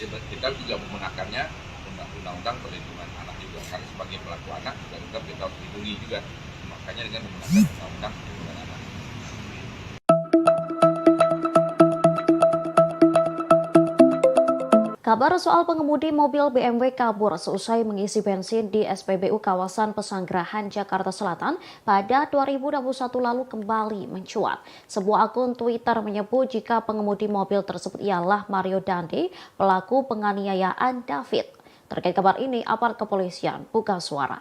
kita juga menggunakannya undang-undang perlindungan anak juga, karena sebagai pelaku anak juga tetap kita harus lindungi juga, makanya dengan menggunakan undang-undang perlindungan anak. Kabar soal pengemudi mobil BMW kabur seusai mengisi bensin di SPBU kawasan Pesanggerahan, Jakarta Selatan pada 2021 lalu kembali mencuat. Sebuah akun Twitter menyebut jika pengemudi mobil tersebut ialah Mario Dandi, pelaku penganiayaan David. Terkait kabar ini, aparat kepolisian buka suara.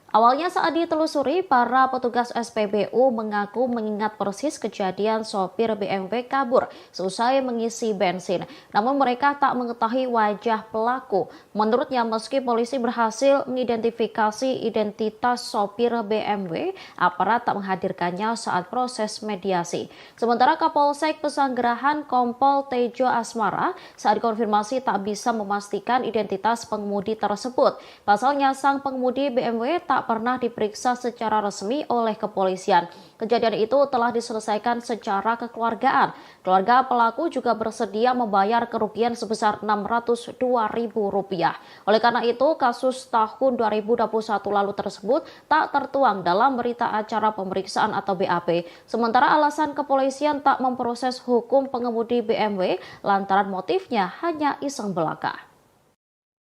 Awalnya saat ditelusuri, para petugas SPBU mengaku mengingat persis kejadian sopir BMW kabur seusai mengisi bensin. Namun mereka tak mengetahui wajah pelaku. Menurutnya, meski polisi berhasil mengidentifikasi identitas sopir BMW, aparat tak menghadirkannya saat proses mediasi. Sementara Kapolsek Pesanggerahan Kompol Tejo Asmara saat konfirmasi tak bisa memastikan identitas pengemudi tersebut. Pasalnya, sang pengemudi BMW tak pernah diperiksa secara resmi oleh kepolisian. Kejadian itu telah diselesaikan secara kekeluargaan. Keluarga pelaku juga bersedia membayar kerugian sebesar Rp602.000. Oleh karena itu, kasus tahun 2021 lalu tersebut tak tertuang dalam berita acara pemeriksaan atau BAP. Sementara alasan kepolisian tak memproses hukum pengemudi BMW lantaran motifnya hanya iseng belaka.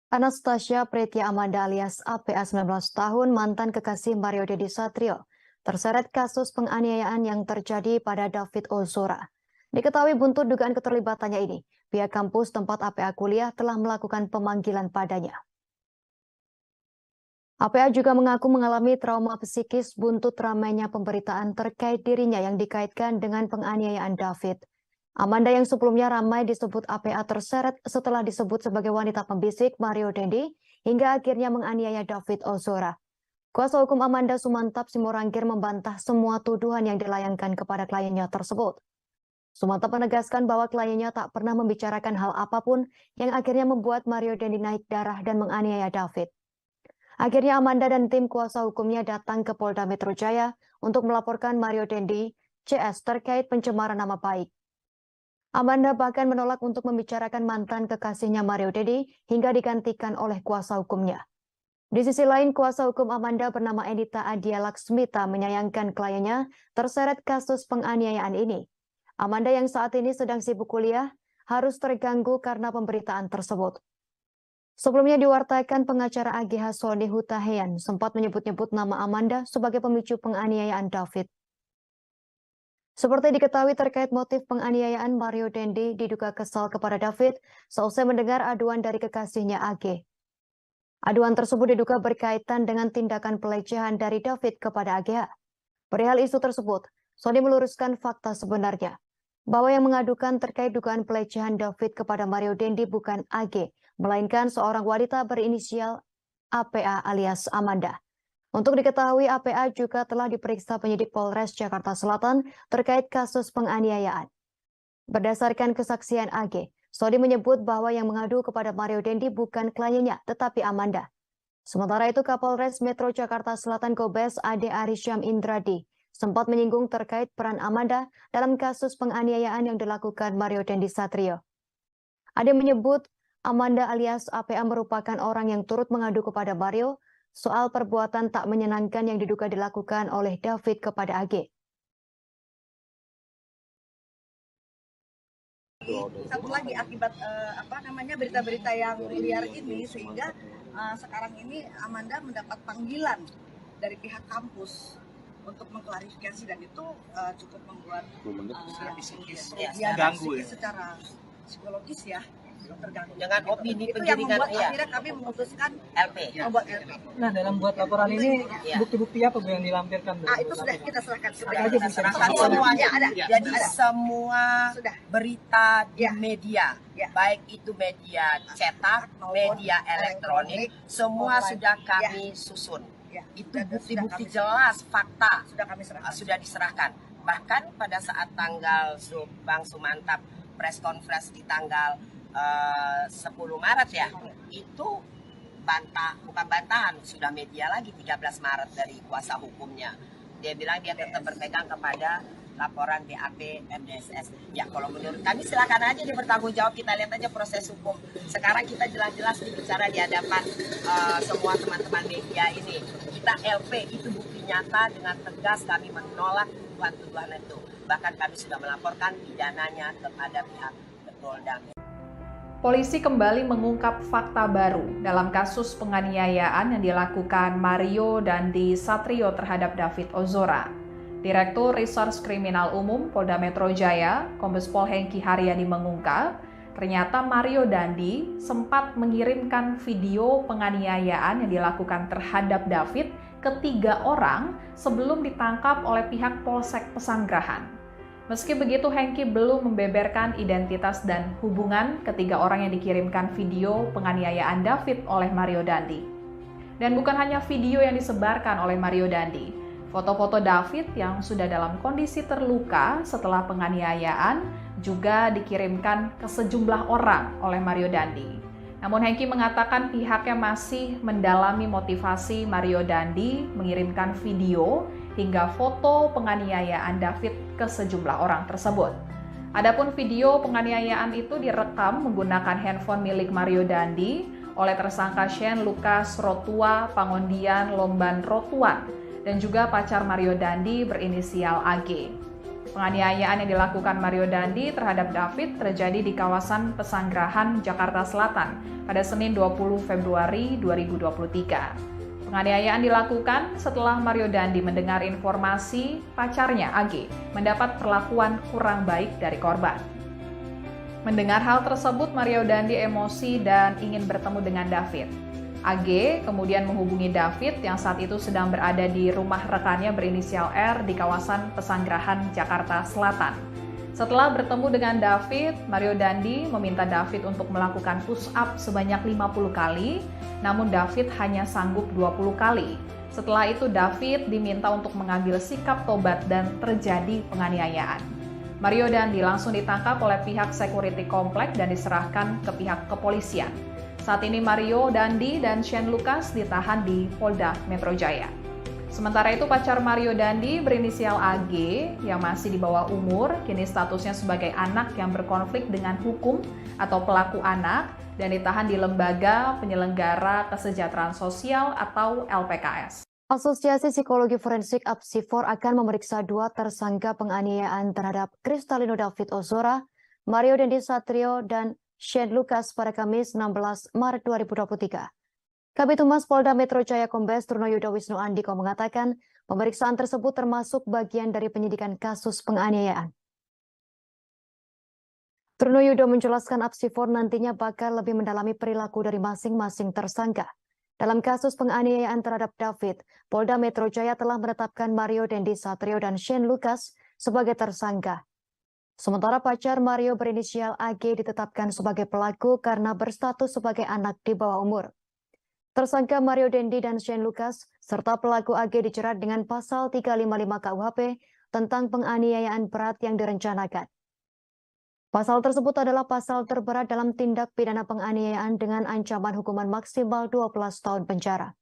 Anastasia Pretia Amanda alias APA 19 tahun, mantan kekasih Mario Dendi Satrio, terseret kasus penganiayaan yang terjadi pada David Ozora. Diketahui buntut dugaan keterlibatannya ini, pihak kampus tempat APA kuliah telah melakukan pemanggilan padanya. APA juga mengaku mengalami trauma psikis buntut ramainya pemberitaan terkait dirinya yang dikaitkan dengan penganiayaan David. Amanda yang sebelumnya ramai disebut APA terseret setelah disebut sebagai wanita pembisik Mario Dendi hingga akhirnya menganiaya David Ozora. Kuasa hukum Amanda Sumantap Simorangkir membantah semua tuduhan yang dilayangkan kepada kliennya tersebut. Sumantap menegaskan bahwa kliennya tak pernah membicarakan hal apapun yang akhirnya membuat Mario Dendi naik darah dan menganiaya David. Akhirnya Amanda dan tim kuasa hukumnya datang ke Polda Metro Jaya untuk melaporkan Mario Dendi CS terkait pencemaran nama baik. Amanda bahkan menolak untuk membicarakan mantan kekasihnya Mario Dendi hingga digantikan oleh kuasa hukumnya. Di sisi lain, kuasa hukum Amanda bernama Edita Adia Laksmita menyayangkan kliennya terseret kasus penganiayaan ini. Amanda yang saat ini sedang sibuk kuliah harus terganggu karena pemberitaan tersebut. Sebelumnya diwartakan pengacara AGH Sony Hutahian sempat menyebut-nyebut nama Amanda sebagai pemicu penganiayaan David. Seperti diketahui terkait motif penganiayaan, Mario Dendi diduga kesal kepada David seusai mendengar aduan dari kekasihnya AG. Aduan tersebut diduga berkaitan dengan tindakan pelecehan dari David kepada AGH. Perihal isu tersebut, Sony meluruskan fakta sebenarnya, bahwa yang mengadukan terkait dugaan pelecehan David kepada Mario Dendi bukan AG, melainkan seorang wanita berinisial APA alias Amanda. Untuk diketahui, APA juga telah diperiksa penyidik Polres Jakarta Selatan terkait kasus penganiayaan. Berdasarkan kesaksian AG, Sony menyebut bahwa yang mengadu kepada Mario Dendi bukan kliennya, tetapi Amanda. Sementara itu, Kapolres Metro Jakarta Selatan Kombes Ade Arisyam Indradi sempat menyinggung terkait peran Amanda dalam kasus penganiayaan yang dilakukan Mario Dendi Satrio. Ade menyebut Amanda alias APA merupakan orang yang turut mengadu kepada Mario soal perbuatan tak menyenangkan yang diduga dilakukan oleh David kepada AG. Satu lagi akibat berita-berita yang liar ini, sehingga sekarang ini Amanda mendapat panggilan dari pihak kampus untuk mengklarifikasi, dan itu cukup membuat ganggu secara psikologis ya. Terganggu. Dengan opini itu pengiringan yang membuat akhirnya kami memutuskan LP. membuat LP. Nah, dalam buat laporan ini bukti-bukti apa Bu yang dilampirkan? Itu sudah kita serahkan. Kita serahkan semuanya. Ada. Jadi semua Sudah. berita di Ya. media, Ya. baik itu media cetak, media elektronik, semua online. sudah kami susun. Ya. Itu Sudah bukti-bukti kami jelas, fakta sudah kami serahkan. sudah diserahkan. Bahkan pada saat tanggal Bang Sumantap press conference di tanggal 10 Maret ya, itu bukan bantahan, sudah media lagi 13 Maret dari kuasa hukumnya. Dia bilang dia tetap berpegang kepada laporan BAP MDSS. Ya kalau menurut kami silakan aja dia bertanggung jawab, kita lihat aja proses hukum. Sekarang kita jelas-jelas bicara di hadapan semua teman-teman media ini. Kita LP itu bukti nyata, dengan tegas kami menolak tuduhan itu. Bahkan kami sudah melaporkan pidananya kepada pihak Polda. Polisi kembali mengungkap fakta baru dalam kasus penganiayaan yang dilakukan Mario Dandi Satrio terhadap David Ozora. Direktur Reserse Kriminal Umum Polda Metro Jaya, Kombes Pol Hengki Haryadi mengungkap, ternyata Mario Dandi sempat mengirimkan video penganiayaan yang dilakukan terhadap David ke 3 orang sebelum ditangkap oleh pihak Polsek Pesanggerahan. Meski begitu, Hengki belum membeberkan identitas dan hubungan ketiga orang yang dikirimkan video penganiayaan David oleh Mario Dandi. Dan bukan hanya video yang disebarkan oleh Mario Dandi, foto-foto David yang sudah dalam kondisi terluka setelah penganiayaan juga dikirimkan ke sejumlah orang oleh Mario Dandi. Namun Hengki mengatakan pihaknya masih mendalami motivasi Mario Dandi mengirimkan video hingga foto penganiayaan David ke sejumlah orang tersebut. Adapun video penganiayaan itu direkam menggunakan handphone milik Mario Dandi oleh tersangka Shane Lucas Rotua Pangondian Lomban Rotuan dan juga pacar Mario Dandi berinisial AG. Penganiayaan yang dilakukan Mario Dandi terhadap David terjadi di kawasan Pesanggerahan, Jakarta Selatan pada Senin 20 Februari 2023. Penganiayaan dilakukan setelah Mario Dandi mendengar informasi pacarnya AG mendapat perlakuan kurang baik dari korban. Mendengar hal tersebut, Mario Dandi emosi dan ingin bertemu dengan David. AG kemudian menghubungi David yang saat itu sedang berada di rumah rekannya berinisial R di kawasan Pesanggerahan, Jakarta Selatan. Setelah bertemu dengan David, Mario Dandi meminta David untuk melakukan push up sebanyak 50 kali, namun David hanya sanggup 20 kali. Setelah itu David diminta untuk mengambil sikap tobat dan terjadi penganiayaan. Mario Dandi langsung ditangkap oleh pihak security komplek dan diserahkan ke pihak kepolisian. Saat ini Mario Dandi dan Shane Lucas ditahan di Polda Metro Jaya. Sementara itu pacar Mario Dandi berinisial AG yang masih di bawah umur, kini statusnya sebagai anak yang berkonflik dengan hukum atau pelaku anak dan ditahan di Lembaga Penyelenggara Kesejahteraan Sosial atau LPKS. Asosiasi Psikologi Forensik Apsifor akan memeriksa 2 tersangka penganiayaan terhadap Kristalino David Ozora, Mario Dandi Satrio, dan Shane Lucas pada Kamis 16 Maret 2023. Kabid Humas Polda Metro Jaya Kombes Trunoyudo Wisnu Andiko mengatakan pemeriksaan tersebut termasuk bagian dari penyidikan kasus penganiayaan. Trunoyudo menjelaskan Apsifor nantinya bakal lebih mendalami perilaku dari masing-masing tersangka. Dalam kasus penganiayaan terhadap David, Polda Metro Jaya telah menetapkan Mario Dandi Satrio dan Shane Lucas sebagai tersangka. Sementara pacar Mario berinisial AG ditetapkan sebagai pelaku karena berstatus sebagai anak di bawah umur. Tersangka Mario Dandi dan Shane Lucas serta pelaku AG dijerat dengan pasal 355 KUHP tentang penganiayaan berat yang direncanakan. Pasal tersebut adalah pasal terberat dalam tindak pidana penganiayaan dengan ancaman hukuman maksimal 12 tahun penjara.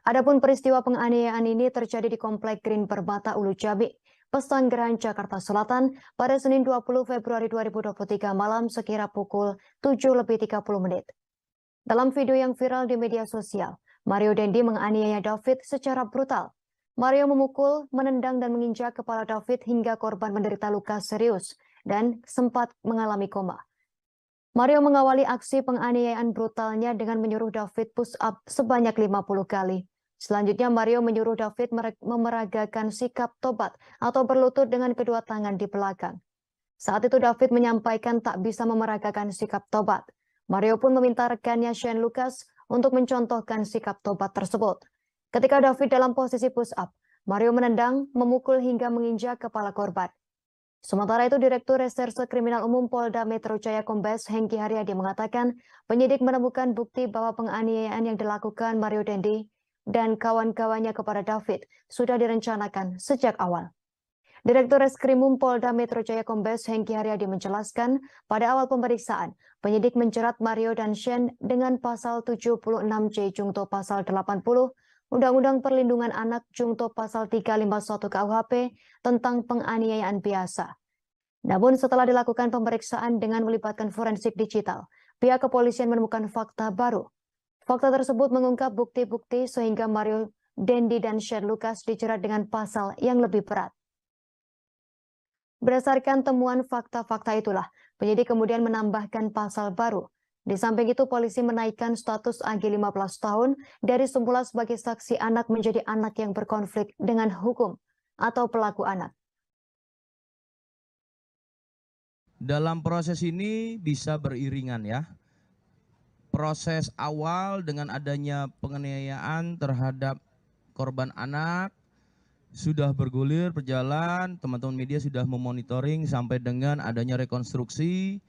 Adapun peristiwa penganiayaan ini terjadi di Komplek Green Permata Ulu Jami, Pesanggerahan, Jakarta Selatan pada Senin 20 Februari 2023 malam sekira pukul 7:30. Dalam video yang viral di media sosial, Mario Dandi menganiaya David secara brutal. Mario memukul, menendang, dan menginjak kepala David hingga korban menderita luka serius dan sempat mengalami koma. Mario mengawali aksi penganiayaan brutalnya dengan menyuruh David push up sebanyak 50 kali. Selanjutnya Mario menyuruh David memeragakan sikap tobat atau berlutut dengan kedua tangan di belakang. Saat itu David menyampaikan tak bisa memeragakan sikap tobat. Mario pun meminta rekannya Shane Lucas untuk mencontohkan sikap tobat tersebut. Ketika David dalam posisi push up, Mario menendang, memukul hingga menginjak kepala korban. Sementara itu, Direktur Reserse Kriminal Umum Polda Metro Jaya Kombes Hengki Haryadi mengatakan penyidik menemukan bukti bahwa penganiayaan yang dilakukan Mario Dandi dan kawan-kawannya kepada David sudah direncanakan sejak awal. Direktur Reskrimum Polda Metro Jaya Kombes Hengki Haryadi menjelaskan pada awal pemeriksaan, penyidik menjerat Mario dan Shane dengan pasal 76J Jungto pasal 80 Undang-Undang Perlindungan Anak Junto Pasal 351 KUHP tentang penganiayaan biasa. Namun setelah dilakukan pemeriksaan dengan melibatkan forensik digital, pihak kepolisian menemukan fakta baru. Fakta tersebut mengungkap bukti-bukti sehingga Mario Dendi dan Shane Lucas dijerat dengan pasal yang lebih berat. Berdasarkan temuan fakta-fakta itulah, penyidik kemudian menambahkan pasal baru. Di samping itu, polisi menaikkan status AG 15 tahun dari semula sebagai saksi anak menjadi anak yang berkonflik dengan hukum atau pelaku anak. Dalam proses ini bisa beriringan ya. Proses awal dengan adanya penganiayaan terhadap korban anak sudah bergulir, berjalan, teman-teman media sudah memonitoring sampai dengan adanya rekonstruksi.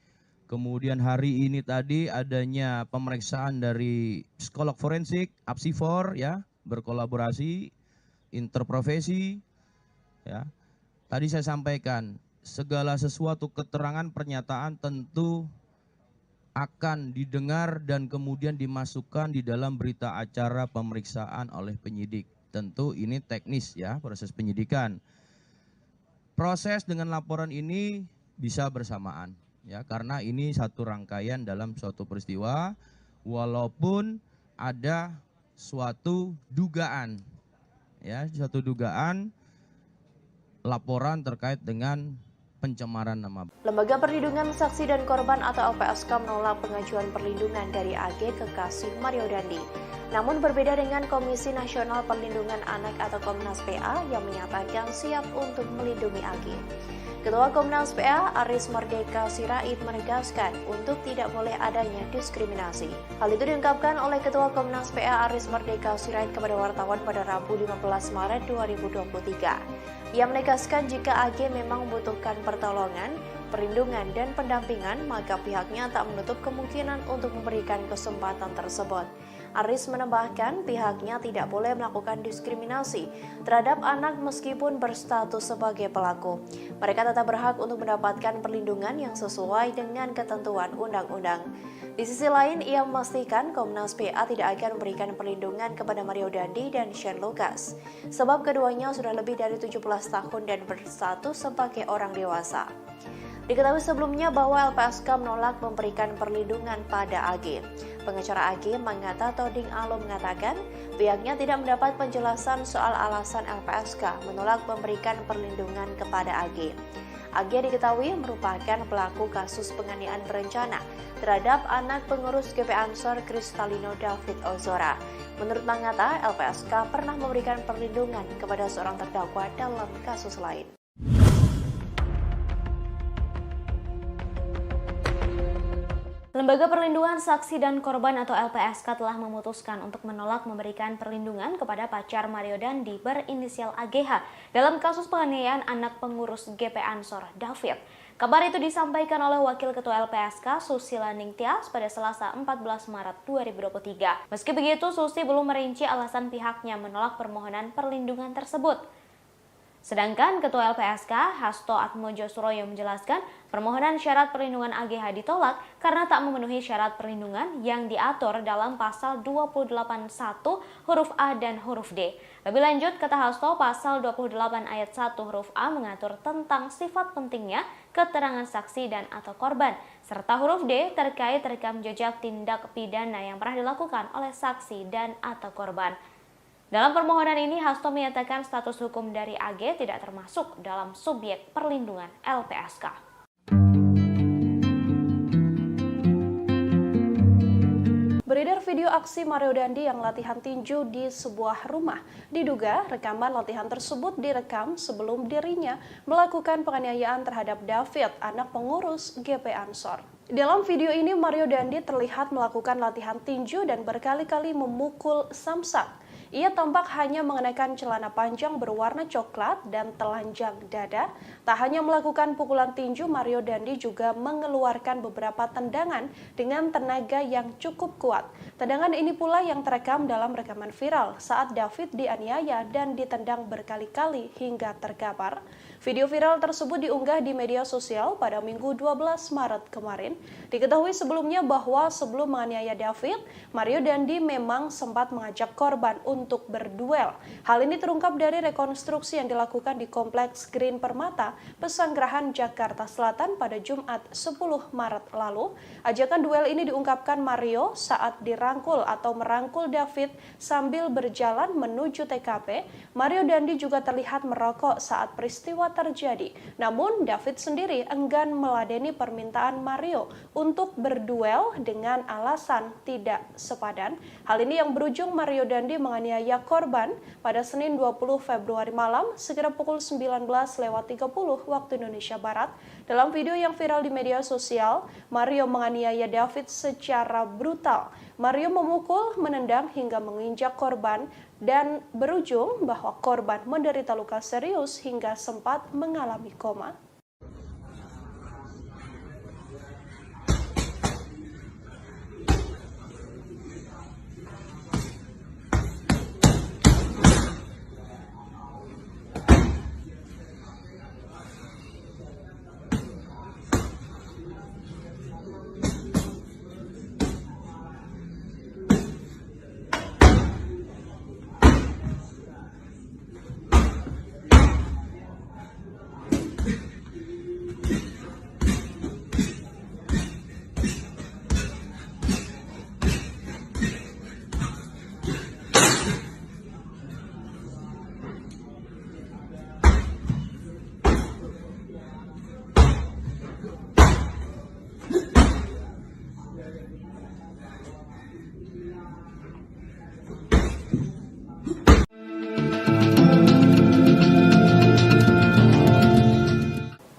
Kemudian hari ini tadi adanya pemeriksaan dari psikolog forensik, Apsifor ya, berkolaborasi, interprofesi ya. Tadi saya sampaikan, segala sesuatu keterangan pernyataan tentu akan didengar dan kemudian dimasukkan di dalam berita acara pemeriksaan oleh penyidik. Tentu ini teknis ya, proses penyidikan. Proses dengan laporan ini bisa bersamaan ya, karena ini satu rangkaian dalam suatu peristiwa walaupun ada suatu dugaan ya, suatu dugaan laporan terkait dengan pencemaran nama. Lembaga Perlindungan Saksi dan Korban atau LPSK menolak pengajuan perlindungan dari AG kekasih Mario Dandi. Namun berbeda dengan Komisi Nasional Perlindungan Anak atau Komnas PA yang menyatakan siap untuk melindungi AG. Ketua Komnas PA Aris Merdeka Sirait menegaskan untuk tidak boleh adanya diskriminasi. Hal itu diungkapkan oleh Ketua Komnas PA Aris Merdeka Sirait kepada wartawan pada Rabu 15 Maret 2023. Ia menegaskan jika AG memang membutuhkan pertolongan, perlindungan, dan pendampingan, maka pihaknya tak menutup kemungkinan untuk memberikan kesempatan tersebut. Aris menambahkan pihaknya tidak boleh melakukan diskriminasi terhadap anak meskipun berstatus sebagai pelaku. Mereka tetap berhak untuk mendapatkan perlindungan yang sesuai dengan ketentuan undang-undang. Di sisi lain, ia memastikan Komnas PA tidak akan memberikan perlindungan kepada Mario Dandi dan Shane Lucas, sebab keduanya sudah lebih dari 17 tahun dan berstatus sebagai orang dewasa. Diketahui sebelumnya bahwa LPSK menolak memberikan perlindungan pada AG. Pengacara AG Manggata Toding Alo mengatakan pihaknya tidak mendapat penjelasan soal alasan LPSK menolak memberikan perlindungan kepada AG. AG diketahui merupakan pelaku kasus penganiayaan berencana terhadap anak pengurus GP Ansor Kristalino David Ozora. Menurut Manggata, LPSK pernah memberikan perlindungan kepada seorang terdakwa dalam kasus lain. Lembaga Perlindungan Saksi dan Korban atau LPSK telah memutuskan untuk menolak memberikan perlindungan kepada pacar Mario Dandi berinisial AGH dalam kasus penganiayaan anak pengurus GP Ansor David. Kabar itu disampaikan oleh Wakil Ketua LPSK Susila Ningtyas pada Selasa 14 Maret 2023. Meski begitu, Susi belum merinci alasan pihaknya menolak permohonan perlindungan tersebut. Sedangkan Ketua LPSK Hasto Atmojo Suroyo menjelaskan permohonan syarat perlindungan AGH ditolak karena tak memenuhi syarat perlindungan yang diatur dalam pasal 281 huruf A dan huruf D. Lebih lanjut, kata Hasto, pasal 28 ayat 1 huruf A mengatur tentang sifat pentingnya keterangan saksi dan atau korban, serta huruf D terkait rekam jejak tindak pidana yang pernah dilakukan oleh saksi dan atau korban. Dalam permohonan ini, Hasto menyatakan status hukum dari AG tidak termasuk dalam subjek perlindungan LPSK. Beredar video aksi Mario Dandi yang latihan tinju di sebuah rumah. Diduga rekaman latihan tersebut direkam sebelum dirinya melakukan penganiayaan terhadap David, anak pengurus GP Ansor. Dalam video ini, Mario Dandi terlihat melakukan latihan tinju dan berkali-kali memukul samsak. Ia tampak hanya mengenakan celana panjang berwarna coklat dan telanjang dada. Tak hanya melakukan pukulan tinju, Mario Dandi juga mengeluarkan beberapa tendangan dengan tenaga yang cukup kuat. Tendangan ini pula yang terekam dalam rekaman viral saat David dianiaya dan ditendang berkali-kali hingga terkapar. Video viral tersebut diunggah di media sosial pada Minggu 12 Maret kemarin. Diketahui sebelumnya bahwa sebelum menganiaya David, Mario Dandi memang sempat mengajak korban untuk berduel. Hal ini terungkap dari rekonstruksi yang dilakukan di Kompleks Green Permata, Pesanggerahan, Jakarta Selatan pada Jumat 10 Maret lalu. Ajakan duel ini diungkapkan Mario saat dirangkul atau merangkul David sambil berjalan menuju TKP. Mario Dandi juga terlihat merokok saat peristiwa terjadi. Namun David sendiri enggan meladeni permintaan Mario untuk berduel dengan alasan tidak sepadan. Hal ini yang berujung Mario Dandi menganiaya korban pada Senin 20 Februari malam sekitar pukul 19.30 waktu Indonesia Barat. Dalam video yang viral di media sosial, Mario menganiaya David secara brutal. Mario memukul, menendang hingga menginjak korban dan berujung bahwa korban menderita luka serius hingga sempat mengalami koma.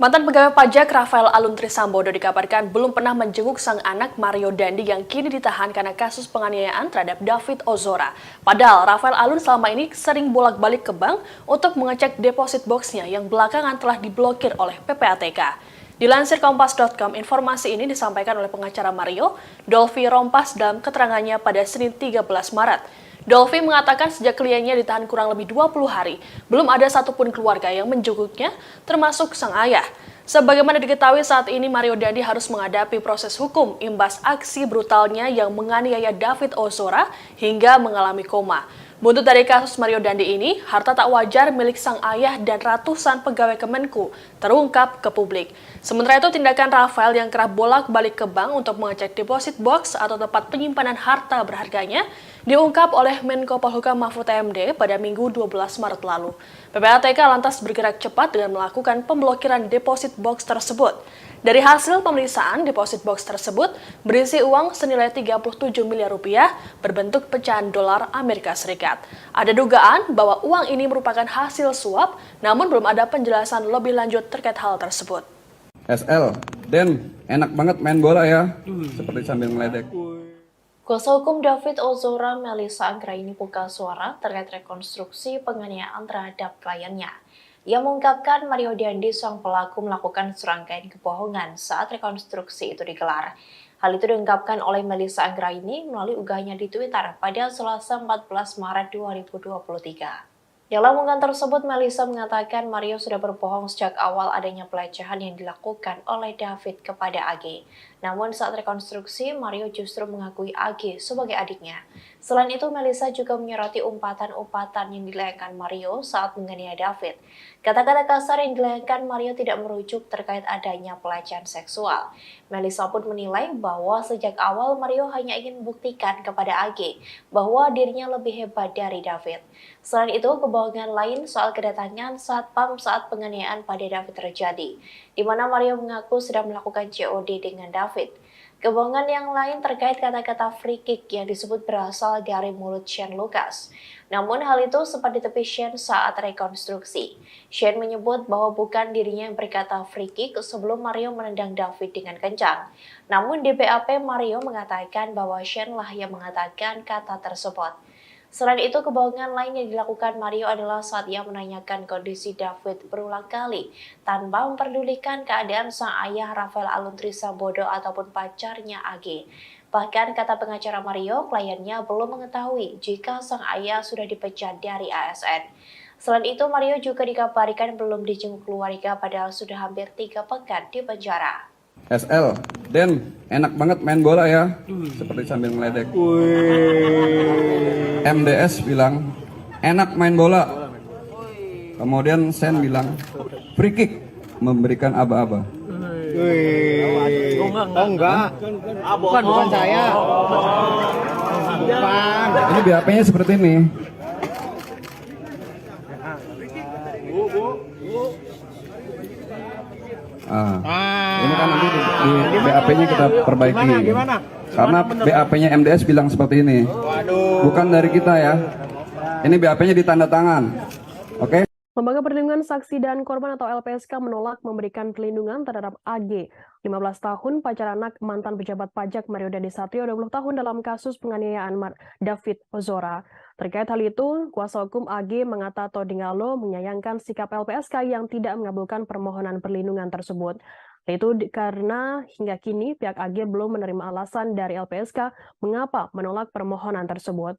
Mantan pegawai pajak Rafael Alun Trisambodo dikabarkan belum pernah menjenguk sang anak Mario Dandi yang kini ditahan karena kasus penganiayaan terhadap David Ozora. Padahal Rafael Alun selama ini sering bolak-balik ke bank untuk mengecek deposit boxnya yang belakangan telah diblokir oleh PPATK. Dilansir Kompas.com, informasi ini disampaikan oleh pengacara Mario, Dolfi Rompas dalam keterangannya pada Senin 13 Maret. Dolfi mengatakan sejak kliennya ditahan kurang lebih 20 hari, belum ada satupun keluarga yang menjenguknya, termasuk sang ayah. Sebagaimana diketahui saat ini Mario Dandi harus menghadapi proses hukum imbas aksi brutalnya yang menganiaya David Ozora hingga mengalami koma. Buntut dari kasus Mario Dandi ini, harta tak wajar milik sang ayah dan ratusan pegawai Kemenku terungkap ke publik. Sementara itu, tindakan Rafael yang kerap bolak-balik ke bank untuk mengecek deposit box atau tempat penyimpanan harta berharganya diungkap oleh Menko Polhukam Mahfud MD pada Minggu 12 Maret lalu. PPATK lantas bergerak cepat dengan melakukan pemblokiran deposit box tersebut. Dari hasil pemeriksaan, deposit box tersebut berisi uang senilai 37 miliar rupiah berbentuk pecahan dolar Amerika Serikat. Ada dugaan bahwa uang ini merupakan hasil suap, namun belum ada penjelasan lebih lanjut terkait hal tersebut. SL, Den, enak banget main bola ya, seperti sambil meledek. Kuasa hukum David Ozora, Melissa Anggraini buka suara terkait rekonstruksi penganiayaan terhadap kliennya. Ia mengungkapkan Mario Dandi sang pelaku melakukan serangkaian kebohongan saat rekonstruksi itu digelar. Hal itu diungkapkan oleh Melissa Anggraini melalui unggahannya di Twitter pada Selasa 14 Maret 2023. Dalam unggahan tersebut, Melissa mengatakan Mario sudah berbohong sejak awal adanya pelecehan yang dilakukan oleh David kepada AG. Namun saat rekonstruksi, Mario justru mengakui AG sebagai adiknya. Selain itu, Melissa juga menyoroti umpatan-umpatan yang dilayangkan Mario saat menganiaya David. Kata-kata kasar yang dilayangkan Mario tidak merujuk terkait adanya pelecehan seksual. Melissa pun menilai bahwa sejak awal Mario hanya ingin membuktikan kepada AG bahwa dirinya lebih hebat dari David. Selain itu, kebohongan lain soal kedatangan satpam saat penganiayaan pada David terjadi, di mana Mario mengaku sedang melakukan COD dengan David. Kebohongan yang lain terkait kata-kata free kick yang disebut berasal dari mulut Shane Lucas. Namun hal itu sempat ditepi Shane saat rekonstruksi. Shane menyebut bahwa bukan dirinya yang berkata free kick sebelum Mario menendang David dengan kencang. Namun di BAP Mario mengatakan bahwa Shane lah yang mengatakan kata tersebut. Selain itu, kebohongan lain yang dilakukan Mario adalah saat ia menanyakan kondisi David berulang kali tanpa memperdulikan keadaan sang ayah Rafael Alun Trisambodo ataupun pacarnya AG. Bahkan kata pengacara Mario, kliennya belum mengetahui jika sang ayah sudah dipecat dari ASN. Selain itu, Mario juga dikabarkan belum dijenguk keluarga padahal sudah hampir 3 pekan di penjara. SL, Den, enak banget main bola ya. Seperti sambil meledek. MDS bilang, enak main bola. Kemudian Sen bilang, free kick, memberikan aba-aba. Enggak. Bukan saya. Bukan. Ini BAP-nya seperti ini. Ini kan nanti di BAP-nya kita perbaiki. Gimana? Karena BAP-nya MDS bilang seperti ini. Bukan dari kita ya. Ini BAP-nya ditanda tangan. Oke? Lembaga Perlindungan Saksi dan Korban atau LPSK menolak memberikan perlindungan terhadap AG, 15 tahun, pacar anak mantan pejabat pajak Mario Dandi Satrio, 20 tahun dalam kasus penganiayaan David Ozora. Terkait hal itu, kuasa hukum AG Mangata Todingalo menyayangkan sikap LPSK yang tidak mengabulkan permohonan perlindungan tersebut. Itu karena hingga kini pihak AG belum menerima alasan dari LPSK mengapa menolak permohonan tersebut.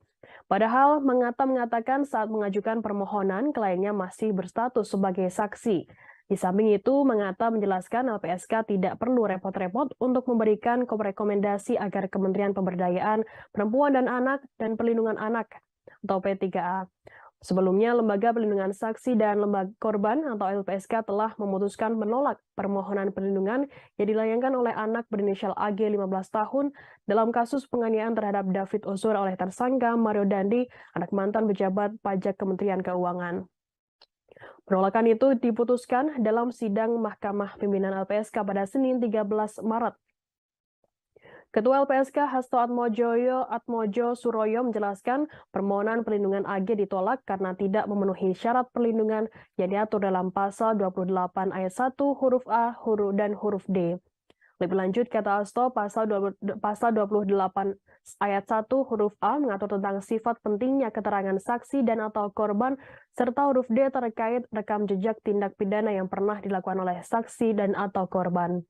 Padahal Mangata mengatakan saat mengajukan permohonan kliennya masih berstatus sebagai saksi. Di samping itu, Mangata menjelaskan LPSK tidak perlu repot-repot untuk memberikan rekomendasi agar Kementerian Pemberdayaan Perempuan dan Anak dan Perlindungan Anak atau P3A. Sebelumnya, Lembaga Perlindungan Saksi dan Lembaga Korban atau LPSK telah memutuskan menolak permohonan perlindungan yang dilayangkan oleh anak berinisial AG 15 tahun dalam kasus penganiayaan terhadap David Ozora oleh tersangka Mario Dandi, anak mantan pejabat pajak Kementerian Keuangan. Penolakan itu diputuskan dalam sidang Mahkamah Pimpinan LPSK pada Senin 13 Maret. Ketua LPSK Hasto Atmojo Suroyo menjelaskan permohonan perlindungan AG ditolak karena tidak memenuhi syarat perlindungan yang diatur dalam pasal 28 ayat 1 huruf A dan huruf D. Lebih lanjut, kata Hasto, pasal 28 ayat 1 huruf A mengatur tentang sifat pentingnya keterangan saksi dan atau korban, serta huruf D terkait rekam jejak tindak pidana yang pernah dilakukan oleh saksi dan atau korban.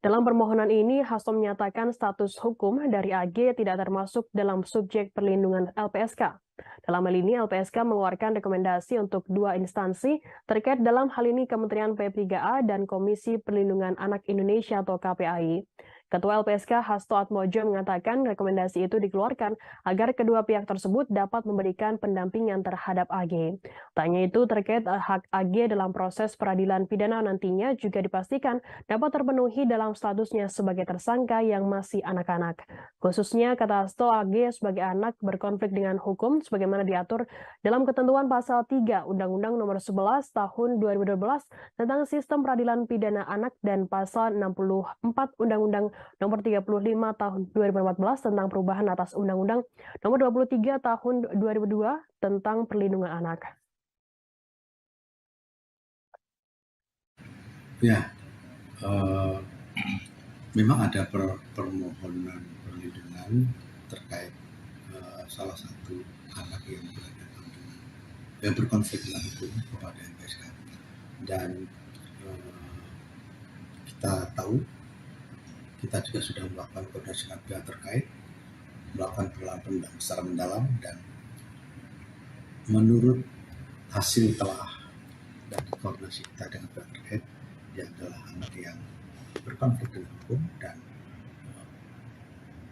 Dalam permohonan ini, Hasto menyatakan status hukum dari AG tidak termasuk dalam subjek perlindungan LPSK. Dalam hal ini, LPSK mengeluarkan rekomendasi untuk 2 instansi terkait dalam hal ini Kementerian P3A dan Komisi Perlindungan Anak Indonesia atau KPAI. Ketua LPSK Hasto Atmojo mengatakan rekomendasi itu dikeluarkan agar kedua pihak tersebut dapat memberikan pendampingan terhadap AG. Tanya itu terkait hak AG dalam proses peradilan pidana nantinya juga dipastikan dapat terpenuhi dalam statusnya sebagai tersangka yang masih anak-anak. Khususnya, kata Hasto, AG sebagai anak berkonflik dengan hukum sebagaimana diatur dalam ketentuan pasal 3 Undang-Undang Nomor 11 Tahun 2012 tentang Sistem Peradilan Pidana Anak dan pasal 64 Undang-Undang Nomor 35 Tahun 2014 tentang perubahan atas Undang-Undang Nomor 23 Tahun 2002 tentang perlindungan anak. Ya, memang ada permohonan perlindungan terkait salah satu anak yang berhadapan dengan yang berkonflik dengan hukum kepada LPSK, dan kita tahu. Kita juga sudah melakukan koordinasi dengan pihak terkait, melakukan penelitian secara mendalam, dan menurut hasil telah dan koordinasi kita dengan pihak terkait, dia adalah anak yang berkonflik dengan hukum, dan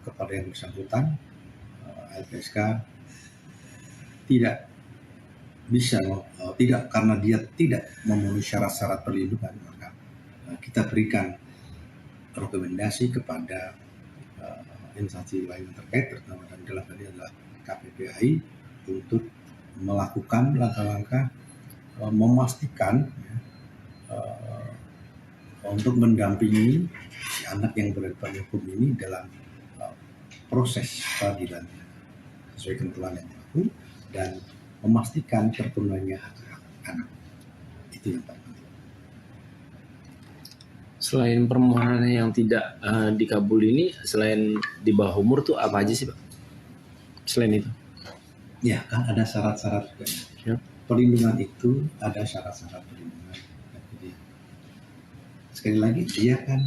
kepada yang bersangkutan LPSK tidak bisa, tidak, karena dia tidak memenuhi syarat-syarat perlindungan, maka kita berikan rekomendasi kepada instansi lain yang terkait, terutama dalam hal ini adalah KPPAI, untuk melakukan langkah-langkah memastikan untuk mendampingi si anak yang berhadapan hukum ini dalam proses peradilan sesuai ketentuan yang berlaku, dan memastikan terpenuhinya hak-hak anak. Itu yang paling penting. Selain permohonan yang tidak dikabul ini, selain di bawah umur tuh apa aja sih, Pak? Selain itu? Ya, kan ada syarat-syarat juga. Ya. Perlindungan itu ada syarat-syarat perlindungan. Jadi, sekali lagi, dia kan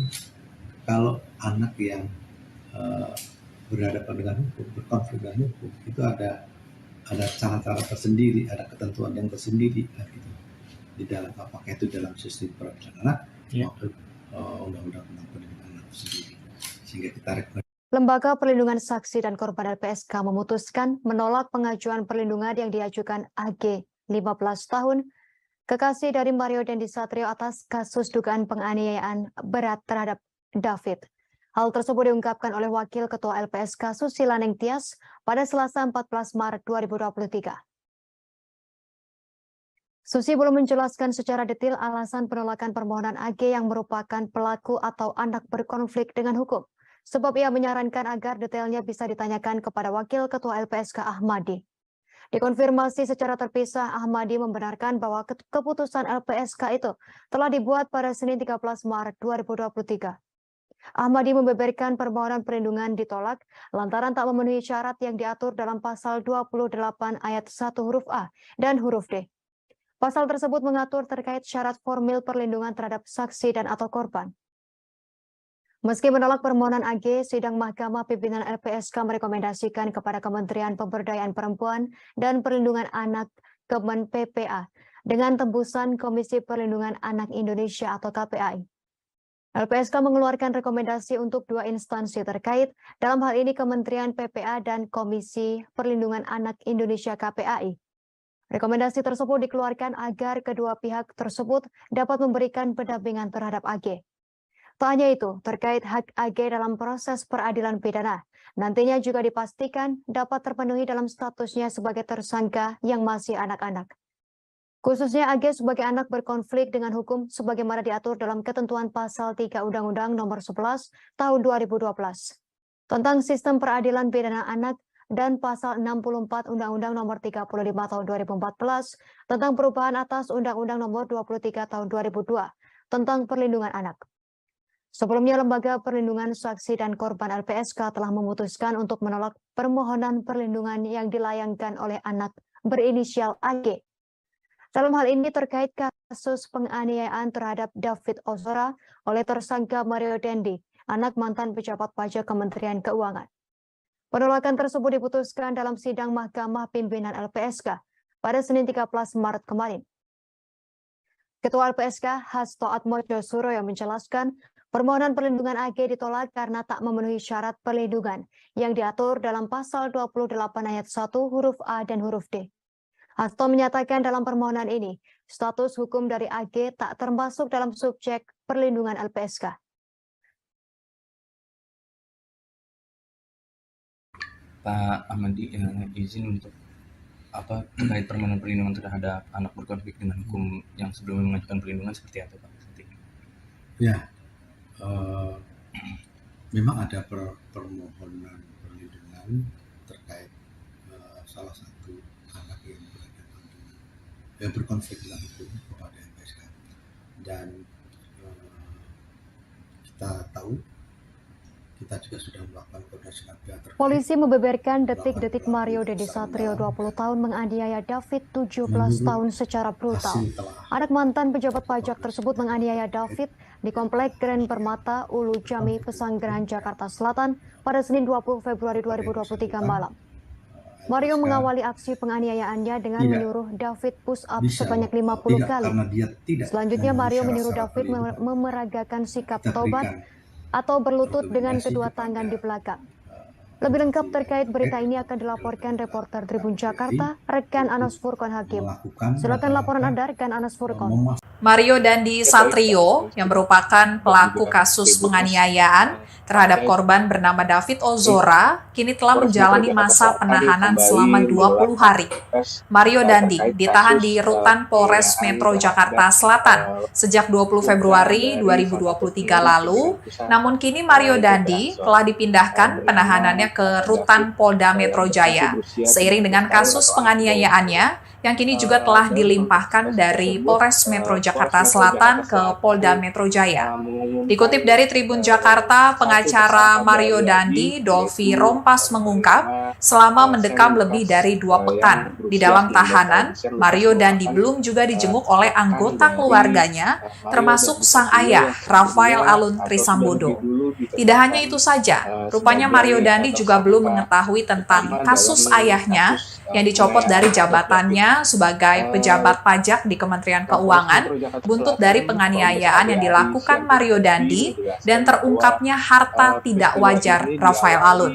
kalau anak yang berhadapan dengan hukum, berkonflik dengan hukum, itu ada ada cara-cara tersendiri, ada ketentuan yang tersendiri gitu. Di dalam apakah itu dalam sistem peradilan anak maupun undang-undang tentang perlindungan anak sendiri. Sehingga kita rekomendasi. Lembaga Perlindungan Saksi dan Korban LPSK memutuskan menolak pengajuan perlindungan yang diajukan AG 15 tahun, kekasih dari Mario Dandi Satrio atas kasus dugaan penganiayaan berat terhadap David. Hal tersebut diungkapkan oleh Wakil Ketua LPSK Susila Nengtyas pada Selasa 14 Maret 2023. Susi belum menjelaskan secara detail alasan penolakan permohonan AG yang merupakan pelaku atau anak berkonflik dengan hukum. Sebab ia menyarankan agar detailnya bisa ditanyakan kepada Wakil Ketua LPSK Ahmadi. Dikonfirmasi secara terpisah, Ahmadi membenarkan bahwa keputusan LPSK itu telah dibuat pada Senin 13 Maret 2023. Ahmadi membeberkan permohonan perlindungan ditolak lantaran tak memenuhi syarat yang diatur dalam pasal 28 ayat 1 huruf A dan huruf D. Pasal tersebut mengatur terkait syarat formil perlindungan terhadap saksi dan atau korban. Meski menolak permohonan AG, sidang Mahkamah Pimpinan LPSK merekomendasikan kepada Kementerian Pemberdayaan Perempuan dan Perlindungan Anak Kemen PPA dengan tembusan Komisi Perlindungan Anak Indonesia atau KPAI. LPSK mengeluarkan rekomendasi untuk dua instansi terkait, dalam hal ini Kementerian PPA dan Komisi Perlindungan Anak Indonesia KPAI. Rekomendasi tersebut dikeluarkan agar kedua pihak tersebut dapat memberikan pendampingan terhadap AG. Tak hanya itu, terkait hak AG dalam proses peradilan pidana, nantinya juga dipastikan dapat terpenuhi dalam statusnya sebagai tersangka yang masih anak-anak. Khususnya AG sebagai anak berkonflik dengan hukum sebagaimana diatur dalam ketentuan pasal 3 Undang-Undang Nomor 11 Tahun 2012 tentang Sistem Peradilan Pidana Anak dan pasal 64 Undang-Undang Nomor 35 Tahun 2014 tentang perubahan atas Undang-Undang Nomor 23 Tahun 2002 tentang Perlindungan Anak. Sebelumnya, Lembaga Perlindungan Saksi dan Korban LPSK telah memutuskan untuk menolak permohonan perlindungan yang dilayangkan oleh anak berinisial AG. Dalam hal ini terkait kasus penganiayaan terhadap David Ozora oleh tersangka Mario Dandi, anak mantan pejabat pajak Kementerian Keuangan. Penolakan tersebut diputuskan dalam sidang Mahkamah Pimpinan LPSK pada Senin 13 Maret kemarin. Ketua LPSK Hasto Atmojo Suroyo menjelaskan permohonan perlindungan AG ditolak karena tak memenuhi syarat perlindungan yang diatur dalam pasal 28 ayat 1 huruf A dan huruf D. Hasto menyatakan dalam permohonan ini, status hukum dari AG tak termasuk dalam subjek perlindungan LPSK. Pak Ahmadi izin untuk terkait permohonan perlindungan terhadap anak berkonflik dengan hukum yang sebelumnya mengajukan perlindungan seperti apa, Pak? Ya, memang ada permohonan perlindungan terkait salah satu anak yang berkonflik dengan hukum kepada LPSK, dan kita tahu kita juga sudah melakukan koordinasi dengan pihak terkait. Polisi membeberkan detik-detik Mario Dandi Satrio 20 tahun menganiaya David 17 tahun secara brutal. Anak mantan pejabat pajak tersebut menganiaya David di Komplek Grand Permata, Ulu Jami, Pesanggerahan, Jakarta Selatan pada Senin 20 Februari 2023 malam. Mario mengawali aksi penganiayaannya dengan menyuruh David push up sebanyak 50 kali. Selanjutnya Mario menyuruh David memeragakan sikap taubat atau berlutut dengan kedua tangan di belakang. Lebih lengkap terkait berita ini akan dilaporkan reporter Tribun Jakarta, rekan Anas Furqon Hakim. Silakan laporan Anda, rekan Anas Furqon. Mario Dandi Satrio, yang merupakan pelaku kasus penganiayaan terhadap korban bernama David Ozora, kini telah menjalani masa penahanan selama 20 hari. Mario Dandi ditahan di Rutan Polres Metro Jakarta Selatan sejak 20 Februari 2023 lalu, namun kini Mario Dandi telah dipindahkan penahanannya ke Rutan Polda Metro Jaya, seiring dengan kasus penganiayaannya yang kini juga telah dilimpahkan dari Polres Metro Jakarta Selatan ke Polda Metro Jaya. Dikutip dari Tribun Jakarta, pengacara Mario Dandi, Dolvi Rompas mengungkap, selama mendekam lebih dari 2 pekan di dalam tahanan, Mario Dandi belum juga dijenguk oleh anggota keluarganya, termasuk sang ayah, Rafael Alun Trisambodo. Tidak hanya itu saja, rupanya Mario Dandi juga belum mengetahui tentang kasus ayahnya yang dicopot dari jabatannya sebagai pejabat pajak di Kementerian Keuangan buntut dari penganiayaan yang dilakukan Mario Dandi dan terungkapnya harta tidak wajar Rafael Alun.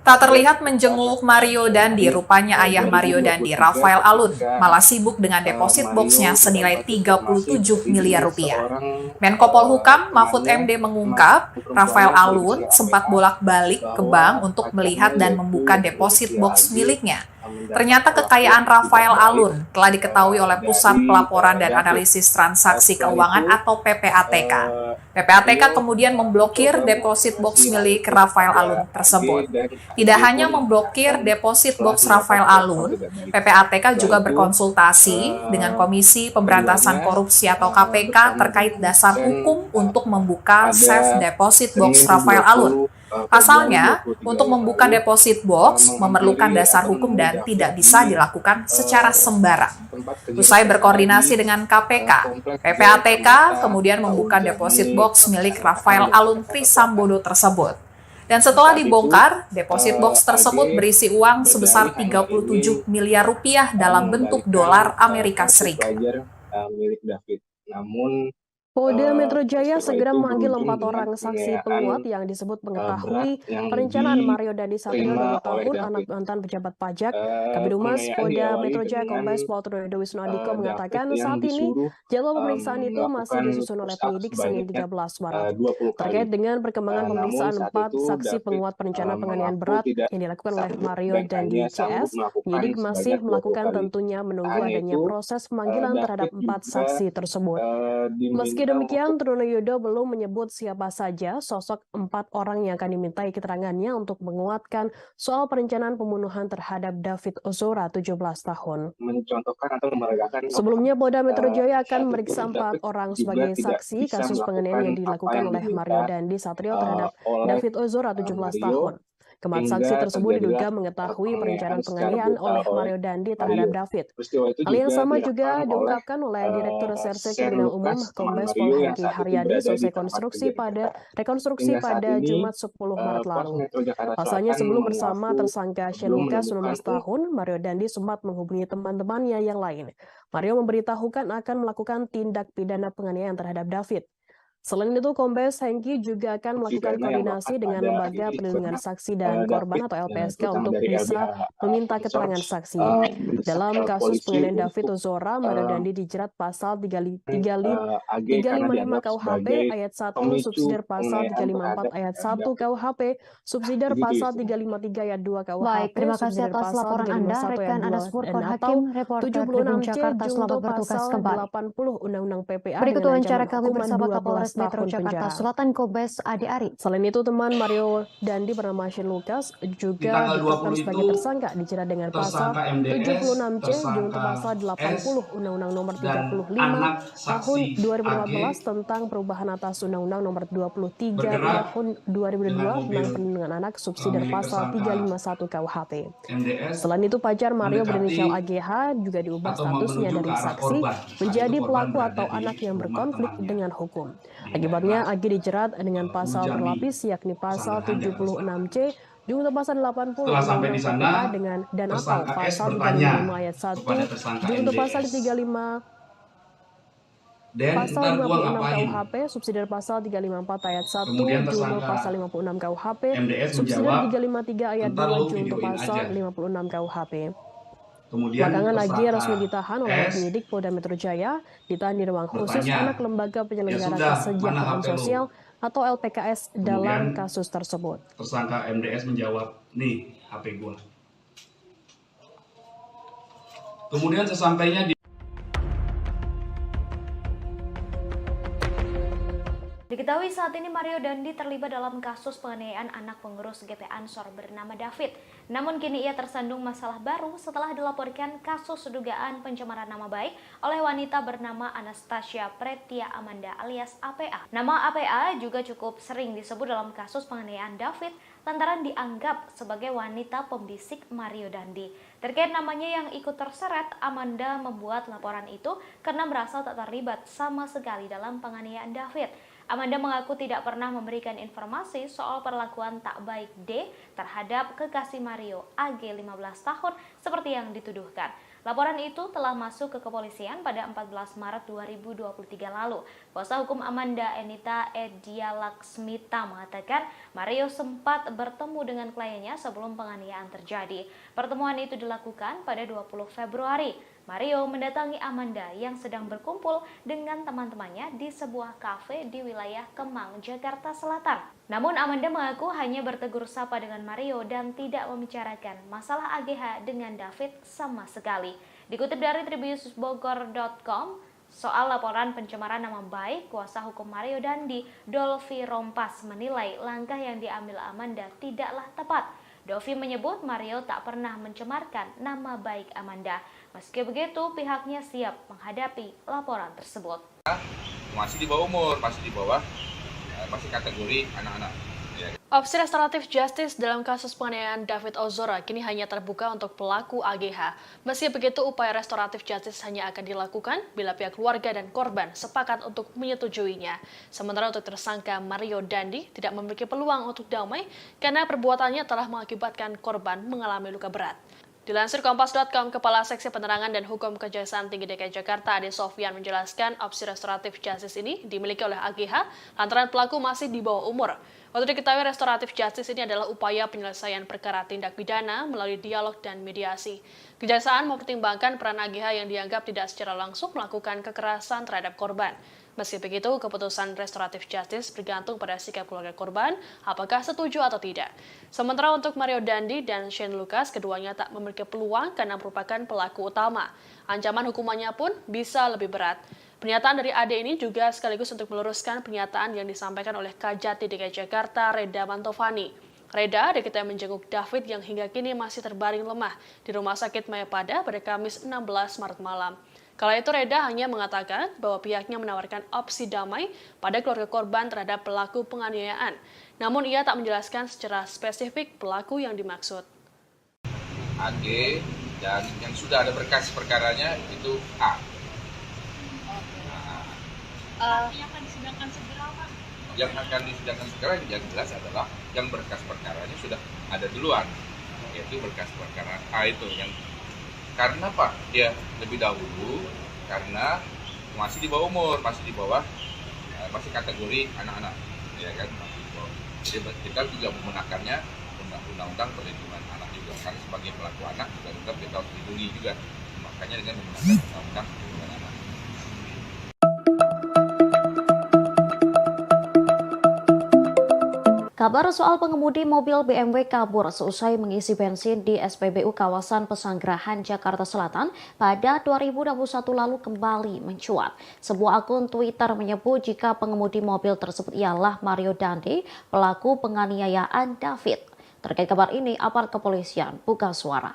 Tak terlihat menjenguk Mario Dandi, rupanya ayah Mario Dandi, Rafael Alun, malah sibuk dengan deposit boxnya senilai 37 miliar rupiah. Menko Polhukam Mahfud MD mengungkap, Rafael Alun sempat bolak-balik ke bank untuk melihat dan membuka deposit box miliknya. Ternyata kekayaan Rafael Alun telah diketahui oleh Pusat Pelaporan dan Analisis Transaksi Keuangan atau PPATK. PPATK kemudian memblokir deposit box milik Rafael Alun tersebut. Tidak hanya memblokir deposit box Rafael Alun, PPATK juga berkonsultasi dengan Komisi Pemberantasan Korupsi atau KPK terkait dasar hukum untuk membuka safe deposit box Rafael Alun. Pasalnya, untuk membuka deposit box memerlukan dasar hukum dan tidak bisa dilakukan secara sembarang. Usai berkoordinasi dengan KPK, PPATK kemudian membuka deposit box milik Rafael Alun Trisambodo tersebut. Dan setelah dibongkar, deposit box tersebut berisi uang sebesar 37 miliar rupiah dalam bentuk dolar Amerika Serikat. Milik David. Namun Polda Metro Jaya segera memanggil 4 orang saksi penguat yang disebut mengetahui perencanaan Mario Dandi Satrio 20 tahun, anak mantan pejabat pajak. Kabid Humas Polda Metro Jaya Kombes Pol Trunoyono Wisnu Andiko mengatakan saat ini jadwal pemeriksaan itu masih disusun oleh penyidik Senin 13 Maret. Terkait dengan perkembangan pemeriksaan 4 saksi penguat perencanaan penganiayaan berat yang dilakukan oleh Mario Dandi CS, penyidik masih melakukan tentunya menunggu adanya proses pemanggilan terhadap 4 saksi tersebut. Meski demikian, Trunoyono belum menyebut siapa saja sosok 4 orang yang akan dimintai keterangannya untuk menguatkan soal perencanaan pembunuhan terhadap David Ozora, 17 tahun. Mencontohkan atau memeragakan Sebelumnya, Polda Metro Jaya akan memeriksa 4 orang sebagai saksi kasus penganiayaan yang dilakukan oleh Mario Dandi Satrio terhadap David Ozora, 17 tahun. Keempat saksi tersebut diduga mengetahui perencanaan penganiayaan oleh Mario Dandi terhadap David. Hal yang sama juga diungkapkan oleh Direktur Reserse Kriminal Umum Kombes Pol Hengki Haryadi selesai rekonstruksi pada Jumat 10 Maret lalu. Pasalnya sebelum bersama tersangka Shane Lucas 19 tahun, Mario Dandi sempat menghubungi teman-temannya yang lain. Mario memberitahukan akan melakukan tindak pidana penganiayaan terhadap David. Selain itu, Kombes Hengki juga akan melakukan koordinasi dengan Lembaga Perlindungan Saksi dan Korban atau LPSK untuk bisa meminta keterangan saksi. Dalam kasus penganiayaan David Ozora, Mario Dandi dijerat pasal 355 KUHP ayat 1, subsidiar pasal 354 ayat 1 KUHP, subsidiar pasal 353 ayat 2 KUHP, Baik, terima kasih atas laporan Anda, rekan Anas Purkon Hakim, reporter Tribun Jakarta, selamat bertugas kembali. 80 Undang-Undang PPA Berikut dengan wawancara ancaman kami hukuman bersama 12 Kapolres Metro tahun Jakarta penjara. Selatan Kombes Ade Ari. Selain itu, teman Mario Dandi bernama Shane Lucas juga ditetapkan sebagai tersangka dijerat dengan pasal 76C junto pasal 80 Undang-Undang Nomor 35 Tahun 2014 tentang perubahan atas Undang-Undang Nomor 23 Tahun 2002 tentang perlindungan anak subsidiar pasal 351 KUHP. Selain itu, pacar Mario berinisial AGH juga diubah statusnya dari saksi menjadi pelaku atau anak yang berkonflik dengan hukum. Akibatnya, AG dijerat dengan pasal berlapis yakni pasal 76C junto pasal 80 Undang-Undang PPA dan atau pasal 35 ayat 1 junto pasal 35 pasal 56 KUHP subsidiar pasal 354 ayat 1 junto pasal 56 KUHP subsidiar 353 ayat 2 junto pasal 56 KUHP. Belakangan AG resmi ditahan oleh penyidik Polda Metro Jaya, ditahan di ruang khusus anak Lembaga Penyelenggara Kesejahteraan Sosial atau LPKS dalam kasus tersebut. Tersangka MDS menjawab, nih HP gua. Kemudian sesampainya di Diketahui saat ini Mario Dandi terlibat dalam kasus penganiayaan anak pengurus GP Ansor bernama David. Namun kini ia tersandung masalah baru setelah dilaporkan kasus dugaan pencemaran nama baik oleh wanita bernama Anastasia Pretia Amanda alias APA. Nama APA juga cukup sering disebut dalam kasus penganiayaan David lantaran dianggap sebagai wanita pembisik Mario Dandi. Terkait namanya yang ikut terseret, Amanda membuat laporan itu karena merasa tak terlibat sama sekali dalam penganiayaan David. Amanda mengaku tidak pernah memberikan informasi soal perlakuan tak baik D terhadap kekasih Mario AG 15 tahun seperti yang dituduhkan. Laporan itu telah masuk ke kepolisian pada 14 Maret 2023 lalu. Kuasa hukum Amanda, Enita Edia Laksmita, mengatakan Mario sempat bertemu dengan kliennya sebelum penganiayaan terjadi. Pertemuan itu dilakukan pada 20 Februari. Mario mendatangi Amanda yang sedang berkumpul dengan teman-temannya di sebuah kafe di wilayah Kemang, Jakarta Selatan. Namun Amanda mengaku hanya bertegur sapa dengan Mario dan tidak membicarakan masalah AGH dengan David sama sekali. Dikutip dari tribunnews.bogor.com, soal laporan pencemaran nama baik, kuasa hukum Mario Dandi, Dolvi Rompas, menilai langkah yang diambil Amanda tidaklah tepat. Dolvi menyebut Mario tak pernah mencemarkan nama baik Amanda. Meski begitu, pihaknya siap menghadapi laporan tersebut. Masih di bawah umur, masih kategori anak-anak. Opsi restoratif justice dalam kasus penganiayaan David Ozora kini hanya terbuka untuk pelaku AGH. Meski begitu, upaya restoratif justice hanya akan dilakukan bila pihak keluarga dan korban sepakat untuk menyetujuinya. Sementara untuk tersangka Mario Dandi tidak memiliki peluang untuk damai karena perbuatannya telah mengakibatkan korban mengalami luka berat. Dilansir Kompas.com, Kepala Seksi Penerangan dan Hukum Kejaksaan Tinggi DKI Jakarta, Ade Sofyan, menjelaskan opsi restoratif justice ini dimiliki oleh AGH lantaran pelaku masih di bawah umur. Untuk diketahui, restoratif justice ini adalah upaya penyelesaian perkara tindak pidana melalui dialog dan mediasi. Kejaksaan mempertimbangkan peran AGH yang dianggap tidak secara langsung melakukan kekerasan terhadap korban. Meski begitu, keputusan restoratif justice bergantung pada sikap keluarga korban, apakah setuju atau tidak. Sementara untuk Mario Dandi dan Shane Lucas, keduanya tak memiliki peluang karena merupakan pelaku utama. Ancaman hukumannya pun bisa lebih berat. Pernyataan dari Ade ini juga sekaligus untuk meluruskan pernyataan yang disampaikan oleh Kajati DKI Jakarta, Reda Mantovani. Reda diketahui menjenguk David yang hingga kini masih terbaring lemah di Rumah Sakit Mayapada pada Kamis 16 Maret malam. Kala itu Reda hanya mengatakan bahwa pihaknya menawarkan opsi damai pada keluarga korban terhadap pelaku penganiayaan. Namun ia tak menjelaskan secara spesifik pelaku yang dimaksud. AG dan yang sudah ada berkas perkaranya itu A. Yang akan disidangkan segera, Pak? Yang akan disidangkan segera yang jelas adalah yang berkas perkaranya sudah ada duluan, yaitu berkas perkara A itu yang karena Pak dia lebih dahulu karena masih di bawah umur, masih kategori anak-anak, ya kan? Jadi kita juga menggunakannya undang-undang perlindungan anak juga, karena sebagai pelaku anak juga tetap kita harus dilindungi juga, makanya dengan menggunakan undang-undang perlindungan anak. Kabar soal pengemudi mobil BMW kabur seusai mengisi bensin di SPBU kawasan Pesanggerahan, Jakarta Selatan pada 2021 lalu kembali mencuat. Sebuah akun Twitter menyebut jika pengemudi mobil tersebut ialah Mario Dandi, pelaku penganiayaan David. Terkait kabar ini, aparat kepolisian buka suara.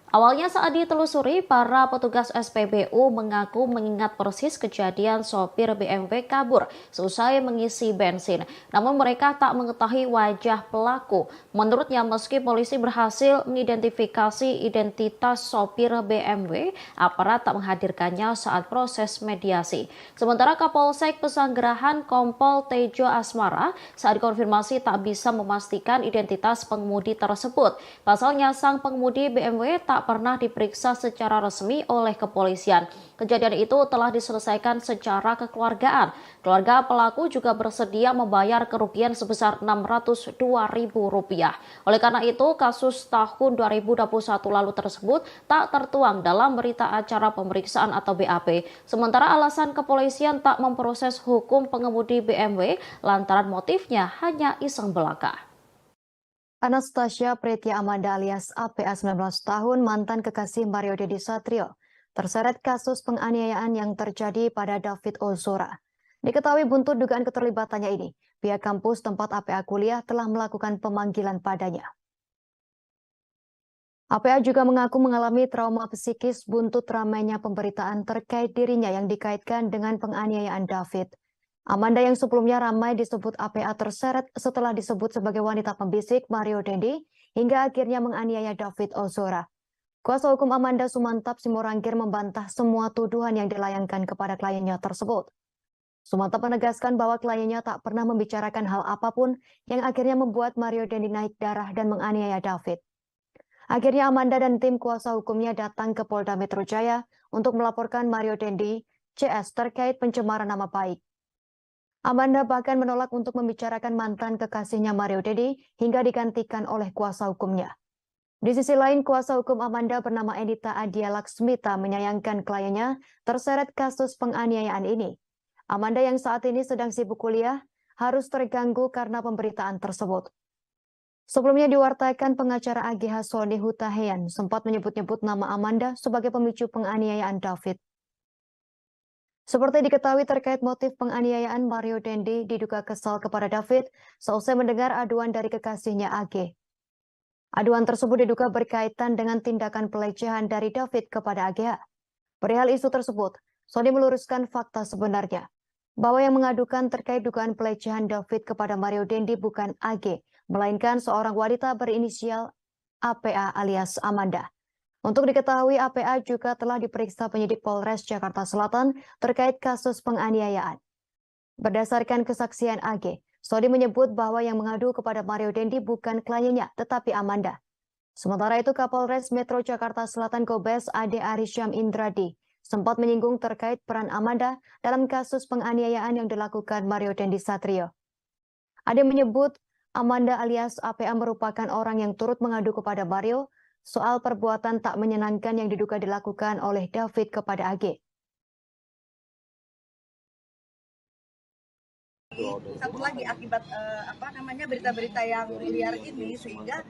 Awalnya saat ditelusuri, para petugas SPBU mengaku mengingat persis kejadian sopir BMW kabur seusai mengisi bensin. Namun mereka tak mengetahui wajah pelaku. Menurutnya, meski polisi berhasil mengidentifikasi identitas sopir BMW, aparat tak menghadirkannya saat proses mediasi. Sementara Kapolsek Pesanggerahan Kompol Tejo Asmara saat konfirmasi tak bisa memastikan identitas pengemudi tersebut. Pasalnya, sang pengemudi BMW tak pernah diperiksa secara resmi oleh kepolisian. Kejadian itu telah diselesaikan secara kekeluargaan. Keluarga pelaku juga bersedia membayar kerugian sebesar Rp602.000. Oleh karena itu, kasus tahun 2021 lalu tersebut tak tertuang dalam berita acara pemeriksaan atau BAP. Sementara alasan kepolisian tak memproses hukum pengemudi BMW lantaran motifnya hanya iseng belaka. Anastasia Pretia Amanda alias APA 19 tahun, mantan kekasih Mario Dandi Satrio, terseret kasus penganiayaan yang terjadi pada David Ozora. Diketahui buntut dugaan keterlibatannya ini, pihak kampus tempat APA kuliah telah melakukan pemanggilan padanya. APA juga mengaku mengalami trauma psikis buntut ramainya pemberitaan terkait dirinya yang dikaitkan dengan penganiayaan David. Amanda yang sebelumnya ramai disebut APA terseret setelah disebut sebagai wanita pembisik Mario Dandi hingga akhirnya menganiaya David Ozora. Kuasa hukum Amanda Sumantap Simorangkir membantah semua tuduhan yang dilayangkan kepada kliennya tersebut. Sumantap menegaskan bahwa kliennya tak pernah membicarakan hal apapun yang akhirnya membuat Mario Dandi naik darah dan menganiaya David. Akhirnya Amanda dan tim kuasa hukumnya datang ke Polda Metro Jaya untuk melaporkan Mario Dandi CS terkait pencemaran nama baik. Amanda bahkan menolak untuk membicarakan mantan kekasihnya Mario Dandi hingga digantikan oleh kuasa hukumnya. Di sisi lain, kuasa hukum Amanda bernama Edita Adia Laksmita menyayangkan kliennya terseret kasus penganiayaan ini. Amanda yang saat ini sedang sibuk kuliah harus terganggu karena pemberitaan tersebut. Sebelumnya diwartakan pengacara AGH Sony Hutahian sempat menyebut-nyebut nama Amanda sebagai pemicu penganiayaan David. Seperti diketahui terkait motif penganiayaan, Mario Dandi diduga kesal kepada David seusai mendengar aduan dari kekasihnya AG. Aduan tersebut diduga berkaitan dengan tindakan pelecehan dari David kepada AGH. Perihal isu tersebut, Sony meluruskan fakta sebenarnya, bahwa yang mengadukan terkait dugaan pelecehan David kepada Mario Dandi bukan AG, melainkan seorang wanita berinisial APA alias Amanda. Untuk diketahui, APA juga telah diperiksa penyidik Polres Jakarta Selatan terkait kasus penganiayaan. Berdasarkan kesaksian AG, Sony menyebut bahwa yang mengadu kepada Mario Dandi bukan kliennya, tetapi Amanda. Sementara itu, Kapolres Metro Jakarta Selatan Kombes Ade Arisyam Indradi sempat menyinggung terkait peran Amanda dalam kasus penganiayaan yang dilakukan Mario Dandi Satrio. Ade menyebut Amanda alias APA merupakan orang yang turut mengadu kepada Mario soal perbuatan tak menyenangkan yang diduga dilakukan oleh David kepada AG. Satu lagi akibat berita-berita yang liar ini, sehingga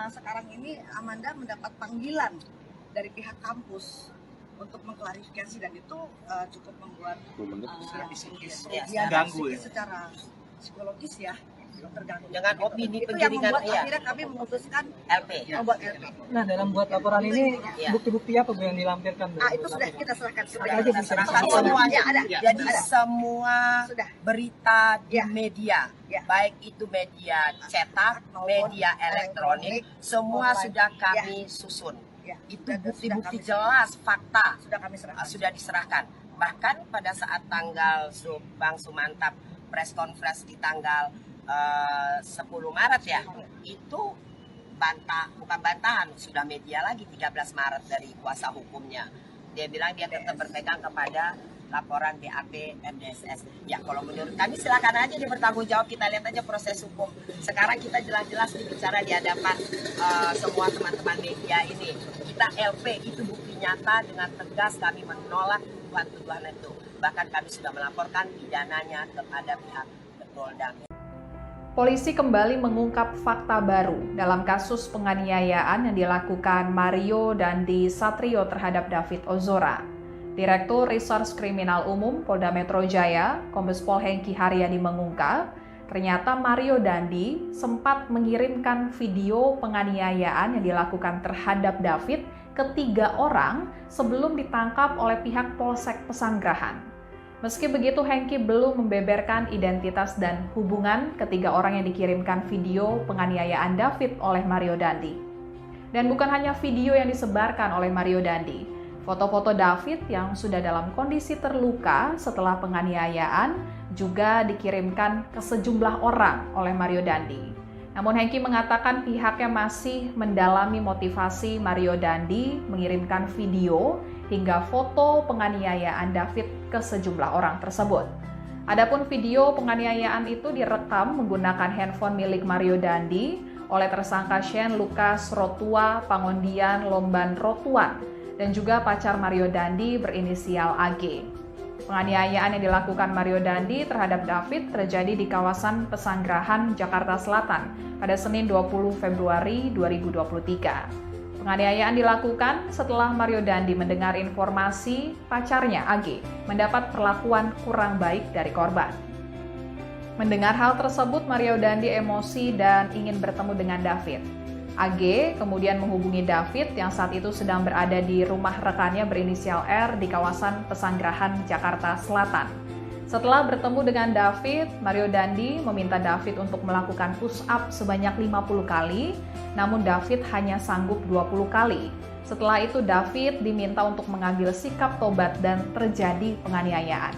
sekarang ini Amanda mendapat panggilan dari pihak kampus untuk mengklarifikasi, dan itu cukup membuat ganggu secara psikologis ya. Terganggu. Dengan opini itu yang membuat ya. akhirnya kami memutuskan LP. Membuat LP. Nah, dalam buat laporan ini bukti-bukti apa Bu yang dilampirkan? Itu sudah kita serahkan. Kita serahkan semuanya ada. Jadi semua berita di media, baik itu media cetak, media elektronik, semua sudah kami susun. Itu bukti-bukti jelas, fakta sudah diserahkan. Bahkan pada saat tanggal Bang Sumantap press conference di tanggal 10 Maret ya, itu bukan bantahan, sudah media lagi 13 Maret dari kuasa hukumnya. Dia bilang dia tetap berpegang kepada laporan BAP MDSS. Ya kalau menurut kami silakan aja dia bertanggung jawab, kita lihat aja proses hukum. Sekarang kita jelas-jelas bicara di hadapan semua teman-teman media ini. Kita LP, itu bukti nyata, dengan tegas kami menolak tuduhan itu. Bahkan kami sudah melaporkan pidananya kepada pihak Polda. Polisi kembali mengungkap fakta baru dalam kasus penganiayaan yang dilakukan Mario Dandi Satrio terhadap David Ozora. Direktur Reserse Kriminal Umum Polda Metro Jaya, Kombes Pol Hengki Haryadi mengungkap, ternyata Mario Dandi sempat mengirimkan video penganiayaan yang dilakukan terhadap David ke 3 orang sebelum ditangkap oleh pihak Polsek Pesanggerahan. Meski begitu, Hengki belum membeberkan identitas dan hubungan ketiga orang yang dikirimkan video penganiayaan David oleh Mario Dandi. Dan bukan hanya video yang disebarkan oleh Mario Dandi, foto-foto David yang sudah dalam kondisi terluka setelah penganiayaan juga dikirimkan ke sejumlah orang oleh Mario Dandi. Namun Hengki mengatakan pihaknya masih mendalami motivasi Mario Dandi mengirimkan video hingga foto penganiayaan David ke sejumlah orang tersebut. Adapun video penganiayaan itu direkam menggunakan handphone milik Mario Dandi oleh tersangka Shane Lucas Rotua Pangondian Lomban Rotuan dan juga pacar Mario Dandi berinisial AG. Penganiayaan yang dilakukan Mario Dandi terhadap David terjadi di kawasan Pesanggerahan, Jakarta Selatan pada Senin 20 Februari 2023. Penganiayaan dilakukan setelah Mario Dandi mendengar informasi pacarnya AG mendapat perlakuan kurang baik dari korban. Mendengar hal tersebut, Mario Dandi emosi dan ingin bertemu dengan David. AG kemudian menghubungi David yang saat itu sedang berada di rumah rekannya berinisial R di kawasan Pesanggerahan, Jakarta Selatan. Setelah bertemu dengan David, Mario Dandi meminta David untuk melakukan push up sebanyak 50 kali, namun David hanya sanggup 20 kali. Setelah itu David diminta untuk mengambil sikap tobat dan terjadi penganiayaan.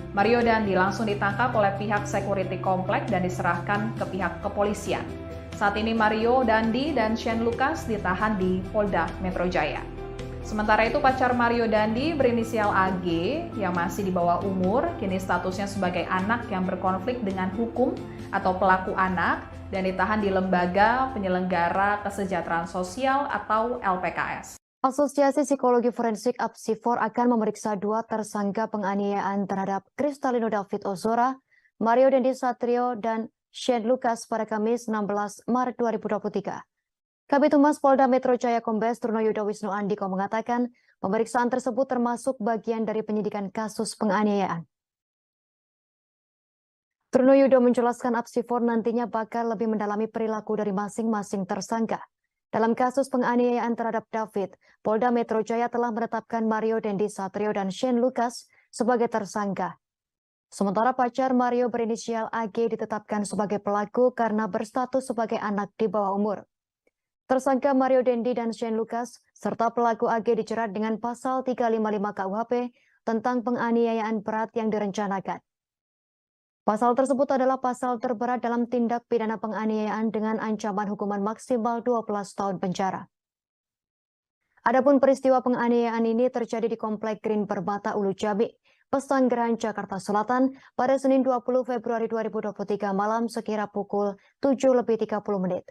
Mario Dandi langsung ditangkap oleh pihak security komplek dan diserahkan ke pihak kepolisian. Saat ini Mario Dandi dan Shane Lucas ditahan di Polda Metro Jaya. Sementara itu pacar Mario Dandi berinisial AG yang masih di bawah umur, kini statusnya sebagai anak yang berkonflik dengan hukum atau pelaku anak dan ditahan di Lembaga Penyelenggara Kesejahteraan Sosial atau LPKS. Asosiasi Psikologi Forensik Apsifor akan memeriksa 2 tersangka penganiayaan terhadap Kristalino David Ozora, Mario Dandi Satrio, dan Shane Lucas pada Kamis 16 Maret 2023. Kabid Humas Polda Metro Jaya Kombes Trunoyudo Wisnu Andiko mengatakan pemeriksaan tersebut termasuk bagian dari penyidikan kasus penganiayaan. Trunoyudo menjelaskan Apsifor nantinya bakal lebih mendalami perilaku dari masing-masing tersangka. Dalam kasus penganiayaan terhadap David, Polda Metro Jaya telah menetapkan Mario Dandi Satrio dan Shane Lucas sebagai tersangka. Sementara pacar Mario berinisial AG ditetapkan sebagai pelaku karena berstatus sebagai anak di bawah umur. Tersangka Mario Dandi dan Shane Lucas serta pelaku AG dijerat dengan pasal 355 KUHP tentang penganiayaan berat yang direncanakan. Pasal tersebut adalah pasal terberat dalam tindak pidana penganiayaan dengan ancaman hukuman maksimal 12 tahun penjara. Adapun peristiwa penganiayaan ini terjadi di Komplek Green Permata Ulu Jami, Pesanggerahan, Jakarta Selatan pada Senin 20 Februari 2023 malam sekira pukul 7:30 menit.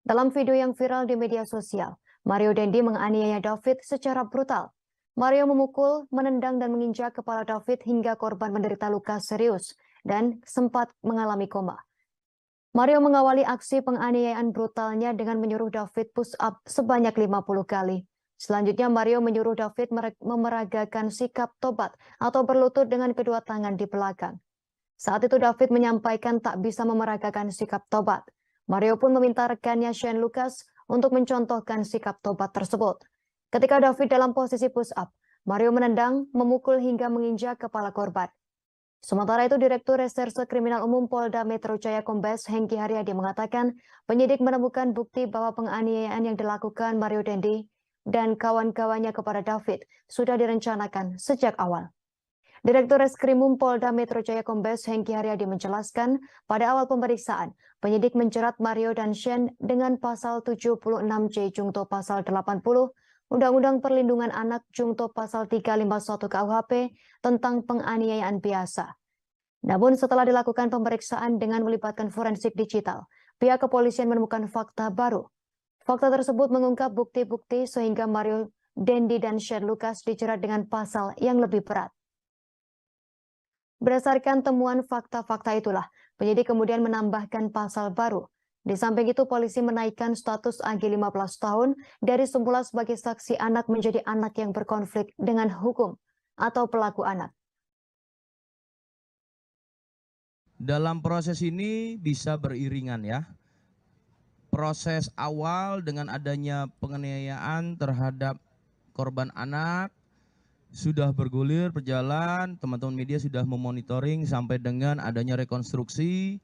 Dalam video yang viral di media sosial, Mario Dandi menganiaya David secara brutal. Mario memukul, menendang dan menginjak kepala David hingga korban menderita luka serius dan sempat mengalami koma. Mario mengawali aksi penganiayaan brutalnya dengan menyuruh David push up sebanyak 50 kali. Selanjutnya Mario menyuruh David memeragakan sikap tobat atau berlutut dengan kedua tangan di belakang. Saat itu David menyampaikan tak bisa memeragakan sikap tobat. Mario pun meminta rekannya Shane Lucas untuk mencontohkan sikap tobat tersebut. Ketika David dalam posisi push up, Mario menendang, memukul hingga menginjak kepala korban. Sementara itu, Direktur Reserse Kriminal Umum Polda Metro Jaya Kombes Hengki Haryadi mengatakan penyidik menemukan bukti bahwa penganiayaan yang dilakukan Mario Dandi dan kawan-kawannya kepada David sudah direncanakan sejak awal. Direktur Reskrimum Polda Metro Jaya Kombes Hengki Haryadi menjelaskan pada awal pemeriksaan, penyidik menjerat Mario dan Shane dengan pasal 76J Jungto pasal 80, Undang-Undang Perlindungan Anak Jungto pasal 351 KUHP tentang penganiayaan biasa. Namun setelah dilakukan pemeriksaan dengan melibatkan forensik digital, pihak kepolisian menemukan fakta baru. Fakta tersebut mengungkap bukti-bukti sehingga Mario Dandi dan Shane Lucas dijerat dengan pasal yang lebih berat. Berdasarkan temuan fakta-fakta itulah, penyidik kemudian menambahkan pasal baru. Di samping itu, polisi menaikkan status AG 15 tahun dari semula sebagai saksi anak menjadi anak yang berkonflik dengan hukum atau pelaku anak. Dalam proses ini bisa beriringan ya. Proses awal dengan adanya penganiayaan terhadap korban anak, sudah bergulir, berjalan, teman-teman media sudah memonitoring sampai dengan adanya rekonstruksi.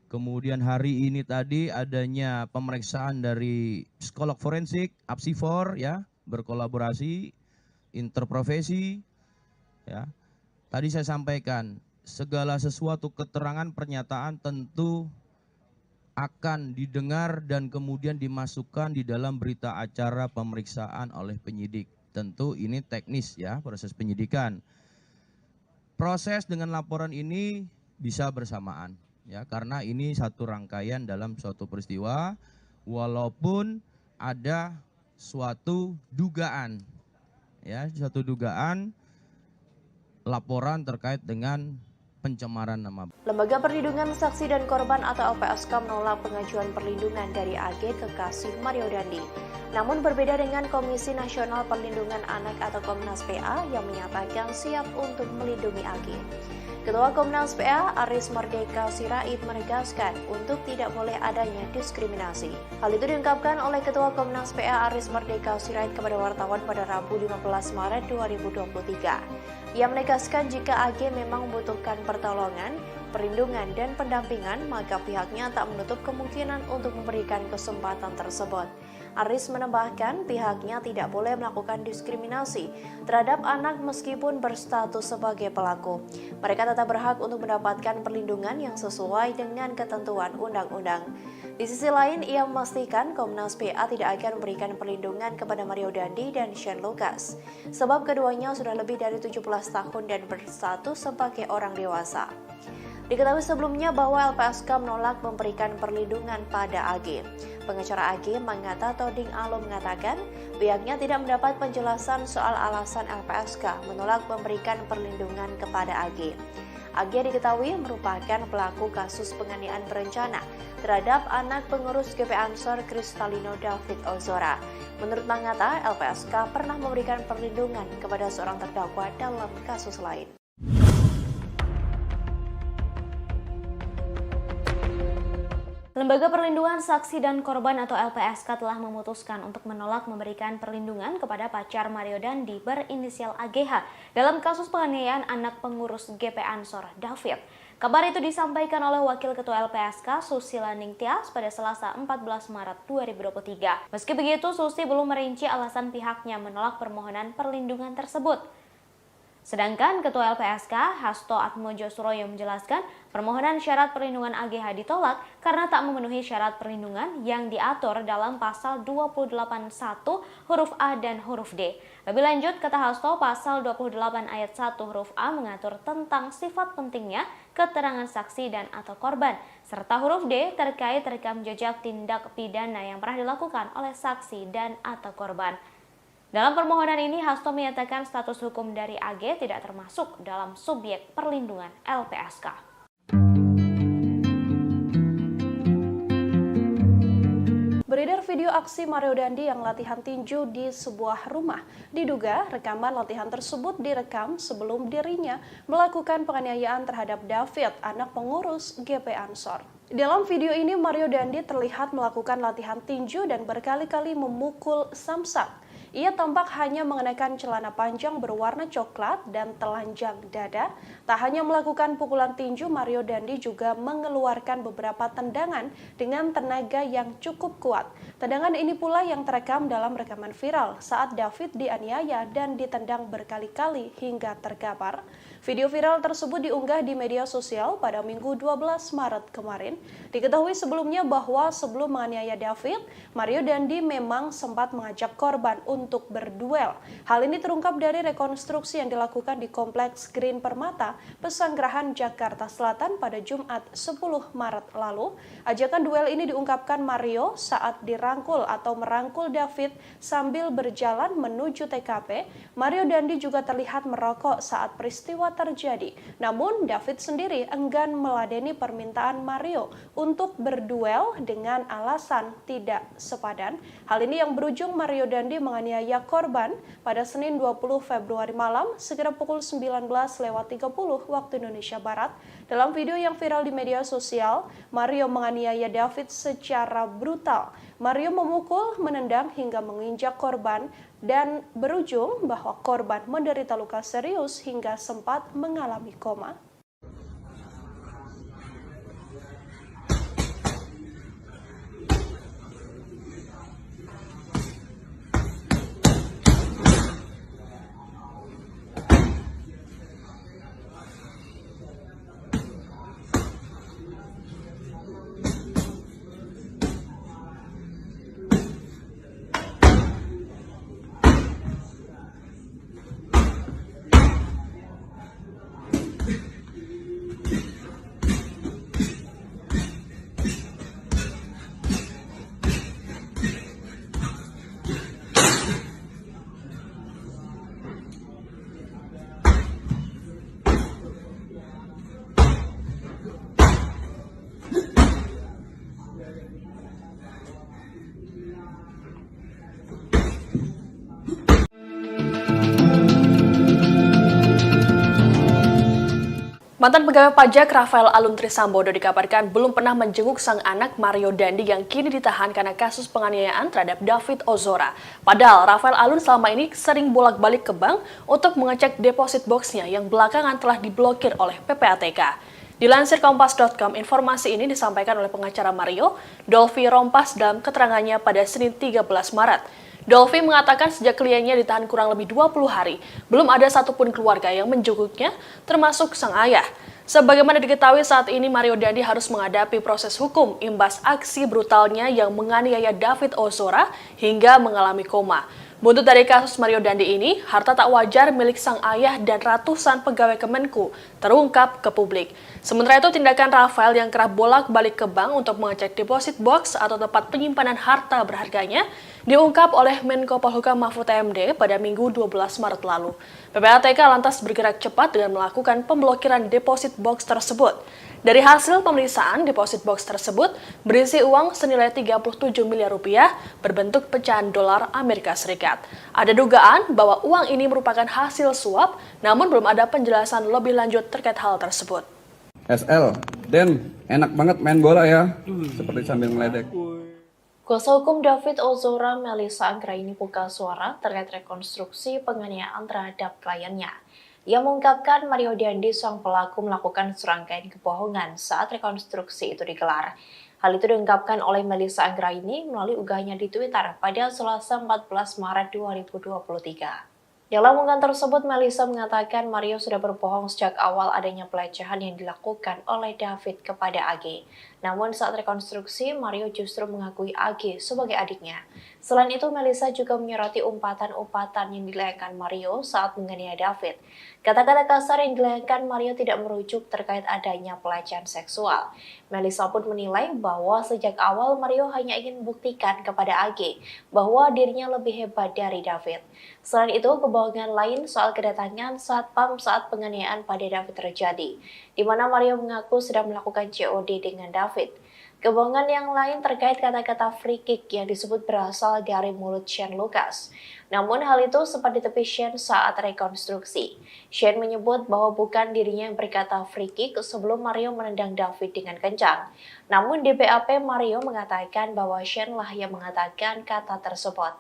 Kemudian hari ini tadi adanya pemeriksaan dari psikolog forensik, Apsifor ya, berkolaborasi, interprofesi ya. Tadi saya sampaikan, segala sesuatu keterangan pernyataan tentu akan didengar dan kemudian dimasukkan di dalam berita acara pemeriksaan oleh penyidik. Tentu ini teknis ya, proses penyidikan. Proses dengan laporan ini bisa bersamaan ya, karena ini satu rangkaian dalam suatu peristiwa walaupun ada suatu dugaan ya, suatu dugaan laporan terkait dengan pencemaran nama. Lembaga Perlindungan Saksi dan Korban atau LPSK menolak pengajuan perlindungan dari AG kekasih Mario Dandi. Namun berbeda dengan Komisi Nasional Perlindungan Anak atau Komnas PA yang menyatakan siap untuk melindungi AG. Ketua Komnas PA Aris Merdeka Sirait menegaskan untuk tidak boleh adanya diskriminasi. Hal itu diungkapkan oleh Ketua Komnas PA Aris Merdeka Sirait kepada wartawan pada Rabu 15 Maret 2023. Ia menegaskan jika AG memang membutuhkan pertolongan, perlindungan dan pendampingan, maka pihaknya tak menutup kemungkinan untuk memberikan kesempatan tersebut. Aris menambahkan pihaknya tidak boleh melakukan diskriminasi terhadap anak meskipun berstatus sebagai pelaku. Mereka tetap berhak untuk mendapatkan perlindungan yang sesuai dengan ketentuan undang-undang. Di sisi lain, ia memastikan Komnas PA tidak akan memberikan perlindungan kepada Mario Dandi dan Shane Lucas, sebab keduanya sudah lebih dari 17 tahun dan berstatus sebagai orang dewasa. Diketahui sebelumnya bahwa LPSK menolak memberikan perlindungan pada AG. Pengacara AG Manggata Toding Alo mengatakan pihaknya tidak mendapat penjelasan soal alasan LPSK menolak memberikan perlindungan kepada AG. AG diketahui merupakan pelaku kasus penganiayaan berencana terhadap anak pengurus GP Ansor Kristalino David Ozora. Menurut Manggata, LPSK pernah memberikan perlindungan kepada seorang terdakwa dalam kasus lain. Lembaga Perlindungan Saksi dan Korban atau LPSK telah memutuskan untuk menolak memberikan perlindungan kepada pacar Mario Dandi berinisial AGH dalam kasus penganiayaan anak pengurus GP Ansor David. Kabar itu disampaikan oleh Wakil Ketua LPSK Susila Ningtyas pada Selasa 14 Maret 2023. Meski begitu, Susi belum merinci alasan pihaknya menolak permohonan perlindungan tersebut. Sedangkan Ketua LPSK, Hasto Atmojo Suroyo menjelaskan permohonan syarat perlindungan AGH ditolak karena tak memenuhi syarat perlindungan yang diatur dalam pasal 281 huruf A dan huruf D. Lebih lanjut, kata Hasto, pasal 28 ayat 1 huruf A mengatur tentang sifat pentingnya keterangan saksi dan atau korban, serta huruf D terkait rekam jejak tindak pidana yang pernah dilakukan oleh saksi dan atau korban. Dalam permohonan ini, Hasto menyatakan status hukum dari AG tidak termasuk dalam subjek perlindungan LPSK. Beredar video aksi Mario Dandi yang latihan tinju di sebuah rumah. Diduga rekaman latihan tersebut direkam sebelum dirinya melakukan penganiayaan terhadap David, anak pengurus GP Ansor. Dalam video ini, Mario Dandi terlihat melakukan latihan tinju dan berkali-kali memukul samsak. Ia tampak hanya mengenakan celana panjang berwarna coklat dan telanjang dada. Tak hanya melakukan pukulan tinju, Mario Dandi juga mengeluarkan beberapa tendangan dengan tenaga yang cukup kuat. Tendangan ini pula yang terekam dalam rekaman viral saat David dianiaya dan ditendang berkali-kali hingga terkapar. Video viral tersebut diunggah di media sosial pada Minggu 12 Maret kemarin. Diketahui sebelumnya bahwa sebelum menganiaya David, Mario Dandi memang sempat mengajak korban untuk berduel. Hal ini terungkap dari rekonstruksi yang dilakukan di Kompleks Green Permata, Pesanggerahan, Jakarta Selatan pada Jumat 10 Maret lalu. Ajakan duel ini diungkapkan Mario saat dirangkul atau merangkul David sambil berjalan menuju TKP. Mario Dandi juga terlihat merokok saat peristiwa terjadi. Namun David sendiri enggan meladeni permintaan Mario untuk berduel dengan alasan tidak sepadan. Hal ini yang berujung Mario Dandi menganiaya korban pada Senin 20 Februari malam sekitar pukul 19.30 waktu Indonesia Barat. Dalam video yang viral di media sosial, Mario menganiaya David secara brutal. Mario memukul, menendang hingga menginjak korban dan berujung bahwa korban menderita luka serius hingga sempat mengalami koma. Mantan pegawai pajak Rafael Alun Trisambodo dikabarkan belum pernah menjenguk sang anak Mario Dandi yang kini ditahan karena kasus penganiayaan terhadap David Ozora. Padahal Rafael Alun selama ini sering bolak-balik ke bank untuk mengecek deposit boxnya yang belakangan telah diblokir oleh PPATK. Dilansir Kompas.com, informasi ini disampaikan oleh pengacara Mario, Dolvi Rompas dalam keterangannya pada Senin 13 Maret. Dolvi mengatakan sejak kliennya ditahan kurang lebih 20 hari, belum ada satupun keluarga yang menjenguknya, termasuk sang ayah. Sebagaimana diketahui saat ini Mario Dandi harus menghadapi proses hukum imbas aksi brutalnya yang menganiaya David Ozora hingga mengalami koma. Buntut dari kasus Mario Dandi ini, harta tak wajar milik sang ayah dan ratusan pegawai Kemenku terungkap ke publik. Sementara itu, tindakan Rafael yang kerap bolak-balik ke bank untuk mengecek deposit box atau tempat penyimpanan harta berharganya diungkap oleh Menko Polhukam Mahfud MD pada Minggu 12 Maret lalu. PPATK lantas bergerak cepat dengan melakukan pemblokiran deposit box tersebut. Dari hasil pemeriksaan, deposit box tersebut berisi uang senilai 37 miliar rupiah berbentuk pecahan dolar Amerika Serikat. Ada dugaan bahwa uang ini merupakan hasil suap, namun belum ada penjelasan lebih lanjut terkait hal tersebut. SL, Den, enak banget main bola ya, seperti sambil meledek. Kuasa hukum David Ozora, Melissa Anggraini buka suara terkait rekonstruksi penganiayaan terhadap kliennya. Ia mengungkapkan Mario Dandi sang pelaku melakukan serangkaian kebohongan saat rekonstruksi itu digelar. Hal itu diungkapkan oleh Melissa Anggraini melalui unggahannya di Twitter pada Selasa 14 Maret 2023. Dalam unggahan tersebut, Melissa mengatakan Mario sudah berbohong sejak awal adanya pelecehan yang dilakukan oleh David kepada AG. Namun saat rekonstruksi, Mario justru mengakui AG sebagai adiknya. Selain itu, Melissa juga menyoroti umpatan-umpatan yang dilayangkan Mario saat menganiaya David. Kata-kata kasar yang dilayangkan Mario tidak merujuk terkait adanya pelecehan seksual. Melissa pun menilai bahwa sejak awal Mario hanya ingin membuktikan kepada AG bahwa dirinya lebih hebat dari David. Selain itu, kebohongan lain soal kedatangan satpam saat penganiayaan pada David terjadi, di mana Mario mengaku sedang melakukan COD dengan David. Kebohongan yang lain terkait kata-kata free kick yang disebut berasal dari mulut Shane Lucas. Namun hal itu sempat ditepi Shane saat rekonstruksi. Shane menyebut bahwa bukan dirinya yang berkata free kick sebelum Mario menendang David dengan kencang. Namun di BAP Mario mengatakan bahwa Shane lah yang mengatakan kata tersebut.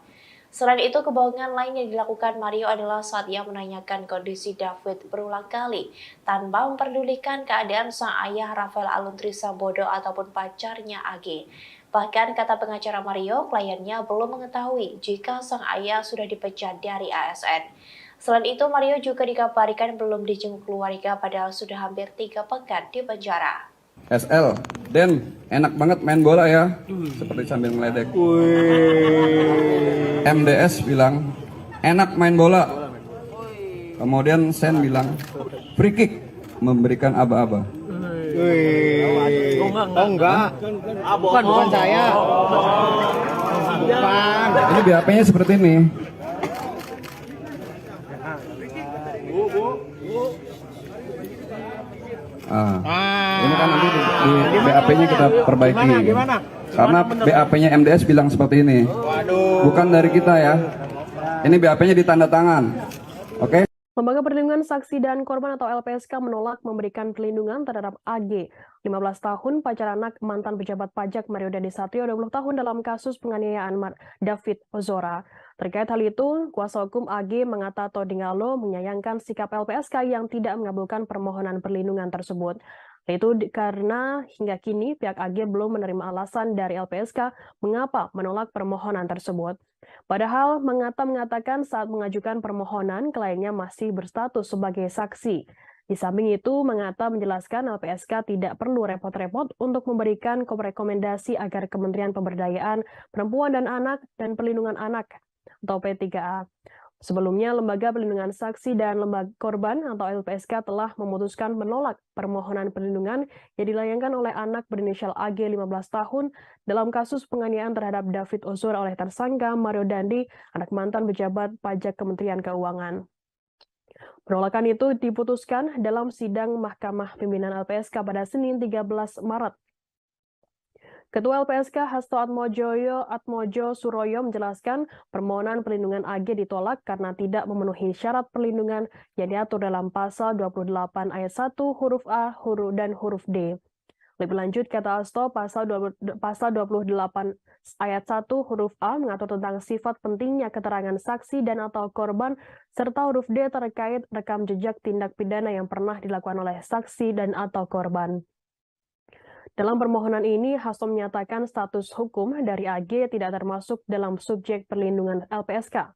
Selain itu, kebohongan lain yang dilakukan Mario adalah saat ia menanyakan kondisi David berulang kali tanpa memperdulikan keadaan sang ayah Rafael Aluntri Sambodo ataupun pacarnya AG. Bahkan kata pengacara Mario, kliennya belum mengetahui jika sang ayah sudah dipecat dari ASN. Selain itu, Mario juga dikabarkan belum dijenguk keluarga padahal sudah hampir 3 pekan di penjara. SL, Den, enak banget main bola ya, seperti sambil meledek. MDS bilang, enak main bola. Kemudian Sen bilang, free kick, memberikan aba-aba. Enggak. Bukan saya. Bukan. Ini BAP-nya seperti ini. Ini kan nanti di BAP-nya kita perbaiki. Karena BAP-nya MDS bilang seperti ini. Bukan dari kita ya. Ini BAP-nya ditanda tangan. Oke? Lembaga Perlindungan Saksi dan Korban atau LPSK menolak memberikan perlindungan terhadap AG, 15 tahun, pacar anak mantan pejabat pajak Mario Dandi Satrio, 20 tahun dalam kasus penganiayaan David Ozora. Terkait hal itu, kuasa hukum AG Mengata Todingalo menyayangkan sikap LPSK yang tidak mengabulkan permohonan perlindungan tersebut. Itu karena hingga kini pihak AG belum menerima alasan dari LPSK mengapa menolak permohonan tersebut. Padahal Mengata mengatakan saat mengajukan permohonan kliennya masih berstatus sebagai saksi. Di samping itu, Mengata menjelaskan LPSK tidak perlu repot-repot untuk memberikan rekomendasi agar Kementerian Pemberdayaan Perempuan dan Anak dan Perlindungan Anak atau P3A. Sebelumnya, Lembaga Perlindungan Saksi dan Lembaga Korban atau LPSK telah memutuskan menolak permohonan perlindungan yang dilayangkan oleh anak berinisial AG 15 tahun dalam kasus penganiayaan terhadap David Ozora oleh tersangka Mario Dandi, anak mantan pejabat pajak Kementerian Keuangan. Penolakan itu diputuskan dalam sidang Mahkamah Pimpinan LPSK pada Senin 13 Maret. Ketua LPSK Hasto Atmojo Suroyo menjelaskan permohonan perlindungan AG ditolak karena tidak memenuhi syarat perlindungan yang diatur dalam pasal 28 ayat 1 huruf A dan huruf D. Lebih lanjut, kata Hasto, pasal 28 ayat 1 huruf A mengatur tentang sifat pentingnya keterangan saksi dan atau korban, serta huruf D terkait rekam jejak tindak pidana yang pernah dilakukan oleh saksi dan atau korban. Dalam permohonan ini, Hasto menyatakan status hukum dari AG tidak termasuk dalam subjek perlindungan LPSK.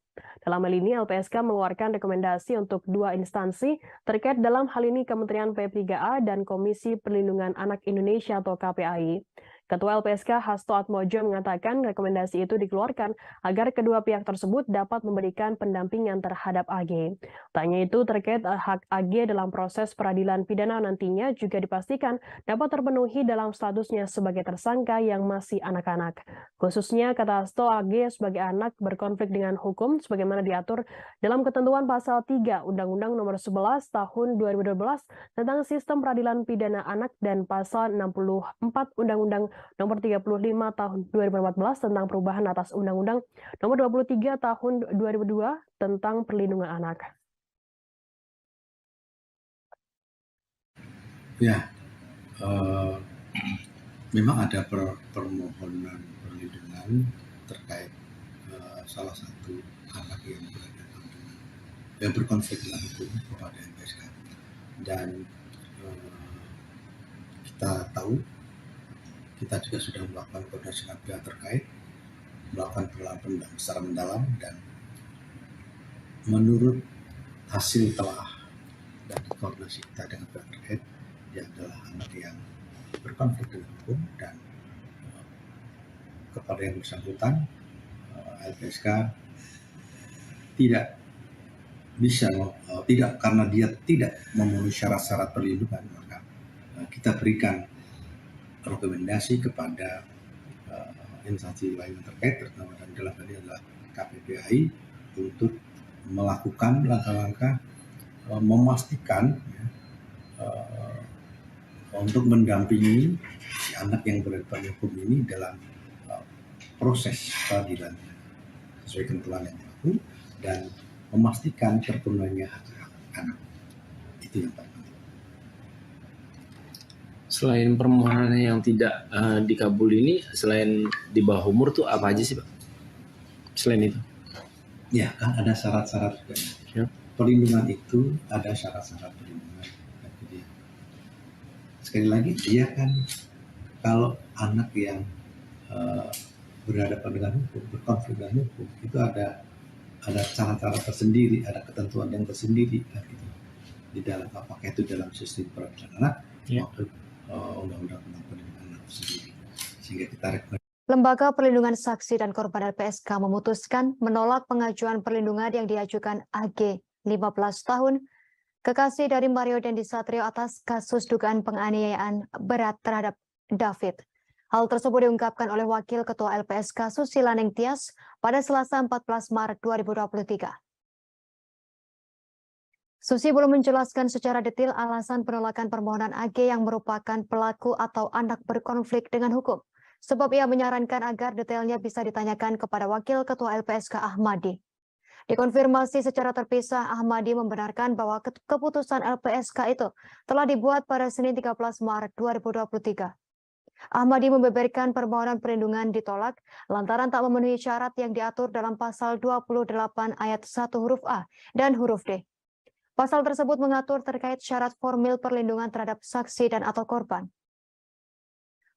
Dalam hal ini, LPSK mengeluarkan rekomendasi untuk 2 instansi terkait dalam hal ini Kementerian P3A dan Komisi Perlindungan Anak Indonesia atau KPAI. Ketua LPSK Hasto Atmojo mengatakan rekomendasi itu dikeluarkan agar kedua pihak tersebut dapat memberikan pendampingan terhadap AG. Tanya itu terkait hak AG dalam proses peradilan pidana nantinya juga dipastikan dapat terpenuhi dalam statusnya sebagai tersangka yang masih anak-anak. Khususnya, kata Hasto, AG sebagai anak berkonflik dengan hukum sebagaimana diatur dalam ketentuan pasal 3 Undang-Undang Nomor 11 Tahun 2012 tentang Sistem Peradilan Pidana Anak dan pasal 64 Undang-Undang Nomor 35 Tahun 2014 tentang perubahan atas Undang-Undang Nomor 23 Tahun 2002 tentang perlindungan anak. Ya, memang ada permohonan perlindungan terkait salah satu anak yang berkonflik dengan hukum kepada LPSK, dan kita tahu, kita juga sudah melakukan koordinasi dengan pihak terkait, melakukan penelitian secara mendalam, dan menurut hasil telah dan koordinasi kita dengan pihak terkait, dia adalah anak yang berkonflik dengan hukum, dan kepada yang bersangkutan LPSK tidak bisa, tidak, karena dia tidak memenuhi syarat-syarat perlindungan, maka kita berikan rekomendasi kepada instansi lain yang terkait, terutama dalam hal ini adalah KPPAI, untuk melakukan langkah-langkah memastikan untuk mendampingi si anak yang berhadapan hukum ini dalam proses peradilan sesuai ketentuan yang berlaku, dan memastikan terpenuhinya hak-hak anak. Itu yang paling penting. Selain permohonan yang tidak dikabul ini, selain di bawah umur tuh apa aja sih, Pak? Selain itu? Ya, kan ada syarat-syarat juga. Ya. Perlindungan itu ada syarat-syarat perlindungan. Sekali lagi, dia kan kalau anak yang berhadapan dengan hukum, berkonflik dengan hukum, itu ada cara-cara tersendiri, ada ketentuan yang tersendiri, kan, gitu. Di dalam, apakah itu dalam sistem peradilan anak, maupun undang-undang tentang perlindungan anak sendiri. Sehingga kita rekomendasi. Lembaga Perlindungan Saksi dan Korban LPSK memutuskan menolak pengajuan perlindungan yang diajukan AG 15 tahun, kekasih dari Mario Dandi Satrio atas kasus dugaan penganiayaan berat terhadap David. Hal tersebut diungkapkan oleh Wakil Ketua LPSK Susila Nengtyas pada Selasa 14 Maret 2023. Susi belum menjelaskan secara detail alasan penolakan permohonan AG yang merupakan pelaku atau anak berkonflik dengan hukum. Sebab ia menyarankan agar detailnya bisa ditanyakan kepada Wakil Ketua LPSK Ahmadi. Dikonfirmasi secara terpisah, Ahmadi membenarkan bahwa keputusan LPSK itu telah dibuat pada Senin 13 Maret 2023. Ahmadi membeberkan permohonan perlindungan ditolak lantaran tak memenuhi syarat yang diatur dalam pasal 28 ayat 1 huruf A dan huruf D. Pasal tersebut mengatur terkait syarat formil perlindungan terhadap saksi dan atau korban.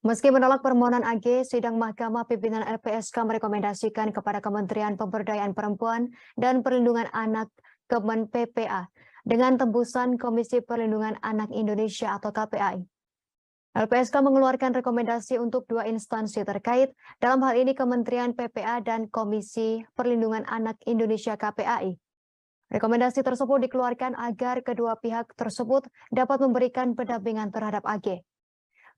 Meski menolak permohonan AG, sidang Mahkamah Pimpinan LPSK merekomendasikan kepada Kementerian Pemberdayaan Perempuan dan Perlindungan Anak Kemen PPA dengan tembusan Komisi Perlindungan Anak Indonesia atau KPAI. LPSK mengeluarkan rekomendasi untuk 2 instansi terkait, dalam hal ini Kementerian PPA dan Komisi Perlindungan Anak Indonesia KPAI. Rekomendasi tersebut dikeluarkan agar kedua pihak tersebut dapat memberikan pendampingan terhadap AG.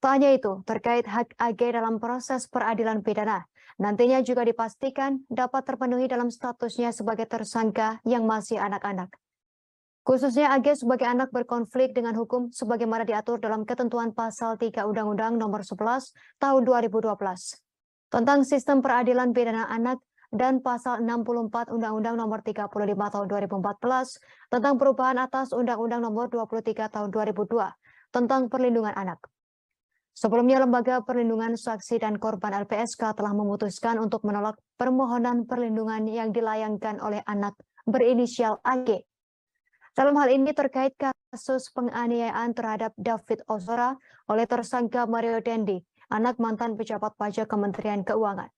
Tak hanya itu, terkait hak AG dalam proses peradilan pidana, nantinya juga dipastikan dapat terpenuhi dalam statusnya sebagai tersangka yang masih anak-anak. Khususnya AG sebagai anak berkonflik dengan hukum sebagaimana diatur dalam ketentuan pasal 3 Undang-Undang Nomor 11 Tahun 2012 tentang Sistem Peradilan Pidana Anak dan pasal 64 Undang-Undang Nomor 35 Tahun 2014 tentang perubahan atas Undang-Undang Nomor 23 Tahun 2002 tentang perlindungan anak. Sebelumnya, Lembaga Perlindungan Saksi dan Korban LPSK telah memutuskan untuk menolak permohonan perlindungan yang dilayangkan oleh anak berinisial AG. Dalam hal ini terkait kasus penganiayaan terhadap David Ozora oleh tersangka Mario Dendi, anak mantan pejabat pajak Kementerian Keuangan.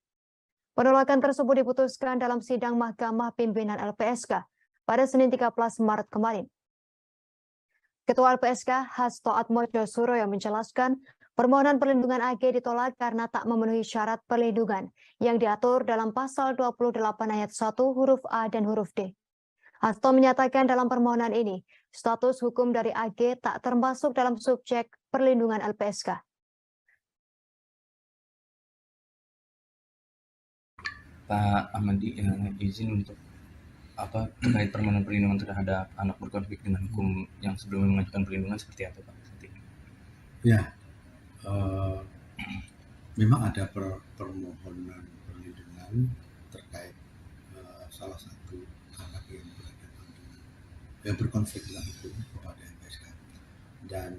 Penolakan tersebut diputuskan dalam sidang Mahkamah Pimpinan LPSK pada Senin 13 Maret kemarin. Ketua LPSK Hasto Atmojo Suroyo menjelaskan permohonan perlindungan AG ditolak karena tak memenuhi syarat perlindungan yang diatur dalam pasal 28 ayat 1 huruf A dan huruf D. Hasto menyatakan dalam permohonan ini, status hukum dari AG tak termasuk dalam subjek perlindungan LPSK. Pak Ahmadi izin untuk terkait permohonan perlindungan terhadap anak berkonflik dengan hukum yang sebelumnya mengajukan perlindungan seperti apa, Pak? Ya, memang ada permohonan perlindungan terkait salah satu anak yang berkonflik dengan hukum kepada LPSK, dan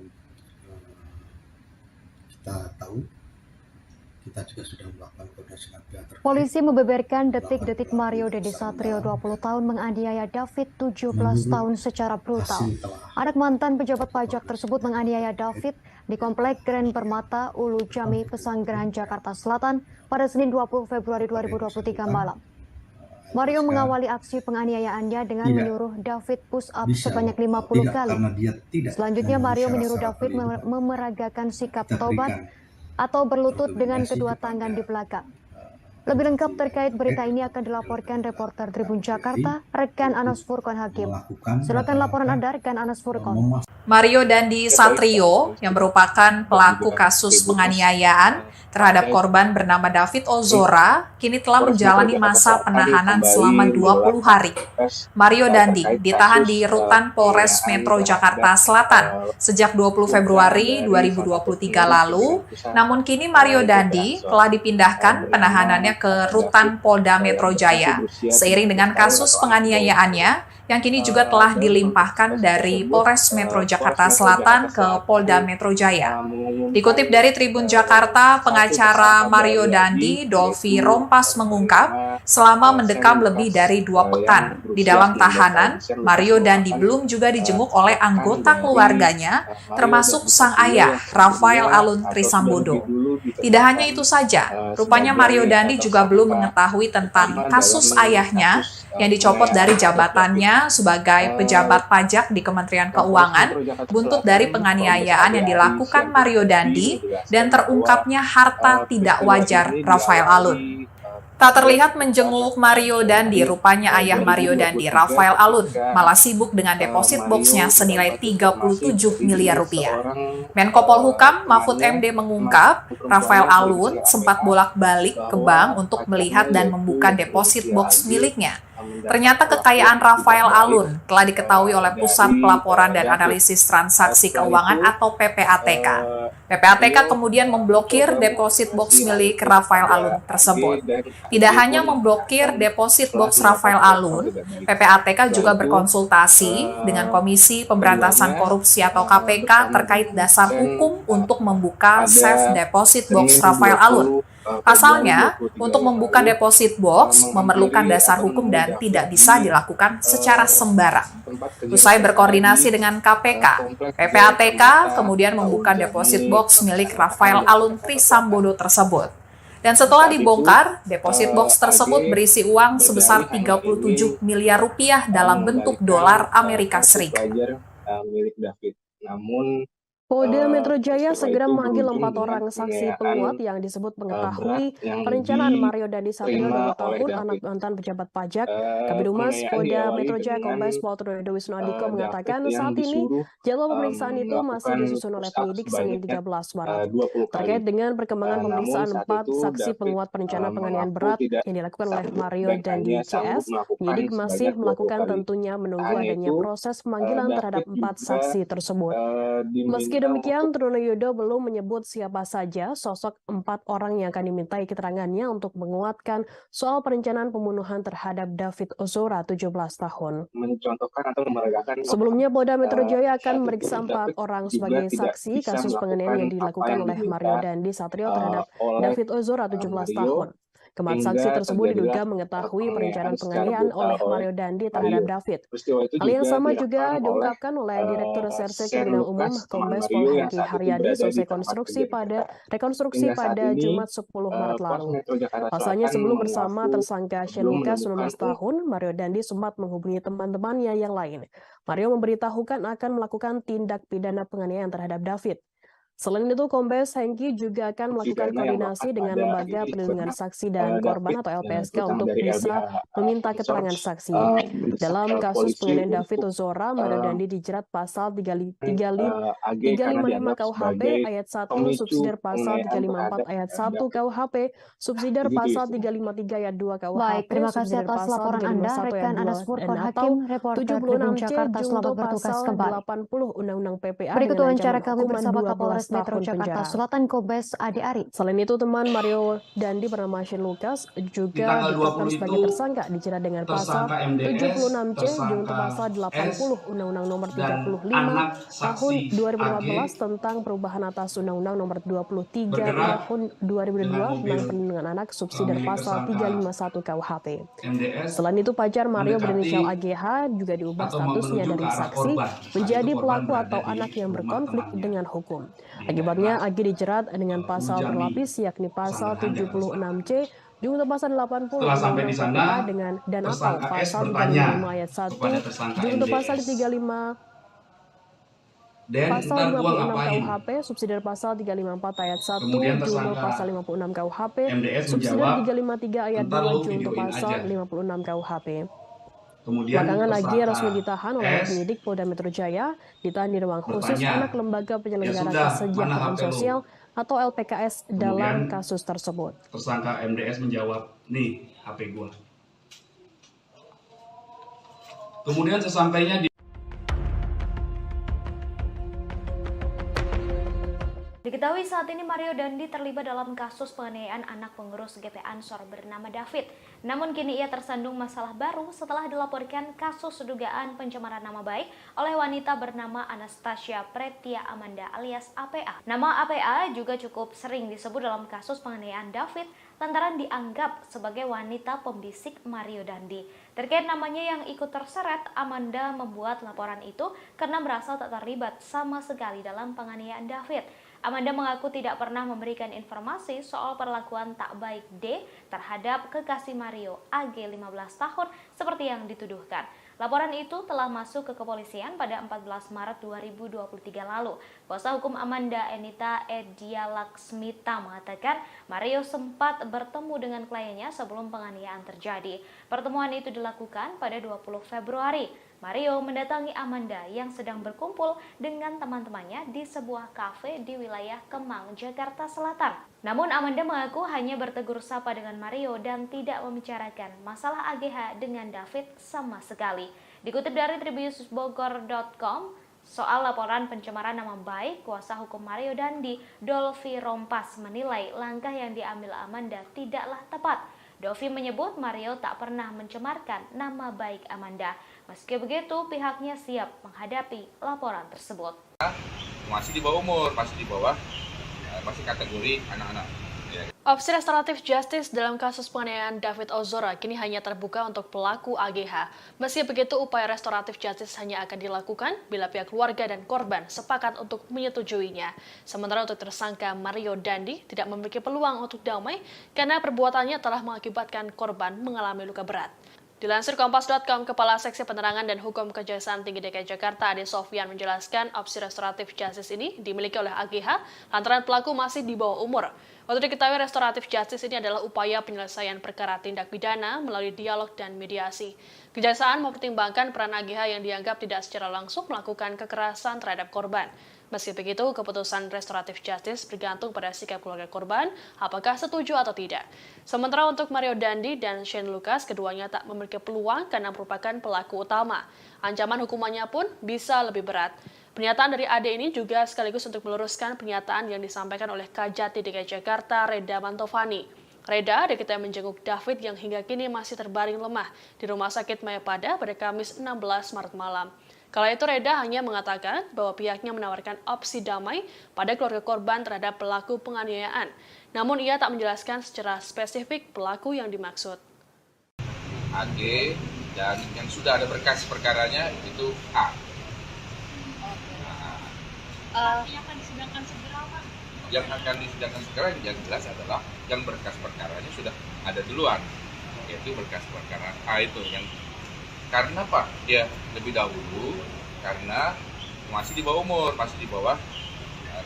kita tahu kita juga sudah melakukan koordinasi dengan pihak terkait. Polisi membeberkan detik-detik Mario Dendi Satrio 20 tahun menganiaya David 17 tahun secara brutal. Anak mantan pejabat pajak tersebut menganiaya David di Komplek Grand Permata, Ulu Jami, Pesanggerahan, Jakarta Selatan pada Senin 20 Februari 2023 malam. Mario mengawali aksi penganiayaannya dengan menyuruh David push up sebanyak 50 kali. Selanjutnya Mario menyuruh David memeragakan sikap tobat atau berlutut dengan kedua tangan di belakang. Lebih lengkap terkait berita ini akan dilaporkan reporter Tribun Jakarta, rekan Anas Furqon Hakim. Silakan laporan Anda, rekan Anas Furqon. Mario Dandi Satrio, yang merupakan pelaku kasus penganiayaan terhadap korban bernama David Ozora, kini telah menjalani masa penahanan selama 20 hari. Mario Dandi ditahan di Rutan Polres Metro Jakarta Selatan sejak 20 Februari 2023 lalu, namun kini Mario Dandi telah dipindahkan penahanannya ke Rutan Polda Metro Jaya, seiring dengan kasus penganiayaannya yang kini juga telah dilimpahkan dari Polres Metro Jakarta Selatan ke Polda Metro Jaya. Dikutip dari Tribun Jakarta, pengacara Mario Dandi, Dolvi Rompas mengungkap, selama mendekam lebih dari 2 pekan di dalam tahanan, Mario Dandi belum juga dijenguk oleh anggota keluarganya, termasuk sang ayah, Rafael Alun Trisambodo. Tidak hanya itu saja, rupanya Mario Dandi juga belum mengetahui tentang kasus ayahnya yang dicopot dari jabatannya sebagai pejabat pajak di Kementerian Keuangan, buntut dari penganiayaan yang dilakukan Mario Dandi dan terungkapnya harta tidak wajar Rafael Alun. Tak terlihat menjenguk Mario Dandi, rupanya ayah Mario Dandi, Rafael Alun, malah sibuk dengan deposit boxnya senilai 37 miliar rupiah. Menko Polhukam Mahfud MD mengungkap, Rafael Alun sempat bolak-balik ke bank untuk melihat dan membuka deposit box miliknya. Ternyata kekayaan Rafael Alun telah diketahui oleh Pusat Pelaporan dan Analisis Transaksi Keuangan atau PPATK. PPATK kemudian memblokir deposit box milik Rafael Alun tersebut. Tidak hanya memblokir deposit box Rafael Alun, PPATK juga berkonsultasi dengan Komisi Pemberantasan Korupsi atau KPK terkait dasar hukum untuk membuka safe deposit box Rafael Alun. Pasalnya, untuk membuka deposit box memerlukan dasar hukum dan tidak bisa dilakukan secara sembarang. Usai berkoordinasi dengan KPK, PPATK kemudian membuka deposit box milik Rafael Alun Trisambodo tersebut. Dan setelah dibongkar, deposit box tersebut berisi uang sebesar 37 miliar rupiah dalam bentuk dolar Amerika Serikat. Polda Metro Jaya segera memanggil 4 orang saksi penguat yang disebut mengetahui perencanaan Mario Dandi Satrio 20 tahun, anak mantan pejabat pajak. Kabid Humas Polda Metro Jaya Kombes Pol Trudedo Wisnu Andiko mengatakan saat ini jadwal pemeriksaan itu masih disusun oleh penyidik Senin 13 Maret. Terkait dengan perkembangan pemeriksaan 4 saksi penguat perencanaan penganiayaan berat yang dilakukan oleh Mario Dandi CS, penyidik masih melakukan tentunya menunggu adanya proses pemanggilan terhadap 4 saksi tersebut. Meski Meski demikian, Trunoyono belum menyebut siapa saja sosok 4 orang yang akan dimintai keterangannya untuk menguatkan soal perencanaan pembunuhan terhadap David Ozora, 17 tahun. Mencontohkan atau meredakan. Sebelumnya, Polda Metro Jaya akan memeriksa 4 orang sebagai saksi kasus penganiayaan yang dilakukan oleh Mario Dandi Satrio terhadap David Ozora, 17 tahun. Keempat saksi tersebut diduga mengetahui perencanaan penganiayaan oleh Mario Dandi terhadap David. Hal yang sama juga diungkapkan oleh Direktur Reserse Kriminal Umum Kombes Pol Hengki Haryadi selesai rekonstruksi pada Jumat 10 Maret lalu. Pasalnya sebelum bersama tersangka Shane Lucas 19 tahun, Mario Dandi sempat menghubungi teman-temannya yang lain. Mario memberitahukan akan melakukan tindak pidana penganiayaan terhadap David. Selain itu, Kombes Hengki juga akan melakukan koordinasi dengan Lembaga Perlindungan Saksi dan Korban atau LPSK untuk bisa meminta keterangan saksi. Dalam kasus penganiayaan David Ozora, Mario Dandi dijerat pasal 355 KUHP ayat 1, subsidiar pasal 354 ayat 1 KUHP, subsidiar pasal 353 ayat 2 KUHP, Baik, terima kasih atas laporan Anda, rekan Anas Purkon Hakim, reporter Tribun Jakarta, selamat bertugas kembali. 80 Undang-Undang PPA Berikut dengan wawancara ancaman kami hukuman bersama 12 Kapolres Metro tahun Jakarta penjara. Selatan, Kombes Ade Ari. Selain itu, teman Mario Dandi bernama Shane Lucas juga ditetapkan sebagai tersangka dijerat dengan pasal 76C junto pasal 80 Undang-Undang Nomor 35 Tahun 2014 tentang perubahan atas Undang-Undang Nomor 23 Tahun 2002 tentang perlindungan anak subsidiar pasal 351 KUHP. Selain itu, pacar Mario berinisial AGH juga diubah statusnya dari saksi menjadi pelaku atau anak yang berkonflik dengan hukum. Akibatnya, AG dijerat dengan pasal berlapis yakni pasal 76C junto pasal 80 Undang-Undang PPA dengan dan atau pasal 35 ayat 1 junto pasal 35 pasal 56 KUHP, subsidiar pasal 354 ayat 1 junto pasal 56 KUHP, subsidiar 353 ayat 2 junto pasal 56 KUHP. Belakangan lagi resmi ditahan oleh penyidik Polda Metro Jaya, ditahan di ruang khusus anak Lembaga Penyelenggara Kesejahteraan Sosial atau LPKS dalam kasus tersebut. Tersangka MDS menjawab, nih HP gua. Kemudian sesampainya di Diketahui saat ini Mario Dandi terlibat dalam kasus penganiayaan anak pengurus GP Ansor bernama David. Namun kini ia tersandung masalah baru setelah dilaporkan kasus dugaan pencemaran nama baik oleh wanita bernama Anastasia Pretia Amanda alias APA. Nama APA juga cukup sering disebut dalam kasus penganiayaan David lantaran dianggap sebagai wanita pembisik Mario Dandi. Terkait namanya yang ikut terseret, Amanda membuat laporan itu karena merasa tak terlibat sama sekali dalam penganiayaan David. Amanda mengaku tidak pernah memberikan informasi soal perlakuan tak baik D terhadap kekasih Mario AG 15 tahun seperti yang dituduhkan. Laporan itu telah masuk ke kepolisian pada 14 Maret 2023 lalu. Kuasa hukum Amanda, Enita Edia Laksmita, mengatakan Mario sempat bertemu dengan kliennya sebelum penganiayaan terjadi. Pertemuan itu dilakukan pada 20 Februari. Mario mendatangi Amanda yang sedang berkumpul dengan teman-temannya di sebuah kafe di wilayah Kemang, Jakarta Selatan. Namun Amanda mengaku hanya bertegur sapa dengan Mario dan tidak membicarakan masalah AGH dengan David sama sekali. Dikutip dari tribunnews.bogor.com, soal laporan pencemaran nama baik, kuasa hukum Mario Dandi, Dolvi Rompas, menilai langkah yang diambil Amanda tidaklah tepat. Dolvi menyebut Mario tak pernah mencemarkan nama baik Amanda. Meski begitu, pihaknya siap menghadapi laporan tersebut. Masih di bawah umur, masih kategori anak-anak. Opsi restoratif justice dalam kasus penganiayaan David Ozora kini hanya terbuka untuk pelaku AGH. Meski begitu, upaya restoratif justice hanya akan dilakukan bila pihak keluarga dan korban sepakat untuk menyetujuinya. Sementara untuk tersangka Mario Dandi tidak memiliki peluang untuk damai karena perbuatannya telah mengakibatkan korban mengalami luka berat. Dilansir Kompas.com, Kepala Seksi Penerangan dan Hukum Kejaksaan Tinggi DKI Jakarta, Ade Sofyan, menjelaskan opsi restoratif justice ini dimiliki oleh AGH lantaran pelaku masih di bawah umur. Untuk diketahui, restoratif justice ini adalah upaya penyelesaian perkara tindak pidana melalui dialog dan mediasi. Kejaksaan mempertimbangkan peran AGH yang dianggap tidak secara langsung melakukan kekerasan terhadap korban. Meski begitu, keputusan restoratif justice bergantung pada sikap keluarga korban, apakah setuju atau tidak. Sementara untuk Mario Dandi dan Shane Lucas, keduanya tak memiliki peluang karena merupakan pelaku utama. Ancaman hukumannya pun bisa lebih berat. Pernyataan dari Ade ini juga sekaligus untuk meluruskan pernyataan yang disampaikan oleh Kajati DKI Jakarta, Reda Mantovani. Reda diketahui menjenguk David yang hingga kini masih terbaring lemah di Rumah Sakit Mayapada pada Kamis 16 Maret malam. Kala itu Reda hanya mengatakan bahwa pihaknya menawarkan opsi damai pada keluarga korban terhadap pelaku penganiayaan. Namun ia tak menjelaskan secara spesifik pelaku yang dimaksud. AG dan yang sudah ada berkas perkaranya itu A. Yang akan disidangkan segera, Pak? Yang akan disidangkan segera yang jelas adalah yang berkas perkaranya sudah ada duluan, yaitu berkas perkara A itu yang karena Pak dia lebih dahulu karena masih di bawah umur, masih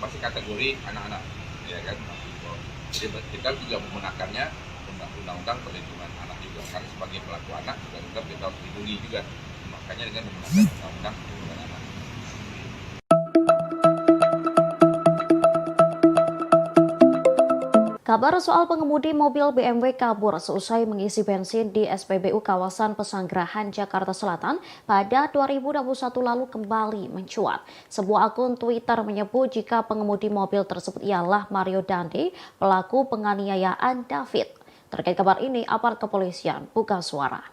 masih kategori anak-anak, ya kan? Jadi kita juga menggunakannya undang-undang perlindungan anak juga karena sebagai pelaku anak juga tetap kita harus dilindungi juga, makanya dengan menggunakan undang-undang perlindungan anak. Kabar soal pengemudi mobil BMW kabur seusai mengisi bensin di SPBU kawasan Pesanggerahan, Jakarta Selatan pada 2021 lalu kembali mencuat. Sebuah akun Twitter menyebut jika pengemudi mobil tersebut ialah Mario Dandi, pelaku penganiayaan David. Terkait kabar ini, aparat kepolisian buka suara.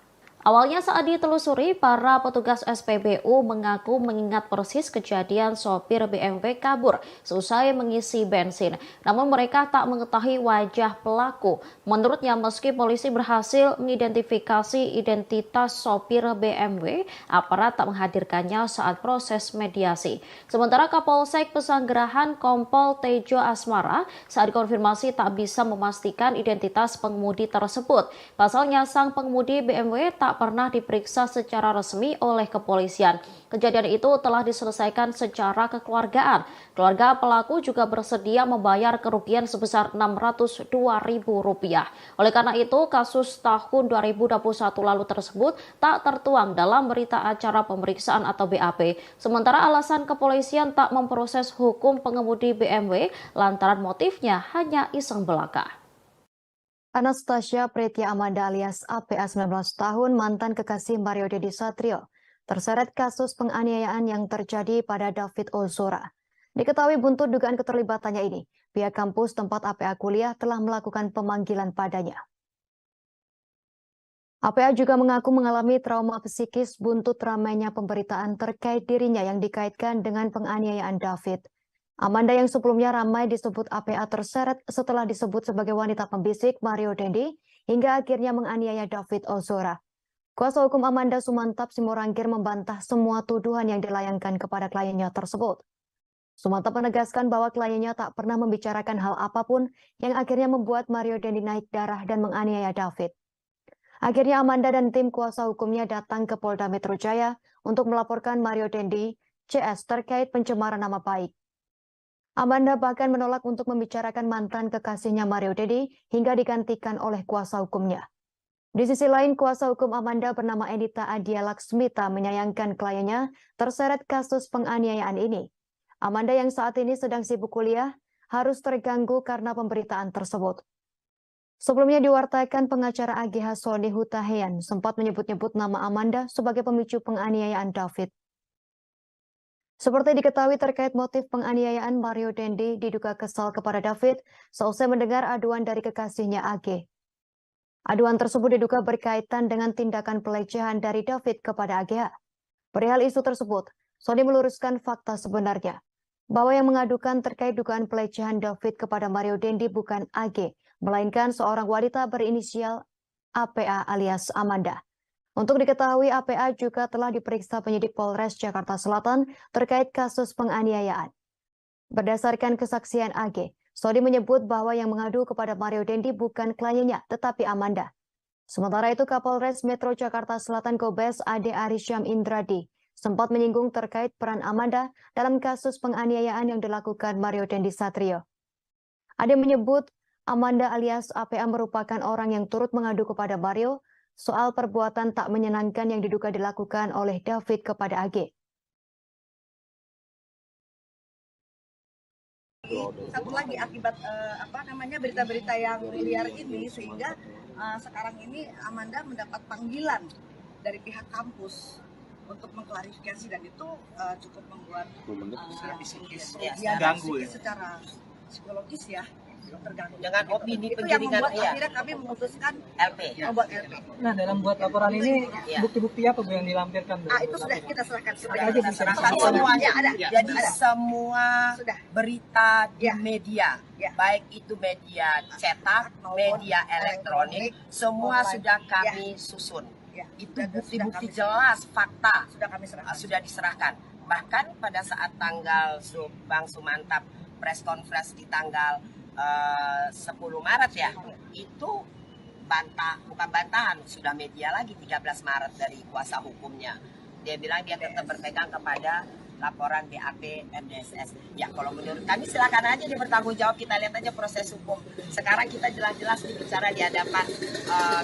Awalnya saat ditelusuri, para petugas SPBU mengaku mengingat persis kejadian sopir BMW kabur seusai mengisi bensin. Namun mereka tak mengetahui wajah pelaku. Menurutnya meski polisi berhasil mengidentifikasi identitas sopir BMW, aparat tak menghadirkannya saat proses mediasi. Sementara Kapolsek Pesanggerahan Kompol Tejo Asmara saat konfirmasi tak bisa memastikan identitas pengemudi tersebut. Pasalnya sang pengemudi BMW tak pernah diperiksa secara resmi oleh kepolisian. Kejadian itu telah diselesaikan secara kekeluargaan. Keluarga pelaku juga bersedia membayar kerugian sebesar Rp602.000. Oleh karena itu, kasus tahun 2021 lalu tersebut tak tertuang dalam berita acara pemeriksaan atau BAP. Sementara alasan kepolisian tak memproses hukum pengemudi BMW lantaran motifnya hanya iseng belaka. Anastasia Pretia Amanda alias APA 19 tahun mantan kekasih Mario Dendi Satrio terseret kasus penganiayaan yang terjadi pada David Ozora. Diketahui buntut dugaan keterlibatannya ini, pihak kampus tempat APA kuliah telah melakukan pemanggilan padanya. APA juga mengaku mengalami trauma psikis buntut ramainya pemberitaan terkait dirinya yang dikaitkan dengan penganiayaan David. Amanda yang sebelumnya ramai disebut APA terseret setelah disebut sebagai wanita pembisik Mario Dendi hingga akhirnya menganiaya David Ozora. Kuasa hukum Amanda Sumantap Simorangkir membantah semua tuduhan yang dilayangkan kepada kliennya tersebut. Sumantap menegaskan bahwa kliennya tak pernah membicarakan hal apapun yang akhirnya membuat Mario Dendi naik darah dan menganiaya David. Akhirnya Amanda dan tim kuasa hukumnya datang ke Polda Metro Jaya untuk melaporkan Mario Dendi CS terkait pencemaran nama baik. Amanda bahkan menolak untuk membicarakan mantan kekasihnya Mario Dendi hingga digantikan oleh kuasa hukumnya. Di sisi lain, kuasa hukum Amanda bernama Enita Adia Laksmita menyayangkan kliennya terseret kasus penganiayaan ini. Amanda yang saat ini sedang sibuk kuliah harus terganggu karena pemberitaan tersebut. Sebelumnya diwartakan pengacara AGH Sony Hutahian sempat menyebut-nyebut nama Amanda sebagai pemicu penganiayaan David. Seperti diketahui terkait motif penganiayaan, Mario Dendi diduga kesal kepada David seusai mendengar aduan dari kekasihnya AG. Aduan tersebut diduga berkaitan dengan tindakan pelecehan dari David kepada AGH. Perihal isu tersebut, Sony meluruskan fakta sebenarnya, bahwa yang mengadukan terkait dugaan pelecehan David kepada Mario Dendi bukan AG, melainkan seorang wanita berinisial APA alias Amanda. Untuk diketahui, APA juga telah diperiksa penyidik Polres Jakarta Selatan terkait kasus penganiayaan. Berdasarkan kesaksian AG, Sony menyebut bahwa yang mengadu kepada Mario Dendi bukan kliennya, tetapi Amanda. Sementara itu, Kapolres Metro Jakarta Selatan Kombes Ade Arisyam Indradi sempat menyinggung terkait peran Amanda dalam kasus penganiayaan yang dilakukan Mario Dendi Satrio. Ade menyebut Amanda alias APA merupakan orang yang turut mengadu kepada Mario soal perbuatan tak menyenangkan yang diduga dilakukan oleh David kepada AG. Satu lagi akibat berita-berita yang liar ini sehingga sekarang ini Amanda mendapat panggilan dari pihak kampus untuk mengklarifikasi, dan itu cukup membuat ganggu ya, secara psikologis ya terganggu dengan opini itu yang pengiringan membuat akhirnya kami memutuskan LP. membuat LP. Nah, dalam buat laporan ini bukti-bukti apa Bu yang dilampirkan Bu? Itu sudah kita serahkan Kita serahkan semuanya. Jadi semua berita di media, baik itu media cetak, media elektronik, semua sudah kami susun. Itu bukti-bukti jelas, fakta sudah diserahkan. Bahkan pada saat tanggal Bang Sumantap press conference di tanggal 10 Maret ya, itu bukan bantahan, sudah media lagi 13 Maret dari kuasa hukumnya. Dia bilang dia tetap berpegang kepada laporan BAP MDSS. Ya kalau menurut kami silakan aja dia bertanggung jawab, kita lihat aja proses hukum. Sekarang kita jelas-jelas bicara di hadapan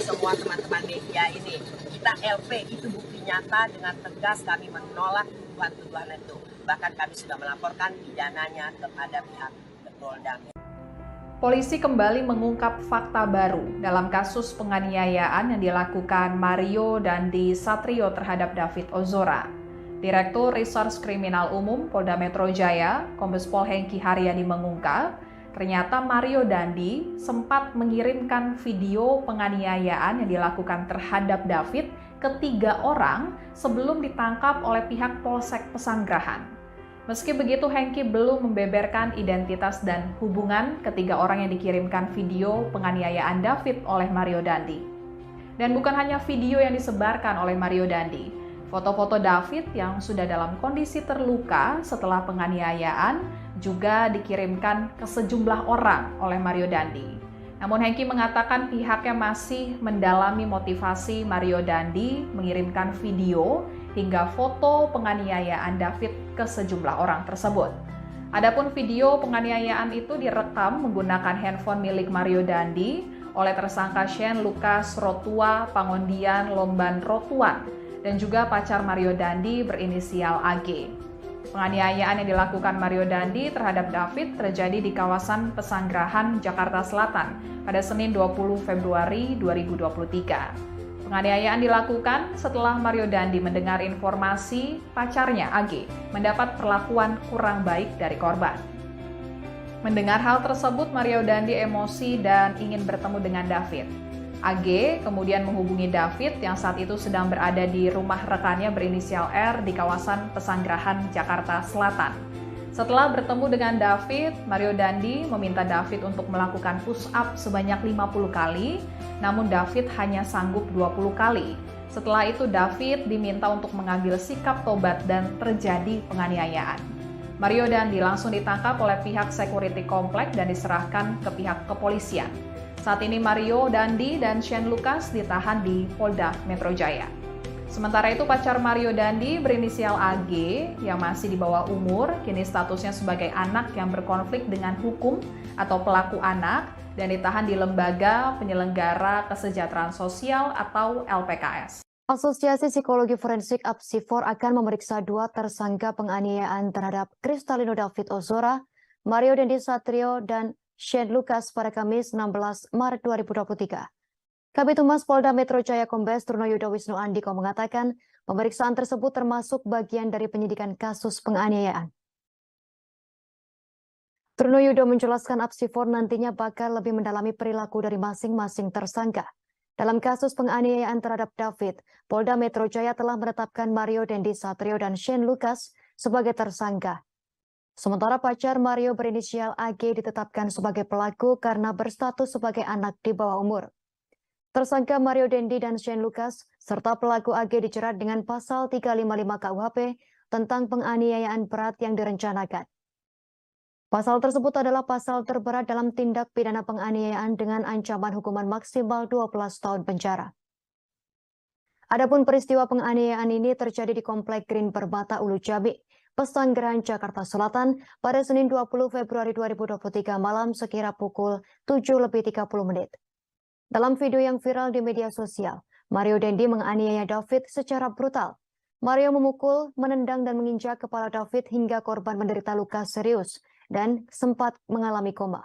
semua teman-teman media ini. Kita LP, itu bukti nyata, dengan tegas kami menolak tuduhan itu. Bahkan kami sudah melaporkan pidananya kepada pihak Polda. Polisi kembali mengungkap fakta baru dalam kasus penganiayaan yang dilakukan Mario Dandi Satrio terhadap David Ozora. Direktur Reserse Kriminal Umum Polda Metro Jaya, Kombes Pol Hengki Haryadi mengungkap, ternyata Mario Dandi sempat mengirimkan video penganiayaan yang dilakukan terhadap David ke 3 orang sebelum ditangkap oleh pihak Polsek Pesanggerahan. Meski begitu, Hengki belum membeberkan identitas dan hubungan ketiga orang yang dikirimkan video penganiayaan David oleh Mario Dandi. Dan bukan hanya video yang disebarkan oleh Mario Dandi, foto-foto David yang sudah dalam kondisi terluka setelah penganiayaan juga dikirimkan ke sejumlah orang oleh Mario Dandi. Namun Hengki mengatakan pihaknya masih mendalami motivasi Mario Dandi mengirimkan video hingga foto penganiayaan David ke sejumlah orang tersebut. Adapun video penganiayaan itu direkam menggunakan handphone milik Mario Dandi oleh tersangka Shane Lucas Rotua Pangondian Lomban Rotuan dan juga pacar Mario Dandi berinisial AG. Penganiayaan yang dilakukan Mario Dandi terhadap David terjadi di kawasan Pesanggerahan, Jakarta Selatan pada Senin 20 Februari 2023. Penganiayaan dilakukan setelah Mario Dandi mendengar informasi pacarnya AG mendapat perlakuan kurang baik dari korban. Mendengar hal tersebut, Mario Dandi emosi dan ingin bertemu dengan David. AG kemudian menghubungi David yang saat itu sedang berada di rumah rekannya berinisial R di kawasan Pesanggerahan, Jakarta Selatan. Setelah bertemu dengan David, Mario Dandi meminta David untuk melakukan push up sebanyak 50 kali, namun David hanya sanggup 20 kali. Setelah itu David diminta untuk mengambil sikap tobat dan terjadi penganiayaan. Mario Dandi langsung ditangkap oleh pihak security komplek dan diserahkan ke pihak kepolisian. Saat ini Mario Dandi dan Shane Lucas ditahan di Polda Metro Jaya. Sementara itu pacar Mario Dandi berinisial AG yang masih di bawah umur, kini statusnya sebagai anak yang berkonflik dengan hukum atau pelaku anak dan ditahan di Lembaga Penyelenggara Kesejahteraan Sosial atau LPKS. Asosiasi Psikologi Forensik Apsifor akan memeriksa 2 tersangka penganiayaan terhadap Kristalino David Ozora, Mario Dandi Satrio, dan Shane Lucas pada Kamis 16 Maret 2023. Kabid Humas Polda Metro Jaya Kombes Trunoyudo Wisnu Andiko mengatakan pemeriksaan tersebut termasuk bagian dari penyidikan kasus penganiayaan. Trunoyudo menjelaskan Apsifor nantinya bakal lebih mendalami perilaku dari masing-masing tersangka. Dalam kasus penganiayaan terhadap David, Polda Metro Jaya telah menetapkan Mario Dandi Satrio dan Shane Lucas sebagai tersangka. Sementara pacar Mario berinisial AG ditetapkan sebagai pelaku karena berstatus sebagai anak di bawah umur. Tersangka Mario Dandi dan Shane Lucas serta pelaku AG dijerat dengan pasal 355 KUHP tentang penganiayaan berat yang direncanakan. Pasal tersebut adalah pasal terberat dalam tindak pidana penganiayaan dengan ancaman hukuman maksimal 12 tahun penjara. Adapun peristiwa penganiayaan ini terjadi di Komplek Green Permata Ulu Jami, Pesanggerahan, Jakarta Selatan pada Senin 20 Februari 2023 malam sekira pukul 7:30. Dalam video yang viral di media sosial, Mario Dandi menganiaya David secara brutal. Mario memukul, menendang dan menginjak kepala David hingga korban menderita luka serius dan sempat mengalami koma.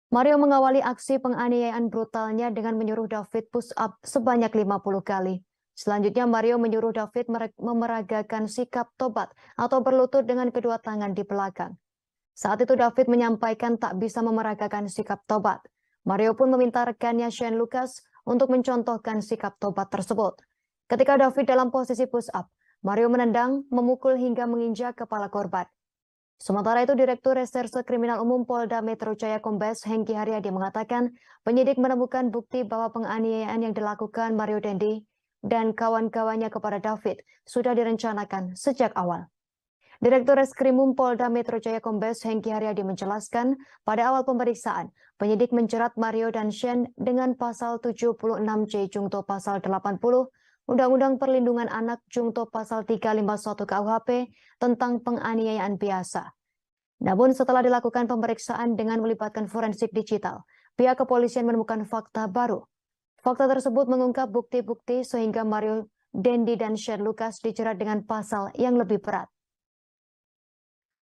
Mario mengawali aksi penganiayaan brutalnya dengan menyuruh David push up sebanyak 50 kali. Selanjutnya Mario menyuruh David memeragakan sikap tobat atau berlutut dengan kedua tangan di belakang. Saat itu David menyampaikan tak bisa memeragakan sikap tobat. Mario pun meminta rekannya Shane Lucas untuk mencontohkan sikap tobat tersebut. Ketika David dalam posisi push up, Mario menendang, memukul hingga menginjak kepala korban. Sementara itu, Direktur Reserse Kriminal Umum Polda Metro Jaya Kombes Hengki Haryadi mengatakan penyidik menemukan bukti bahwa penganiayaan yang dilakukan Mario Dendi dan kawan-kawannya kepada David sudah direncanakan sejak awal. Direktur Reskrimum Polda Metro Jaya Kombes Hengki Haryadi menjelaskan pada awal pemeriksaan, penyidik menjerat Mario dan Shane dengan pasal 76J Jungto pasal 80 Undang-Undang Perlindungan Anak Jungto pasal 351 KUHP tentang penganiayaan biasa. Namun setelah dilakukan pemeriksaan dengan melibatkan forensik digital, pihak kepolisian menemukan fakta baru. Fakta tersebut mengungkap bukti-bukti sehingga Mario Dendi dan Shane Lucas dijerat dengan pasal yang lebih berat.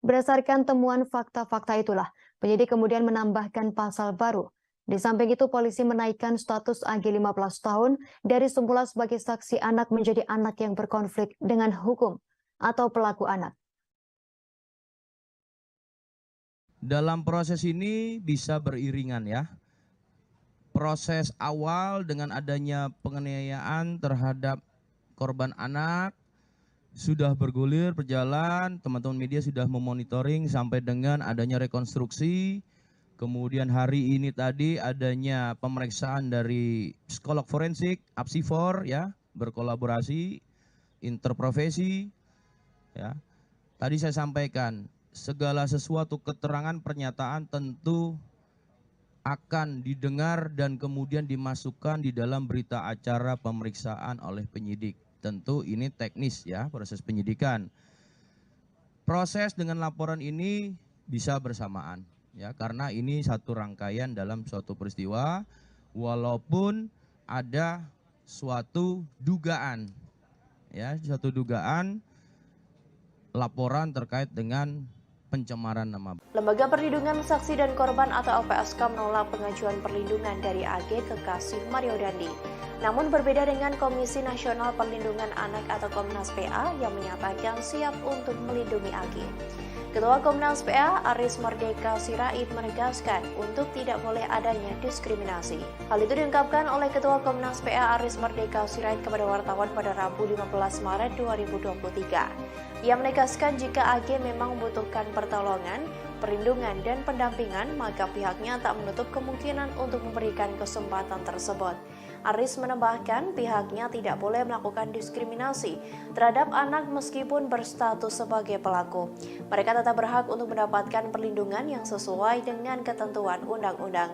Berdasarkan temuan fakta-fakta itulah, penyidik kemudian menambahkan pasal baru. Di samping itu, polisi menaikkan status AG 15 tahun dari semula sebagai saksi anak menjadi anak yang berkonflik dengan hukum atau pelaku anak. Dalam proses ini bisa beriringan ya. Proses awal dengan adanya penganiayaan terhadap korban anak sudah bergulir, berjalan, teman-teman media sudah memonitoring sampai dengan adanya rekonstruksi. Kemudian hari ini tadi adanya pemeriksaan dari psikolog forensik, Apsifor ya, berkolaborasi, interprofesi ya. Tadi saya sampaikan, segala sesuatu keterangan pernyataan tentu akan didengar dan kemudian dimasukkan di dalam berita acara pemeriksaan oleh penyidik. Tentu ini teknis ya, proses penyidikan. Proses dengan laporan ini bisa bersamaan ya, karena ini satu rangkaian dalam suatu peristiwa, walaupun ada suatu dugaan ya, suatu dugaan laporan terkait dengan pencemaran nama. Lembaga Perlindungan Saksi dan Korban atau LPSK menolak pengajuan perlindungan dari AG kekasih Mario Dandi. Namun berbeda dengan Komisi Nasional Perlindungan Anak atau Komnas PA yang menyatakan siap untuk melindungi AG. Ketua Komnas PA Aris Merdeka Sirait menegaskan untuk tidak boleh adanya diskriminasi. Hal itu diungkapkan oleh Ketua Komnas PA Aris Merdeka Sirait kepada wartawan pada Rabu 15 Maret 2023. Ia menegaskan jika AG memang membutuhkan pertolongan, perlindungan, dan pendampingan, maka pihaknya tak menutup kemungkinan untuk memberikan kesempatan tersebut. Aris menambahkan pihaknya tidak boleh melakukan diskriminasi terhadap anak meskipun berstatus sebagai pelaku. Mereka tetap berhak untuk mendapatkan perlindungan yang sesuai dengan ketentuan undang-undang.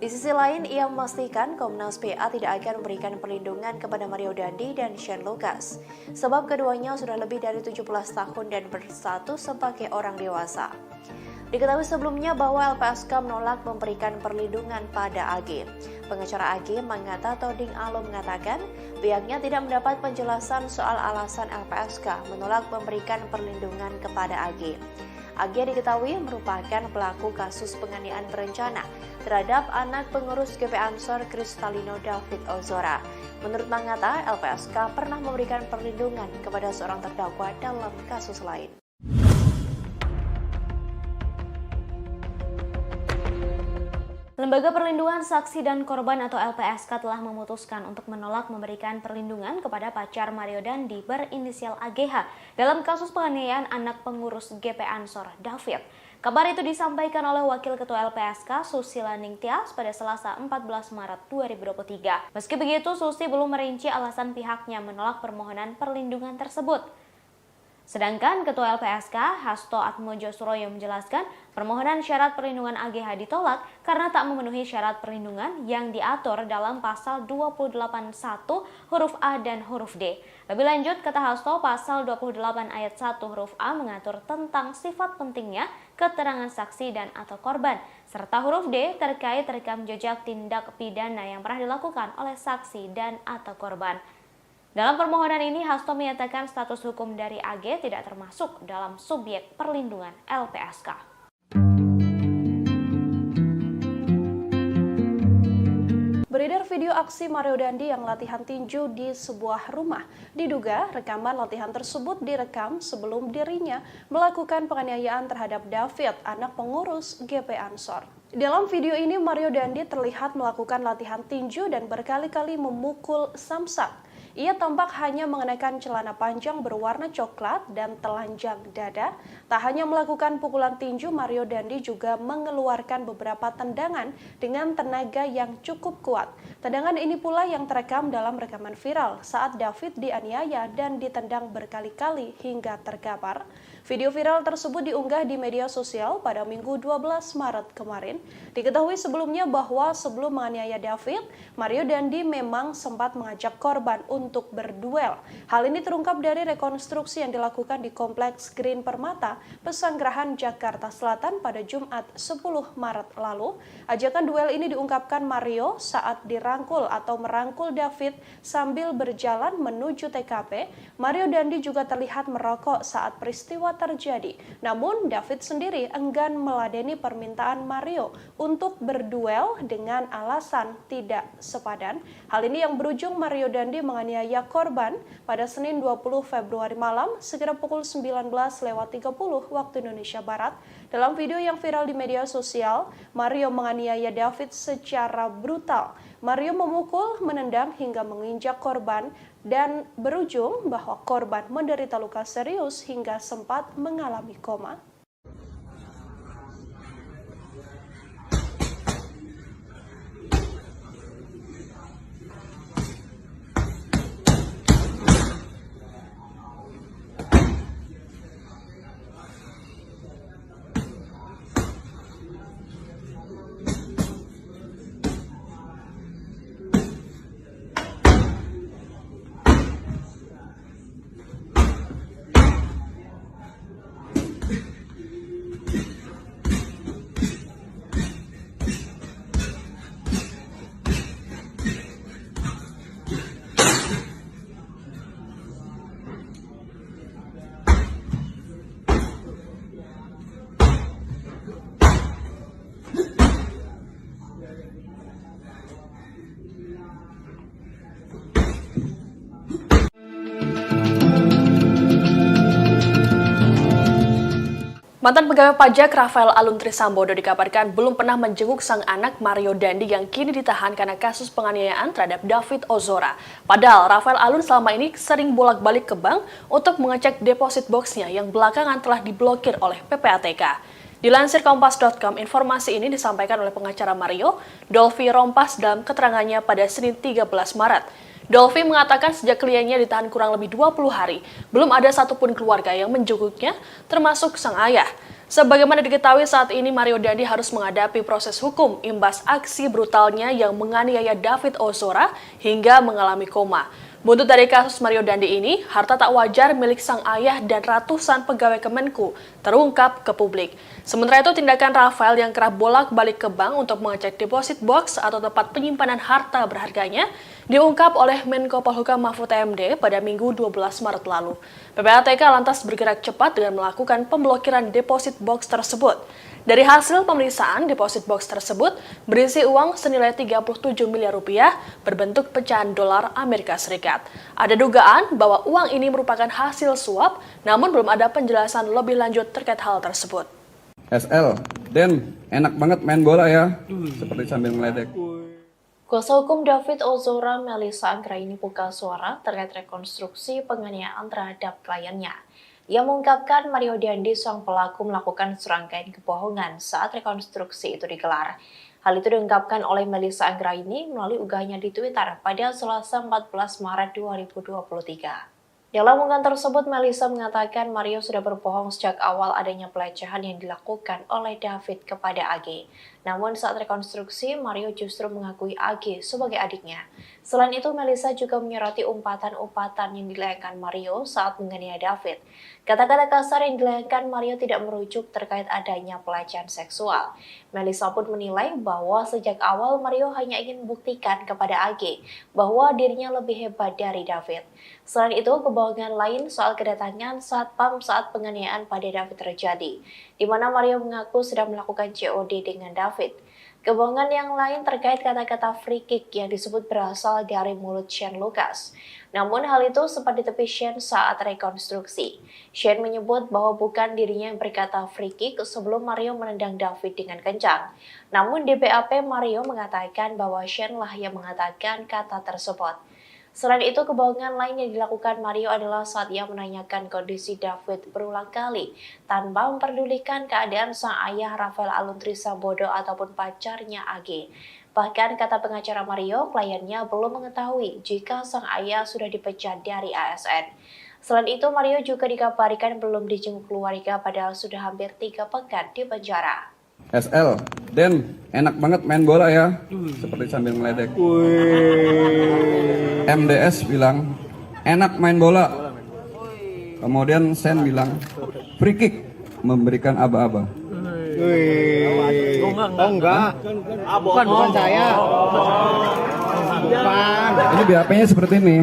Di sisi lain, ia memastikan Komnas PA tidak akan memberikan perlindungan kepada Mario Dandi dan Shane Lucas, sebab keduanya sudah lebih dari 17 tahun dan berstatus sebagai orang dewasa. Diketahui sebelumnya bahwa LPSK menolak memberikan perlindungan pada AG. Pengacara AG Manggata Toding Alo mengatakan pihaknya tidak mendapat penjelasan soal alasan LPSK menolak memberikan perlindungan kepada AG. AG diketahui merupakan pelaku kasus penganiayaan berencana terhadap anak pengurus GP Ansor Kristalino David Ozora. Menurut Manggata, LPSK pernah memberikan perlindungan kepada seorang terdakwa dalam kasus lain. Lembaga Perlindungan Saksi dan Korban atau LPSK telah memutuskan untuk menolak memberikan perlindungan kepada pacar Mario Dandi berinisial AGH dalam kasus penganiayaan anak pengurus GP Ansor David. Kabar itu disampaikan oleh Wakil Ketua LPSK Susila Ningtyas pada Selasa 14 Maret 2023. Meski begitu, Susi belum merinci alasan pihaknya menolak permohonan perlindungan tersebut. Sedangkan Ketua LPSK Hasto Atmojo Suroyo menjelaskan permohonan syarat perlindungan AGH ditolak karena tak memenuhi syarat perlindungan yang diatur dalam pasal 281 huruf A dan huruf D. Lebih lanjut, kata Hasto, pasal 28 ayat 1 huruf A mengatur tentang sifat pentingnya keterangan saksi dan atau korban, serta huruf D terkait rekam jejak tindak pidana yang pernah dilakukan oleh saksi dan atau korban. Dalam permohonan ini, Hasto menyatakan status hukum dari AG tidak termasuk dalam subjek perlindungan LPSK. Beredar video aksi Mario Dandi yang latihan tinju di sebuah rumah. Diduga rekaman latihan tersebut direkam sebelum dirinya melakukan penganiayaan terhadap David, anak pengurus GP Ansor. Dalam video ini Mario Dandi terlihat melakukan latihan tinju dan berkali-kali memukul Samsak. Ia tampak hanya mengenakan celana panjang berwarna coklat dan telanjang dada. Tak hanya melakukan pukulan tinju, Mario Dandi juga mengeluarkan beberapa tendangan dengan tenaga yang cukup kuat. Tendangan ini pula yang terekam dalam rekaman viral saat David dianiaya dan ditendang berkali-kali hingga terkapar. Video viral tersebut diunggah di media sosial pada Minggu 12 Maret kemarin. Diketahui sebelumnya bahwa sebelum menganiaya David, Mario Dandi memang sempat mengajak korban untuk berduel. Hal ini terungkap dari rekonstruksi yang dilakukan di Kompleks Green Permata, Pesanggerahan, Jakarta Selatan pada Jumat 10 Maret lalu. Ajakan duel ini diungkapkan Mario saat dirangkul atau merangkul David sambil berjalan menuju TKP. Mario Dandi juga terlihat merokok saat peristiwa terjadi. Namun David sendiri enggan meladeni permintaan Mario untuk berduel dengan alasan tidak sepadan. Hal ini yang berujung Mario Dandi menganiaya korban pada Senin 20 Februari malam sekitar pukul 19.30 waktu Indonesia Barat. Dalam video yang viral di media sosial, Mario menganiaya David secara brutal. Mario memukul, menendang hingga menginjak korban dan berujung bahwa korban menderita luka serius hingga sempat mengalami koma. Mantan pegawai pajak Rafael Alun Trisambodo dikabarkan belum pernah menjenguk sang anak Mario Dandi yang kini ditahan karena kasus penganiayaan terhadap David Ozora. Padahal Rafael Alun selama ini sering bolak-balik ke bank untuk mengecek deposit boxnya yang belakangan telah diblokir oleh PPATK. Dilansir Kompas.com, informasi ini disampaikan oleh pengacara Mario, Dolfi Rompas dalam keterangannya pada Senin 13 Maret. Dolfi mengatakan sejak kliennya ditahan kurang lebih 20 hari, belum ada satupun keluarga yang menjenguknya, termasuk sang ayah. Sebagaimana diketahui saat ini Mario Dandi harus menghadapi proses hukum imbas aksi brutalnya yang menganiaya David Ozora hingga mengalami koma. Buntut dari kasus Mario Dandi ini, harta tak wajar milik sang ayah dan ratusan pegawai Kemenku terungkap ke publik. Sementara itu, tindakan Rafael yang kerap bolak-balik ke bank untuk mengecek deposit box atau tempat penyimpanan harta berharganya diungkap oleh Menko Polhukam Mahfud MD pada Minggu 12 Maret lalu. PPATK lantas bergerak cepat dengan melakukan pemblokiran deposit box tersebut. Dari hasil pemeriksaan, deposit box tersebut berisi uang senilai 37 miliar rupiah berbentuk pecahan dolar Amerika Serikat. Ada dugaan bahwa uang ini merupakan hasil suap, namun belum ada penjelasan lebih lanjut terkait hal tersebut. SL, Den, enak banget main bola ya, seperti sambil meledek. Kuasa hukum David Ozora, Melissa Anggraini buka suara terkait rekonstruksi penganiayaan terhadap kliennya. Ia mengungkapkan Mario Dandi sang pelaku melakukan serangkaian kebohongan saat rekonstruksi itu digelar. Hal itu diungkapkan oleh Melissa Anggraini melalui unggahannya di Twitter pada Selasa 14 Maret 2023. Dalam unggahan tersebut, Melissa mengatakan Mario sudah berbohong sejak awal adanya pelecehan yang dilakukan oleh David kepada AG. Namun saat rekonstruksi, Mario justru mengakui AG sebagai adiknya. Selain itu, Melissa juga menyoroti umpatan-umpatan yang dilayangkan Mario saat menganiaya David. Kata-kata kasar yang dilayangkan Mario tidak merujuk terkait adanya pelecehan seksual. Melissa pun menilai bahwa sejak awal Mario hanya ingin membuktikan kepada AG bahwa dirinya lebih hebat dari David. Selain itu, kebohongan lain soal kedatangan satpam saat penganiayaan pada David terjadi, di mana Mario mengaku sedang melakukan COD dengan David. Kebohongan yang lain terkait kata-kata free kick yang disebut berasal dari mulut Shane Lucas. Namun hal itu sempat ditepi Shane saat rekonstruksi. Shane menyebut bahwa bukan dirinya yang berkata free kick sebelum Mario menendang David dengan kencang. Namun di BAP Mario mengatakan bahwa Shane lah yang mengatakan kata tersebut. Selain itu, kebohongan lain yang dilakukan Mario adalah saat ia menanyakan kondisi David berulang kali tanpa memperdulikan keadaan sang ayah Rafael Aluntri Sambodo ataupun pacarnya AG. Bahkan kata pengacara Mario, kliennya belum mengetahui jika sang ayah sudah dipecat dari ASN. Selain itu, Mario juga dikabarkan belum dijenguk keluarga padahal sudah hampir 3 pekan di penjara. SL, Den, enak banget main bola ya, seperti sambil meledek. MDS bilang, enak main bola. Kemudian Sen bilang, free kick, memberikan aba-aba. Oh enggak. Bukan saya. Bukan. Ini BAP-nya seperti ini.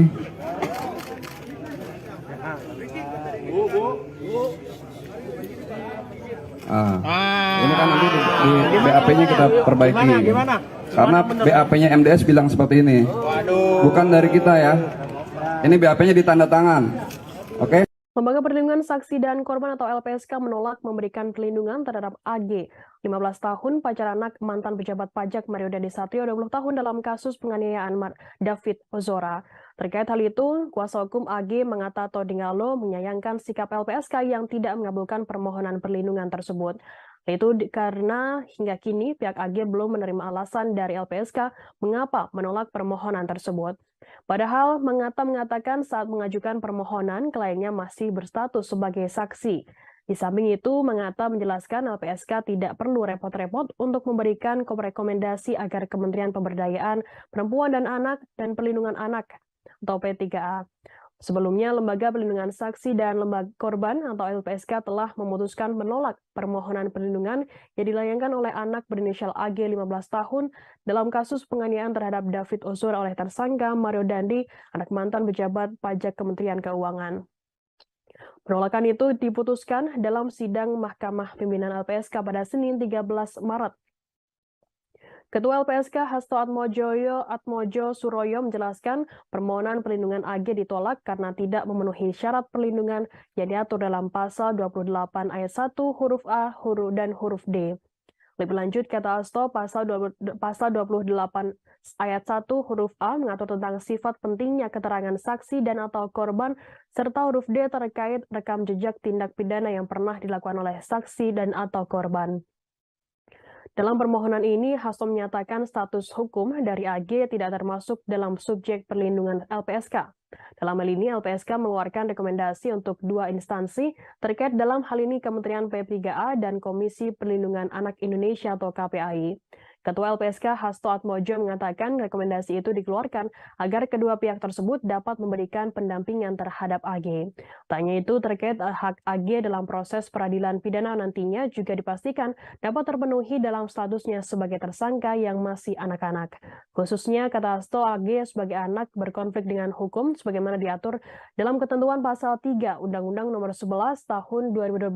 Ini kan nanti di BAP-nya kita perbaiki. Karena BAP-nya MDS bilang seperti ini. Bukan dari kita ya. Ini BAP-nya ditanda tangan. Oke? Lembaga Perlindungan Saksi dan Korban atau LPSK menolak memberikan perlindungan terhadap AG, 15 tahun, pacar anak mantan pejabat pajak Mario Dandisatrio 20 tahun dalam kasus penganiayaan David Ozora. Terkait hal itu, kuasa hukum AG Mangata Todingalo menyayangkan sikap LPSK yang tidak mengabulkan permohonan perlindungan tersebut. Itu karena hingga kini pihak AG belum menerima alasan dari LPSK mengapa menolak permohonan tersebut. Padahal Mangata mengatakan saat mengajukan permohonan kliennya masih berstatus sebagai saksi. Di samping itu, Mangata menjelaskan LPSK tidak perlu repot-repot untuk memberikan rekomendasi agar Kementerian Pemberdayaan Perempuan dan Anak dan Perlindungan Anak atau P3A. Sebelumnya, Lembaga Perlindungan Saksi dan Lembaga Korban atau LPSK telah memutuskan menolak permohonan perlindungan yang dilayangkan oleh anak berinisial AG 15 tahun dalam kasus penganiayaan terhadap David Ozora oleh tersangka Mario Dandi, anak mantan pejabat pajak Kementerian Keuangan. Penolakan itu diputuskan dalam sidang Mahkamah Pimpinan LPSK pada Senin 13 Maret. Ketua LPSK Hasto Atmojo Suroyo menjelaskan permohonan perlindungan AG ditolak karena tidak memenuhi syarat perlindungan yang diatur dalam pasal 28 ayat 1 huruf A dan huruf D. Lebih lanjut, kata Hasto, pasal 28 ayat 1 huruf A mengatur tentang sifat pentingnya keterangan saksi dan atau korban, serta huruf D terkait rekam jejak tindak pidana yang pernah dilakukan oleh saksi dan atau korban. Dalam permohonan ini, Hasto menyatakan status hukum dari AG tidak termasuk dalam subjek perlindungan LPSK. Dalam hal ini, LPSK mengeluarkan rekomendasi untuk 2 instansi terkait dalam hal ini Kementerian P3A dan Komisi Perlindungan Anak Indonesia atau KPAI. Ketua LPSK Hasto Atmojo mengatakan rekomendasi itu dikeluarkan agar kedua pihak tersebut dapat memberikan pendampingan terhadap AG. Tanya itu terkait hak AG dalam proses peradilan pidana nantinya juga dipastikan dapat terpenuhi dalam statusnya sebagai tersangka yang masih anak-anak. Khususnya, kata Hasto, AG sebagai anak berkonflik dengan hukum sebagaimana diatur dalam ketentuan pasal 3 Undang-Undang Nomor 11 Tahun 2012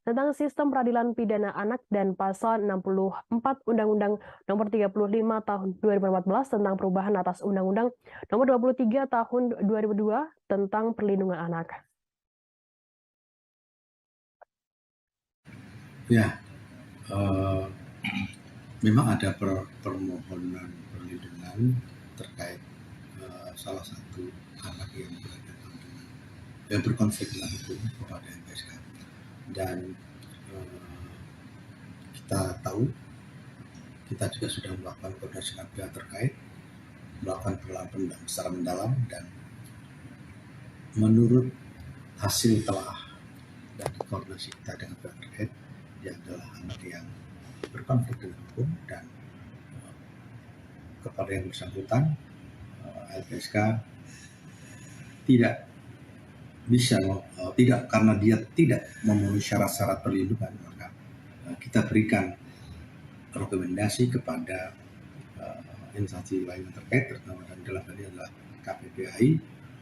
tentang Sistem Peradilan Pidana Anak dan pasal 64 Undang-Undang Nomor 35 Tahun 2014 tentang perubahan atas Undang-Undang Nomor 23 Tahun 2002 tentang perlindungan anak. Ya, memang ada permohonan perlindungan terkait salah satu anak yang berhadapan dengan yang berkonflik dengan hukum kepada LPSK, dan kita tahu kita juga sudah melakukan koordinasi dengan pihak terkait, melakukan penelitian secara mendalam, dan menurut hasil telah dan koordinasi kita dengan pihak terkait, dia adalah anak yang berkonflik dengan hukum, dan kepada yang bersangkutan LPSK tidak bisa tidak, karena dia tidak memenuhi syarat-syarat perlindungan, maka kita berikan rekomendasi kepada instansi lain terkait, terutama dalam hal ini adalah KPPAI,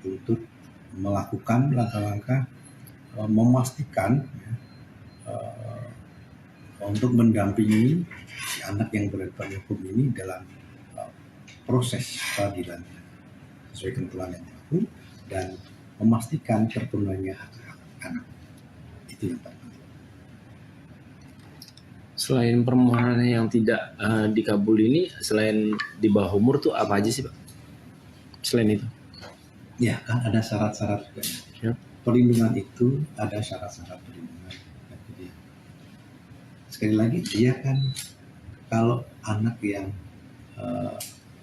untuk melakukan langkah-langkah memastikan untuk mendampingi si anak yang berhadapan hukum ini dalam proses peradilan sesuai ketentuan yang berlaku dan memastikan terpenuhinya hak-hak anak. Itu yang pertama. Selain permohonan yang tidak dikabul ini, selain di bawah umur tuh apa aja sih Pak? Selain itu? Ya kan ada syarat-syarat juga. Ya. Perlindungan itu ada syarat-syarat perlindungan. Jadi, sekali lagi dia kan kalau anak yang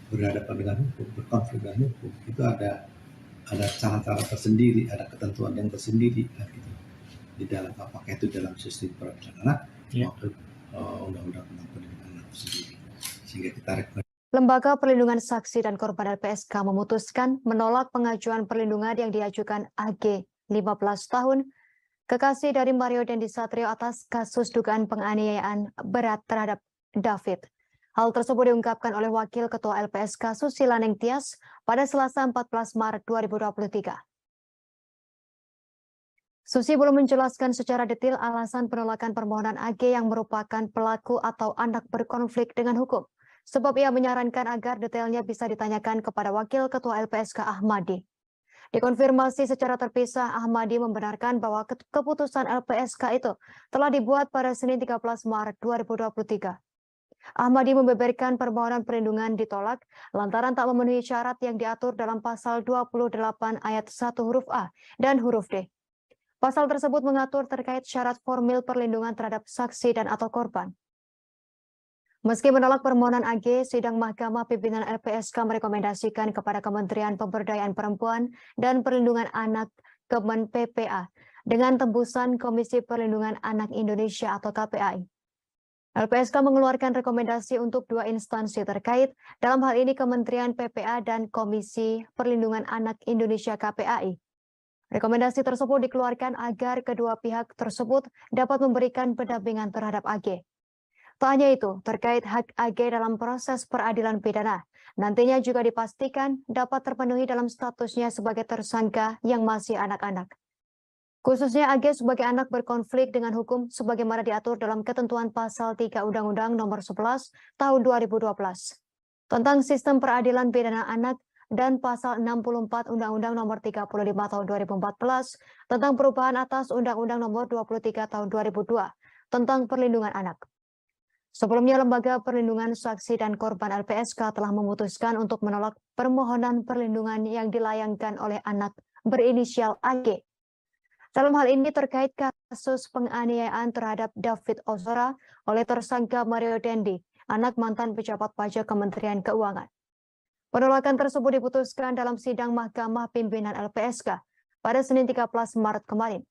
berhadapan dengan hukum, berkonflik dengan hukum, itu ada cara-cara tersendiri, ada ketentuan yang tersendiri kan, gitu. Di dalam apakah itu dalam sistem peradilan anak maupun undang-undang tentang perlindungan anak sendiri. Sehingga kita rekomendasi. Lembaga Perlindungan Saksi dan Korban LPSK memutuskan menolak pengajuan perlindungan yang diajukan AG 15 tahun, kekasih dari Mario Dendi Satrio atas kasus dugaan penganiayaan berat terhadap David. Hal tersebut diungkapkan oleh Wakil Ketua LPSK Susila Nengtyas pada Selasa 14 Maret 2023. Susi belum menjelaskan secara detail alasan penolakan permohonan AG yang merupakan pelaku atau anak berkonflik dengan hukum. Sebab ia menyarankan agar detailnya bisa ditanyakan kepada Wakil Ketua LPSK Ahmadi. Dikonfirmasi secara terpisah, Ahmadi membenarkan bahwa keputusan LPSK itu telah dibuat pada Senin 13 Maret 2023. Ahmadi membeberkan permohonan perlindungan ditolak lantaran tak memenuhi syarat yang diatur dalam pasal 28 ayat 1 huruf A dan huruf D. Pasal tersebut mengatur terkait syarat formil perlindungan terhadap saksi dan atau korban. Meski menolak permohonan AG, sidang Mahkamah Pimpinan LPSK merekomendasikan kepada Kementerian Pemberdayaan Perempuan dan Perlindungan Anak Kemen PPA dengan tembusan Komisi Perlindungan Anak Indonesia atau KPAI. LPSK mengeluarkan rekomendasi untuk dua instansi terkait, dalam hal ini Kementerian PPA dan Komisi Perlindungan Anak Indonesia KPAI. Rekomendasi tersebut dikeluarkan agar kedua pihak tersebut dapat memberikan pendampingan terhadap AG. Tak hanya itu, terkait hak AG dalam proses peradilan pidana, nantinya juga dipastikan dapat terpenuhi dalam statusnya sebagai tersangka yang masih anak-anak. Khususnya AG sebagai anak berkonflik dengan hukum sebagaimana diatur dalam ketentuan pasal 3 Undang-Undang Nomor 11 Tahun 2012 tentang Sistem Peradilan Pidana Anak dan pasal 64 Undang-Undang Nomor 35 Tahun 2014 tentang perubahan atas Undang-Undang Nomor 23 Tahun 2002 tentang perlindungan anak. Sebelumnya, Lembaga Perlindungan Saksi dan Korban LPSK telah memutuskan untuk menolak permohonan perlindungan yang dilayangkan oleh anak berinisial AG. Dalam hal ini terkait kasus penganiayaan terhadap David Ozora oleh tersangka Mario Dendi, anak mantan pejabat pajak Kementerian Keuangan. Penolakan tersebut diputuskan dalam sidang Mahkamah Pimpinan LPSK pada Senin 13 Maret kemarin.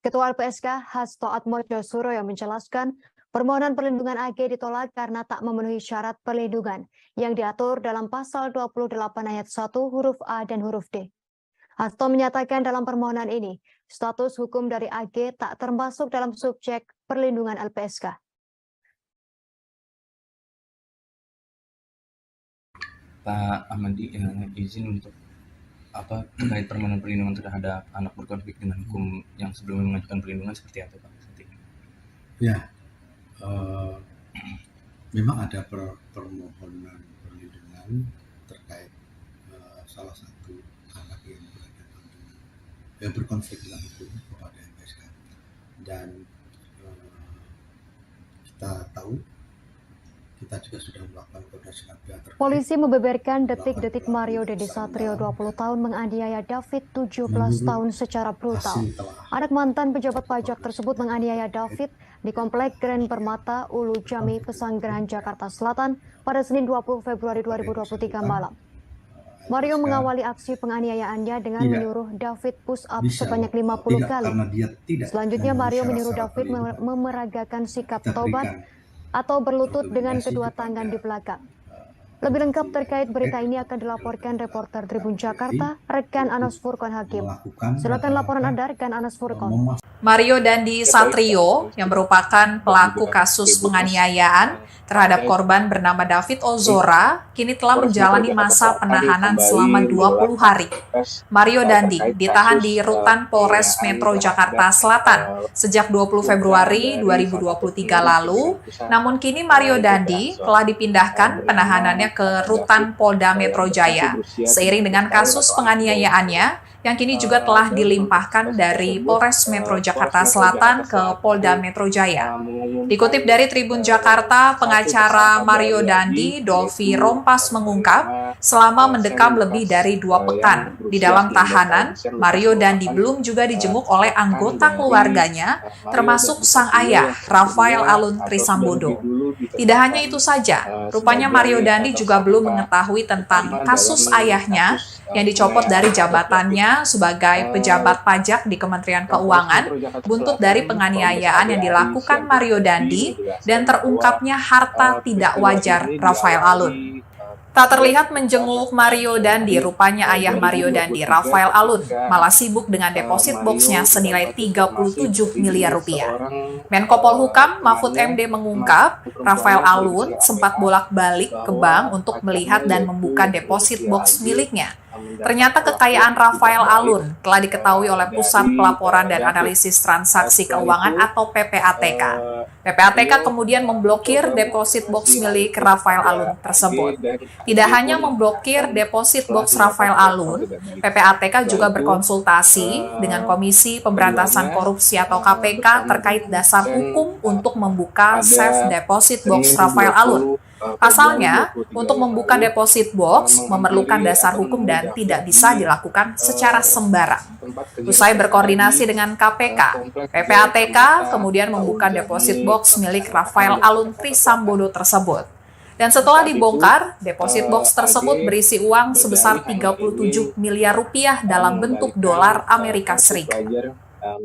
Ketua LPSK Hasto Atmojo Suroyo menjelaskan permohonan perlindungan AG ditolak karena tak memenuhi syarat perlindungan yang diatur dalam pasal 28 ayat 1 huruf A dan huruf D. Hasto menyatakan dalam permohonan ini, status hukum dari AG tak termasuk dalam subjek perlindungan LPSK. Pak Ahmadi izin untuk terkait permohonan perlindungan terhadap anak berkonflik dengan hukum yang sebelumnya mengajukan perlindungan seperti apa Pak? Ya, memang ada permohonan perlindungan terkait salah satu anak yang berhadapan dengan yang berkonflik dengan hukum kepada LPSK, dan kita tahu kita juga sudah melakukan koordinasi dengan pihak terkait. Polisi membeberkan detik-detik Mario Dendi Satrio 20 tahun menganiaya David 17 tahun secara brutal. Anak mantan pejabat pajak tersebut menganiaya David di Komplek Grand Permata, Ulu Jami, Pesanggerahan, Jakarta Selatan pada Senin 20 Februari 2023 malam. Mario mengawali aksi penganiayaannya dengan menyuruh David push up sebanyak 50 kali. Selanjutnya Mario menyuruh David memeragakan sikap taubat atau berlutut dengan kedua tangan di belakang. Lebih lengkap terkait berita ini akan dilaporkan reporter Tribun Jakarta, rekan Anas Furqan Hakim. Silakan laporan Anda, rekan Anas Furqan. Mario Dandi Satrio yang merupakan pelaku kasus penganiayaan terhadap korban bernama David Ozora kini telah menjalani masa penahanan selama 20 hari. Mario Dandi ditahan di Rutan Polres Metro Jakarta Selatan sejak 20 Februari 2023 lalu, namun kini Mario Dandi telah dipindahkan penahanannya ke Rutan Polda Metro Jaya seiring dengan kasus penganiayaannya yang kini juga telah dilimpahkan dari Polres Metro Jakarta Selatan ke Polda Metro Jaya. Dikutip dari Tribun Jakarta, pengacara Mario Dandi, Dolvi Rompas mengungkap, selama mendekam lebih dari 2 pekan di dalam tahanan, Mario Dandi belum juga dijenguk oleh anggota keluarganya, termasuk sang ayah, Rafael Alun Trisambodo. Tidak hanya itu saja, rupanya Mario Dandi juga belum mengetahui tentang kasus ayahnya yang dicopot dari jabatannya sebagai pejabat pajak di Kementerian Keuangan, buntut dari penganiayaan yang dilakukan Mario Dandi dan terungkapnya harta tidak wajar Rafael Alun. Tak terlihat menjenguk Mario Dandi, rupanya ayah Mario Dandi, Rafael Alun, malah sibuk dengan deposit boxnya senilai 37 miliar rupiah. Menko Polhukam Mahfud MD mengungkap, Rafael Alun sempat bolak-balik ke bank untuk melihat dan membuka deposit box miliknya. Ternyata kekayaan Rafael Alun telah diketahui oleh Pusat Pelaporan dan Analisis Transaksi Keuangan atau PPATK. PPATK kemudian memblokir deposit box milik Rafael Alun tersebut. Tidak hanya memblokir deposit box Rafael Alun, PPATK juga berkonsultasi dengan Komisi Pemberantasan Korupsi atau KPK terkait dasar hukum untuk membuka safe deposit box Rafael Alun. Pasalnya, untuk membuka deposit box memerlukan dasar hukum dan tidak bisa dilakukan secara sembarang. Usai berkoordinasi dengan KPK, PPATK kemudian membuka deposit box milik Rafael Alun Trisambodo tersebut. Dan setelah dibongkar, deposit box tersebut berisi uang sebesar 37 miliar rupiah dalam bentuk dolar Amerika Serikat.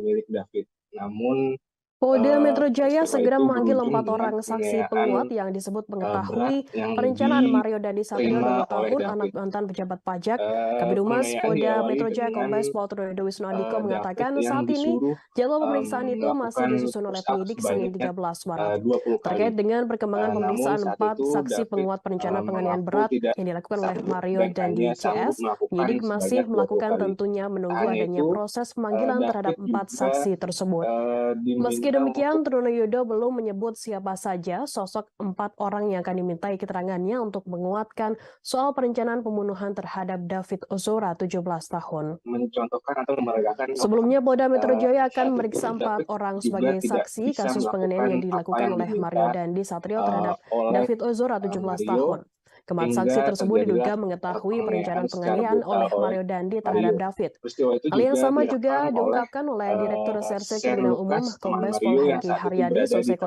Milik David. Namun Polda Metro Jaya segera memanggil 4 orang saksi penguat yang disebut mengetahui perencanaan Mario Dandi Satrio 20 tahun, anak mantan pejabat pajak. Kabid Humas Polda Metro Jaya Kombes Pol Trunoyono Wisnu Andiko mengatakan saat ini jadwal pemeriksaan itu masih disusun oleh penyidik Senin 13 Maret. Terkait dengan perkembangan pemeriksaan 4 saksi penguat perencanaan penganiayaan berat yang dilakukan oleh Mario Dandi CS, penyidik masih melakukan tentunya menunggu adanya proses pemanggilan terhadap 4 saksi tersebut. Meski demikian, Trunoyono belum menyebut siapa saja sosok 4 orang yang akan dimintai keterangannya untuk menguatkan soal perencanaan pembunuhan terhadap David Ozora 17 tahun. Mencontohkan atau meredakan. Sebelumnya, Polda Metro Jaya akan memeriksa 4 orang sebagai saksi kasus penganiayaan yang dilakukan oleh Mario Dandi Satrio terhadap David Ozora 17 tahun. Keempat saksi tersebut diduga mengetahui perencanaan penganiayaan oleh Mario Dandi terhadap David. Hal yang sama juga diungkapkan oleh Direktur Reserse Kriminal Umum Kombes Pol Hengki Haryadi selesai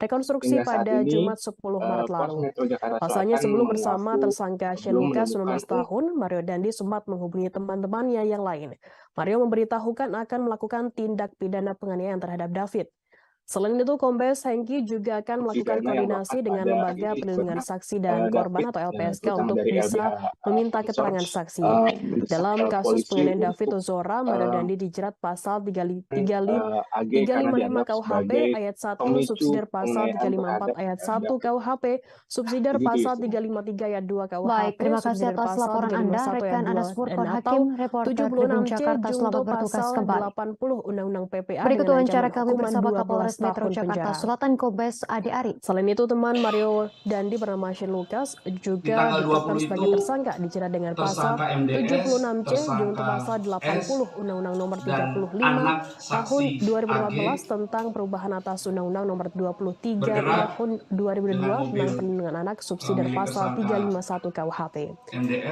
rekonstruksi pada Jumat 10 Maret lalu. Pasalnya sebelum bersama tersangka Shane Lucas 19 tahun, Mario Dandi sempat menghubungi teman-temannya yang lain. Mario memberitahukan akan melakukan tindak pidana penganiayaan terhadap David. Selain itu, Kombes Hengki juga akan melakukan koordinasi dengan Lembaga Perlindungan Saksi dan Korban atau LPSK untuk bisa meminta keterangan saksi. Dalam kasus penganiayaan David Ozora, Mario Dandi dijerat pasal 355 KUHP ayat 1, subsidiar pasal 354 ayat 1 KUHP, subsidiar pasal 353 ayat 2 KUHP. Baik, terima kasih atas laporan Anda, rekan Anas Furqan Hakim, reporter Tribun Jakarta, selamat bertugas kembali. 80 Undang-Undang PPA berikut dengan wawancara ancaman kami bersama hukuman Kapolres Metro Jakarta Selatan Kombes Adi Ari. Selain itu, teman Mario Dandi bernama Shane Lucas juga ditetapkan sebagai tersangka dijerat dengan pasal 76C junto pasal 80 Undang-Undang Nomor 35 Tahun 2014 tentang perubahan atas Undang-Undang Nomor 23 Tahun 2002 tentang perlindungan anak subsidiar pasal 351 KUHP.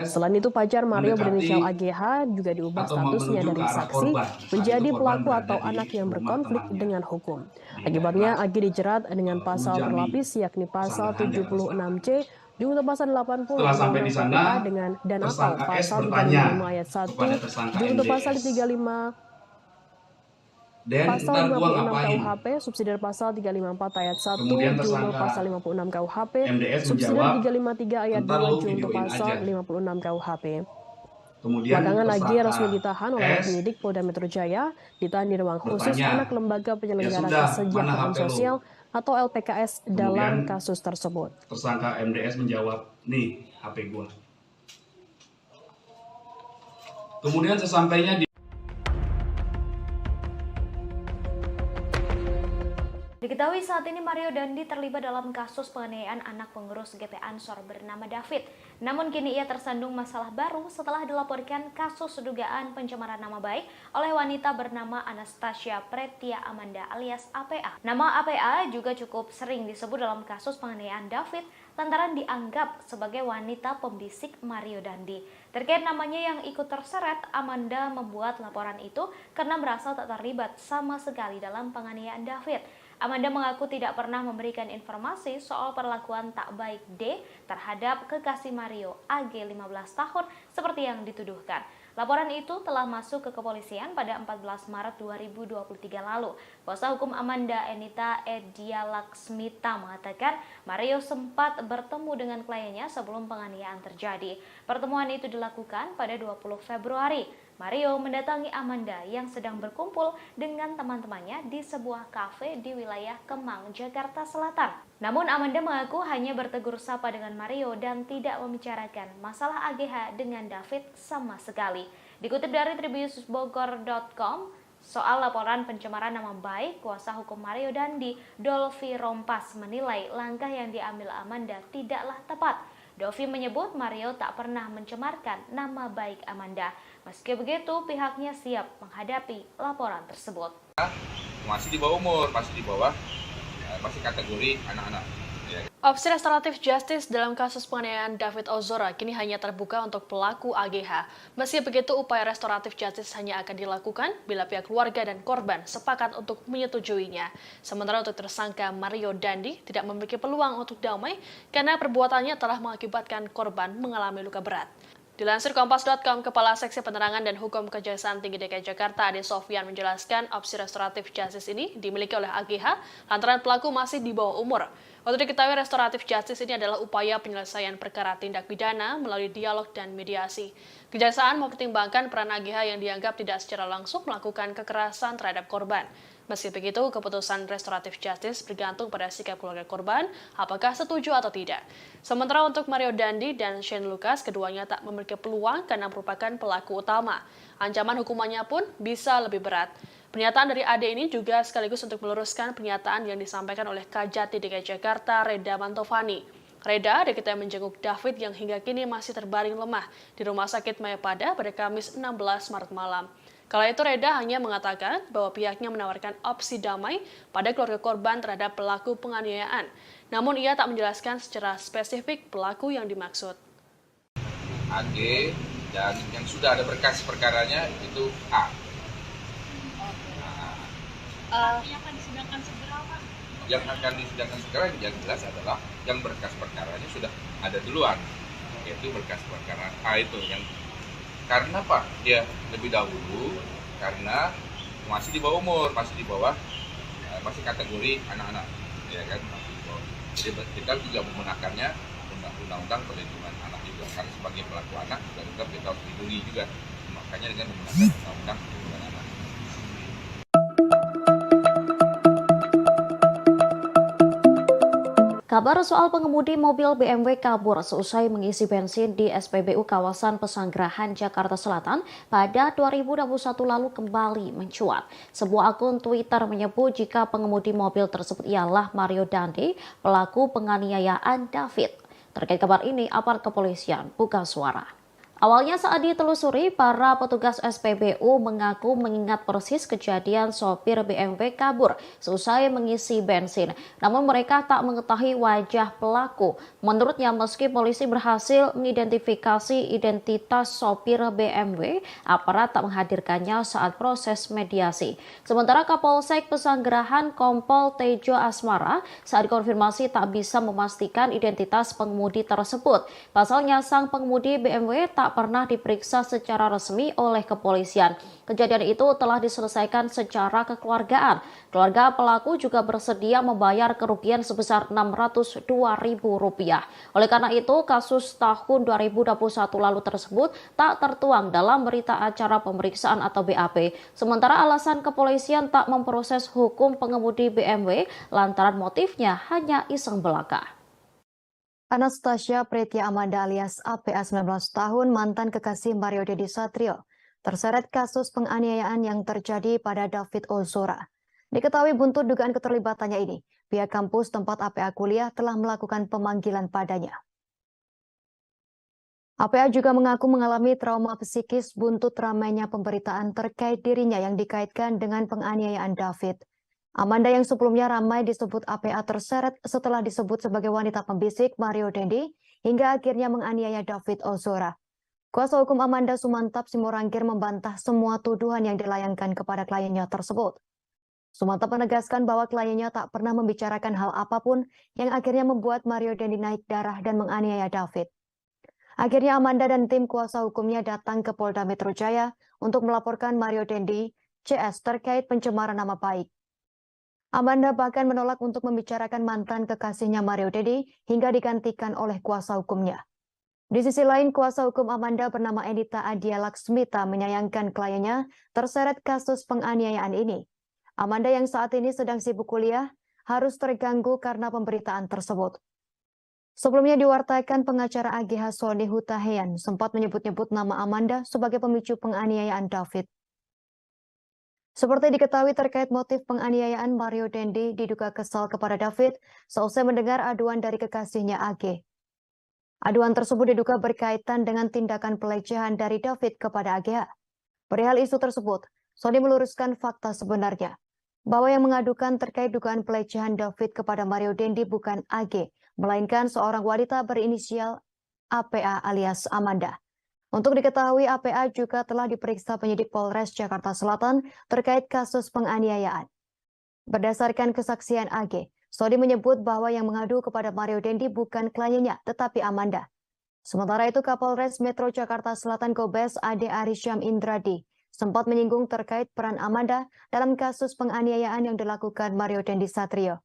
Selain itu, pacar Mario berinisial AGH juga diubah statusnya dari saksi menjadi pelaku atau anak yang berkonflik dengan hukum. Akibatnya, AG dijerat dengan pasal berlapis yakni pasal 76C junto pasal 80 Undang-Undang PPA dengan dan atau pasal 35 ayat 1 junto pasal 35 Den, Pasal ntar gua 56 ngapain? KUHP, subsidiar pasal 354 ayat 1, Kemudian junto tersangka pasal 56 KUHP, MDS subsidiar menjawab, 353 ayat ntar 2, lu junto videoin pasal aja. 56 KUHP. Kemudian Belakangan AG tersangka resmi ditahan oleh S penyidik Polda Metro Jaya, ditahan di ruang khusus bertanya, anak Lembaga ya Penyelenggara sudah, mana Kesejahteraan HP lu? Sosial atau LPKS dalam Kemudian kasus tersebut. tersangka MDS menjawab, nih HP gua. Kemudian sesampainya di Diketahui saat ini Mario Dandi terlibat dalam kasus penganiayaan anak pengurus GP Ansor bernama David. Namun kini ia tersandung masalah baru setelah dilaporkan kasus dugaan pencemaran nama baik oleh wanita bernama Anastasia Pretia Amanda alias APA. Nama APA juga cukup sering disebut dalam kasus penganiayaan David lantaran dianggap sebagai wanita pembisik Mario Dandi. Terkait namanya yang ikut terseret, Amanda membuat laporan itu karena merasa tak terlibat sama sekali dalam penganiayaan David. Amanda mengaku tidak pernah memberikan informasi soal perlakuan tak baik D terhadap kekasih Mario AG 15 tahun seperti yang dituduhkan. Laporan itu telah masuk ke kepolisian pada 14 Maret 2023 lalu. Kuasa hukum Amanda, Enita Edia Laksmita, mengatakan Mario sempat bertemu dengan kliennya sebelum penganiayaan terjadi. Pertemuan itu dilakukan pada 20 Februari. Mario mendatangi Amanda yang sedang berkumpul dengan teman-temannya di sebuah kafe di wilayah Kemang, Jakarta Selatan. Namun Amanda mengaku hanya bertegur sapa dengan Mario dan tidak membicarakan masalah AGH dengan David sama sekali. Dikutip dari tribunnews.bogor.com, soal laporan pencemaran nama baik, kuasa hukum Mario Dandi, Dolvi Rompas, menilai langkah yang diambil Amanda tidaklah tepat. Dolvi menyebut Mario tak pernah mencemarkan nama baik Amanda. Meski begitu, pihaknya siap menghadapi laporan tersebut. Masih di bawah umur, masih kategori anak-anak. Opsi restoratif justice dalam kasus penganiayaan David Ozora kini hanya terbuka untuk pelaku AGH. Meski begitu, upaya restoratif justice hanya akan dilakukan bila pihak keluarga dan korban sepakat untuk menyetujuinya. Sementara untuk tersangka Mario Dandi tidak memiliki peluang untuk damai karena perbuatannya telah mengakibatkan korban mengalami luka berat. Dilansir Kompas.com, Kepala Seksi Penerangan dan Hukum Kejaksaan Tinggi DKI Jakarta, Ade Sofyan, menjelaskan opsi restoratif justice ini dimiliki oleh AGH lantaran pelaku masih di bawah umur. Untuk diketahui, restoratif justice ini adalah upaya penyelesaian perkara tindak pidana melalui dialog dan mediasi. Kejaksaan mempertimbangkan peran AGH yang dianggap tidak secara langsung melakukan kekerasan terhadap korban. Meski begitu, keputusan restoratif justice bergantung pada sikap keluarga korban, apakah setuju atau tidak. Sementara untuk Mario Dandi dan Shane Lucas, keduanya tak memiliki peluang karena merupakan pelaku utama. Ancaman hukumannya pun bisa lebih berat. Pernyataan dari AD ini juga sekaligus untuk meluruskan pernyataan yang disampaikan oleh Kajati DKI Jakarta, Reda Mantovani. Reda diketahui menjenguk David yang hingga kini masih terbaring lemah di Rumah Sakit Mayapada pada Kamis 16 Maret malam. Kala itu Reda hanya mengatakan bahwa pihaknya menawarkan opsi damai pada keluarga korban terhadap pelaku penganiayaan. Namun ia tak menjelaskan secara spesifik pelaku yang dimaksud. AG dan yang sudah ada berkas perkaranya itu A. Yang akan disidangkan segera, Pak? Yang akan disidangkan segera yang jelas adalah yang berkas perkaranya sudah ada duluan, yaitu berkas perkara A itu yang karena Pak dia lebih dahulu karena masih di bawah umur, masih kategori anak-anak, ya kan. Jadi kita juga menggunakannya undang-undang perlindungan anak juga karena sebagai pelaku anak juga tetap kita harus dilindungi juga, makanya dengan menggunakan undang-undang perlindungan anak. Kabar soal pengemudi mobil BMW kabur seusai mengisi bensin di SPBU kawasan Pesanggerahan, Jakarta Selatan pada 2021 lalu kembali mencuat. Sebuah akun Twitter menyebut jika pengemudi mobil tersebut ialah Mario Dandi, pelaku penganiayaan David. Terkait kabar ini, aparat kepolisian buka suara. Awalnya saat ditelusuri, para petugas SPBU mengaku mengingat persis kejadian sopir BMW kabur seusai mengisi bensin. Namun mereka tak mengetahui wajah pelaku. Menurutnya, meski polisi berhasil mengidentifikasi identitas sopir BMW, aparat tak menghadirkannya saat proses mediasi. Sementara Kapolsek Pesanggerahan Kompol Tejo Asmara saat konfirmasi tak bisa memastikan identitas pengemudi tersebut. Pasalnya, sang pengemudi BMW tak tak pernah diperiksa secara resmi oleh kepolisian. Kejadian itu telah diselesaikan secara kekeluargaan. Keluarga pelaku juga bersedia membayar kerugian sebesar Rp602.000. Oleh karena itu, kasus tahun 2021 lalu tersebut tak tertuang dalam berita acara pemeriksaan atau BAP. Sementara alasan kepolisian tak memproses hukum pengemudi BMW lantaran motifnya hanya iseng belaka. Anastasia Pretia Amanda alias APA 19 tahun mantan kekasih Mario Dendi Satrio terseret kasus penganiayaan yang terjadi pada David Ozora. Diketahui buntut dugaan keterlibatannya ini, pihak kampus tempat APA kuliah telah melakukan pemanggilan padanya. APA juga mengaku mengalami trauma psikis buntut ramainya pemberitaan terkait dirinya yang dikaitkan dengan penganiayaan David. Amanda yang sebelumnya ramai disebut APA terseret setelah disebut sebagai wanita pembisik Mario Dendi hingga akhirnya menganiaya David Ozora. Kuasa hukum Amanda Sumantap Simorangkir membantah semua tuduhan yang dilayangkan kepada kliennya tersebut. Sumantap menegaskan bahwa kliennya tak pernah membicarakan hal apapun yang akhirnya membuat Mario Dendi naik darah dan menganiaya David. Akhirnya Amanda dan tim kuasa hukumnya datang ke Polda Metro Jaya untuk melaporkan Mario Dendi CS terkait pencemaran nama baik. Amanda bahkan menolak untuk membicarakan mantan kekasihnya Mario Dendi hingga digantikan oleh kuasa hukumnya. Di sisi lain, kuasa hukum Amanda bernama Enita Adia Laksmita menyayangkan kliennya terseret kasus penganiayaan ini. Amanda yang saat ini sedang sibuk kuliah harus terganggu karena pemberitaan tersebut. Sebelumnya diwartakan pengacara AGH Sony Hutahean sempat menyebut-nyebut nama Amanda sebagai pemicu penganiayaan David. Seperti diketahui terkait motif penganiayaan, Mario Dendi diduga kesal kepada David seusai mendengar aduan dari kekasihnya AG. Aduan tersebut diduga berkaitan dengan tindakan pelecehan dari David kepada AGH. Perihal isu tersebut, Sony meluruskan fakta sebenarnya, bahwa yang mengadukan terkait dugaan pelecehan David kepada Mario Dendi bukan AG, melainkan seorang wanita berinisial APA alias Amanda. Untuk diketahui, APA juga telah diperiksa penyidik Polres Jakarta Selatan terkait kasus penganiayaan. Berdasarkan kesaksian AG, Sony menyebut bahwa yang mengadu kepada Mario Dendi bukan kliennya, tetapi Amanda. Sementara itu, Kapolres Metro Jakarta Selatan Kombes Ade Arisyam Indradi sempat menyinggung terkait peran Amanda dalam kasus penganiayaan yang dilakukan Mario Dendi Satrio.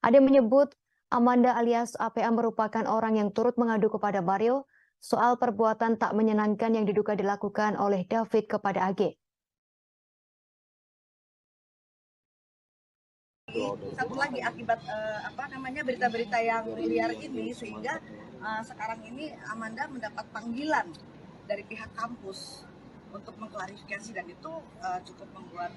Ade menyebut Amanda alias APA merupakan orang yang turut mengadu kepada Mario soal perbuatan tak menyenangkan yang diduga dilakukan oleh David kepada AG. Satu lagi akibat berita-berita yang liar ini sehingga sekarang ini Amanda mendapat panggilan dari pihak kampus untuk mengklarifikasi dan itu cukup membuat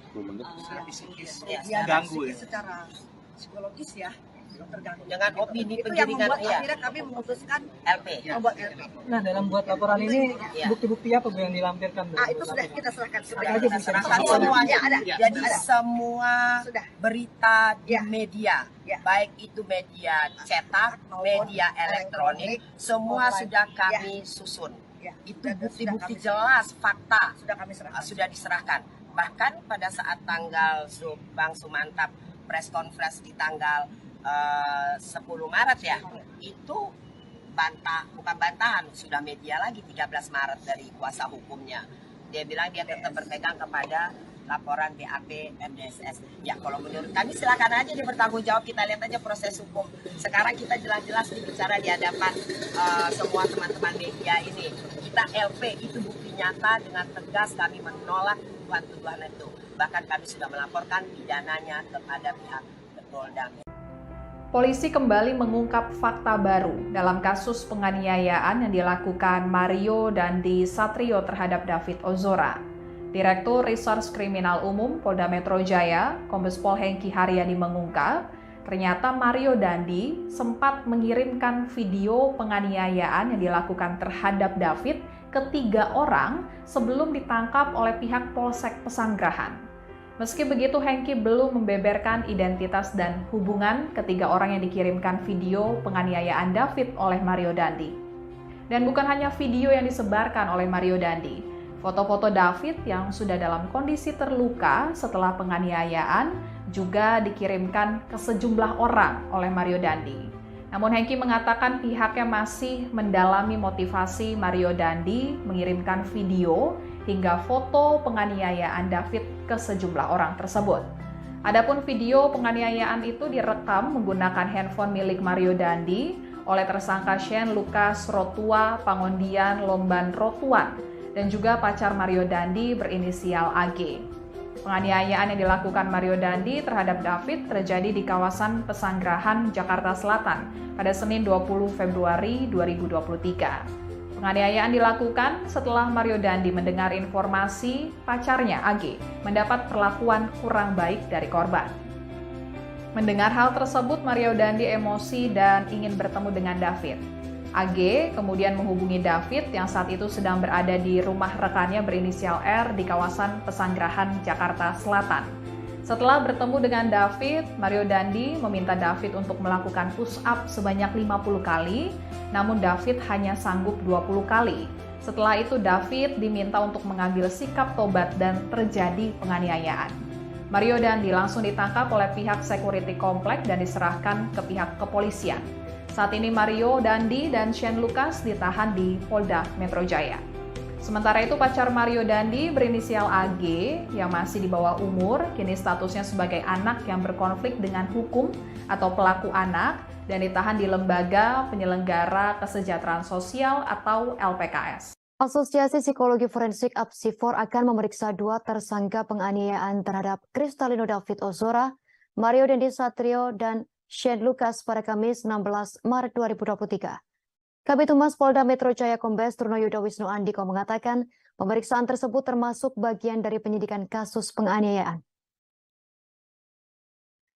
ganggu secara psikologis ya terganggu. Dengan opini itu yang penjaringan membuat akhirnya kami memutuskan LP. Membuat LP. Nah, dalam buat laporan ini bukti-bukti apa Bu yang dilampirkan? Itu sudah kita serahkan. Kita serahkan semuanya. Jadi semua berita di media, baik itu media cetak, media elektronik, semua sudah kami susun. Itu bukti-bukti jelas, fakta sudah diserahkan. Bahkan pada saat tanggal Bang Sumantap press conference di tanggal 10 Maret ya, itu bukan bantahan, sudah media lagi 13 Maret dari kuasa hukumnya. Dia bilang dia tetap berpegang kepada laporan BAP MDSS. Ya kalau menurut kami silakan aja dia bertanggung jawab, kita lihat aja proses hukum. Sekarang kita jelas-jelas bicara di hadapan semua teman-teman media ini. Kita LP, itu bukti nyata, dengan tegas kami menolak tuduhan itu. Bahkan kami sudah melaporkan pidananya kepada pihak Polda. Polisi kembali mengungkap fakta baru dalam kasus penganiayaan yang dilakukan Mario Dendi Satrio terhadap David Ozora. Direktur Reserse Kriminal Umum Polda Metro Jaya, Kombes Pol Hengki Haryadi mengungkap, ternyata Mario Dendi sempat mengirimkan video penganiayaan yang dilakukan terhadap David ke 3 orang sebelum ditangkap oleh pihak Polsek Pesanggerahan. Meski begitu, Hengki belum membeberkan identitas dan hubungan ketiga orang yang dikirimkan video penganiayaan David oleh Mario Dendi. Dan bukan hanya video yang disebarkan oleh Mario Dendi, foto-foto David yang sudah dalam kondisi terluka setelah penganiayaan juga dikirimkan ke sejumlah orang oleh Mario Dendi. Namun Hengki mengatakan pihaknya masih mendalami motivasi Mario Dandi mengirimkan video hingga foto penganiayaan David ke sejumlah orang tersebut. Adapun video penganiayaan itu direkam menggunakan handphone milik Mario Dandi oleh tersangka Shane Lucas Rotua Pangondian Lomban Rotuan dan juga pacar Mario Dandi berinisial AG. Penganiayaan yang dilakukan Mario Dandi terhadap David terjadi di kawasan Pesanggerahan, Jakarta Selatan pada Senin 20 Februari 2023. Penganiayaan dilakukan setelah Mario Dandi mendengar informasi pacarnya AG mendapat perlakuan kurang baik dari korban. Mendengar hal tersebut, Mario Dandi emosi dan ingin bertemu dengan David. AG kemudian menghubungi David yang saat itu sedang berada di rumah rekannya berinisial R di kawasan Pesanggerahan, Jakarta Selatan. Setelah bertemu dengan David, Mario Dandi meminta David untuk melakukan push up sebanyak 50 kali, namun David hanya sanggup 20 kali. Setelah itu David diminta untuk mengambil sikap tobat dan terjadi penganiayaan. Mario Dandi langsung ditangkap oleh pihak security komplek dan diserahkan ke pihak kepolisian. Saat ini Mario Dandi dan Shane Lucas ditahan di Polda Metro Jaya. Sementara itu pacar Mario Dandi berinisial AG yang masih di bawah umur, kini statusnya sebagai anak yang berkonflik dengan hukum atau pelaku anak dan ditahan di Lembaga Penyelenggara Kesejahteraan Sosial atau LPKS. Asosiasi Psikologi Forensik Apsifor akan memeriksa 2 tersangka penganiayaan terhadap Kristalino David Ozora, Mario Dandi Satrio, dan Shane Lucas pada Kamis 16 Maret 2023. Kabid Humas Polda Metro Jaya Kombes Trunoyudo Wisnu Andiko mengatakan pemeriksaan tersebut termasuk bagian dari penyidikan kasus penganiayaan.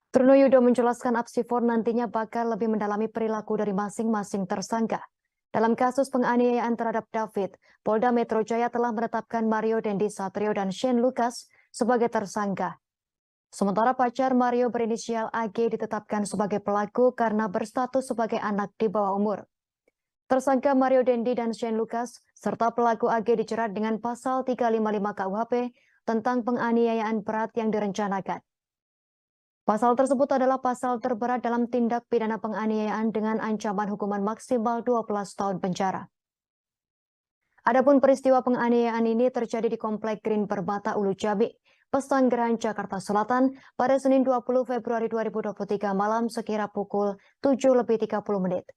Trunoyudo menjelaskan Apsifor nantinya bakal lebih mendalami perilaku dari masing-masing tersangka. Dalam kasus penganiayaan terhadap David, Polda Metro Jaya telah menetapkan Mario Dandi Satrio dan Shane Lucas sebagai tersangka. Sementara pacar Mario berinisial AG ditetapkan sebagai pelaku karena berstatus sebagai anak di bawah umur. Tersangka Mario Dandi dan Shane Lucas serta pelaku AG dijerat dengan pasal 355 KUHP tentang penganiayaan berat yang direncanakan. Pasal tersebut adalah pasal terberat dalam tindak pidana penganiayaan dengan ancaman hukuman maksimal 12 tahun penjara. Adapun peristiwa penganiayaan ini terjadi di Komplek Green Permata Ulu Jami, Pesanggerahan, Jakarta Selatan pada Senin 20 Februari 2023 malam sekira pukul 7:30.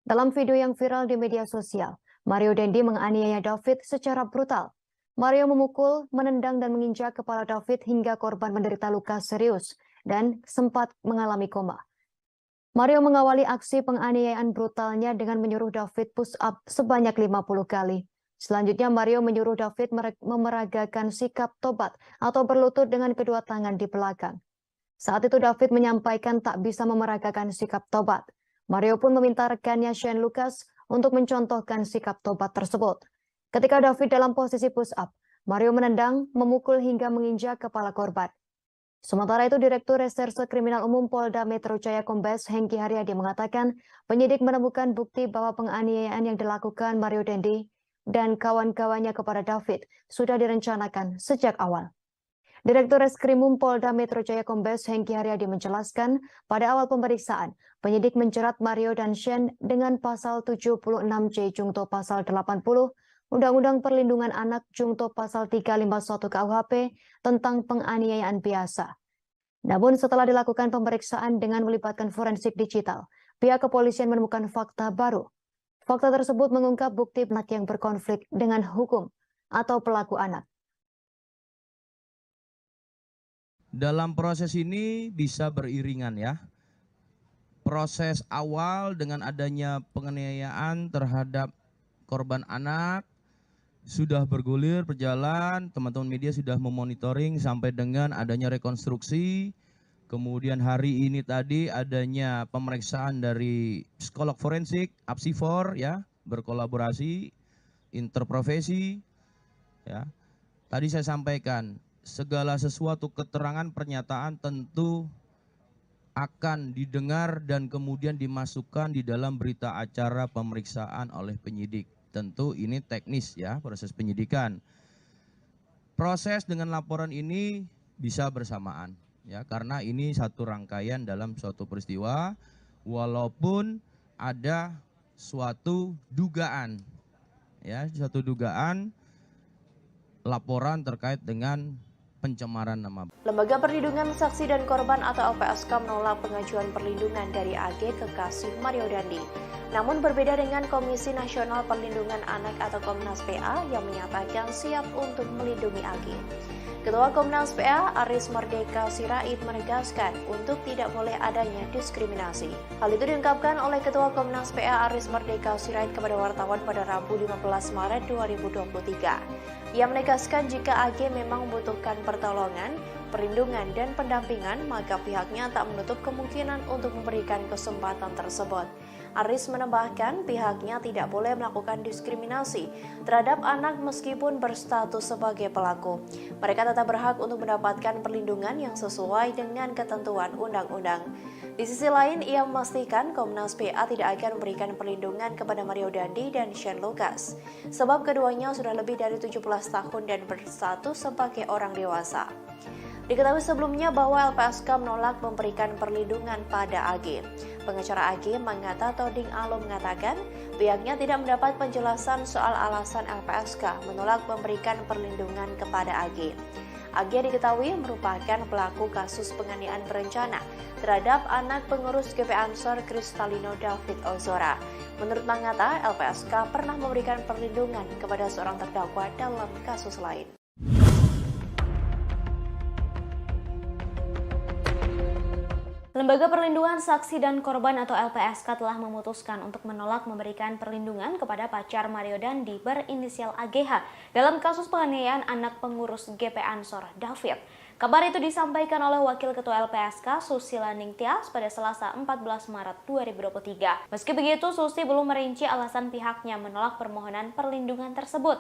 Dalam video yang viral di media sosial, Mario Dandi menganiaya David secara brutal. Mario memukul, menendang dan menginjak kepala David hingga korban menderita luka serius dan sempat mengalami koma. Mario mengawali aksi penganiayaan brutalnya dengan menyuruh David push up sebanyak 50 kali. Selanjutnya Mario menyuruh David memeragakan sikap tobat atau berlutut dengan kedua tangan di belakang. Saat itu David menyampaikan tak bisa memeragakan sikap tobat. Mario pun meminta rekannya Shane Lucas untuk mencontohkan sikap tobat tersebut. Ketika David dalam posisi push up, Mario menendang, memukul hingga menginjak kepala korban. Sementara itu Direktur Reserse Kriminal Umum Polda Metro Jaya Kombes Hengki Haryadi mengatakan penyidik menemukan bukti bahwa penganiayaan yang dilakukan Mario Dandi dan kawan-kawannya kepada David sudah direncanakan sejak awal. Direktur Reskrimum Polda Metro Jaya Kombes Hengki Haryadi menjelaskan pada awal pemeriksaan, penyidik menjerat Mario dan Shane dengan pasal 76C Jungto pasal 80 Undang-Undang Perlindungan Anak Jungto pasal 351 KUHP tentang penganiayaan biasa. Namun setelah dilakukan pemeriksaan dengan melibatkan forensik digital, pihak kepolisian menemukan fakta baru. Fakta tersebut mengungkap bukti anak yang berkonflik dengan hukum atau pelaku anak. Dalam proses ini bisa beriringan ya. Proses awal dengan adanya penganiayaan terhadap korban anak sudah bergulir, berjalan, teman-teman media sudah memonitoring sampai dengan adanya rekonstruksi. Kemudian hari ini tadi adanya pemeriksaan dari psikolog forensik, Apsifor ya, berkolaborasi, interprofesi ya. Tadi saya sampaikan, segala sesuatu keterangan pernyataan tentu akan didengar dan kemudian dimasukkan di dalam berita acara pemeriksaan oleh penyidik. Tentu ini teknis ya, proses penyidikan. Proses dengan laporan ini bisa bersamaan ya, karena ini satu rangkaian dalam suatu peristiwa. walaupun ada suatu dugaan, ya, suatu dugaan laporan terkait dengan pencemaran nama. Lembaga Perlindungan Saksi dan Korban atau LPSK menolak pengajuan perlindungan dari AG kekasih Mario Dandi. Namun berbeda dengan Komisi Nasional Perlindungan Anak atau Komnas PA yang menyatakan siap untuk melindungi AG. Ketua Komnas PA Aris Merdeka Sirait menegaskan untuk tidak boleh adanya diskriminasi. Hal itu diungkapkan oleh Ketua Komnas PA Aris Merdeka Sirait kepada wartawan pada Rabu 15 Maret 2023. Ia menegaskan jika AG memang membutuhkan pertolongan, perlindungan, dan pendampingan, maka pihaknya tak menutup kemungkinan untuk memberikan kesempatan tersebut. Aris menambahkan pihaknya tidak boleh melakukan diskriminasi terhadap anak meskipun berstatus sebagai pelaku. Mereka tetap berhak untuk mendapatkan perlindungan yang sesuai dengan ketentuan undang-undang. Di sisi lain, ia memastikan Komnas PA tidak akan memberikan perlindungan kepada Mario Dandi dan Shane Lucas, sebab keduanya sudah lebih dari 17 tahun dan berstatus sebagai orang dewasa. Diketahui sebelumnya bahwa LPSK menolak memberikan perlindungan pada AG. Pengacara AG Manggata Toding Alo mengatakan pihaknya tidak mendapat penjelasan soal alasan LPSK menolak memberikan perlindungan kepada AG. AG diketahui merupakan pelaku kasus penganiayaan berencana terhadap anak pengurus GP Ansor Kristalino David Ozora. Menurut Manggata, LPSK pernah memberikan perlindungan kepada seorang terdakwa dalam kasus lain. Lembaga Perlindungan Saksi dan Korban atau LPSK telah memutuskan untuk menolak memberikan perlindungan kepada pacar Mario Dandi berinisial AGH dalam kasus penganiayaan anak pengurus GP Ansor David. Kabar itu disampaikan oleh Wakil Ketua LPSK Susila Ningtyas pada Selasa 14 Maret 2023. Meski begitu, Susi belum merinci alasan pihaknya menolak permohonan perlindungan tersebut.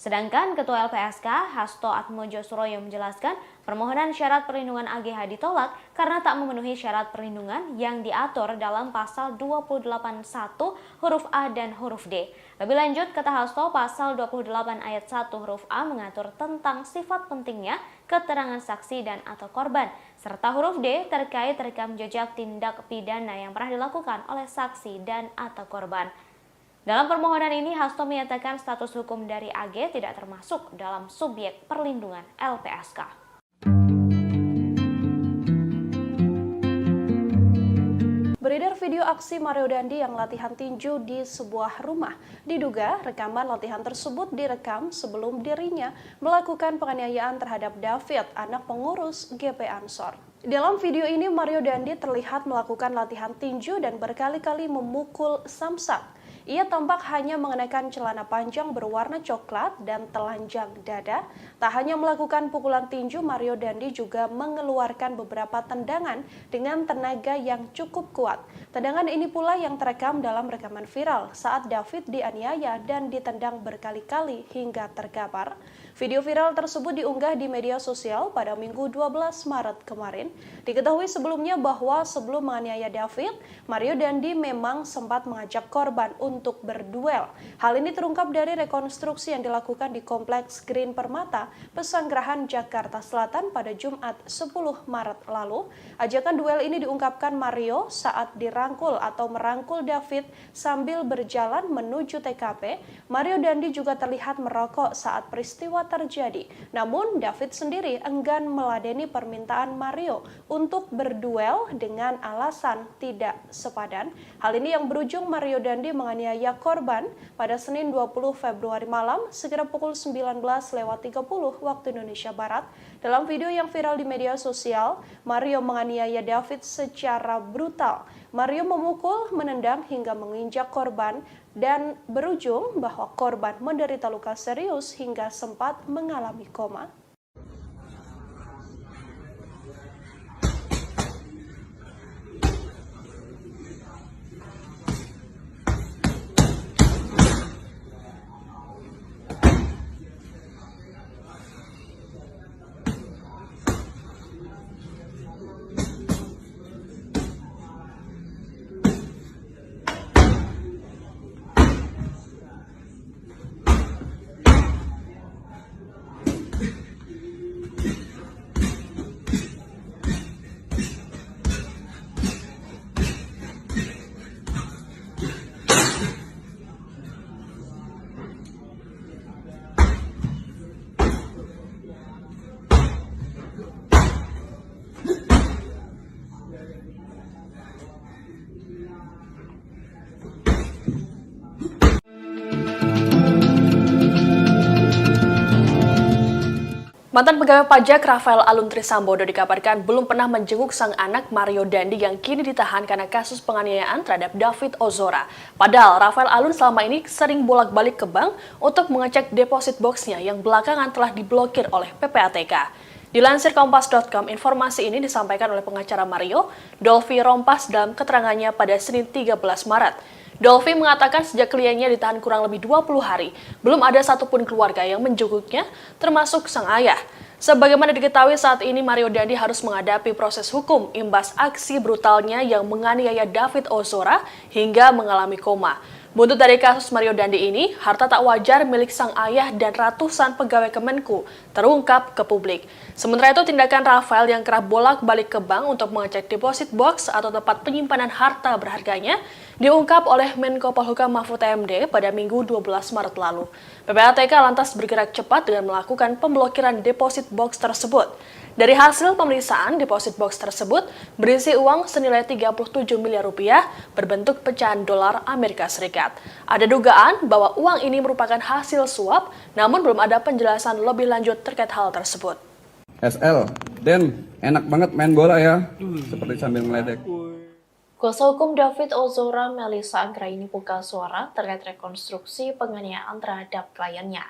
Sedangkan Ketua LPSK Hasto Atmojo Suroyo menjelaskan permohonan syarat perlindungan AGH ditolak karena tak memenuhi syarat perlindungan yang diatur dalam pasal 281 huruf A dan huruf D. Lebih lanjut, kata Hasto, pasal 28 ayat 1 huruf A mengatur tentang sifat pentingnya keterangan saksi dan atau korban, serta huruf D terkait rekam jejak tindak pidana yang pernah dilakukan oleh saksi dan atau korban. Dalam permohonan ini, Hasto menyatakan status hukum dari AG tidak termasuk dalam subjek perlindungan LPSK. Beredar video aksi Mario Dandi yang latihan tinju di sebuah rumah. Diduga rekaman latihan tersebut direkam sebelum dirinya melakukan penganiayaan terhadap David, anak pengurus GP Ansor. Dalam video ini, Mario Dandi terlihat melakukan latihan tinju dan berkali-kali memukul samsak. Ia tampak hanya mengenakan celana panjang berwarna coklat dan telanjang dada. Tak hanya melakukan pukulan tinju, Mario Dandi juga mengeluarkan beberapa tendangan dengan tenaga yang cukup kuat. Tendangan ini pula yang terekam dalam rekaman viral saat David dianiaya dan ditendang berkali-kali hingga terkapar. Video viral tersebut diunggah di media sosial pada Minggu 12 Maret kemarin. Diketahui sebelumnya bahwa sebelum menganiaya David, Mario Dandi memang sempat mengajak korban untuk berduel. Hal ini terungkap dari rekonstruksi yang dilakukan di Kompleks Green Permata, Pesanggerahan, Jakarta Selatan pada Jumat 10 Maret lalu. Ajakan duel ini diungkapkan Mario saat dirangkul atau merangkul David sambil berjalan menuju TKP. Mario Dandi juga terlihat merokok saat peristiwa terjadi. Namun David sendiri enggan meladeni permintaan Mario untuk berduel dengan alasan tidak sepadan. Hal ini yang berujung Mario Dandi menganiaya korban pada Senin 20 Februari malam sekitar pukul 19.30 waktu Indonesia Barat. Dalam video yang viral di media sosial, Mario menganiaya David secara brutal. Mario memukul, menendang hingga menginjak korban dan berujung bahwa korban menderita luka serius hingga sempat mengalami koma. Mantan pegawai pajak Rafael Alun Trisambodo dikabarkan belum pernah menjenguk sang anak Mario Dandi yang kini ditahan karena kasus penganiayaan terhadap David Ozora. Padahal Rafael Alun selama ini sering bolak-balik ke bank untuk mengecek deposit boxnya yang belakangan telah diblokir oleh PPATK. Dilansir Kompas.com, informasi ini disampaikan oleh pengacara Mario, Dolfi Rompas dalam keterangannya pada Senin 13 Maret. Dolfi mengatakan sejak kliennya ditahan kurang lebih 20 hari, belum ada satupun keluarga yang menjenguknya, termasuk sang ayah. Sebagaimana diketahui saat ini Mario Dandi harus menghadapi proses hukum imbas aksi brutalnya yang menganiaya David Ozora hingga mengalami koma. Buntut dari kasus Mario Dandi ini, harta tak wajar milik sang ayah dan ratusan pegawai Kemenku terungkap ke publik. Sementara itu, tindakan Rafael yang kerap bolak-balik ke bank untuk mengecek deposit box atau tempat penyimpanan harta berharganya diungkap oleh Menko Polhukam Mahfud MD pada Minggu 12 Maret lalu. PPATK lantas bergerak cepat dengan melakukan pemblokiran deposit box tersebut. Dari hasil pemeriksaan, deposit box tersebut berisi uang senilai 37 miliar rupiah berbentuk pecahan dolar Amerika Serikat. Ada dugaan bahwa uang ini merupakan hasil suap, namun belum ada penjelasan lebih lanjut terkait hal tersebut. SL, Den, enak banget main bola ya, seperti sambil ngeledek. Kuasa hukum David Ozora, Melissa Anggraini buka suara terkait rekonstruksi penganiayaan terhadap kliennya.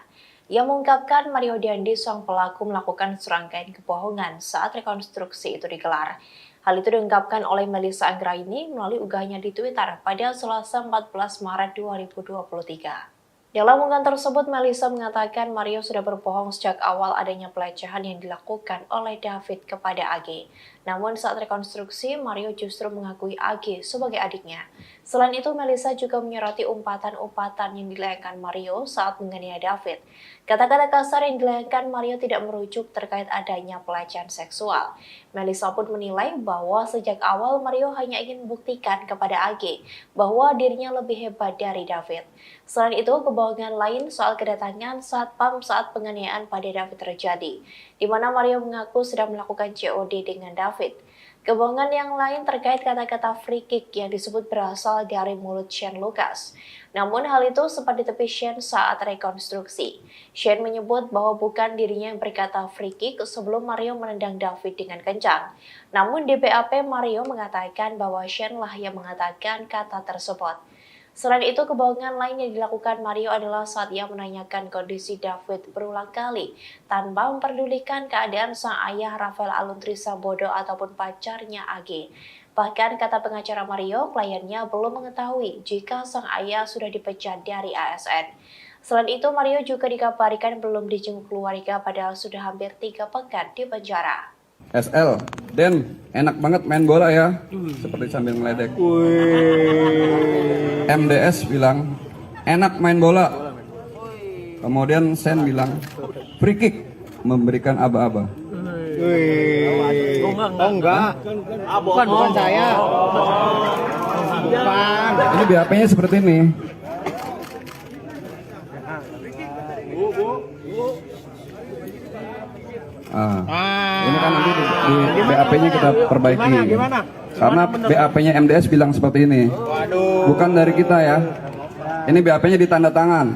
Ia mengungkapkan Mario Dandi sang pelaku melakukan serangkaian kebohongan saat rekonstruksi itu digelar. Hal itu diungkapkan oleh Melissa Anggraini melalui unggahannya di Twitter pada Selasa 14 Maret 2023. Dalam unggahan tersebut, Melissa mengatakan Mario sudah berbohong sejak awal adanya pelecehan yang dilakukan oleh David kepada AG. Namun saat rekonstruksi, Mario justru mengakui AG sebagai adiknya. Selain itu, Melissa juga menyoroti umpatan-umpatan yang dilayangkan Mario saat menganiaya David. Kata-kata kasar yang dilayangkan Mario tidak merujuk terkait adanya pelecehan seksual. Melissa pun menilai bahwa sejak awal Mario hanya ingin membuktikan kepada AG bahwa dirinya lebih hebat dari David. Selain itu, kebohongan lain soal kedatangan satpam saat penganiayaan pada David terjadi, di mana Mario mengaku sedang melakukan COD dengan David. Kebohongan yang lain terkait kata-kata free kick yang disebut berasal dari mulut Shane Lucas. Namun hal itu sempat ditepi Shane saat rekonstruksi. Shane menyebut bahwa bukan dirinya yang berkata free kick sebelum Mario menendang David dengan kencang. Namun di BAP Mario mengatakan bahwa Shane lah yang mengatakan kata tersebut. Selain itu, kebohongan lain yang dilakukan Mario adalah saat ia menanyakan kondisi David berulang kali tanpa memperdulikan keadaan sang ayah Rafael Alun Trisambodo ataupun pacarnya AG. Bahkan kata pengacara Mario, kliennya belum mengetahui jika sang ayah sudah dipecat dari ASN. Selain itu, Mario juga dikabarkan belum dijenguk keluarga padahal sudah hampir 3 pekan di penjara. SL, Den, enak banget main bola ya, seperti sambil ngeledek. MDS bilang, enak main bola. Kemudian Sen bilang, free kick, memberikan aba-aba. Enggak. Bukan saya. Bukan. Ini BAP-nya seperti ini. Ini kan nanti di BAP-nya kita perbaiki. Karena BAP-nya MDS bilang seperti ini. Bukan dari kita ya. Ini BAP-nya ditanda tangan.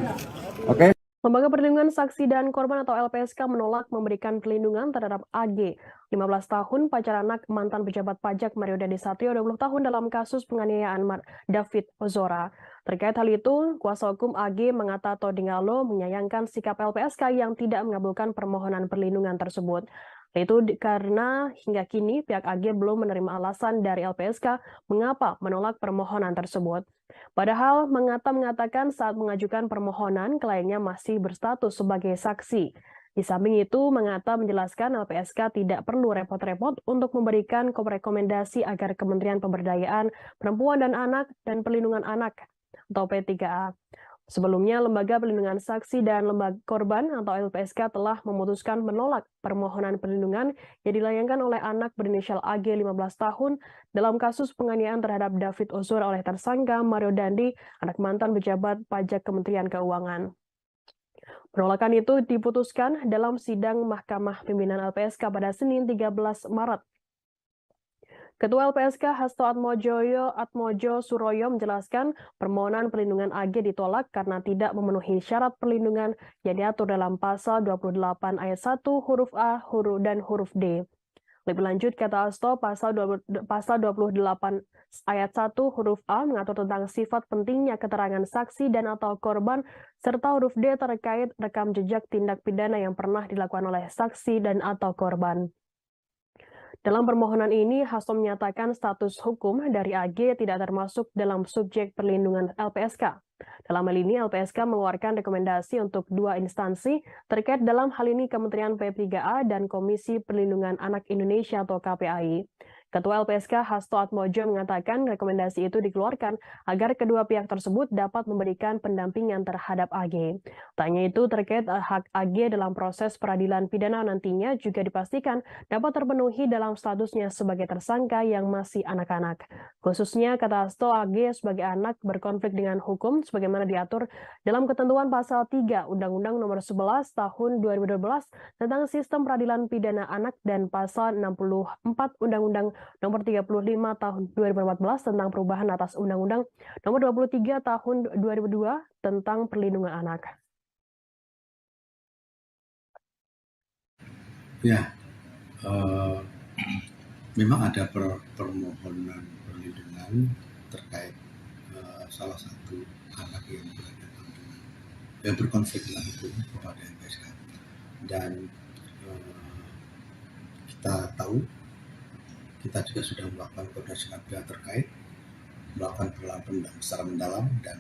Oke? Lembaga Perlindungan Saksi dan Korban atau LPSK menolak memberikan perlindungan terhadap AG, 15 tahun, pacar anak mantan pejabat pajak Mario Dandi Satrio, 20 tahun dalam kasus penganiayaan David Ozora. Terkait hal itu, kuasa hukum AG Mangata Todingalo menyayangkan sikap LPSK yang tidak mengabulkan permohonan perlindungan tersebut. Itu karena hingga kini pihak AG belum menerima alasan dari LPSK mengapa menolak permohonan tersebut. Padahal Mangata mengatakan saat mengajukan permohonan kliennya masih berstatus sebagai saksi. Di samping itu, Mangata menjelaskan LPSK tidak perlu repot-repot untuk memberikan rekomendasi agar Kementerian Pemberdayaan Perempuan dan Anak dan Perlindungan Anak atau P3A. Sebelumnya, Lembaga Perlindungan Saksi dan Lembaga Korban atau LPSK telah memutuskan menolak permohonan perlindungan yang dilayangkan oleh anak berinisial AG 15 tahun dalam kasus penganiayaan terhadap David Ozora oleh tersangka Mario Dandi, anak mantan pejabat pajak Kementerian Keuangan. Penolakan itu diputuskan dalam sidang Mahkamah Pimpinan LPSK pada Senin 13 Maret. Ketua LPSK Hasto Atmojo Suroyo menjelaskan permohonan perlindungan AG ditolak karena tidak memenuhi syarat perlindungan yang diatur dalam pasal 28 ayat 1 huruf A dan huruf D. Lebih lanjut, kata Hasto, pasal 28 ayat 1 huruf A mengatur tentang sifat pentingnya keterangan saksi dan atau korban, serta huruf D terkait rekam jejak tindak pidana yang pernah dilakukan oleh saksi dan atau korban. Dalam permohonan ini, Hasto menyatakan status hukum dari AG tidak termasuk dalam subjek perlindungan LPSK. Dalam hal ini, LPSK mengeluarkan rekomendasi untuk dua instansi terkait dalam hal ini Kementerian P3A dan Komisi Perlindungan Anak Indonesia atau KPAI. Ketua LPSK Hasto Atmojo mengatakan rekomendasi itu dikeluarkan agar kedua pihak tersebut dapat memberikan pendampingan terhadap AG. Tanya itu terkait hak AG dalam proses peradilan pidana nantinya juga dipastikan dapat terpenuhi dalam statusnya sebagai tersangka yang masih anak-anak. Khususnya, kata Hasto, AG sebagai anak berkonflik dengan hukum sebagaimana diatur dalam ketentuan pasal 3 Undang-Undang Nomor 11 Tahun 2012 tentang Sistem Peradilan Pidana Anak dan pasal 64 Undang-Undang Nomor 35 Tahun 2014 tentang perubahan atas Undang-Undang Nomor 23 Tahun 2002 tentang Perlindungan Anak. Ya, memang ada permohonan perlindungan terkait salah satu anak yang berhadapan dengan yang berkonflik dengan hukum kepada LPSK, dan kita tahu kita juga sudah melakukan koordinasi dengan pihak terkait, melakukan penelitian secara mendalam, dan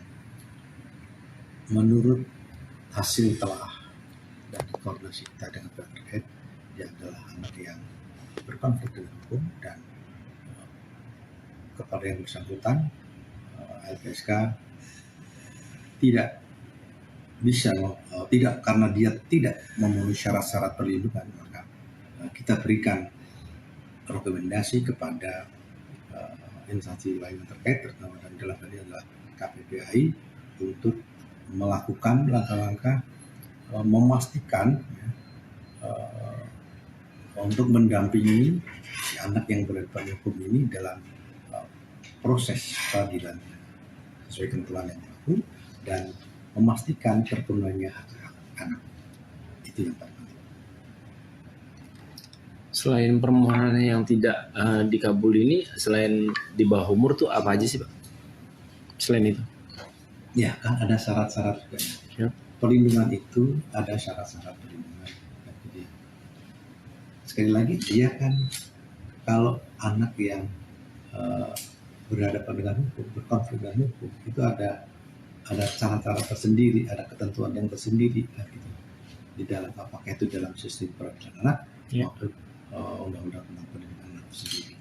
menurut hasil telah dan koordinasi kita dengan pihak terkait, dia adalah anak yang berkonflik dengan hukum, dan kepada yang bersangkutan LPSK tidak bisa tidak, karena dia tidak memenuhi syarat-syarat perlindungan, maka kita berikan rekomendasi kepada instansi lain yang terkait, terutama dalam hal ini adalah KPPAI, untuk melakukan langkah-langkah memastikan untuk mendampingi si anak yang berhadapan hukum ini dalam proses peradilan sesuai ketentuan yang berlaku, dan memastikan terpenuhinya hak anak. Itu yang paling penting. Selain permohonan yang tidak dikabul ini, selain di bawah umur tuh apa aja sih, Pak? Selain itu? Ya, kan ada syarat-syarat juga. Ya. Perlindungan itu ada syarat-syarat perlindungan. Jadi, sekali lagi, dia kan kalau anak yang berhadapan dengan hukum, berkonflik dengan hukum, itu ada cara-cara tersendiri, ada ketentuan yang tersendiri, gitu. Di dalam, apakah itu dalam sistem peradilan anak, maupun undang-undang tentang perlindungan anak sendiri.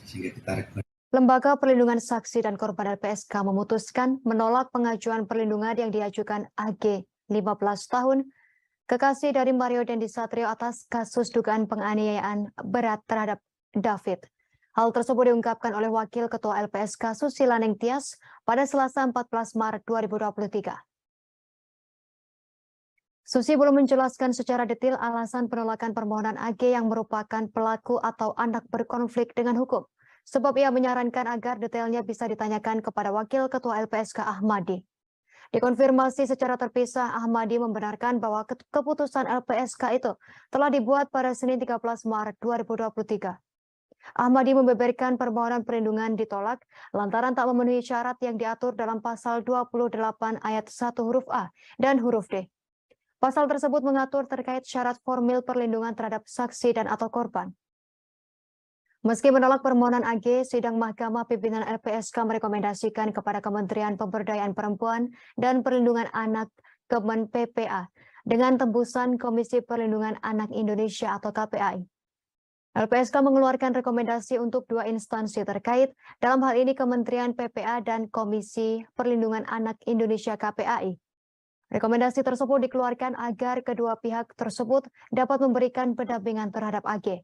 Sehingga kita rekomendasi. Lembaga Perlindungan Saksi dan Korban LPSK memutuskan menolak pengajuan perlindungan yang diajukan AG 15 tahun, kekasih dari Mario Dandisatrio atas kasus dugaan penganiayaan berat terhadap David. Hal tersebut diungkapkan oleh Wakil Ketua LPSK Susila Nengtyas pada Selasa 14 Maret 2023. Susi belum menjelaskan secara detail alasan penolakan permohonan AG yang merupakan pelaku atau anak berkonflik dengan hukum. Sebab ia menyarankan agar detailnya bisa ditanyakan kepada Wakil Ketua LPSK Ahmadi. Dikonfirmasi secara terpisah, Ahmadi membenarkan bahwa keputusan LPSK itu telah dibuat pada Senin 13 Maret 2023. Ahmadi membeberkan permohonan perlindungan ditolak lantaran tak memenuhi syarat yang diatur dalam pasal 28 ayat 1 huruf A dan huruf D. Pasal tersebut mengatur terkait syarat formil perlindungan terhadap saksi dan atau korban. Meski menolak permohonan AG, sidang Mahkamah Pimpinan LPSK merekomendasikan kepada Kementerian Pemberdayaan Perempuan dan Perlindungan Anak Kemen PPA dengan tembusan Komisi Perlindungan Anak Indonesia atau KPAI. LPSK mengeluarkan rekomendasi untuk dua instansi terkait, dalam hal ini Kementerian PPA dan Komisi Perlindungan Anak Indonesia KPAI. Rekomendasi tersebut dikeluarkan agar kedua pihak tersebut dapat memberikan pendampingan terhadap AG.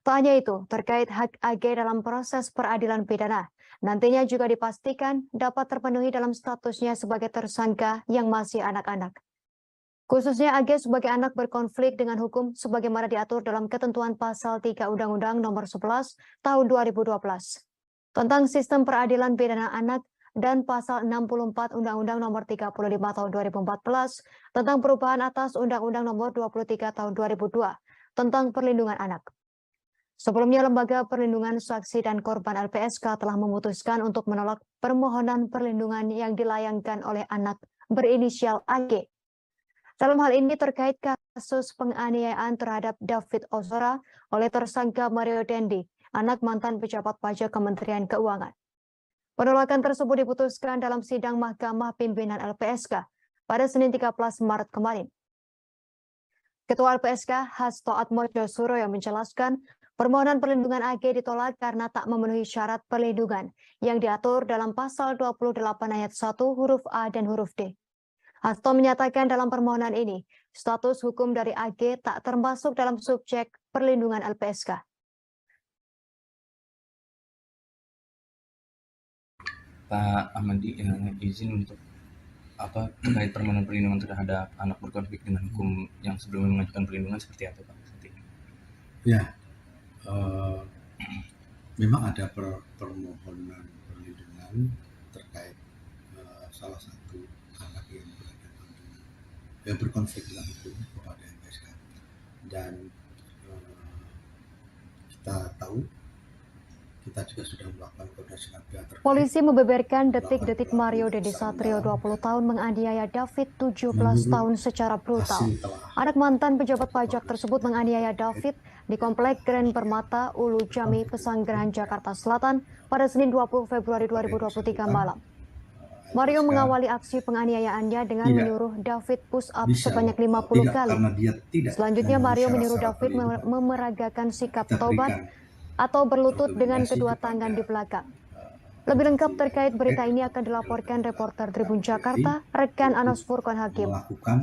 Tak hanya itu, terkait hak AG dalam proses peradilan pidana, nantinya juga dipastikan dapat terpenuhi dalam statusnya sebagai tersangka yang masih anak-anak. Khususnya AG sebagai anak berkonflik dengan hukum sebagaimana diatur dalam ketentuan pasal 3 Undang-Undang Nomor 11 Tahun 2012 tentang Sistem Peradilan Pidana Anak dan pasal 64 Undang-Undang Nomor 35 Tahun 2014 tentang perubahan atas Undang-Undang Nomor 23 Tahun 2002 tentang perlindungan anak. Sebelumnya, Lembaga Perlindungan Saksi dan Korban LPSK telah memutuskan untuk menolak permohonan perlindungan yang dilayangkan oleh anak berinisial AG. Dalam hal ini terkait kasus penganiayaan terhadap David Ozora oleh tersangka Mario Dandi, anak mantan pejabat pajak Kementerian Keuangan. Penolakan tersebut diputuskan dalam sidang Mahkamah Pimpinan LPSK pada Senin 13 Maret kemarin. Ketua LPSK Hasto Atmojo Suroyo menjelaskan permohonan perlindungan AG ditolak karena tak memenuhi syarat perlindungan yang diatur dalam pasal 28 ayat 1 huruf A dan huruf D. Hasto menyatakan dalam permohonan ini, status hukum dari AG tak termasuk dalam subjek perlindungan LPSK. Pak Ahmadi izin untuk terkait permohonan perlindungan terhadap anak berkonflik dengan hukum yang sebelumnya mengajukan perlindungan seperti apa, Pak? Ya, memang ada permohonan perlindungan terkait salah satu anak yang berkonflik dengan hukum kepada LPSK, dan kita tahu kita juga sudah melakukan koordinasi dengan pihak terkait. Polisi membeberkan detik-detik Mario Dandi Satrio 20 tahun menganiaya David 17 tahun secara brutal. Anak mantan pejabat pajak tersebut menganiaya David di Komplek Grand Permata Ulu Jami, Pesanggerahan, Jakarta Selatan pada Senin 20 Februari 2023 malam. Mario mengawali aksi penganiayaannya dengan menyuruh David push up sebanyak 50 kali. Selanjutnya Mario menyuruh David memeragakan sikap taubat atau berlutut dengan kedua tangan di belakang. Lebih lengkap terkait berita ini akan dilaporkan reporter Tribun Jakarta, rekan Anas Furqon Hakim.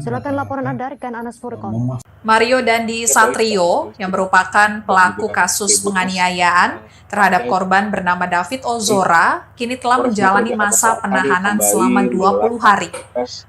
Silakan laporan Anda, rekan Anas Furqon. Mario Dandi Satrio yang merupakan pelaku kasus penganiayaan terhadap korban bernama David Ozora kini telah menjalani masa penahanan selama 20 hari.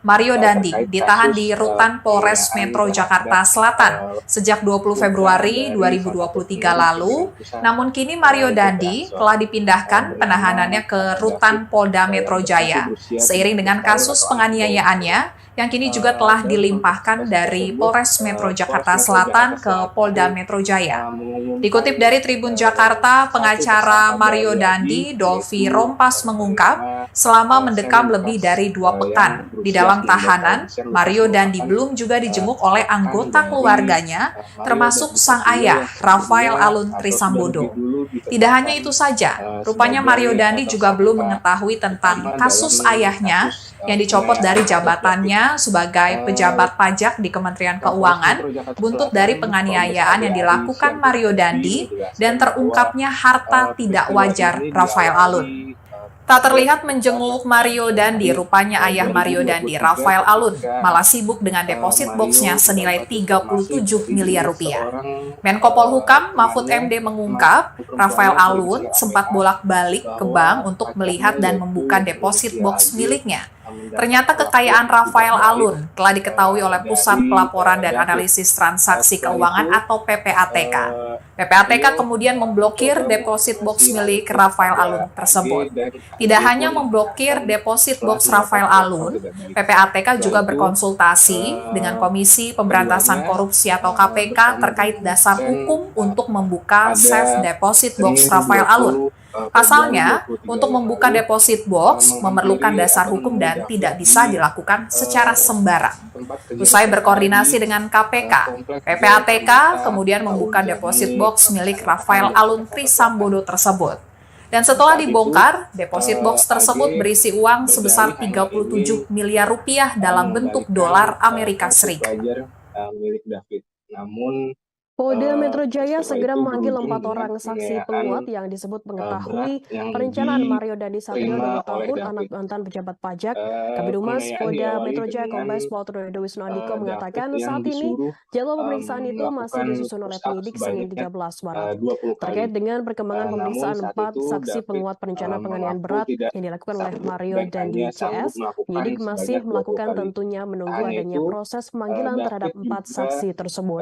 Mario Dandi ditahan di Rutan Polres Metro Jakarta Selatan sejak 20 Februari 2023 lalu, namun kini Mario Dandi telah dipindahkan penahanannya ke Rutan Polda Metro Jaya seiring dengan kasus penganiayaannya yang kini juga telah dilimpahkan dari Polres Metro Jakarta Selatan ke Polda Metro Jaya. Dikutip dari Tribun Jakarta, pengacara Mario Dandi, Dolfi Rompas mengungkap, selama mendekam lebih dari 2 pekan di dalam tahanan, Mario Dandi belum juga dijenguk oleh anggota keluarganya, termasuk sang ayah, Rafael Alun Trisambodo. Tidak hanya itu saja, rupanya Mario Dandi juga belum mengetahui tentang kasus ayahnya yang dicopot dari jabatannya sebagai pejabat pajak di Kementerian Keuangan buntut dari penganiayaan yang dilakukan Mario Dandi dan terungkapnya harta tidak wajar Rafael Alun. Tak terlihat menjenguk Mario Dandi, rupanya ayah Mario Dandi, Rafael Alun, malah sibuk dengan deposit boxnya senilai 37 miliar rupiah. Menko Polhukam Mahfud MD mengungkap, Rafael Alun sempat bolak-balik ke bank untuk melihat dan membuka deposit box miliknya. Ternyata kekayaan Rafael Alun telah diketahui oleh Pusat Pelaporan dan Analisis Transaksi Keuangan atau PPATK. PPATK kemudian memblokir deposit box milik Rafael Alun tersebut. Tidak hanya memblokir deposit box Rafael Alun, PPATK juga berkonsultasi dengan Komisi Pemberantasan Korupsi atau KPK terkait dasar hukum untuk membuka safe deposit box Rafael Alun. Pasalnya, untuk membuka deposit box memerlukan dasar hukum dan tidak bisa dilakukan secara sembarang. Usai berkoordinasi dengan KPK, PPATK kemudian membuka deposit box milik Rafael Alun Trisambodo tersebut. Dan setelah dibongkar, deposit box tersebut berisi uang sebesar 37 miliar rupiah dalam bentuk dolar Amerika Serikat. Milik David. Namun Polda Metro Jaya segera memanggil 4 orang saksi penguat yang disebut mengetahui perencanaan Mario Dandi Satrio 20 tahun anak mantan pejabat pajak. Kabid Humas Polda Metro Jaya Kombes Pol Trunoyono Wisnu Andiko mengatakan saat ini jadwal pemeriksaan itu masih disusun oleh penyidik Senin 13 Maret. Terkait dengan perkembangan pemeriksaan 4 saksi penguat perencana penganiayaan berat yang dilakukan oleh Mario Dandi CS, penyidik masih melakukan tentunya menunggu adanya proses pemanggilan terhadap 4 saksi tersebut.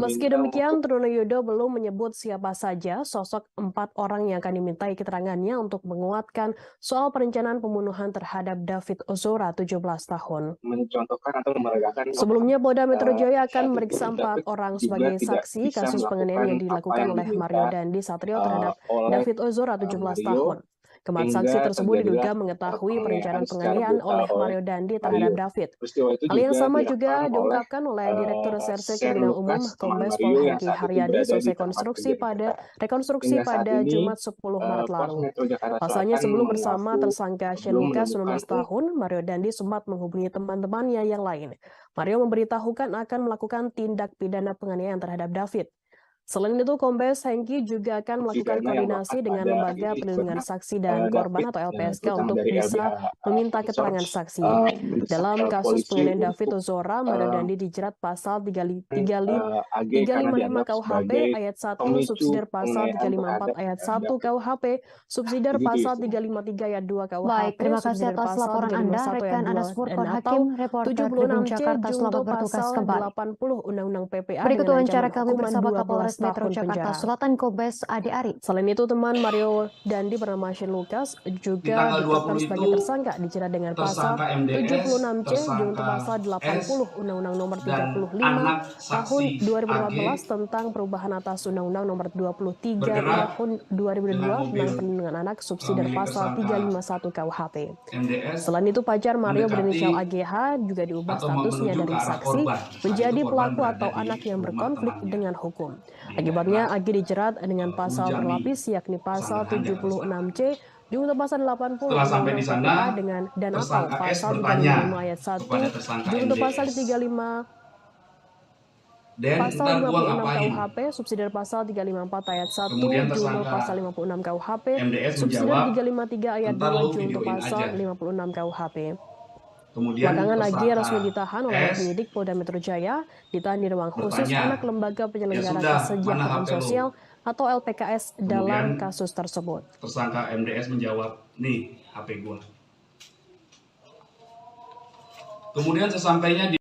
Meski demikian, Trunoyono belum menyebut siapa saja sosok 4 orang yang akan dimintai keterangannya untuk menguatkan soal perencanaan pembunuhan terhadap David Ozora, 17 tahun. Mencontohkan atau memeragakan. Sebelumnya, Polda Metro Jaya akan memeriksa 4 orang sebagai saksi kasus penganiayaan yang dilakukan oleh Mario Dandi Satrio terhadap David Ozora, 17 tahun. Keempat saksi tersebut diduga mengetahui perencanaan penganiayaan oleh Mario Dandi terhadap David. Hal yang sama juga diungkapkan oleh Direktur Reserse Kriminal Umum Kombes Pol Hengki Haryadi selesai rekonstruksi pada Jumat 10 Maret lalu. Pasalnya sebelum bersama tersangka Shane Lucas 19 tahun, Mario Dandi sempat menghubungi teman-temannya yang lain. Mario memberitahukan akan melakukan tindak pidana penganiayaan terhadap David. Selain itu, Kombes Hengki juga akan melakukan koordinasi dengan Lembaga Perlindungan Saksi dan Korban atau LPSK untuk bisa meminta keterangan saksi. Dalam kasus penganiayaan David Ozora, Mario Dandi dijerat pasal 355 KUHP ayat 1, subsidiar pasal 354 ayat 1 KUHP, subsidiar pasal 353 ayat 2 KUHP, Baik, terima kasih atas laporan Anda, rekan Anas Furkon Hakim, reporter Tribun Jakarta, selamat bertugas kembali. 80 Undang-Undang PPA Berikut dengan wawancara ancaman kami hukuman bersama 12 Kapolres Metro tahun Jakarta penjara. Selatan Kombes Ade Ari. Selain itu, teman Mario Dandi bernama Shane Lucas juga ditetapkan sebagai tersangka dijerat dengan pasal 76C junto pasal 80 Undang-Undang Nomor 35 Tahun 2014 tentang perubahan atas Undang-Undang Nomor 23 Tahun 2002 tentang perlindungan anak subsidiar pasal 351 KUHP. Selain itu, pacar Mario berinisial AGH juga diubah statusnya dari saksi menjadi pelaku atau anak yang berkonflik dengan hukum. Akibatnya, AG dijerat dengan pasal berlapis yakni pasal 76C junto pasal 80 Undang-Undang PPA dan atau pasal 35 ayat 1 junto pasal 35 pasal 56 KUHP subsidiar pasal 354 ayat 1 junto pasal 56 KUHP subsidiar 353 ayat 2 junto pasal 56 KUHP. Belakangan lagi resmi ditahan oleh penyidik Polda Metro Jaya, ditahan di ruang khusus anak Lembaga Penyelenggara Kesejahteraan Sosial atau LPKS dalam kasus tersebut. Tersangka MDS menjawab, nih HP gua. Kemudian sesampainya di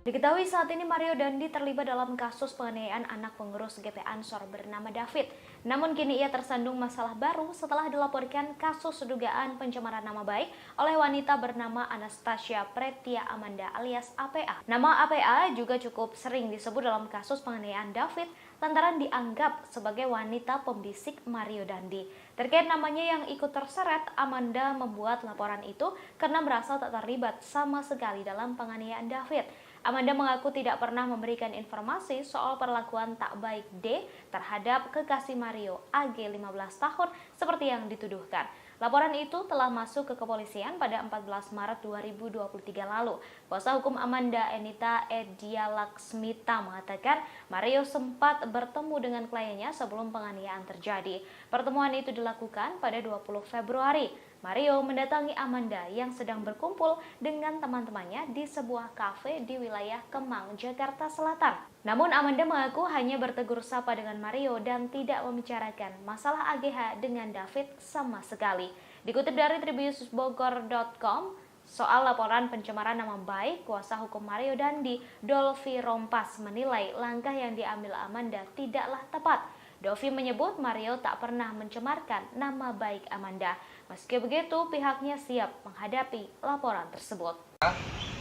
Diketahui saat ini Mario Dandi terlibat dalam kasus penganiayaan anak pengurus GP Ansor bernama David. Namun kini ia tersandung masalah baru setelah dilaporkan kasus dugaan pencemaran nama baik oleh wanita bernama Anastasia Pretia Amanda alias APA. Nama APA juga cukup sering disebut dalam kasus penganiayaan David lantaran dianggap sebagai wanita pembisik Mario Dandi. Terkait namanya yang ikut terseret, Amanda membuat laporan itu karena merasa tak terlibat sama sekali dalam penganiayaan David. Amanda mengaku tidak pernah memberikan informasi soal perlakuan tak baik D terhadap kekasih Mario AG 15 tahun seperti yang dituduhkan. Laporan itu telah masuk ke kepolisian pada 14 Maret 2023 lalu. Kuasa hukum Amanda Enita Edia Laksmita mengatakan Mario sempat bertemu dengan kliennya sebelum penganiayaan terjadi. Pertemuan itu dilakukan pada 20 Februari. Mario mendatangi Amanda yang sedang berkumpul dengan teman-temannya di sebuah kafe di wilayah Kemang, Jakarta Selatan. Namun Amanda mengaku hanya bertegur sapa dengan Mario dan tidak membicarakan masalah AGH dengan David sama sekali. Dikutip dari tribunnews.bogor.com, soal laporan pencemaran nama baik, kuasa hukum Mario Dandi, Dolfi Rompas menilai langkah yang diambil Amanda tidaklah tepat. Dolfi menyebut Mario tak pernah mencemarkan nama baik Amanda. Meski begitu, pihaknya siap menghadapi laporan tersebut.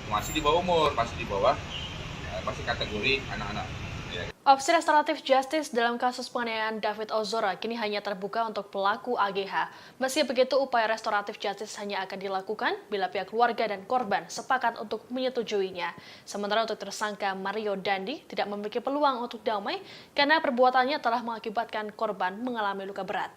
Masih di bawah umur, masih kategori anak-anak. Opsi restoratif justice dalam kasus penganiayaan David Ozora kini hanya terbuka untuk pelaku AGH. Meski begitu, upaya restoratif justice hanya akan dilakukan bila pihak keluarga dan korban sepakat untuk menyetujuinya. Sementara untuk tersangka Mario Dandi tidak memiliki peluang untuk damai karena perbuatannya telah mengakibatkan korban mengalami luka berat.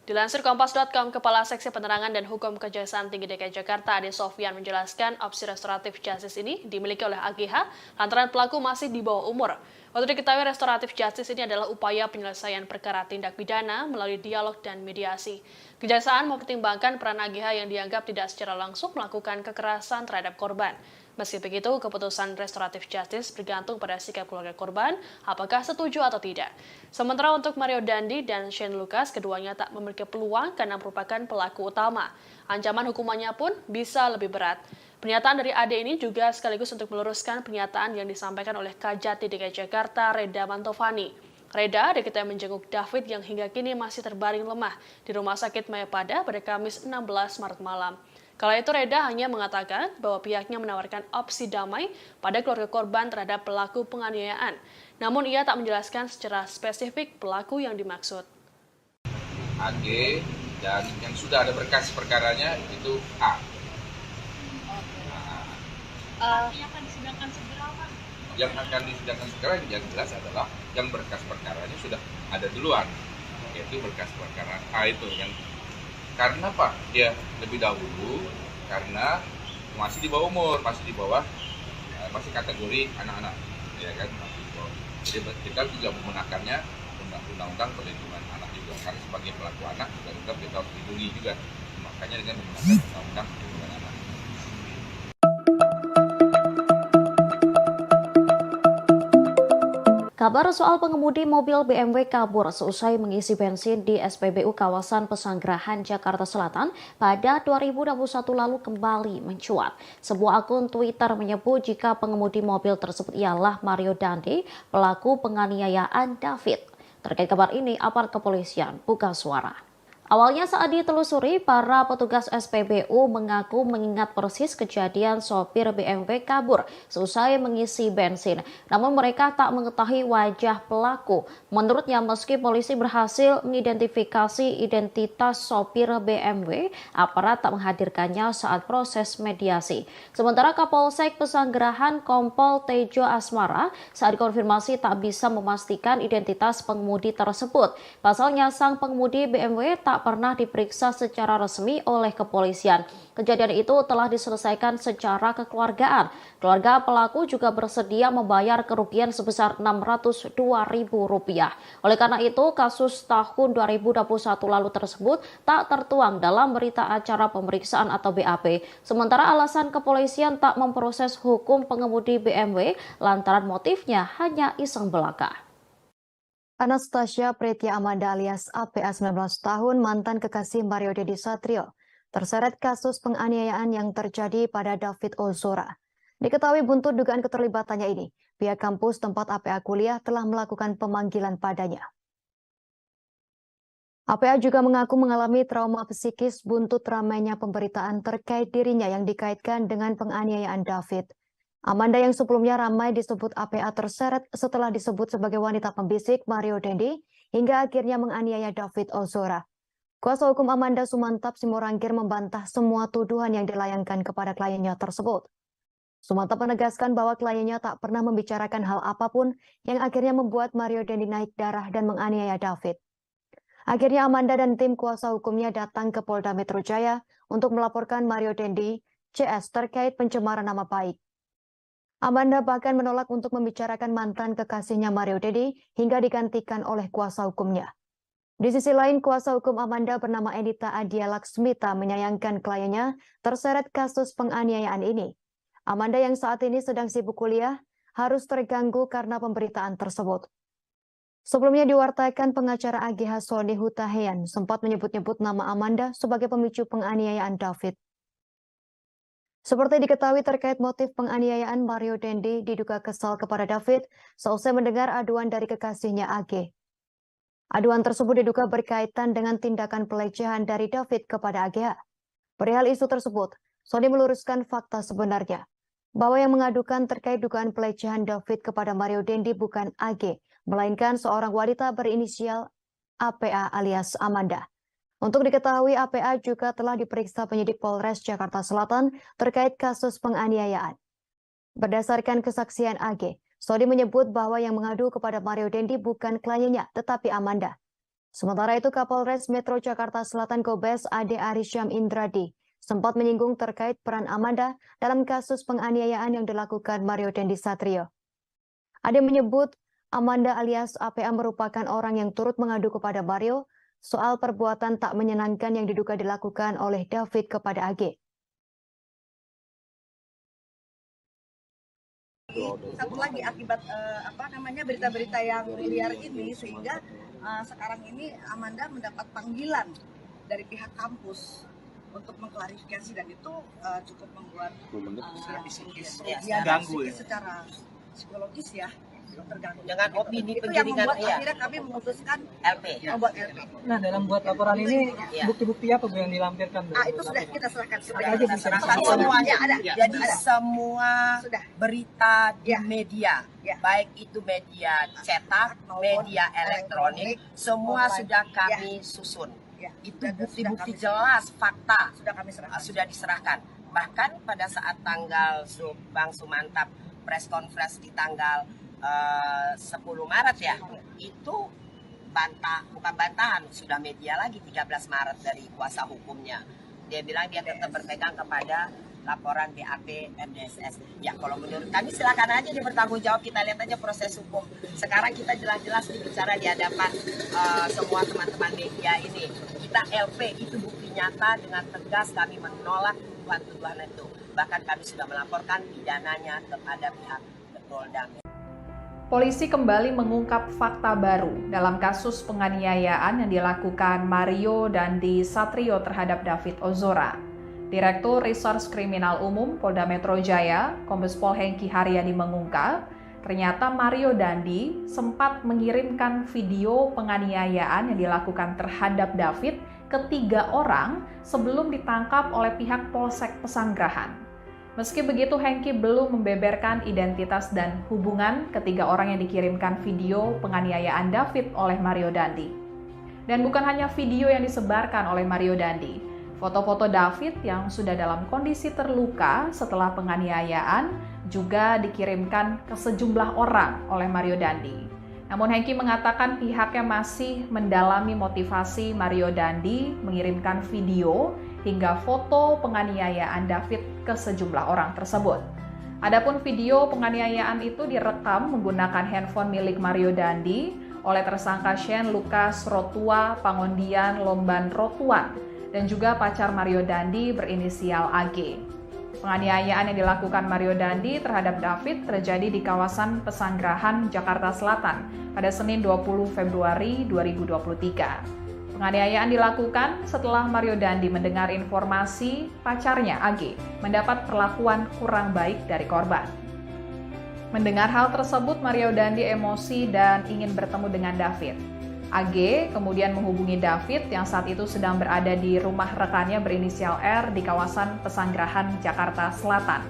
Dilansir Kompas.com, Kepala Seksi Penerangan dan Hukum Kejaksaan Tinggi DKI Jakarta, Ade Sofyan menjelaskan opsi restoratif justice ini dimiliki oleh AGH lantaran pelaku masih di bawah umur. Untuk diketahui, restoratif justice ini adalah upaya penyelesaian perkara tindak pidana melalui dialog dan mediasi. Kejaksaan mempertimbangkan peran AGH yang dianggap tidak secara langsung melakukan kekerasan terhadap korban. Meski begitu, keputusan restoratif justice bergantung pada sikap keluarga korban, apakah setuju atau tidak. Sementara untuk Mario Dandi dan Shane Lucas, keduanya tak memiliki peluang karena merupakan pelaku utama. Ancaman hukumannya pun bisa lebih berat. Pernyataan dari Ade ini juga sekaligus untuk meluruskan pernyataan yang disampaikan oleh Kajati DKI Jakarta, Reda Mantovani. Reda diketahui menjenguk David yang hingga kini masih terbaring lemah di Rumah Sakit Mayapada pada Kamis 16 Maret malam. Kala itu Reda hanya mengatakan bahwa pihaknya menawarkan opsi damai pada keluarga korban terhadap pelaku penganiayaan. Namun ia tak menjelaskan secara spesifik pelaku yang dimaksud. AG dan yang sudah ada berkas perkaranya itu A. Yang akan disidangkan segera, Pak? Yang akan disidangkan segera yang jelas adalah yang berkas perkaranya sudah ada duluan, yaitu berkas perkara A itu yang karena Pak dia lebih dahulu karena masih di bawah umur, masih masih kategori anak-anak, ya kan, masih di bawah. Jadi kita juga menggunakannya undang-undang perlindungan anak juga karena sebagai pelaku anak juga kita harus dilindungi juga, makanya dengan menggunakan undang-undang perlindungan anak. Kabar soal pengemudi mobil BMW kabur seusai mengisi bensin di SPBU kawasan Pesanggerahan, Jakarta Selatan pada 2021 lalu kembali mencuat. Sebuah akun Twitter menyebut jika pengemudi mobil tersebut ialah Mario Dandi, pelaku penganiayaan David. Terkait kabar ini, aparat kepolisian buka suara. Awalnya saat ditelusuri, para petugas SPBU mengaku mengingat persis kejadian sopir BMW kabur seusai mengisi bensin. Namun mereka tak mengetahui wajah pelaku. Menurutnya, meski polisi berhasil mengidentifikasi identitas sopir BMW, aparat tak menghadirkannya saat proses mediasi. Sementara Kapolsek Pesanggerahan Kompol Tejo Asmara saat konfirmasi tak bisa memastikan identitas pengemudi tersebut. Pasalnya, sang pengemudi BMW tak pernah diperiksa secara resmi oleh kepolisian. Kejadian itu telah diselesaikan secara kekeluargaan. Keluarga pelaku juga bersedia membayar kerugian sebesar Rp602.000. Oleh karena itu, kasus tahun 2021 lalu tersebut tak tertuang dalam berita acara pemeriksaan atau BAP. Sementara alasan kepolisian tak memproses hukum pengemudi BMW lantaran motifnya hanya iseng belaka. Anastasia Pretya Amanda alias APA 19 tahun, mantan kekasih Mario Dendi Satrio, terseret kasus penganiayaan yang terjadi pada David Ozora. Diketahui buntut dugaan keterlibatannya ini, pihak kampus tempat APA kuliah telah melakukan pemanggilan padanya. APA juga mengaku mengalami trauma psikis buntut ramainya pemberitaan terkait dirinya yang dikaitkan dengan penganiayaan David. Amanda yang sebelumnya ramai disebut APA terseret setelah disebut sebagai wanita pembisik Mario Dendi hingga akhirnya menganiaya David Ozora. Kuasa hukum Amanda Sumantap Simorangkir membantah semua tuduhan yang dilayangkan kepada kliennya tersebut. Sumantap menegaskan bahwa kliennya tak pernah membicarakan hal apapun yang akhirnya membuat Mario Dendi naik darah dan menganiaya David. Akhirnya Amanda dan tim kuasa hukumnya datang ke Polda Metro Jaya untuk melaporkan Mario Dendi CS terkait pencemaran nama baik. Amanda bahkan menolak untuk membicarakan mantan kekasihnya Mario Dendi hingga digantikan oleh kuasa hukumnya. Di sisi lain, kuasa hukum Amanda bernama Edita Adia Laksmita menyayangkan kliennya terseret kasus penganiayaan ini. Amanda yang saat ini sedang sibuk kuliah harus terganggu karena pemberitaan tersebut. Sebelumnya diwartakan pengacara AGH Sony Hutahian sempat menyebut-nyebut nama Amanda sebagai pemicu penganiayaan David. Seperti diketahui terkait motif penganiayaan, Mario Dendi diduga kesal kepada David seusai mendengar aduan dari kekasihnya AG. Aduan tersebut diduga berkaitan dengan tindakan pelecehan dari David kepada AGH. Perihal isu tersebut, Sony meluruskan fakta sebenarnya, bahwa yang mengadukan terkait dugaan pelecehan David kepada Mario Dendi bukan AG, melainkan seorang wanita berinisial APA alias Amanda. Untuk diketahui, APA juga telah diperiksa penyidik Polres Jakarta Selatan terkait kasus penganiayaan. Berdasarkan kesaksian AG, Sony menyebut bahwa yang mengadu kepada Mario Dendi bukan kliennya, tetapi Amanda. Sementara itu, Kapolres Metro Jakarta Selatan Kombes Ade Arisyam Indradi sempat menyinggung terkait peran Amanda dalam kasus penganiayaan yang dilakukan Mario Dendi Satrio. Ade menyebut Amanda alias APA merupakan orang yang turut mengadu kepada Mario soal perbuatan tak menyenangkan yang diduga dilakukan oleh David kepada AG. Satu lagi akibat berita-berita yang liar ini, sehingga sekarang ini Amanda mendapat panggilan dari pihak kampus untuk mengklarifikasi, dan itu cukup membuat ganggu secara psikologis ya, terganggu dengan opini itu penjaringan, yang membuat akhirnya kami memutuskan LP. Nah, dalam buat laporan ini bukti-bukti apa Bu yang dilampirkan? Itu sudah kita serahkan, Semuanya ada. Jadi ada. semua Sudah. berita di media, baik itu media cetak, media elektronik, semua sudah kami susun. Itu bukti-bukti jelas, fakta sudah diserahkan. Bahkan pada saat tanggal Bang Sumantap press conference di tanggal 10 Maret ya, itu bukan bantahan, sudah media lagi 13 Maret dari kuasa hukumnya. Dia bilang dia tetap berpegang kepada laporan BAP MDSS. Ya kalau menurut kami silakan aja dia bertanggung jawab, kita lihat aja proses hukum. Sekarang kita jelas-jelas bicara di hadapan semua teman-teman media ini. Kita LP, itu bukti nyata, dengan tegas kami menolak tuduhan itu. Bahkan kami sudah melaporkan pidananya kepada pihak Polda. Polisi kembali mengungkap fakta baru dalam kasus penganiayaan yang dilakukan Mario Dandi Satrio terhadap David Ozora. Direktur Reserse Kriminal Umum Polda Metro Jaya, Kombes Pol Hengki Haryadi mengungkap, ternyata Mario Dandi sempat mengirimkan video penganiayaan yang dilakukan terhadap David ke 3 orang sebelum ditangkap oleh pihak Polsek Pesanggerahan. Meski begitu, Hengki belum membeberkan identitas dan hubungan ketiga orang yang dikirimkan video penganiayaan David oleh Mario Dandi. Dan bukan hanya video yang disebarkan oleh Mario Dandi, foto-foto David yang sudah dalam kondisi terluka setelah penganiayaan juga dikirimkan ke sejumlah orang oleh Mario Dandi. Namun Hengki mengatakan pihaknya masih mendalami motivasi Mario Dandi mengirimkan video hingga foto penganiayaan David ke sejumlah orang tersebut. Adapun video penganiayaan itu direkam menggunakan handphone milik Mario Dandi oleh tersangka Shane Lucas Rotua Pangondian Lomban Rotuan dan juga pacar Mario Dandi berinisial AG. Penganiayaan yang dilakukan Mario Dandi terhadap David terjadi di kawasan Pesanggerahan, Jakarta Selatan pada Senin 20 Februari 2023. Penganiayaan dilakukan setelah Mario Dandi mendengar informasi pacarnya AG mendapat perlakuan kurang baik dari korban. Mendengar hal tersebut, Mario Dandi emosi dan ingin bertemu dengan David. AG kemudian menghubungi David yang saat itu sedang berada di rumah rekannya berinisial R di kawasan Pesanggerahan, Jakarta Selatan.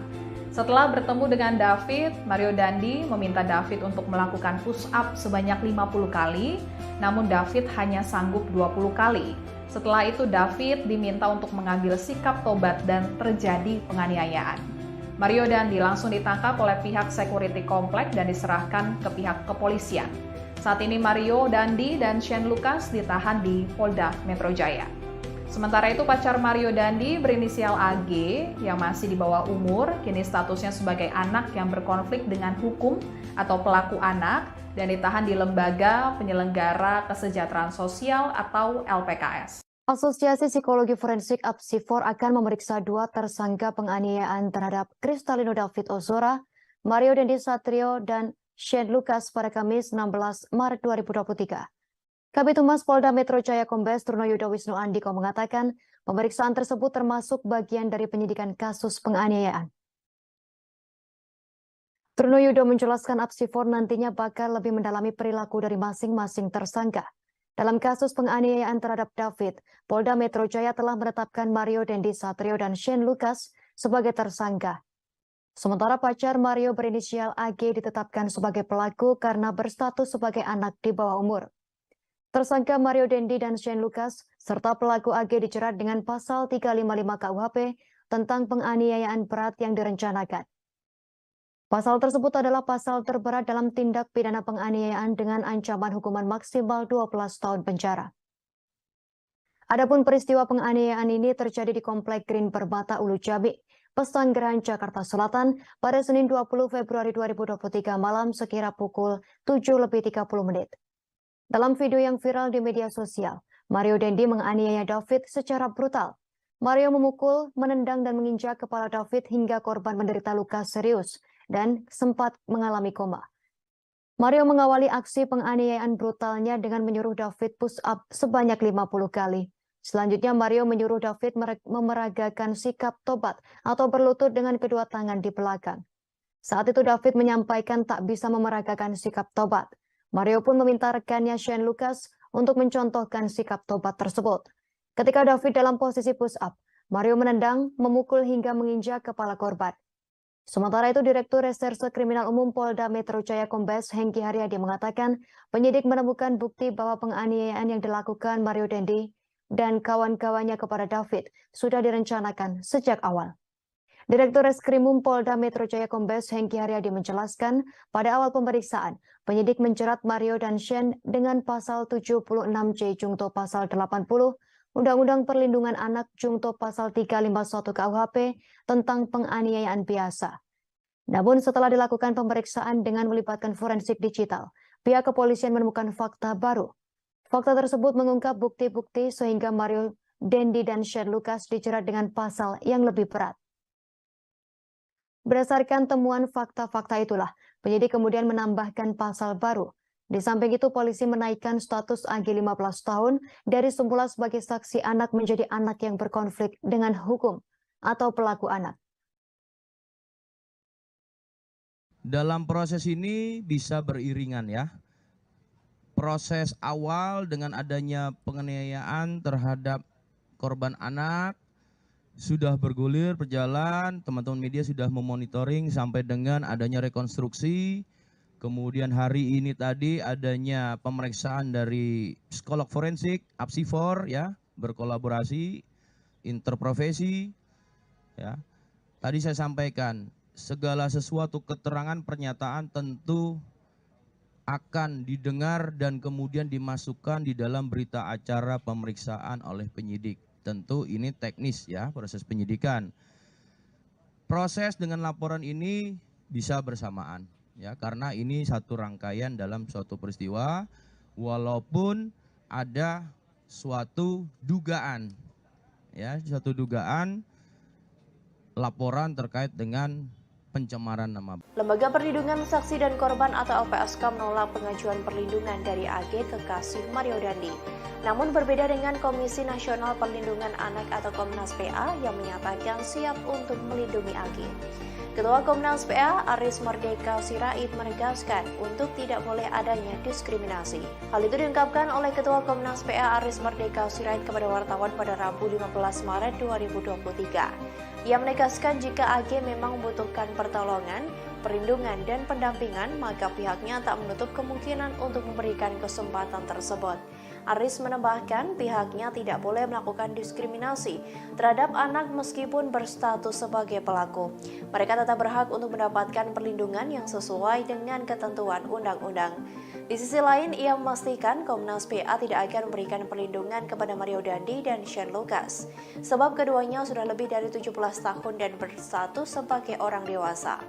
Setelah bertemu dengan David, Mario Dandi meminta David untuk melakukan push up sebanyak 50 kali, namun David hanya sanggup 20 kali. Setelah itu David diminta untuk mengambil sikap tobat dan terjadi penganiayaan. Mario Dandi langsung ditangkap oleh pihak security komplek dan diserahkan ke pihak kepolisian. Saat ini Mario Dandi dan Shane Lucas ditahan di Polda Metro Jaya. Sementara itu pacar Mario Dandi berinisial AG yang masih di bawah umur, kini statusnya sebagai anak yang berkonflik dengan hukum atau pelaku anak dan ditahan di Lembaga Penyelenggara Kesejahteraan Sosial atau LPKS. Asosiasi Psikologi Forensik Apsifor akan memeriksa 2 tersangka penganiayaan terhadap Kristalino David Ozora, Mario Dendi Satrio, dan Shane Lucas pada Kamis 16 Maret 2023. Kabid Humas Polda Metro Jaya Kombes Trunoyudo Wisnu Andiko mengatakan pemeriksaan tersebut termasuk bagian dari penyidikan kasus penganiayaan. Trunoyudo menjelaskan Apsifor nantinya bakal lebih mendalami perilaku dari masing-masing tersangka. Dalam kasus penganiayaan terhadap David, Polda Metro Jaya telah menetapkan Mario Dendi Satrio dan Shane Lucas sebagai tersangka. Sementara pacar Mario berinisial AG ditetapkan sebagai pelaku karena berstatus sebagai anak di bawah umur. Tersangka Mario Dendi dan Shane Lucas serta pelaku AG dijerat dengan pasal 355 KUHP tentang penganiayaan berat yang direncanakan. Pasal tersebut adalah pasal terberat dalam tindak pidana penganiayaan dengan ancaman hukuman maksimal 12 tahun penjara. Adapun peristiwa penganiayaan ini terjadi di Komplek Green Permata Ulu Jami, Pesanggerahan, Jakarta Selatan pada Senin 20 Februari 2023 malam sekira pukul 7:30. Dalam video yang viral di media sosial, Mario Dendi menganiaya David secara brutal. Mario memukul, menendang dan menginjak kepala David hingga korban menderita luka serius dan sempat mengalami koma. Mario mengawali aksi penganiayaan brutalnya dengan menyuruh David push up sebanyak 50 kali. Selanjutnya Mario menyuruh David memeragakan sikap tobat atau berlutut dengan kedua tangan di belakang. Saat itu David menyampaikan tak bisa memeragakan sikap tobat. Mario pun meminta rekannya Shane Lucas untuk mencontohkan sikap tobat tersebut. Ketika David dalam posisi push up, Mario menendang, memukul hingga menginjak kepala korban. Sementara itu, Direktur Reserse Kriminal Umum Polda Metro Jaya Kombes Hengki Haryadi mengatakan penyidik menemukan bukti bahwa penganiayaan yang dilakukan Mario Dendi dan kawan-kawannya kepada David sudah direncanakan sejak awal. Direktur Reskrimum Polda Metro Jaya Kombes Hengki Haryadi menjelaskan pada awal pemeriksaan, penyidik menjerat Mario dan Shane dengan pasal 76C Jungto pasal 80 Undang-Undang Perlindungan Anak Jungto pasal 351 KUHP tentang penganiayaan biasa. Namun setelah dilakukan pemeriksaan dengan melibatkan forensik digital, pihak kepolisian menemukan fakta baru. Fakta tersebut mengungkap bukti-bukti sehingga Mario Dendi dan Shane Lucas dijerat dengan pasal yang lebih berat. Berdasarkan temuan fakta-fakta itulah, penyidik kemudian menambahkan pasal baru. Di samping itu, polisi menaikkan status AG 15 tahun dari semula sebagai saksi anak menjadi anak yang berkonflik dengan hukum atau pelaku anak. Dalam proses ini bisa beriringan ya. Proses awal dengan adanya penganiayaan terhadap korban anak sudah bergulir, berjalan, teman-teman media sudah memonitoring sampai dengan adanya rekonstruksi. Kemudian hari ini tadi adanya pemeriksaan dari psikolog forensik, Apsifor ya, berkolaborasi, interprofesi ya. Tadi saya sampaikan, segala sesuatu keterangan pernyataan tentu akan didengar dan kemudian dimasukkan di dalam berita acara pemeriksaan oleh penyidik. Tentu ini teknis ya, proses penyidikan. Proses dengan laporan ini bisa bersamaan. Ya, karena ini satu rangkaian dalam suatu peristiwa, walaupun ada suatu dugaan, ya, suatu dugaan laporan terkait dengan pencemaran nama. Lembaga Perlindungan Saksi dan Korban atau LPSK menolak pengajuan perlindungan dari AG kekasih Mario Dandi. Namun berbeda dengan Komisi Nasional Perlindungan Anak atau Komnas PA yang menyatakan siap untuk melindungi AG. Ketua Komnas PA Aris Merdeka Sirait menegaskan untuk tidak boleh adanya diskriminasi. Hal itu diungkapkan oleh Ketua Komnas PA Aris Merdeka Sirait kepada wartawan pada Rabu 15 Maret 2023. Ia menegaskan jika AG memang membutuhkan pertolongan, perlindungan, dan pendampingan, maka pihaknya tak menutup kemungkinan untuk memberikan kesempatan tersebut. Aris menambahkan pihaknya tidak boleh melakukan diskriminasi terhadap anak meskipun berstatus sebagai pelaku. Mereka tetap berhak untuk mendapatkan perlindungan yang sesuai dengan ketentuan undang-undang. Di sisi lain, ia memastikan Komnas PA tidak akan memberikan perlindungan kepada Mario Dandi dan Shane Lucas, sebab keduanya sudah lebih dari 17 tahun dan berstatus sebagai orang dewasa.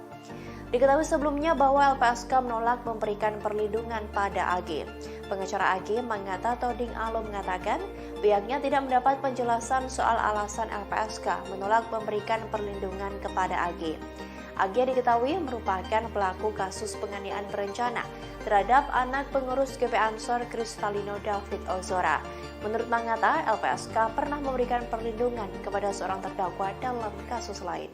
Diketahui sebelumnya bahwa LPSK menolak memberikan perlindungan pada AG. Pengacara AG Manggata Toding Alo mengatakan pihaknya tidak mendapat penjelasan soal alasan LPSK menolak memberikan perlindungan kepada AG. AG diketahui merupakan pelaku kasus penganiayaan berencana terhadap anak pengurus GP Ansor Kristalino David Ozora. Menurut Manggata, LPSK pernah memberikan perlindungan kepada seorang terdakwa dalam kasus lain.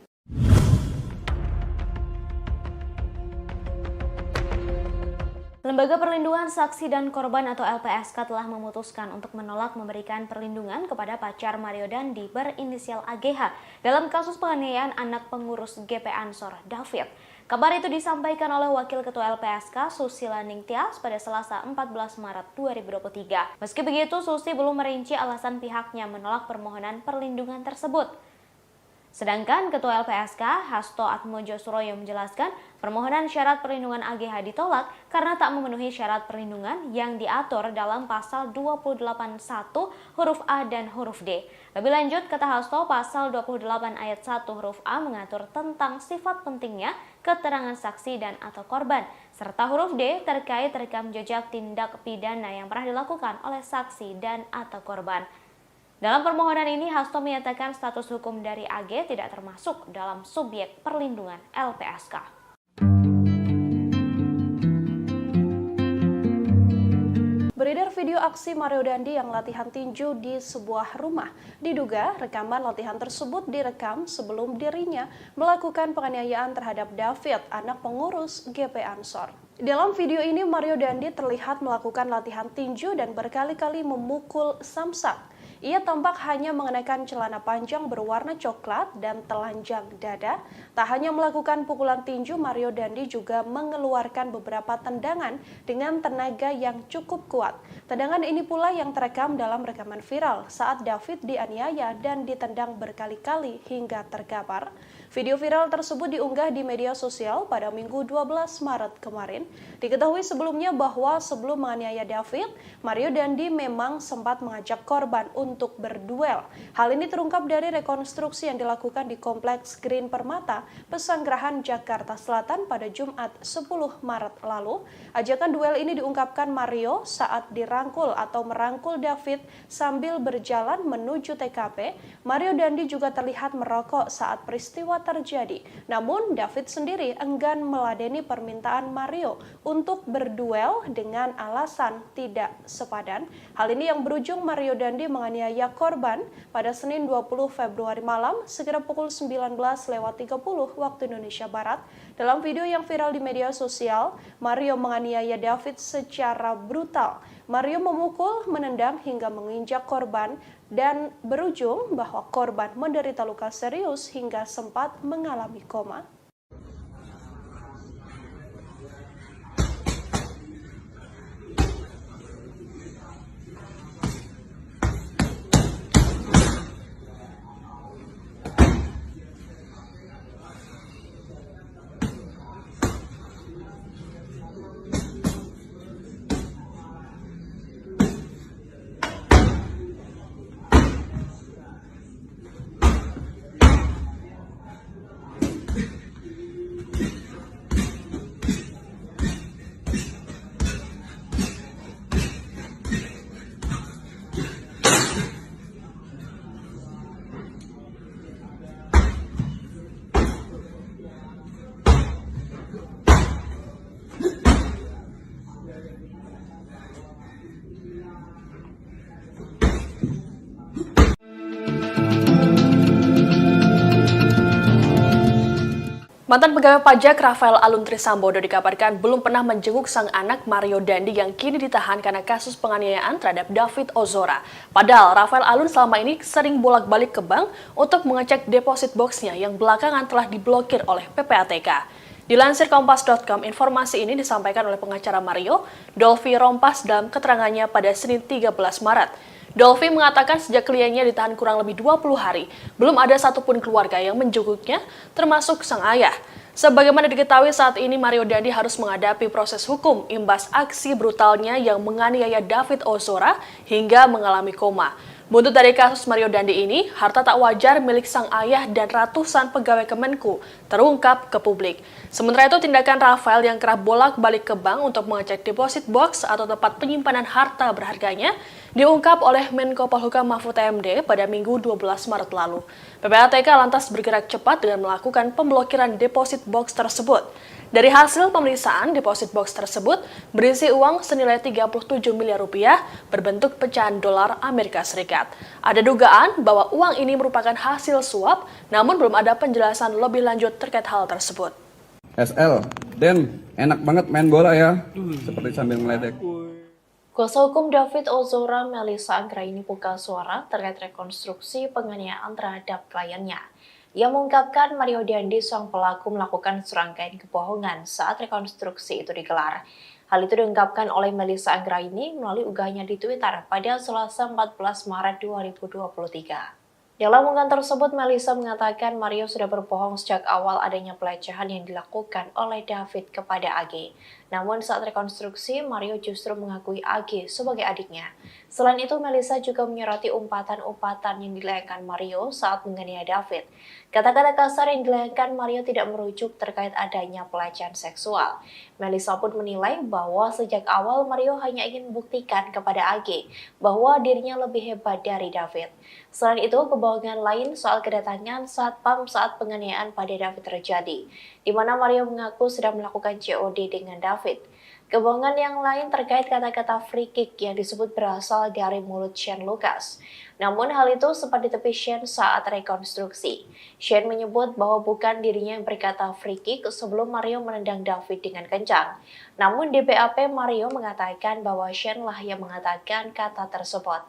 Lembaga Perlindungan Saksi dan Korban atau LPSK telah memutuskan untuk menolak memberikan perlindungan kepada pacar Mario Dandi berinisial AGH dalam kasus penganiayaan anak pengurus GP Ansor David. Kabar itu disampaikan oleh Wakil Ketua LPSK Susila Ningtyas pada Selasa 14 Maret 2023. Meski begitu, Susi belum merinci alasan pihaknya menolak permohonan perlindungan tersebut. Sedangkan Ketua LPSK Hasto Atmojo Suroyo menjelaskan permohonan syarat perlindungan AGH ditolak karena tak memenuhi syarat perlindungan yang diatur dalam pasal 281 huruf A dan huruf D. Lebih lanjut, kata Hasto, pasal 28 ayat 1 huruf A mengatur tentang sifat pentingnya keterangan saksi dan atau korban, serta huruf D terkait rekam jejak tindak pidana yang pernah dilakukan oleh saksi dan atau korban. Dalam permohonan ini, Hasto menyatakan status hukum dari AG tidak termasuk dalam subjek perlindungan LPSK. Beredar video aksi Mario Dandi yang latihan tinju di sebuah rumah. Diduga rekaman latihan tersebut direkam sebelum dirinya melakukan penganiayaan terhadap David, anak pengurus GP Ansor. Dalam video ini, Mario Dandi terlihat melakukan latihan tinju dan berkali-kali memukul samsak. Ia tampak hanya mengenakan celana panjang berwarna coklat dan telanjang dada. Tak hanya melakukan pukulan tinju, Mario Dandi juga mengeluarkan beberapa tendangan dengan tenaga yang cukup kuat. Tendangan ini pula yang terekam dalam rekaman viral saat David dianiaya dan ditendang berkali-kali hingga terkapar. Video viral tersebut diunggah di media sosial pada Minggu 12 Maret kemarin. Diketahui sebelumnya bahwa sebelum menganiaya David, Mario Dandi memang sempat mengajak korban untuk berduel. Hal ini terungkap dari rekonstruksi yang dilakukan di Kompleks Green Permata, Pesanggerahan, Jakarta Selatan pada Jumat 10 Maret lalu. Ajakan duel ini diungkapkan Mario saat dirangkul atau merangkul David sambil berjalan menuju TKP. Mario Dandi juga terlihat merokok saat peristiwa terjadi. Namun David sendiri enggan meladeni permintaan Mario untuk berduel dengan alasan tidak sepadan. Hal ini yang berujung Mario Dandi menganiaya korban pada Senin 20 Februari malam sekitar pukul 19.30 waktu Indonesia Barat. Dalam video yang viral di media sosial, Mario menganiaya David secara brutal. Mario memukul, menendang hingga menginjak korban dan berujung bahwa korban menderita luka serius hingga sempat mengalami koma. Mantan pegawai pajak Rafael Alun Trisambodo dikabarkan belum pernah menjenguk sang anak Mario Dandi yang kini ditahan karena kasus penganiayaan terhadap David Ozora. Padahal Rafael Alun selama ini sering bolak-balik ke bank untuk mengecek deposit boxnya yang belakangan telah diblokir oleh PPATK. Dilansir Kompas.com, informasi ini disampaikan oleh pengacara Mario, Dolfi Rompas dalam keterangannya pada Senin 13 Maret. Dolfi mengatakan sejak kliennya ditahan kurang lebih 20 hari, belum ada satupun keluarga yang menjenguknya, termasuk sang ayah. Sebagaimana diketahui saat ini Mario Dandi harus menghadapi proses hukum imbas aksi brutalnya yang menganiaya David Ozora hingga mengalami koma. Buntut dari kasus Mario Dandi ini, harta tak wajar milik sang ayah dan ratusan pegawai Kemenku terungkap ke publik. Sementara itu, tindakan Rafael yang kerap bolak-balik ke bank untuk mengecek deposit box atau tempat penyimpanan harta berharganya diungkap oleh Menko Polhukam Mahfud MD pada Minggu 12 Maret lalu. PPATK lantas bergerak cepat dengan melakukan pemblokiran deposit box tersebut. Dari hasil pemeriksaan, deposit box tersebut berisi uang senilai 37 miliar rupiah berbentuk pecahan dolar Amerika Serikat. Ada dugaan bahwa uang ini merupakan hasil suap, namun belum ada penjelasan lebih lanjut terkait hal tersebut. SL, Den, enak banget main bola ya, seperti sambil ngeledek. Kuasa hukum David Ozora, Melissa Anggraini buka suara terkait rekonstruksi penganiayaan terhadap kliennya. Ia mengungkapkan Mario Dandi sang pelaku melakukan serangkaian kebohongan saat rekonstruksi itu digelar. Hal itu diungkapkan oleh Melissa Anggraini melalui unggahannya di Twitter pada Selasa 14 Maret 2023. Dalam unggahan tersebut, Melissa mengatakan Mario sudah berbohong sejak awal adanya pelecehan yang dilakukan oleh David kepada AG. Namun saat rekonstruksi, Mario justru mengakui AG sebagai adiknya. Selain itu, Melissa juga menyoroti umpatan-umpatan yang dilayangkan Mario saat menganiaya David. Kata-kata kasar yang dilayangkan Mario tidak merujuk terkait adanya pelecehan seksual. Melissa pun menilai bahwa sejak awal Mario hanya ingin membuktikan kepada AG bahwa dirinya lebih hebat dari David. Selain itu, kebohongan lain soal kedatangan satpam saat penganiayaan pada David terjadi, di mana Mario mengaku sedang melakukan COD dengan David. Kebohongan yang lain terkait kata-kata free kick yang disebut berasal dari mulut Shane Lucas. Namun hal itu sempat ditepi Shane saat rekonstruksi. Shane menyebut bahwa bukan dirinya yang berkata free kick sebelum Mario menendang David dengan kencang. Namun di BAP Mario mengatakan bahwa Shane lah yang mengatakan kata tersebut.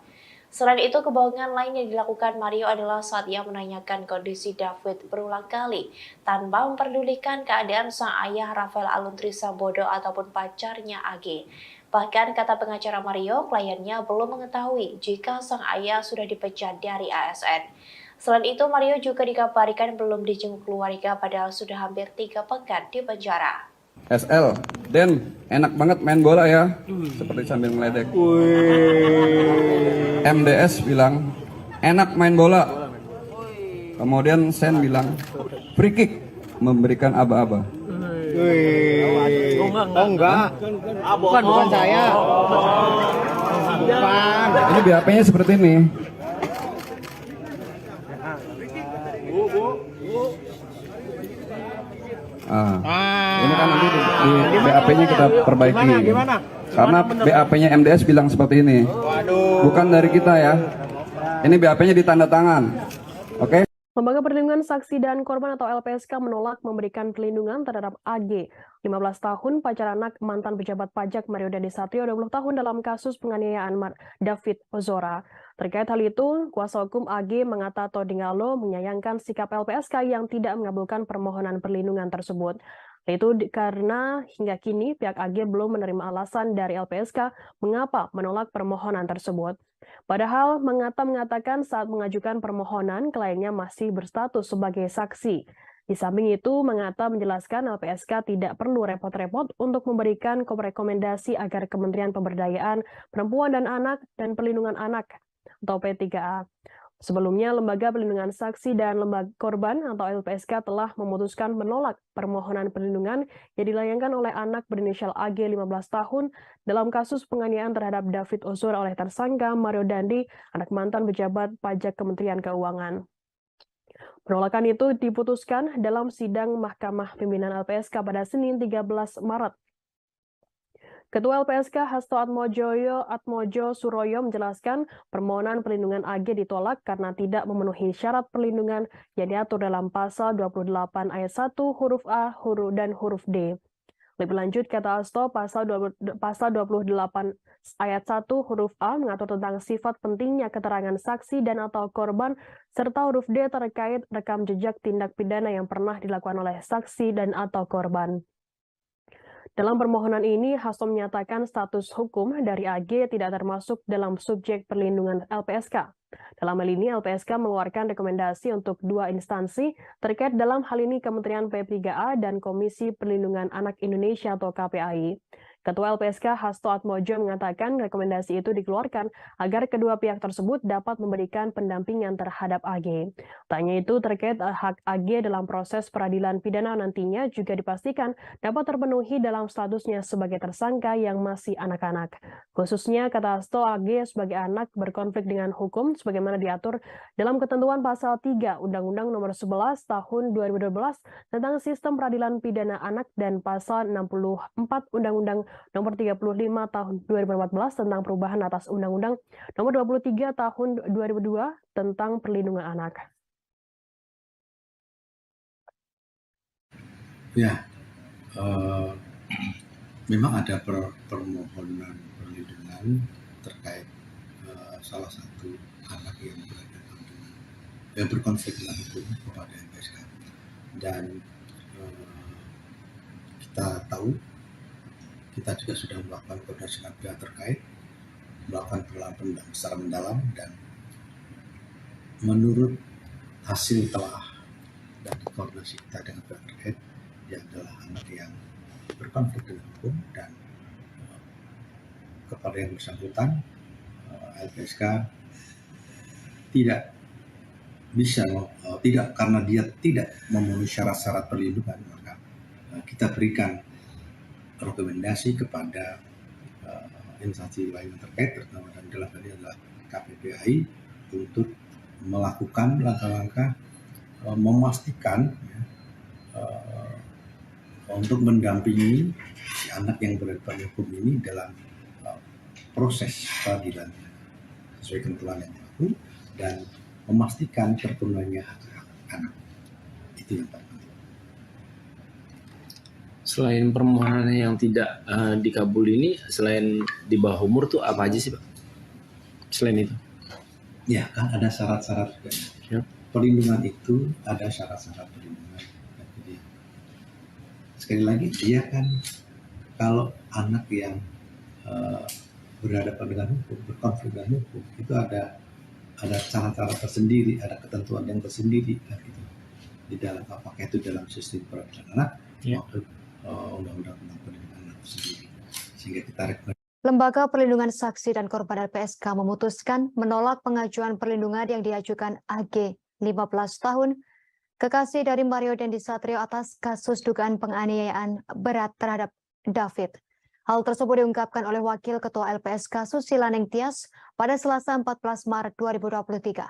Selain itu, kebohongan lain yang dilakukan Mario adalah saat ia menanyakan kondisi David berulang kali tanpa memperdulikan keadaan sang ayah Rafael Aluntri Sambodo ataupun pacarnya AG. Bahkan kata pengacara Mario, kliennya belum mengetahui jika sang ayah sudah dipecat dari ASN. Selain itu, Mario juga dikabarkan belum dijenguk keluarga padahal sudah hampir 3 pekan di penjara. SL, Den, enak banget main bola ya, seperti sambil ngeledek. MDS bilang, enak main bola. Kemudian Sen bilang, free kick, memberikan aba-aba. Enggak. Bukan saya. Bukan. Ini BAP-nya seperti ini. Ini kan nanti di BAP-nya kita perbaiki. Karena BAP-nya MDS bilang seperti ini. Bukan dari kita ya. Ini BAP-nya ditanda tangan. Oke? Lembaga Perlindungan Saksi dan Korban atau LPSK menolak memberikan perlindungan terhadap AG, 15 tahun, pacar anak mantan pejabat pajak Mario Dandi Satrio, 20 tahun dalam kasus penganiayaan David Ozora. Terkait hal itu, kuasa hukum AG Mangata Todingalo menyayangkan sikap LPSK yang tidak mengabulkan permohonan perlindungan tersebut. Itu karena hingga kini pihak AG belum menerima alasan dari LPSK mengapa menolak permohonan tersebut. Padahal Mangata mengatakan saat mengajukan permohonan kliennya masih berstatus sebagai saksi. Di samping itu, Mangata menjelaskan LPSK tidak perlu repot-repot untuk memberikan rekomendasi agar Kementerian Pemberdayaan Perempuan dan Anak dan Perlindungan Anak atau P3A. Sebelumnya, Lembaga Perlindungan Saksi dan Lembaga Korban atau LPSK telah memutuskan menolak permohonan perlindungan yang dilayangkan oleh anak berinisial AG 15 tahun dalam kasus penganiayaan terhadap David Ozora oleh tersangka Mario Dandi, anak mantan pejabat pajak Kementerian Keuangan. Penolakan itu diputuskan dalam sidang Mahkamah Pimpinan LPSK pada Senin 13 Maret. Ketua LPSK Hasto Atmojo Suroyo menjelaskan permohonan perlindungan AG ditolak karena tidak memenuhi syarat perlindungan yang diatur dalam pasal 28 ayat 1 huruf A dan huruf D. Lebih lanjut, kata Hasto, pasal 28 ayat 1 huruf A mengatur tentang sifat pentingnya keterangan saksi dan atau korban, serta huruf D terkait rekam jejak tindak pidana yang pernah dilakukan oleh saksi dan atau korban. Dalam permohonan ini, Hasto menyatakan status hukum dari AG tidak termasuk dalam subjek perlindungan LPSK. Dalam hal ini, LPSK mengeluarkan rekomendasi untuk 2 instansi terkait dalam hal ini Kementerian P3A dan Komisi Perlindungan Anak Indonesia atau KPAI. Ketua LPSK Hasto Atmojo mengatakan rekomendasi itu dikeluarkan agar kedua pihak tersebut dapat memberikan pendampingan terhadap AG. Tanya itu terkait hak AG dalam proses peradilan pidana nantinya juga dipastikan dapat terpenuhi dalam statusnya sebagai tersangka yang masih anak-anak. Khususnya, kata Hasto, AG sebagai anak berkonflik dengan hukum sebagaimana diatur dalam ketentuan pasal 3 Undang-Undang Nomor 11 Tahun 2012 tentang Sistem Peradilan Pidana Anak dan pasal 64 Undang-Undang Nomor 35 Tahun 2014 tentang perubahan atas Undang-Undang Nomor 23 Tahun 2002 tentang perlindungan anak. Ya, memang ada permohonan perlindungan terkait salah satu anak yang berhadapan dengan yang berkonflik dengan hukum kepada LPSK, dan kita tahu kita juga sudah melakukan koordinasi dengan pihak terkait, melakukan penelitian secara mendalam, dan menurut hasil telah dan koordinasi kita dengan pihak terkait, dia adalah anak yang berkonflik dengan hukum dan kepada yang bersangkutan LPSK tidak bisa tidak karena dia tidak memenuhi syarat-syarat perlindungan, maka kita berikan rekomendasi kepada instansi lain yang terkait, terutama dalam hal ini adalah KPPAI, untuk melakukan langkah-langkah memastikan untuk mendampingi si anak yang berhadapan hukum ini dalam proses peradilan sesuai ketentuan yang berlaku dan memastikan terpenuhinya hak-hak anak. Itu yang paling penting. Selain permohonan yang tidak dikabul ini, selain di bawah umur tuh apa aja sih Pak? Selain itu? Ya kan ada syarat-syarat juga. Ya. Perlindungan itu ada syarat-syarat perlindungan. Jadi, sekali lagi dia kan kalau anak yang berhadapan dengan hukum, berkonflik dengan hukum, itu ada cara-cara tersendiri, ada ketentuan yang tersendiri gitu. Di dalam apakah itu dalam sistem peradilan anak maupun undang-undang tentang perlindungan anak sendiri. Sehingga kita rekomendasi. Lembaga Perlindungan Saksi dan Korban LPSK memutuskan menolak pengajuan perlindungan yang diajukan AG 15 tahun, kekasih dari Mario Dendi Satrio atas kasus dugaan penganiayaan berat terhadap David. Hal tersebut diungkapkan oleh Wakil Ketua LPSK Susila Nengtyas pada Selasa 14 Maret 2023.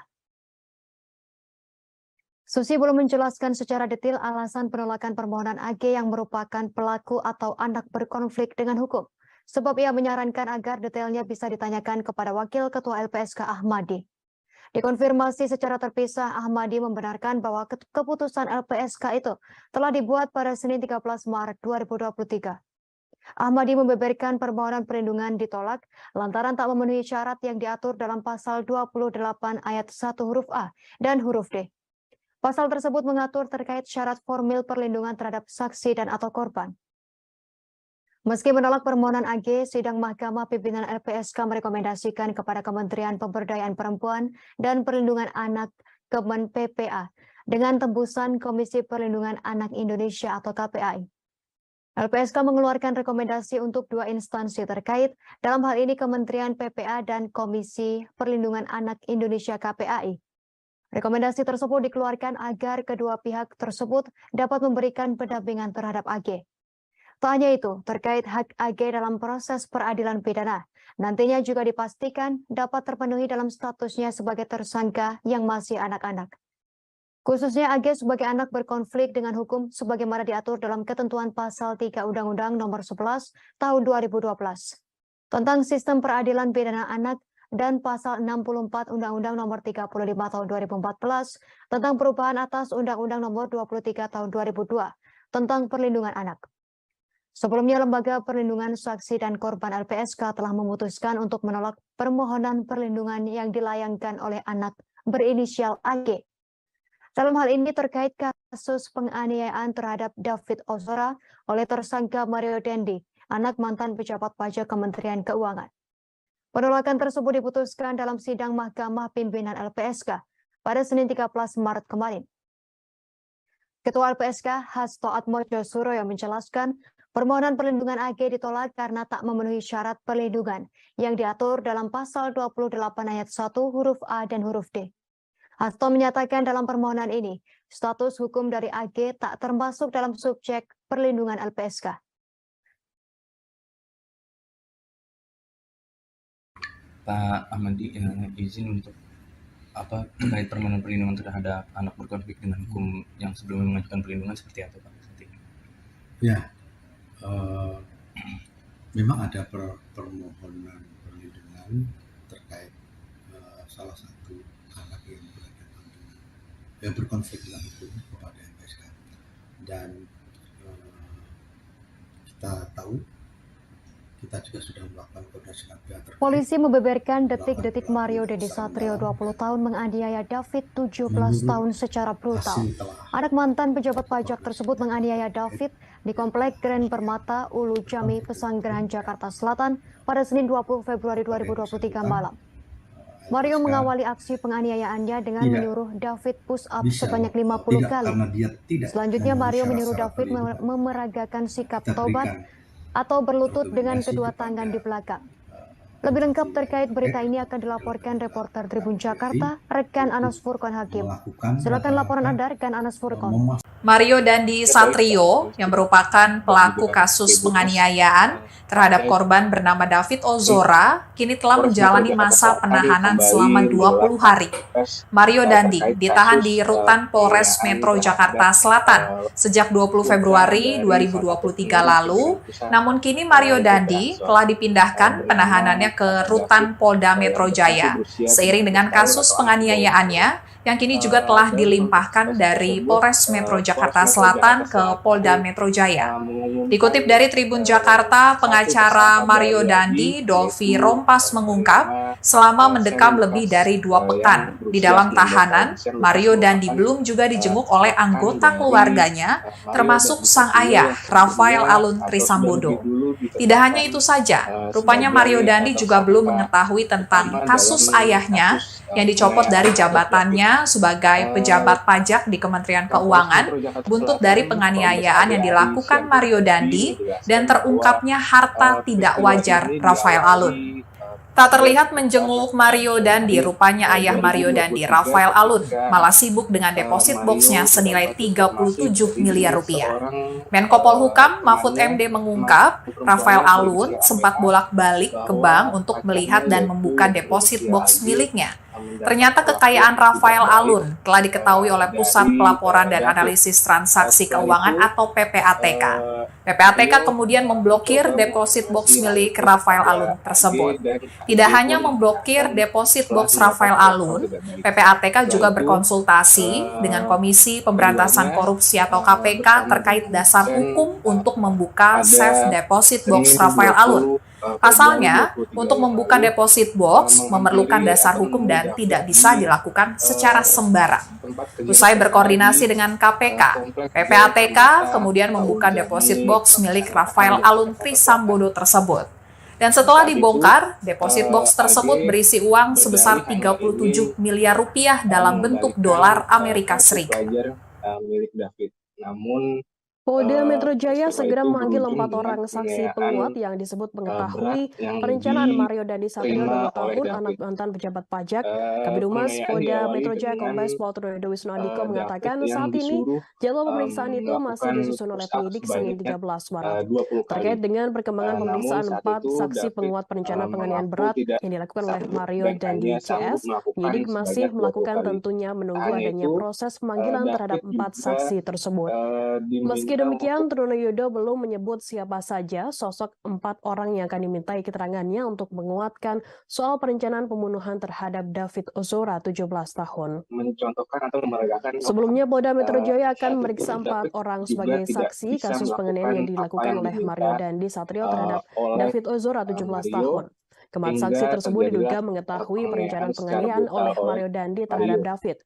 Susi belum menjelaskan secara detail alasan penolakan permohonan AG yang merupakan pelaku atau anak berkonflik dengan hukum. Sebab ia menyarankan agar detailnya bisa ditanyakan kepada Wakil Ketua LPSK Ahmadi. Dikonfirmasi secara terpisah, Ahmadi membenarkan bahwa keputusan LPSK itu telah dibuat pada Senin 13 Maret 2023. Ahmadi membeberkan permohonan perlindungan ditolak lantaran tak memenuhi syarat yang diatur dalam pasal 28 ayat 1 huruf A dan huruf D. Pasal tersebut mengatur terkait syarat formil perlindungan terhadap saksi dan atau korban. Meski menolak permohonan AG, sidang Mahkamah Pimpinan LPSK merekomendasikan kepada Kementerian Pemberdayaan Perempuan dan Perlindungan Anak Kemen PPA dengan tembusan Komisi Perlindungan Anak Indonesia atau KPAI. LPSK mengeluarkan rekomendasi untuk dua instansi terkait, dalam hal ini Kementerian PPA dan Komisi Perlindungan Anak Indonesia KPAI. Rekomendasi tersebut dikeluarkan agar kedua pihak tersebut dapat memberikan pendampingan terhadap AG. Tak hanya itu, terkait hak AG dalam proses peradilan pidana, nantinya juga dipastikan dapat terpenuhi dalam statusnya sebagai tersangka yang masih anak-anak. Khususnya AG sebagai anak berkonflik dengan hukum sebagaimana diatur dalam ketentuan pasal 3 Undang-Undang Nomor 11 Tahun 2012 tentang Sistem Peradilan Pidana Anak dan pasal 64 Undang-Undang Nomor 35 Tahun 2014 tentang perubahan atas Undang-Undang Nomor 23 Tahun 2002 tentang Perlindungan Anak. Sebelumnya, Lembaga Perlindungan Saksi dan Korban LPSK telah memutuskan untuk menolak permohonan perlindungan yang dilayangkan oleh anak berinisial AG. Dalam hal ini terkait kasus penganiayaan terhadap David Ozora oleh tersangka Mario Dendi, anak mantan pejabat pajak Kementerian Keuangan. Penolakan tersebut diputuskan dalam sidang Mahkamah Pimpinan LPSK pada Senin 13 Maret kemarin. Ketua LPSK Hasto Atmojo Suroyo menjelaskan permohonan perlindungan AG ditolak karena tak memenuhi syarat perlindungan yang diatur dalam pasal 28 ayat 1 huruf A dan huruf D. Hasto menyatakan dalam permohonan ini, status hukum dari AG tak termasuk dalam subjek perlindungan LPSK. Pak Ahmadi izin untuk terkait permohonan perlindungan terhadap anak berkonflik dengan hukum yang sebelumnya mengajukan perlindungan seperti apa Pak? Ya, memang ada permohonan perlindungan terkait salah satu anak yang berkonflik dengan hukum kepada LPSK, dan kita tahu kita juga sudah melakukan koordinasi dengan pihak terkait. Polisi membeberkan detik-detik Mario Dendi Satrio 20 tahun menganiaya David 17 tahun secara brutal. Anak mantan pejabat pajak tersebut menganiaya David di Komplek Grand Permata Ulu Jami, Pesanggerahan, Jakarta Selatan pada Senin 20 Februari 2023 malam. Mario LPSK mengawali aksi penganiayaannya dengan tidak menyuruh David push up bisa sebanyak loh, 50 tidak kali. karena dia tidak Selanjutnya memenuhi Mario menyuruh syarat-syarat David perlindungan. memeragakan sikap Kita taubat berikan atau berlutut dengan rekomendasi kedua kepada tangan di belakang. Lebih lengkap terkait berita ini akan dilaporkan reporter Tribun Jakarta, rekan Anas Furqon Hakim. Silakan laporan Anda, rekan Anas Furqon. Mario Dandi Satrio, yang merupakan pelaku kasus penganiayaan terhadap korban bernama David Ozora, kini telah menjalani masa penahanan selama 20 hari. Mario Dandi ditahan di Rutan Polres Metro Jakarta Selatan sejak 20 Februari 2023 lalu, namun kini Mario Dandi telah dipindahkan penahanannya ke Rutan Polda Metro Jaya, seiring dengan kasus penganiayaannya yang kini juga telah dilimpahkan dari Polres Metro Jakarta Selatan ke Polda Metro Jaya. Dikutip dari Tribun Jakarta, pengacara Mario Dandi, Dolvi Rompas mengungkap, selama mendekam lebih dari 2 pekan di dalam tahanan, Mario Dandi belum juga dijenguk oleh anggota keluarganya, termasuk sang ayah, Rafael Alun Trisambodo. Tidak hanya itu saja, rupanya Mario Dandi juga belum mengetahui tentang kasus ayahnya yang dicopot dari jabatannya sebagai pejabat pajak di Kementerian Keuangan buntut dari penganiayaan yang dilakukan Mario Dandi dan terungkapnya harta tidak wajar Rafael Alun. Tak terlihat menjenguk Mario Dandi, rupanya ayah Mario Dandi, Rafael Alun, malah sibuk dengan deposit boxnya senilai 37 miliar rupiah. Menko Polhukam Mahfud MD mengungkap, Rafael Alun sempat bolak-balik ke bank untuk melihat dan membuka deposit box miliknya. Ternyata kekayaan Rafael Alun telah diketahui oleh Pusat Pelaporan dan Analisis Transaksi Keuangan atau PPATK. PPATK kemudian memblokir deposit box milik Rafael Alun tersebut. Tidak hanya memblokir deposit box Rafael Alun, PPATK juga berkonsultasi dengan Komisi Pemberantasan Korupsi atau KPK terkait dasar hukum untuk membuka safe deposit box Rafael Alun. Pasalnya, untuk membuka deposit box memerlukan dasar hukum dan tidak bisa dilakukan secara sembarang. Usai berkoordinasi dengan KPK, PPATK kemudian membuka deposit box milik Rafael Alun Trisambodo tersebut. Dan setelah dibongkar, deposit box tersebut berisi uang sebesar 37 miliar rupiah dalam bentuk dolar Amerika Serikat. Polda Metro Jaya segera memanggil 4 orang saksi penguat yang disebut mengetahui perencanaan Mario Dandi Satrio 20 tahun, anak mantan pejabat pajak. Kabid Humas Polda Metro Jaya Kombes Pol Trunoyono Wisnu Andiko mengatakan saat ini jadwal pemeriksaan itu masih disusun oleh penyidik Senin 13 Maret. Terkait dengan perkembangan pemeriksaan 4 saksi penguat perencana penganiayaan berat yang dilakukan oleh Mario Dandi CS, penyidik masih melakukan tentunya menunggu adanya proses pemanggilan terhadap 4 saksi tersebut. Meski demikian, Trunoyono belum menyebut siapa saja sosok 4 orang yang akan dimintai keterangannya untuk menguatkan soal perencanaan pembunuhan terhadap David Ozora, 17 tahun. Sebelumnya, Polda Metro Jaya akan memeriksa 4 orang sebagai saksi kasus penganiayaan yang dilakukan oleh Mario Dandi Satrio terhadap David Ozora, 17 tahun. Keempat saksi tersebut diduga mengetahui perencanaan penganiayaan oleh Mario Dandi terhadap David.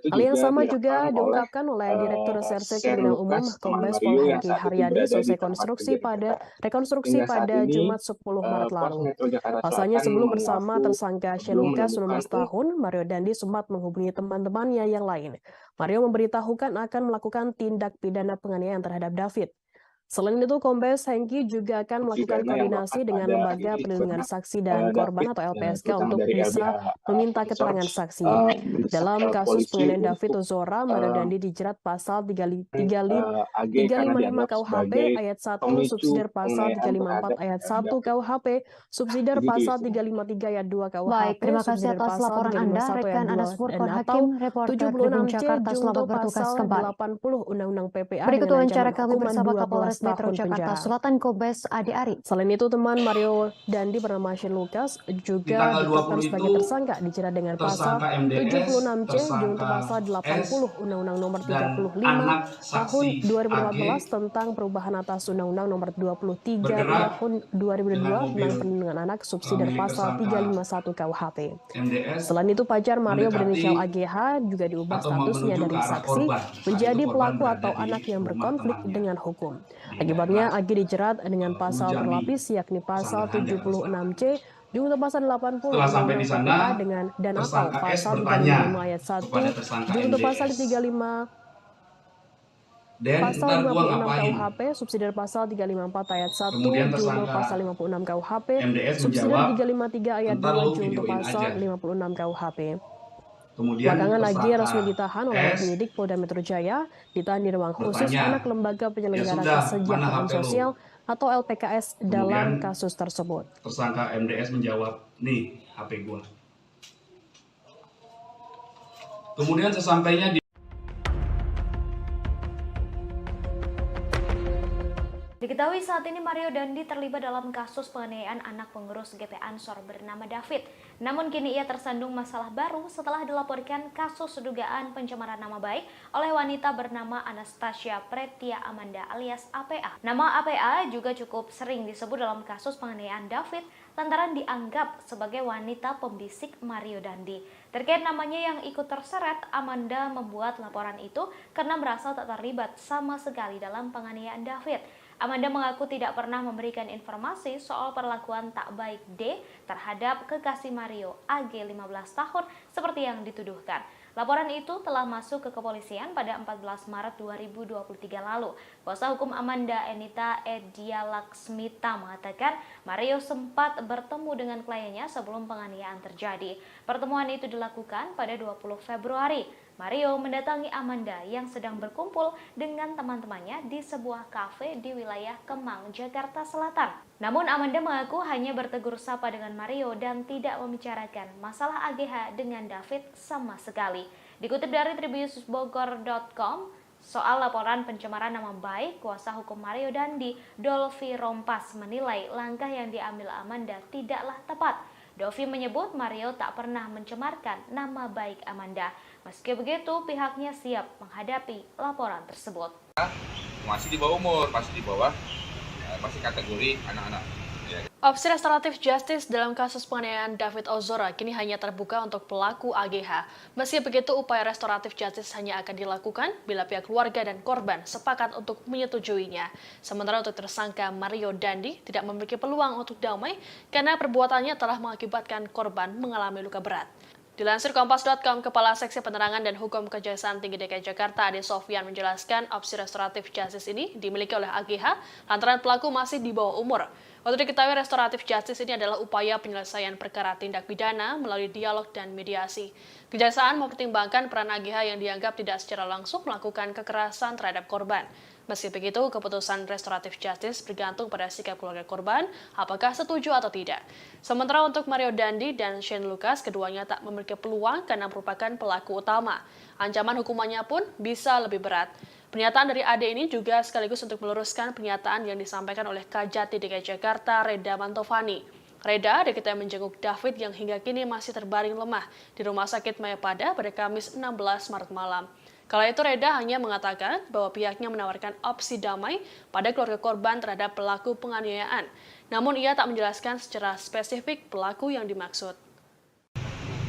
Hal yang sama juga diungkapkan oleh Direktur Reserse Kriminal Umum Kombes Pol Hengki Haryadi selesai rekonstruksi pada Jumat 10 Maret lalu. Pasalnya sebelum bersama tersangka Shane Lucas 19 tahun, Mario Dandi sempat menghubungi teman-temannya yang lain. Mario memberitahukan akan melakukan tindak pidana penganiayaan terhadap David. Selain itu, Kombes Hengki juga akan melakukan koordinasi dengan Lembaga Perlindungan Saksi dan Korban atau LPSK untuk bisa meminta keterangan saksi. Dalam kasus penganiayaan David Ozora, Mario Dandi dijerat pasal 355 KUHP ayat 1, subsidiar pasal 354 ayat 1 KUHP, subsidiar pasal 353 ayat 2 KUHP, Baik, terima kasih atas laporan Anda, rekan Anas Furqon Hakim, reporter Tribun Jakarta. Selamat bertugas kembali. 80 Undang-Undang PPA Berikut dengan wawancara ancaman kami hukuman bersama 12 Kapolres Metro tahun Jakarta penjara. Selatan Kombes Ade Ari. Selain itu, teman Mario Dandi bernama Shane Lucas juga ditetapkan sebagai tersangka dijerat dengan pasal 76C junto pasal 80 Undang-Undang Nomor 35 Tahun 2014 tentang perubahan atas Undang-Undang Nomor 23 Tahun 2002 tentang perlindungan anak subsidi pasal 351 KUHP. Selain itu, pacar Mario berinisial AGH juga diubah statusnya dari saksi menjadi pelaku atau anak yang berkonflik dengan hukum. Akibatnya, AG dijerat dengan pasal berlapis yakni pasal 76C Junto pasal 80 Setelah sampai di Undang-Undang sana, KPK dengan dan atau tersangka S pasal bertanya 35 ayat 1 kepada tersangka junto pasal MDS. 35 Den, pasal ntar gua 56 ngapain? KUHP subsidiar pasal 354 ayat 1 Kemudian junto tersangka pasal 56 KUHP MDS subsidiar menjawab, 353 ayat ntar 2 lu junto videoin pasal aja. 56 KUHP. Kemudian Belakangan lagi tersangka resmi ditahan oleh S penyidik Polda Metro Jaya, ditahan di ruang khusus bertanya, anak lembaga penyelenggara ya sudah, kesejahteraan mana HP lu? sosial atau LPKS dalam Kemudian kasus tersebut. tersangka MDS menjawab, nih HP gua. Kemudian sesampainya di Diketahui saat ini Mario Dandi terlibat dalam kasus penganiayaan anak pengurus GP Ansor bernama David. Namun kini ia tersandung masalah baru setelah dilaporkan kasus dugaan pencemaran nama baik oleh wanita bernama Anastasia Pretia Amanda alias APA. Nama APA juga cukup sering disebut dalam kasus penganiayaan David lantaran dianggap sebagai wanita pembisik Mario Dandi. Terkait namanya yang ikut terseret, Amanda membuat laporan itu karena merasa tak terlibat sama sekali dalam penganiayaan David. Amanda mengaku tidak pernah memberikan informasi soal perlakuan tak baik D terhadap kekasih Mario AG 15 tahun seperti yang dituduhkan. Laporan itu telah masuk ke kepolisian pada 14 Maret 2023 lalu. Kuasa hukum Amanda Enita Edia Laksmita mengatakan Mario sempat bertemu dengan kliennya sebelum penganiayaan terjadi. Pertemuan itu dilakukan pada 20 Februari. Mario mendatangi Amanda yang sedang berkumpul dengan teman-temannya di sebuah kafe di wilayah Kemang, Jakarta Selatan. Namun Amanda mengaku hanya bertegur sapa dengan Mario dan tidak membicarakan masalah AGH dengan David sama sekali. Dikutip dari tribunnews.bogor.com, soal laporan pencemaran nama baik, kuasa hukum Mario Dandi, Dolfi Rompas menilai langkah yang diambil Amanda tidaklah tepat. Dolfi menyebut Mario tak pernah mencemarkan nama baik Amanda. Meski begitu, pihaknya siap menghadapi laporan tersebut. Masih di bawah umur, masih kategori anak-anak. Opsi restoratif justice dalam kasus penganiayaan David Ozora kini hanya terbuka untuk pelaku AGH. Meski begitu, upaya restoratif justice hanya akan dilakukan bila pihak keluarga dan korban sepakat untuk menyetujuinya. Sementara untuk tersangka Mario Dandi tidak memiliki peluang untuk damai karena perbuatannya telah mengakibatkan korban mengalami luka berat. Dilansir Kompas.com, Kepala Seksi Penerangan dan Hukum Kejaksaan Tinggi DKI Jakarta, Ade Sofyan menjelaskan opsi restoratif justice ini dimiliki oleh AGH lantaran pelaku masih di bawah umur. Untuk diketahui, restoratif justice ini adalah upaya penyelesaian perkara tindak pidana melalui dialog dan mediasi. Kejaksaan mempertimbangkan peran AGH yang dianggap tidak secara langsung melakukan kekerasan terhadap korban. Meski begitu, keputusan restoratif justice bergantung pada sikap keluarga korban, apakah setuju atau tidak. Sementara untuk Mario Dandi dan Shane Lucas, keduanya tak memiliki peluang karena merupakan pelaku utama. Ancaman hukumannya pun bisa lebih berat. Pernyataan dari AD ini juga sekaligus untuk meluruskan pernyataan yang disampaikan oleh Kajati DKI Jakarta, Reda Mantovani. Reda diketahui menjenguk David yang hingga kini masih terbaring lemah di Rumah Sakit Mayapada pada Kamis 16 Maret malam. Kala itu Reda hanya mengatakan bahwa pihaknya menawarkan opsi damai pada keluarga korban terhadap pelaku penganiayaan. Namun ia tak menjelaskan secara spesifik pelaku yang dimaksud.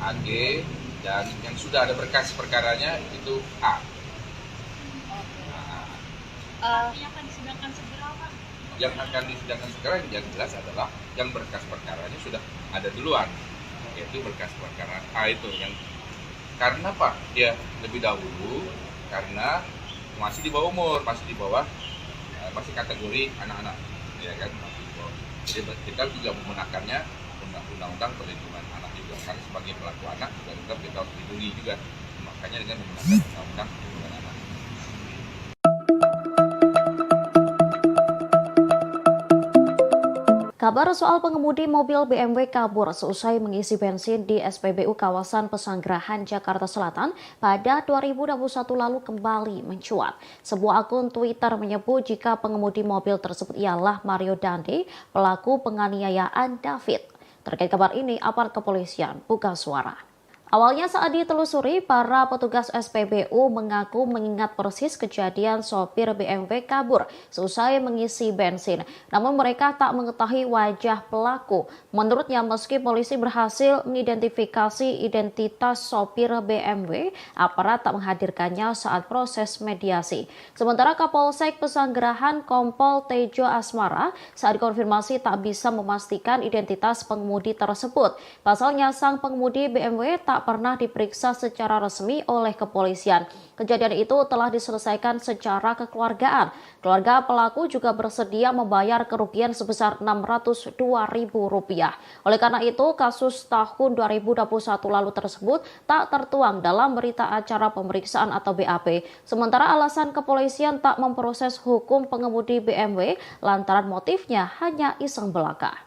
AG dan yang sudah ada berkas perkaranya itu A. Yang akan disidangkan segera, Pak? Yang akan disidangkan sekarang yang jelas adalah yang berkas perkaranya sudah ada duluan, yaitu berkas perkara A itu yang karena Pak dia lebih dahulu karena masih di bawah umur, masih kategori anak-anak, ya kan? Jadi kita juga menggunakannya undang-undang perlindungan anak juga karena sebagai pelaku anak juga tetap kita harus dilindungi juga, makanya dengan menggunakan undang-undang perlindungan anak. Kabar soal pengemudi mobil BMW kabur seusai mengisi bensin di SPBU kawasan Pesanggerahan, Jakarta Selatan pada 2021 lalu kembali mencuat. Sebuah akun Twitter menyebut jika pengemudi mobil tersebut ialah Mario Dandi, pelaku penganiayaan David. Terkait kabar ini, aparat kepolisian buka suara. Awalnya saat ditelusuri, para petugas SPBU mengaku mengingat persis kejadian sopir BMW kabur seusai mengisi bensin. Namun mereka tak mengetahui wajah pelaku. Menurutnya, meski polisi berhasil mengidentifikasi identitas sopir BMW, aparat tak menghadirkannya saat proses mediasi. Sementara Kapolsek Pesanggerahan Kompol Tejo Asmara saat konfirmasi tak bisa memastikan identitas pengemudi tersebut. Pasalnya, sang pengemudi BMW tak pernah diperiksa secara resmi oleh kepolisian. Kejadian itu telah diselesaikan secara kekeluargaan. Keluarga pelaku juga bersedia membayar kerugian sebesar Rp602.000. Oleh karena itu, kasus tahun 2021 lalu tersebut tak tertuang dalam berita acara pemeriksaan atau BAP. Sementara alasan kepolisian tak memproses hukum pengemudi BMW lantaran motifnya hanya iseng belaka.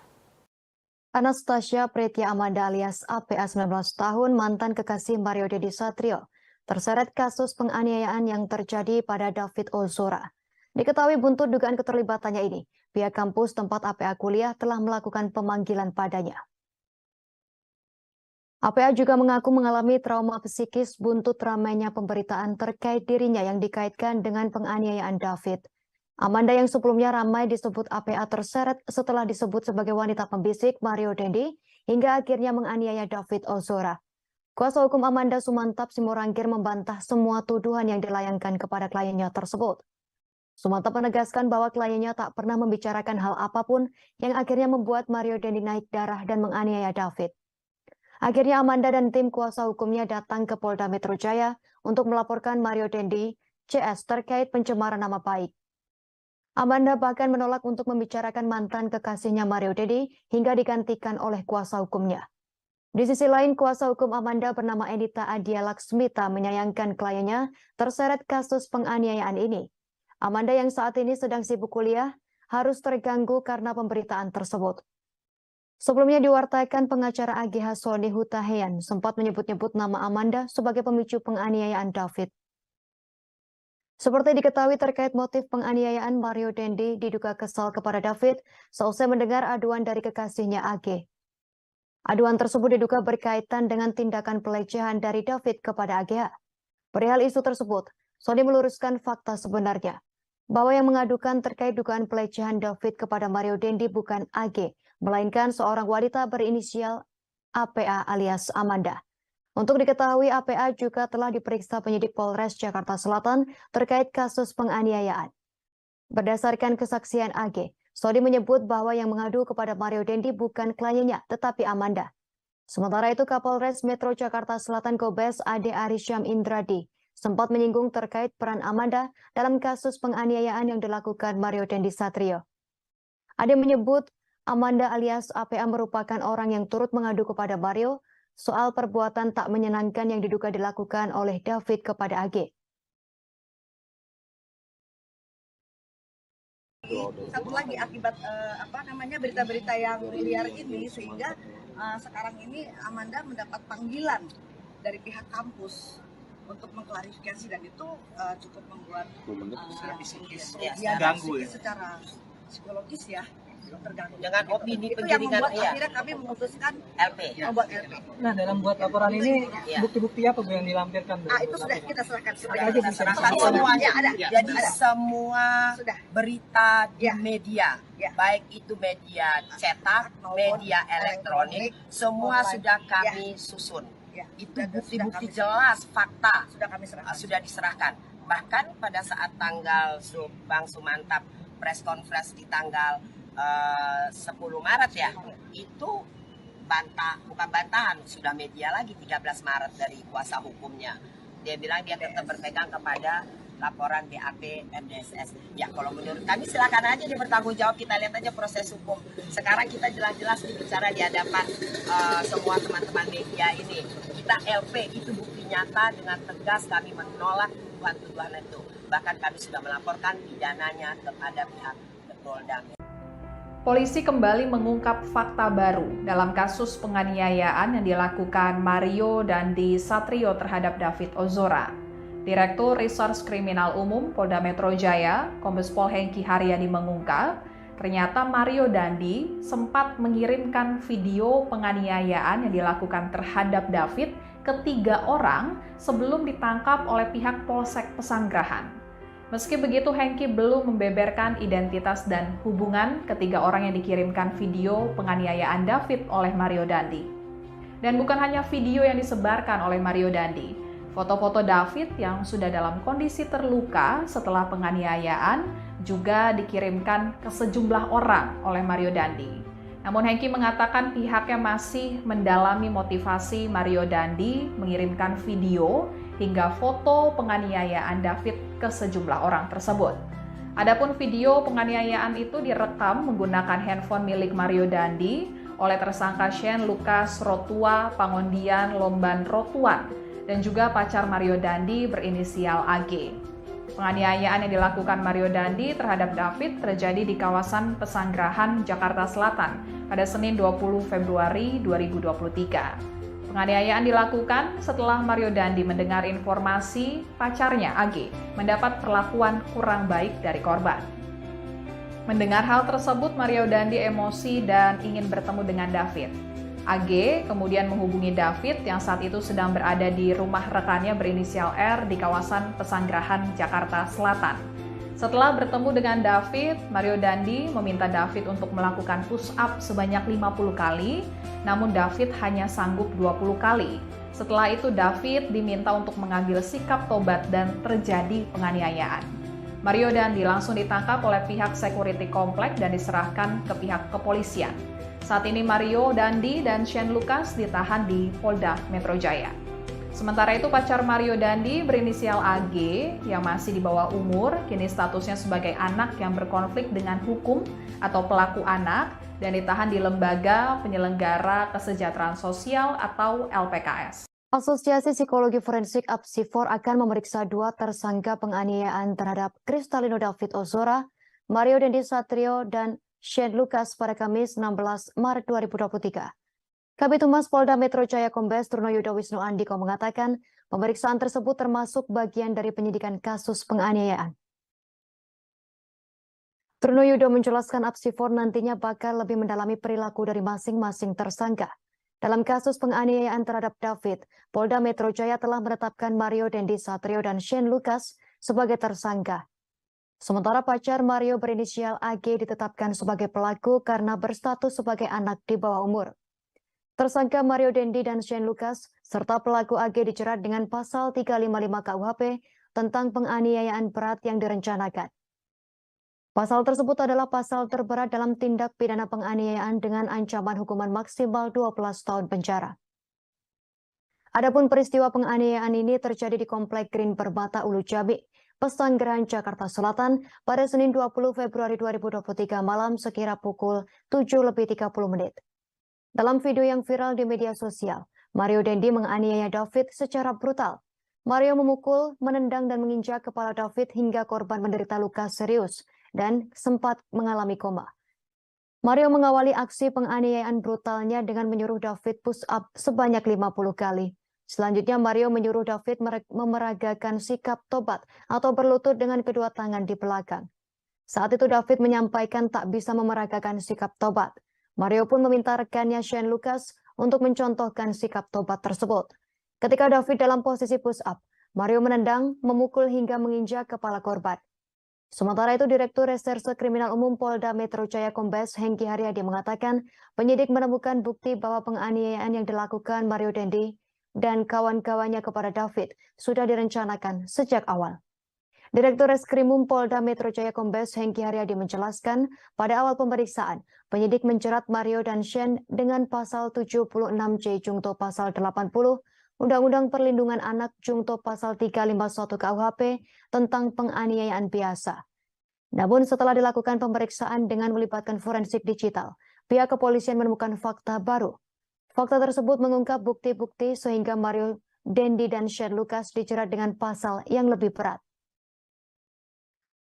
Anastasia Pretya Amanda alias APA 19 tahun mantan kekasih Mario Dendi Satrio terseret kasus penganiayaan yang terjadi pada David Ozora. Diketahui buntut dugaan keterlibatannya ini, pihak kampus tempat APA kuliah telah melakukan pemanggilan padanya. APA juga mengaku mengalami trauma psikis buntut ramainya pemberitaan terkait dirinya yang dikaitkan dengan penganiayaan David. Amanda yang sebelumnya ramai disebut APA terseret setelah disebut sebagai wanita pembisik Mario Dendi hingga akhirnya menganiaya David Ozora. Kuasa hukum Amanda Sumantap Simorangkir membantah semua tuduhan yang dilayangkan kepada kliennya tersebut. Sumantap menegaskan bahwa kliennya tak pernah membicarakan hal apapun yang akhirnya membuat Mario Dendi naik darah dan menganiaya David. Akhirnya Amanda dan tim kuasa hukumnya datang ke Polda Metro Jaya untuk melaporkan Mario Dendi CS terkait pencemaran nama baik. Amanda bahkan menolak untuk membicarakan mantan kekasihnya Mario Dendi hingga digantikan oleh kuasa hukumnya. Di sisi lain, kuasa hukum Amanda bernama Enita Adia Laksmita menyayangkan kliennya terseret kasus penganiayaan ini. Amanda yang saat ini sedang sibuk kuliah harus terganggu karena pemberitaan tersebut. Sebelumnya diwartakan pengacara AGH Sony Hutahean sempat menyebut-nyebut nama Amanda sebagai pemicu penganiayaan David. Seperti diketahui terkait motif penganiayaan, Mario Dendi diduga kesal kepada David seusai mendengar aduan dari kekasihnya AG. Aduan tersebut diduga berkaitan dengan tindakan pelecehan dari David kepada AGH. Perihal isu tersebut, Sony meluruskan fakta sebenarnya, bahwa yang mengadukan terkait dugaan pelecehan David kepada Mario Dendi bukan AG, melainkan seorang wanita berinisial APA alias Amanda. Untuk diketahui, APA juga telah diperiksa penyidik Polres Jakarta Selatan terkait kasus penganiayaan. Berdasarkan kesaksian AG, Sony menyebut bahwa yang mengadu kepada Mario Dendi bukan kliennya, tetapi Amanda. Sementara itu, Kapolres Metro Jakarta Selatan Kombes Ade Arisyam Indradi sempat menyinggung terkait peran Amanda dalam kasus penganiayaan yang dilakukan Mario Dendi Satrio. Ade menyebut Amanda alias APA merupakan orang yang turut mengadu kepada Mario soal perbuatan tak menyenangkan yang diduga dilakukan oleh David kepada AG. Satu lagi akibat berita-berita yang liar ini sehingga sekarang ini Amanda mendapat panggilan dari pihak kampus untuk mengklarifikasi dan itu cukup membuat ganggu ya secara psikologis ya. Terganggu. Dengan opini itu yang membuat ya. akhirnya kami memutuskan LP. Membuat LP. Nah, dalam buat laporan ini bukti-bukti apa Bu yang dilampirkan? Itu sudah kita serahkan. Kita serahkan semuanya. Jadi semua berita di media, baik itu media cetak, media elektronik, semua sudah kami susun. Itu bukti-bukti jelas, fakta sudah diserahkan. Bahkan pada saat tanggal Bang Sumantap press conference di tanggal 10 Maret ya, itu bukan bantahan, sudah media lagi 13 Maret dari kuasa hukumnya. Dia bilang dia tetap berpegang kepada laporan BAP MDSS. Ya kalau menurut kami silakan aja dia bertanggung jawab, kita lihat aja proses hukum. Sekarang kita jelas-jelas bicara di hadapan semua teman-teman media ini. Kita LP, itu bukti nyata, dengan tegas kami menolak tuduhan itu. Bahkan kami sudah melaporkan pidananya kepada pihak Polda. Polisi kembali mengungkap fakta baru dalam kasus penganiayaan yang dilakukan Mario Dendi Satrio terhadap David Ozora. Direktur Reserse Kriminal Umum Polda Metro Jaya, Kombes Pol Hengki Haryadi mengungkap, ternyata Mario Dendi sempat mengirimkan video penganiayaan yang dilakukan terhadap David ketiga orang sebelum ditangkap oleh pihak Polsek Pesanggerahan. Meski begitu, Hengki belum membeberkan identitas dan hubungan ketiga orang yang dikirimkan video penganiayaan David oleh Mario Dandi. Dan bukan hanya video yang disebarkan oleh Mario Dandi, foto-foto David yang sudah dalam kondisi terluka setelah penganiayaan juga dikirimkan ke sejumlah orang oleh Mario Dandi. Namun Hengki mengatakan pihaknya masih mendalami motivasi Mario Dandi mengirimkan video hingga foto penganiayaan David ke sejumlah orang tersebut. Adapun video penganiayaan itu direkam menggunakan handphone milik Mario Dandi oleh tersangka Shane Lucas Rotua Pangondian Lomban Rotuan dan juga pacar Mario Dandi berinisial AG. Penganiayaan yang dilakukan Mario Dandi terhadap David terjadi di kawasan Pesanggerahan, Jakarta Selatan pada Senin 20 Februari 2023. Penganiayaan dilakukan setelah Mario Dandi mendengar informasi pacarnya AG mendapat perlakuan kurang baik dari korban. Mendengar hal tersebut, Mario Dandi emosi dan ingin bertemu dengan David. AG kemudian menghubungi David yang saat itu sedang berada di rumah rekannya berinisial R di kawasan Pesanggerahan, Jakarta Selatan. Setelah bertemu dengan David, Mario Dandi meminta David untuk melakukan push up sebanyak 50 kali, namun David hanya sanggup 20 kali. Setelah itu David diminta untuk mengambil sikap tobat dan terjadi penganiayaan. Mario Dandi langsung ditangkap oleh pihak security komplek dan diserahkan ke pihak kepolisian. Saat ini Mario Dandi dan Shane Lucas ditahan di Polda Metro Jaya. Sementara itu pacar Mario Dandi berinisial AG yang masih di bawah umur, kini statusnya sebagai anak yang berkonflik dengan hukum atau pelaku anak dan ditahan di Lembaga Penyelenggara Kesejahteraan Sosial atau LPKS. Asosiasi Psikologi Forensik Apsifor akan memeriksa 2 tersangka penganiayaan terhadap Kristalino David Ozora, Mario Dandi Satrio, dan Shane Lucas pada Kamis 16 Maret 2023. Kabid Humas Polda Metro Jaya Kombes Trunoyudo Wisnu Andiko mengatakan pemeriksaan tersebut termasuk bagian dari penyidikan kasus penganiayaan. Trunoyudo menjelaskan Apsifor nantinya bakal lebih mendalami perilaku dari masing-masing tersangka. Dalam kasus penganiayaan terhadap David, Polda Metro Jaya telah menetapkan Mario Dandi Satrio dan Shane Lucas sebagai tersangka. Sementara pacar Mario berinisial AG ditetapkan sebagai pelaku karena berstatus sebagai anak di bawah umur. Tersangka Mario Dandi dan Shane Lucas serta pelaku AG dijerat dengan pasal 355 KUHP tentang penganiayaan berat yang direncanakan. Pasal tersebut adalah pasal terberat dalam tindak pidana penganiayaan dengan ancaman hukuman maksimal 12 tahun penjara. Adapun peristiwa penganiayaan ini terjadi di Komplek Green Permata Ulu Jami, Pesanggerahan, Jakarta Selatan pada Senin 20 Februari 2023 malam sekira pukul 7:30 menit. Dalam video yang viral di media sosial, Mario Dandi menganiaya David secara brutal. Mario memukul, menendang dan menginjak kepala David hingga korban menderita luka serius dan sempat mengalami koma. Mario mengawali aksi penganiayaan brutalnya dengan menyuruh David push up sebanyak 50 kali. Selanjutnya Mario menyuruh David memeragakan sikap tobat atau berlutut dengan kedua tangan di belakang. Saat itu David menyampaikan tak bisa memeragakan sikap tobat. Mario pun meminta rekannya Shane Lucas untuk mencontohkan sikap tobat tersebut. Ketika David dalam posisi push up, Mario menendang, memukul hingga menginjak kepala korban. Sementara itu Direktur Reserse Kriminal Umum Polda Metro Jaya Kombes Hengki Haryadi mengatakan penyidik menemukan bukti bahwa penganiayaan yang dilakukan Mario Dandi dan kawan-kawannya kepada David sudah direncanakan sejak awal. Direktur Reskrimum Polda Metro Jaya Kombes Hengki Haryadi menjelaskan pada awal pemeriksaan, penyidik menjerat Mario dan Shane dengan pasal 76C Jungto pasal 80 Undang-Undang Perlindungan Anak Jungto pasal 351 KUHP tentang penganiayaan biasa. Namun setelah dilakukan pemeriksaan dengan melibatkan forensik digital, pihak kepolisian menemukan fakta baru. Fakta tersebut mengungkap bukti-bukti sehingga Mario Dandi dan Shane Lucas dijerat dengan pasal yang lebih berat.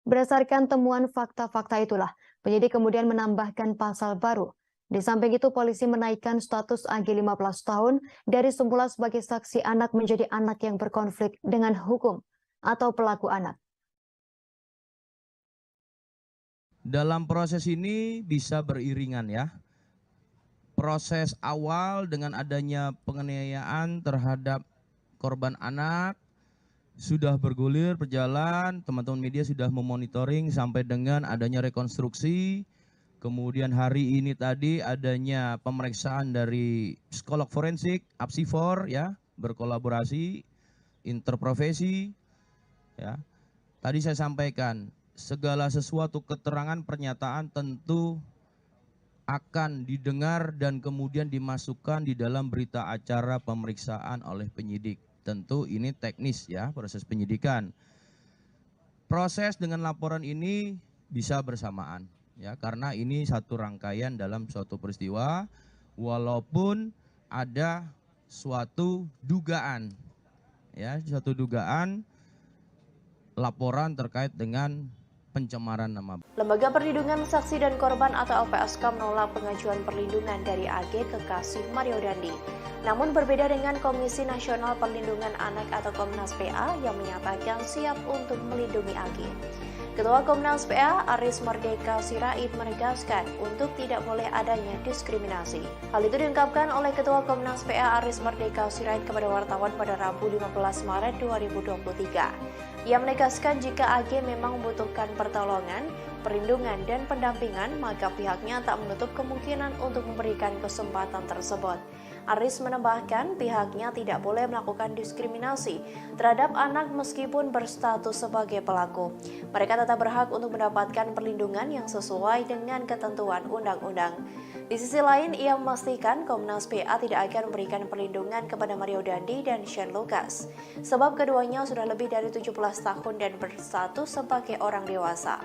Berdasarkan temuan fakta-fakta itulah, penyidik kemudian menambahkan pasal baru. Di samping itu, polisi menaikkan status AG 15 tahun dari semula sebagai saksi anak menjadi anak yang berkonflik dengan hukum atau pelaku anak. Dalam proses ini bisa beriringan ya. Proses awal dengan adanya penganiayaan terhadap korban anak sudah bergulir berjalan, teman-teman media sudah memonitoring sampai dengan adanya rekonstruksi. Kemudian hari ini tadi adanya pemeriksaan dari psikolog forensik, Apsifor ya, berkolaborasi interprofesi ya. Tadi saya sampaikan segala sesuatu keterangan pernyataan tentu akan didengar dan kemudian dimasukkan di dalam berita acara pemeriksaan oleh penyidik. Tentu ini teknis ya, proses penyidikan. Proses dengan laporan ini bisa bersamaan ya, karena ini satu rangkaian dalam suatu peristiwa walaupun ada suatu dugaan ya, suatu dugaan laporan terkait dengan pencemaran nama. Lembaga Perlindungan Saksi dan Korban atau LPSK menolak pengajuan perlindungan dari AG kekasih Mario Dandi. Namun berbeda dengan Komisi Nasional Perlindungan Anak atau Komnas PA yang menyatakan siap untuk melindungi AG. Ketua Komnas PA Aris Merdeka Sirait menegaskan untuk tidak boleh adanya diskriminasi. Hal itu diungkapkan oleh Ketua Komnas PA Aris Merdeka Sirait kepada wartawan pada Rabu 15 Maret 2023. Ia menegaskan jika AG memang membutuhkan pertolongan, perlindungan, dan pendampingan, maka pihaknya tak menutup kemungkinan untuk memberikan kesempatan tersebut. Aris menambahkan pihaknya tidak boleh melakukan diskriminasi terhadap anak meskipun berstatus sebagai pelaku. Mereka tetap berhak untuk mendapatkan perlindungan yang sesuai dengan ketentuan undang-undang. Di sisi lain, ia memastikan Komnas PA tidak akan memberikan perlindungan kepada Mario Dandi dan Shane Lucas, sebab keduanya sudah lebih dari 17 tahun dan berstatus sebagai orang dewasa.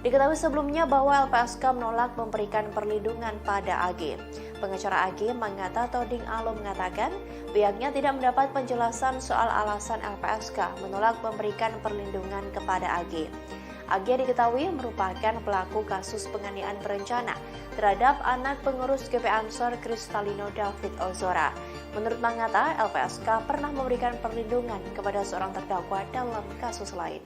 Diketahui sebelumnya bahwa LPSK menolak memberikan perlindungan pada AG. Pengacara AG Manggata Toding Alo mengatakan pihaknya tidak mendapat penjelasan soal alasan LPSK menolak memberikan perlindungan kepada AG. AG diketahui merupakan pelaku kasus penganiayaan berencana terhadap anak pengurus GP Ansor Kristalino David Ozora. Menurut Manggata, LPSK pernah memberikan perlindungan kepada seorang terdakwa dalam kasus lain.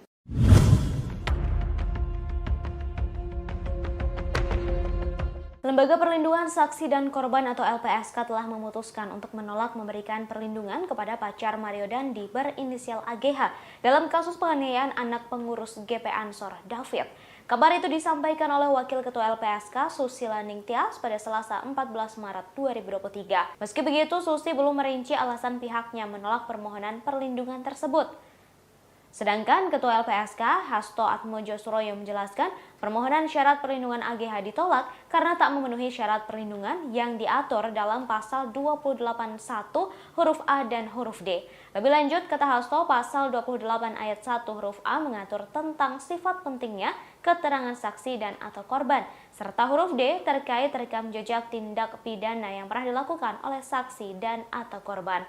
Lembaga Perlindungan Saksi dan Korban atau LPSK telah memutuskan untuk menolak memberikan perlindungan kepada pacar Mario Dandi berinisial AGH dalam kasus penganiayaan anak pengurus GP Ansor David. Kabar itu disampaikan oleh Wakil Ketua LPSK Susila Ningtyas pada Selasa 14 Maret 2023. Meski begitu, Susi belum merinci alasan pihaknya menolak permohonan perlindungan tersebut. Sedangkan Ketua LPSK Hasto Atmojo Suroyo menjelaskan permohonan syarat perlindungan AGH ditolak karena tak memenuhi syarat perlindungan yang diatur dalam pasal 281 huruf A dan huruf D. Lebih lanjut, kata Hasto, pasal 28 ayat 1 huruf A mengatur tentang sifat pentingnya keterangan saksi dan atau korban, serta huruf D terkait rekam jejak tindak pidana yang pernah dilakukan oleh saksi dan atau korban.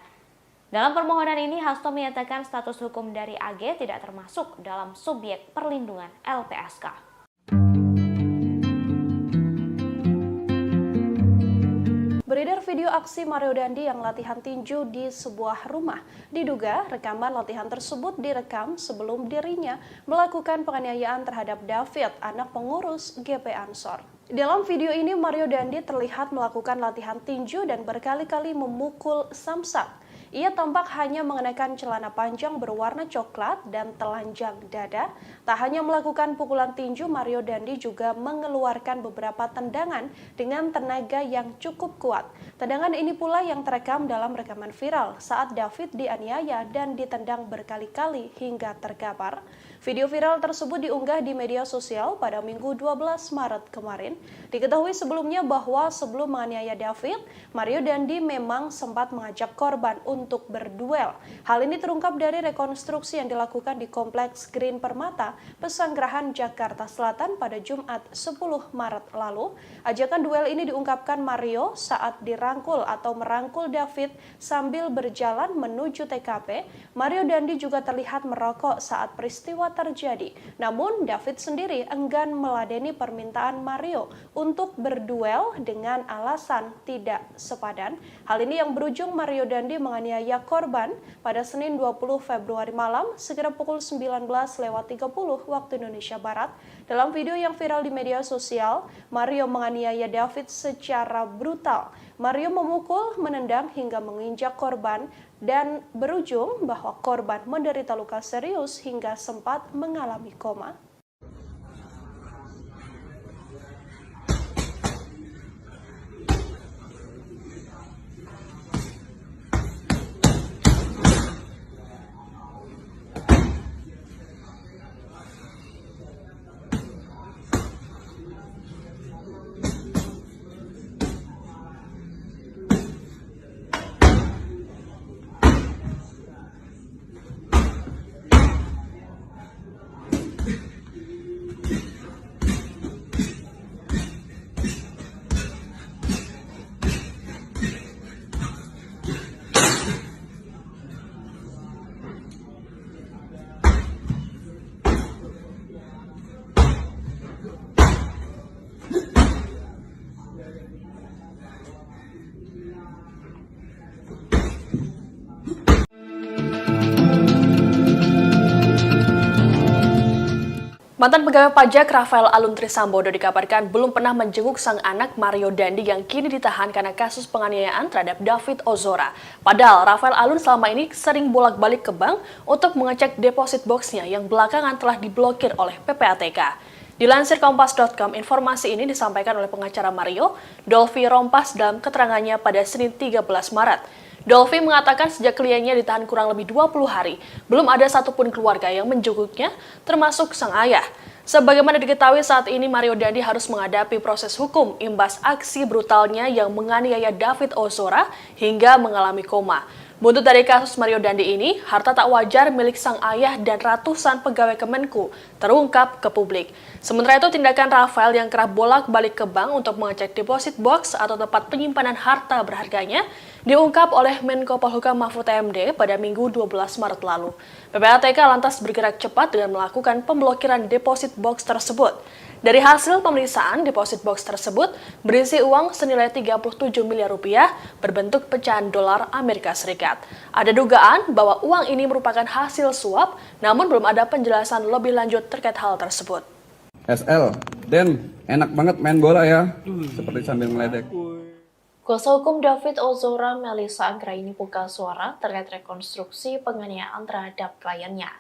Dalam permohonan ini, Hasto menyatakan status hukum dari AG tidak termasuk dalam subjek perlindungan LPSK. Beredar video aksi Mario Dandi yang latihan tinju di sebuah rumah. Diduga rekaman latihan tersebut direkam sebelum dirinya melakukan penganiayaan terhadap David, anak pengurus GP Ansor. Dalam video ini, Mario Dandi terlihat melakukan latihan tinju dan berkali-kali memukul samsak. Ia tampak hanya mengenakan celana panjang berwarna coklat dan telanjang dada. Tak hanya melakukan pukulan tinju, Mario Dandi juga mengeluarkan beberapa tendangan dengan tenaga yang cukup kuat. Tendangan ini pula yang terekam dalam rekaman viral saat David dianiaya dan ditendang berkali-kali hingga terkapar. Video viral tersebut diunggah di media sosial pada Minggu 12 Maret kemarin. Diketahui sebelumnya bahwa sebelum menganiaya David, Mario Dandi memang sempat mengajak korban untuk berduel. Hal ini terungkap dari rekonstruksi yang dilakukan di Kompleks Green Permata, Pesanggerahan, Jakarta Selatan pada Jumat 10 Maret lalu. Ajakan duel ini diungkapkan Mario saat dirangkul atau merangkul David sambil berjalan menuju TKP. Mario Dandi juga terlihat merokok saat peristiwa terjadi. Namun David sendiri enggan meladeni permintaan Mario untuk berduel dengan alasan tidak sepadan. Hal ini yang berujung Mario Dandi menganiaya korban pada Senin 20 Februari malam sekitar pukul 19.30 waktu Indonesia Barat. Dalam video yang viral di media sosial, Mario menganiaya David secara brutal. Mario memukul, menendang hingga menginjak korban dan berujung bahwa korban menderita luka serius hingga sempat mengalami koma. Mantan pegawai pajak Rafael Alun Trisambodo dikabarkan belum pernah menjenguk sang anak Mario Dandi yang kini ditahan karena kasus penganiayaan terhadap David Ozora. Padahal Rafael Alun selama ini sering bolak-balik ke bank untuk mengecek deposit boxnya yang belakangan telah diblokir oleh PPATK. Dilansir Kompas.com, informasi ini disampaikan oleh pengacara Mario, Dolvi Rompas dalam keterangannya pada Senin 13 Maret. Dolvi mengatakan sejak kliennya ditahan kurang lebih 20 hari, belum ada satupun keluarga yang menjenguknya, termasuk sang ayah. Sebagaimana diketahui saat ini Mario Dandi harus menghadapi proses hukum imbas aksi brutalnya yang menganiaya David Ozora hingga mengalami koma. Buntut dari kasus Mario Dandi ini, harta tak wajar milik sang ayah dan ratusan pegawai Kemenku terungkap ke publik. Sementara itu, tindakan Rafael yang kerap bolak-balik ke bank untuk mengecek deposit box atau tempat penyimpanan harta berharganya diungkap oleh Menko Polhukam Mahfud MD pada Minggu 12 Maret lalu. PPATK lantas bergerak cepat dengan melakukan pemblokiran deposit box tersebut. Dari hasil pemeriksaan, deposit box tersebut berisi uang senilai 37 miliar rupiah berbentuk pecahan dolar Amerika Serikat. Ada dugaan bahwa uang ini merupakan hasil suap, namun belum ada penjelasan lebih lanjut terkait hal tersebut. SL, Den, enak banget main bola ya, seperti sambil meledek. Kuasa hukum David Ozora, Melissa Anggraini buka suara terkait rekonstruksi penganiayaan terhadap kliennya.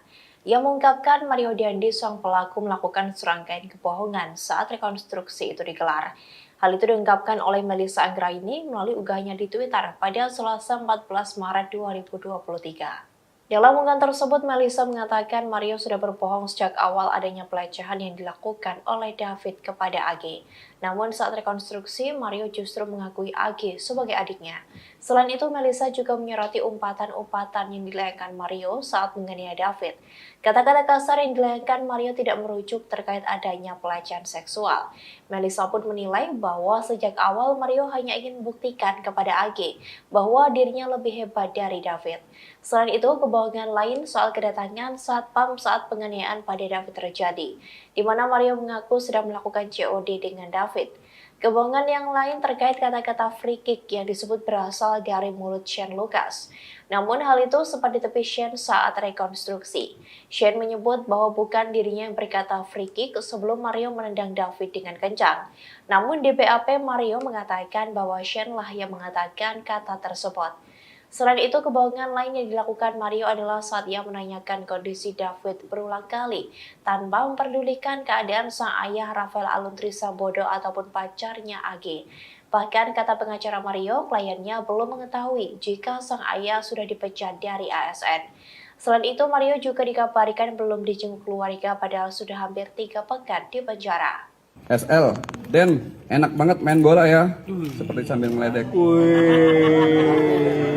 Ia mengungkapkan Mario Dandi sang pelaku melakukan serangkaian kebohongan saat rekonstruksi itu digelar. Hal itu diungkapkan oleh Melissa Anggraini melalui unggahannya di Twitter pada Selasa 14 Maret 2023. Dalam unggahan tersebut, Melissa mengatakan Mario sudah berbohong sejak awal adanya pelecehan yang dilakukan oleh David kepada AG. Namun saat rekonstruksi, Mario justru mengakui AG sebagai adiknya. Selain itu, Melissa juga menyoroti umpatan-umpatan yang dilayangkan Mario saat menganiaya David. Kata-kata kasar yang dilayangkan Mario tidak merujuk terkait adanya pelecehan seksual. Melissa pun menilai bahwa sejak awal Mario hanya ingin membuktikan kepada AG bahwa dirinya lebih hebat dari David. Selain itu, kebohongan lain soal kedatangan satpam saat penganiayaan pada David terjadi, di mana Mario mengaku sedang melakukan COD dengan David. Kebohongan yang lain terkait kata-kata free kick yang disebut berasal dari mulut Shane Lucas. Namun hal itu sempat ditepi Shane saat rekonstruksi. Shane menyebut bahwa bukan dirinya yang berkata free kick sebelum Mario menendang David dengan kencang. Namun di BAP Mario mengatakan bahwa Shane lah yang mengatakan kata tersebut. Selain itu, kebohongan lain yang dilakukan Mario adalah saat ia menanyakan kondisi David berulang kali tanpa memperdulikan keadaan sang ayah Rafael Alun Trisambodo ataupun pacarnya AG. Bahkan kata pengacara Mario, kliennya belum mengetahui jika sang ayah sudah dipecat dari ASN. Selain itu, Mario juga dikabarkan belum dijenguk keluarga padahal sudah hampir 3 pekan di penjara. SL, Den, enak banget main bola ya, seperti sambil meledek.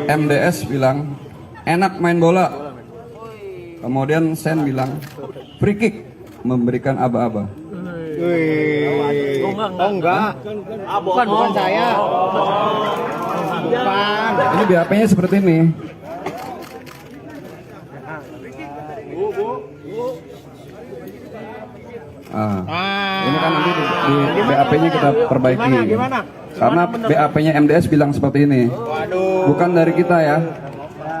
MDS bilang, enak main bola. Kemudian Sen bilang, free kick, memberikan aba-aba. Enggak. Bukan saya. Bukan. Ini BAP-nya seperti ini. Ini kan nanti di BAP-nya kita perbaiki. Karena BAP-nya MDS bilang seperti ini. Bukan dari kita ya.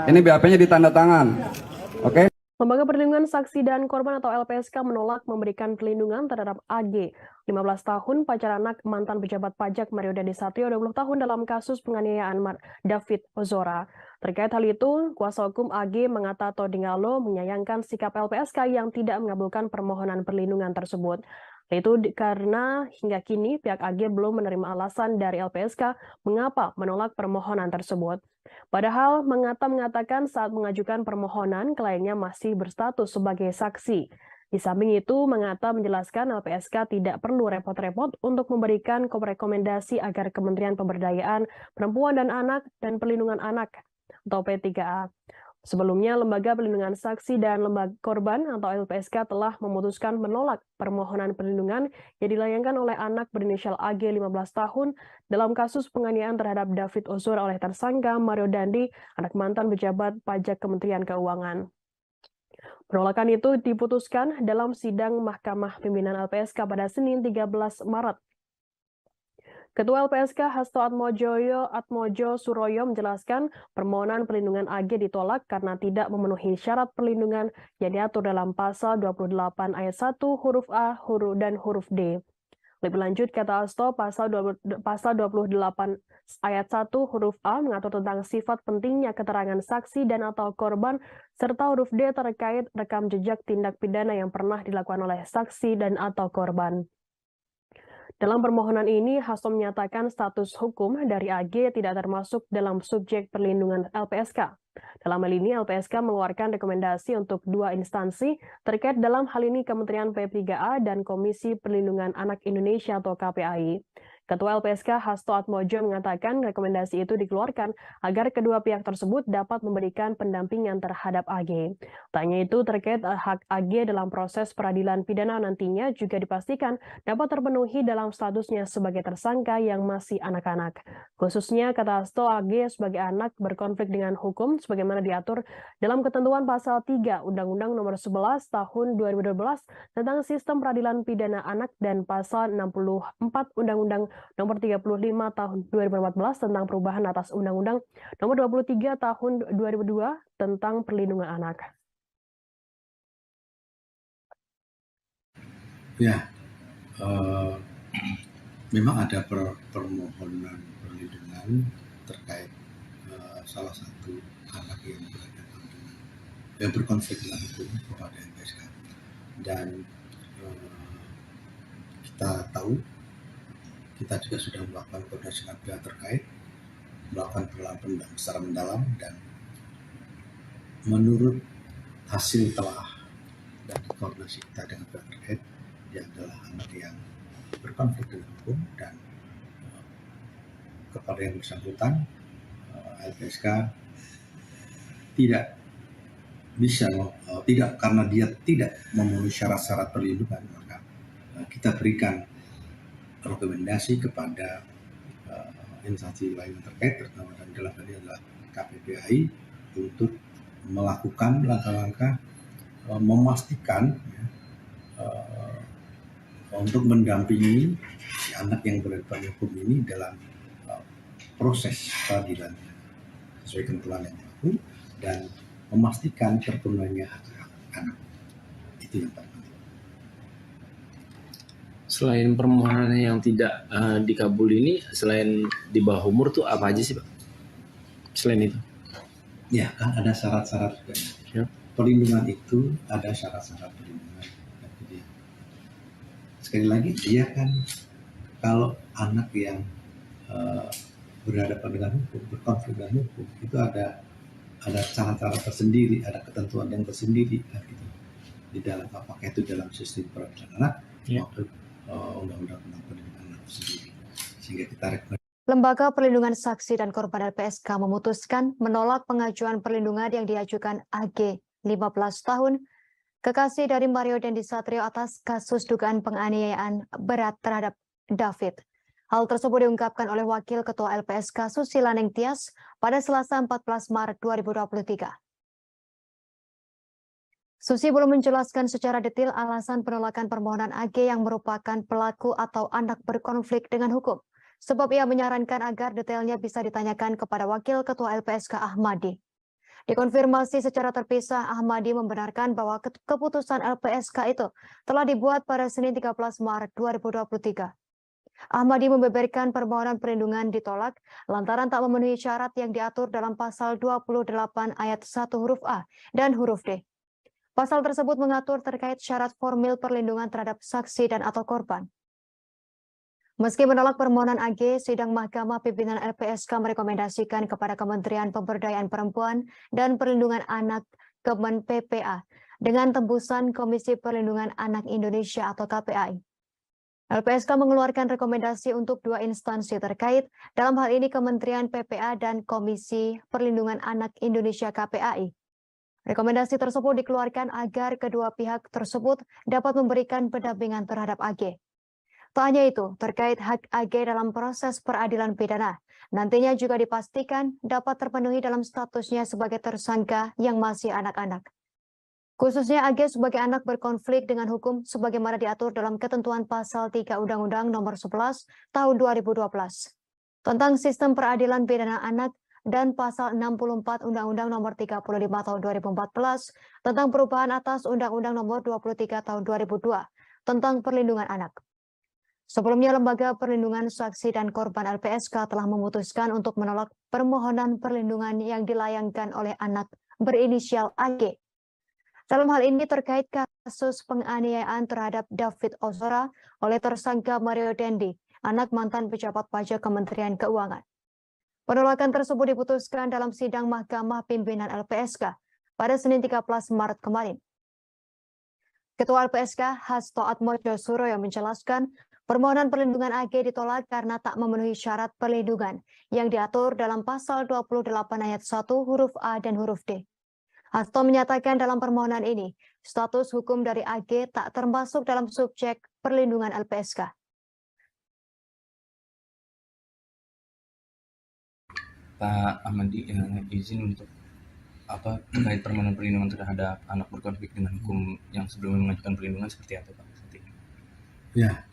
Ini BAP-nya ditanda tangan. Oke? Lembaga Perlindungan Saksi dan Korban atau LPSK menolak memberikan perlindungan terhadap AG, 15 tahun, pacar anak mantan pejabat pajak Mario Dandisatrio 20 tahun dalam kasus penganiayaan David Ozora. Terkait hal itu, kuasa hukum AG Mangata Todingalo menyayangkan sikap LPSK yang tidak mengabulkan permohonan perlindungan tersebut. Itu karena hingga kini pihak AG belum menerima alasan dari LPSK mengapa menolak permohonan tersebut. Padahal Mangata mengatakan saat mengajukan permohonan kliennya masih berstatus sebagai saksi. Di samping itu, Mangata menjelaskan LPSK tidak perlu repot-repot untuk memberikan rekomendasi agar Kementerian Pemberdayaan Perempuan dan Anak dan Perlindungan Anak atau P3A. Sebelumnya, Lembaga Perlindungan Saksi dan Lembaga Korban atau LPSK telah memutuskan menolak permohonan perlindungan yang dilayangkan oleh anak berinisial AG 15 tahun dalam kasus penganiayaan terhadap David Ozora oleh tersangka Mario Dandi, anak mantan pejabat pajak Kementerian Keuangan. Penolakan itu diputuskan dalam sidang Mahkamah Pimpinan LPSK pada Senin 13 Maret. Ketua LPSK Hasto Atmojo Suroyo menjelaskan permohonan perlindungan AG ditolak karena tidak memenuhi syarat perlindungan yang diatur dalam pasal 28 ayat 1 huruf A dan huruf D. Lebih lanjut, kata Hasto, pasal 28 ayat 1 huruf A mengatur tentang sifat pentingnya keterangan saksi dan atau korban, serta huruf D terkait rekam jejak tindak pidana yang pernah dilakukan oleh saksi dan atau korban. Dalam permohonan ini, Hasto menyatakan status hukum dari AG tidak termasuk dalam subjek perlindungan LPSK. Dalam hal ini, LPSK mengeluarkan rekomendasi untuk dua instansi terkait dalam hal ini Kementerian P3A dan Komisi Perlindungan Anak Indonesia atau KPAI. Ketua LPSK Hasto Atmojo mengatakan rekomendasi itu dikeluarkan agar kedua pihak tersebut dapat memberikan pendampingan terhadap AG. Tanya itu terkait hak AG dalam proses peradilan pidana nantinya juga dipastikan dapat terpenuhi dalam statusnya sebagai tersangka yang masih anak-anak. Khususnya, kata Hasto, AG sebagai anak berkonflik dengan hukum sebagaimana diatur dalam ketentuan pasal 3 Undang-Undang Nomor 11 Tahun 2012 tentang Sistem Peradilan Pidana Anak dan pasal 64 Undang-Undang Nomor 35 Tahun 2014 tentang perubahan atas Undang-Undang Nomor 23 Tahun 2002 tentang Perlindungan Anak. Ya, memang ada permohonan perlindungan terkait salah satu anak yang berkonflik dengan hukum kepada LPSK, dan kita tahu kita juga sudah melakukan koordinasi dengan pihak terkait, melakukan penelitian secara mendalam, dan menurut hasil telah dan koordinasi kita dengan pihak terkait, dia adalah anak yang berkonflik dengan hukum, dan kepada yang bersangkutan LPSK tidak bisa tidak, karena dia tidak memenuhi syarat-syarat perlindungan, maka kita berikan rekomendasi kepada instansi lain yang terkait, terutama dalam hal ini adalah KPPAI, untuk melakukan langkah-langkah memastikan untuk mendampingi si anak yang berhadapan hukum ini dalam proses peradilan sesuai ketentuan yang berlaku, dan memastikan terpenuhinya hak anak. Itu yang paling penting. Selain permohonan yang tidak dikabul ini, selain di bawah umur tuh apa aja sih, Pak? Selain itu? Ya, kan ada syarat-syarat juga. Ya. Perlindungan itu ada syarat-syarat perlindungan. Jadi, sekali lagi, dia kan kalau anak yang berhadapan dengan hukum, berkonflik dengan hukum, itu ada cara-cara tersendiri, ada ketentuan yang tersendiri, kan, gitu. Di dalam, apakah itu dalam sistem peradilan anak, maupun undang-undang tentang perlindungan anak sendiri, sehingga kita rekomendasi. Lembaga Perlindungan Saksi dan Korban LPSK memutuskan menolak pengajuan perlindungan yang diajukan AG 15 tahun, kekasih dari Mario Dandisatrio atas kasus dugaan penganiayaan berat terhadap David. Hal tersebut diungkapkan oleh Wakil Ketua LPSK Susila Nengtyas pada Selasa 14 Maret 2023. Susi belum menjelaskan secara detail alasan penolakan permohonan AG yang merupakan pelaku atau anak berkonflik dengan hukum. Sebab ia menyarankan agar detailnya bisa ditanyakan kepada Wakil Ketua LPSK Ahmadi. Dikonfirmasi secara terpisah, Ahmadi membenarkan bahwa keputusan LPSK itu telah dibuat pada Senin 13 Maret 2023. Ahmadi membeberkan permohonan perlindungan ditolak lantaran tak memenuhi syarat yang diatur dalam pasal 28 ayat 1 huruf A dan huruf D. Pasal tersebut mengatur terkait syarat formil perlindungan terhadap saksi dan atau korban. Meski menolak permohonan AG, sidang Mahkamah Pimpinan LPSK merekomendasikan kepada Kementerian Pemberdayaan Perempuan dan Perlindungan Anak Kemen PPA dengan tembusan Komisi Perlindungan Anak Indonesia atau KPAI. LPSK mengeluarkan rekomendasi untuk dua instansi terkait, dalam hal ini Kementerian PPA dan Komisi Perlindungan Anak Indonesia KPAI. Rekomendasi tersebut dikeluarkan agar kedua pihak tersebut dapat memberikan pendampingan terhadap AG. Tak hanya itu, terkait hak AG dalam proses peradilan pidana, nantinya juga dipastikan dapat terpenuhi dalam statusnya sebagai tersangka yang masih anak-anak. Khususnya AG sebagai anak berkonflik dengan hukum sebagaimana diatur dalam ketentuan pasal 3 Undang-Undang Nomor 11 Tahun 2012 tentang Sistem Peradilan Pidana Anak dan pasal 64 Undang-Undang Nomor 35 Tahun 2014 tentang perubahan atas Undang-Undang Nomor 23 Tahun 2002 tentang perlindungan anak. Sebelumnya, Lembaga Perlindungan Saksi dan Korban LPSK telah memutuskan untuk menolak permohonan perlindungan yang dilayangkan oleh anak berinisial AG. Dalam hal ini terkait kasus penganiayaan terhadap David Ozora oleh tersangka Mario Dandi, anak mantan pejabat pajak Kementerian Keuangan. Penolakan tersebut diputuskan dalam sidang Mahkamah Pimpinan LPSK pada Senin 13 Maret kemarin. Ketua LPSK Hasto Atmojo Suroyo menjelaskan permohonan perlindungan AG ditolak karena tak memenuhi syarat perlindungan yang diatur dalam pasal 28 ayat 1 huruf A dan huruf D. Hasto menyatakan dalam permohonan ini, status hukum dari AG tak termasuk dalam subjek perlindungan LPSK. Pak Ahmadi izin untuk terkait permohonan perlindungan terhadap anak berkonflik dengan hukum yang sebelumnya mengajukan perlindungan seperti apa Pak? Ya,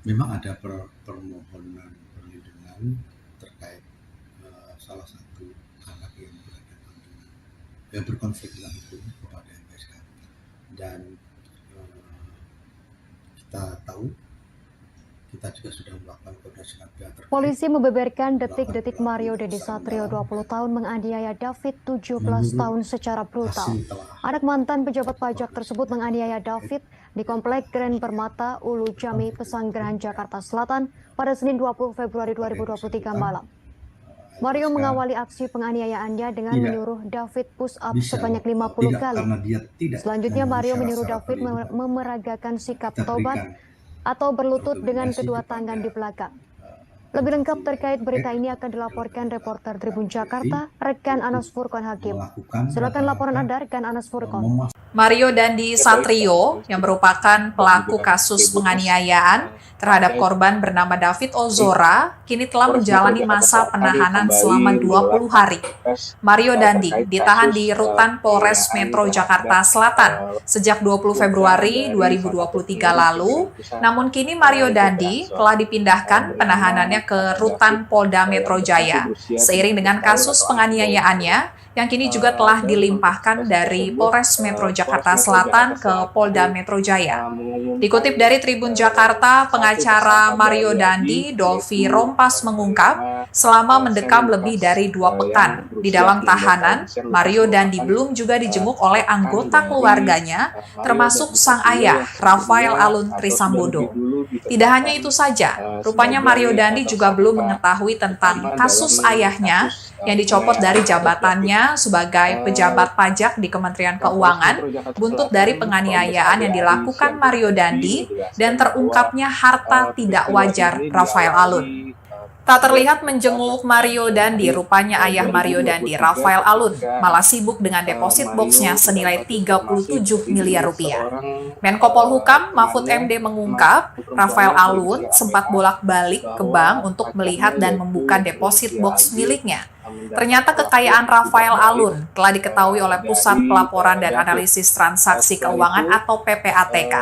memang ada permohonan perlindungan terkait salah satu anak yang berkonflik dengan hukum kepada LPSK, dan kita tahu kita juga sudah melakukan koordinasi dengan pihak terkait. Polisi membeberkan detik-detik Mario Dandi Satrio 20 tahun menganiaya David 17 tahun secara brutal. Anak mantan pejabat pajak tersebut menganiaya David di Komplek Grand Permata, Ulu Jami, Pesanggerahan, Jakarta Selatan pada Senin 20 Februari 2023 malam. Mario mengawali aksi penganiayaannya dengan menyuruh David push up sebanyak 50 kali. Selanjutnya Mario menyuruh David memeragakan sikap tobat atau berlutut dengan kedua tangan di belakang. Lebih lengkap terkait berita ini akan dilaporkan reporter Tribun Jakarta, rekan Anas Furqon Hakim. Silakan laporan Anda, rekan Anas Furqon. Mario Dandi Satrio, yang merupakan pelaku kasus penganiayaan terhadap korban bernama David Ozora, kini telah menjalani masa penahanan selama 20 hari. Mario Dandi ditahan di Rutan Polres Metro Jakarta Selatan sejak 20 Februari 2023 lalu, namun kini Mario Dandi telah dipindahkan penahanannya ke Rutan Polda Metro Jaya, seiring dengan kasus penganiayaannya yang kini juga telah dilimpahkan dari Polres Metro Jakarta Selatan ke Polda Metro Jaya. Dikutip dari Tribun Jakarta, pengacara Mario Dandi, Dolfi Rompas mengungkap, selama mendekam lebih dari 2 pekan di dalam tahanan, Mario Dandi belum juga dijenguk oleh anggota keluarganya, termasuk sang ayah, Rafael Alun Trisambodo. Tidak hanya itu saja, rupanya Mario Dandi juga belum mengetahui tentang kasus ayahnya yang dicopot dari jabatannya sebagai pejabat pajak di Kementerian Keuangan, buntut dari penganiayaan yang dilakukan Mario Dandi dan terungkapnya harta tidak wajar Rafael Alun. Tak terlihat menjenguk Mario Dandi, rupanya ayah Mario Dandi, Rafael Alun, malah sibuk dengan deposit boxnya senilai 37 miliar rupiah. Menko Polhukam Mahfud MD mengungkap, Rafael Alun sempat bolak-balik ke bank untuk melihat dan membuka deposit box miliknya. Ternyata kekayaan Rafael Alun telah diketahui oleh Pusat Pelaporan dan Analisis Transaksi Keuangan atau PPATK.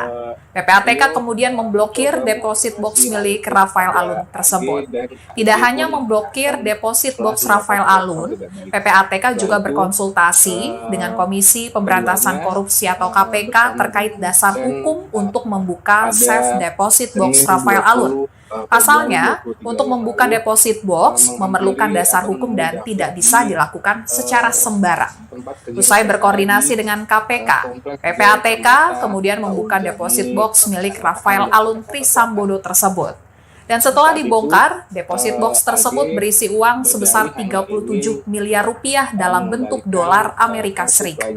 PPATK kemudian memblokir deposit box milik Rafael Alun tersebut. Tidak hanya memblokir deposit box Rafael Alun, PPATK juga berkonsultasi dengan Komisi Pemberantasan Korupsi atau KPK terkait dasar hukum untuk membuka safe deposit box Rafael Alun. Pasalnya, untuk membuka deposit box memerlukan dasar hukum dan tidak bisa dilakukan secara sembarang. Usai berkoordinasi dengan KPK, PPATK kemudian membuka deposit box milik Rafael Alun Trisambodo tersebut. Dan setelah dibongkar, deposit box tersebut berisi uang sebesar 37 miliar rupiah dalam bentuk dolar Amerika Serikat.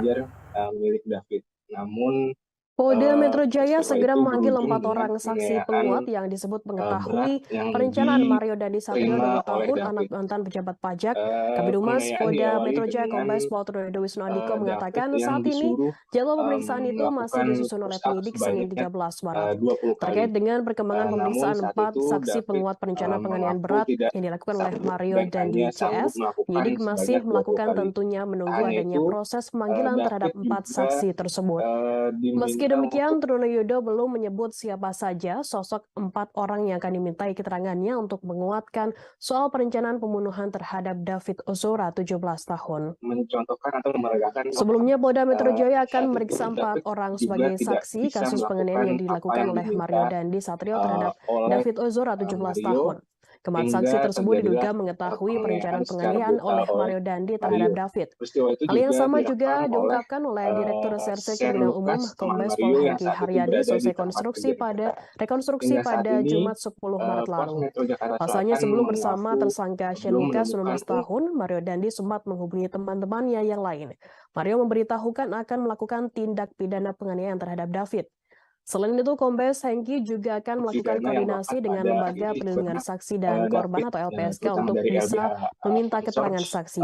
Milik David. Namun Polda Metro Jaya segera memanggil 4 orang saksi penguat yang disebut mengetahui perencanaan Mario Dandi Satrio 20 tahun, anak mantan pejabat pajak. Kabid Humas Polda Metro Jaya Kombes Pol Trudedo Wisnu Andiko mengatakan saat ini jadwal pemeriksaan itu masih disusun oleh penyidik Senin 13 Maret. Terkait dengan perkembangan pemeriksaan 4 saksi penguat perencanaan penganiayaan berat yang dilakukan oleh Mario Dandi CS, penyidik masih melakukan tentunya menunggu adanya proses pemanggilan terhadap 4 saksi tersebut. Meski demikian, Trunoyono belum menyebut siapa saja sosok 4 orang yang akan dimintai keterangannya untuk menguatkan soal perencanaan pembunuhan terhadap David Ozora, 17 tahun. Mencontohkan atau memeragakan Sebelumnya, Polda Metro Jaya akan memeriksa 4 orang sebagai saksi kasus penganiayaan yang dilakukan oleh Mario Dandi Satrio terhadap David Ozora, 17 tahun. Keempat saksi tersebut diduga mengetahui perencanaan penganiayaan oleh Mario Dandi terhadap David. Hal yang sama juga diungkapkan oleh Direktur Reserse Kriminal Umum Kombes Pol Hengki Haryadi selesai rekonstruksi pada Jumat 10 Maret lalu. Pasalnya sebelum bersama tersangka Shane Lucas 19 tahun, Mario Dandi sempat menghubungi teman-temannya yang lain. Mario memberitahukan akan melakukan tindak pidana penganiayaan terhadap David. Selain itu, Kombes Hengki juga akan melakukan koordinasi dengan Lembaga Perlindungan Saksi dan Korban atau LPSK untuk bisa meminta keterangan saksi.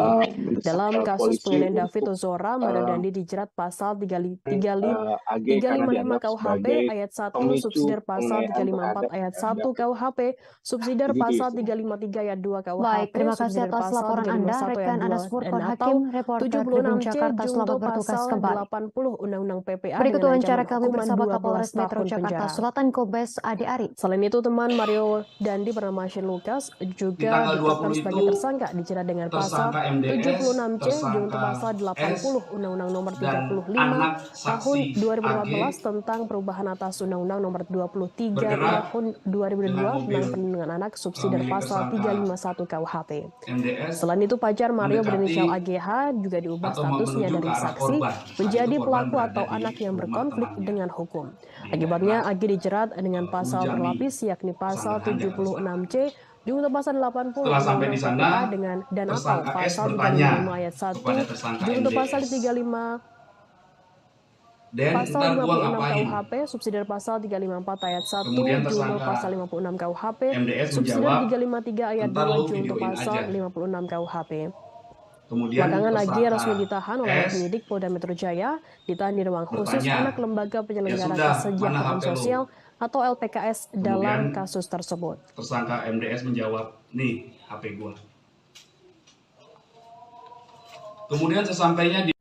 Dalam kasus penganiayaan David Ozora, Mario Dandi dijerat pasal 355 KUHP ayat 1, subsidiar pasal 354 ayat 1 KUHP, subsidiar pasal 353 ayat 2 KUHP. Baik, terima kasih atas laporan Anda, rekan Anas Furqan Hakim, reporter Tribun Jakarta, selamat bertugas kembali. 80 Undang-Undang PPA Berikut dengan wawancara ancaman kami hukuman bersama 12 Kapolres Metro tahun Jakarta penjara. Selatan Kombes Ade Ari. Selain itu, teman Mario Dandi bernama Shane Lucas juga ditetapkan sebagai tersangka dijerat dengan pasal 76C junto pasal 80 Undang-Undang Nomor 35 Tahun 2014 tentang perubahan atas Undang-Undang Nomor 23 Tahun 2002 tentang perlindungan anak subsidiar pasal 351 KUHP. Selain itu, pacar Mario berinisial AGH juga diubah statusnya dari saksi menjadi pelaku atau anak yang berkonflik dengan hukum. Akibatnya, AG dijerat dengan pasal berlapis yakni pasal 76C junto pasal 80 Undang-Undang PPA dan atau pasal 35 ayat 1 junto pasal 35 pasal 56 KUHP, subsidiar pasal 354 ayat 1 junto pasal 56 KUHP, subsidiar 353 ayat 2 junto pasal 56 KUHP. Belakangan lagi resmi ditahan oleh penyidik Polda Metro Jaya, ditahan di ruang khusus anak Lembaga Penyelenggara Kesejahteraan Sosial atau LPKS dalam kasus tersebut. Tersangka MDS menjawab, nih HP gua. Kemudian sesampainya di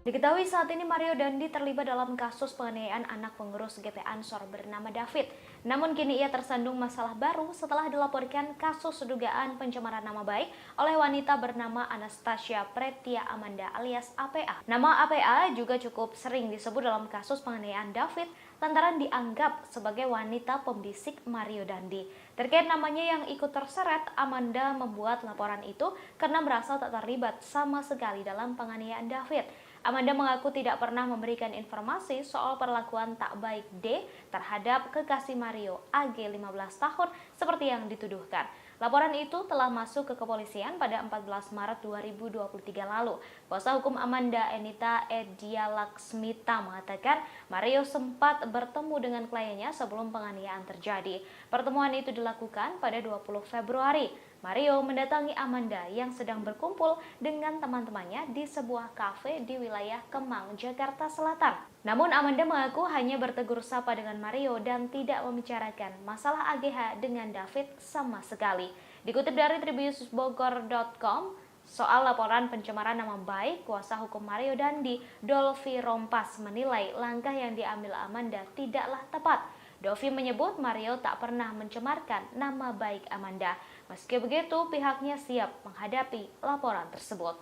Diketahui saat ini Mario Dandi terlibat dalam kasus penganiayaan anak pengurus GP Ansor bernama David. Namun kini ia tersandung masalah baru setelah dilaporkan kasus dugaan pencemaran nama baik oleh wanita bernama Anastasia Pretia Amanda alias APA. Nama APA juga cukup sering disebut dalam kasus penganiayaan David lantaran dianggap sebagai wanita pembisik Mario Dandi. Terkait namanya yang ikut terseret, Amanda membuat laporan itu karena merasa tak terlibat sama sekali dalam penganiayaan David. Amanda mengaku tidak pernah memberikan informasi soal perlakuan tak baik D terhadap kekasih Mario AG 15 tahun seperti yang dituduhkan. Laporan itu telah masuk ke kepolisian pada 14 Maret 2023 lalu. Kuasa hukum Amanda Enita Edia Laksmita mengatakan Mario sempat bertemu dengan kliennya sebelum penganiayaan terjadi. Pertemuan itu dilakukan pada 20 Februari. Mario mendatangi Amanda yang sedang berkumpul dengan teman-temannya di sebuah kafe di wilayah Kemang, Jakarta Selatan. Namun Amanda mengaku hanya bertegur sapa dengan Mario dan tidak membicarakan masalah AGH dengan David sama sekali. Dikutip dari tribunnews.bogor.com, soal laporan pencemaran nama baik, kuasa hukum Mario Dandi, Dolvi Rompas, menilai langkah yang diambil Amanda tidaklah tepat. Dolvi menyebut Mario tak pernah mencemarkan nama baik Amanda. Meski begitu, pihaknya siap menghadapi laporan tersebut.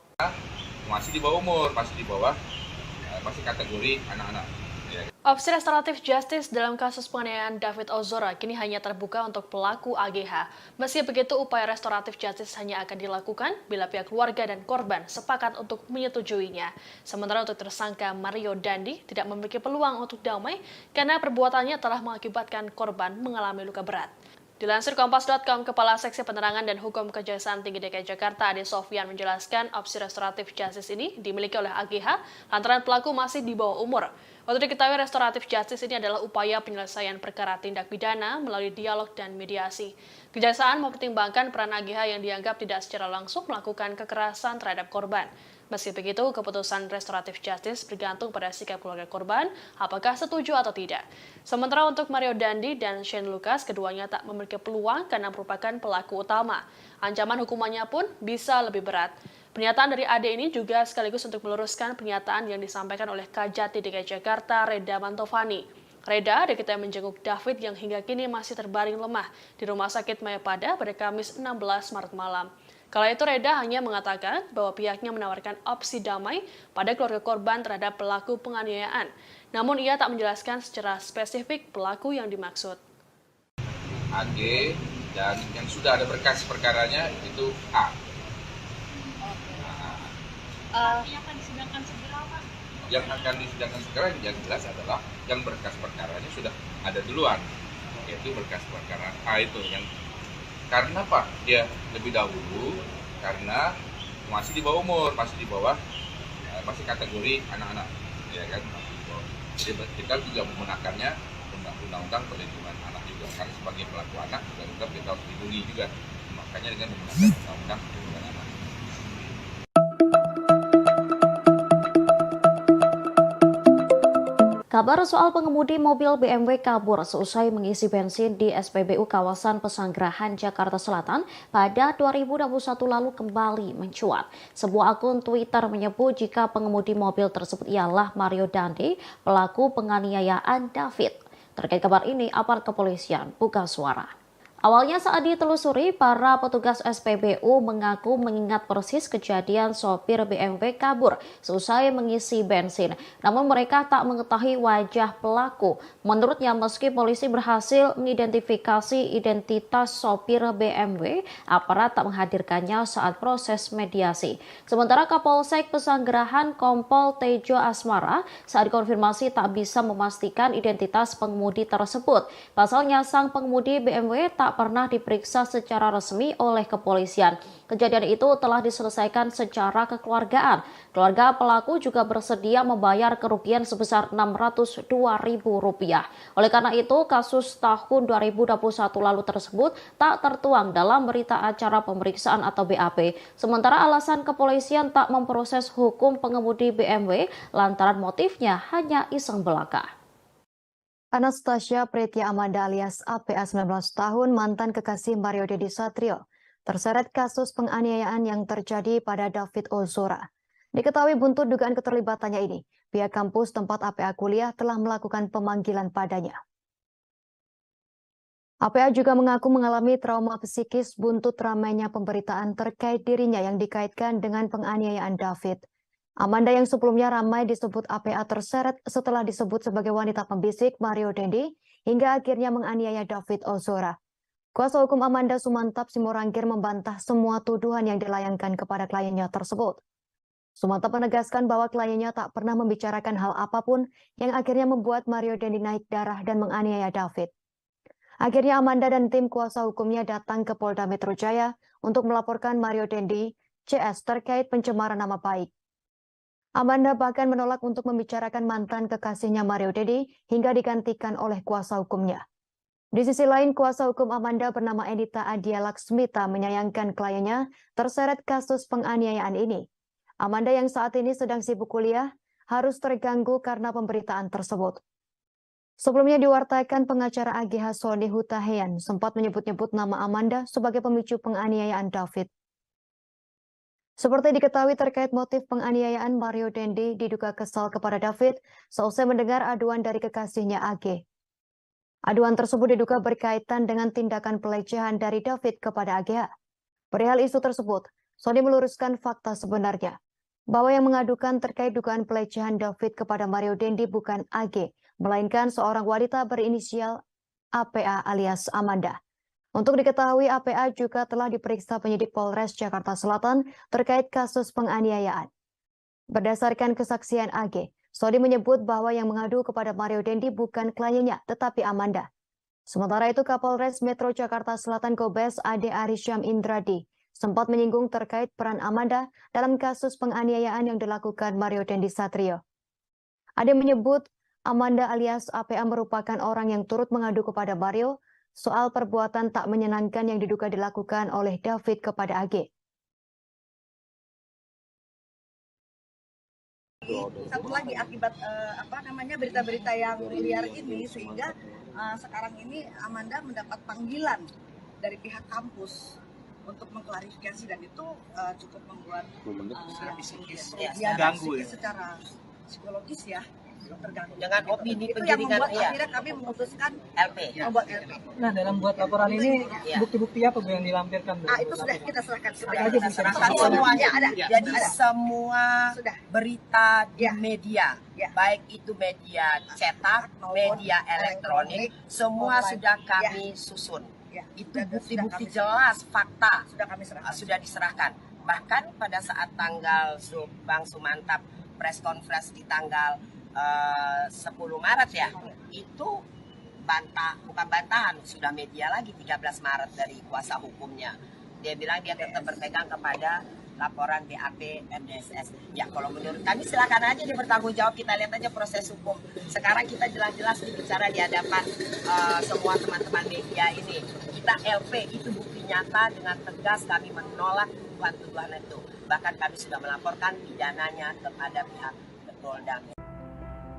Masih di bawah umur, masih kategori anak-anak. Opsi restoratif justice dalam kasus penganiayaan David Ozora kini hanya terbuka untuk pelaku AGH. Meski begitu, upaya restoratif justice hanya akan dilakukan bila pihak keluarga dan korban sepakat untuk menyetujuinya. Sementara untuk tersangka Mario Dandi tidak memiliki peluang untuk damai karena perbuatannya telah mengakibatkan korban mengalami luka berat. Dilansir Kompas.com, Kepala Seksi Penerangan dan Hukum Kejaksaan Tinggi DKI Jakarta, Ade Sofyan, menjelaskan opsi restoratif justice ini dimiliki oleh AGH lantaran pelaku masih di bawah umur. Untuk diketahui, restoratif justice ini adalah upaya penyelesaian perkara tindak pidana melalui dialog dan mediasi. Kejaksaan mempertimbangkan peran AGH yang dianggap tidak secara langsung melakukan kekerasan terhadap korban. Meski begitu, keputusan restoratif justice bergantung pada sikap keluarga korban, apakah setuju atau tidak. Sementara untuk Mario Dandi dan Shane Lucas, keduanya tak memiliki peluang karena merupakan pelaku utama. Ancaman hukumannya pun bisa lebih berat. Pernyataan dari Ade ini juga sekaligus untuk meluruskan pernyataan yang disampaikan oleh Kajati DKI Jakarta, Reda Mantovani. Reda diketahui menjenguk David yang hingga kini masih terbaring lemah di Rumah Sakit Mayapada pada Kamis 16 Maret malam. Kala itu Reda hanya mengatakan bahwa pihaknya menawarkan opsi damai pada keluarga korban terhadap pelaku penganiayaan. Namun ia tak menjelaskan secara spesifik pelaku yang dimaksud. AG dan yang sudah ada berkas perkaranya itu A. Yang akan disidangkan segera, Pak? Yang akan disidangkan segera yang jelas adalah yang berkas perkaranya sudah ada duluan, yaitu berkas perkara A itu yang karena Pak dia lebih dahulu karena masih di bawah umur, masih kategori anak-anak, ya kan? Jadi kita juga menggunakannya undang-undang perlindungan anak juga, karena sebagai pelaku anak juga kita harus dilindungi juga, makanya dengan menggunakan undang-undang perlindungan anak. Kabar soal pengemudi mobil BMW kabur seusai mengisi bensin di SPBU kawasan Pesanggerahan, Jakarta Selatan pada 2021 lalu kembali mencuat. Sebuah akun Twitter menyebut jika pengemudi mobil tersebut ialah Mario Dandi, pelaku penganiayaan David. Terkait kabar ini, aparat kepolisian buka suara. Awalnya saat ditelusuri, para petugas SPBU mengaku mengingat persis kejadian sopir BMW kabur seusai mengisi bensin. Namun mereka tak mengetahui wajah pelaku. Menurutnya, meski polisi berhasil mengidentifikasi identitas sopir BMW, aparat tak menghadirkannya saat proses mediasi. Sementara Kapolsek Pesanggerahan Kompol Tejo Asmara saat konfirmasi tak bisa memastikan identitas pengemudi tersebut. Pasalnya, sang pengemudi BMW tak pernah diperiksa secara resmi oleh kepolisian. Kejadian itu telah diselesaikan secara kekeluargaan. Keluarga pelaku juga bersedia membayar kerugian sebesar Rp602.000. Oleh karena itu, kasus tahun 2021 lalu tersebut tak tertuang dalam berita acara pemeriksaan atau BAP. Sementara alasan kepolisian tak memproses hukum pengemudi BMW lantaran motifnya hanya iseng belaka. Anastasia Pretya Amanda alias APA 19 tahun, mantan kekasih Mario Dandi Satrio, terseret kasus penganiayaan yang terjadi pada David Ozora. Diketahui buntut dugaan keterlibatannya ini, pihak kampus tempat APA kuliah telah melakukan pemanggilan padanya. APA juga mengaku mengalami trauma psikis buntut ramainya pemberitaan terkait dirinya yang dikaitkan dengan penganiayaan David. Amanda yang sebelumnya ramai disebut APA terseret setelah disebut sebagai wanita pembisik Mario Dandi hingga akhirnya menganiaya David Ozora. Kuasa hukum Amanda Sumantap Simorangkir membantah semua tuduhan yang dilayangkan kepada kliennya tersebut. Sumantap menegaskan bahwa kliennya tak pernah membicarakan hal apapun yang akhirnya membuat Mario Dandi naik darah dan menganiaya David. Akhirnya Amanda dan tim kuasa hukumnya datang ke Polda Metro Jaya untuk melaporkan Mario Dandi CS terkait pencemaran nama baik. Amanda bahkan menolak untuk membicarakan mantan kekasihnya Mario Dandi hingga digantikan oleh kuasa hukumnya. Di sisi lain, kuasa hukum Amanda bernama Enita Adia Laksmita menyayangkan kliennya terseret kasus penganiayaan ini. Amanda yang saat ini sedang sibuk kuliah harus terganggu karena pemberitaan tersebut. Sebelumnya diwartakan pengacara AGH Sony Hutahian sempat menyebut-nyebut nama Amanda sebagai pemicu penganiayaan David. Seperti diketahui terkait motif penganiayaan, Mario Dandi diduga kesal kepada David seusai mendengar aduan dari kekasihnya AG. Aduan tersebut diduga berkaitan dengan tindakan pelecehan dari David kepada AGH. Perihal isu tersebut, Sony meluruskan fakta sebenarnya, bahwa yang mengadukan terkait dugaan pelecehan David kepada Mario Dandi bukan AG, melainkan seorang wanita berinisial APA alias Amanda. Untuk diketahui, APA juga telah diperiksa penyidik Polres Jakarta Selatan terkait kasus penganiayaan. Berdasarkan kesaksian AG, Sony menyebut bahwa yang mengadu kepada Mario Dandi bukan kliennya, tetapi Amanda. Sementara itu, Kapolres Metro Jakarta Selatan Kombes Ade Arisyam Indradi sempat menyinggung terkait peran Amanda dalam kasus penganiayaan yang dilakukan Mario Dandi Satrio. Ade menyebut Amanda alias APA merupakan orang yang turut mengadu kepada Mario soal perbuatan tak menyenangkan yang diduga dilakukan oleh David kepada AG. Satu lagi akibat berita-berita yang liar ini, sehingga sekarang ini Amanda mendapat panggilan dari pihak kampus untuk mengklarifikasi, dan itu cukup membuat ganggu secara psikologis ya, terganggu dengan opini itu yang penjaringan membuat akhirnya kami memutuskan LP. Membuat LP. Nah, dalam buat laporan ini bukti-bukti apa Bu yang dilampirkan? Bu? Itu sudah kita serahkan. Kita serahkan semuanya. Jadi semua berita di media, baik itu media cetak, media elektronik, semua sudah kami susun. Itu bukti-bukti jelas, fakta sudah diserahkan. Bahkan pada saat tanggal Bang Sumantap press conference di tanggal 10 Maret ya, itu bukan bantahan, sudah media lagi 13 Maret dari kuasa hukumnya. Dia bilang dia tetap berpegang kepada laporan BAP MDSS. Ya kalau menurut kami silakan aja dia bertanggung jawab, kita lihat aja proses hukum. Sekarang kita jelas-jelas bicara di hadapan semua teman-teman media ini. Kita LP, itu bukti nyata, dengan tegas kami menolak tuduhan itu. Bahkan kami sudah melaporkan pidananya kepada pihak Polda.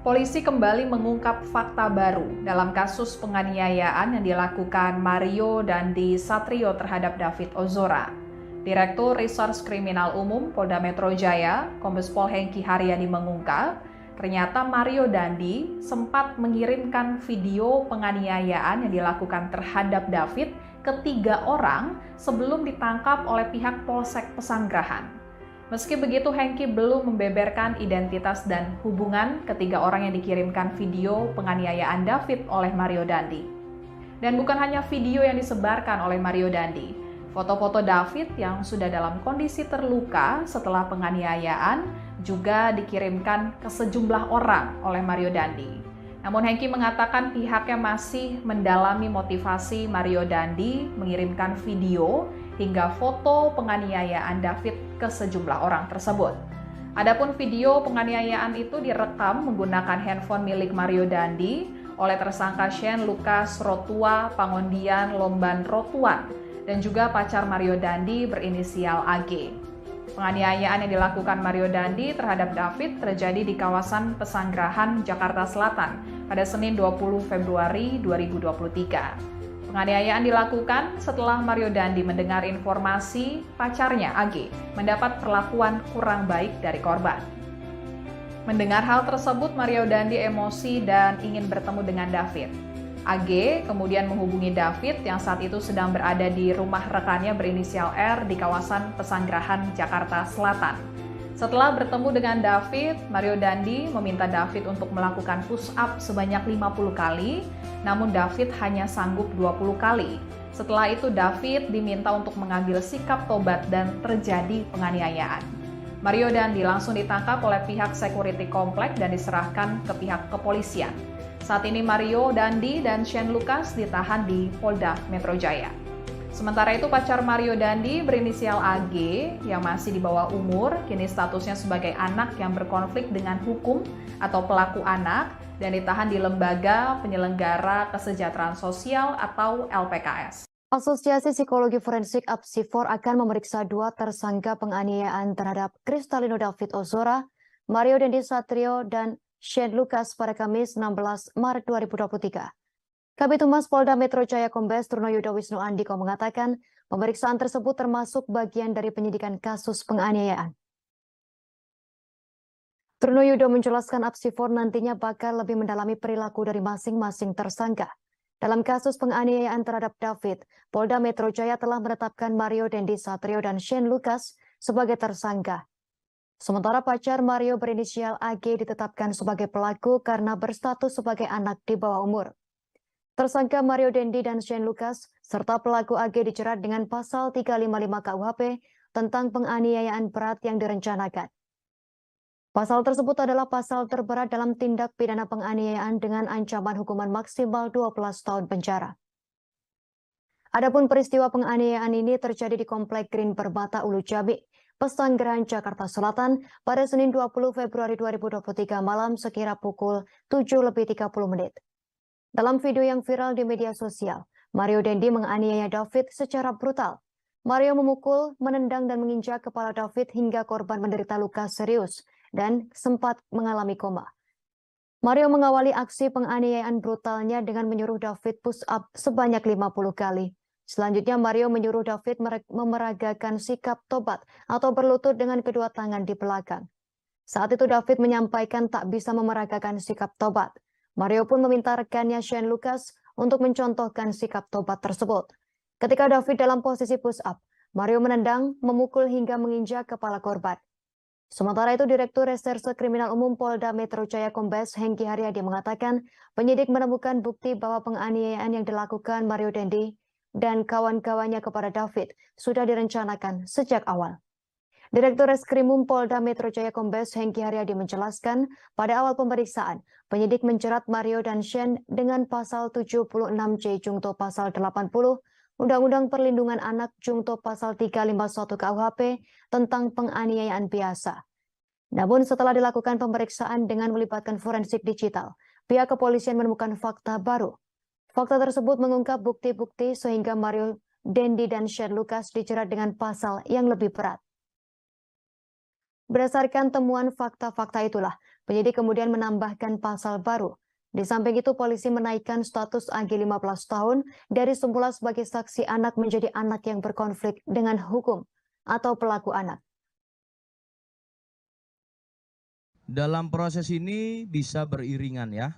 Polisi kembali mengungkap fakta baru dalam kasus penganiayaan yang dilakukan Mario Dandi Satrio terhadap David Ozora. Direktur Reserse Kriminal Umum Polda Metro Jaya, Kombes Pol Hengki Haryadi mengungkap, ternyata Mario Dandi sempat mengirimkan video penganiayaan yang dilakukan terhadap David ke 3 orang sebelum ditangkap oleh pihak Polsek Pesanggerahan. Meski begitu, Hengki belum membeberkan identitas dan hubungan ketiga orang yang dikirimkan video penganiayaan David oleh Mario Dandi. Dan bukan hanya video yang disebarkan oleh Mario Dandi, foto-foto David yang sudah dalam kondisi terluka setelah penganiayaan juga dikirimkan ke sejumlah orang oleh Mario Dandi. Namun Hengki mengatakan pihaknya masih mendalami motivasi Mario Dandi mengirimkan video hingga foto penganiayaan David ke sejumlah orang tersebut. Adapun video penganiayaan itu direkam menggunakan handphone milik Mario Dandi oleh tersangka Shane Lucas Rotua Pangondian Lomban Rotuan dan juga pacar Mario Dandi berinisial AG. Penganiayaan yang dilakukan Mario Dandi terhadap David terjadi di kawasan Pesanggerahan, Jakarta Selatan pada Senin 20 Februari 2023. Penganiayaan dilakukan setelah Mario Dandi mendengar informasi pacarnya AG mendapat perlakuan kurang baik dari korban. Mendengar hal tersebut, Mario Dandi emosi dan ingin bertemu dengan David. AG kemudian menghubungi David yang saat itu sedang berada di rumah rekannya berinisial R di kawasan Pesanggerahan, Jakarta Selatan. Setelah bertemu dengan David, Mario Dandi meminta David untuk melakukan push up sebanyak 50 kali, namun David hanya sanggup 20 kali. Setelah itu David diminta untuk mengambil sikap tobat dan terjadi penganiayaan. Mario Dandi langsung ditangkap oleh pihak security komplek dan diserahkan ke pihak kepolisian. Saat ini Mario Dandi dan Shane Lucas ditahan di Polda Metro Jaya. Sementara itu pacar Mario Dandi berinisial AG yang masih di bawah umur kini statusnya sebagai anak yang berkonflik dengan hukum atau pelaku anak dan ditahan di Lembaga Penyelenggara Kesejahteraan Sosial atau LPKS. Asosiasi Psikologi Forensik Apsifor akan memeriksa 2 tersangka penganiayaan terhadap Kristalino David Ozora, Mario Dandi Satrio, dan Shane Lucas pada Kamis 16 Maret 2023. Kabid Humas Polda Metro Jaya Kombes Trunoyudo Wisnu Andiko mengatakan pemeriksaan tersebut termasuk bagian dari penyidikan kasus penganiayaan. Trunoyudo menjelaskan Apsifor nantinya bakal lebih mendalami perilaku dari masing-masing tersangka. Dalam kasus penganiayaan terhadap David, Polda Metro Jaya telah menetapkan Mario Dandi Satrio dan Shane Lucas sebagai tersangka. Sementara pacar Mario berinisial AG ditetapkan sebagai pelaku karena berstatus sebagai anak di bawah umur. Tersangka Mario Dandi dan Shane Lucas serta pelaku AG dijerat dengan pasal 355 KUHP tentang penganiayaan berat yang direncanakan. Pasal tersebut adalah pasal terberat dalam tindak pidana penganiayaan dengan ancaman hukuman maksimal 12 tahun penjara. Adapun peristiwa penganiayaan ini terjadi di Komplek Green Permata Ulu Jami, Pesanggerahan, Jakarta Selatan pada Senin 20 Februari 2023 malam sekira pukul 7:30 menit. Dalam video yang viral di media sosial, Mario Dandi menganiaya David secara brutal. Mario memukul, menendang dan menginjak kepala David hingga korban menderita luka serius dan sempat mengalami koma. Mario mengawali aksi penganiayaan brutalnya dengan menyuruh David push up sebanyak 50 kali. Selanjutnya Mario menyuruh David memeragakan sikap tobat atau berlutut dengan kedua tangan di belakang. Saat itu David menyampaikan tak bisa memeragakan sikap tobat. Mario pun meminta rekannya Shane Lucas untuk mencontohkan sikap tobat tersebut. Ketika David dalam posisi push up, Mario menendang, memukul hingga menginjak kepala korban. Sementara itu, Direktur Reserse Kriminal Umum Polda Metro Jaya Kombes Hengki Haryadi mengatakan penyidik menemukan bukti bahwa penganiayaan yang dilakukan Mario Dandi dan kawan-kawannya kepada David sudah direncanakan sejak awal. Direktur Reskrimum Polda Metro Jaya Kombes Hengki Haryadi menjelaskan pada awal pemeriksaan, penyidik menjerat Mario dan Shane dengan pasal 76C Jungto pasal 80 Undang-Undang Perlindungan Anak Jungto pasal 351 KUHP tentang penganiayaan biasa. Namun setelah dilakukan pemeriksaan dengan melibatkan forensik digital, pihak kepolisian menemukan fakta baru. Fakta tersebut mengungkap bukti-bukti sehingga Mario Dandi dan Shane Lucas dijerat dengan pasal yang lebih berat. Berdasarkan temuan fakta-fakta itulah, penyidik kemudian menambahkan pasal baru. Di samping itu, polisi menaikkan status AG 15 tahun dari semula sebagai saksi anak menjadi anak yang berkonflik dengan hukum atau pelaku anak. Dalam proses ini bisa beriringan ya.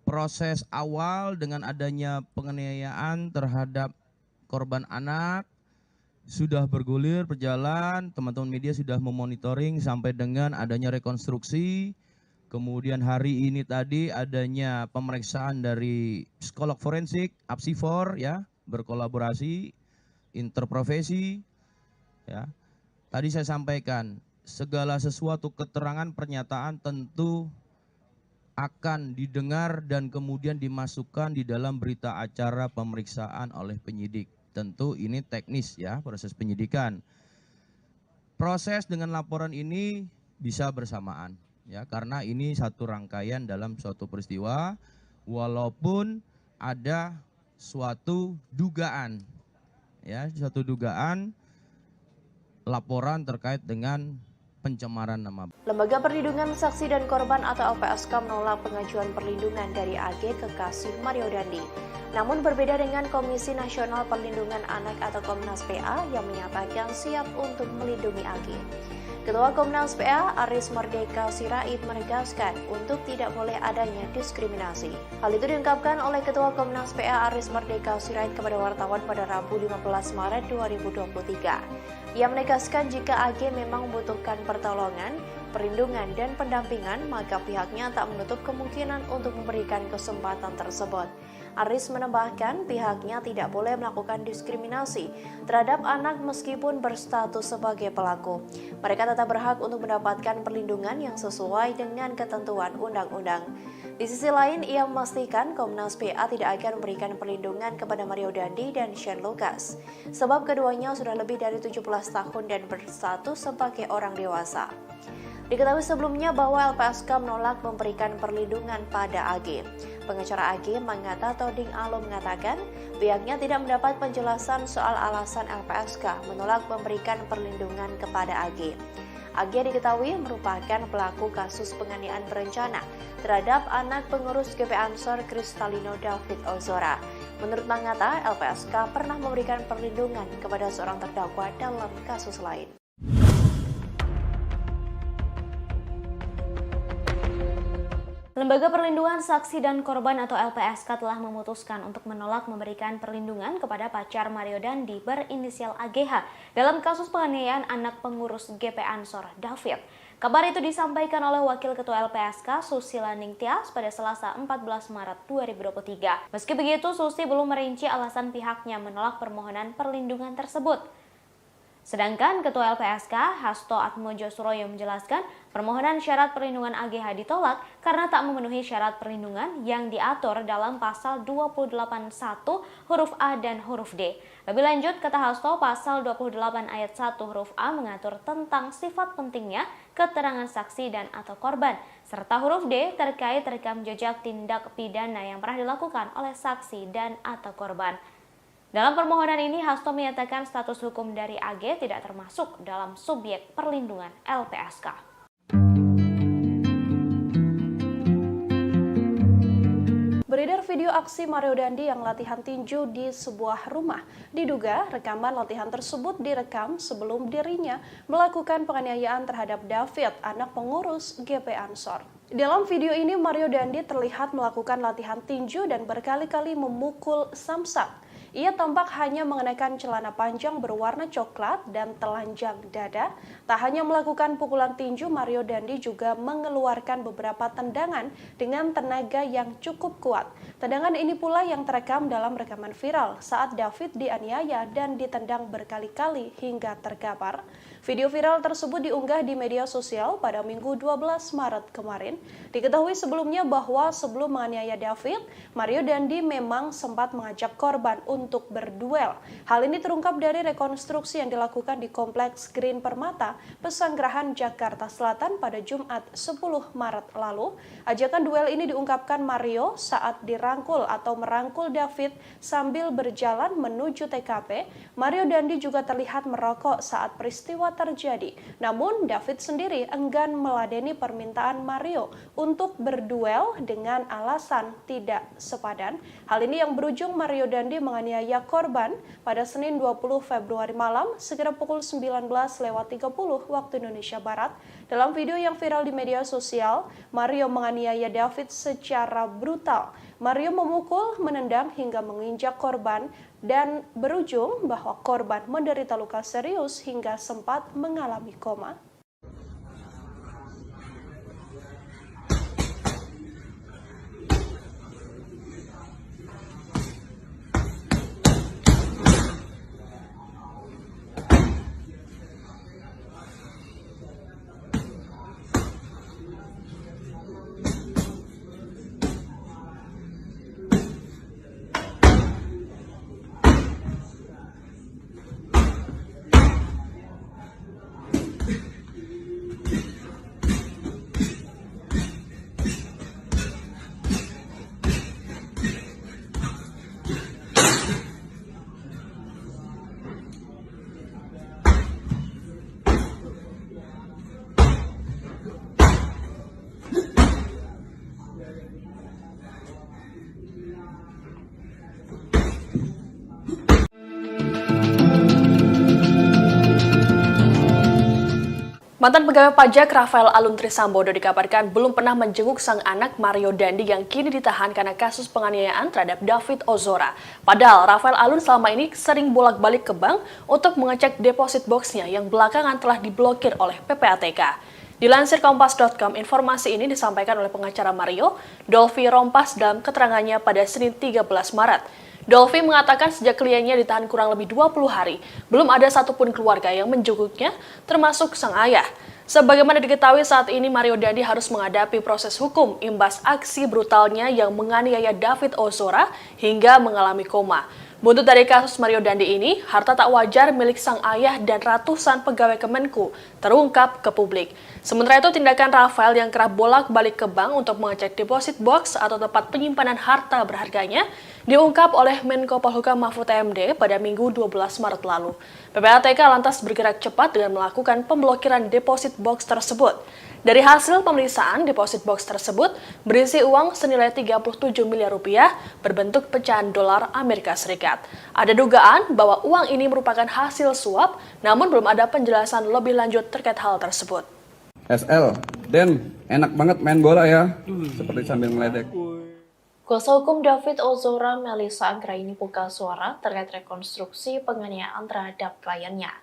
Proses awal dengan adanya penganiayaan terhadap korban anak sudah bergulir, berjalan, teman-teman media sudah memonitoring sampai dengan adanya rekonstruksi. Kemudian hari ini tadi adanya pemeriksaan dari psikolog forensik, Apsifor ya, berkolaborasi, interprofesi ya. Tadi saya sampaikan, segala sesuatu keterangan pernyataan tentu akan didengar dan kemudian dimasukkan di dalam berita acara pemeriksaan oleh penyidik. Tentu ini teknis ya, proses penyidikan. Proses dengan laporan ini bisa bersamaan ya, karena ini satu rangkaian dalam suatu peristiwa walaupun ada suatu dugaan ya, suatu dugaan laporan terkait dengan pencemaran nama. Lembaga Perlindungan Saksi dan Korban atau LPSK menolak pengajuan perlindungan dari AG kekasih Mario Dandi. Namun berbeda dengan Komisi Nasional Perlindungan Anak atau Komnas PA yang menyatakan siap untuk melindungi AG. Ketua Komnas PA Aris Merdeka Sirait menegaskan untuk tidak boleh adanya diskriminasi. Hal itu diungkapkan oleh Ketua Komnas PA Aris Merdeka Sirait kepada wartawan pada Rabu 15 Maret 2023. Ia menegaskan jika AG memang membutuhkan pertolongan, perlindungan dan pendampingan, maka pihaknya tak menutup kemungkinan untuk memberikan kesempatan tersebut. Aris menambahkan pihaknya tidak boleh melakukan diskriminasi terhadap anak meskipun berstatus sebagai pelaku. Mereka tetap berhak untuk mendapatkan perlindungan yang sesuai dengan ketentuan undang-undang. Di sisi lain, ia memastikan Komnas PA tidak akan memberikan perlindungan kepada Mario Dandi dan Shane Lucas, sebab keduanya sudah lebih dari 17 tahun dan berstatus sebagai orang dewasa. Diketahui sebelumnya bahwa LPSK menolak memberikan perlindungan pada AG. Pengacara AG Manggata Toding Alo mengatakan pihaknya tidak mendapat penjelasan soal alasan LPSK menolak memberikan perlindungan kepada AG. AG diketahui merupakan pelaku kasus penganiayaan berencana terhadap anak pengurus GP Ansor Kristalino David Ozora. Menurut Manggata, LPSK pernah memberikan perlindungan kepada seorang terdakwa dalam kasus lain. Lembaga Perlindungan Saksi dan Korban atau LPSK telah memutuskan untuk menolak memberikan perlindungan kepada pacar Mario Dandi berinisial AGH dalam kasus penganiayaan anak pengurus GP Ansor David. Kabar itu disampaikan oleh Wakil Ketua LPSK Susila Ningtyas pada Selasa 14 Maret 2023. Meski begitu, Susi belum merinci alasan pihaknya menolak permohonan perlindungan tersebut. Sedangkan Ketua LPSK Hasto Atmojo Suroyo menjelaskan permohonan syarat perlindungan AGH ditolak karena tak memenuhi syarat perlindungan yang diatur dalam pasal 281 huruf A dan huruf D. Lebih lanjut, kata Hasto, pasal 28 ayat 1 huruf A mengatur tentang sifat pentingnya keterangan saksi dan atau korban, serta huruf D terkait rekam jejak tindak pidana yang pernah dilakukan oleh saksi dan atau korban. Dalam permohonan ini, Hasto menyatakan status hukum dari AG tidak termasuk dalam subjek perlindungan LPSK. Beredar video aksi Mario Dandi yang latihan tinju di sebuah rumah. Diduga rekaman latihan tersebut direkam sebelum dirinya melakukan penganiayaan terhadap David, anak pengurus GP Ansor. Dalam video ini, Mario Dandi terlihat melakukan latihan tinju dan berkali-kali memukul samsak. Ia tampak hanya mengenakan celana panjang berwarna coklat dan telanjang dada. Tak hanya melakukan pukulan tinju, Mario Dandi juga mengeluarkan beberapa tendangan dengan tenaga yang cukup kuat. Tendangan ini pula yang terekam dalam rekaman viral saat David dianiaya dan ditendang berkali-kali hingga terkapar. Video viral tersebut diunggah di media sosial pada Minggu 12 Maret kemarin. Diketahui sebelumnya bahwa sebelum menganiaya David, Mario Dandi memang sempat mengajak korban untuk berduel. Hal ini terungkap dari rekonstruksi yang dilakukan di Kompleks Green Permata, Pesanggerahan, Jakarta Selatan pada Jumat 10 Maret lalu. Ajakan duel ini diungkapkan Mario saat dirangkul atau merangkul David sambil berjalan menuju TKP. Mario Dandi juga terlihat merokok saat peristiwa terjadi. Namun David sendiri enggan meladeni permintaan Mario untuk berduel dengan alasan tidak sepadan. Hal ini yang berujung Mario Dandi menganiaya korban pada Senin 20 Februari malam sekitar pukul 19.30 waktu Indonesia Barat. Dalam video yang viral di media sosial, Mario menganiaya David secara brutal. Mario memukul, menendang hingga menginjak korban dan berujung bahwa korban menderita luka serius hingga sempat mengalami koma. Mantan pegawai pajak Rafael Alun Trisambodo dikabarkan belum pernah menjenguk sang anak Mario Dandi yang kini ditahan karena kasus penganiayaan terhadap David Ozora. Padahal Rafael Alun selama ini sering bolak-balik ke bank untuk mengecek deposit boxnya yang belakangan telah diblokir oleh PPATK. Dilansir Kompas.com, informasi ini disampaikan oleh pengacara Mario, Dolvi Rompas dalam keterangannya pada Senin 13 Maret. Dolvi mengatakan sejak kliennya ditahan kurang lebih 20 hari, belum ada satupun keluarga yang menjenguknya, termasuk sang ayah. Sebagaimana diketahui saat ini Mario Dandi harus menghadapi proses hukum imbas aksi brutalnya yang menganiaya David Ozora hingga mengalami koma. Buntut dari kasus Mario Dandi ini, harta tak wajar milik sang ayah dan ratusan pegawai Kemenku terungkap ke publik. Sementara itu, tindakan Rafael yang kerap bolak-balik ke bank untuk mengecek deposit box atau tempat penyimpanan harta berharganya diungkap oleh Menko Polhukam Mahfud MD pada Minggu 12 Maret lalu. PPATK lantas bergerak cepat dengan melakukan pemblokiran deposit box tersebut. Dari hasil pemeriksaan, deposit box tersebut berisi uang senilai 37 miliar rupiah berbentuk pecahan dolar Amerika Serikat. Ada dugaan bahwa uang ini merupakan hasil suap, namun belum ada penjelasan lebih lanjut terkait hal tersebut. SL, Den, enak banget main bola ya, seperti sambil ngeledek. Kuasa hukum David Ozora, Melissa Anggraini buka suara terkait rekonstruksi penganiayaan terhadap kliennya.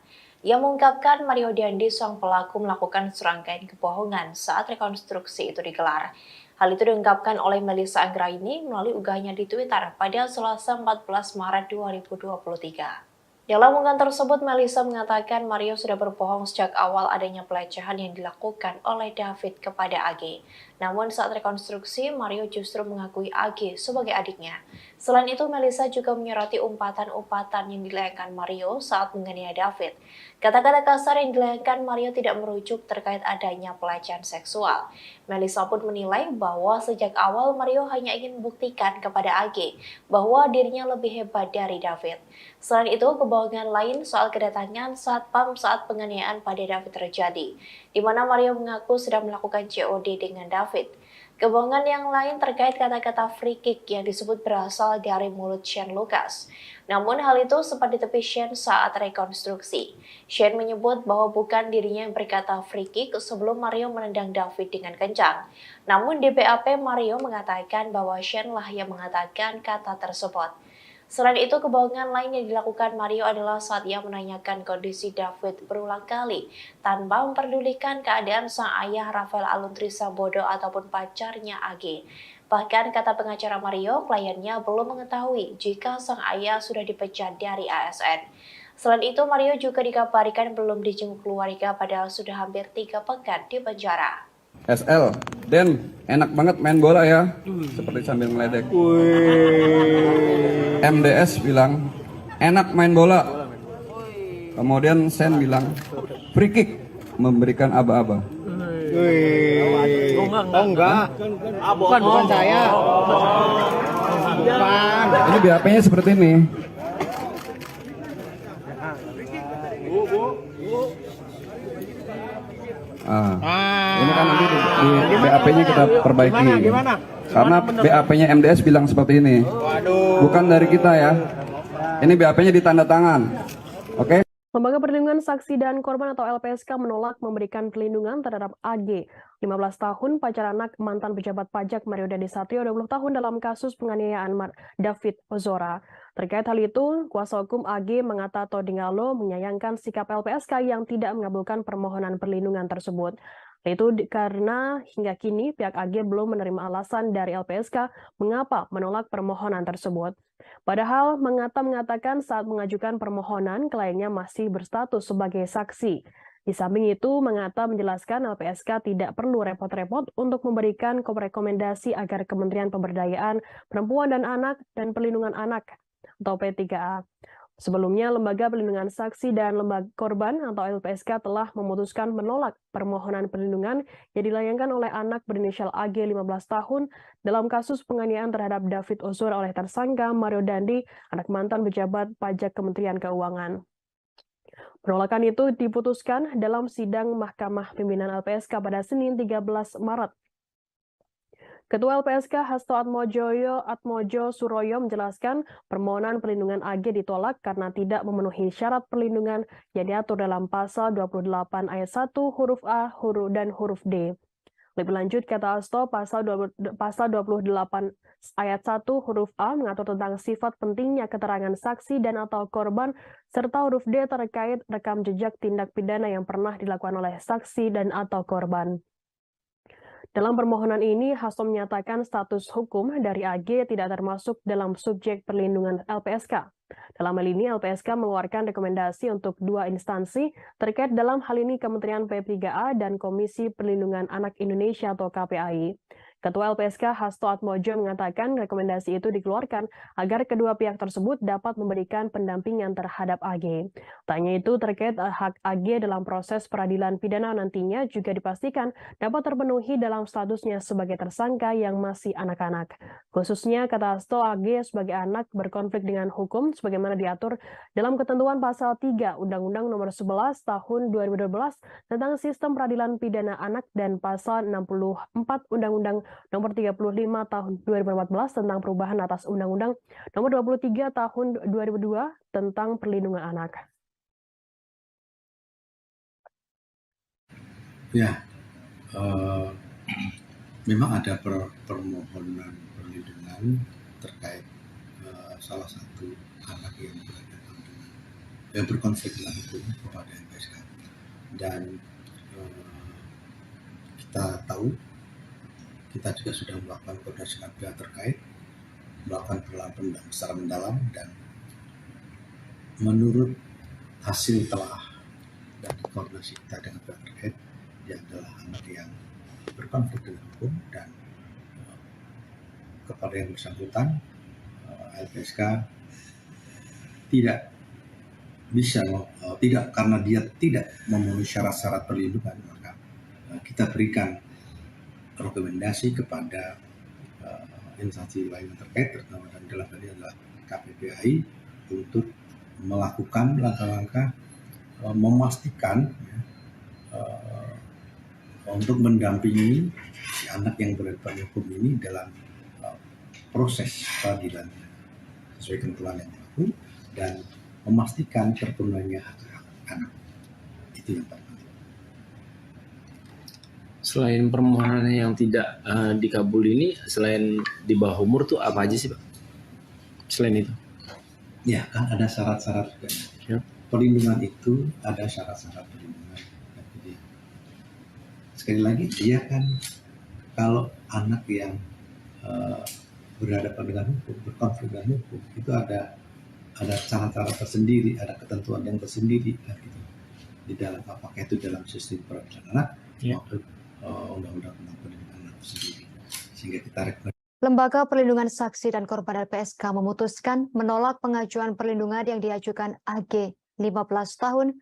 Ia mengungkapkan Mario Dandi sang pelaku melakukan serangkaian kebohongan saat rekonstruksi itu digelar. Hal itu diungkapkan oleh Melissa Anggraini melalui unggahannya di Twitter pada Selasa 14 Maret 2023. Dalam unggahan tersebut, Melissa mengatakan Mario sudah berbohong sejak awal adanya pelecehan yang dilakukan oleh David kepada AG. Namun saat rekonstruksi, Mario justru mengakui AG sebagai adiknya. Selain itu, Melissa juga menyoroti umpatan-umpatan yang dilayangkan Mario saat menganiaya David. Kata-kata kasar yang dilayangkan Mario tidak merujuk terkait adanya pelecehan seksual. Melissa pun menilai bahwa sejak awal Mario hanya ingin membuktikan kepada AG bahwa dirinya lebih hebat dari David. Selain itu, kebohongan lain soal kedatangan satpam saat penganiayaan pada David terjadi, di mana Mario mengaku sedang melakukan COD dengan David. Kebohongan yang lain terkait kata-kata free kick yang disebut berasal dari mulut Shane Lucas. Namun hal itu sempat ditepi Shane saat rekonstruksi. Shane menyebut bahwa bukan dirinya yang berkata free kick sebelum Mario menendang David dengan kencang. Namun di BAP Mario mengatakan bahwa Shane lah yang mengatakan kata tersebut. Selain itu, kebohongan lain yang dilakukan Mario adalah saat ia menanyakan kondisi David berulang kali tanpa memperdulikan keadaan sang ayah Rafael Aluntri Sambodo ataupun pacarnya AG. Bahkan kata pengacara Mario, kliennya belum mengetahui jika sang ayah sudah dipecat dari ASN. Selain itu, Mario juga dikabarkan belum dijenguk keluarga padahal sudah hampir 3 pekan di penjara. SL, Den, enak banget main bola ya, seperti sambil ngeledek. MDS bilang, enak main bola. Kemudian Sen bilang, free kick, memberikan aba-aba. Enggak. Bukan saya. Bukan. Ini BAP-nya seperti ini. Ini kan nanti di BAP-nya kita perbaiki. Karena BAP-nya MDS bilang seperti ini. Bukan dari kita ya. Ini BAP-nya ditanda tangan. Oke? Lembaga Perlindungan Saksi dan Korban atau LPSK menolak memberikan perlindungan terhadap AG, 15 tahun, pacar anak mantan pejabat pajak Mario Dandi Satrio, 20 tahun dalam kasus penganiayaan David Ozora. Terkait hal itu, kuasa hukum AG Mangata Todingalo menyayangkan sikap LPSK yang tidak mengabulkan permohonan perlindungan tersebut. Itu karena hingga kini pihak AG belum menerima alasan dari LPSK mengapa menolak permohonan tersebut. Padahal Mangata mengatakan saat mengajukan permohonan kliennya masih berstatus sebagai saksi. Di samping itu, Mangata menjelaskan LPSK tidak perlu repot-repot untuk memberikan rekomendasi agar Kementerian Pemberdayaan Perempuan dan Anak dan Perlindungan Anak atau P3A. Sebelumnya, Lembaga Perlindungan Saksi dan Lembaga Korban atau LPSK telah memutuskan menolak permohonan perlindungan yang dilayangkan oleh anak berinisial AG 15 tahun dalam kasus penganiayaan terhadap David Ozora oleh tersangka Mario Dandi, anak mantan pejabat pajak Kementerian Keuangan. Penolakan itu diputuskan dalam sidang Mahkamah Pimpinan LPSK pada Senin 13 Maret. Ketua LPSK Hasto Atmojo Suroyo menjelaskan permohonan perlindungan AG ditolak karena tidak memenuhi syarat perlindungan yang diatur dalam pasal 28 ayat 1 huruf A dan huruf D. Lebih lanjut, kata Hasto, pasal 28 ayat 1 huruf A mengatur tentang sifat pentingnya keterangan saksi dan atau korban, serta huruf D terkait rekam jejak tindak pidana yang pernah dilakukan oleh saksi dan atau korban. Dalam permohonan ini, Hasto menyatakan status hukum dari AG tidak termasuk dalam subjek perlindungan LPSK. Dalam hal ini, LPSK mengeluarkan rekomendasi untuk 2 instansi terkait dalam hal ini Kementerian P3A dan Komisi Perlindungan Anak Indonesia atau KPAI. Ketua LPSK Hasto Atmojo mengatakan rekomendasi itu dikeluarkan agar kedua pihak tersebut dapat memberikan pendampingan terhadap AG. Tanya itu terkait hak AG dalam proses peradilan pidana nantinya juga dipastikan dapat terpenuhi dalam statusnya sebagai tersangka yang masih anak-anak. Khususnya kata Hasto, AG sebagai anak berkonflik dengan hukum sebagaimana diatur dalam ketentuan pasal 3 Undang-Undang Nomor 11 Tahun 2012 tentang Sistem Peradilan Pidana Anak dan pasal 64 Undang-Undang Nomor 35 Tahun 2014 tentang perubahan atas Undang-Undang Nomor 23 Tahun 2002 tentang Perlindungan Anak. Ya, memang ada permohonan perlindungan terkait salah satu anak yang berkonflik dengan hukum kepada LPSK, dan kita tahu kita juga sudah melakukan koordinasi dengan pihak terkait, melakukan penelitian secara mendalam, dan menurut hasil telah dan koordinasi kita dengan pihak terkait, dia adalah anak yang berkonflik dengan hukum, dan kepada yang bersangkutan LPSK tidak bisa tidak, karena dia tidak memenuhi syarat-syarat perlindungan, maka kita berikan rekomendasi kepada instansi lain yang terkait, terutama dalam hal ini adalah KPPAI, untuk melakukan langkah-langkah memastikan untuk mendampingi si anak yang berhadapan hukum ini dalam proses peradilan sesuai ketentuan yang berlaku, dan memastikan terpenuhinya hak anak. Itu yang penting. Selain permohonan yang tidak dikabul ini, selain di bawah umur tuh apa aja sih, Pak? Selain itu? Ya, kan ada syarat-syarat juga. Ya. Perlindungan itu ada syarat-syarat perlindungan. Jadi, sekali lagi, dia kan kalau anak yang berhadapan dengan hukum, berkonflik dengan hukum, itu ada cara-cara tersendiri, ada ketentuan yang tersendiri, gitu. Di dalam, apakah itu dalam sistem peradilan anak, maupun undang-undang tentang perlindungan anak sendiri, sehingga kita rekomendasi. Lembaga Perlindungan Saksi dan Korban LPSK memutuskan menolak pengajuan perlindungan yang diajukan AG 15 tahun,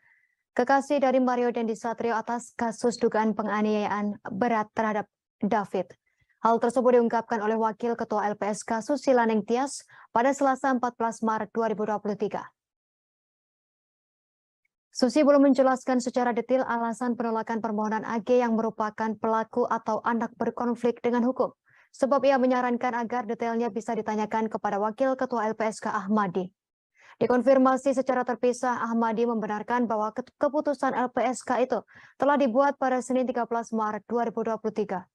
kekasih dari Mario Dandi Satrio atas kasus dugaan penganiayaan berat terhadap David. Hal tersebut diungkapkan oleh Wakil Ketua LPSK Susila Nengtyas pada Selasa 14 Maret 2023. Susi belum menjelaskan secara detail alasan penolakan permohonan AG yang merupakan pelaku atau anak berkonflik dengan hukum. Sebab ia menyarankan agar detailnya bisa ditanyakan kepada Wakil Ketua LPSK Ahmadi. Dikonfirmasi secara terpisah, Ahmadi membenarkan bahwa keputusan LPSK itu telah dibuat pada Senin 13 Maret 2023.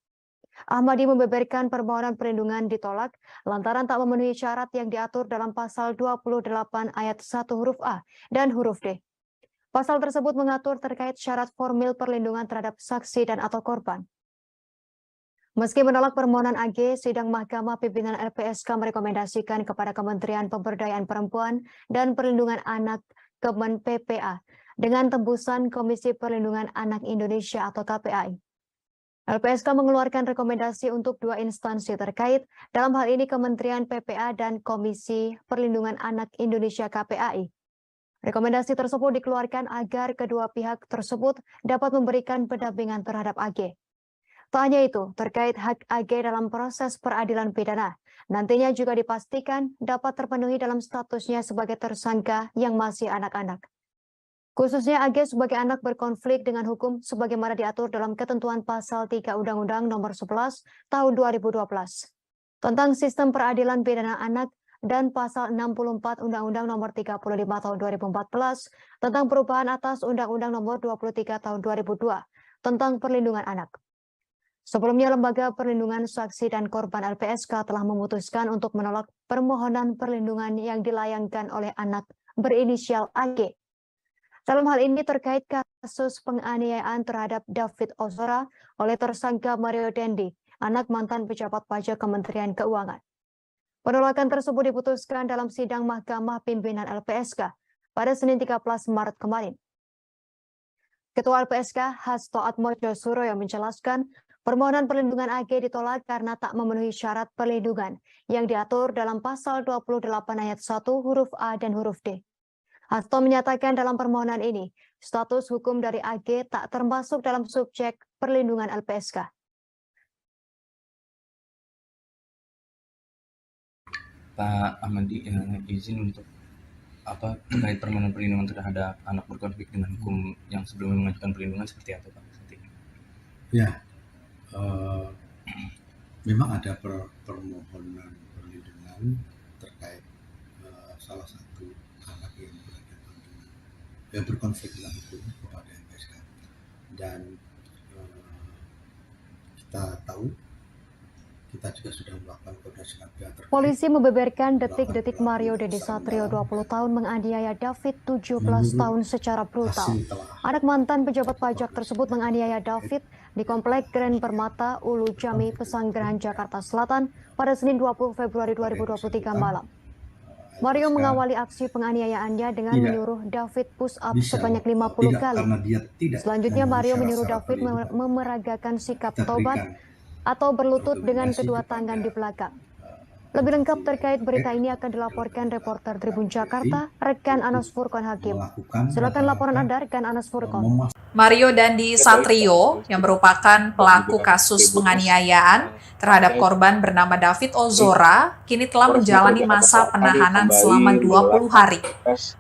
Ahmadi membeberkan permohonan perlindungan ditolak lantaran tak memenuhi syarat yang diatur dalam pasal 28 ayat 1 huruf A dan huruf D. Pasal tersebut mengatur terkait syarat formil perlindungan terhadap saksi dan atau korban. Meski menolak permohonan AG, sidang Mahkamah Pimpinan LPSK merekomendasikan kepada Kementerian Pemberdayaan Perempuan dan Perlindungan Anak Kemen PPA dengan tembusan Komisi Perlindungan Anak Indonesia atau KPAI. LPSK mengeluarkan rekomendasi untuk 2 instansi terkait, dalam hal ini Kementerian PPA dan Komisi Perlindungan Anak Indonesia KPAI. Rekomendasi tersebut dikeluarkan agar kedua pihak tersebut dapat memberikan pendampingan terhadap AG. Tak hanya itu, terkait hak AG dalam proses peradilan pidana, nantinya juga dipastikan dapat terpenuhi dalam statusnya sebagai tersangka yang masih anak-anak. Khususnya AG sebagai anak berkonflik dengan hukum sebagaimana diatur dalam ketentuan pasal 3 Undang-Undang Nomor 11 Tahun 2012 tentang Sistem Peradilan Pidana Anak dan pasal 64 Undang-Undang Nomor 35 Tahun 2014 tentang perubahan atas Undang-Undang Nomor 23 Tahun 2002 tentang Perlindungan Anak. Sebelumnya, Lembaga Perlindungan Saksi dan Korban LPSK telah memutuskan untuk menolak permohonan perlindungan yang dilayangkan oleh anak berinisial AG. Dalam hal ini terkait kasus penganiayaan terhadap David Ozora oleh tersangka Mario Dendi, anak mantan pejabat pajak Kementerian Keuangan. Penolakan tersebut diputuskan dalam sidang Mahkamah Pimpinan LPSK pada Senin 13 Maret kemarin. Ketua LPSK Hasto Atmojo Suroyo menjelaskan permohonan perlindungan AG ditolak karena tak memenuhi syarat perlindungan yang diatur dalam pasal 28 ayat 1 huruf A dan huruf D. Hasto menyatakan dalam permohonan ini, status hukum dari AG tak termasuk dalam subjek perlindungan LPSK. Pak Ahmadi izin untuk terkait permohonan perlindungan terhadap anak berkonflik dengan hukum yang sebelumnya mengajukan perlindungan seperti apa, Pak? Ya, memang ada permohonan perlindungan terkait salah satu anak yang berkonflik dengan hukum kepada LPSK, dan kita tahu kita juga sudah melakukan koordinasi dengan pihak terkait. Polisi membeberkan detik-detik Mario Dendi Satrio 20 tahun menganiaya David 17 tahun secara brutal. Anak mantan pejabat pajak tersebut menganiaya David di Komplek Grand Permata Ulu Jami, Pesanggerahan, Jakarta Selatan pada Senin 20 Februari 2023 malam. Mario mengawali aksi penganiayaannya dengan menyuruh David push up sebanyak 50 kali. Selanjutnya Mario menyuruh David memeragakan sikap tobat atau berlutut dengan kedua tangan di belakang. Lebih lengkap terkait berita ini akan dilaporkan reporter Tribun Jakarta, rekan Anas Furqon Hakim. Silakan laporan Anda, rekan Anas Furqon. Mario Dendi Satrio, yang merupakan pelaku kasus penganiayaan terhadap korban bernama David Ozora, kini telah menjalani masa penahanan selama 20 hari.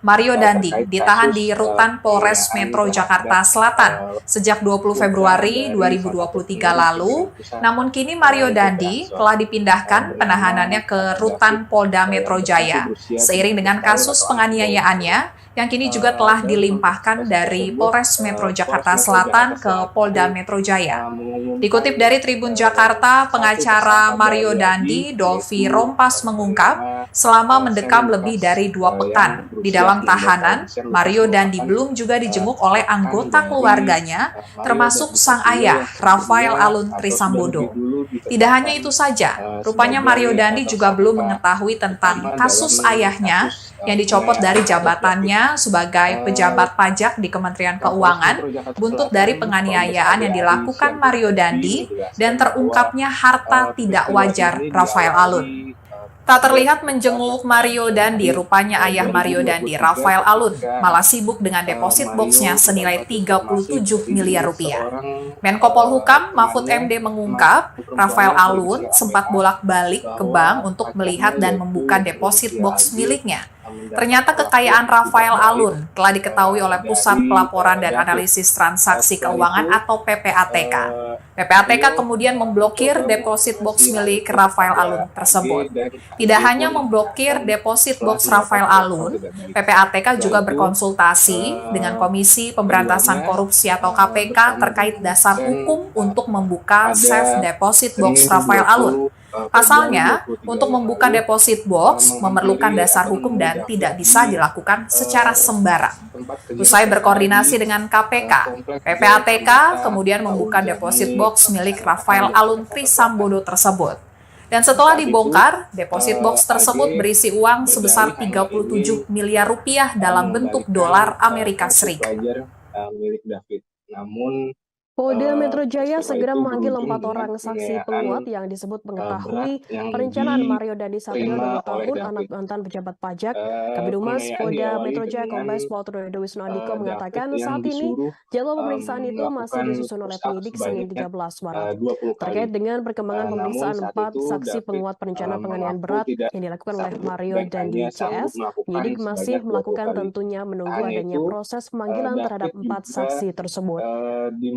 Mario Dendi ditahan di Rutan Polres Metro Jakarta Selatan sejak 20 Februari 2023 lalu, namun kini Mario Dendi telah dipindahkan penahanannya ke Rutan Polda Metro Jaya, seiring dengan kasus penganiayaannya yang kini juga telah dilimpahkan dari Polres Metro Jakarta Selatan ke Polda Metro Jaya. Dikutip dari Tribun Jakarta, pengacara Mario Dendi, Dolvi Rompas mengungkap, selama mendekam lebih dari 2 pekan di dalam tahanan, Mario Dendi belum juga dijenguk oleh anggota keluarganya, termasuk sang ayah, Rafael Alun Trisambodo. Tidak hanya itu saja, rupanya Mario Dendi juga belum mengetahui tentang kasus ayahnya yang dicopot dari jabatannya sebagai pejabat pajak di Kementerian Keuangan, buntut dari penganiayaan yang dilakukan Mario Dendi dan terungkapnya harta tidak wajar Rafael Alun. Tak terlihat menjenguk Mario Dendi, rupanya ayah Mario Dendi, Rafael Alun, malah sibuk dengan deposit boxnya senilai 37 miliar rupiah. Menko Polhukam Mahfud MD mengungkap, Rafael Alun sempat bolak-balik ke bank untuk melihat dan membuka deposit box miliknya. Ternyata kekayaan Rafael Alun telah diketahui oleh Pusat Pelaporan dan Analisis Transaksi Keuangan atau PPATK. PPATK kemudian memblokir deposit box milik Rafael Alun tersebut. Tidak hanya memblokir deposit box Rafael Alun, PPATK juga berkonsultasi dengan Komisi Pemberantasan Korupsi atau KPK terkait dasar hukum untuk membuka safe deposit box Rafael Alun. Pasalnya, untuk membuka deposit box memerlukan dasar hukum dan tidak bisa dilakukan secara sembarang. Usai berkoordinasi dengan KPK, PPATK kemudian membuka deposit box milik Rafael Alun Trisambodo tersebut. Dan setelah dibongkar, deposit box tersebut berisi uang sebesar 37 miliar rupiah dalam bentuk dolar Amerika Serikat. Milik David. Namun Polda Metro Jaya segera memanggil 4 orang saksi penguat yang disebut mengetahui perencanaan Mario Dendi Satrio 20 tahun, anak mantan pejabat pajak. Kabid Humas Polda Metro Jaya Kombes Pol Trudedo Wisnu Andiko mengatakan saat ini jadwal pemeriksaan itu masih disusun oleh penyidik Senin 13 Maret. Terkait dengan perkembangan pemeriksaan 4 saksi penguat perencana penganiayaan berat yang dilakukan oleh Mario Dendi CS, penyidik masih melakukan tentunya menunggu adanya proses pemanggilan terhadap 4 saksi tersebut.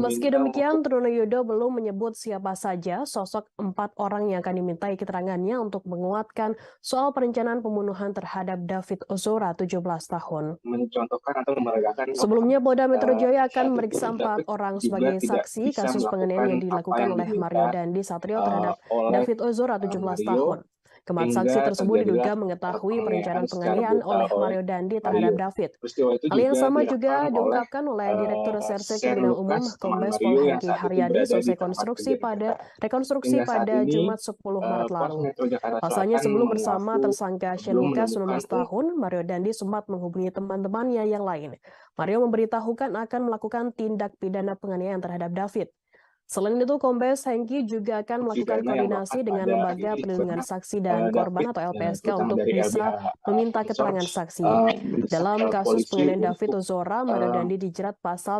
Meski demikian, Trunoyono belum menyebut siapa saja sosok 4 orang yang akan dimintai keterangannya untuk menguatkan soal perencanaan pembunuhan terhadap David Ozora, 17 tahun. Mencontohkan atau memeragakan Sebelumnya, Polda Metro Jaya akan saat memeriksa itu 4 orang juga sebagai tidak saksi bisa kasus penganiayaan yang melakukan apa dilakukan yang oleh diminta, Mario Dandi Satrio terhadap oleh David Ozora, 17 Mario, tahun. Keempat saksi hingga tersebut diduga terjadilah mengetahui penganiayaan perencanaan secara penganiayaan brutal oleh oleh Mario Dandi terhadap Mario. David. Peristiwa itu Hal yang juga sama direkam juga oleh diungkapkan oleh Direktur Reserse Shane Kriminal Umum Lucas, teman Kombes Pol Mario yang Hengki saat itu Haryadi berada selesai di tempat kejadian. rekonstruksi Hingga saat pada ini, Jumat 10 Maret Pos lalu. Metro Jakarta Pasalnya Selatan sebelum bersama mengaku tersangka Shane belum Lucas menemukan 19 tahun, Mario Dandi sempat menghubungi teman-temannya yang lain. Mario memberitahukan akan melakukan tindak pidana penganiayaan terhadap David. Selain itu, Kombes Hengki juga akan melakukan pidana yang koordinasi melekat dengan pada Lembaga ini Perlindungan terhadap Saksi dan Korban David, atau LPSK terutama untuk dari bisa LBH meminta Research, keterangan saksi. Dalam kasus polisi penganiayaan David untuk Ozora, Mario Dandi dijerat pasal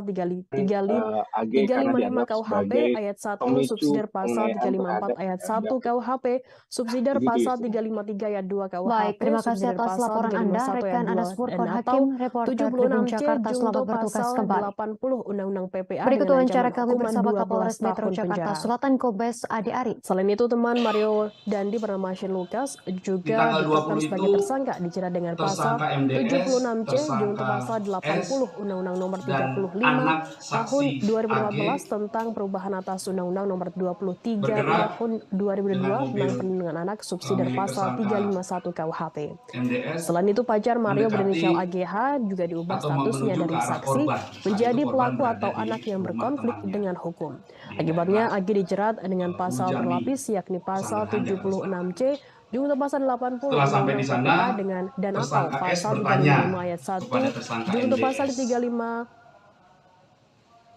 AG karena 355 dianggap KUHP sebagai ayat 1, pemicu subsidiar pasal penganiayaan 354 ayat 1 David. KUHP, subsidiar Begitu, pasal Yusuf. 353 ayat 2 Baik, KUHP, terima kasih subsidiar atas pasal laporan Anda, 351 ayat rekan 2 Anas dan Furkon atau Hakim, reporter Tribun 76C Jakarta, junto selamat bertugas pasal kembali. 80 Undang-Undang PPA Berikut dengan wawancara ancaman kami hukuman bersama 12 Kapolres Metro tahun Jakarta penjara. Selatan, Kombes Ade Ari. Selain itu, teman Mario Dandi bernama Shane Lucas Di juga tanggal ditetapkan 20 sebagai itu tersangka dijerat dengan pasal tersangka MDS, 76C junto tersangka pasal S, 80 Undang-Undang Nomor dan 35 anak tahun saksi 2014 AG tentang perubahan atas Undang-Undang Nomor 23 bergerak tahun 2002 dengan mobil tentang perlindungan anak subsidiar milik pasal tersangka 351 KUHP. MDS Selain itu, pacar Mario berinisial mendekati AGH juga diubah atau statusnya menuju dari ke arah saksi korban. Saat menjadi itu korban pelaku berada atau di anak yang rumah berkonflik temannya dengan hukum. di Akibatnya, daerah AG dijerat dengan pasal Jambi, berlapis yakni pasal Sanggahan, Jakarta Selatan. 76C junto pasal 80 Setelah sampai Undang-Undang di sana, PPA dan atau tersangka S pasal bertanya 355 ayat 1 kepada tersangka junto pasal MDS. 35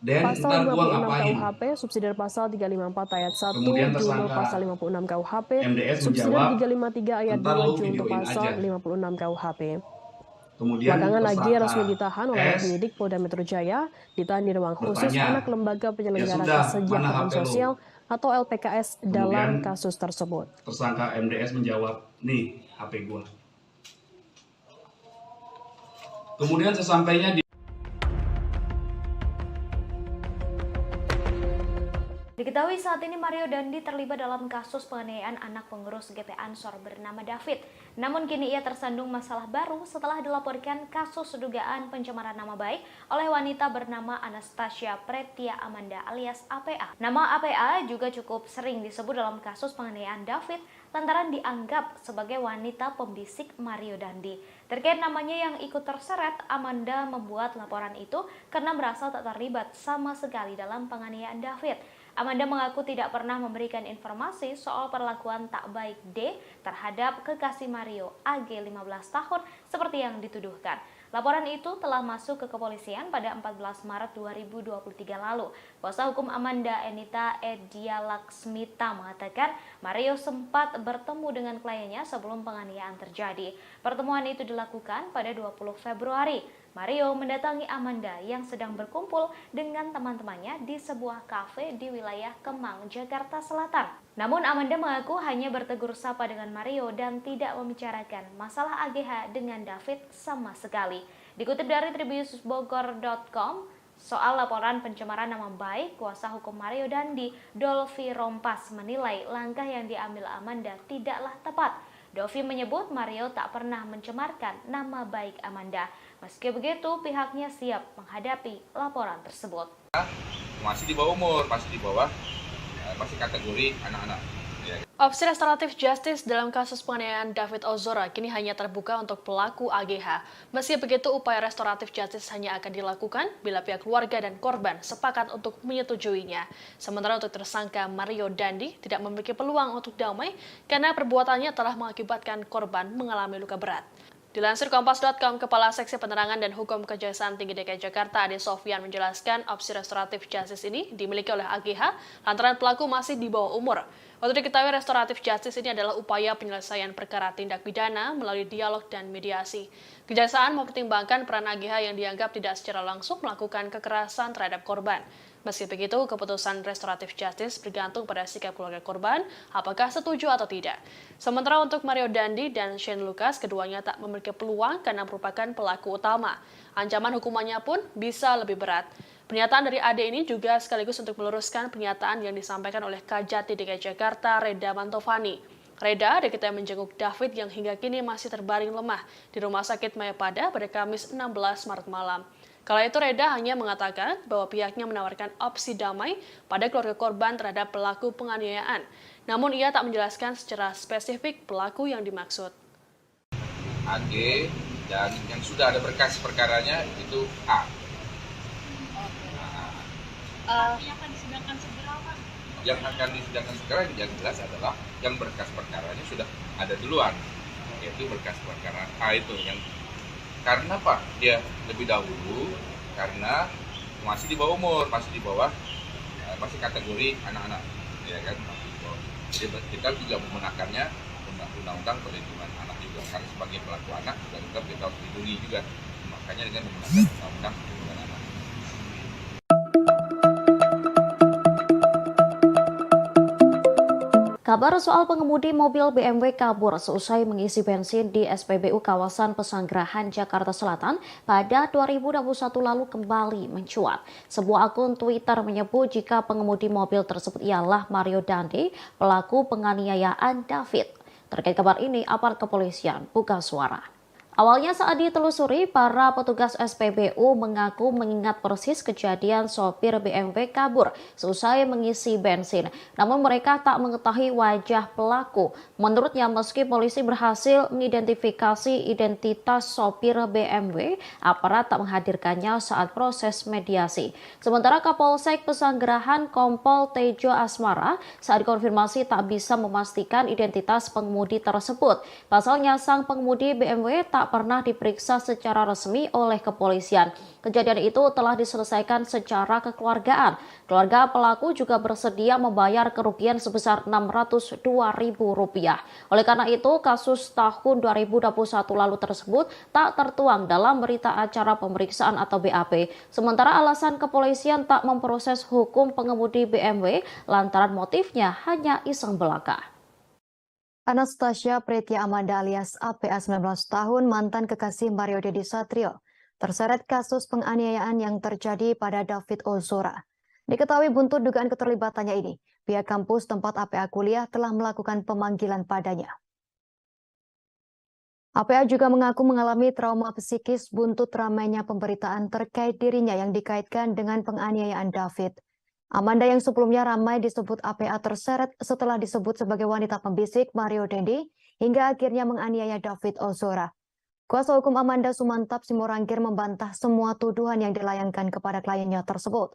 Den, pasal ntar gua 56 ngapain? KUHP, subsidiar pasal 354 ayat 1 Kemudian junto tersangka pasal 56 KUHP, MDS subsidiar menjawab, 353 ayat ntar 2 lu junto videoin pasal aja. 56 KUHP. Kemudian Belakangan lagi tersangka resmi ditahan oleh S penyidik Polda Metro Jaya, ditahan di ruang khusus bertanya, anak Lembaga Penyelenggara "Ya sudah, Kesejahteraan mana HP lu?" Sosial atau LPKS dalam Kemudian kasus tersebut. tersangka MDS menjawab, "Nih, HP gua." Kemudian sesampainya di Diketahui saat ini Mario Dandi terlibat dalam kasus penganiayaan anak pengurus GP Ansor bernama David. Namun kini ia tersandung masalah baru setelah dilaporkan kasus dugaan pencemaran nama baik oleh wanita bernama Anastasia Pretia Amanda alias APA. Nama APA juga cukup sering disebut dalam kasus penganiayaan David lantaran dianggap sebagai wanita pembisik Mario Dandi. Terkait namanya yang ikut terseret, Amanda membuat laporan itu karena merasa tak terlibat sama sekali dalam penganiayaan David. Amanda mengaku tidak pernah memberikan informasi soal perlakuan tak baik D terhadap kekasih Mario AG 15 tahun seperti yang dituduhkan. Laporan itu telah masuk ke kepolisian pada 14 Maret 2023 lalu. Kuasa hukum Amanda Enita Edia Laksmita mengatakan Mario sempat bertemu dengan kliennya sebelum penganiayaan terjadi. Pertemuan itu dilakukan pada 20 Februari. Mario mendatangi Amanda yang sedang berkumpul dengan teman-temannya di sebuah kafe di wilayah Kemang, Jakarta Selatan. Namun Amanda mengaku hanya bertegur sapa dengan Mario dan tidak membicarakan masalah AGH dengan David sama sekali. Dikutip dari tribunnews.bogor.com, soal laporan pencemaran nama baik, kuasa hukum Mario Dandi, Dolvi Rompas menilai langkah yang diambil Amanda tidaklah tepat. Dolvi menyebut Mario tak pernah mencemarkan nama baik Amanda. Meski begitu, pihaknya siap menghadapi laporan tersebut. Masih di bawah umur, masih kategori anak-anak. Opsi restoratif justice dalam kasus penganiayaan David Ozora kini hanya terbuka untuk pelaku AGH. Meski begitu, upaya restoratif justice hanya akan dilakukan bila pihak keluarga dan korban sepakat untuk menyetujuinya. Sementara untuk tersangka Mario Dandi tidak memiliki peluang untuk damai karena perbuatannya telah mengakibatkan korban mengalami luka berat. Dilansir Kompas.com, Kepala Seksi Penerangan dan Hukum Kejaksaan Tinggi DKI Jakarta, Ade Sofyan menjelaskan opsi restoratif justice ini dimiliki oleh AGH lantaran pelaku masih di bawah umur. Untuk diketahui, restoratif justice ini adalah upaya penyelesaian perkara tindak pidana melalui dialog dan mediasi. Kejaksaan mempertimbangkan peran AGH yang dianggap tidak secara langsung melakukan kekerasan terhadap korban. Meski begitu, keputusan restoratif justice bergantung pada sikap keluarga korban, apakah setuju atau tidak. Sementara untuk Mario Dandi dan Shane Lucas, keduanya tak memiliki peluang karena merupakan pelaku utama. Ancaman hukumannya pun bisa lebih berat. Pernyataan dari Ade ini juga sekaligus untuk meluruskan pernyataan yang disampaikan oleh Kajati DKI Jakarta, Reda Mantovani. Reda diketahui menjenguk David yang hingga kini masih terbaring lemah di Rumah Sakit Mayapada pada Kamis 16 Maret malam. Kala itu Reda hanya mengatakan bahwa pihaknya menawarkan opsi damai pada keluarga korban terhadap pelaku penganiayaan. Namun ia tak menjelaskan secara spesifik pelaku yang dimaksud. AG dan yang sudah ada berkas perkaranya itu A. Yang akan disidangkan segera, Pak? Yang akan disidangkan segera yang jelas adalah yang berkas perkaranya sudah ada duluan, yaitu berkas perkara A itu yang karena Pak dia lebih dahulu karena masih di bawah umur, masih kategori anak-anak, ya kan? Jadi kita juga menggunakannya undang-undang perlindungan anak juga karena sebagai pelaku anak juga tetap kita harus dilindungi juga, makanya dengan menggunakan undang-undang perlindungan anak. Kabar soal pengemudi mobil BMW kabur seusai mengisi bensin di SPBU kawasan Pesanggerahan, Jakarta Selatan pada 2021 lalu kembali mencuat. Sebuah akun Twitter menyebut jika pengemudi mobil tersebut ialah Mario Dandi, pelaku penganiayaan David. Terkait kabar ini, aparat kepolisian buka suara. Awalnya saat ditelusuri, para petugas SPBU mengaku mengingat persis kejadian sopir BMW kabur seusai mengisi bensin. Namun mereka tak mengetahui wajah pelaku. Menurutnya meski polisi berhasil mengidentifikasi identitas sopir BMW, aparat tak menghadirkannya saat proses mediasi. Sementara Kapolsek Pesanggerahan Kompol Tejo Asmara saat konfirmasi tak bisa memastikan identitas pengemudi tersebut. Pasalnya sang pengemudi BMW tak pernah diperiksa secara resmi oleh kepolisian. Kejadian itu telah diselesaikan secara kekeluargaan. Keluarga pelaku juga bersedia membayar kerugian sebesar Rp602.000. Oleh karena itu, kasus tahun 2021 lalu tersebut tak tertuang dalam berita acara pemeriksaan atau BAP. Sementara alasan kepolisian tak memproses hukum pengemudi BMW lantaran motifnya hanya iseng belaka. Anastasia Pretya Amanda alias APA 19 tahun mantan kekasih Mario Dendi Satrio terseret kasus penganiayaan yang terjadi pada David Ozora. Diketahui buntut dugaan keterlibatannya ini, pihak kampus tempat APA kuliah telah melakukan pemanggilan padanya. APA juga mengaku mengalami trauma psikis buntut ramainya pemberitaan terkait dirinya yang dikaitkan dengan penganiayaan David. Amanda yang sebelumnya ramai disebut APA terseret setelah disebut sebagai wanita pembisik Mario Dendi hingga akhirnya menganiaya David Ozora. Kuasa hukum Amanda Sumantap Simorangkir membantah semua tuduhan yang dilayangkan kepada kliennya tersebut.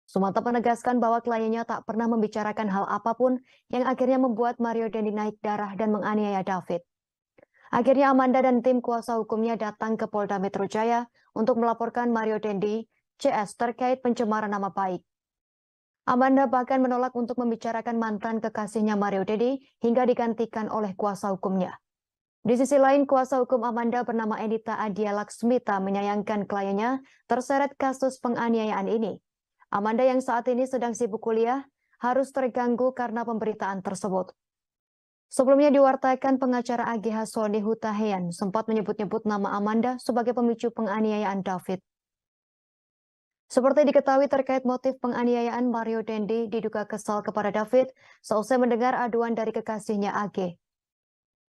Sumantap menegaskan bahwa kliennya tak pernah membicarakan hal apapun yang akhirnya membuat Mario Dendi naik darah dan menganiaya David. Akhirnya Amanda dan tim kuasa hukumnya datang ke Polda Metro Jaya untuk melaporkan Mario Dendi CS terkait pencemaran nama baik. Amanda bahkan menolak untuk membicarakan mantan kekasihnya Mario Dendi hingga digantikan oleh kuasa hukumnya. Di sisi lain, kuasa hukum Amanda bernama Edita Adia Laksmita menyayangkan kliennya terseret kasus penganiayaan ini. Amanda yang saat ini sedang sibuk kuliah harus terganggu karena pemberitaan tersebut. Sebelumnya diwartakan pengacara AGH Sony Hutahian sempat menyebut-nyebut nama Amanda sebagai pemicu penganiayaan David. Seperti diketahui terkait motif penganiayaan, Mario Dendi diduga kesal kepada David seusai mendengar aduan dari kekasihnya AG.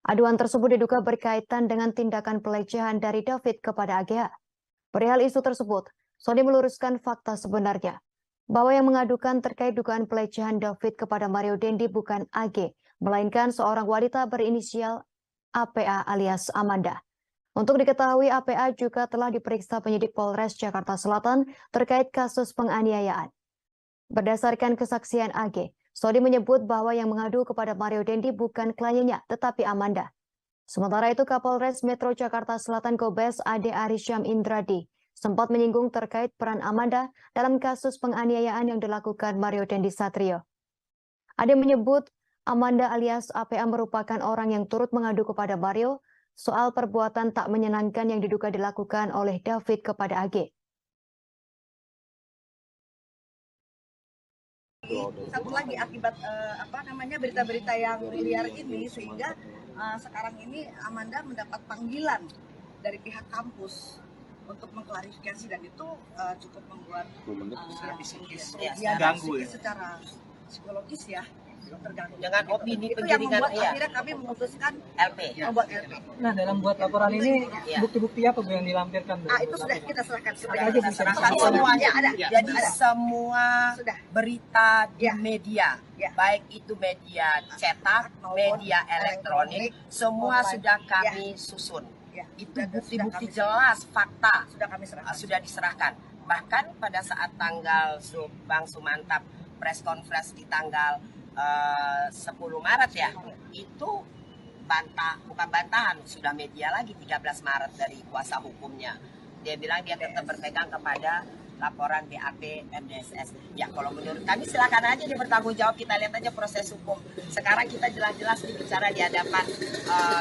Aduan tersebut diduga berkaitan dengan tindakan pelecehan dari David kepada AGH. Perihal isu tersebut, Sony meluruskan fakta sebenarnya, bahwa yang mengadukan terkait dugaan pelecehan David kepada Mario Dendi bukan AG, melainkan seorang wanita berinisial APA alias Amanda. Untuk diketahui, APA juga telah diperiksa penyidik Polres Jakarta Selatan terkait kasus penganiayaan. Berdasarkan kesaksian AG, Sony menyebut bahwa yang mengadu kepada Mario Dendi bukan kliennya, tetapi Amanda. Sementara itu, Kapolres Metro Jakarta Selatan Kombes Ade Arisyam Indradi sempat menyinggung terkait peran Amanda dalam kasus penganiayaan yang dilakukan Mario Dendi Satrio. Ade menyebut Amanda alias APA merupakan orang yang turut mengadu kepada Mario soal perbuatan tak menyenangkan yang diduga dilakukan oleh David kepada AG. Satu lagi akibat berita-berita yang liar ini sehingga sekarang ini Amanda mendapat panggilan dari pihak kampus untuk mengklarifikasi, dan itu cukup membuat ganggu ya, secara psikologis ya, terganggu dengan opini itu yang penjaringan membuat akhirnya kami memutuskan LP. membuat LP. Nah, dalam buat laporan ini bukti-bukti apa Bu yang dilampirkan? Bu? Itu sudah kita serahkan, Kita serahkan semuanya. Jadi semua berita di media, baik itu media cetak, media elektronik, semua sudah kami susun. Itu bukti-bukti jelas, fakta sudah diserahkan. Bahkan pada saat tanggal Bang Sumantap press conference di tanggal 10 Maret ya, itu bukan bantahan, sudah media lagi 13 Maret dari kuasa hukumnya. Dia bilang dia tetap berpegang kepada laporan BAP MDSS. Ya kalau menurut kami silakan aja dia bertanggung jawab, kita lihat aja proses hukum. Sekarang kita jelas-jelas bicara di hadapan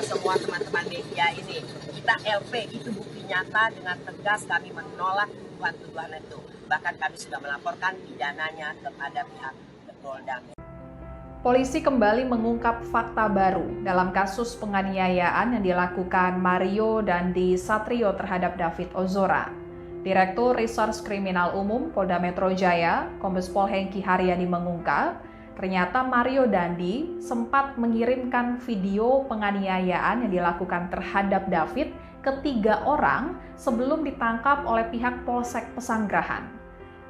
semua teman-teman media ini. Kita LP, itu bukti nyata, dengan tegas kami menolak tuduhan itu. Bahkan kami sudah melaporkan pidananya kepada pihak Polda. Polisi kembali mengungkap fakta baru dalam kasus penganiayaan yang dilakukan Mario Dandi Satrio terhadap David Ozora. Direktur Reserse Kriminal Umum Polda Metro Jaya, Kombes Pol Hengki Haryadi mengungkap, ternyata Mario Dandi sempat mengirimkan video penganiayaan yang dilakukan terhadap David ke 3 orang sebelum ditangkap oleh pihak Polsek Pesanggerahan.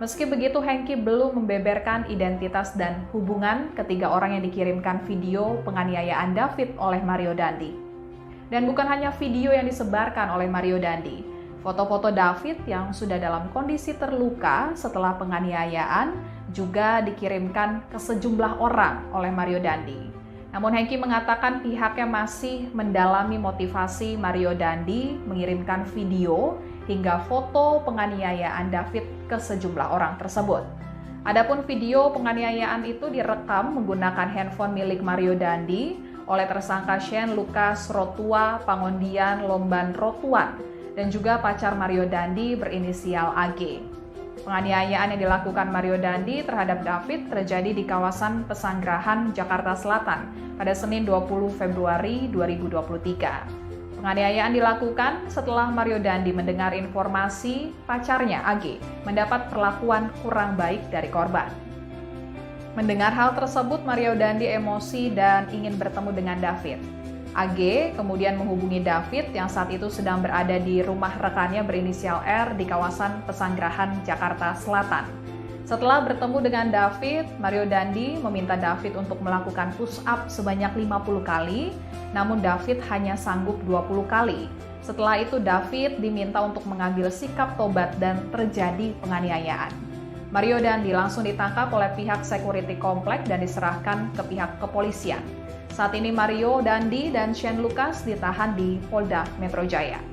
Meski begitu, Hengki belum membeberkan identitas dan hubungan ketiga orang yang dikirimkan video penganiayaan David oleh Mario Dandi. Dan bukan hanya video yang disebarkan oleh Mario Dandi, foto-foto David yang sudah dalam kondisi terluka setelah penganiayaan juga dikirimkan ke sejumlah orang oleh Mario Dandi. Namun Hengki mengatakan pihaknya masih mendalami motivasi Mario Dandi mengirimkan video hingga foto penganiayaan David ke sejumlah orang tersebut. Adapun video penganiayaan itu direkam menggunakan handphone milik Mario Dandi oleh tersangka Shane Lucas Rotua Pangondian Lomban Rotuan dan juga pacar Mario Dandi berinisial AG. Penganiayaan yang dilakukan Mario Dandi terhadap David terjadi di kawasan Pesanggerahan, Jakarta Selatan pada Senin 20 Februari 2023. Penganiayaan dilakukan setelah Mario Dandi mendengar informasi pacarnya AG mendapat perlakuan kurang baik dari korban. Mendengar hal tersebut, Mario Dandi emosi dan ingin bertemu dengan David. AG kemudian menghubungi David yang saat itu sedang berada di rumah rekannya berinisial R di kawasan Pesanggerahan, Jakarta Selatan. Setelah bertemu dengan David, Mario Dandi meminta David untuk melakukan push up sebanyak 50 kali, namun David hanya sanggup 20 kali. Setelah itu David diminta untuk mengambil sikap tobat dan terjadi penganiayaan. Mario Dandi langsung ditangkap oleh pihak security komplek dan diserahkan ke pihak kepolisian. Saat ini Mario Dandi dan Shane Lucas ditahan di Polda Metro Jaya.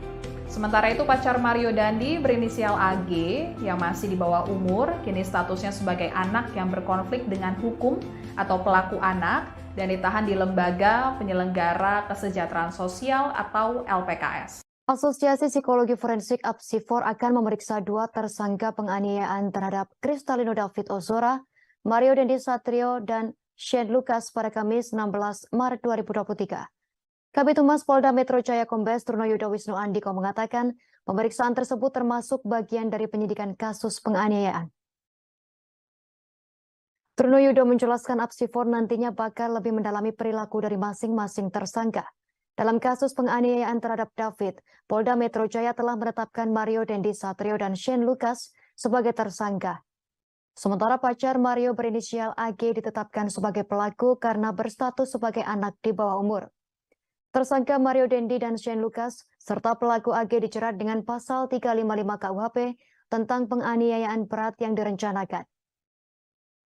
Sementara itu pacar Mario Dandi berinisial AG yang masih di bawah umur kini statusnya sebagai anak yang berkonflik dengan hukum atau pelaku anak dan ditahan di Lembaga Penyelenggara Kesejahteraan Sosial atau LPKS. Asosiasi Psikologi Forensik Apsifor akan memeriksa 2 tersangka penganiayaan terhadap Kristalino David Ozora, Mario Dandi Satrio, dan Shane Lucas pada Kamis 16 Maret 2023. Kabid Humas Polda Metro Jaya Kombes Trunoyudo Wisnu Andiko mengatakan pemeriksaan tersebut termasuk bagian dari penyidikan kasus penganiayaan. Trunoyudo menjelaskan Apsifor nantinya bakal lebih mendalami perilaku dari masing-masing tersangka. Dalam kasus penganiayaan terhadap David, Polda Metro Jaya telah menetapkan Mario Dandi Satrio dan Shane Lucas sebagai tersangka. Sementara pacar Mario berinisial AG ditetapkan sebagai pelaku karena berstatus sebagai anak di bawah umur. Tersangka Mario Dandi dan Shane Lucas serta pelaku AG dijerat dengan pasal 355 KUHP tentang penganiayaan berat yang direncanakan.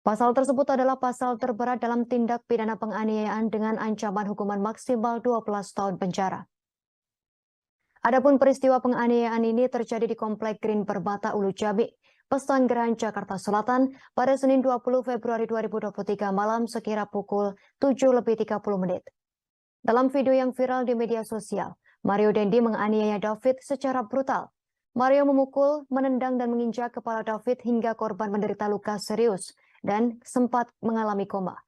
Pasal tersebut adalah pasal terberat dalam tindak pidana penganiayaan dengan ancaman hukuman maksimal 12 tahun penjara. Adapun peristiwa penganiayaan ini terjadi di Komplek Green Permata Ulu Jami, Pesanggerahan, Jakarta Selatan pada Senin 20 Februari 2023 malam sekira pukul 7:30 menit. Dalam video yang viral di media sosial, Mario Dandi menganiaya David secara brutal. Mario memukul, menendang dan menginjak kepala David hingga korban menderita luka serius dan sempat mengalami koma.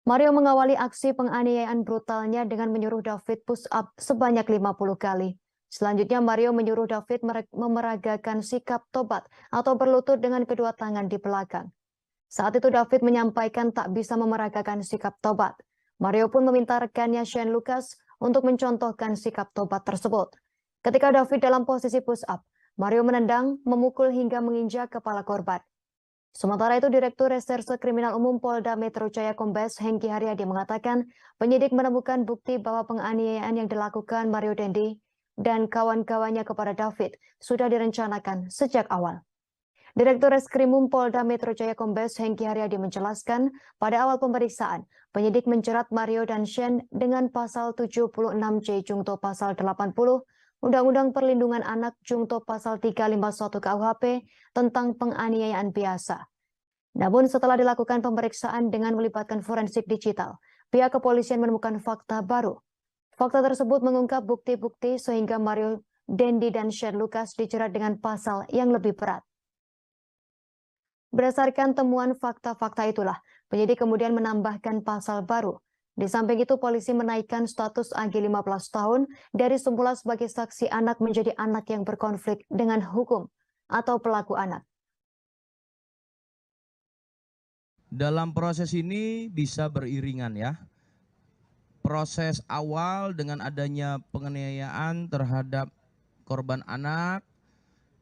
Mario mengawali aksi penganiayaan brutalnya dengan menyuruh David push up sebanyak 50 kali. Selanjutnya Mario menyuruh David memeragakan sikap tobat atau berlutut dengan kedua tangan di belakang. Saat itu David menyampaikan tak bisa memeragakan sikap tobat. Mario pun meminta rekannya Shane Lucas untuk mencontohkan sikap tobat tersebut. Ketika David dalam posisi push up, Mario menendang, memukul hingga menginjak kepala korban. Sementara itu, Direktur Reserse Kriminal Umum Polda Metro Jaya Kombes Hengki Haryadi mengatakan penyidik menemukan bukti bahwa penganiayaan yang dilakukan Mario Dendi dan kawan-kawannya kepada David sudah direncanakan sejak awal. Direktur Reskrimum Polda Metro Jaya Kombes Hengki Haryadi menjelaskan pada awal pemeriksaan, penyidik menjerat Mario dan Shane dengan pasal 76C Jungto pasal 80 Undang-Undang Perlindungan Anak Jungto pasal 351 KUHP tentang penganiayaan biasa. Namun setelah dilakukan pemeriksaan dengan melibatkan forensik digital, pihak kepolisian menemukan fakta baru. Fakta tersebut mengungkap bukti-bukti sehingga Mario Dendi dan Shane Lucas dijerat dengan pasal yang lebih berat. Berdasarkan temuan fakta-fakta itulah, penyidik kemudian menambahkan pasal baru. Di samping itu, polisi menaikkan status AG 15 tahun dari semula sebagai saksi anak menjadi anak yang berkonflik dengan hukum atau pelaku anak. Dalam proses ini bisa beriringan ya. Proses awal dengan adanya penganiayaan terhadap korban anak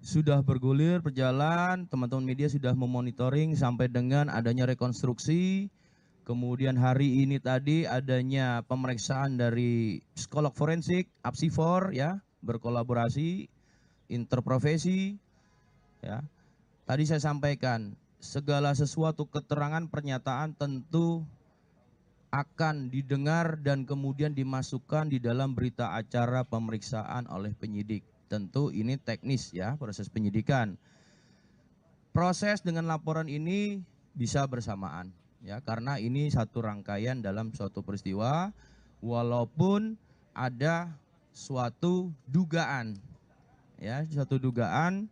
sudah bergulir, berjalan, teman-teman media sudah memonitoring sampai dengan adanya rekonstruksi. Kemudian hari ini tadi adanya pemeriksaan dari psikolog forensik, Apsifor ya, berkolaborasi, interprofesi ya. Tadi saya sampaikan, segala sesuatu keterangan pernyataan tentu akan didengar dan kemudian dimasukkan di dalam berita acara pemeriksaan oleh penyidik. Tentu ini teknis ya, proses penyidikan. Proses dengan laporan ini bisa bersamaan. Ya, karena ini satu rangkaian dalam suatu peristiwa, walaupun ada suatu dugaan, ya, suatu dugaan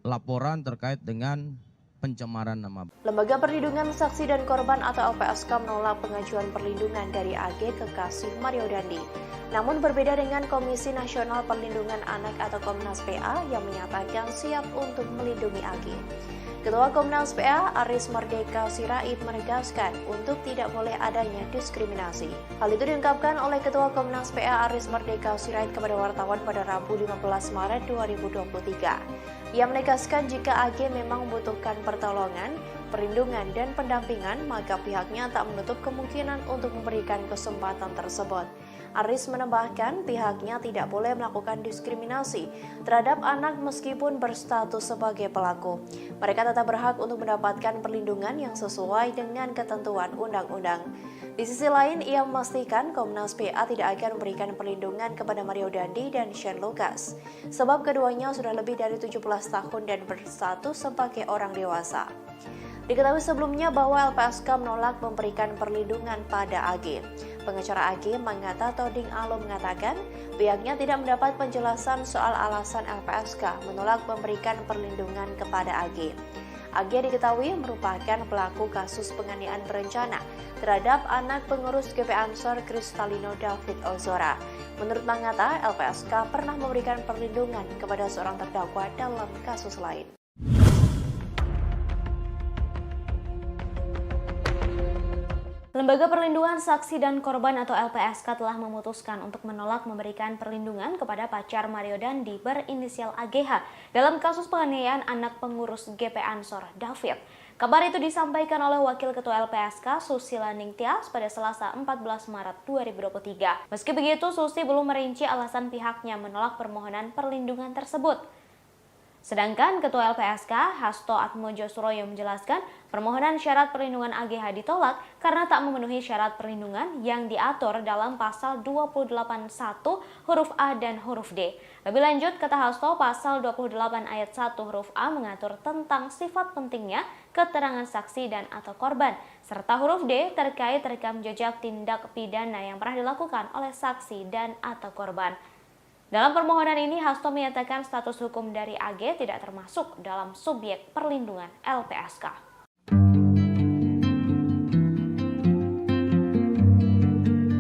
laporan terkait dengan pencemaran nama. Lembaga Perlindungan Saksi dan Korban atau LPSK menolak pengajuan perlindungan dari AG kekasih Mario Dandi. Namun berbeda dengan Komisi Nasional Perlindungan Anak atau Komnas PA yang menyatakan siap untuk melindungi AG. Ketua Komnas PA Aris Merdeka Sirait menegaskan untuk tidak boleh adanya diskriminasi. Hal itu diungkapkan oleh Ketua Komnas PA Aris Merdeka Sirait kepada wartawan pada Rabu 15 Maret 2023. Ia menegaskan jika AG memang membutuhkan pertolongan, perlindungan, dan pendampingan, maka pihaknya tak menutup kemungkinan untuk memberikan kesempatan tersebut. Aris menambahkan pihaknya tidak boleh melakukan diskriminasi terhadap anak meskipun berstatus sebagai pelaku. Mereka tetap berhak untuk mendapatkan perlindungan yang sesuai dengan ketentuan undang-undang. Di sisi lain, ia memastikan Komnas PA tidak akan memberikan perlindungan kepada Mario Dandi dan Shane Lucas, sebab keduanya sudah lebih dari 17 tahun dan berstatus sebagai orang dewasa. Diketahui sebelumnya bahwa LPSK menolak memberikan perlindungan pada AG. Pengacara AG Manggata Toding Alo mengatakan pihaknya tidak mendapat penjelasan soal alasan LPSK menolak memberikan perlindungan kepada AG. AG diketahui merupakan pelaku kasus penganiayaan berencana terhadap anak pengurus GP Ansor Kristalino David Ozora. Menurut Manggata, LPSK pernah memberikan perlindungan kepada seorang terdakwa dalam kasus lain. Lembaga Perlindungan Saksi dan Korban atau LPSK telah memutuskan untuk menolak memberikan perlindungan kepada pacar Mario Dandi berinisial AGH dalam kasus penganiayaan anak pengurus GP Ansor David. Kabar itu disampaikan oleh Wakil Ketua LPSK Susila Ningtyas pada Selasa 14 Maret 2023. Meski begitu, Susi belum merinci alasan pihaknya menolak permohonan perlindungan tersebut. Sedangkan Ketua LPSK Hasto Atmojo Suroyo menjelaskan permohonan syarat perlindungan AGH ditolak karena tak memenuhi syarat perlindungan yang diatur dalam pasal 281 huruf A dan huruf D. Lebih lanjut, kata Hasto, pasal 28 ayat 1 huruf A mengatur tentang sifat pentingnya keterangan saksi dan atau korban, serta huruf D terkait rekam jejak tindak pidana yang pernah dilakukan oleh saksi dan atau korban. Dalam permohonan ini, Hasto menyatakan status hukum dari AG tidak termasuk dalam subjek perlindungan LPSK.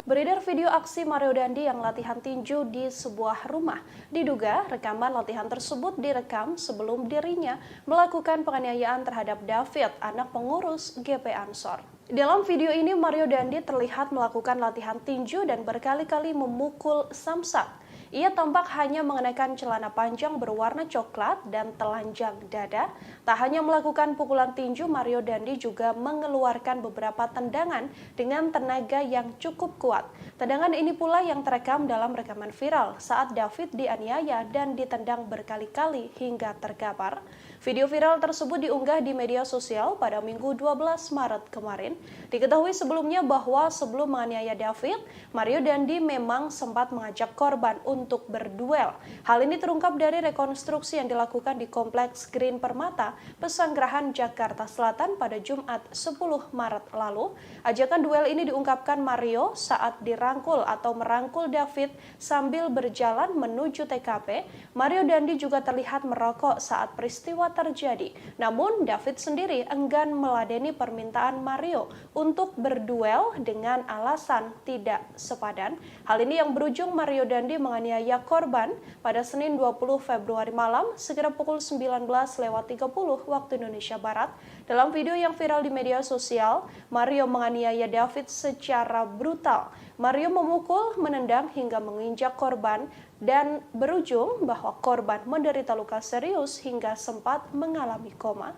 Beredar video aksi Mario Dandi yang latihan tinju di sebuah rumah. Diduga rekaman latihan tersebut direkam sebelum dirinya melakukan penganiayaan terhadap David, anak pengurus GP Ansor. Dalam video ini Mario Dandi terlihat melakukan latihan tinju dan berkali-kali memukul samsak. Ia tampak hanya mengenakan celana panjang berwarna coklat dan telanjang dada. Tak hanya melakukan pukulan tinju, Mario Dandi juga mengeluarkan beberapa tendangan dengan tenaga yang cukup kuat. Tendangan ini pula yang terekam dalam rekaman viral saat David dianiaya dan ditendang berkali-kali hingga terkapar. Video viral tersebut diunggah di media sosial pada Minggu 12 Maret kemarin. Diketahui sebelumnya bahwa sebelum menganiaya David, Mario Dandi memang sempat mengajak korban untuk berduel. Hal ini terungkap dari rekonstruksi yang dilakukan di Kompleks Green Permata, Pesanggerahan, Jakarta Selatan pada Jumat 10 Maret lalu. Ajakan duel ini diungkapkan Mario saat dirangkul atau merangkul David sambil berjalan menuju TKP. Mario Dandi juga terlihat merokok saat peristiwa terjadi. Namun David sendiri enggan meladeni permintaan Mario untuk berduel dengan alasan tidak sepadan. Hal ini yang berujung Mario Dandi menganiaya korban pada Senin 20 Februari malam sekitar pukul 19.30 waktu Indonesia Barat. Dalam video yang viral di media sosial, Mario menganiaya David secara brutal. Mario memukul, menendang hingga menginjak korban dan berujung bahwa korban menderita luka serius hingga sempat mengalami koma.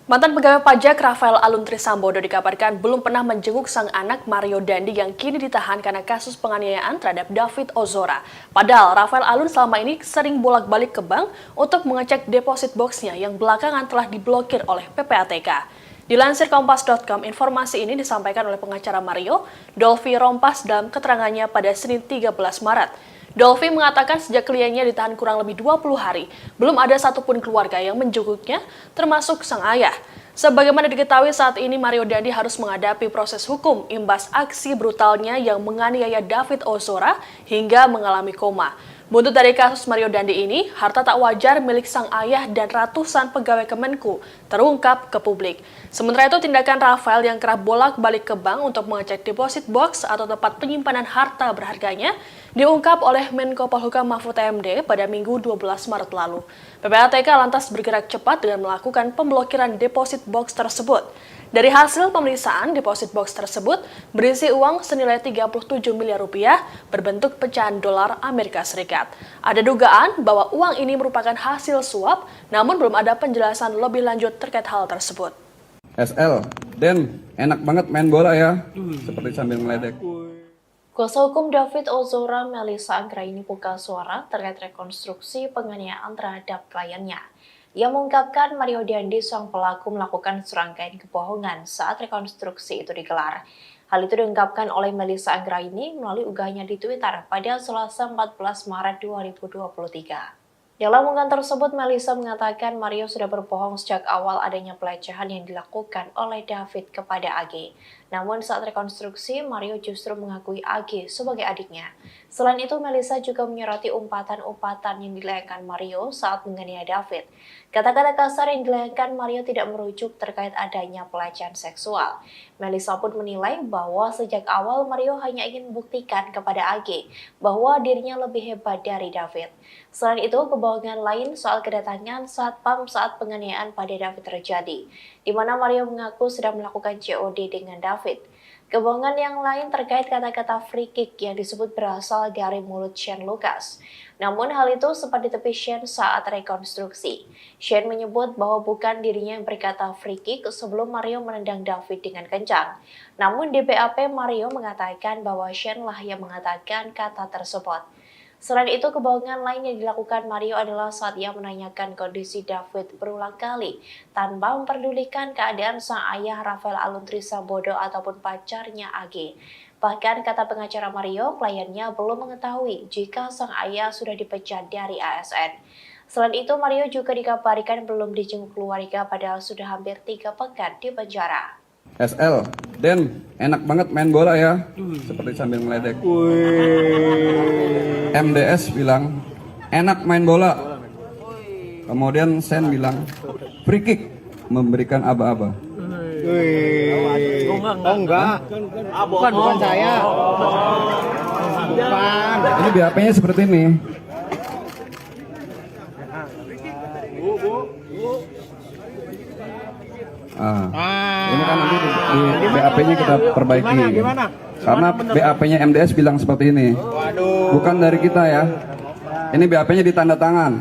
Mantan pegawai pajak Rafael Alun Trisambodo dikabarkan belum pernah menjenguk sang anak Mario Dandi yang kini ditahan karena kasus penganiayaan terhadap David Ozora. Padahal Rafael Alun selama ini sering bolak-balik ke bank untuk mengecek deposit boxnya yang belakangan telah diblokir oleh PPATK. Dilansir Kompas.com, informasi ini disampaikan oleh pengacara Mario, Dolfi Rompas dalam keterangannya pada Senin 13 Maret. Dolfi mengatakan sejak kliennya ditahan kurang lebih 20 hari, belum ada satupun keluarga yang menjenguknya, termasuk sang ayah. Sebagaimana diketahui saat ini Mario Dandi harus menghadapi proses hukum imbas aksi brutalnya yang menganiaya David Ozora hingga mengalami koma. Buntut dari kasus Mario Dandi ini, harta tak wajar milik sang ayah dan ratusan pegawai Kemenku terungkap ke publik. Sementara itu, tindakan Rafael yang kerap bolak-balik ke bank untuk mengecek deposit box atau tempat penyimpanan harta berharganya diungkap oleh Menko Polhukam Mahfud MD pada Minggu 12 Maret lalu. PPATK lantas bergerak cepat dengan melakukan pemblokiran deposit box tersebut. Dari hasil pemeriksaan, deposit box tersebut berisi uang senilai 37 miliar rupiah berbentuk pecahan dolar Amerika Serikat. Ada dugaan bahwa uang ini merupakan hasil suap, namun belum ada penjelasan lebih lanjut terkait hal tersebut. SL, Den, enak banget main bola ya, seperti sambil ngeledek. Kuasa hukum David Ozora, Melissa Anggraini buka suara terkait rekonstruksi penganiayaan terhadap kliennya. Ia mengungkapkan Mario Dandi sang pelaku melakukan serangkaian kebohongan saat rekonstruksi itu digelar. Hal itu diungkapkan oleh Melissa Anggraini melalui unggahannya di Twitter pada Selasa 14 Maret 2023. Dalam unggahan tersebut, Melissa mengatakan Mario sudah berbohong sejak awal adanya pelecehan yang dilakukan oleh David kepada AG. Namun saat rekonstruksi, Mario justru mengakui AG sebagai adiknya. Selain itu, Melissa juga menyoroti umpatan-umpatan yang dilayangkan Mario saat menganiaya David. Kata-kata kasar yang dilayangkan Mario tidak merujuk terkait adanya pelecehan seksual. Melissa pun menilai bahwa sejak awal Mario hanya ingin membuktikan kepada AG bahwa dirinya lebih hebat dari David. Selain itu, kebohongan lain soal kedatangan satpam saat penganiayaan pada David terjadi, di mana Mario mengaku sedang melakukan COD dengan David. Kebohongan yang lain terkait kata-kata free kick yang disebut berasal dari mulut Shane Lucas. Namun hal itu sempat ditepi Shane saat rekonstruksi. Shane menyebut bahwa bukan dirinya yang berkata free kick sebelum Mario menendang David dengan kencang. Namun di BAP Mario mengatakan bahwa Shane lah yang mengatakan kata tersebut. Selain itu, kebohongan lain yang dilakukan Mario adalah saat ia menanyakan kondisi David berulang kali tanpa memperdulikan keadaan sang ayah Rafael Aluntri Sambodo ataupun pacarnya AG. Bahkan kata pengacara Mario, kliennya belum mengetahui jika sang ayah sudah dipecat dari ASN. Selain itu, Mario juga dikabarkan belum dijenguk keluarga padahal sudah hampir 3 pekan di penjara. SL, Den, enak banget main bola ya, seperti sambil meledek. MDS bilang, enak main bola. Kemudian Sen bilang, free kick, memberikan aba-aba. Enggak. Bukan saya. Bukan. Ini BAP-nya seperti ini. Ini kan nanti di BAP-nya kita perbaiki. Karena BAP-nya MDS bilang seperti ini. Bukan dari kita ya. Ini BAP-nya ditanda tangan.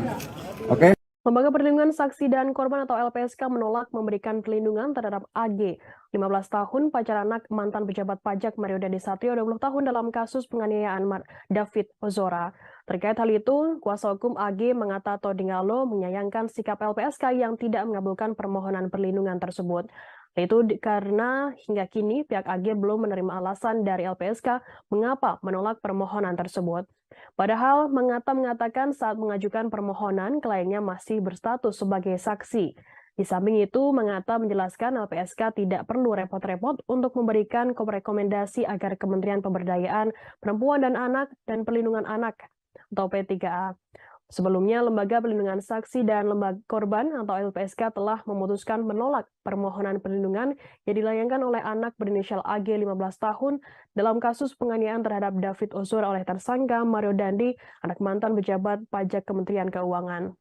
Oke? Lembaga Perlindungan Saksi dan Korban atau LPSK menolak memberikan perlindungan terhadap AG, 15 tahun, pacar anak mantan pejabat pajak Mario Dandi Satrio, 20 tahun dalam kasus penganiayaan David Ozora. Terkait hal itu, kuasa hukum AG Mangata Todingalo menyayangkan sikap LPSK yang tidak mengabulkan permohonan perlindungan tersebut. Itu karena hingga kini pihak AG belum menerima alasan dari LPSK mengapa menolak permohonan tersebut. Padahal Mangata mengatakan saat mengajukan permohonan kliennya masih berstatus sebagai saksi. Di samping itu, Mangata menjelaskan LPSK tidak perlu repot-repot untuk memberikan rekomendasi agar Kementerian Pemberdayaan Perempuan dan Anak dan Perlindungan Anak atau P3A. Sebelumnya, Lembaga Perlindungan Saksi dan Lembaga Korban atau LPSK telah memutuskan menolak permohonan perlindungan yang dilayangkan oleh anak berinisial AG 15 tahun dalam kasus penganiayaan terhadap David Ozora oleh tersangka Mario Dandi, anak mantan pejabat pajak Kementerian Keuangan.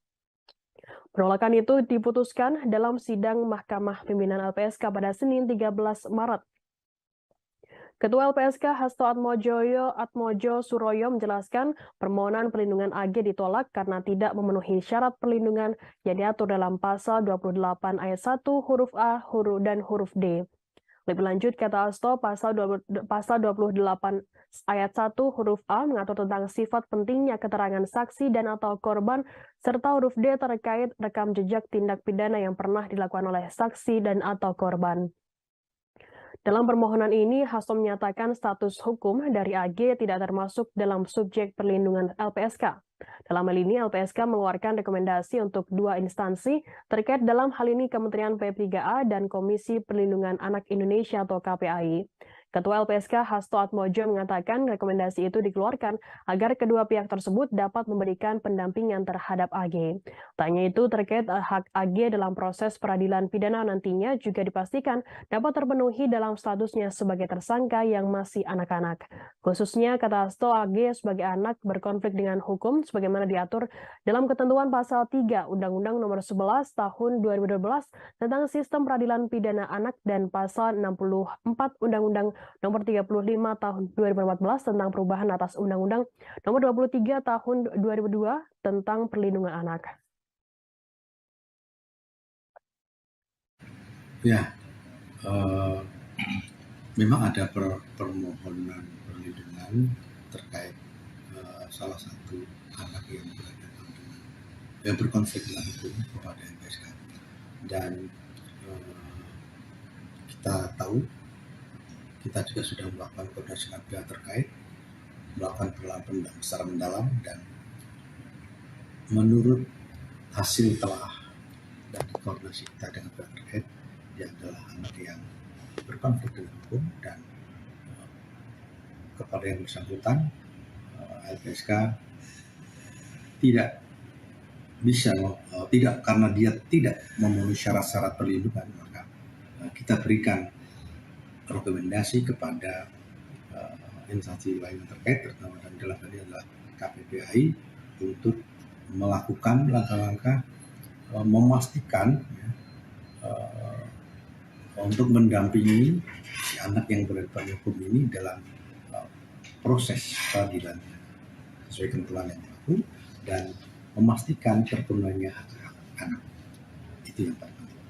Penolakan itu diputuskan dalam sidang Mahkamah Pimpinan LPSK pada Senin 13 Maret. Ketua LPSK Hasto Atmojo Suroyo menjelaskan permohonan perlindungan AG ditolak karena tidak memenuhi syarat perlindungan yang diatur dalam pasal 28 ayat 1 huruf A dan huruf D. Lebih lanjut, kata Hasto, pasal 28 ayat 1 huruf A mengatur tentang sifat pentingnya keterangan saksi dan atau korban, serta huruf D terkait rekam jejak tindak pidana yang pernah dilakukan oleh saksi dan atau korban. Dalam permohonan ini, Hasto menyatakan status hukum dari AG tidak termasuk dalam subjek perlindungan LPSK. Dalam hal ini, LPSK mengeluarkan rekomendasi untuk 2 instansi terkait dalam hal ini Kementerian P3A dan Komisi Perlindungan Anak Indonesia atau KPAI. Ketua LPSK Hasto Atmojo mengatakan rekomendasi itu dikeluarkan agar kedua pihak tersebut dapat memberikan pendampingan terhadap AG. Tanya itu terkait hak AG dalam proses peradilan pidana nantinya juga dipastikan dapat terpenuhi dalam statusnya sebagai tersangka yang masih anak-anak. Khususnya, kata Hasto, AG sebagai anak berkonflik dengan hukum sebagaimana diatur dalam ketentuan pasal 3 Undang-Undang Nomor 11 Tahun 2012 tentang Sistem Peradilan Pidana Anak dan pasal 64 Undang-Undang Nomor 35 Tahun 2014 tentang perubahan atas Undang-Undang Nomor 23 Tahun 2002 tentang perlindungan anak. Ya, memang ada permohonan perlindungan terkait salah satu anak yang berkonflik dengan hukum kepada LPSK, dan kita tahu kita juga sudah melakukan koordinasi dengan pihak terkait, melakukan penelitian secara mendalam, dan menurut hasil telah dan koordinasi kita dengan pihak terkait, dia adalah anak yang berkonflik dengan hukum, dan kepada yang bersangkutan LPSK tidak bisa tidak, karena dia tidak memenuhi syarat-syarat perlindungan, maka kita berikan rekomendasi kepada instansi lain yang terkait, terutama dalam hal ini adalah KPPAI, untuk melakukan langkah-langkah memastikan untuk mendampingi si anak yang berhadapan hukum ini dalam proses peradilan sesuai ketentuan yang berlaku dan memastikan terpenuhinya hak-hak anak. Itu yang paling penting.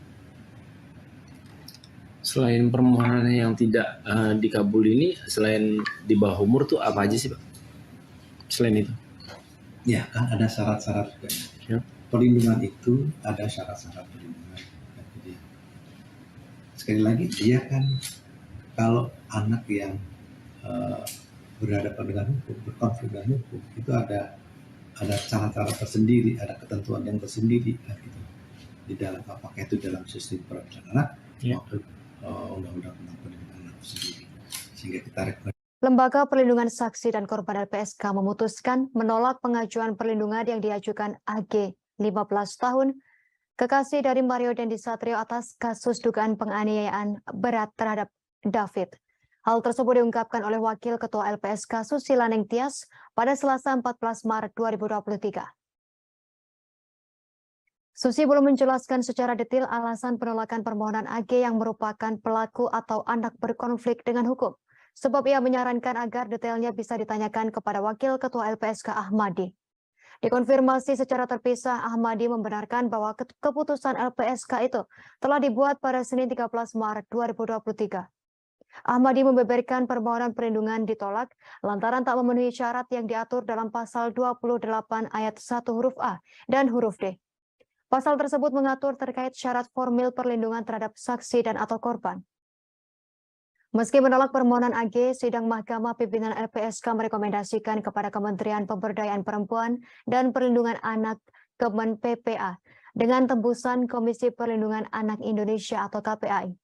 Selain permohonan yang tidak dikabul ini, selain di bawah umur tuh apa aja sih Pak? Selain itu? Ya kan ada syarat-syarat juga. Ya. Perlindungan itu ada syarat-syarat perlindungan. Jadi, sekali lagi dia kan kalau anak yang berhadapan dengan hukum, berkonflik dengan hukum, itu ada cara-cara tersendiri, ada ketentuan yang tersendiri gitu. Di dalam apakah itu dalam sistem peradilan anak maupun undang-undang tentang perlindungan anak sendiri. Sehingga kita rekomendasi. Lembaga Perlindungan Saksi dan Korban LPSK memutuskan menolak pengajuan perlindungan yang diajukan AG 15 tahun, kekasih dari Mario Dandi Satrio atas kasus dugaan penganiayaan berat terhadap David. Hal tersebut diungkapkan oleh Wakil Ketua LPSK Susila Nengtyas pada Selasa 14 Maret 2023. Susi belum menjelaskan secara detail alasan penolakan permohonan AG yang merupakan pelaku atau anak berkonflik dengan hukum. Sebab ia menyarankan agar detailnya bisa ditanyakan kepada Wakil Ketua LPSK Ahmadi. Dikonfirmasi secara terpisah, Ahmadi membenarkan bahwa keputusan LPSK itu telah dibuat pada Senin 13 Maret 2023. Ahmadi membeberkan permohonan perlindungan ditolak lantaran tak memenuhi syarat yang diatur dalam pasal 28 ayat 1 huruf A dan huruf D. Pasal tersebut mengatur terkait syarat formil perlindungan terhadap saksi dan atau korban. Meski menolak permohonan AG, sidang Mahkamah Pimpinan LPSK merekomendasikan kepada Kementerian Pemberdayaan Perempuan dan Perlindungan Anak Kemen PPA dengan tembusan Komisi Perlindungan Anak Indonesia atau KPAI.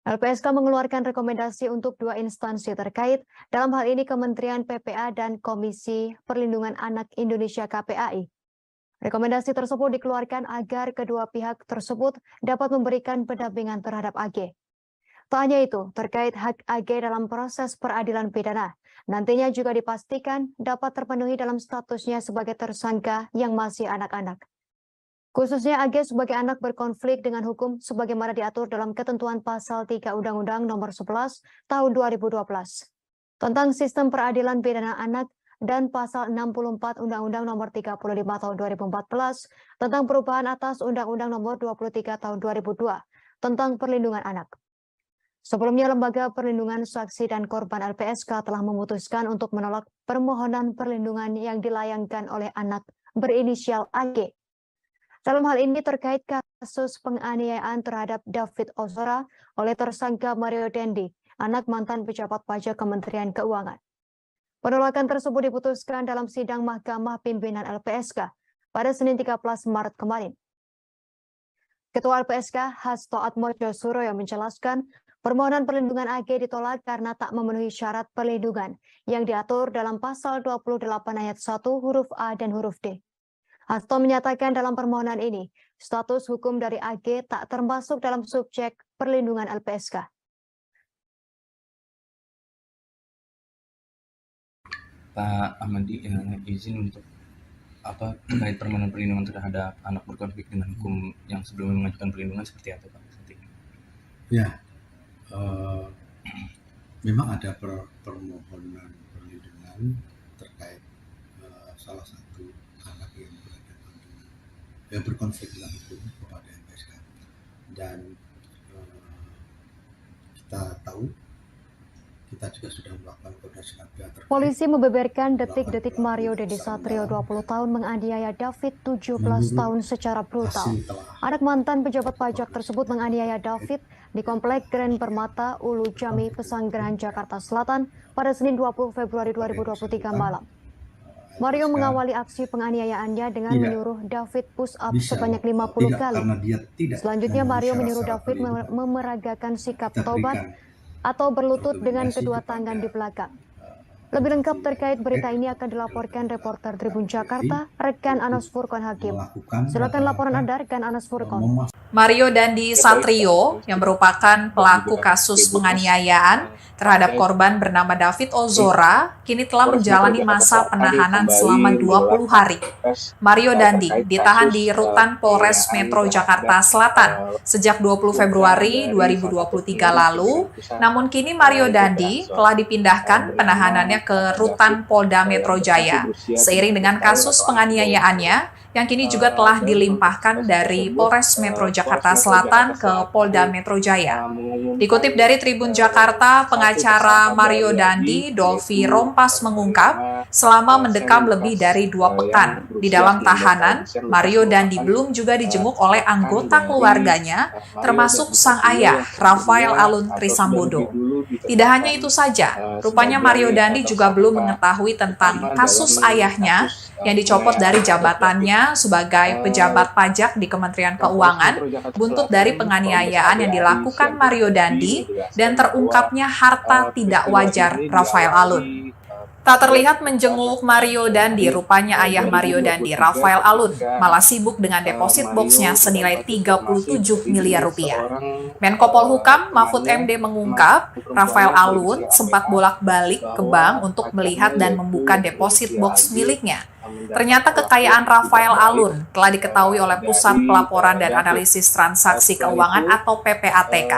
LPSK mengeluarkan rekomendasi untuk dua instansi terkait, dalam hal ini Kementerian PPA dan Komisi Perlindungan Anak Indonesia KPAI. Rekomendasi tersebut dikeluarkan agar kedua pihak tersebut dapat memberikan pendampingan terhadap AG. Tak hanya itu, terkait hak AG dalam proses peradilan pidana, nantinya juga dipastikan dapat terpenuhi dalam statusnya sebagai tersangka yang masih anak-anak. Khususnya AG sebagai anak berkonflik dengan hukum sebagaimana diatur dalam ketentuan pasal 3 Undang-Undang Nomor 11 Tahun 2012 tentang Sistem Peradilan Pidana Anak dan pasal 64 Undang-Undang Nomor 35 Tahun 2014 tentang perubahan atas Undang-Undang Nomor 23 Tahun 2002 tentang perlindungan anak. Sebelumnya, Lembaga Perlindungan Saksi dan Korban LPSK telah memutuskan untuk menolak permohonan perlindungan yang dilayangkan oleh anak berinisial AG. Dalam hal ini terkait kasus penganiayaan terhadap David Ozora oleh tersangka Mario Dandi, anak mantan pejabat pajak Kementerian Keuangan. Penolakan tersebut diputuskan dalam sidang Mahkamah Pimpinan LPSK pada Senin 13 Maret kemarin. Ketua LPSK Hasto Atmojo Suroyo menjelaskan, permohonan perlindungan AG ditolak karena tak memenuhi syarat perlindungan yang diatur dalam pasal 28 ayat 1 huruf A dan huruf D. Hasto menyatakan dalam permohonan ini, status hukum dari AG tak termasuk dalam subjek perlindungan LPSK. Pak Ahmadi izin untuk terkait permohonan perlindungan terhadap anak berkonflik dengan hukum yang sebelumnya mengajukan perlindungan seperti apa Pak? Ya. Memang ada permohonan perlindungan terkait salah satu anak yang berhadapan dengan yang berkonflik dengan hukum kepada LPSK dan kita tahu kita juga sudah melakukan koordinasi dengan pihak terkait. Polisi membeberkan detik-detik Mario Dandi Satrio 20 tahun menganiaya David 17 tahun secara brutal. Anak mantan pejabat pajak tersebut menganiaya David di Komplek Grand Permata Ulu Jami, Pesanggerahan, Jakarta Selatan pada Senin 20 Februari 2023 malam. Mario mengawali aksi penganiayaannya dengan menyuruh David push up sebanyak 50 kali. Selanjutnya Mario menyuruh David memeragakan sikap taubat atau berlutut dengan kedua tangan di belakang. Lebih lengkap terkait berita ini akan dilaporkan reporter Tribun Jakarta, rekan Anas Furqon Hakim. Silakan laporan Anda, rekan Anas Furqon. Mario Dandi Satrio, yang merupakan pelaku kasus penganiayaan terhadap korban bernama David Ozora, kini telah menjalani masa penahanan selama 20 hari. Mario Dandi ditahan di Rutan Polres Metro Jakarta Selatan sejak 20 Februari 2023 lalu, namun kini Mario Dandi telah dipindahkan penahanannya ke Rutan Polda Metro Jaya, seiring dengan kasus penganiayaannya yang kini juga telah dilimpahkan dari Polres Metro Jakarta Selatan ke Polda Metro Jaya. Dikutip dari Tribun Jakarta, pengacara Mario Dandi, Dolvi Rompas mengungkap, selama mendekam lebih dari 2 pekan di dalam tahanan, Mario Dandi belum juga dijenguk oleh anggota keluarganya, termasuk sang ayah, Rafael Alun Trisambodo. Tidak hanya itu saja, rupanya Mario Dandi juga belum mengetahui tentang kasus ayahnya yang dicopot dari jabatannya sebagai pejabat pajak di Kementerian Keuangan, buntut dari penganiayaan yang dilakukan Mario Dandi dan terungkapnya harta tidak wajar Rafael Alun. Tak terlihat menjenguk Mario Dandi, rupanya ayah Mario Dandi, Rafael Alun, malah sibuk dengan deposit boxnya senilai 37 miliar rupiah. Menko Polhukam Mahfud MD mengungkap, Rafael Alun sempat bolak-balik ke bank untuk melihat dan membuka deposit box miliknya. Ternyata kekayaan Rafael Alun telah diketahui oleh Pusat Pelaporan dan Analisis Transaksi Keuangan atau PPATK.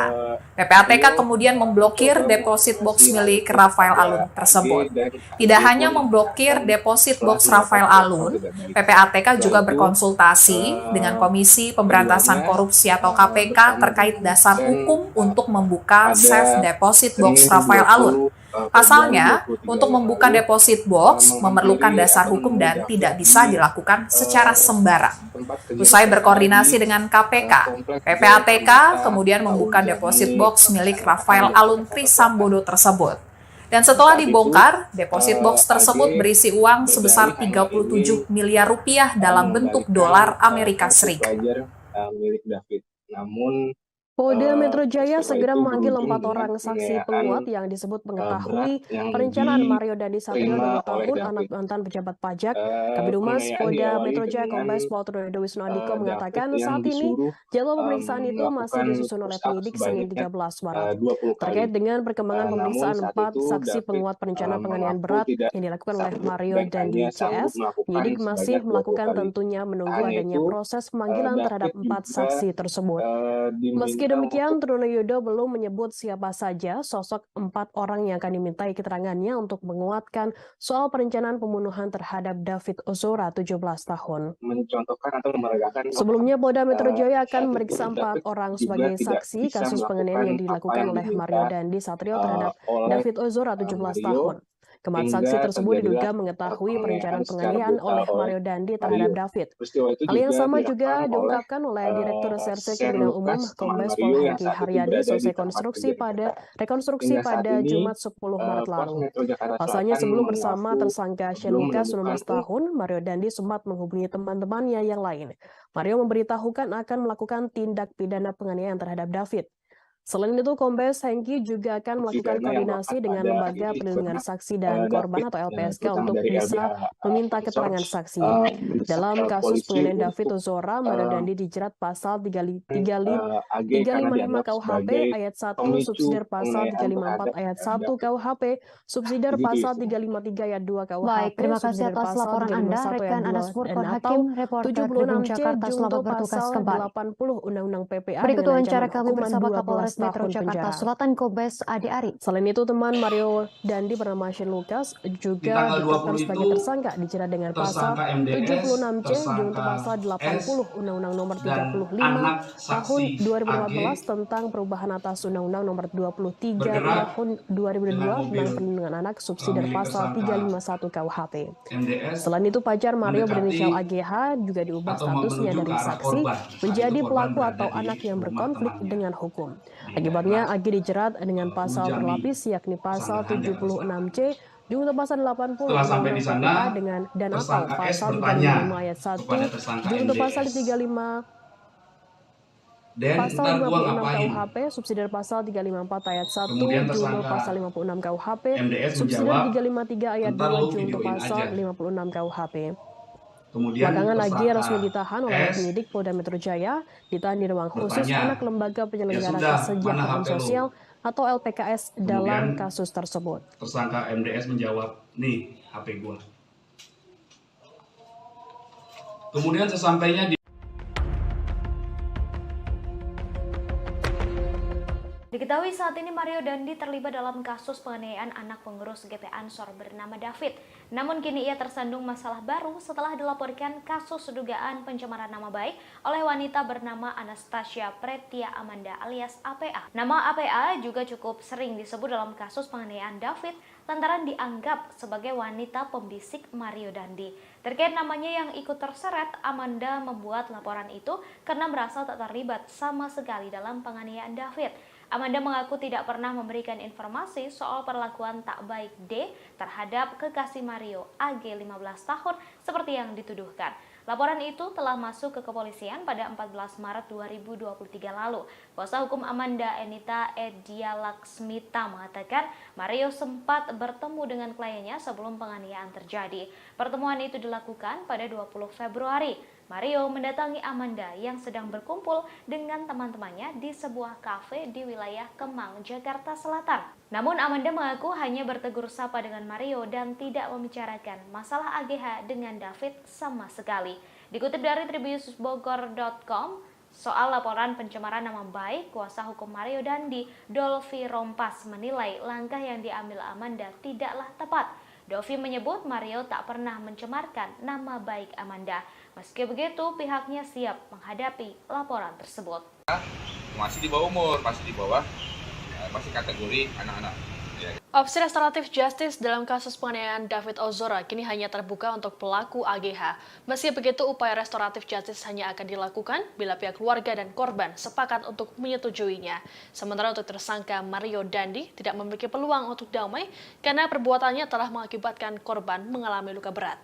PPATK kemudian memblokir deposit box milik Rafael Alun tersebut. Tidak hanya memblokir deposit box Rafael Alun, PPATK juga berkonsultasi dengan Komisi Pemberantasan Korupsi atau KPK terkait dasar hukum untuk membuka safe deposit box Rafael Alun. Pasalnya, untuk membuka deposit box memerlukan dasar hukum dan tidak bisa dilakukan secara sembarang. Usai berkoordinasi dengan KPK, PPATK kemudian membuka deposit box milik Rafael Alun Trisambodo tersebut. Dan setelah dibongkar, deposit box tersebut berisi uang sebesar 37 miliar rupiah dalam bentuk dolar Amerika Serikat. Namun Polda Metro Jaya segera memanggil 4 orang saksi penguat yang disebut mengetahui perencanaan Mario Dandi Satrio 20 tahun, anak mantan pejabat pajak. Kabid Humas Polda Metro Jaya Kombes Pol Trunoyono Wisnu Andiko mengatakan saat ini jadwal pemeriksaan itu masih disusun oleh penyidik Senin 13 Maret. Terkait dengan perkembangan pemeriksaan 4 saksi penguat perencanaan penganiayaan berat yang dilakukan oleh Mario Dandi CS, penyidik masih melakukan tentunya menunggu adanya proses pemanggilan terhadap 4 saksi tersebut. Meski demikian, Trunoyono belum menyebut siapa saja sosok 4 orang yang akan dimintai keterangannya untuk menguatkan soal perencanaan pembunuhan terhadap David Ozora, 17 tahun. Mencontohkan atau memeragakan. Sebelumnya, Polda Metro Jaya akan memeriksa 4 orang sebagai saksi kasus penganiayaan yang dilakukan oleh Mario Dandi Satrio terhadap David Ozora, 17 tahun. Keempat saksi tersebut diduga mengetahui perencanaan penganiayaan oleh Mario Dandi terhadap David. Hal yang sama juga diungkapkan oleh Direktur Reserse Kriminal Umum Kombes Pol Hengki Haryadi selesai rekonstruksi pada Jumat 10 Maret lalu. Pasalnya sebelum bersama tersangka Shane Lucas 19 tahun, Mario Dandi sempat menghubungi teman-temannya yang lain. Mario memberitahukan akan melakukan tindak pidana penganiayaan terhadap David. Selain itu, Kombes Hengki juga akan melakukan koordinasi dengan Lembaga Perlindungan Saksi dan Korban atau LPSK untuk bisa meminta keterangan saksi. Dalam kasus penganiayaan David Ozora, Mario Dandi dijerat pasal 355 KUHP ayat 1, subsidiar pasal 354 ayat 1 KUHP, subsidiar pasal 353 ayat 2 KUHP. Baik, terima kasih atas laporan Anda, rekan Anas Furkon Hakim, reporter Tribun Jakarta, selamat bertugas kembali. 80 Undang-Undang PPA berikut wawancara kami bersama Kapolres Metro Jakarta Selatan Kombes Ade Ari. Selain itu, teman Mario Dandi bernama Shane Lucas juga ditetapkan sebagai tersangka dijerat dengan pasal 76C junto pasal 80 Undang-Undang Nomor 35 Tahun 2014 tentang perubahan atas Undang-Undang Nomor 23 Tahun 2002 tentang perlindungan anak subsidiar pasal 351 KUHP. Selain itu, pacar Mario berinisial AGH juga diubah statusnya dari saksi menjadi pelaku atau anak yang berkonflik dengan hukum. Akibatnya, AG dijerat dengan pasal berlapis yakni pasal 76C junto pasal 80 Undang-Undang dengan dan atau pasal 35 ayat 1 junto pasal 35 pasal 56 KUHP, subsidiar pasal 354 ayat 1 junto pasal 56 KUHP, subsidiar 353 ayat 2 junto pasal 56 KUHP. Kemudian Belakangan lagi tersangka resmi ditahan oleh S penyidik Polda Metro Jaya, ditahan di ruang khusus bertanya, anak Lembaga Penyelenggara sudah, mana Kesejahteraan HP lu? Sosial atau LPKS dalam Kemudian kasus tersebut. tersangka MDS menjawab, nih HP gua. Kemudian sesampainya di Diketahui saat ini Mario Dandi terlibat dalam kasus penganiayaan anak pengurus GP Ansor bernama David. Namun kini ia tersandung masalah baru setelah dilaporkan kasus dugaan pencemaran nama baik oleh wanita bernama Anastasia Pretia Amanda alias APA. Nama APA juga cukup sering disebut dalam kasus penganiayaan David lantaran dianggap sebagai wanita pembisik Mario Dandi. Terkait namanya yang ikut terseret, Amanda membuat laporan itu karena merasa tak terlibat sama sekali dalam penganiayaan David. Amanda mengaku tidak pernah memberikan informasi soal perlakuan tak baik D terhadap kekasih Mario AG 15 tahun seperti yang dituduhkan. Laporan itu telah masuk ke kepolisian pada 14 Maret 2023 lalu. Kuasa hukum Amanda Enita Edia Laksmita mengatakan Mario sempat bertemu dengan kliennya sebelum penganiayaan terjadi. Pertemuan itu dilakukan pada 20 Februari. Mario mendatangi Amanda yang sedang berkumpul dengan teman-temannya di sebuah kafe di wilayah Kemang, Jakarta Selatan. Namun Amanda mengaku hanya bertegur sapa dengan Mario dan tidak membicarakan masalah AGH dengan David sama sekali. Dikutip dari tribunnews.bogor.com, soal laporan pencemaran nama baik, kuasa hukum Mario Dandi, Dolfi Rompas menilai langkah yang diambil Amanda tidaklah tepat. Dolfi menyebut Mario tak pernah mencemarkan nama baik Amanda. Meski begitu, pihaknya siap menghadapi laporan tersebut. Masih di bawah umur, masih kategori anak-anak. Opsi restoratif justice dalam kasus penganiayaan David Ozora kini hanya terbuka untuk pelaku AGH. Meski begitu, upaya restoratif justice hanya akan dilakukan bila pihak keluarga dan korban sepakat untuk menyetujuinya. Sementara untuk tersangka Mario Dandi tidak memiliki peluang untuk damai karena perbuatannya telah mengakibatkan korban mengalami luka berat.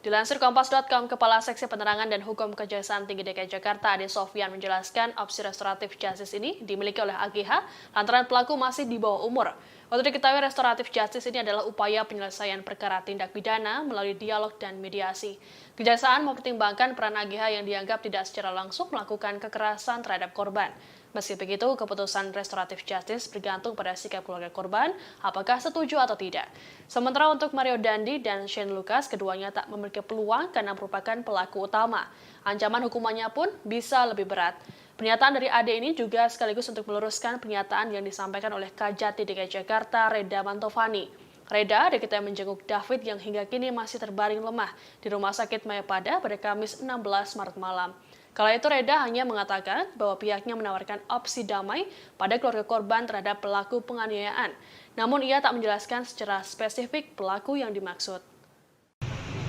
Dilansir Kompas.com, Kepala Seksi Penerangan dan Hukum Kejaksaan Tinggi DKI Jakarta, Ade Sofyan menjelaskan opsi restoratif justice ini dimiliki oleh AGH lantaran pelaku masih di bawah umur. Waktu diketahui restoratif justice ini adalah upaya penyelesaian perkara tindak pidana melalui dialog dan mediasi. Kejaksaan mempertimbangkan peran AGH yang dianggap tidak secara langsung melakukan kekerasan terhadap korban. Meski begitu, keputusan restoratif justice bergantung pada sikap keluarga korban, apakah setuju atau tidak. Sementara untuk Mario Dandi dan Shane Lucas, keduanya tak memiliki peluang karena merupakan pelaku utama. Ancaman hukumannya pun bisa lebih berat. Pernyataan dari Ade ini juga sekaligus untuk meluruskan pernyataan yang disampaikan oleh Kajati DKI Jakarta, Reda Mantovani. Reda diketahui menjenguk David yang hingga kini masih terbaring lemah di Rumah Sakit Mayapada pada Kamis 16 Maret malam. Kala itu Reda hanya mengatakan bahwa pihaknya menawarkan opsi damai pada keluarga korban terhadap pelaku penganiayaan. Namun ia tak menjelaskan secara spesifik pelaku yang dimaksud.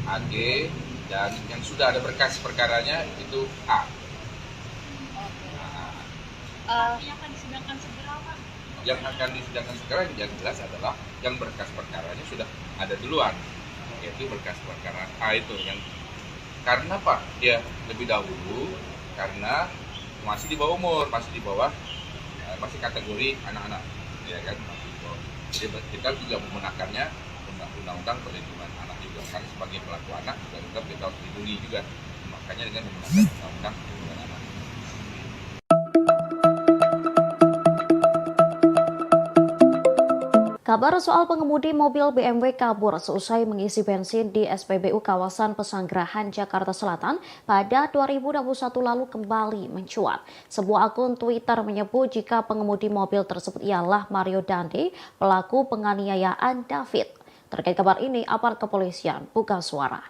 AG dan yang sudah ada berkas perkaranya itu A. Yang akan disidangkan segera, Pak? Yang akan disidangkan sekarang yang jelas adalah yang berkas perkaranya sudah ada duluan, yaitu berkas perkara A itu yang karena Pak dia lebih dahulu karena masih di bawah umur, masih kategori anak-anak, ya kan? Jadi kita juga menggunakannya undang-undang perlindungan anak juga kan sebagai pelaku anak juga kita harus dilindungi juga, makanya dengan menggunakan undang-undang perlindungan anak. Kabar soal pengemudi mobil BMW kabur seusai mengisi bensin di SPBU kawasan Pesanggerahan, Jakarta Selatan pada 2021 lalu kembali mencuat. Sebuah akun Twitter menyebut jika pengemudi mobil tersebut ialah Mario Dandi, pelaku penganiayaan David. Terkait kabar ini, aparat kepolisian buka suara.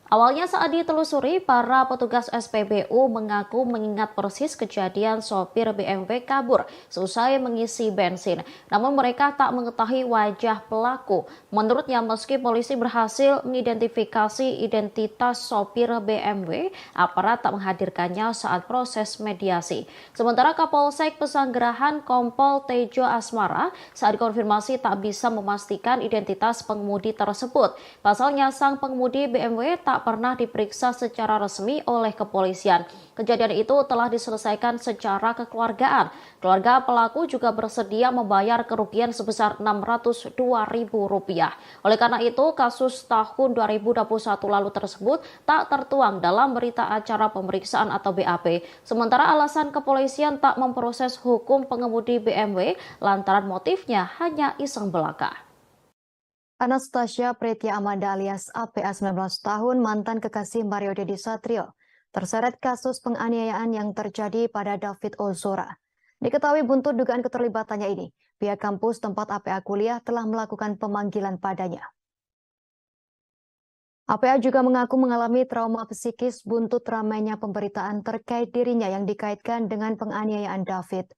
Awalnya saat ditelusuri, para petugas SPBU mengaku mengingat persis kejadian sopir BMW kabur seusai mengisi bensin. Namun mereka tak mengetahui wajah pelaku. Menurutnya meski polisi berhasil mengidentifikasi identitas sopir BMW, aparat tak menghadirkannya saat proses mediasi. Sementara Kapolsek Pesanggerahan Kompol Tejo Asmara saat dikonfirmasi tak bisa memastikan identitas pengemudi tersebut. Pasalnya sang pengemudi BMW tak tak pernah diperiksa secara resmi oleh kepolisian. Kejadian itu telah diselesaikan secara kekeluargaan. Keluarga pelaku juga bersedia membayar kerugian sebesar Rp602.000. Oleh karena itu, kasus tahun 2021 lalu tersebut tak tertuang dalam berita acara pemeriksaan atau BAP. Sementara alasan kepolisian tak memproses hukum pengemudi BMW lantaran motifnya hanya iseng belaka. Anastasia Pretia Amanda alias APA 19 tahun mantan kekasih Mario Dendi Satrio terseret kasus penganiayaan yang terjadi pada David Ozora. Diketahui buntut dugaan keterlibatannya ini, pihak kampus tempat APA kuliah telah melakukan pemanggilan padanya. APA juga mengaku mengalami trauma psikis buntut ramainya pemberitaan terkait dirinya yang dikaitkan dengan penganiayaan David.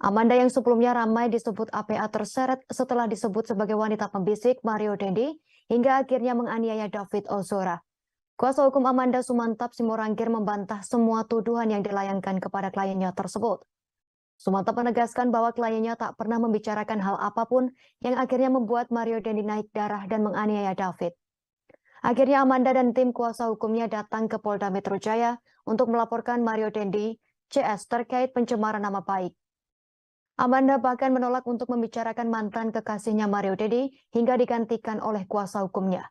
Amanda yang sebelumnya ramai disebut APA terseret setelah disebut sebagai wanita pembisik Mario Dendi hingga akhirnya menganiaya David Ozora. Kuasa hukum Amanda Sumantap Simorangkir membantah semua tuduhan yang dilayangkan kepada kliennya tersebut. Sumantap menegaskan bahwa kliennya tak pernah membicarakan hal apapun yang akhirnya membuat Mario Dendi naik darah dan menganiaya David. Akhirnya Amanda dan tim kuasa hukumnya datang ke Polda Metro Jaya untuk melaporkan Mario Dendi CS terkait pencemaran nama baik. Amanda bahkan menolak untuk membicarakan mantan kekasihnya Mario Dendi hingga digantikan oleh kuasa hukumnya.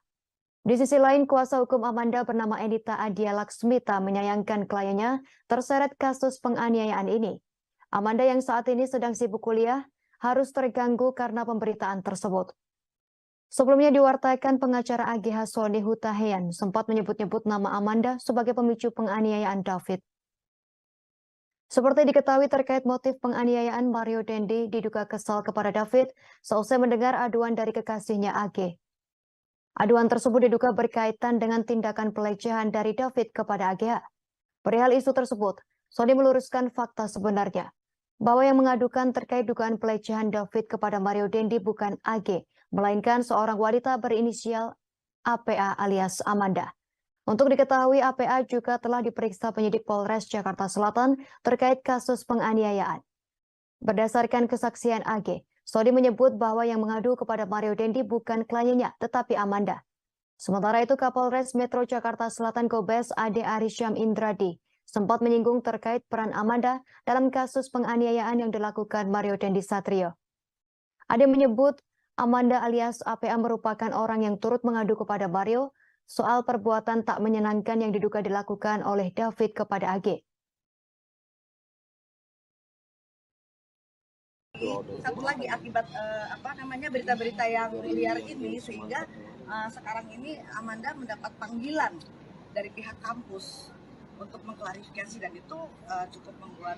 Di sisi lain, kuasa hukum Amanda bernama Edita Adia Laksmita menyayangkan kliennya terseret kasus penganiayaan ini. Amanda yang saat ini sedang sibuk kuliah harus terganggu karena pemberitaan tersebut. Sebelumnya diwartakan pengacara AGH Sony Hutahian sempat menyebut-nyebut nama Amanda sebagai pemicu penganiayaan David. Seperti diketahui terkait motif penganiayaan, Mario Dendi diduga kesal kepada David seusai mendengar aduan dari kekasihnya AG. Aduan tersebut diduga berkaitan dengan tindakan pelecehan dari David kepada AGH. Perihal isu tersebut, Sony meluruskan fakta sebenarnya, bahwa yang mengadukan terkait dugaan pelecehan David kepada Mario Dendi bukan AG, melainkan seorang wanita berinisial APA alias Amanda. Untuk diketahui, APA juga telah diperiksa penyidik Polres Jakarta Selatan terkait kasus penganiayaan. Berdasarkan kesaksian AG, Sony menyebut bahwa yang mengadu kepada Mario Dendi bukan kliennya, tetapi Amanda. Sementara itu, Kapolres Metro Jakarta Selatan Kombes Ade Arisyam Indradi sempat menyinggung terkait peran Amanda dalam kasus penganiayaan yang dilakukan Mario Dendi Satrio. Ade menyebut Amanda alias APA merupakan orang yang turut mengadu kepada Mario soal perbuatan tak menyenangkan yang diduga dilakukan oleh David kepada AG. Satu lagi akibat berita-berita yang liar ini sehingga sekarang ini Amanda mendapat panggilan dari pihak kampus untuk mengklarifikasi dan itu cukup membuat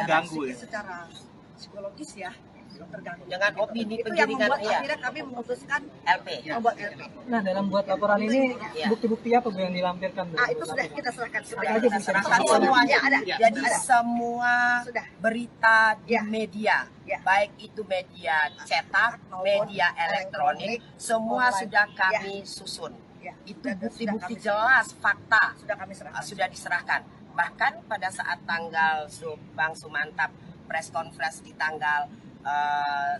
ganggu ya secara psikologis ya. Terganggu. Dengan opini itu penjaringan yang membuat akhirnya kami memutuskan LP. Membuat LP. Nah, dalam buat laporan ini bukti-bukti apa Bu yang dilampirkan? Itu sudah kita serahkan. Kita serahkan semuanya. Jadi semua berita di media, baik itu media cetak, media elektronik, semua sudah kami susun. Itu bukti-bukti jelas, fakta sudah diserahkan. Bahkan pada saat tanggal Bang Sumantap press conference di tanggal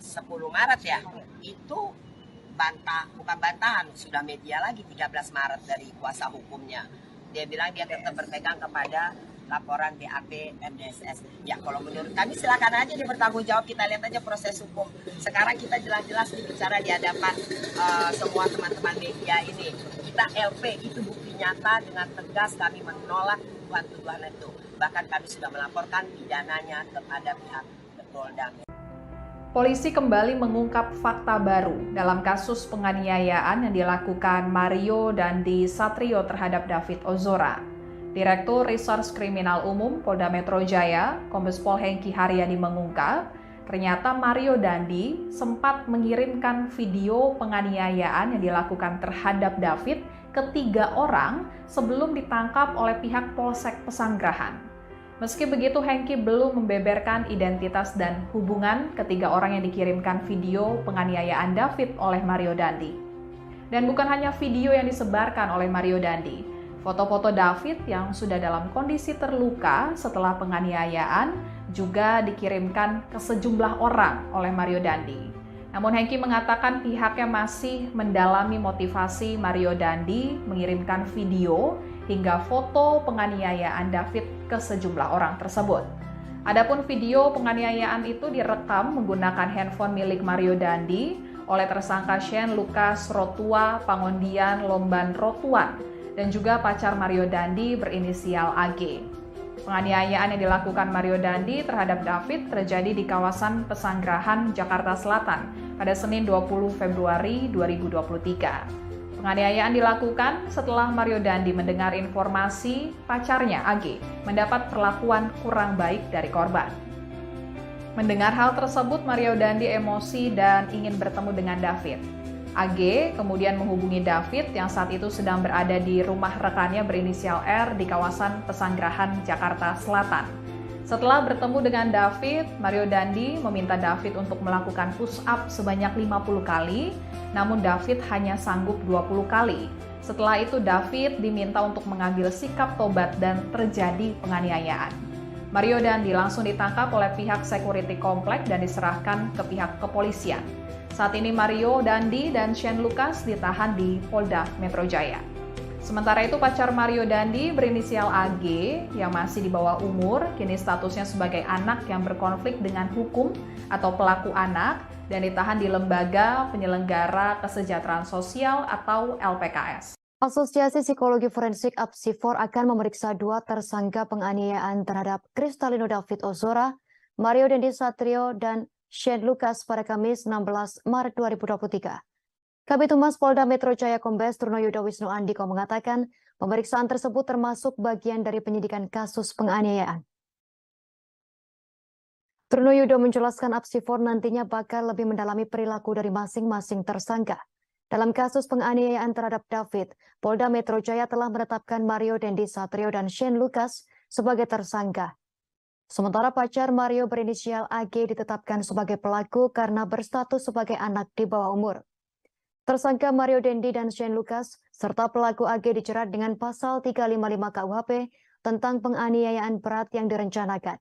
10 Maret ya, itu bukan bantahan, sudah media lagi 13 Maret dari kuasa hukumnya. Dia bilang dia tetap berpegang kepada laporan BAP MDSS. Ya kalau menurut kami silakan aja dia bertanggung jawab, kita lihat aja proses hukum. Sekarang kita jelas-jelas bicara di hadapan semua teman-teman media ini. Kita LP, itu bukti nyata dengan tegas kami menolak tuduhan itu. Bahkan kami sudah melaporkan pidananya kepada pihak Polda. Polisi kembali mengungkap fakta baru dalam kasus penganiayaan yang dilakukan Mario Dendi Satrio terhadap David Ozora. Direktur Reserse Kriminal Umum Polda Metro Jaya, Kombes Pol Hengki Haryadi mengungkap, ternyata Mario Dendi sempat mengirimkan video penganiayaan yang dilakukan terhadap David ke 3 orang sebelum ditangkap oleh pihak Polsek Pesanggerahan. Meski begitu, Hengki belum membeberkan identitas dan hubungan ketiga orang yang dikirimkan video penganiayaan David oleh Mario Dendi. Dan bukan hanya video yang disebarkan oleh Mario Dendi, foto-foto David yang sudah dalam kondisi terluka setelah penganiayaan juga dikirimkan ke sejumlah orang oleh Mario Dendi. Namun Hengki mengatakan pihaknya masih mendalami motivasi Mario Dandi mengirimkan video hingga foto penganiayaan David ke sejumlah orang tersebut. Adapun video penganiayaan itu direkam menggunakan handphone milik Mario Dandi oleh tersangka Shane Lucas Rotua Pangondian Lomban Rotuan dan juga pacar Mario Dandi berinisial AG. Penganiayaan yang dilakukan Mario Dandi terhadap David terjadi di kawasan Pesanggerahan, Jakarta Selatan pada Senin 20 Februari 2023. Penganiayaan dilakukan setelah Mario Dandi mendengar informasi pacarnya AG mendapat perlakuan kurang baik dari korban. Mendengar hal tersebut, Mario Dandi emosi dan ingin bertemu dengan David. AG kemudian menghubungi David yang saat itu sedang berada di rumah rekannya berinisial R di kawasan Pesanggerahan, Jakarta Selatan. Setelah bertemu dengan David, Mario Dandi meminta David untuk melakukan push up sebanyak 50 kali, namun David hanya sanggup 20 kali. Setelah itu David diminta untuk mengambil sikap tobat dan terjadi penganiayaan. Mario Dandi langsung ditangkap oleh pihak security komplek dan diserahkan ke pihak kepolisian. Saat ini Mario Dandi dan Shane Lucas ditahan di Polda Metro Jaya. Sementara itu pacar Mario Dandi berinisial AG yang masih di bawah umur, kini statusnya sebagai anak yang berkonflik dengan hukum atau pelaku anak dan ditahan di Lembaga Penyelenggara Kesejahteraan Sosial atau LPKS. Asosiasi Psikologi Forensik Apsifor akan memeriksa 2 tersangka penganiayaan terhadap Kristalino David Ozora, Mario Dandi Satrio, dan Shane Lucas pada Kamis 16 Maret 2023. Kabid Humas Polda Metro Jaya Kombes Trunoyudo Wisnu Andiko mengatakan pemeriksaan tersebut termasuk bagian dari penyidikan kasus penganiayaan. Trunoyudo menjelaskan Apsifor nantinya bakal lebih mendalami perilaku dari masing-masing tersangka. Dalam kasus penganiayaan terhadap David, Polda Metro Jaya telah menetapkan Mario Dandi Satrio dan Shane Lucas sebagai tersangka. Sementara pacar Mario berinisial AG ditetapkan sebagai pelaku karena berstatus sebagai anak di bawah umur. Tersangka Mario Dandi dan Shane Lucas serta pelaku AG dijerat dengan pasal 355 KUHP tentang penganiayaan berat yang direncanakan.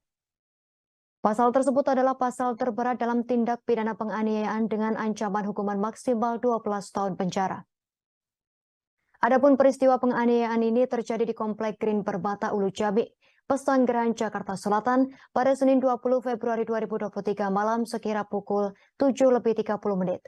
Pasal tersebut adalah pasal terberat dalam tindak pidana penganiayaan dengan ancaman hukuman maksimal 12 tahun penjara. Adapun peristiwa penganiayaan ini terjadi di Komplek Green Permata Ulu Jami, Pesanggerahan, Jakarta Selatan pada Senin 20 Februari 2023 malam sekira pukul 7:30.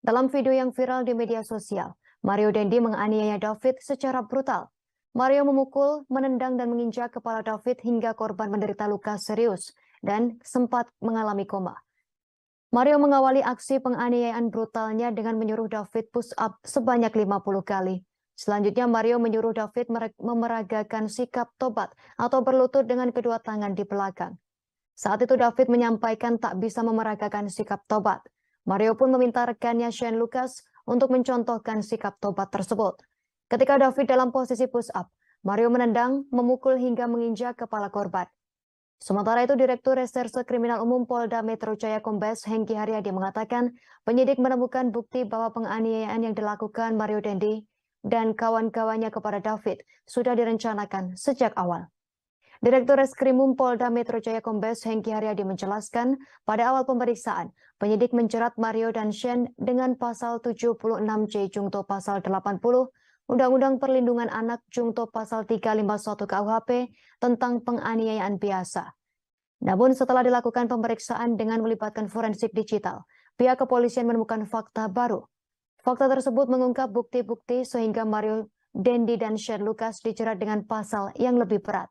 Dalam video yang viral di media sosial, Mario Dandi menganiaya David secara brutal. Mario memukul, menendang dan menginjak kepala David hingga korban menderita luka serius dan sempat mengalami koma. Mario mengawali aksi penganiayaan brutalnya dengan menyuruh David push up sebanyak 50 kali. Selanjutnya Mario menyuruh David memeragakan sikap tobat atau berlutut dengan kedua tangan di belakang. Saat itu David menyampaikan tak bisa memeragakan sikap tobat. Mario pun meminta rekannya Shane Lucas untuk mencontohkan sikap tobat tersebut. Ketika David dalam posisi push up, Mario menendang, memukul hingga menginjak kepala korban. Sementara itu Direktur Reserse Kriminal Umum Polda Metro Jaya Kombes Hengki Haryadi mengatakan penyidik menemukan bukti bahwa penganiayaan yang dilakukan Mario Dandi dan kawan-kawannya kepada David sudah direncanakan sejak awal. Direktur Reskrimum Polda Metro Jaya Kombes Hengki Haryadi menjelaskan pada awal pemeriksaan, penyidik menjerat Mario dan Shane dengan pasal 76C Jungto pasal 80, Undang-Undang Perlindungan Anak Jungto pasal 351 KUHP tentang penganiayaan biasa. Namun setelah dilakukan pemeriksaan dengan melibatkan forensik digital, pihak kepolisian menemukan fakta baru. Fakta tersebut mengungkap bukti-bukti sehingga Mario Dandi dan Shane Lucas dijerat dengan pasal yang lebih berat.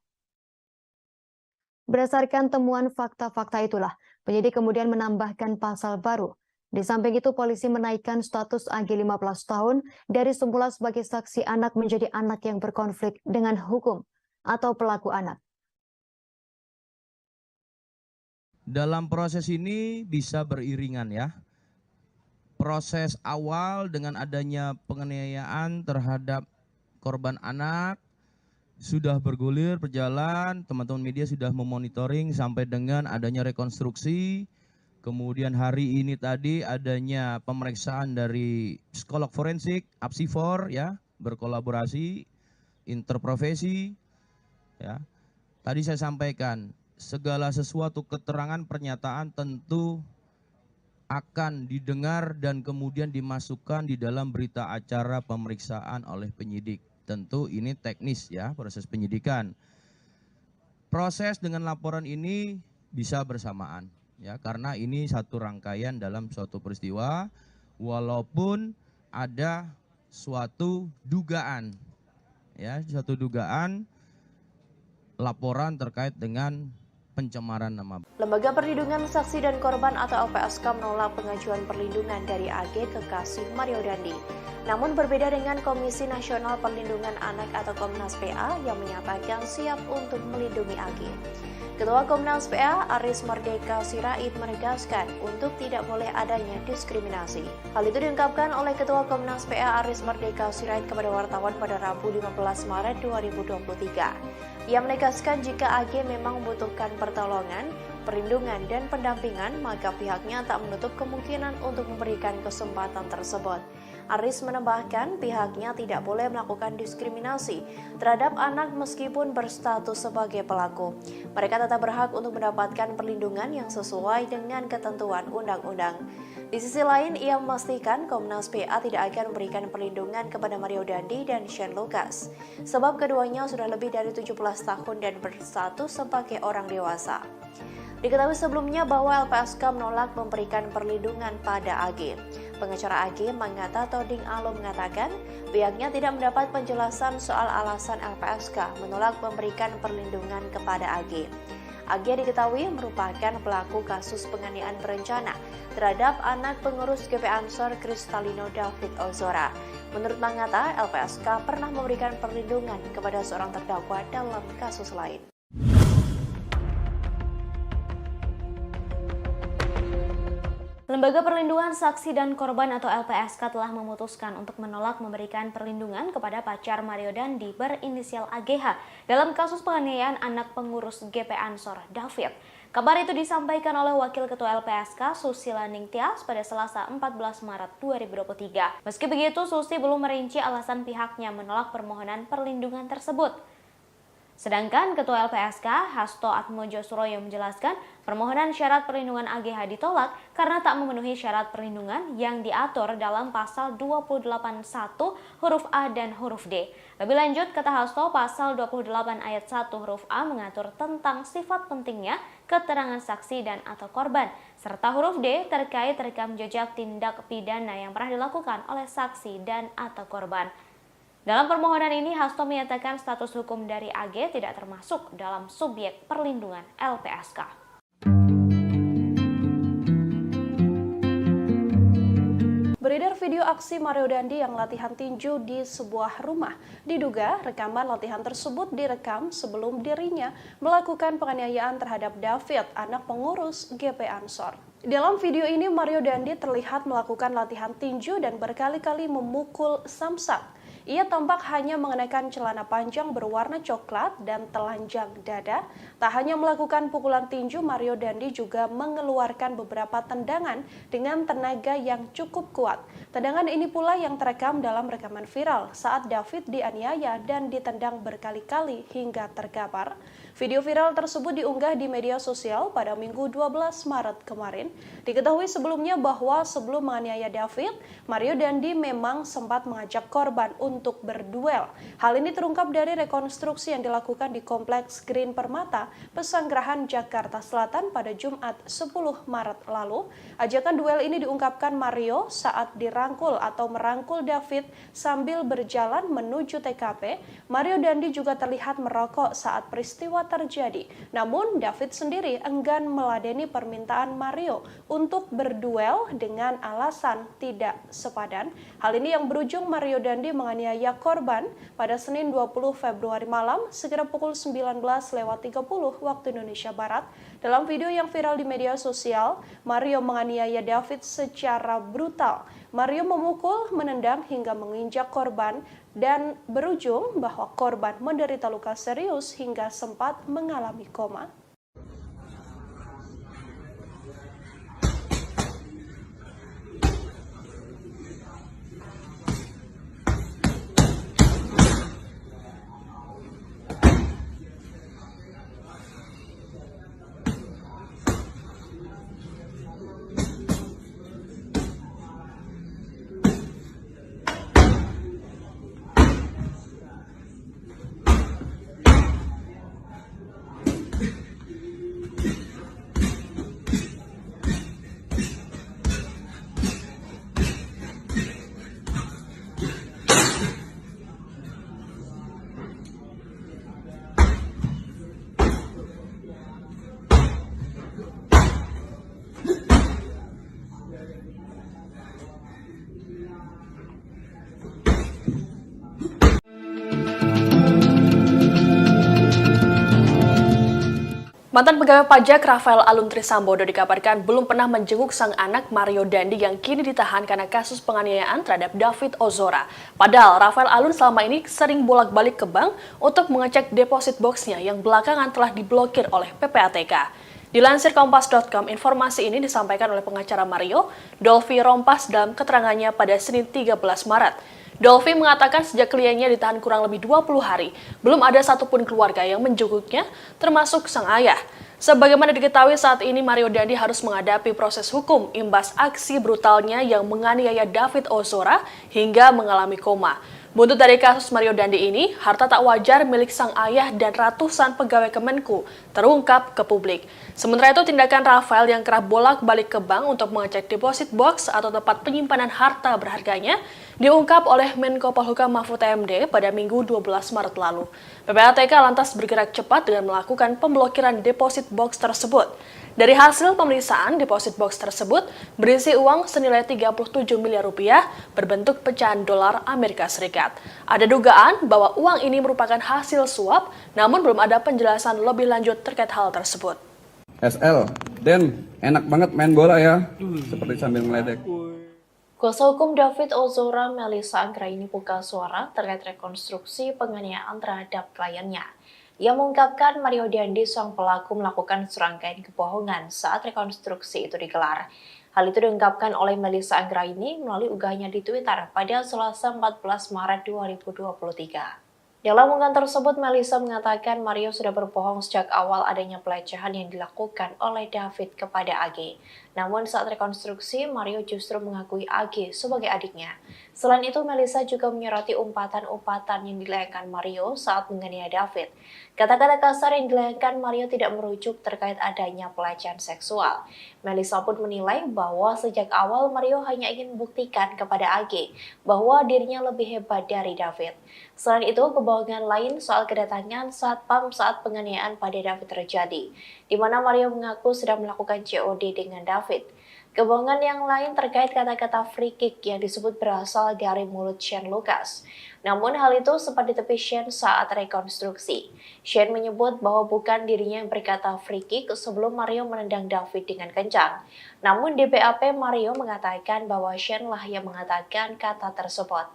Berdasarkan temuan fakta-fakta itulah, penyidik kemudian menambahkan pasal baru. Di samping itu, polisi menaikkan status AG 15 tahun dari semula sebagai saksi anak menjadi anak yang berkonflik dengan hukum atau pelaku anak. Dalam proses ini bisa beriringan ya. Proses awal dengan adanya penganiayaan terhadap korban anak sudah bergulir, berjalan, teman-teman media sudah memonitoring sampai dengan adanya rekonstruksi. Kemudian hari ini tadi adanya pemeriksaan dari psikolog forensik, Apsifor ya, berkolaborasi, interprofesi ya. Tadi saya sampaikan, segala sesuatu keterangan pernyataan tentu akan didengar dan kemudian dimasukkan di dalam berita acara pemeriksaan oleh penyidik. Tentu ini teknis ya, proses penyidikan. Proses dengan laporan ini bisa bersamaan ya, karena ini satu rangkaian dalam suatu peristiwa, walaupun ada suatu dugaan ya, suatu dugaan laporan terkait dengan pencemaran nama. Lembaga Perlindungan Saksi dan Korban atau LPSK menolak pengajuan perlindungan dari AG kekasih Mario Dandi. Namun berbeda dengan Komisi Nasional Perlindungan Anak atau Komnas PA yang menyatakan siap untuk melindungi AG. Ketua Komnas PA Aris Merdeka Sirait menegaskan untuk tidak boleh adanya diskriminasi. Hal itu diungkapkan oleh Ketua Komnas PA Aris Merdeka Sirait kepada wartawan pada Rabu 15 Maret 2023. Ia menegaskan jika AG memang membutuhkan pertolongan, perlindungan, dan pendampingan, maka pihaknya tak menutup kemungkinan untuk memberikan kesempatan tersebut. Aris menambahkan pihaknya tidak boleh melakukan diskriminasi terhadap anak meskipun berstatus sebagai pelaku. Mereka tetap berhak untuk mendapatkan perlindungan yang sesuai dengan ketentuan undang-undang. Di sisi lain, ia memastikan Komnas PA tidak akan memberikan perlindungan kepada Mario Dandi dan Shane Lucas, sebab keduanya sudah lebih dari 17 tahun dan berstatus sebagai orang dewasa. Diketahui sebelumnya bahwa LPSK menolak memberikan perlindungan pada AG. Pengacara AG Manggata Toding Alo mengatakan pihaknya tidak mendapat penjelasan soal alasan LPSK menolak memberikan perlindungan kepada AG. AG diketahui merupakan pelaku kasus penganiayaan berencana terhadap anak pengurus GP Ansor Kristalino David Ozora. Menurut Manggata, LPSK pernah memberikan perlindungan kepada seorang terdakwa dalam kasus lain. Lembaga Perlindungan Saksi dan Korban atau LPSK telah memutuskan untuk menolak memberikan perlindungan kepada pacar Mario Dandi berinisial AGH dalam kasus penganiayaan anak pengurus GP Ansor David. Kabar itu disampaikan oleh Wakil Ketua LPSK Susila Ningtyas pada Selasa 14 Maret 2023. Meski begitu, Susi belum merinci alasan pihaknya menolak permohonan perlindungan tersebut. Sedangkan Ketua LPSK Hasto Atmojo Suroyo menjelaskan permohonan syarat perlindungan AGH ditolak karena tak memenuhi syarat perlindungan yang diatur dalam pasal 281 huruf A dan huruf D. Lebih lanjut, kata Hasto, pasal 28 ayat 1 huruf A mengatur tentang sifat pentingnya keterangan saksi dan atau korban, serta huruf D terkait rekam jejak tindak pidana yang pernah dilakukan oleh saksi dan atau korban. Dalam permohonan ini, Hasto menyatakan status hukum dari AG tidak termasuk dalam subjek perlindungan LPSK. Beredar video aksi Mario Dandi yang latihan tinju di sebuah rumah. Diduga rekaman latihan tersebut direkam sebelum dirinya melakukan penganiayaan terhadap David, anak pengurus GP Ansor. Dalam video ini, Mario Dandi terlihat melakukan latihan tinju dan berkali-kali memukul samsak. Ia tampak hanya mengenakan celana panjang berwarna coklat dan telanjang dada. Tak hanya melakukan pukulan tinju, Mario Dandi juga mengeluarkan beberapa tendangan dengan tenaga yang cukup kuat. Tendangan ini pula yang terekam dalam rekaman viral saat David dianiaya dan ditendang berkali-kali hingga terkapar. Video viral tersebut diunggah di media sosial pada Minggu 12 Maret kemarin. Diketahui sebelumnya bahwa sebelum menganiaya David, Mario Dandi memang sempat mengajak korban untuk berduel. Hal ini terungkap dari rekonstruksi yang dilakukan di Kompleks Green Permata, Pesanggerahan, Jakarta Selatan pada Jumat 10 Maret lalu. Ajakan duel ini diungkapkan Mario saat dirangkul atau merangkul David sambil berjalan menuju TKP. Mario Dandi juga terlihat merokok saat peristiwa terjadi. Namun David sendiri enggan meladeni permintaan Mario untuk berduel dengan alasan tidak sepadan. Hal ini yang berujung Mario Dandi menganiaya korban pada Senin 20 Februari malam sekitar pukul 19.30 waktu Indonesia Barat. Dalam video yang viral di media sosial, Mario menganiaya David secara brutal. Mario memukul, menendang hingga menginjak korban dan berujung bahwa korban menderita luka serius hingga sempat mengalami koma. Mantan pegawai pajak Rafael Alun Trisambodo dikabarkan belum pernah menjenguk sang anak Mario Dandi yang kini ditahan karena kasus penganiayaan terhadap David Ozora. Padahal Rafael Alun selama ini sering bolak-balik ke bank untuk mengecek deposit boxnya yang belakangan telah diblokir oleh PPATK. Dilansir Kompas.com, informasi ini disampaikan oleh pengacara Mario, Dolphy Rompas dalam keterangannya pada Senin 13 Maret. Dolphy mengatakan sejak kliennya ditahan kurang lebih 20 hari, belum ada satupun keluarga yang menjenguknya, termasuk sang ayah. Sebagaimana diketahui saat ini Mario Dandi harus menghadapi proses hukum imbas aksi brutalnya yang menganiaya David Ozora hingga mengalami koma. Buntut dari kasus Mario Dandi ini, harta tak wajar milik sang ayah dan ratusan pegawai Kemenku terungkap ke publik. Sementara itu, tindakan Rafael yang kerap bolak-balik ke bank untuk mengecek deposit box atau tempat penyimpanan harta berharganya diungkap oleh Menko Polhukam Mahfud MD pada Minggu 12 Maret lalu. PPATK lantas bergerak cepat dengan melakukan pemblokiran deposit box tersebut. Dari hasil pemeriksaan, deposit box tersebut berisi uang senilai 37 miliar rupiah berbentuk pecahan dolar Amerika Serikat. Ada dugaan bahwa uang ini merupakan hasil suap, namun belum ada penjelasan lebih lanjut terkait hal tersebut. SL, Den, enak banget main bola ya, seperti sambil ngeledek. Kuasa hukum David Ozora, Melissa Anggraini buka suara terkait rekonstruksi penganiayaan terhadap kliennya. Ia mengungkapkan Mario Dandi sang pelaku melakukan serangkaian kebohongan saat rekonstruksi itu digelar. Hal itu diungkapkan oleh Melissa Anggraini melalui unggahannya di Twitter pada Selasa 14 Maret 2023. Dalam unggahan tersebut, Melissa mengatakan Mario sudah berbohong sejak awal adanya pelecehan yang dilakukan oleh David kepada AG. Namun saat rekonstruksi, Mario justru mengakui AG sebagai adiknya. Selain itu, Melissa juga menyoroti umpatan-umpatan yang dilayangkan Mario saat menganiaya David. Kata-kata kasar yang dilayangkan Mario tidak merujuk terkait adanya pelecehan seksual. Melissa pun menilai bahwa sejak awal Mario hanya ingin membuktikan kepada AG bahwa dirinya lebih hebat dari David. Selain itu, kebohongan lain soal kedatangan satpam saat penganiayaan pada David terjadi, di mana Mario mengaku sedang melakukan COD dengan David. Kebohongan yang lain terkait kata-kata free kick yang disebut berasal dari mulut Shane Lucas. Namun hal itu sempat ditepi Shane saat rekonstruksi. Shane menyebut bahwa bukan dirinya yang berkata free kick sebelum Mario menendang David dengan kencang. Namun di BAP Mario mengatakan bahwa Shane lah yang mengatakan kata tersebut.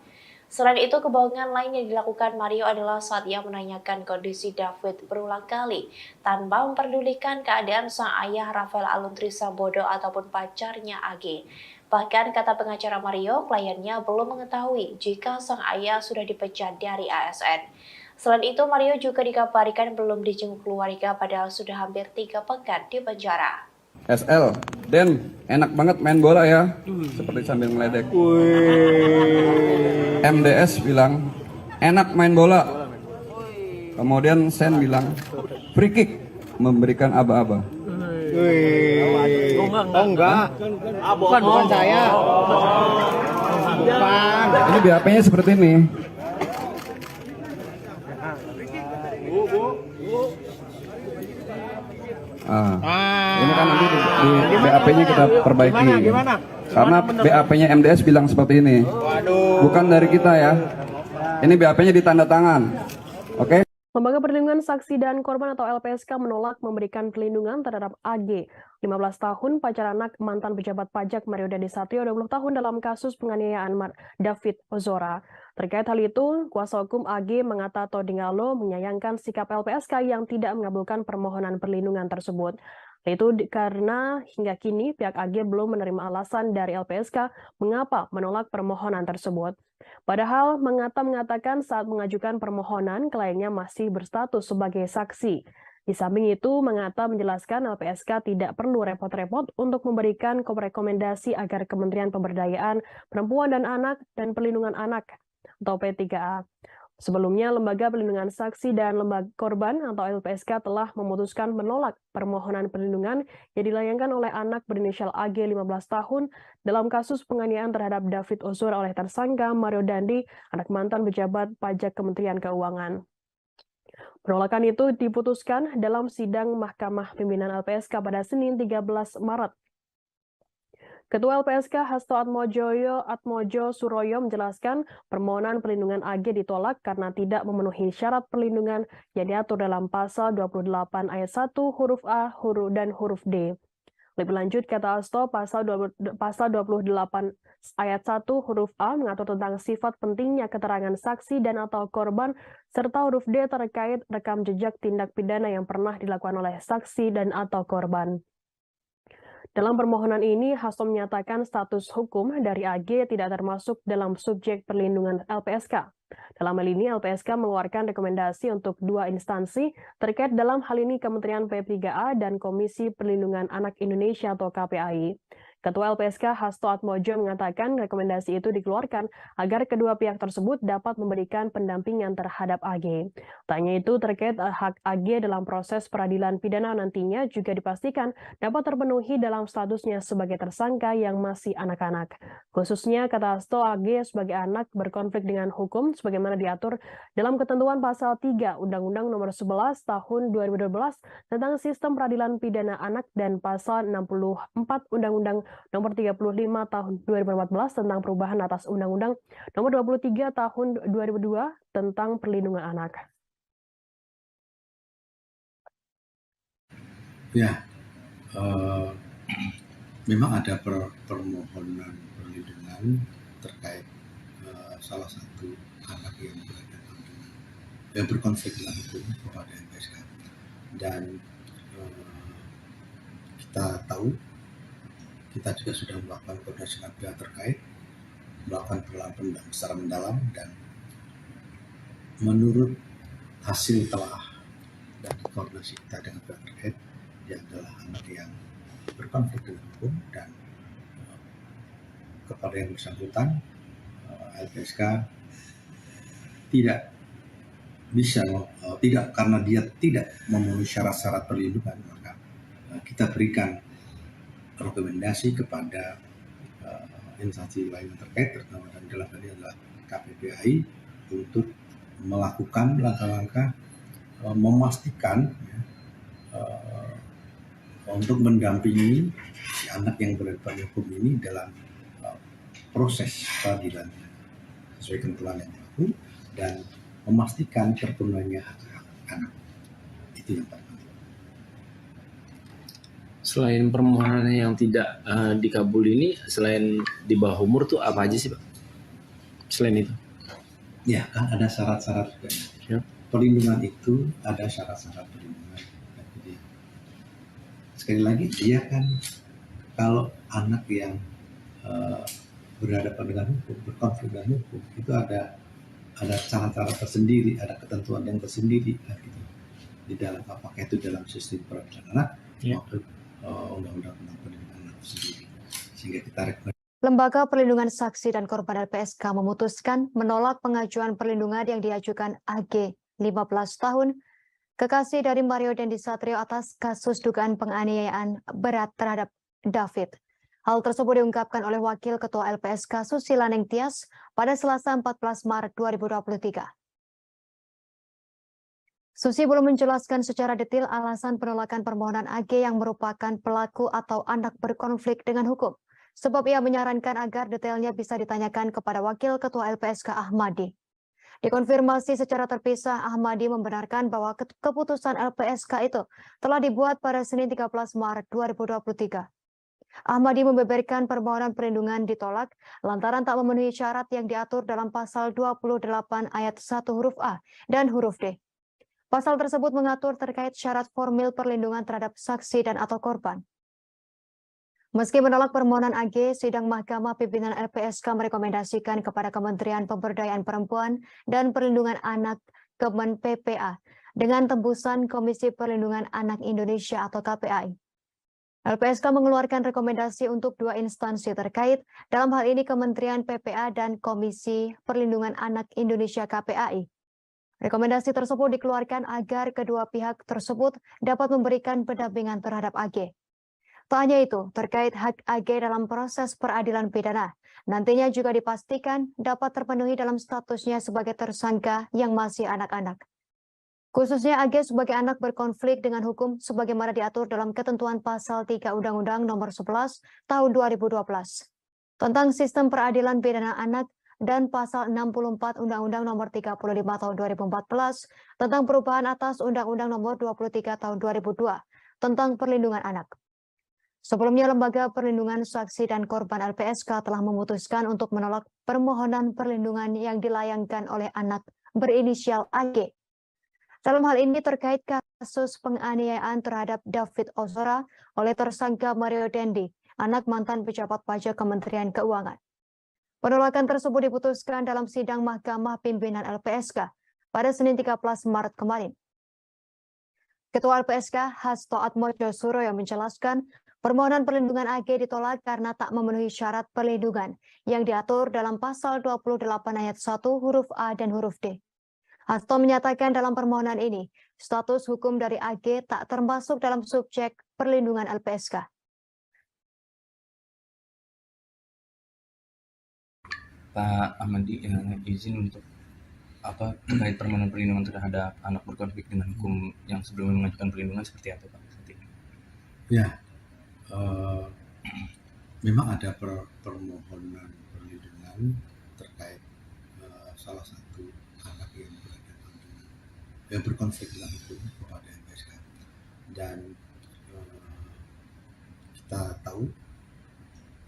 Selain itu, kebohongan lain yang dilakukan Mario adalah saat ia menanyakan kondisi David berulang kali tanpa memperdulikan keadaan sang ayah Rafael Alun Trisambodo ataupun pacarnya AG. Bahkan kata pengacara Mario, kliennya belum mengetahui jika sang ayah sudah dipecat dari ASN. Selain itu, Mario juga dikabarkan belum dijenguk keluarga padahal sudah hampir 3 pekan di penjara. SL, Den, enak banget main bola ya, seperti sambil ngeledek. MDS bilang, enak main bola. Kemudian Sen bilang, free kick, memberikan aba-aba. Oh enggak, bukan saya. Bukan. Ini BAP-nya seperti ini. Ini kan nanti di BAP-nya kita perbaiki. Karena BAP-nya MDS bilang seperti ini. Bukan dari kita ya. Ini BAP-nya ditanda tangan. Oke? Lembaga Perlindungan Saksi dan Korban atau LPSK menolak memberikan perlindungan terhadap AG, 15 tahun, pacar anak mantan pejabat pajak Mario Dandi Satrio, 20 tahun dalam kasus penganiayaan David Ozora. Terkait hal itu, kuasa hukum AG Mangata Todingalo menyayangkan sikap LPSK yang tidak mengabulkan permohonan perlindungan tersebut. Itu karena hingga kini pihak AG belum menerima alasan dari LPSK mengapa menolak permohonan tersebut. Padahal Mangata mengatakan saat mengajukan permohonan kliennya masih berstatus sebagai saksi. Di samping itu, Mangata menjelaskan LPSK tidak perlu repot-repot untuk memberikan rekomendasi agar Kementerian Pemberdayaan Perempuan dan Anak dan Perlindungan Anak atau P3A. Sebelumnya, Lembaga Perlindungan Saksi dan Lembaga Korban atau LPSK telah memutuskan menolak permohonan perlindungan yang dilayangkan oleh anak berinisial AG 15 tahun dalam kasus penganiayaan terhadap David Ozora oleh tersangka Mario Dandi, anak mantan pejabat pajak Kementerian Keuangan. Penolakan itu diputuskan dalam sidang Mahkamah Pimpinan LPSK pada Senin 13 Maret. Ketua LPSK Hasto Atmojo Suroyo menjelaskan permohonan perlindungan AG ditolak karena tidak memenuhi syarat perlindungan yang diatur dalam pasal 28 ayat 1 huruf A dan huruf D. Lebih lanjut, kata Hasto, pasal 28 ayat 1 huruf A mengatur tentang sifat pentingnya keterangan saksi dan atau korban, serta huruf D terkait rekam jejak tindak pidana yang pernah dilakukan oleh saksi dan atau korban. Dalam permohonan ini, Hasto menyatakan status hukum dari AG tidak termasuk dalam subjek perlindungan LPSK. Dalam hal ini, LPSK mengeluarkan rekomendasi untuk dua instansi terkait dalam hal ini Kementerian P3A dan Komisi Perlindungan Anak Indonesia atau KPAI. Ketua LPSK Hasto Atmojo mengatakan rekomendasi itu dikeluarkan agar kedua pihak tersebut dapat memberikan pendampingan terhadap AG. Tanya itu terkait hak AG dalam proses peradilan pidana nantinya juga dipastikan dapat terpenuhi dalam statusnya sebagai tersangka yang masih anak-anak. Khususnya, kata Hasto, AG sebagai anak berkonflik dengan hukum sebagaimana diatur dalam ketentuan pasal 3 Undang-Undang Nomor 11 Tahun 2012 tentang Sistem Peradilan Pidana Anak dan pasal 64 Undang-Undang Nomor 35 Tahun 2014 tentang perubahan atas Undang-Undang Nomor 23 Tahun 2002 tentang perlindungan anak. Ya, memang ada permohonan perlindungan terkait salah satu anak yang berhadapan dengan yang berkonflik dengan hukum kepada LPSK, dan kita tahu kita juga sudah melakukan koordinasi dengan pihak terkait, melakukan penelitian secara mendalam, dan menurut hasil telah dan koordinasi kita dengan pihak terkait, dia adalah anak yang berkonflik dengan hukum, dan kepada yang bersangkutan LPSK tidak bisa tidak, karena dia tidak memenuhi syarat-syarat perlindungan, maka kita berikan rekomendasi kepada instansi lain yang terkait, terutama dalam hal ini adalah KPPAI, untuk melakukan langkah-langkah memastikan untuk mendampingi si anak yang berhadapan hukum ini dalam proses peradilan sesuai ketentuan yang berlaku, dan memastikan terpenuhinya hak-hak anak. Itu yang pertama. Selain permohonan yang tidak dikabul ini, selain di bawah umur tuh apa aja sih, Pak? Selain itu? Ya, kan ada syarat-syarat juga. Ya. Perlindungan itu ada syarat-syarat perlindungan. Jadi, sekali lagi, dia kan kalau anak yang berhadapan dengan hukum, berkonflik dengan hukum, itu ada cara-cara tersendiri, ada ketentuan yang tersendiri, gitu. Di dalam, apakah itu dalam sistem peradilan anak maupun undang-undang tentang perlindungan anak sendiri, sehingga kita rekomendasi. Lembaga Perlindungan Saksi dan Korban LPSK memutuskan menolak pengajuan perlindungan yang diajukan AG 15 tahun, kekasih dari Mario Dandi Satrio atas kasus dugaan penganiayaan berat terhadap David. Hal tersebut diungkapkan oleh Wakil Ketua LPSK Susila Nengtyas pada Selasa 14 Maret 2023. Susi belum menjelaskan secara detail alasan penolakan permohonan AG yang merupakan pelaku atau anak berkonflik dengan hukum. Sebab ia menyarankan agar detailnya bisa ditanyakan kepada Wakil Ketua LPSK Ahmadi. Dikonfirmasi secara terpisah, Ahmadi membenarkan bahwa keputusan LPSK itu telah dibuat pada Senin 13 Maret 2023. Ahmadi membeberkan permohonan perlindungan ditolak lantaran tak memenuhi syarat yang diatur dalam pasal 28 ayat 1 huruf A dan huruf D. Pasal tersebut mengatur terkait syarat formil perlindungan terhadap saksi dan atau korban. Meski menolak permohonan AG, sidang Mahkamah Pimpinan LPSK merekomendasikan kepada Kementerian Pemberdayaan Perempuan dan Perlindungan Anak Kemen PPA dengan tembusan Komisi Perlindungan Anak Indonesia atau KPAI. LPSK mengeluarkan rekomendasi untuk dua instansi terkait, dalam hal ini Kementerian PPA dan Komisi Perlindungan Anak Indonesia KPAI. Rekomendasi tersebut dikeluarkan agar kedua pihak tersebut dapat memberikan pendampingan terhadap AG. Tak hanya itu, terkait hak AG dalam proses peradilan pidana, nantinya juga dipastikan dapat terpenuhi dalam statusnya sebagai tersangka yang masih anak-anak. Khususnya AG sebagai anak berkonflik dengan hukum sebagaimana diatur dalam ketentuan pasal 3 Undang-Undang Nomor 11 Tahun 2012 tentang Sistem Peradilan Pidana Anak dan pasal 64 Undang-Undang Nomor 35 Tahun 2014 tentang perubahan atas Undang-Undang Nomor 23 Tahun 2002 tentang Perlindungan Anak. Sebelumnya, Lembaga Perlindungan Saksi dan Korban LPSK telah memutuskan untuk menolak permohonan perlindungan yang dilayangkan oleh anak berinisial AG. Dalam hal ini terkait kasus penganiayaan terhadap David Ozora oleh tersangka Mario Dandi, anak mantan pejabat pajak Kementerian Keuangan. Penolakan tersebut diputuskan dalam sidang Mahkamah Pimpinan LPSK pada Senin 13 Maret kemarin. Ketua LPSK Hasto Atmojo Suroyo menjelaskan permohonan perlindungan AG ditolak karena tak memenuhi syarat perlindungan yang diatur dalam pasal 28 ayat 1 huruf A dan huruf D. Hasto menyatakan dalam permohonan ini, status hukum dari AG tak termasuk dalam subjek perlindungan LPSK. Pak Ahmadi izin untuk terkait permohonan perlindungan terhadap anak berkonflik dengan hukum yang sebelumnya mengajukan perlindungan seperti apa Pak? Ya, memang ada permohonan perlindungan terkait salah satu anak yang berkonflik dengan hukum kepada LPSK, dan kita tahu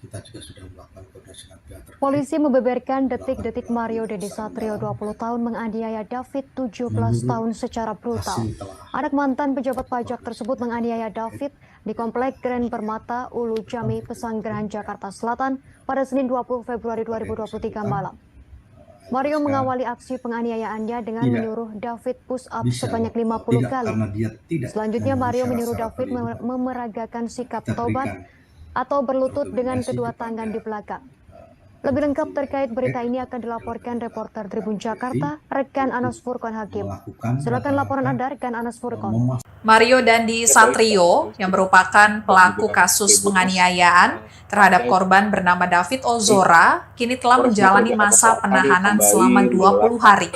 kita juga sudah melakukan koordinasi dengan pihak terkait. Polisi membeberkan detik-detik Mario Dandi Satrio 20 tahun menganiaya David 17 tahun secara brutal. Anak mantan pejabat pajak tersebut menganiaya David di Komplek Grand Permata Ulu Jami, Pesanggerahan, Jakarta Selatan pada Senin 20 Februari 2023 malam. Mario mengawali aksi penganiayaannya dengan menyuruh David push up sebanyak 50 kali. Selanjutnya Mario menyuruh David memeragakan sikap taubat atau berlutut dengan kedua tangan di belakang. Lebih lengkap terkait berita ini akan dilaporkan reporter Tribun Jakarta, rekan Anas Furqon Hakim. Silakan laporan Anda, rekan Anas Furqon. Mario Dandi Satrio, yang merupakan pelaku kasus penganiayaan terhadap korban bernama David Ozora, kini telah menjalani masa penahanan selama 20 hari.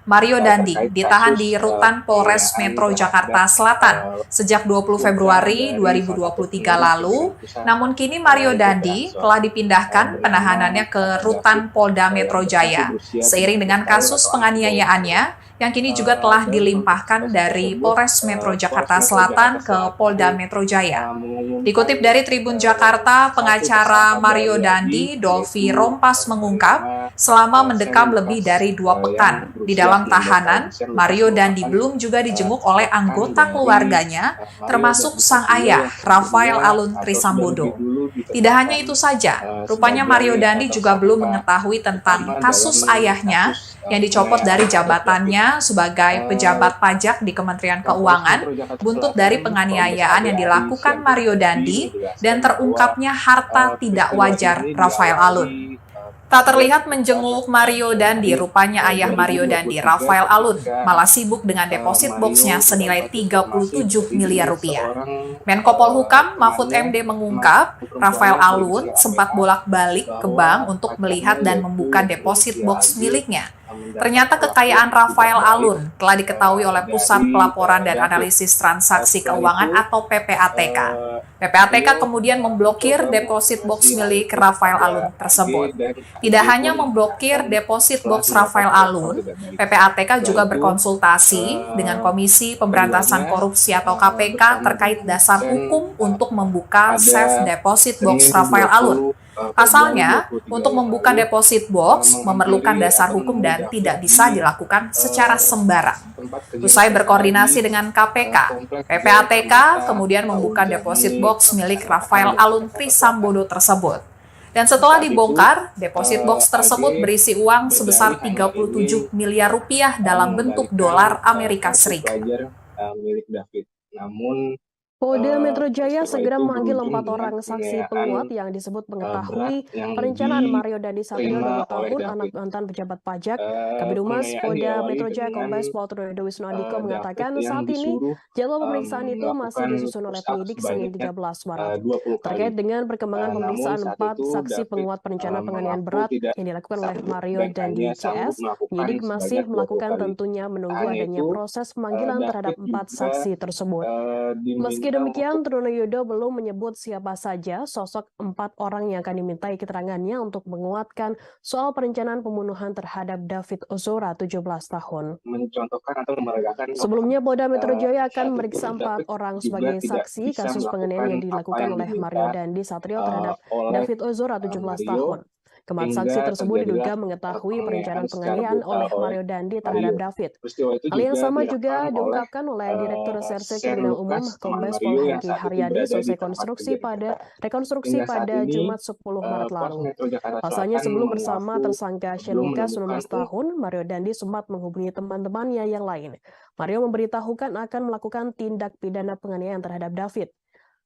Mario Dandi ditahan di Rutan Polres Metro Jakarta Selatan sejak 20 Februari 2023 lalu, namun kini Mario Dandi telah dipindahkan penahanannya ke Rutan Polda Metro Jaya, seiring dengan kasus penganiayaannya yang kini juga telah dilimpahkan dari Polres Metro Jakarta Selatan ke Polda Metro Jaya. Dikutip dari Tribun Jakarta, pengacara Mario Dandi, Dolvi Rompas mengungkap, selama mendekam lebih dari 2 pekan di dalam tahanan, Mario Dandi belum juga dijenguk oleh anggota keluarganya, termasuk sang ayah, Rafael Alun Trisambodo. Tidak hanya itu saja, rupanya Mario Dandi juga belum mengetahui tentang kasus ayahnya yang dicopot dari jabatannya sebagai pejabat pajak di Kementerian Keuangan, buntut dari penganiayaan yang dilakukan Mario Dandi dan terungkapnya harta tidak wajar Rafael Alun. Tak terlihat menjenguk Mario Dandi, rupanya ayah Mario Dandi, Rafael Alun, malah sibuk dengan deposit boxnya senilai 37 miliar rupiah. Menko Polhukam Mahfud MD mengungkap, Rafael Alun sempat bolak-balik ke bank untuk melihat dan membuka deposit box miliknya. Ternyata kekayaan Rafael Alun telah diketahui oleh Pusat Pelaporan dan Analisis Transaksi Keuangan atau PPATK. PPATK kemudian memblokir deposit box milik Rafael Alun tersebut. Tidak hanya memblokir deposit box Rafael Alun, PPATK juga berkonsultasi dengan Komisi Pemberantasan Korupsi atau KPK terkait dasar hukum untuk membuka safe deposit box Rafael Alun. Pasalnya, untuk membuka deposit box memerlukan dasar hukum dan tidak bisa dilakukan secara sembarang. Usai berkoordinasi dengan KPK, PPATK kemudian membuka deposit box milik Rafael Alun Trisambodo tersebut. Dan setelah dibongkar, deposit box tersebut berisi uang sebesar 37 miliar rupiah dalam bentuk dolar Amerika Serikat. Milik David. Namun Polda Metro Jaya peristiwa segera itu memanggil berujung 4 dengan orang saksi penganiayaan, penguat yang disebut mengetahui berat yang perencanaan Mario Dandi Satrio, diterima 20 oleh tahun, David. anak mantan pejabat pajak. Kabid Humas Penganiayaan Polda diawali Metro Jaya dengan Kombes Pol Trudedo Wisnuandiko David mengatakan yang saat ini disuruh jadwal pemeriksaan itu masih melakukan disusun oleh push up penyidik Senin sebanyak 13 Maret. 20 kali. Terkait dengan perkembangan Namun pemeriksaan saat 4 itu saksi David penguat perencana penganiayaan mengaku berat tidak yang dilakukan oleh sanggup Mario dan Dandi hanya sanggup CS, melakukan penyidik masih sebanyak 20 melakukan kali. tentunya menunggu Hanya adanya itu, proses pemanggilan terhadap David 4 juga saksi tersebut. Meski diminta demikian, untuk Trunoyono belum menyebut siapa saja sosok 4 orang yang akan dimintai keterangannya untuk menguatkan soal perencanaan pembunuhan terhadap David Ozora, 17 tahun. mencontohkan atau memeragakan Sebelumnya, Polda Metro Jaya saat akan itu memeriksa 4 David orang juga sebagai tidak saksi bisa kasus penganiayaan yang melakukan apa dilakukan yang oleh diminta Mario Dandi Satrio terhadap oleh David Ozora, 17 Mario, tahun. Keempat saksi hingga tersebut diduga terjadilah mengetahui penganiayaan perencanaan secara penganiayaan brutal oleh oleh Mario Dandi Mario. terhadap David. Peristiwa itu Hal yang juga sama juga direkam oleh diungkapkan oleh Direktur Reserse Shane Kriminal Umum Lucas, teman Kombes Pol Mario yang Hengki saat itu Haryadi berada selesai di tempat kejadian. rekonstruksi Hingga saat pada ini, Jumat 10 Maret Polres lalu. Metro Jakarta Pasalnya Selatan sebelum bersama mengaku tersangka Shane belum Lucas, menemukan 19 tahun, Mario Dandi sempat menghubungi teman-temannya yang lain. Mario memberitahukan akan melakukan tindak pidana penganiayaan terhadap David.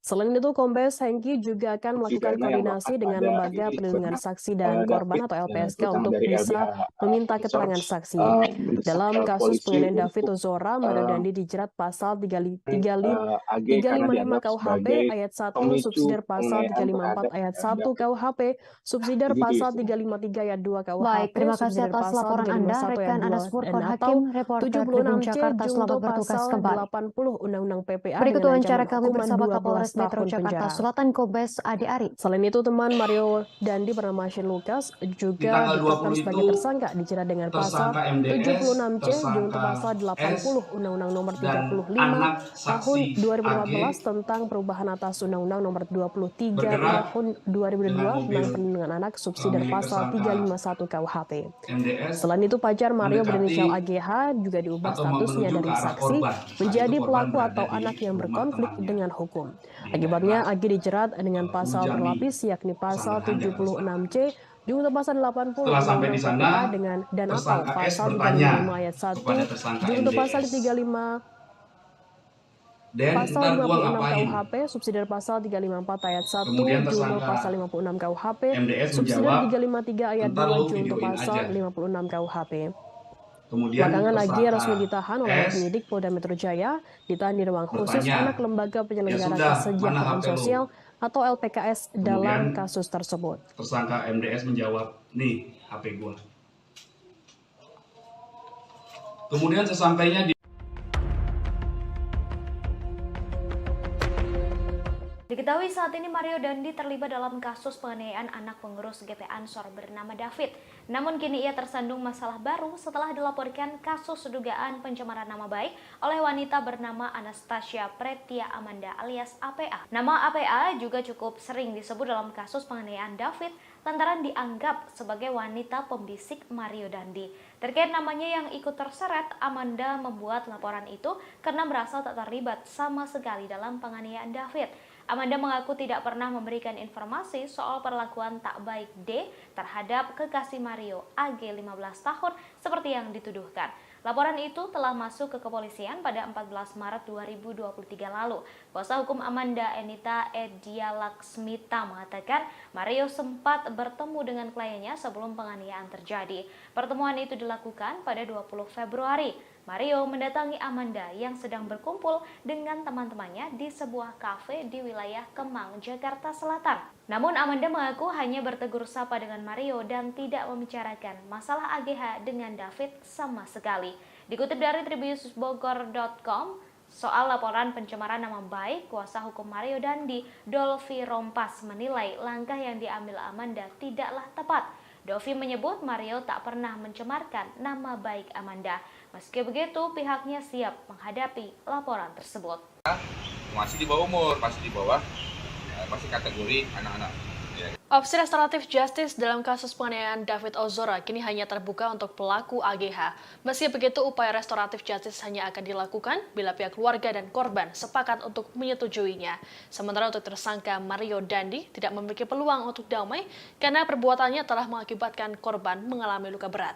Selain itu, Kombes Hengki juga akan melakukan pidana yang koordinasi melekat dengan pada Lembaga diri Perlindungan korban, Saksi dan Korban David, atau LPSK terutama untuk dari bisa LBH meminta Research, keterangan saksi. memeriksa Dalam kasus polisi penganiayaan David untuk Ozora, Mario Dandi dijerat pasal AG karena 355 dianggap KUHP sebagai ayat 1, pemicu subsidiar pasal penganiayaan 354 terhadap ayat 1 David. KUHP, subsidiar Begitu, pasal Yusuf. 353 ayat 2 KUHP, Baik, terima kasih subsidiar atas pasal laporan Anda, 351 ayat rekan 2 Anas dan Furqon atau Hakim, reporter Tribun 76C Jakarta, junto selamat bertugas pasal kembali. 80 Undang-Undang PPA Berikut dengan wawancara ancaman kami hukuman bersama 12 Kapolres Metro tahun Jakarta penjara. Selatan, Kombes Adi Ari. Selain itu, teman Mario Dandi bernama Shane Lucas Di juga tanggal ditetapkan 20 sebagai itu tersangka dijerat dengan pasal tersangka MDS, 76C junto tersangka pasal 80 S, Undang-Undang Nomor dan 35 anak tahun saksi 2014 AG tentang perubahan atas Undang-Undang Nomor 23 bergerak tahun 2002 dengan tentang mobil perlindungan anak subsidiar milik pasal tersangka 351 KUHP. MDS Selain itu, pacar Mario berinisial mendekati AGH juga diubah atau statusnya menuju dari ke arah saksi korban. Saat menjadi itu korban pelaku berada atau di anak yang rumah berkonflik temannya dengan hukum. di Akibatnya, daerah AG dijerat dengan pasal Ujami, berlapis yakni pasal Pesanggrahan, Jakarta Selatan. 76C junto pasal 80 Setelah sampai di Undang-Undang sana, PPA dengan dan atau tersangka S pasal bertanya 355 ayat 1 kepada tersangka junto MDS. pasal 35 Den, pasal ntar gua 56 ngapain? KUHP, subsidiar pasal 354 ayat 1 Kemudian junto tersangka pasal 56 KUHP, MDS subsidiar menjawab, 353 ayat ntar 2 lu junto videoin pasal aja. 56 KUHP. Kemudian Belakangan AG tersangka resmi ditahan oleh S penyidik Polda Metro Jaya, ditahan di ruang khusus bertanya, anak Lembaga ya Penyelenggara sudah, mana Kesejahteraan HP lu? Sosial atau LPKS dalam Kemudian kasus tersebut. tersangka MDS menjawab, nih HP gua. Kemudian sesampainya di Diketahui saat ini Mario Dandi terlibat dalam kasus penganiayaan anak pengurus GP Ansor bernama David. Namun kini ia tersandung masalah baru setelah dilaporkan kasus dugaan pencemaran nama baik oleh wanita bernama Anastasia Pretia Amanda alias APA. Nama APA juga cukup sering disebut dalam kasus penganiayaan David lantaran dianggap sebagai wanita pembisik Mario Dandi. Terkait namanya yang ikut terseret, Amanda membuat laporan itu karena merasa tak terlibat sama sekali dalam penganiayaan David. Amanda mengaku tidak pernah memberikan informasi soal perlakuan tak baik D terhadap kekasih Mario AG 15 tahun seperti yang dituduhkan. Laporan itu telah masuk ke kepolisian pada 14 Maret 2023 lalu. Kuasa hukum Amanda, Enita Edia Laksmita, mengatakan Mario sempat bertemu dengan kliennya sebelum penganiayaan terjadi. Pertemuan itu dilakukan pada 20 Februari. Mario mendatangi Amanda yang sedang berkumpul dengan teman-temannya di sebuah kafe di wilayah Kemang, Jakarta Selatan. Namun Amanda mengaku hanya bertegur sapa dengan Mario dan tidak membicarakan masalah AGH dengan David sama sekali. Dikutip dari tribunnews.bogor.com, soal laporan pencemaran nama baik, kuasa hukum Mario Dandi, Dolfi Rompas, menilai langkah yang diambil Amanda tidaklah tepat. Dolfi menyebut Mario tak pernah mencemarkan nama baik Amanda. Meski begitu, pihaknya siap menghadapi laporan tersebut. Masih di bawah umur, masih kategori anak-anak. Opsi restoratif justice dalam kasus penganiayaan David Ozora kini hanya terbuka untuk pelaku AGH. Meski begitu, upaya restoratif justice hanya akan dilakukan bila pihak keluarga dan korban sepakat untuk menyetujuinya. Sementara untuk tersangka Mario Dandi tidak memiliki peluang untuk damai karena perbuatannya telah mengakibatkan korban mengalami luka berat.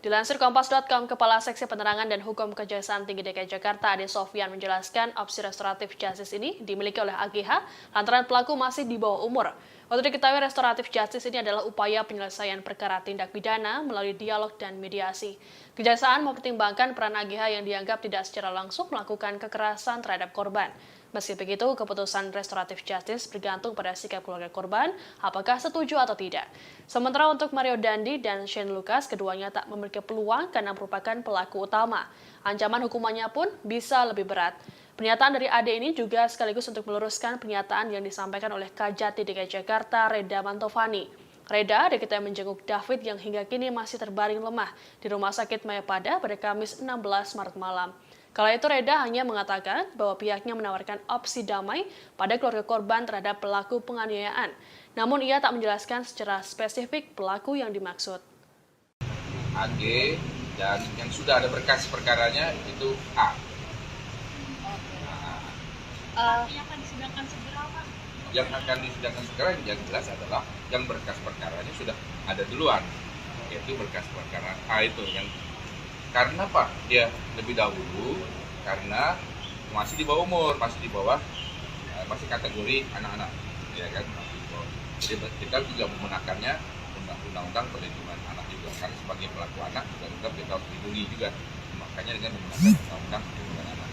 Dilansir Kompas.com, Kepala Seksi Penerangan dan Hukum Kejaksaan Tinggi DKI Jakarta, Ade Sofyan menjelaskan opsi restoratif justice ini dimiliki oleh AGH lantaran pelaku masih di bawah umur. Untuk diketahui, restoratif justice ini adalah upaya penyelesaian perkara tindak pidana melalui dialog dan mediasi. Kejaksaan mempertimbangkan peran AGH yang dianggap tidak secara langsung melakukan kekerasan terhadap korban. Meski begitu, keputusan restoratif justice bergantung pada sikap keluarga korban, apakah setuju atau tidak. Sementara untuk Mario Dandi dan Shane Lucas, keduanya tak memiliki peluang karena merupakan pelaku utama. Ancaman hukumannya pun bisa lebih berat. Pernyataan dari Ade ini juga sekaligus untuk meluruskan pernyataan yang disampaikan oleh Kajati DKI Jakarta, Reda Mantovani. Reda diketahui menjenguk David yang hingga kini masih terbaring lemah di Rumah Sakit Mayapada pada Kamis 16 Maret malam. Kala itu Reda hanya mengatakan bahwa pihaknya menawarkan opsi damai pada keluarga korban terhadap pelaku penganiayaan. Namun ia tak menjelaskan secara spesifik pelaku yang dimaksud. AG dan yang sudah ada berkas perkaranya itu A. Yang akan disidangkan segera, Pak? Yang akan disidangkan segera yang jelas adalah yang berkas perkaranya sudah ada duluan, yaitu berkas perkara A itu yang karena Pak dia lebih dahulu karena masih di bawah umur, masih kategori anak-anak, ya kan, masih di bawah. Jadi kita juga menggunakannya undang-undang perlindungan anak juga, karena sebagai pelaku anak juga kita harus dilindungi juga, makanya dengan menggunakan undang-undang perlindungan anak.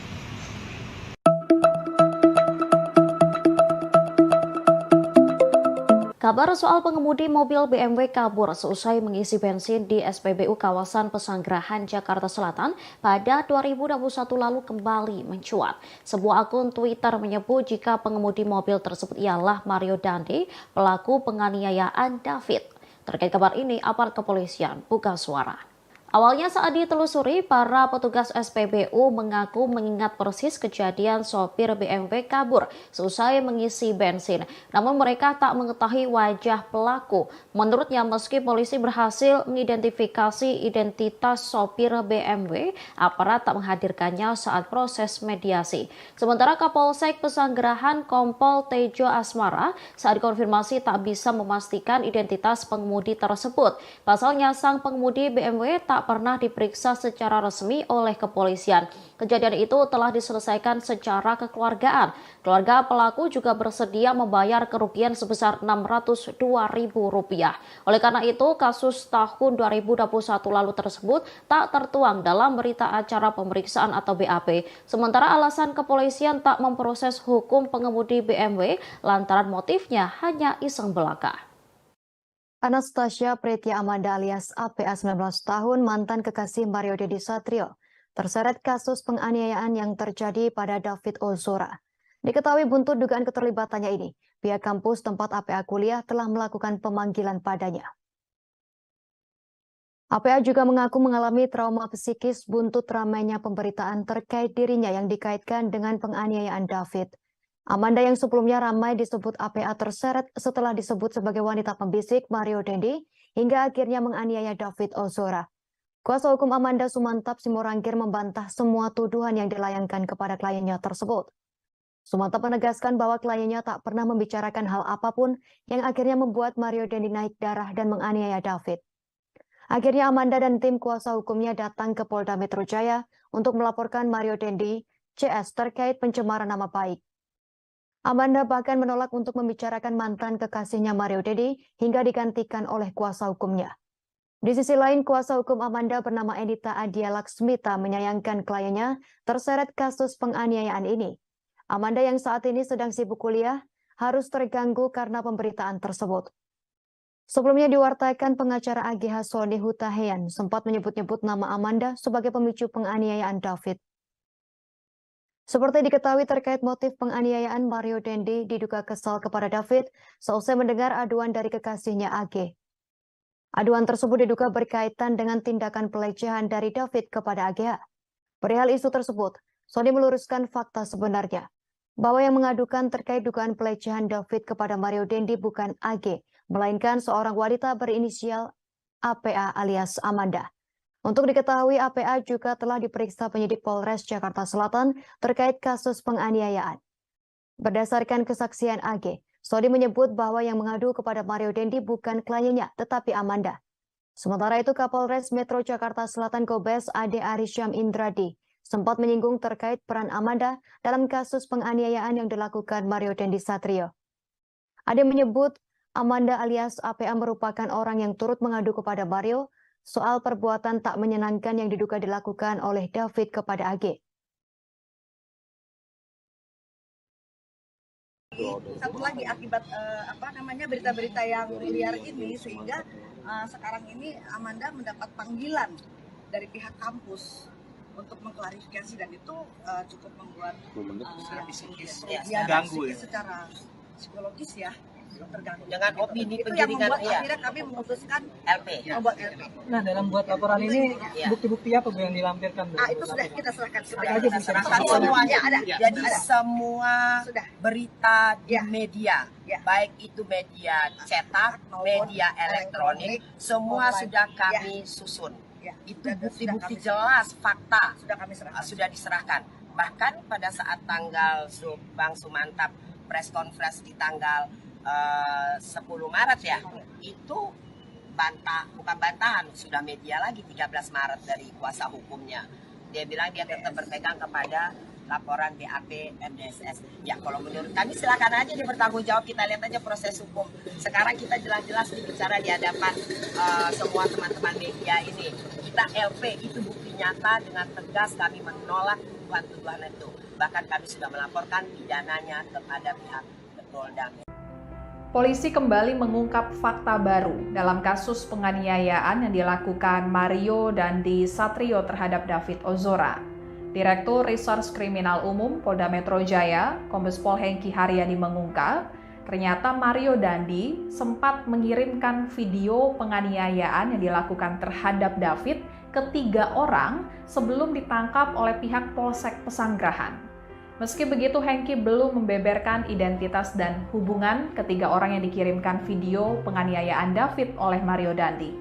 Kabar soal pengemudi mobil BMW kabur seusai mengisi bensin di SPBU kawasan Pesanggerahan, Jakarta Selatan pada 2021 lalu kembali mencuat. Sebuah akun Twitter menyebut jika pengemudi mobil tersebut ialah Mario Dandi, pelaku penganiayaan David. Terkait kabar ini, aparat kepolisian buka suara. Awalnya saat ditelusuri, para petugas SPBU mengaku mengingat persis kejadian sopir BMW kabur seusai mengisi bensin. Namun mereka tak mengetahui wajah pelaku. Menurutnya, meski polisi berhasil mengidentifikasi identitas sopir BMW, aparat tak menghadirkannya saat proses mediasi. Sementara Kapolsek Pesanggerahan Kompol Tejo Asmara saat dikonfirmasi tak bisa memastikan identitas pengemudi tersebut. Pasalnya, sang pengemudi BMW tak pernah diperiksa secara resmi oleh kepolisian. Kejadian itu telah diselesaikan secara kekeluargaan. Keluarga pelaku juga bersedia membayar kerugian sebesar Rp602.000. Oleh karena itu, kasus tahun 2021 lalu tersebut tak tertuang dalam berita acara pemeriksaan atau BAP. Sementara alasan kepolisian tak memproses hukum pengemudi BMW lantaran motifnya hanya iseng belaka. Anastasia Pretya Amanda alias APA 19 tahun, mantan kekasih Mario Dandi Satrio, terseret kasus penganiayaan yang terjadi pada David Ozora. Diketahui buntut dugaan keterlibatannya ini, pihak kampus tempat APA kuliah telah melakukan pemanggilan padanya. APA juga mengaku mengalami trauma psikis buntut ramainya pemberitaan terkait dirinya yang dikaitkan dengan penganiayaan David. Amanda yang sebelumnya ramai disebut APA terseret setelah disebut sebagai wanita pembisik Mario Dandi hingga akhirnya menganiaya David Ozora. Kuasa hukum Amanda Sumantap Simorangkir membantah semua tuduhan yang dilayangkan kepada kliennya tersebut. Sumantap menegaskan bahwa kliennya tak pernah membicarakan hal apapun yang akhirnya membuat Mario Dandi naik darah dan menganiaya David. Akhirnya Amanda dan tim kuasa hukumnya datang ke Polda Metro Jaya untuk melaporkan Mario Dandi CS terkait pencemaran nama baik. Amanda bahkan menolak untuk membicarakan mantan kekasihnya Mario Dandi hingga digantikan oleh kuasa hukumnya. Di sisi lain, kuasa hukum Amanda bernama Edita Adia Laksmita menyayangkan kliennya terseret kasus penganiayaan ini. Amanda yang saat ini sedang sibuk kuliah harus terganggu karena pemberitaan tersebut. Sebelumnya diwartakan pengacara AGH Sony Hutahian sempat menyebut-nyebut nama Amanda sebagai pemicu penganiayaan David. Seperti diketahui terkait motif penganiayaan, Mario Dandi diduga kesal kepada David seusai mendengar aduan dari kekasihnya AG. Aduan tersebut diduga berkaitan dengan tindakan pelecehan dari David kepada AGH. Perihal isu tersebut, Sony meluruskan fakta sebenarnya, bahwa yang mengadukan terkait dugaan pelecehan David kepada Mario Dandi bukan AG, melainkan seorang wanita berinisial APA alias Amanda. Untuk diketahui, APA juga telah diperiksa penyidik Polres Jakarta Selatan terkait kasus penganiayaan. Berdasarkan kesaksian AG, Sony menyebut bahwa yang mengadu kepada Mario Dandi bukan kliennya, tetapi Amanda. Sementara itu, Kapolres Metro Jakarta Selatan Kombes Ade Arisyam Indradi sempat menyinggung terkait peran Amanda dalam kasus penganiayaan yang dilakukan Mario Dendi Satrio. Ade menyebut Amanda alias APA merupakan orang yang turut mengadu kepada Mario soal perbuatan tak menyenangkan yang diduga dilakukan oleh David kepada AG. Satu lagi akibat berita-berita yang liar ini, sehingga sekarang ini Amanda mendapat panggilan dari pihak kampus untuk mengklarifikasi, dan itu cukup membuat ganggu secara psikologis ya, terganggu. Dengan opini itu penggiringan, yang membuat akhirnya kami memutuskan LP. membuat LP. Nah, dalam buat laporan ini bukti-bukti apa Bu yang dilampirkan? Itu sudah kita serahkan. Kita serahkan semuanya. Jadi semua berita di media, baik itu media cetak, media elektronik, semua sudah kami susun. Itu bukti-bukti jelas, fakta sudah diserahkan. Bahkan pada saat tanggal Bang Sumantap press conference di tanggal 10 Maret ya, itu bukan bantahan, sudah media lagi 13 Maret dari kuasa hukumnya. Dia bilang dia tetap berpegang kepada laporan BAP MDSS. Ya, kalau menurut kami silakan aja dia bertanggung jawab, kita lihat aja proses hukum. Sekarang kita jelas-jelas bicara di hadapan semua teman-teman media ini. Kita LP, itu bukti nyata, dengan tegas kami menolak tuduhan itu. Bahkan kami sudah melaporkan pidananya kepada pihak Polda. Polisi kembali mengungkap fakta baru dalam kasus penganiayaan yang dilakukan Mario Dandi Satrio terhadap David Ozora. Direktur Reserse Kriminal Umum Polda Metro Jaya, Kombes Pol Hengki Haryadi mengungkap, ternyata Mario Dandi sempat mengirimkan video penganiayaan yang dilakukan terhadap David ke 3 orang sebelum ditangkap oleh pihak Polsek Pesanggerahan. Meski begitu, Hengki belum membeberkan identitas dan hubungan ketiga orang yang dikirimkan video penganiayaan David oleh Mario Dandi.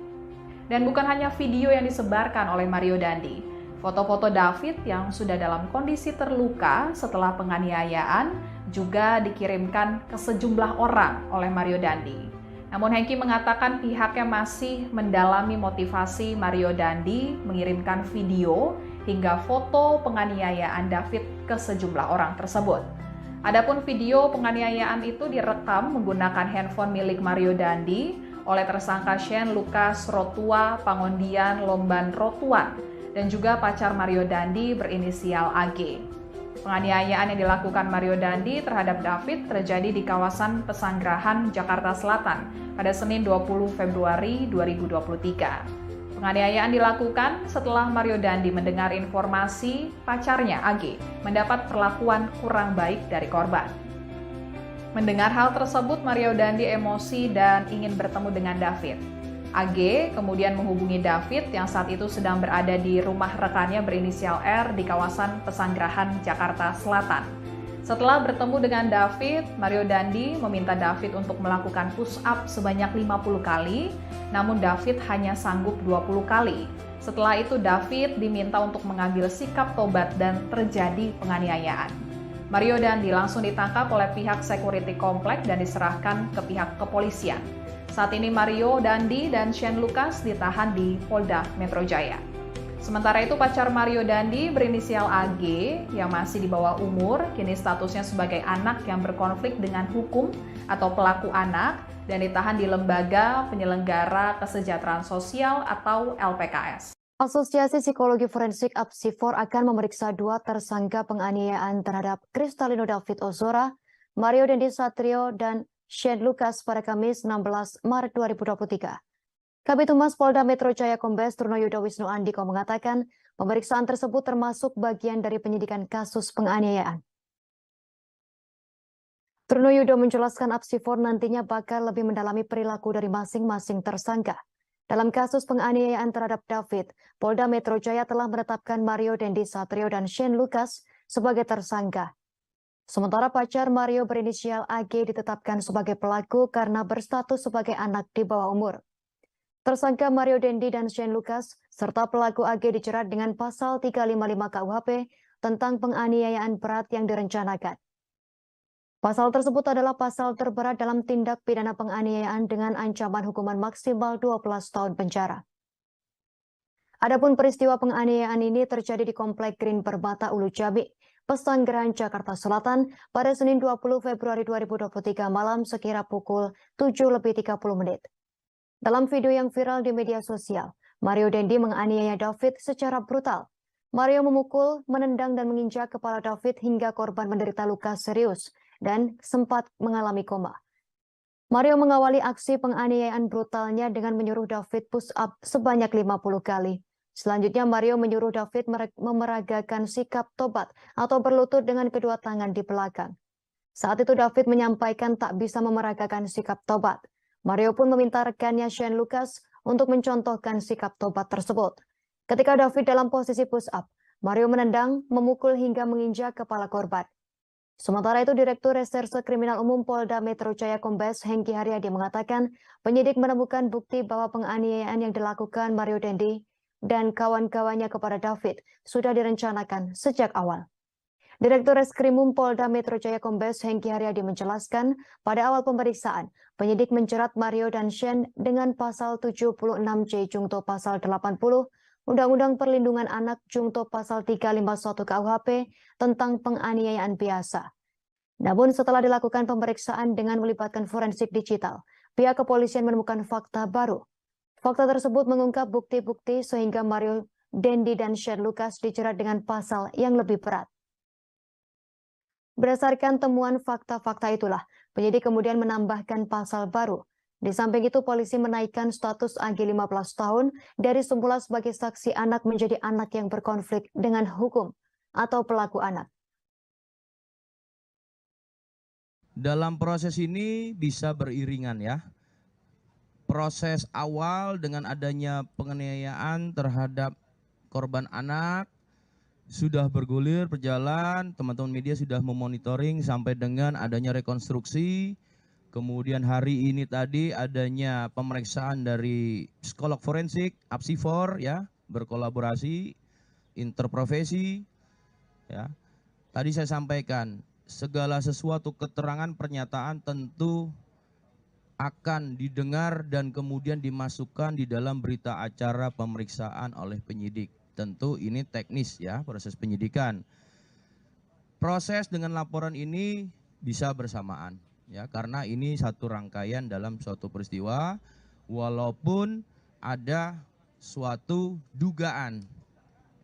Dan bukan hanya video yang disebarkan oleh Mario Dandi, foto-foto David yang sudah dalam kondisi terluka setelah penganiayaan juga dikirimkan ke sejumlah orang oleh Mario Dandi. Namun Hengki mengatakan pihaknya masih mendalami motivasi Mario Dandi mengirimkan video hingga foto penganiayaan David ke sejumlah orang tersebut. Adapun video penganiayaan itu direkam menggunakan handphone milik Mario Dandi oleh tersangka Shane Lucas Rotua Pangondian Lomban Rotuan dan juga pacar Mario Dandi berinisial AG. Penganiayaan yang dilakukan Mario Dandi terhadap David terjadi di kawasan Pesanggerahan, Jakarta Selatan pada Senin 20 Februari 2023. Penganiayaan dilakukan setelah Mario Dandi mendengar informasi pacarnya AG mendapat perlakuan kurang baik dari korban. Mendengar hal tersebut, Mario Dandi emosi dan ingin bertemu dengan David. AG kemudian menghubungi David yang saat itu sedang berada di rumah rekannya berinisial R di kawasan Pesanggerahan, Jakarta Selatan. Setelah bertemu dengan David, Mario Dandi meminta David untuk melakukan push up sebanyak 50 kali, namun David hanya sanggup 20 kali. Setelah itu David diminta untuk mengambil sikap tobat dan terjadi penganiayaan. Mario Dandi langsung ditangkap oleh pihak security komplek dan diserahkan ke pihak kepolisian. Saat ini Mario Dandi dan Shane Lucas ditahan di Polda Metro Jaya. Sementara itu pacar Mario Dandi berinisial AG yang masih di bawah umur, kini statusnya sebagai anak yang berkonflik dengan hukum atau pelaku anak dan ditahan di Lembaga Penyelenggara Kesejahteraan Sosial atau LPKS. Asosiasi Psikologi Forensik Apsifor akan memeriksa 2 tersangka penganiayaan terhadap Kristalino David Ozora, Mario Dendi Satrio, dan Shane Lucas pada Kamis 16 Maret 2023. Kabid Humas Polda Metro Jaya Kombes Trunoyudo Wisnu Andiko mengatakan pemeriksaan tersebut termasuk bagian dari penyidikan kasus penganiayaan. Trunoyudo menjelaskan Apsifor nantinya bakal lebih mendalami perilaku dari masing-masing tersangka. Dalam kasus penganiayaan terhadap David, Polda Metro Jaya telah menetapkan Mario Dendi Satrio dan Shane Lucas sebagai tersangka. Sementara pacar Mario berinisial AG ditetapkan sebagai pelaku karena berstatus sebagai anak di bawah umur. Tersangka Mario Dendi dan Shane Lucas serta pelaku AG dijerat dengan pasal 355 KUHP tentang penganiayaan berat yang direncanakan. Pasal tersebut adalah pasal terberat dalam tindak pidana penganiayaan dengan ancaman hukuman maksimal 12 tahun penjara. Adapun peristiwa penganiayaan ini terjadi di Komplek Green Permata Ulu Jami, Pesanggerahan, Jakarta Selatan pada Senin 20 Februari 2023 malam sekira pukul 7:30. Dalam video yang viral di media sosial, Mario Dendi menganiaya David secara brutal. Mario memukul, menendang dan menginjak kepala David hingga korban menderita luka serius dan sempat mengalami koma. Mario mengawali aksi penganiayaan brutalnya dengan menyuruh David push up sebanyak 50 kali. Selanjutnya Mario menyuruh David memeragakan sikap tobat atau berlutut dengan kedua tangan di belakang. Saat itu David menyampaikan tak bisa memeragakan sikap tobat. Mario pun meminta rekannya Shane Lucas untuk mencontohkan sikap tobat tersebut. Ketika David dalam posisi push up, Mario menendang, memukul hingga menginjak kepala korban. Sementara itu, Direktur Reserse Kriminal Umum Polda Metro Jaya Kombes Hengki Haryadi mengatakan penyidik menemukan bukti bahwa penganiayaan yang dilakukan Mario Dendi dan kawan-kawannya kepada David sudah direncanakan sejak awal. Direktur Reskrimum Polda Metro Jaya Kombes Hengki Haryadi menjelaskan pada awal pemeriksaan, penyidik menjerat Mario dan Shane dengan pasal 76C Jungto pasal 80 Undang-Undang Perlindungan Anak Jungto pasal 351 KUHP tentang penganiayaan biasa. Namun setelah dilakukan pemeriksaan dengan melibatkan forensik digital, pihak kepolisian menemukan fakta baru. Fakta tersebut mengungkap bukti-bukti sehingga Mario Dendi dan Shane Lucas dijerat dengan pasal yang lebih berat. Berdasarkan temuan fakta-fakta itulah, penyidik kemudian menambahkan pasal baru. Di samping itu, polisi menaikkan status AG 15 tahun dari semula sebagai saksi anak menjadi anak yang berkonflik dengan hukum atau pelaku anak. Dalam proses ini bisa beriringan ya. Proses awal dengan adanya penganiayaan terhadap korban anak sudah bergulir, berjalan, teman-teman media sudah memonitoring sampai dengan adanya rekonstruksi. Kemudian hari ini tadi adanya pemeriksaan dari psikolog forensik, Apsifor ya, berkolaborasi, interprofesi ya. Tadi saya sampaikan, segala sesuatu keterangan pernyataan tentu akan didengar dan kemudian dimasukkan di dalam berita acara pemeriksaan oleh penyidik. Tentu ini teknis ya, proses penyidikan. Proses dengan laporan ini bisa bersamaan. Ya, karena ini satu rangkaian dalam suatu peristiwa, walaupun ada suatu dugaan,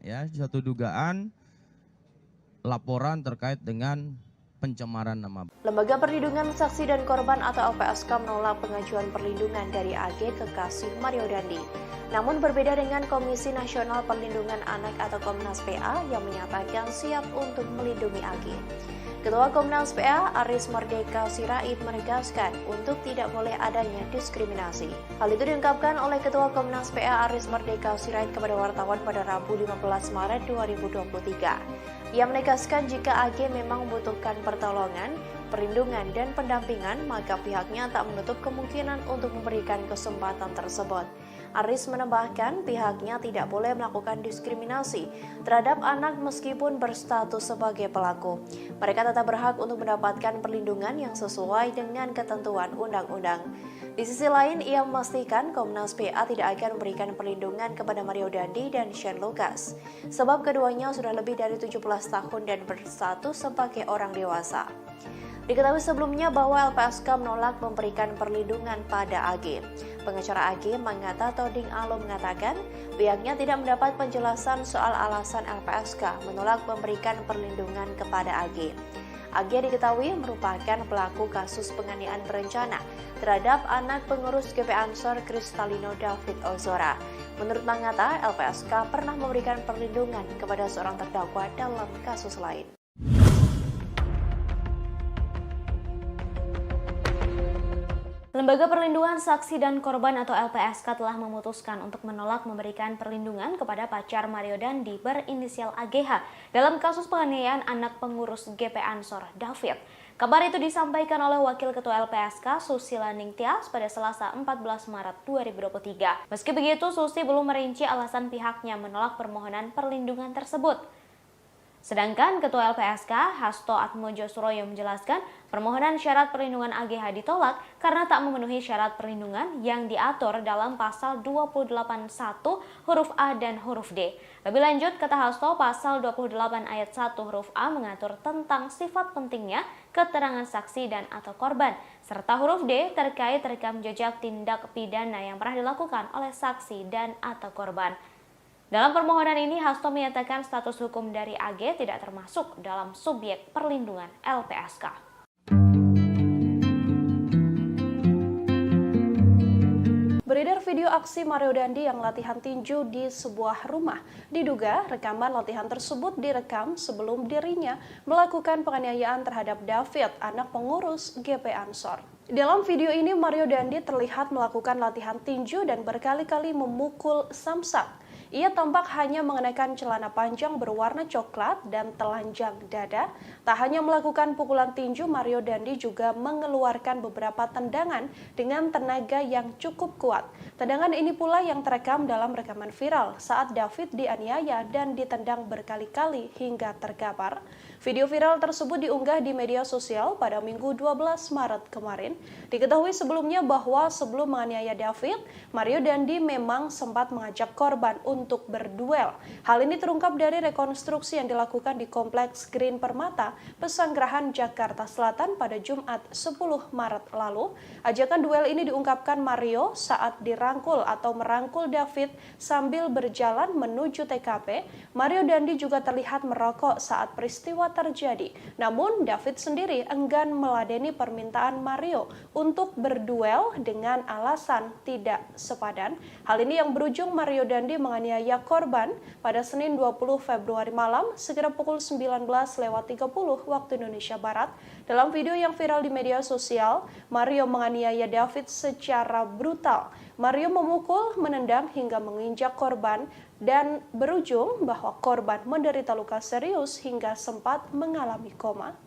ya, suatu dugaan laporan terkait dengan pencemaran nama. Lembaga Perlindungan Saksi dan Korban atau LPSK menolak pengajuan perlindungan dari AG kekasih Mario Dandi. Namun berbeda dengan Komisi Nasional Perlindungan Anak atau Komnas PA yang menyatakan siap untuk melindungi AG. Ketua Komnas PA Aris Merdeka Sirait menegaskan untuk tidak boleh adanya diskriminasi. Hal itu diungkapkan oleh Ketua Komnas PA Aris Merdeka Sirait kepada wartawan pada Rabu 15 Maret 2023. Ia menegaskan jika AG memang membutuhkan pertolongan, perlindungan, dan pendampingan, maka pihaknya tak menutup kemungkinan untuk memberikan kesempatan tersebut. Aris menambahkan pihaknya tidak boleh melakukan diskriminasi terhadap anak meskipun berstatus sebagai pelaku. Mereka tetap berhak untuk mendapatkan perlindungan yang sesuai dengan ketentuan undang-undang. Di sisi lain, ia memastikan Komnas PA tidak akan memberikan perlindungan kepada Mario Dandi dan Shane Lucas, sebab keduanya sudah lebih dari 17 tahun dan berstatus sebagai orang dewasa. Diketahui sebelumnya bahwa LPSK menolak memberikan perlindungan pada AG. Pengacara AG Manggata Toding Alo mengatakan pihaknya tidak mendapat penjelasan soal alasan LPSK menolak memberikan perlindungan kepada AG. AG diketahui merupakan pelaku kasus penganiayaan berencana terhadap anak pengurus GP Ansor Kristalino David Ozora. Menurut Manggata, LPSK pernah memberikan perlindungan kepada seorang terdakwa dalam kasus lain. Lembaga Perlindungan Saksi dan Korban atau LPSK telah memutuskan untuk menolak memberikan perlindungan kepada pacar Mario Dandi berinisial AGH dalam kasus penganiayaan anak pengurus GP Ansor David. Kabar itu disampaikan oleh Wakil Ketua LPSK Susila Ningtyas pada Selasa 14 Maret 2023. Meski begitu, Susi belum merinci alasan pihaknya menolak permohonan perlindungan tersebut. Sedangkan Ketua LPSK Hasto Atmojo Suroyo menjelaskan permohonan syarat perlindungan AGH ditolak karena tak memenuhi syarat perlindungan yang diatur dalam pasal 281 huruf A dan huruf D. Lebih lanjut, kata Hasto, pasal 28 ayat 1 huruf A mengatur tentang sifat pentingnya keterangan saksi dan atau korban, serta huruf D terkait rekam jejak tindak pidana yang pernah dilakukan oleh saksi dan atau korban. Dalam permohonan ini, Hasto menyatakan status hukum dari AG tidak termasuk dalam subjek perlindungan LPSK. Beredar video aksi Mario Dandi yang latihan tinju di sebuah rumah. Diduga rekaman latihan tersebut direkam sebelum dirinya melakukan penganiayaan terhadap David, anak pengurus GP Ansor. Dalam video ini, Mario Dandi terlihat melakukan latihan tinju dan berkali-kali memukul Samsak. Ia tampak hanya mengenakan celana panjang berwarna coklat dan telanjang dada. Tak hanya melakukan pukulan tinju, Mario Dandi juga mengeluarkan beberapa tendangan dengan tenaga yang cukup kuat. Tendangan ini pula yang terekam dalam rekaman viral saat David dianiaya dan ditendang berkali-kali hingga terkapar. Video viral tersebut diunggah di media sosial pada Minggu 12 Maret kemarin. Diketahui sebelumnya bahwa sebelum menganiaya David, Mario Dandi memang sempat mengajak korban untuk berduel. Hal ini terungkap dari rekonstruksi yang dilakukan di Kompleks Green Permata, Pesanggerahan, Jakarta Selatan pada Jumat 10 Maret lalu. Ajakan duel ini diungkapkan Mario saat dirangkul atau merangkul David sambil berjalan menuju TKP. Mario Dandi juga terlihat merokok saat peristiwa terjadi. Namun David sendiri enggan meladeni permintaan Mario untuk berduel dengan alasan tidak sepadan. Hal ini yang berujung Mario Dandi menganiaya korban pada Senin 20 Februari malam sekitar pukul 19.30 waktu Indonesia Barat. Dalam video yang viral di media sosial, Mario menganiaya David secara brutal. Mario memukul, menendang hingga menginjak korban dan berujung bahwa korban menderita luka serius hingga sempat mengalami koma.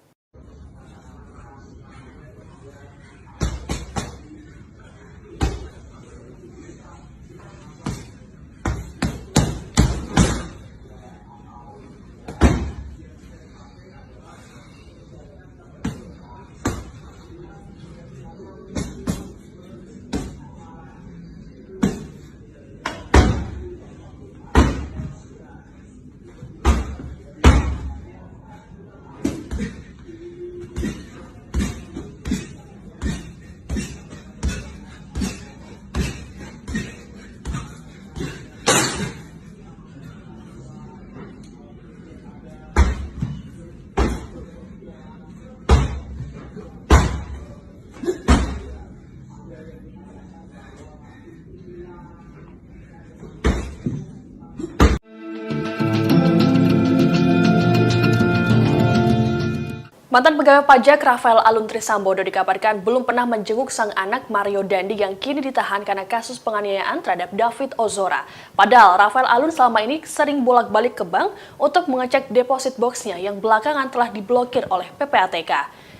Mantan pegawai pajak Rafael Alun Trisambodo dikabarkan belum pernah menjenguk sang anak Mario Dandi yang kini ditahan karena kasus penganiayaan terhadap David Ozora. Padahal Rafael Alun selama ini sering bolak-balik ke bank untuk mengecek deposit boxnya yang belakangan telah diblokir oleh PPATK.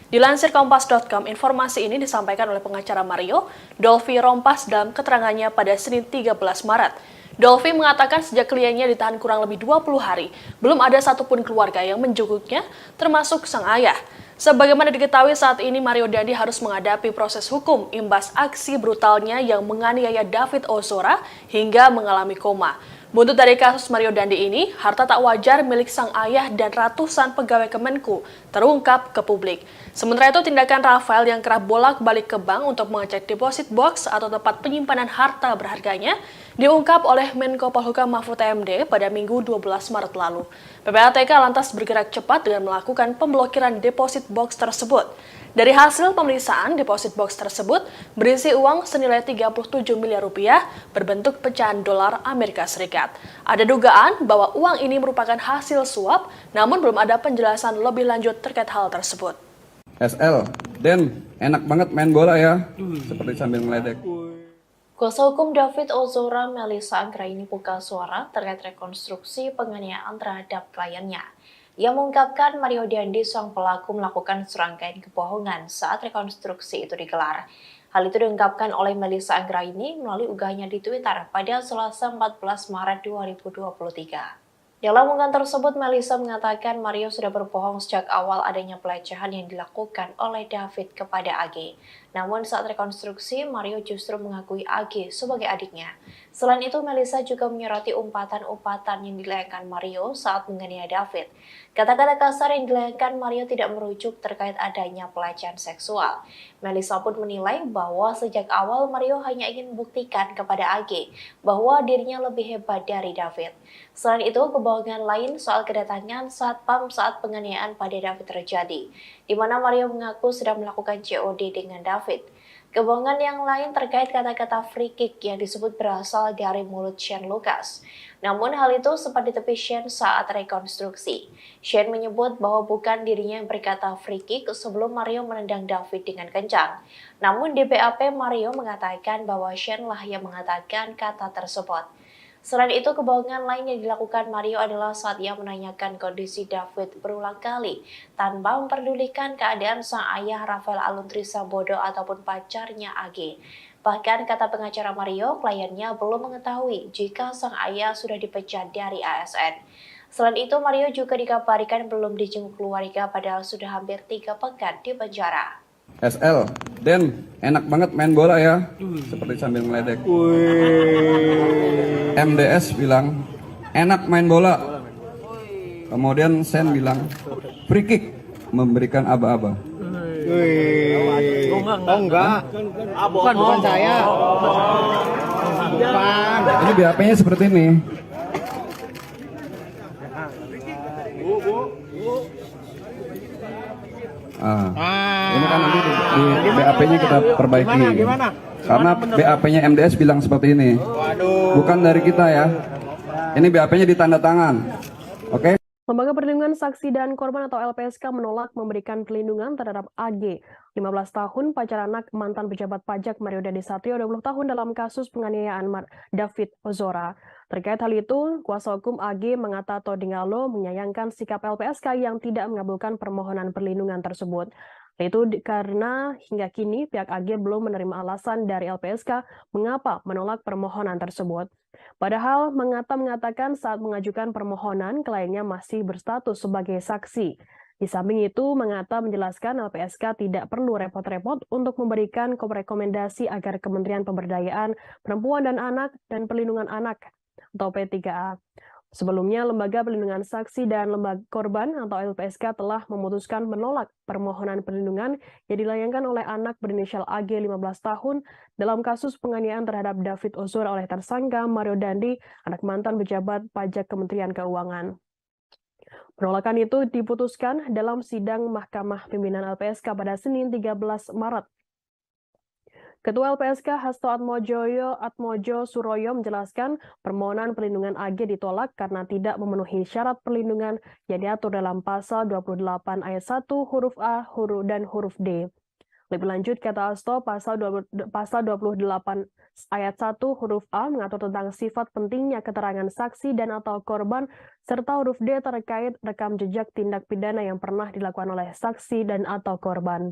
Dilansir Kompas.com, informasi ini disampaikan oleh pengacara Mario, Dolfi Rompas dalam keterangannya pada Senin 13 Maret. Dolfi mengatakan sejak kliennya ditahan kurang lebih 20 hari, belum ada satupun keluarga yang menjenguknya, termasuk sang ayah. Sebagaimana diketahui saat ini Mario Dandi harus menghadapi proses hukum imbas aksi brutalnya yang menganiaya David Ozora hingga mengalami koma. Buntut dari kasus Mario Dandi ini, harta tak wajar milik sang ayah dan ratusan pegawai Kemenku terungkap ke publik. Sementara itu, tindakan Rafael yang kerap bolak-balik ke bank untuk mengecek deposit box atau tempat penyimpanan harta berharganya diungkap oleh Menko Polhukam Mahfud MD pada Minggu 12 Maret lalu. PPATK lantas bergerak cepat dengan melakukan pemblokiran deposit box tersebut. Dari hasil pemeriksaan, deposit box tersebut berisi uang senilai 37 miliar rupiah berbentuk pecahan dolar Amerika Serikat. Ada dugaan bahwa uang ini merupakan hasil suap, namun belum ada penjelasan lebih lanjut terkait hal tersebut. SL, Den, enak banget main bola ya, seperti sambil ngeledek. Kuasa hukum David Ozora, Melissa Anggraini buka suara terkait rekonstruksi penganiayaan terhadap kliennya. Ia mengungkapkan Mario Dandi sang pelaku melakukan serangkaian kebohongan saat rekonstruksi itu digelar. Hal itu diungkapkan oleh Melissa Anggraini melalui unggahannya di Twitter pada Selasa 14 Maret 2023. Dalam unggahan tersebut, Melissa mengatakan Mario sudah berbohong sejak awal adanya pelecehan yang dilakukan oleh David kepada AG. Namun saat rekonstruksi, Mario justru mengakui AG sebagai adiknya. Selain itu, Melissa juga menyoroti umpatan-umpatan yang dilayangkan Mario saat menganiaya David. Kata-kata kasar yang dilayangkan Mario tidak merujuk terkait adanya pelecehan seksual. Melissa pun menilai bahwa sejak awal Mario hanya ingin membuktikan kepada AG bahwa dirinya lebih hebat dari David. Selain itu, kebohongan lain soal kedatangan satpam saat penganiayaan pada David terjadi, di mana Mario mengaku sedang melakukan COD dengan David. Kebohongan yang lain terkait kata-kata free kick yang disebut berasal dari mulut Shane Lucas. Namun hal itu sempat ditepi Shane saat rekonstruksi. Shane menyebut bahwa bukan dirinya yang berkata free kick sebelum Mario menendang David dengan kencang. Namun di BAP Mario mengatakan bahwa Shane lah yang mengatakan kata tersebut. Selain itu, kebohongan lain yang dilakukan Mario adalah saat ia menanyakan kondisi David berulang kali tanpa memperdulikan keadaan sang ayah Rafael Aluntri Sambodo ataupun pacarnya AG. Bahkan kata pengacara Mario, kliennya belum mengetahui jika sang ayah sudah dipecat dari ASN. Selain itu, Mario juga dikabarkan belum dijenguk keluarga padahal sudah hampir 3 pekan di penjara. SL, Den, enak banget main bola ya, seperti sambil meledek. MDS bilang, enak main bola. Kemudian Sen bilang, free kick, memberikan aba-aba. Oh enggak, bukan saya. Bukan. Ini BAP-nya seperti ini. Ini kan nanti di BAP-nya kita perbaiki. Karena BAP-nya MDS bilang seperti ini. Bukan dari kita ya. Ini BAP-nya ditanda tangan. Oke? Lembaga Perlindungan Saksi dan Korban atau LPSK menolak memberikan perlindungan terhadap AG, 15 tahun, pacar anak mantan pejabat pajak Mario Dandisatrio, 20 tahun dalam kasus penganiayaan David Ozora. Terkait hal itu, kuasa hukum AG Mangata Todingalo menyayangkan sikap LPSK yang tidak mengabulkan permohonan perlindungan tersebut. Itu karena hingga kini pihak AG belum menerima alasan dari LPSK mengapa menolak permohonan tersebut. Padahal Mangata mengatakan saat mengajukan permohonan kliennya masih berstatus sebagai saksi. Di samping itu, Mangata menjelaskan LPSK tidak perlu repot-repot untuk memberikan rekomendasi agar Kementerian Pemberdayaan Perempuan dan Anak dan Perlindungan Anak atau P3A. Sebelumnya, Lembaga Perlindungan Saksi dan Lembaga Korban atau LPSK telah memutuskan menolak permohonan perlindungan yang dilayangkan oleh anak berinisial AG 15 tahun dalam kasus penganiayaan terhadap David Ozora oleh tersangka Mario Dandi, anak mantan pejabat pajak Kementerian Keuangan. Penolakan itu diputuskan dalam sidang Mahkamah Pimpinan LPSK pada Senin 13 Maret. Ketua LPSK Hasto Atmojo Suroyo menjelaskan permohonan perlindungan AG ditolak karena tidak memenuhi syarat perlindungan yang diatur dalam pasal 28 ayat 1 huruf A dan huruf D. Lebih lanjut, kata Hasto, pasal 28 ayat 1 huruf A mengatur tentang sifat pentingnya keterangan saksi dan atau korban, serta huruf D terkait rekam jejak tindak pidana yang pernah dilakukan oleh saksi dan atau korban.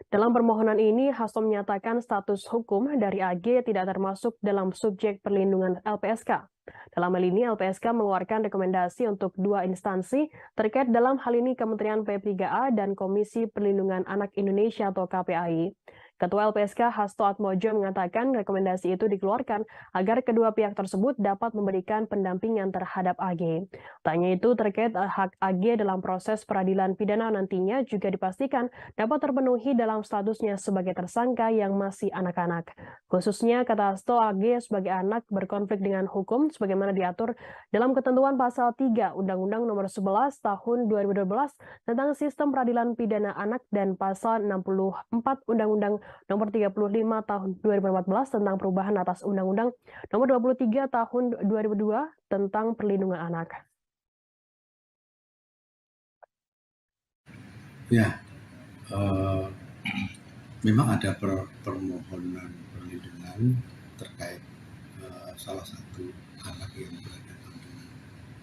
Dalam permohonan ini, Hasto menyatakan status hukum dari AG tidak termasuk dalam subjek perlindungan LPSK. Dalam hal ini, LPSK mengeluarkan rekomendasi untuk 2 instansi terkait dalam hal ini Kementerian P3A dan Komisi Perlindungan Anak Indonesia atau KPAI. Ketua LPSK Hasto Atmojo mengatakan rekomendasi itu dikeluarkan agar kedua pihak tersebut dapat memberikan pendampingan terhadap AG. Tanya itu terkait hak AG dalam proses peradilan pidana nantinya juga dipastikan dapat terpenuhi dalam statusnya sebagai tersangka yang masih anak-anak. Khususnya, kata Hasto, AG sebagai anak berkonflik dengan hukum sebagaimana diatur dalam ketentuan pasal 3 Undang-Undang Nomor 11 Tahun 2012 tentang Sistem Peradilan Pidana Anak dan pasal 64 Undang-Undang Nomor 35 Tahun 2014 tentang perubahan atas Undang-Undang Nomor 23 Tahun 2002 tentang perlindungan anak. Ya, memang ada permohonan perlindungan terkait salah satu anak yang berhadapan dengan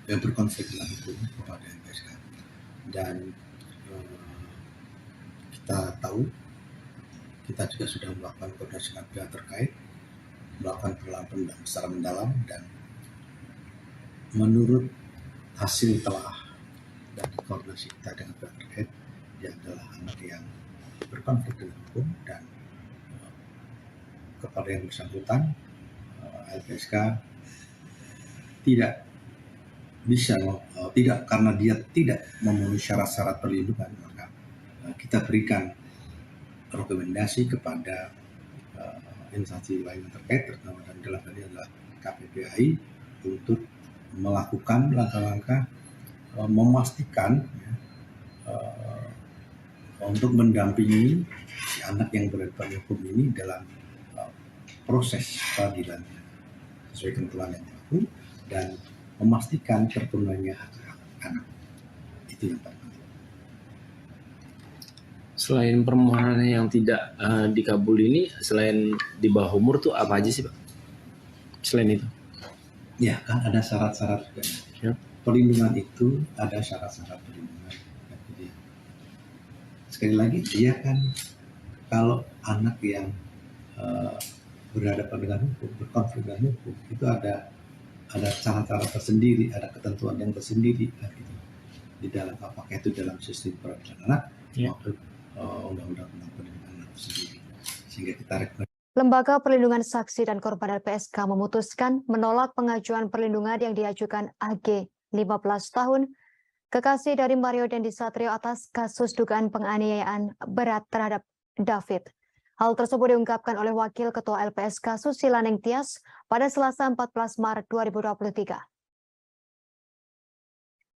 yang berkonflik dengan hukum kepada LPSK, dan kita tahu kita juga sudah melakukan koordinasi dengan pihak terkait, melakukan penelitian secara mendalam dan menurut hasil telah dan koordinasi kita dengan pihak terkait, dia adalah anak yang berkonflik dengan hukum dan kepada yang bersangkutan LPSK tidak bisa tidak karena dia tidak memenuhi syarat-syarat perlindungan, maka kita berikan rekomendasi kepada instansi lain yang terkait, terutama dalam hal ini adalah KPPAI, untuk melakukan langkah-langkah memastikan untuk mendampingi si anak yang berhadapan hukum ini dalam proses peradilan sesuai ketentuan yang berlaku dan memastikan terpenuhinya hak-hak anak. Itu yang paling penting. Selain permohonan yang tidak dikabul ini, selain di bawah umur tuh apa aja sih Pak? Selain itu? Ya kan ada syarat-syarat juga. Ya. Perlindungan itu ada syarat-syarat perlindungan. Jadi, sekali lagi dia kan kalau anak yang berhadapan dengan hukum, berkonflik dengan hukum, itu ada cara-cara tersendiri, ada ketentuan yang tersendiri gitu. Di dalam apakah itu dalam sistem peradilan anak maupun undang-undang tentang perlindungan anak sendiri. Sehingga kita rekomendasi. Lembaga Perlindungan Saksi dan Korban LPSK memutuskan menolak pengajuan perlindungan yang diajukan AG 15 tahun, kekasih dari Mario Dendi Satrio atas kasus dugaan penganiayaan berat terhadap David. Hal tersebut diungkapkan oleh Wakil Ketua LPSK Susila Nengtyas pada Selasa 14 Maret 2023.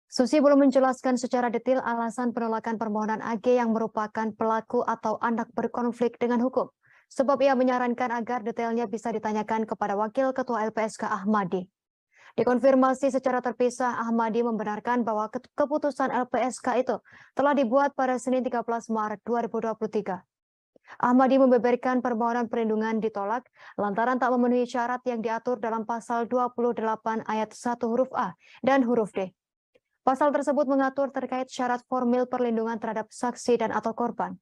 Susi belum menjelaskan secara detail alasan penolakan permohonan AG yang merupakan pelaku atau anak berkonflik dengan hukum. Sebab ia menyarankan agar detailnya bisa ditanyakan kepada Wakil Ketua LPSK Ahmadi. Dikonfirmasi secara terpisah, Ahmadi membenarkan bahwa keputusan LPSK itu telah dibuat pada Senin 13 Maret 2023. Ahmadi membeberkan permohonan perlindungan ditolak lantaran tak memenuhi syarat yang diatur dalam pasal 28 ayat 1 huruf A dan huruf D. Pasal tersebut mengatur terkait syarat formil perlindungan terhadap saksi dan atau korban.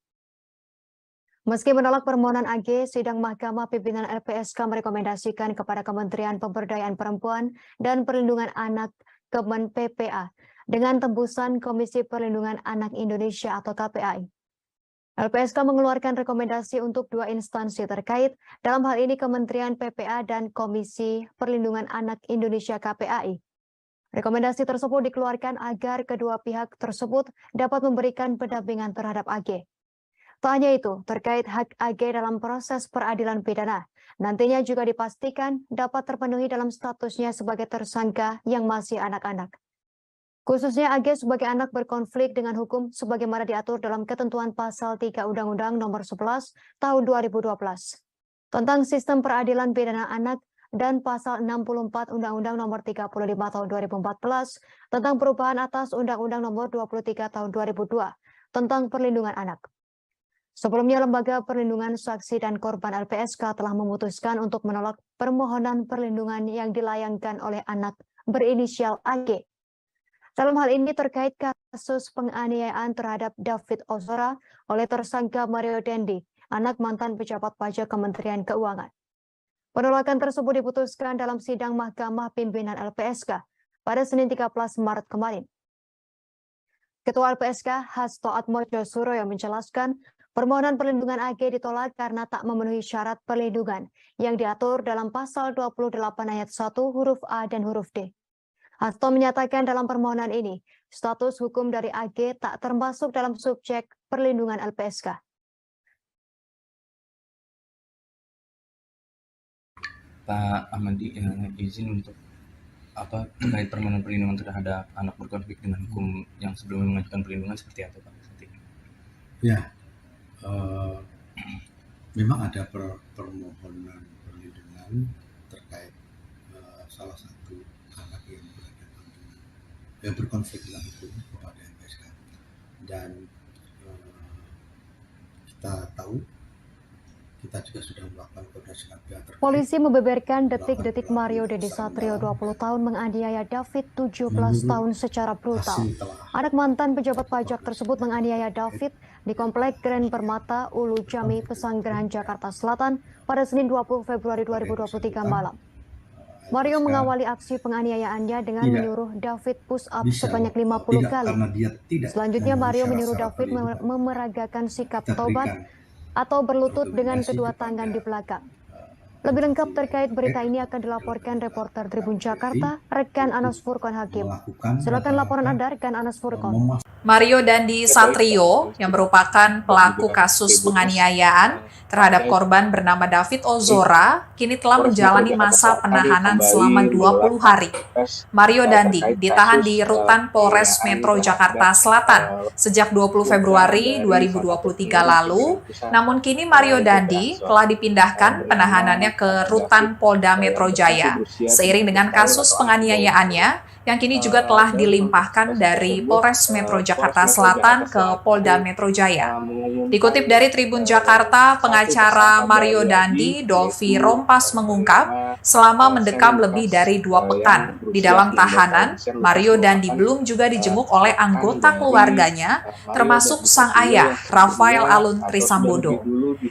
Meski menolak permohonan AG, sidang Mahkamah Pimpinan LPSK merekomendasikan kepada Kementerian Pemberdayaan Perempuan dan Perlindungan Anak Kemen PPA dengan tembusan Komisi Perlindungan Anak Indonesia atau KPAI. LPSK mengeluarkan rekomendasi untuk dua instansi terkait, dalam hal ini Kementerian PPA dan Komisi Perlindungan Anak Indonesia KPAI. Rekomendasi tersebut dikeluarkan agar kedua pihak tersebut dapat memberikan pendampingan terhadap AG. Tak hanya itu, terkait hak AG dalam proses peradilan pidana, nantinya juga dipastikan dapat terpenuhi dalam statusnya sebagai tersangka yang masih anak-anak. Khususnya AG sebagai anak berkonflik dengan hukum sebagaimana diatur dalam ketentuan pasal 3 Undang-Undang Nomor 11 Tahun 2012 tentang Sistem Peradilan Pidana Anak dan pasal 64 Undang-Undang Nomor 35 Tahun 2014 tentang perubahan atas Undang-Undang Nomor 23 Tahun 2002 tentang perlindungan anak. Sebelumnya, Lembaga Perlindungan Saksi dan Korban LPSK telah memutuskan untuk menolak permohonan perlindungan yang dilayangkan oleh anak berinisial AG. Dalam hal ini terkait kasus penganiayaan terhadap David Ozora oleh tersangka Mario Dendi, anak mantan pejabat pajak Kementerian Keuangan. Penolakan tersebut diputuskan dalam sidang Mahkamah Pimpinan LPSK pada Senin 13 Maret kemarin. Ketua LPSK Hasto Atmojo Suroyo menjelaskan permohonan perlindungan AG ditolak karena tak memenuhi syarat perlindungan yang diatur dalam pasal 28 ayat 1 huruf A dan huruf D. Hasto menyatakan dalam permohonan ini, status hukum dari AG tak termasuk dalam subjek perlindungan LPSK. Pak Ahmadi izin untuk terkait permohonan perlindungan terhadap anak berkonflik dengan hukum yang sebelumnya mengajukan perlindungan seperti apa Pak? Ya, memang ada permohonan perlindungan terkait salah satu anak yang berkonflik dengan hukum kepada LPSK, dan kita tahu kita juga sudah melakukan koordinasi dengan pihak terkait. Polisi membeberkan detik-detik Mario Dendi Satrio 20 tahun menganiaya David 17 tahun secara brutal. Anak mantan pejabat pajak tersebut menganiaya David di Komplek Grand Permata, Ulu Jami, Pesanggerahan, Jakarta Selatan pada Senin 20 Februari 2023 malam. Mario LPSK mengawali aksi penganiayaannya dengan tidak menyuruh David push up bisa sebanyak loh, 50 tidak kali. karena dia tidak Selanjutnya memenuhi Mario menyuruh syarat-syarat David terlindungan. memeragakan sikap Kita taubat berikan atau berlutut dengan rekomendasi kedua kepada tangan di belakang. Lebih lengkap terkait berita ini akan dilaporkan reporter Tribun Jakarta, rekan Anas Furqon Hakim. Silakan laporan Anda, rekan Anas Furqon. Mario Dandi Satrio, yang merupakan pelaku kasus penganiayaan terhadap korban bernama David Ozora, kini telah menjalani masa penahanan selama 20 hari. Mario Dandi ditahan di Rutan Polres Metro Jakarta Selatan sejak 20 Februari 2023 lalu, namun kini Mario Dandi telah dipindahkan penahanannya ke Rutan Polda Metro Jaya, seiring dengan kasus penganiayaannya yang kini juga telah dilimpahkan dari Polres Metro Jakarta Selatan ke Polda Metro Jaya. Dikutip dari Tribun Jakarta, pengacara Mario Dandi, Dolfi Rompas mengungkap, selama mendekam lebih dari 2 pekan di dalam tahanan, Mario Dandi belum juga dijenguk oleh anggota keluarganya, termasuk sang ayah, Rafael Alun Trisambodo.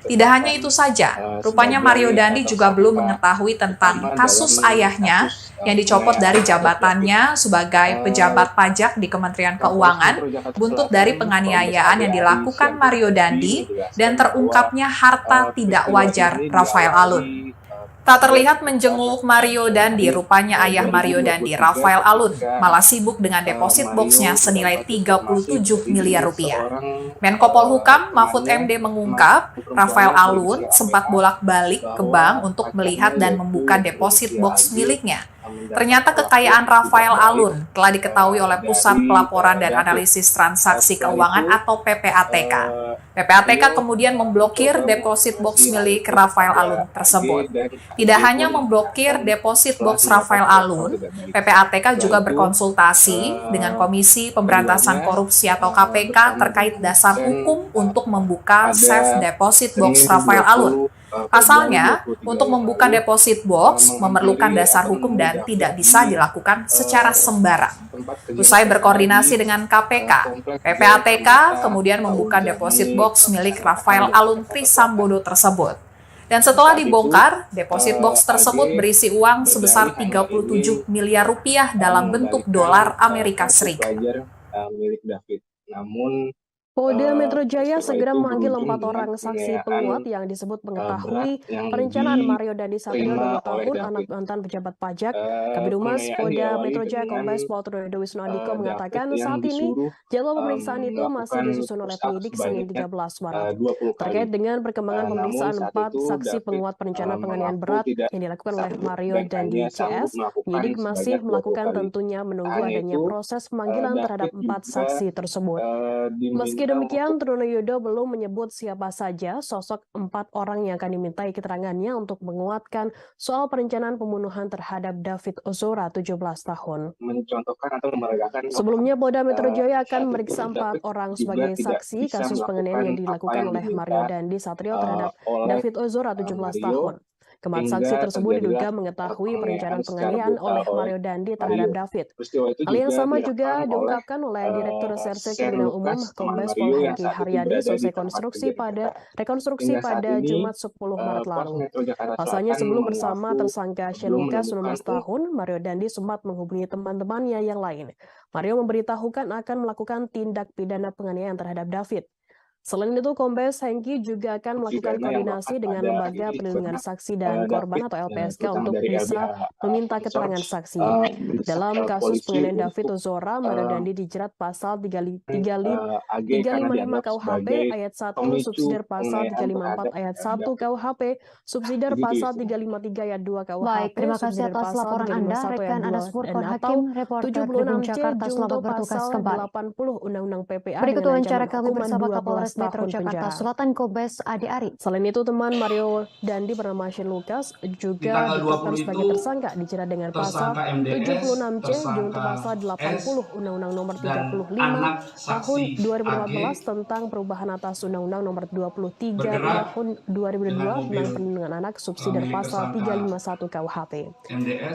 Tidak hanya itu saja, rupanya Mario Dandi juga belum mengetahui tentang kasus ayahnya yang dicopot dari jabatannya sebagai pejabat pajak di Kementerian Keuangan buntut dari penganiayaan yang dilakukan Mario Dandi dan terungkapnya harta tidak wajar Rafael Alun. Tak terlihat menjenguk Mario Dandi, rupanya ayah Mario Dandi, Rafael Alun, malah sibuk dengan deposit boxnya senilai 37 miliar rupiah. Menko Polhukam Mahfud MD mengungkap, Rafael Alun sempat bolak-balik ke bank untuk melihat dan membuka deposit box miliknya. Ternyata kekayaan Rafael Alun telah diketahui oleh Pusat Pelaporan dan Analisis Transaksi Keuangan atau PPATK. PPATK kemudian memblokir deposit box milik Rafael Alun tersebut. Tidak hanya memblokir deposit box Rafael Alun, PPATK juga berkonsultasi dengan Komisi Pemberantasan Korupsi atau KPK terkait dasar hukum untuk membuka safe deposit box Rafael Alun. Pasalnya, untuk membuka deposit box memerlukan dasar hukum dan tidak bisa dilakukan secara sembarang. Usai berkoordinasi dengan KPK, PPATK kemudian membuka deposit box milik Rafael Alun Trisambodo tersebut. Dan setelah dibongkar, deposit box tersebut berisi uang sebesar 37 miliar rupiah dalam bentuk dolar Amerika Serikat. Milik David. Namun Polda Metro Jaya segera memanggil 4 orang saksi penguat yang disebut mengetahui perencanaan Mario Dandi Satrio 20 tahun, anak mantan pejabat pajak. Kabid Humas Polda Metro Jaya Kombes Pol Trunoyono Wisnu Andiko mengatakan saat ini jadwal pemeriksaan itu masih disusun oleh penyidik Senin 13 Maret. Terkait dengan perkembangan pemeriksaan 4 saksi penguat perencanaan penganiayaan berat yang dilakukan oleh Mario Dandi CS, penyidik masih melakukan tentunya menunggu adanya proses pemanggilan terhadap 4 saksi tersebut. Meski demikian, Trunoyono belum menyebut siapa saja sosok 4 orang yang akan dimintai keterangannya untuk menguatkan soal perencanaan pembunuhan terhadap David Ozora 17 tahun. Mencontohkan atau memeragakan Sebelumnya, Polda Metro Jaya akan memeriksa 4 orang sebagai saksi kasus penganiayaan yang dilakukan oleh Mario Dandi Satrio terhadap David Ozora 17 tahun. Keempat saksi tersebut diduga mengetahui perencanaan penganiayaan oleh Mario Dandi terhadap David. Hal yang sama juga diungkapkan oleh Direktur Reserse Kriminal Umum Kombes Pol Hengki Haryadi selesai rekonstruksi pada Jumat 10 Maret lalu. Pasalnya sebelum bersama tersangka Shane Lucas 19 tahun, Mario Dandi sempat menghubungi teman-temannya yang lain. Mario memberitahukan akan melakukan tindak pidana penganiayaan terhadap David. Selain itu, Kombes Hengki juga akan melakukan koordinasi dengan Lembaga Perlindungan Saksi dan Korban atau LPSK untuk bisa meminta keterangan saksi. Dalam kasus penganiayaan David Ozora, Mario Dandi dijerat pasal 355 KUHP ayat 1, subsidiar pasal 354 ayat 1 KUHP, subsidiar pasal 353 ayat 2 KUHP. Baik, terima kasih atas laporan Anda, rekan Anas Furqon Hakim, reporter Tribun Jakarta. Selamat bertugas kembali. 80 Undang-Undang PPA. Berikut wawancara kami bersama Kapolres Metro Jakarta Selatan Kombes Ade Ari. Selain itu, teman Mario Dandi bernama Shane Lucas juga ditetapkan sebagai tersangka dijerat dengan pasal 76C junto pasal 80 Undang-Undang Nomor 35 Tahun 2014 tentang perubahan atas Undang-Undang Nomor 23 Tahun 2002 tentang perlindungan anak subsidiar pasal 351 KUHP.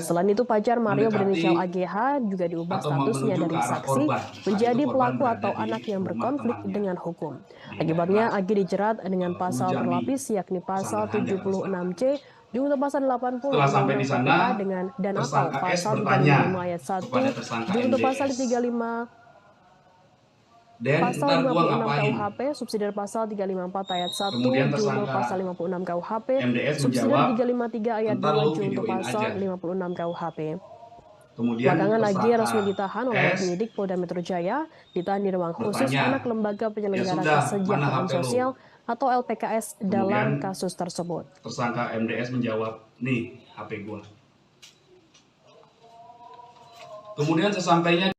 Selain itu, pacar Mario berinisial AGH juga diubah statusnya dari saksi menjadi pelaku atau anak yang berkonflik dengan hukum. Akibatnya, AG dijerat dengan pasal berlapis yakni pasal 76C Junto pasal 80 Setelah sampai di sana, PPA dengan dan atau tersangka S pasal bertanya 35 ayat 1 kepada tersangka junto pasal MDS. 35 Den, pasal ntar gua 56 ngapain? KUHP subsidiar pasal 354 ayat 1 Kemudian junto tersangka pasal 56 KUHP MDS subsidiar menjawab, 353 ayat ntar 2 lu junto videoin pasal aja. 56 KUHP. Kemudian Belakangan AG tersangka resmi ditahan oleh S penyidik Polda Metro Jaya, ditahan di ruang khusus bertanya, anak lembaga penyelenggara ya sudah, kesejahteraan mana HP lu? sosial atau LPKS dalam Kemudian kasus tersebut. tersangka MDS menjawab, nih HP gua. Kemudian sesampainya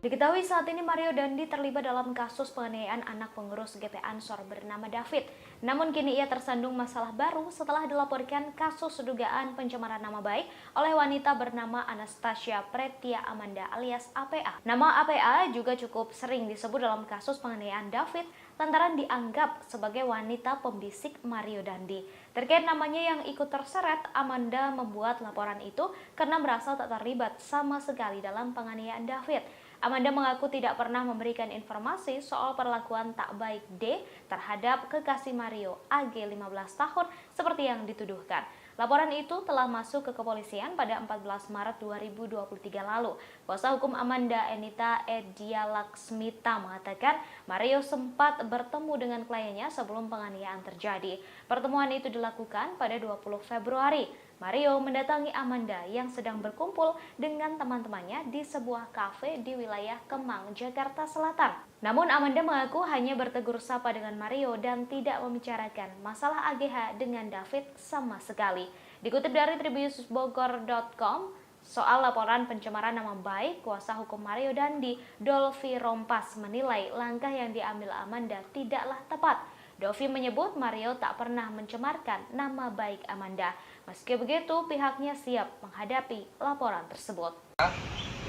Diketahui saat ini Mario Dandi terlibat dalam kasus penganiayaan anak pengurus GP Ansor bernama David. Namun kini ia tersandung masalah baru setelah dilaporkan kasus dugaan pencemaran nama baik oleh wanita bernama Anastasia Pretia Amanda alias APA. Nama APA juga cukup sering disebut dalam kasus penganiayaan David lantaran dianggap sebagai wanita pembisik Mario Dandi. Terkait namanya yang ikut terseret, Amanda membuat laporan itu karena merasa tak terlibat sama sekali dalam penganiayaan David. Amanda mengaku tidak pernah memberikan informasi soal perlakuan tak baik D terhadap kekasih Mario AG 15 tahun seperti yang dituduhkan. Laporan itu telah masuk ke kepolisian pada 14 Maret 2023 lalu. Kuasa hukum Amanda, Enita Edia Laksmita, mengatakan Mario sempat bertemu dengan kliennya sebelum penganiayaan terjadi. Pertemuan itu dilakukan pada 20 Februari. Mario mendatangi Amanda yang sedang berkumpul dengan teman-temannya di sebuah kafe di wilayah Kemang, Jakarta Selatan. Namun Amanda mengaku hanya bertegur sapa dengan Mario dan tidak membicarakan masalah AGH dengan David sama sekali. Dikutip dari tribunnews.bogor.com, soal laporan pencemaran nama baik, kuasa hukum Mario Dandi, Dolvi Rompas, menilai langkah yang diambil Amanda tidaklah tepat. Dolvi menyebut Mario tak pernah mencemarkan nama baik Amanda. Meski begitu, pihaknya siap menghadapi laporan tersebut.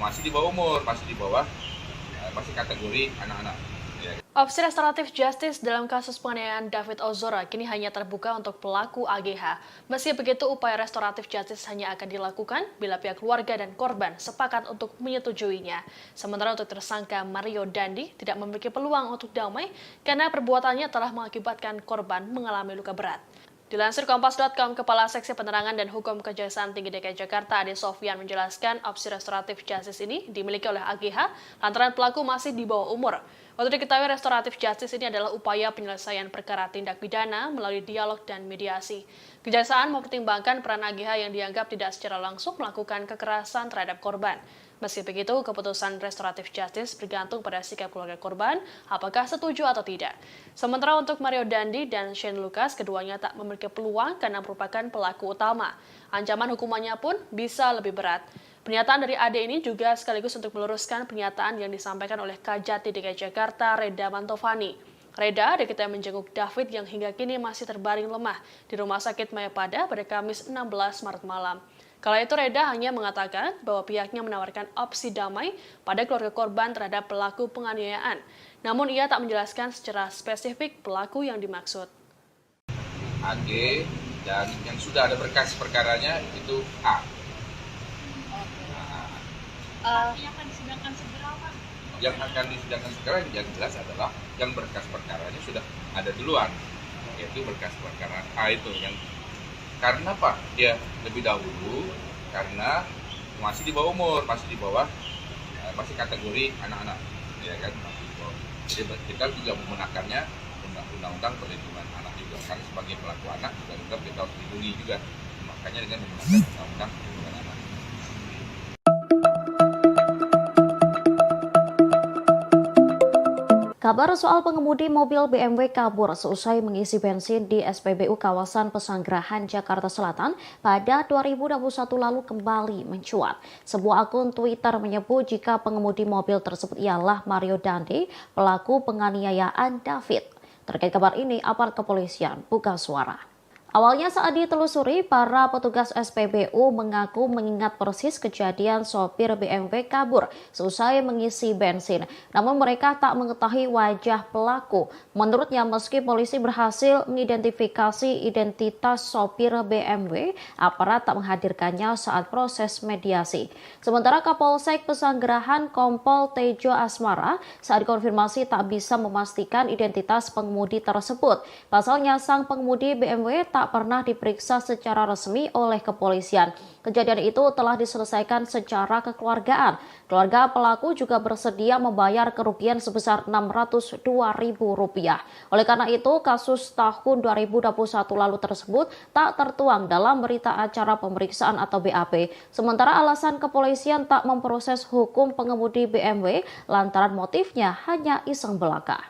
Masih di bawah umur, masih kategori anak-anak. Opsi restoratif justice dalam kasus penganiayaan David Ozora kini hanya terbuka untuk pelaku AGH. Meski begitu, upaya restoratif justice hanya akan dilakukan bila pihak keluarga dan korban sepakat untuk menyetujuinya. Sementara untuk tersangka Mario Dandi tidak memiliki peluang untuk damai karena perbuatannya telah mengakibatkan korban mengalami luka berat. Dilansir Kompas.com, Kepala Seksi Penerangan dan Hukum Kejaksaan Tinggi DKI Jakarta, Ade Sofyan, menjelaskan opsi restoratif justice ini dimiliki oleh AGH lantaran pelaku masih di bawah umur. Untuk diketahui, restoratif justice ini adalah upaya penyelesaian perkara tindak pidana melalui dialog dan mediasi. Kejaksaan mempertimbangkan peran AGH yang dianggap tidak secara langsung melakukan kekerasan terhadap korban. Meski begitu, keputusan restoratif justice bergantung pada sikap keluarga korban, apakah setuju atau tidak. Sementara untuk Mario Dandi dan Shane Lucas, keduanya tak memiliki peluang karena merupakan pelaku utama. Ancaman hukumannya pun bisa lebih berat. Pernyataan dari AD ini juga sekaligus untuk meluruskan pernyataan yang disampaikan oleh Kajati DKI Jakarta, Reda Mantovani. Reda diketahui menjenguk David yang hingga kini masih terbaring lemah di Rumah Sakit Mayapada pada Kamis 16 Maret malam. Kala itu Reda hanya mengatakan bahwa pihaknya menawarkan opsi damai pada keluarga korban terhadap pelaku penganiayaan. Namun ia tak menjelaskan secara spesifik pelaku yang dimaksud. AG dan yang sudah ada berkas perkaranya itu A. Yang akan disidangkan segera, Pak? Yang akan disidangkan segera yang jelas adalah yang berkas perkaranya sudah ada duluan, yaitu berkas perkara A itu yang karena Pak dia lebih dahulu karena masih di bawah umur, masih kategori anak-anak, ya kan? Jadi kita juga menggunakannya undang-undang perlindungan anak juga, karena sebagai pelaku anak juga kita harus dilindungi juga, makanya dengan menggunakan undang-undang perlindungan anak. Kabar soal pengemudi mobil BMW kabur seusai mengisi bensin di SPBU kawasan Pesanggerahan, Jakarta Selatan pada 2021 lalu kembali mencuat. Sebuah akun Twitter menyebut jika pengemudi mobil tersebut ialah Mario Dandi, pelaku penganiayaan David. Terkait kabar ini, aparat kepolisian buka suara. Awalnya saat ditelusuri, para petugas SPBU mengaku mengingat persis kejadian sopir BMW kabur seusai mengisi bensin. Namun mereka tak mengetahui wajah pelaku. Menurutnya, meski polisi berhasil mengidentifikasi identitas sopir BMW, aparat tak menghadirkannya saat proses mediasi. Sementara Kapolsek Pesanggerahan Kompol Tejo Asmara saat dikonfirmasi tak bisa memastikan identitas pengemudi tersebut. Pasalnya, sang pengemudi BMW tak pernah diperiksa secara resmi oleh kepolisian. Kejadian itu telah diselesaikan secara kekeluargaan. Keluarga pelaku juga bersedia membayar kerugian sebesar Rp602.000. Oleh karena itu, kasus tahun 2021 lalu tersebut tak tertuang dalam berita acara pemeriksaan atau BAP. Sementara alasan kepolisian tak memproses hukum pengemudi BMW lantaran motifnya hanya iseng belaka.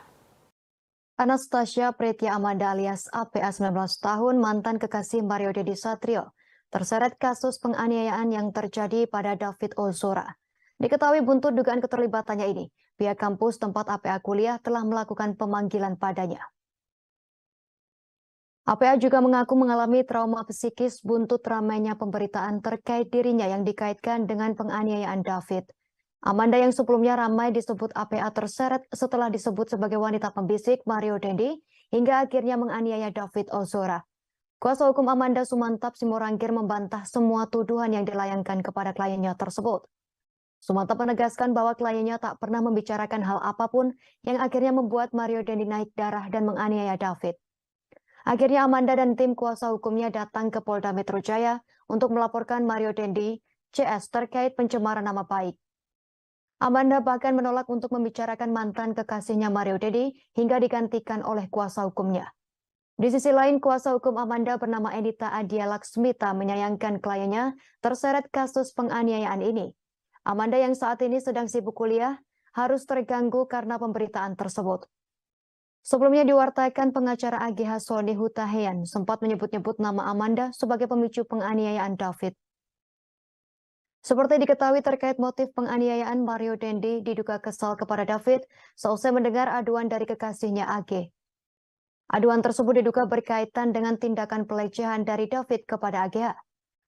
Anastasia Pretya Amanda alias APA 19 tahun, mantan kekasih Mario Dendi Satrio, terseret kasus penganiayaan yang terjadi pada David Ozora. Diketahui buntut dugaan keterlibatannya ini, pihak kampus tempat APA kuliah telah melakukan pemanggilan padanya. APA juga mengaku mengalami trauma psikis buntut ramainya pemberitaan terkait dirinya yang dikaitkan dengan penganiayaan David. Amanda yang sebelumnya ramai disebut APA terseret setelah disebut sebagai wanita pembisik Mario Dendi hingga akhirnya menganiaya David Ozora. Kuasa hukum Amanda Sumantap Simorangkir membantah semua tuduhan yang dilayangkan kepada kliennya tersebut. Sumantap menegaskan bahwa kliennya tak pernah membicarakan hal apapun yang akhirnya membuat Mario Dendi naik darah dan menganiaya David. Akhirnya Amanda dan tim kuasa hukumnya datang ke Polda Metro Jaya untuk melaporkan Mario Dendi CS terkait pencemaran nama baik. Amanda bahkan menolak untuk membicarakan mantan kekasihnya Mario Dendi hingga digantikan oleh kuasa hukumnya. Di sisi lain, kuasa hukum Amanda bernama Edita Adia Laksmita menyayangkan kliennya terseret kasus penganiayaan ini. Amanda yang saat ini sedang sibuk kuliah harus terganggu karena pemberitaan tersebut. Sebelumnya diwartakan pengacara AGH Sony Hutahian sempat menyebut-nyebut nama Amanda sebagai pemicu penganiayaan David. Seperti diketahui terkait motif penganiayaan, Mario Dendi diduga kesal kepada David seusai mendengar aduan dari kekasihnya AG. Aduan tersebut diduga berkaitan dengan tindakan pelecehan dari David kepada AGH.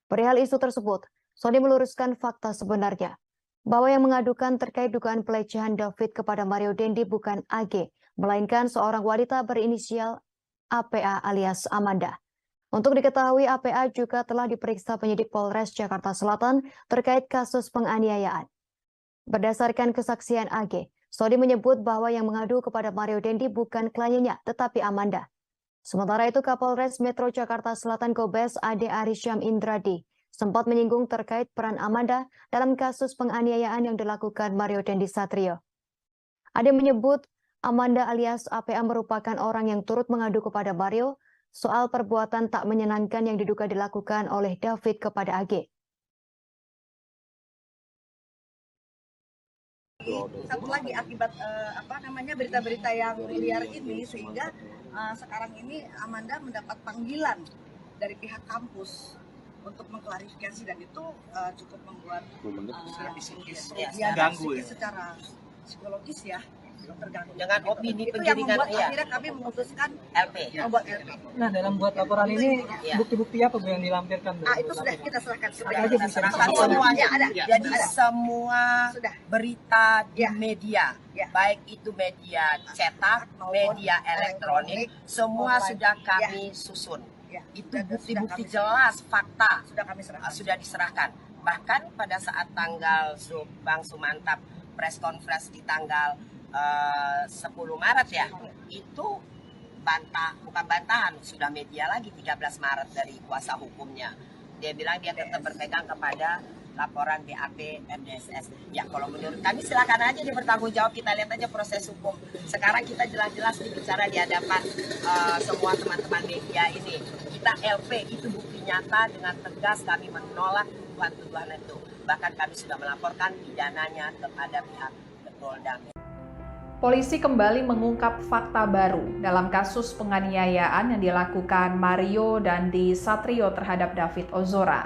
Perihal isu tersebut, Sony meluruskan fakta sebenarnya, bahwa yang mengadukan terkait dugaan pelecehan David kepada Mario Dendi bukan AG, melainkan seorang wanita berinisial APA alias Amanda. Untuk diketahui, APA juga telah diperiksa penyidik Polres Jakarta Selatan terkait kasus penganiayaan. Berdasarkan kesaksian AG, Sony menyebut bahwa yang mengadu kepada Mario Dendi bukan kliennya, tetapi Amanda. Sementara itu, Kapolres Metro Jakarta Selatan Kombes Ade Arisyam Indradi sempat menyinggung terkait peran Amanda dalam kasus penganiayaan yang dilakukan Mario Dendi Satrio. Ade menyebut Amanda alias APA merupakan orang yang turut mengadu kepada Mario soal perbuatan tak menyenangkan yang diduga dilakukan oleh David kepada AG. Satu lagi akibat berita-berita yang liar ini, sehingga sekarang ini Amanda mendapat panggilan dari pihak kampus untuk mengklarifikasi, dan itu cukup membuat ganggu secara psikologis ya. Terganggu dengan opini itu penjaringan, yang membuat akhirnya kami memutuskan LP. Nah, dalam buat laporan ini bukti-bukti apa Bu yang dilampirkan? Itu sudah kita serahkan. Serahkan semuanya. Jadi semua berita di media, baik itu media cetak, media elektronik, semua sudah kami susun. Itu bukti-bukti jelas, fakta sudah diserahkan. Bahkan pada saat tanggal Bang Sumantap press conference di tanggal 10 Maret ya, itu bukan bantahan, sudah media lagi 13 Maret dari kuasa hukumnya. Dia bilang dia tetap berpegang kepada laporan BAP MDSS. Ya kalau menurut kami silakan aja dia bertanggung jawab, kita lihat aja proses hukum. Sekarang kita jelas-jelas bicara di hadapan semua teman-teman media ini. Kita LP, itu bukti nyata, dengan tegas kami menolak tuduhan itu. Bahkan kami sudah melaporkan pidananya kepada pihak Polda. Polisi kembali mengungkap fakta baru dalam kasus penganiayaan yang dilakukan Mario Dendi Satrio terhadap David Ozora.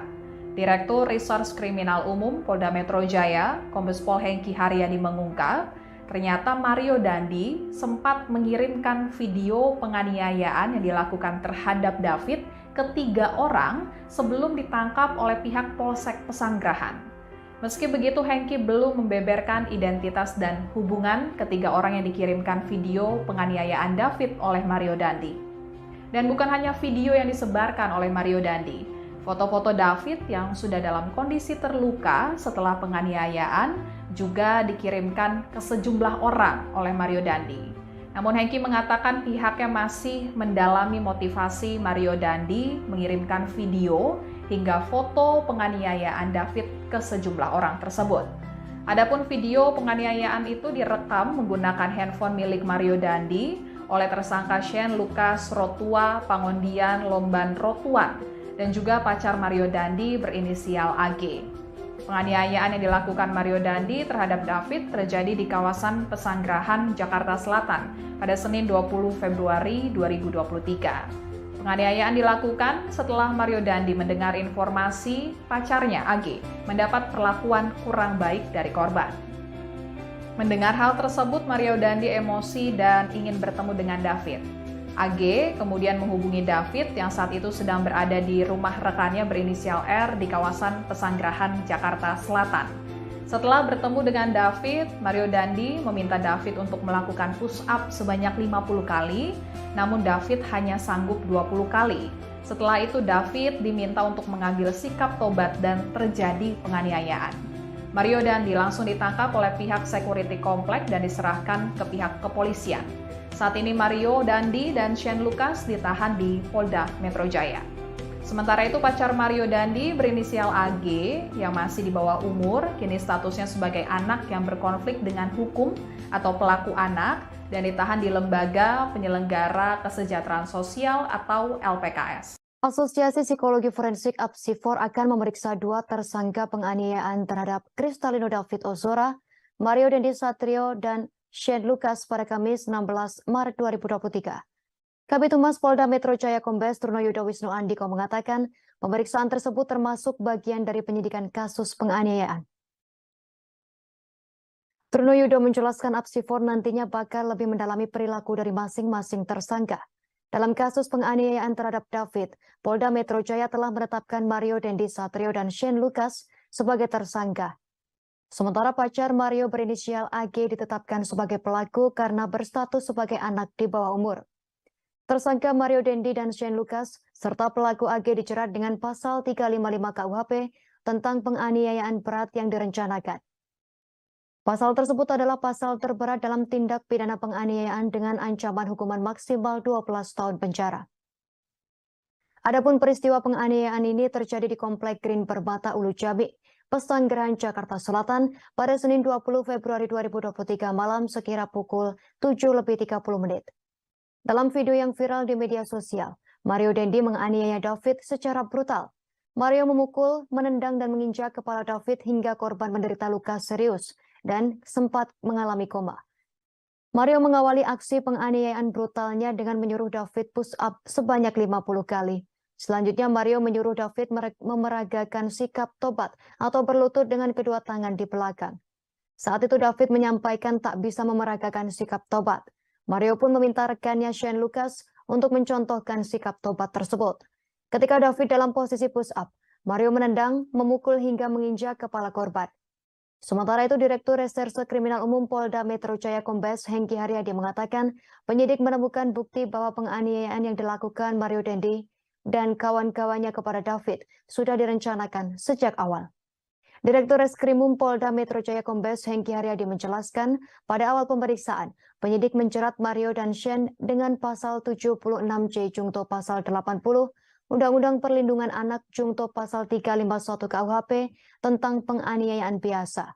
Direktur Reserse Kriminal Umum Polda Metro Jaya, Kombes Pol Hengki Haryadi mengungkap, ternyata Mario Dendi sempat mengirimkan video penganiayaan yang dilakukan terhadap David ketiga orang sebelum ditangkap oleh pihak Polsek Pesanggerahan. Meski begitu, Hengki belum membeberkan identitas dan hubungan ketiga orang yang dikirimkan video penganiayaan David oleh Mario Dandi. Dan bukan hanya video yang disebarkan oleh Mario Dandi, foto-foto David yang sudah dalam kondisi terluka setelah penganiayaan juga dikirimkan ke sejumlah orang oleh Mario Dandi. Namun Hengki mengatakan pihaknya masih mendalami motivasi Mario Dandi mengirimkan video hingga foto penganiayaan David ke sejumlah orang tersebut. Adapun video penganiayaan itu direkam menggunakan handphone milik Mario Dandi oleh tersangka Shane Lucas Rotua Pangondian Lomban Rotuan dan juga pacar Mario Dandi berinisial AG. Penganiayaan yang dilakukan Mario Dandi terhadap David terjadi di kawasan Pesanggerahan, Jakarta Selatan pada Senin 20 Februari 2023. Penganiayaan dilakukan setelah Mario Dandi mendengar informasi pacarnya AG mendapat perlakuan kurang baik dari korban. Mendengar hal tersebut, Mario Dandi emosi dan ingin bertemu dengan David. AG kemudian menghubungi David yang saat itu sedang berada di rumah rekannya berinisial R di kawasan Pesanggerahan, Jakarta Selatan. Setelah bertemu dengan David, Mario Dandi meminta David untuk melakukan push up sebanyak 50 kali, namun David hanya sanggup 20 kali. Setelah itu David diminta untuk mengambil sikap tobat dan terjadi penganiayaan. Mario Dandi langsung ditangkap oleh pihak security komplek dan diserahkan ke pihak kepolisian. Saat ini Mario Dandi dan Shane Lucas ditahan di Polda Metro Jaya. Sementara itu pacar Mario Dandi berinisial AG yang masih di bawah umur kini statusnya sebagai anak yang berkonflik dengan hukum atau pelaku anak dan ditahan di Lembaga Penyelenggara Kesejahteraan Sosial atau LPKS. Asosiasi Psikologi Forensik Apsifor akan memeriksa 2 tersangka penganiayaan terhadap Kristalino David Ozora, Mario Dandi Satrio, dan Shane Lucas pada Kamis 16 Maret 2023. Kabid Humas Polda Metro Jaya Kombes Trunoyudo Wisnu Andiko mengatakan pemeriksaan tersebut termasuk bagian dari penyidikan kasus penganiayaan. Trunoyudo menjelaskan Apsifor nantinya bakal lebih mendalami perilaku dari masing-masing tersangka. Dalam kasus penganiayaan terhadap David, Polda Metro Jaya telah menetapkan Mario Dandi Satrio dan Shane Lucas sebagai tersangka. Sementara pacar Mario berinisial AG ditetapkan sebagai pelaku karena berstatus sebagai anak di bawah umur. Tersangka Mario Dandi dan Shane Lucas serta pelaku AG dijerat dengan pasal 355 KUHP tentang penganiayaan berat yang direncanakan. Pasal tersebut adalah pasal terberat dalam tindak pidana penganiayaan dengan ancaman hukuman maksimal 12 tahun penjara. Adapun peristiwa penganiayaan ini terjadi di Komplek Green Permata Ulu Jami, Pesanggerahan, Jakarta Selatan pada Senin 20 Februari 2023 malam sekira pukul 7:30 menit. Dalam video yang viral di media sosial, Mario Dandi menganiaya David secara brutal. Mario memukul, menendang dan menginjak kepala David hingga korban menderita luka serius dan sempat mengalami koma. Mario mengawali aksi penganiayaan brutalnya dengan menyuruh David push up sebanyak 50 kali. Selanjutnya Mario menyuruh David memeragakan sikap tobat atau berlutut dengan kedua tangan di belakang. Saat itu David menyampaikan tak bisa memeragakan sikap tobat. Mario pun meminta rekannya Shane Lucas untuk mencontohkan sikap tobat tersebut. Ketika David dalam posisi push up, Mario menendang, memukul hingga menginjak kepala korban. Sementara itu Direktur Reserse Kriminal Umum Polda Metro Jaya Kombes Hengki Haryadi mengatakan penyidik menemukan bukti bahwa penganiayaan yang dilakukan Mario Dandi dan kawan-kawannya kepada David sudah direncanakan sejak awal. Direktur Reskrimum Polda Metro Jaya Kombes Hengki Haryadi menjelaskan pada awal pemeriksaan, penyidik menjerat Mario dan Shane dengan pasal 76C Jungto pasal 80 Undang-Undang Perlindungan Anak Jungto pasal 351 KUHP tentang penganiayaan biasa.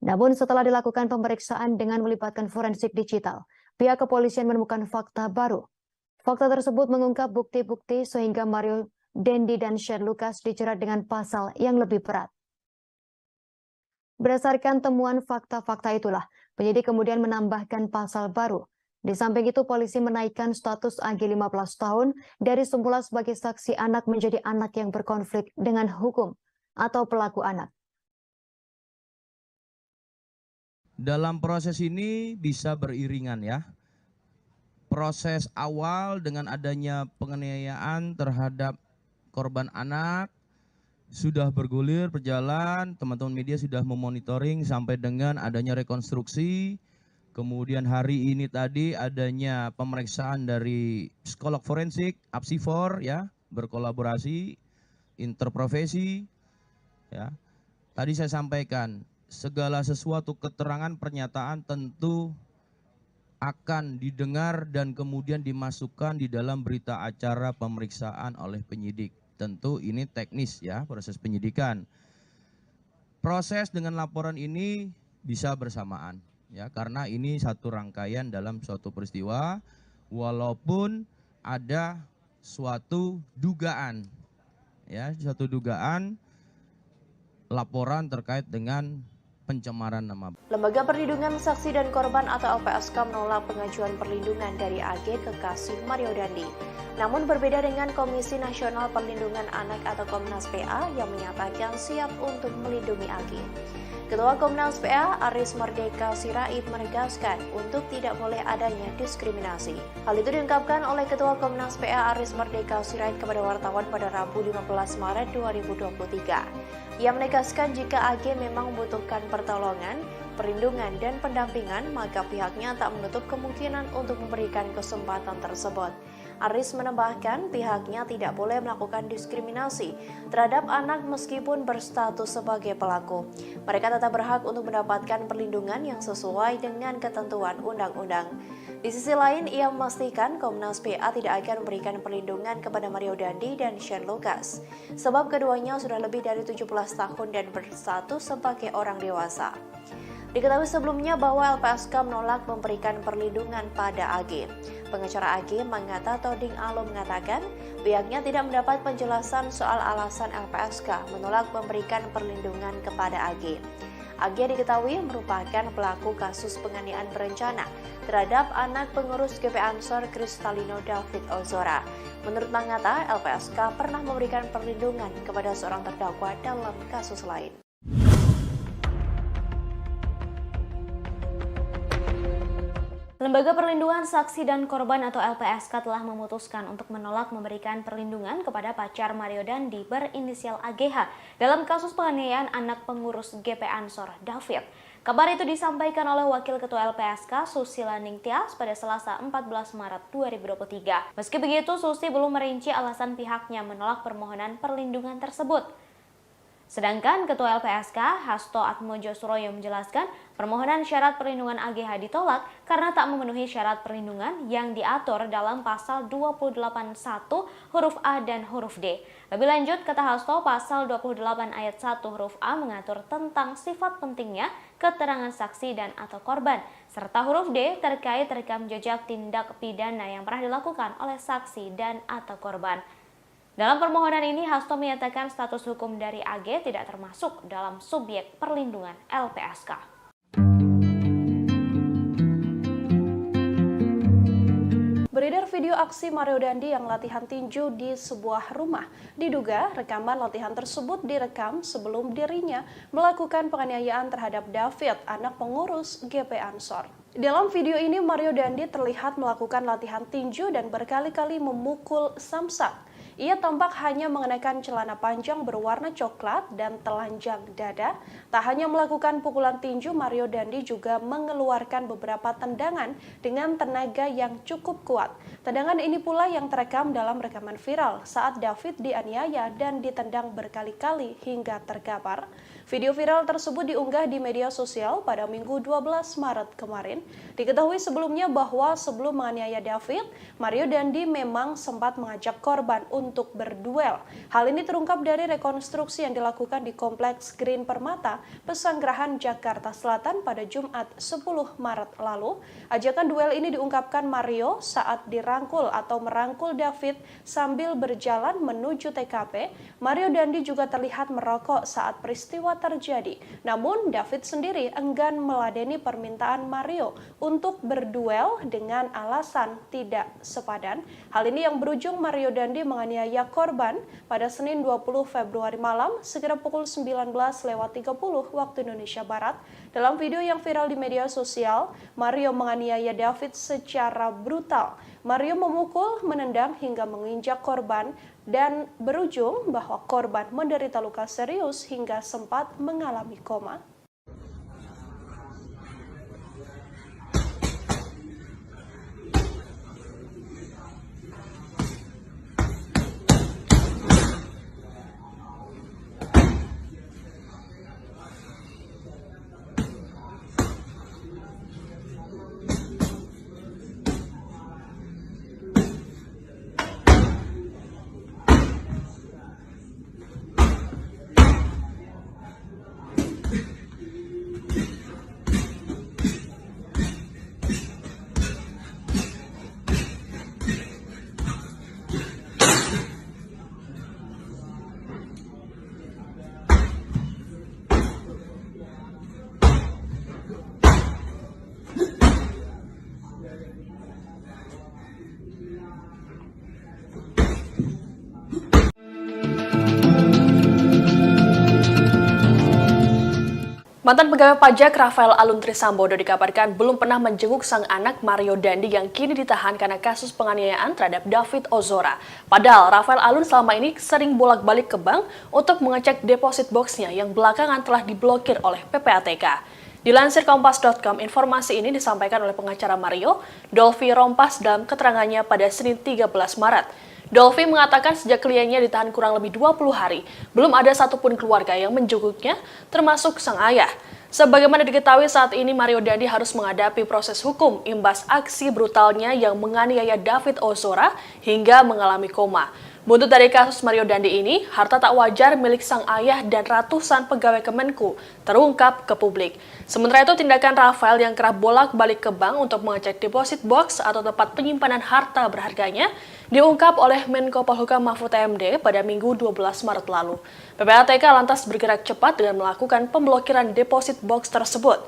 Namun setelah dilakukan pemeriksaan dengan melibatkan forensik digital, pihak kepolisian menemukan fakta baru. Fakta tersebut mengungkap bukti-bukti sehingga Mario Dandi dan Shane Lucas dijerat dengan pasal yang lebih berat. Berdasarkan temuan fakta-fakta itulah, penyidik kemudian menambahkan pasal baru. Di samping itu, polisi menaikkan status AG 15 tahun dari semula sebagai saksi anak menjadi anak yang berkonflik dengan hukum atau pelaku anak. Dalam proses ini bisa beriringan ya. proses awal dengan adanya penganiayaan terhadap korban anak sudah bergulir, berjalan, teman-teman media sudah memonitoring sampai dengan adanya rekonstruksi. Kemudian hari ini tadi adanya pemeriksaan dari psikolog forensik, Apsifor ya, berkolaborasi interprofesi ya. Tadi saya sampaikan segala sesuatu keterangan pernyataan tentu akan didengar dan kemudian dimasukkan di dalam berita acara pemeriksaan oleh penyidik. Tentu ini teknis ya, proses penyidikan. Proses dengan laporan ini bisa bersamaan ya, karena ini satu rangkaian dalam suatu peristiwa walaupun ada suatu dugaan ya, suatu dugaan laporan terkait dengan pencemaran nama. Lembaga Perlindungan Saksi dan Korban atau LPSK menolak pengajuan perlindungan dari AG kekasih Mario Dandi. Namun berbeda dengan Komisi Nasional Perlindungan Anak atau Komnas PA yang menyatakan siap untuk melindungi AG. Ketua Komnas PA Aris Merdeka Sirait menegaskan untuk tidak boleh adanya diskriminasi. Hal itu diungkapkan oleh Ketua Komnas PA Aris Merdeka Sirait kepada wartawan pada Rabu 15 Maret 2023. Ia menegaskan jika AG memang membutuhkan pertolongan, perlindungan, dan pendampingan, maka pihaknya tak menutup kemungkinan untuk memberikan kesempatan tersebut. Aris menambahkan pihaknya tidak boleh melakukan diskriminasi terhadap anak meskipun berstatus sebagai pelaku. Mereka tetap berhak untuk mendapatkan perlindungan yang sesuai dengan ketentuan undang-undang. Di sisi lain, ia memastikan Komnas PA tidak akan memberikan perlindungan kepada Mario Dandi dan Shane Lucas, sebab keduanya sudah lebih dari 17 tahun dan berstatus sebagai orang dewasa. Diketahui sebelumnya bahwa LPSK menolak memberikan perlindungan pada AG. Pengacara AG Manggata Toding Alo mengatakan pihaknya tidak mendapat penjelasan soal alasan LPSK menolak memberikan perlindungan kepada AG. AG diketahui merupakan pelaku kasus penganiayaan berencana terhadap anak pengurus GP Ansor Kristalino David Ozora. Menurut Manggata, LPSK pernah memberikan perlindungan kepada seorang terdakwa dalam kasus lain. Lembaga Perlindungan Saksi dan Korban atau LPSK telah memutuskan untuk menolak memberikan perlindungan kepada pacar Mario Dandi berinisial AGH dalam kasus penganiayaan anak pengurus GP Ansor David. Kabar itu disampaikan oleh Wakil Ketua LPSK Susila Ningtyas pada Selasa 14 Maret 2023. Meski begitu, Susi belum merinci alasan pihaknya menolak permohonan perlindungan tersebut. Sedangkan Ketua LPSK Hasto Atmojo Suroyo menjelaskan permohonan syarat perlindungan AGH ditolak karena tak memenuhi syarat perlindungan yang diatur dalam pasal 281 huruf A dan huruf D. Lebih lanjut, kata Hasto, pasal 28 ayat 1 huruf A mengatur tentang sifat pentingnya keterangan saksi dan atau korban, serta huruf D terkait rekam jejak tindak pidana yang pernah dilakukan oleh saksi dan atau korban. Dalam permohonan ini, Hasto menyatakan status hukum dari AG tidak termasuk dalam subjek perlindungan LPSK. Beredar video aksi Mario Dandi yang latihan tinju di sebuah rumah. Diduga rekaman latihan tersebut direkam sebelum dirinya melakukan penganiayaan terhadap David, anak pengurus GP Ansor. Dalam video ini, Mario Dandi terlihat melakukan latihan tinju dan berkali-kali memukul samsak. Ia tampak hanya mengenakan celana panjang berwarna coklat dan telanjang dada. Tak hanya melakukan pukulan tinju, Mario Dandi juga mengeluarkan beberapa tendangan dengan tenaga yang cukup kuat. Tendangan ini pula yang terekam dalam rekaman viral saat David dianiaya dan ditendang berkali-kali hingga terkapar. Video viral tersebut diunggah di media sosial pada Minggu 12 Maret kemarin. Diketahui sebelumnya bahwa sebelum menganiaya David, Mario Dandi memang sempat mengajak korban untuk berduel. Hal ini terungkap dari rekonstruksi yang dilakukan di Kompleks Green Permata, Pesanggerahan, Jakarta Selatan pada Jumat 10 Maret lalu. Ajakan duel ini diungkapkan Mario saat dirangkul atau merangkul David sambil berjalan menuju TKP. Mario Dandi juga terlihat merokok saat peristiwa terjadi. Namun David sendiri enggan meladeni permintaan Mario untuk berduel dengan alasan tidak sepadan. Hal ini yang berujung Mario Dandi menganiaya menganiaya korban pada Senin 20 Februari malam sekitar pukul 19.30 waktu Indonesia Barat. Dalam video yang viral di media sosial, Mario menganiaya David secara brutal. Mario memukul, menendang hingga menginjak korban dan berujung bahwa korban menderita luka serius hingga sempat mengalami koma. Mantan pegawai pajak Rafael Alun Trisambodo dikabarkan belum pernah menjenguk sang anak Mario Dandi yang kini ditahan karena kasus penganiayaan terhadap David Ozora. Padahal Rafael Alun selama ini sering bolak-balik ke bank untuk mengecek deposit boxnya yang belakangan telah diblokir oleh PPATK. Dilansir Kompas.com, informasi ini disampaikan oleh pengacara Mario, Dolfi Rompas dalam keterangannya pada Senin 13 Maret. Dolfi mengatakan sejak kliennya ditahan kurang lebih 20 hari, belum ada satupun keluarga yang menjenguknya, termasuk sang ayah. Sebagaimana diketahui saat ini Mario Dandi harus menghadapi proses hukum imbas aksi brutalnya yang menganiaya David Ozora hingga mengalami koma. Buntut dari kasus Mario Dandi ini, harta tak wajar milik sang ayah dan ratusan pegawai Kemenku terungkap ke publik. Sementara itu, tindakan Rafael yang kerap bolak-balik ke bank untuk mengecek deposit box atau tempat penyimpanan harta berharganya diungkap oleh Menko Polhukam Mahfud MD pada Minggu 12 Maret lalu. PPATK lantas bergerak cepat dengan melakukan pemblokiran deposit box tersebut.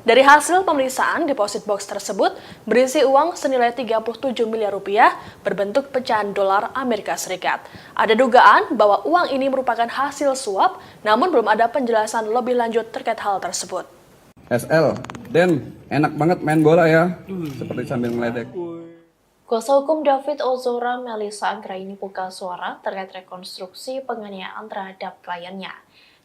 Dari hasil pemeriksaan, deposit box tersebut berisi uang senilai 37 miliar rupiah berbentuk pecahan dolar Amerika Serikat. Ada dugaan bahwa uang ini merupakan hasil suap, namun belum ada penjelasan lebih lanjut terkait hal tersebut. SL, Den, enak banget main bola ya, seperti sambil ngeledek. Kuasa hukum David Ozora, Melissa Anggraini buka suara terkait rekonstruksi penganiayaan terhadap kliennya.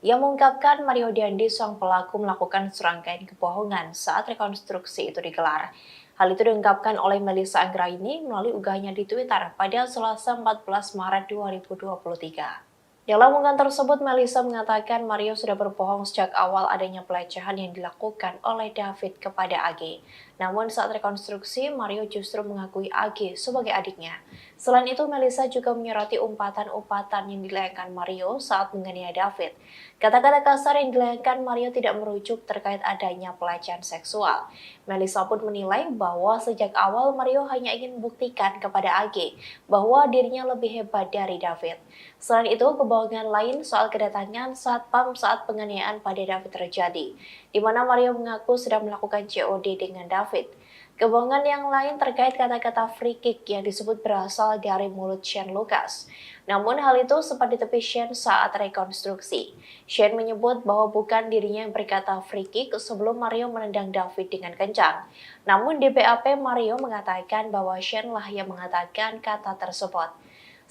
Ia mengungkapkan Mario Dandi sang pelaku melakukan serangkaian kebohongan saat rekonstruksi itu digelar. Hal itu diungkapkan oleh Melissa Anggraini melalui unggahannya di Twitter pada Selasa 14 Maret 2023. Dalam unggahan tersebut, Melissa mengatakan Mario sudah berbohong sejak awal adanya pelecehan yang dilakukan oleh David kepada AG. Namun saat rekonstruksi, Mario justru mengakui AG sebagai adiknya. Selain itu, Melissa juga menyoroti umpatan-umpatan yang dilayangkan Mario saat menganiaya David. Kata-kata kasar yang dilayangkan Mario tidak merujuk terkait adanya pelecehan seksual. Melissa pun menilai bahwa sejak awal Mario hanya ingin membuktikan kepada AG bahwa dirinya lebih hebat dari David. Selain itu, kebohongan lain soal kedatangan satpam saat penganiayaan pada David terjadi, di mana Mario mengaku sedang melakukan COD dengan David. Kebohongan yang lain terkait kata-kata free kick yang disebut berasal dari mulut Shane Lucas. Namun hal itu sempat ditepi Shane saat rekonstruksi. Shane menyebut bahwa bukan dirinya yang berkata free kick sebelum Mario menendang David dengan kencang. Namun di BAP Mario mengatakan bahwa Shane lah yang mengatakan kata tersebut.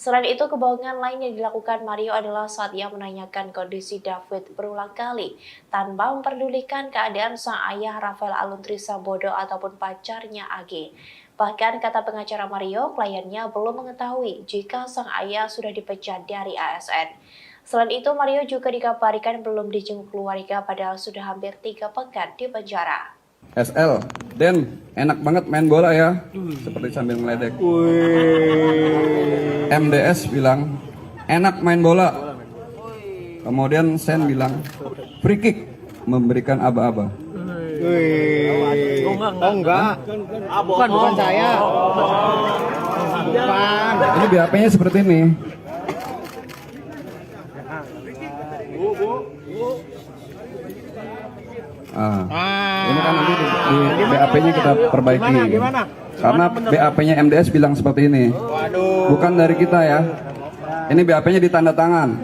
Selain itu, kebohongan lain yang dilakukan Mario adalah saat ia menanyakan kondisi David berulang kali tanpa memperdulikan keadaan sang ayah Rafael Alun Trisambodo ataupun pacarnya AG. Bahkan kata pengacara Mario, kliennya belum mengetahui jika sang ayah sudah dipecat dari ASN. Selain itu, Mario juga dikabarkan belum dijenguk keluarga padahal sudah hampir 3 pekan di penjara. SL, Den, enak banget main bola ya, seperti sambil ngeledek. MDS bilang, enak main bola. Kemudian Sen bilang, free kick, memberikan aba-aba. Oh enggak, bukan saya. Bukan. Ini BAP-nya seperti ini. Ini kan nanti di BAP-nya kita perbaiki. Karena BAP-nya MDS bilang seperti ini. Bukan dari kita ya. Ini BAP-nya ditanda tangan.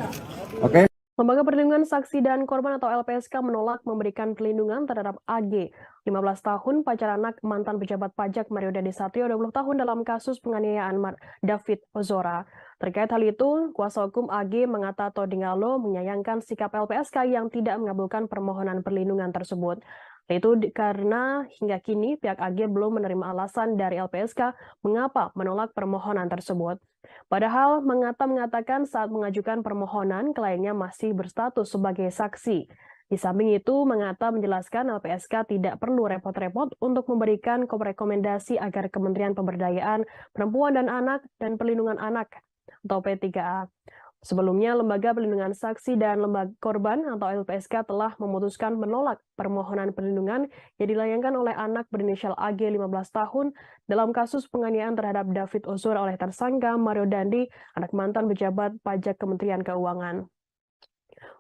Oke? Lembaga Perlindungan Saksi dan Korban atau LPSK menolak memberikan perlindungan terhadap AG, 15 tahun, pacar anak mantan pejabat pajak Mario Dandi Satrio, 20 tahun dalam kasus penganiayaan David Ozora. Terkait hal itu, kuasa hukum AG Mangata Todingalo menyayangkan sikap LPSK yang tidak mengabulkan permohonan perlindungan tersebut. Itu karena hingga kini pihak AG belum menerima alasan dari LPSK mengapa menolak permohonan tersebut. Padahal Mangata mengatakan saat mengajukan permohonan kliennya masih berstatus sebagai saksi. Di samping itu, Mangata menjelaskan LPSK tidak perlu repot-repot untuk memberikan rekomendasi agar Kementerian Pemberdayaan Perempuan dan Anak dan Perlindungan Anak atau P3A. Sebelumnya, Lembaga Perlindungan Saksi dan Lembaga Korban atau LPSK telah memutuskan menolak permohonan perlindungan yang dilayangkan oleh anak berinisial AG 15 tahun dalam kasus penganiayaan terhadap David Ozora oleh tersangka Mario Dandi, anak mantan pejabat pajak Kementerian Keuangan.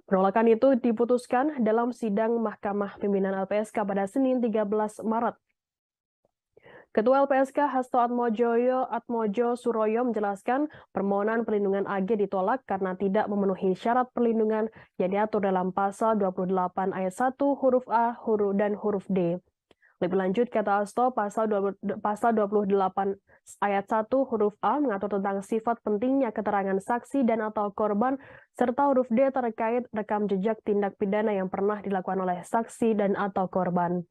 Penolakan itu diputuskan dalam sidang Mahkamah Pimpinan LPSK pada Senin 13 Maret. Ketua LPSK Hasto Atmojo Suroyo menjelaskan permohonan perlindungan AG ditolak karena tidak memenuhi syarat perlindungan yang diatur dalam pasal 28 ayat 1 huruf A dan huruf D. Lebih lanjut, kata Hasto, pasal 28 ayat 1 huruf A mengatur tentang sifat pentingnya keterangan saksi dan atau korban, serta huruf D terkait rekam jejak tindak pidana yang pernah dilakukan oleh saksi dan atau korban.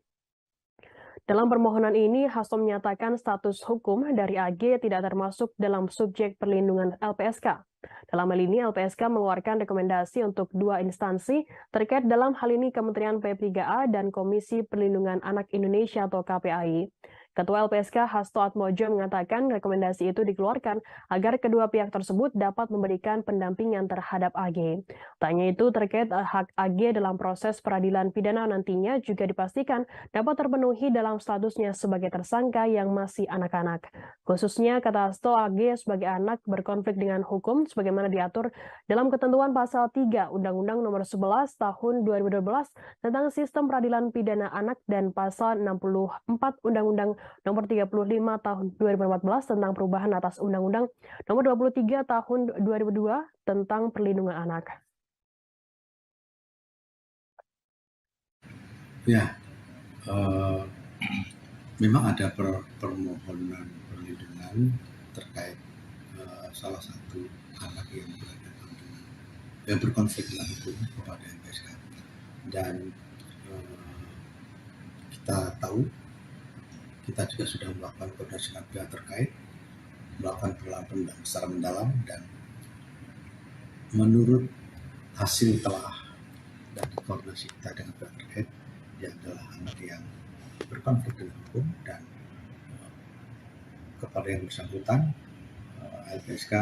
Dalam permohonan ini, Hasto menyatakan status hukum dari AG tidak termasuk dalam subjek perlindungan LPSK. Dalam hal ini, LPSK mengeluarkan rekomendasi untuk dua instansi terkait dalam hal ini Kementerian P3A dan Komisi Perlindungan Anak Indonesia atau KPAI. Ketua LPSK Hasto Atmojo mengatakan rekomendasi itu dikeluarkan agar kedua pihak tersebut dapat memberikan pendampingan terhadap AG. Tanya itu terkait hak AG dalam proses peradilan pidana nantinya juga dipastikan dapat terpenuhi dalam statusnya sebagai tersangka yang masih anak-anak. Khususnya, kata Hasto, AG sebagai anak berkonflik dengan hukum sebagaimana diatur dalam ketentuan pasal 3 Undang-Undang Nomor 11 Tahun 2012 tentang Sistem Peradilan Pidana Anak dan pasal 64 Undang-Undang Nomor 35 Tahun 2014 tentang perubahan atas Undang-Undang Nomor 23 Tahun 2002 tentang perlindungan anak. Ya, memang ada permohonan perlindungan terkait salah satu anak yang berhadapan dengan yang berkonflik dengan hukum kepada LPSK, dan kita tahu kita juga sudah melakukan koordinasi dengan pihak terkait, melakukan penelitian secara mendalam, dan menurut hasil telah dan koordinasi kita dengan pihak terkait, dia adalah anak yang berkonflik dengan hukum, dan kepada yang bersangkutan LPSK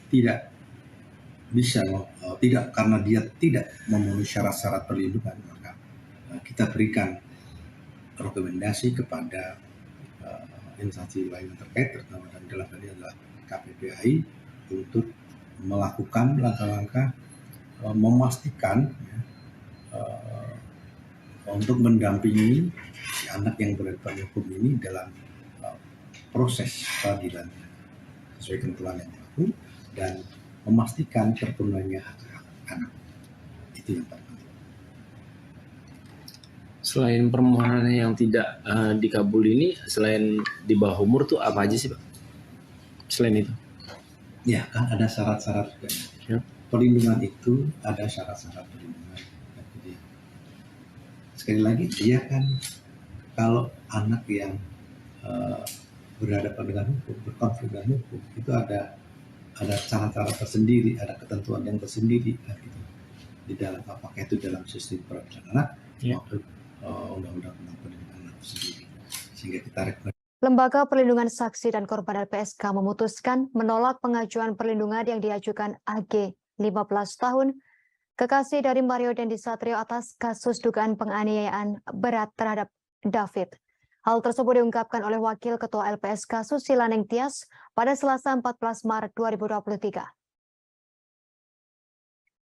tidak bisa tidak karena dia tidak memenuhi syarat-syarat perlindungan, maka kita berikan rekomendasi kepada instansi lain yang terkait, terutama dalam hal ini adalah KPPAI, untuk melakukan langkah-langkah memastikan untuk mendampingi si anak yang berhadapan hukum ini dalam proses peradilan sesuai ketentuan yang berlaku dan memastikan terpenuhinya hak anak. Itu yang pertama. Selain permohonan yang tidak dikabul ini, selain di bawah umur tuh apa aja sih, Pak? Selain itu? Ya, kan ada syarat-syarat juga. Ya. Perlindungan itu ada syarat-syarat perlindungan. Jadi, sekali lagi, dia kan kalau anak yang berhadapan dengan hukum, berkonflik dengan hukum, itu ada cara-cara tersendiri, ada ketentuan yang tersendiri, gitu. Di dalam apakah itu dalam sistem peradilan anak maupun undang-undang tentang perlindungan anak sendiri, sehingga kita rekomendasi. Lembaga Perlindungan Saksi dan Korban LPSK memutuskan menolak pengajuan perlindungan yang diajukan AG 15 tahun, kekasih dari Mario Dandi Satrio atas kasus dugaan penganiayaan berat terhadap David. Hal tersebut diungkapkan oleh Wakil Ketua LPSK Susila Nengtyas pada Selasa 14 Maret 2023.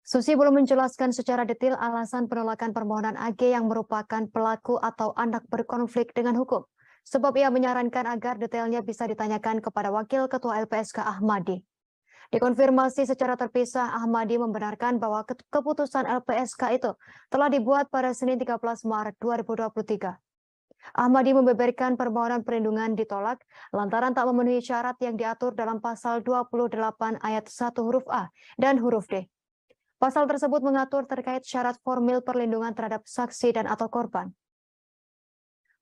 Susi belum menjelaskan secara detail alasan penolakan permohonan AG yang merupakan pelaku atau anak berkonflik dengan hukum. Sebab ia menyarankan agar detailnya bisa ditanyakan kepada Wakil Ketua LPSK Ahmadi. Dikonfirmasi secara terpisah, Ahmadi membenarkan bahwa keputusan LPSK itu telah dibuat pada Senin 13 Maret 2023. Ahmadi membeberkan permohonan perlindungan ditolak lantaran tak memenuhi syarat yang diatur dalam pasal 28 ayat 1 huruf A dan huruf D. Pasal tersebut mengatur terkait syarat formil perlindungan terhadap saksi dan atau korban.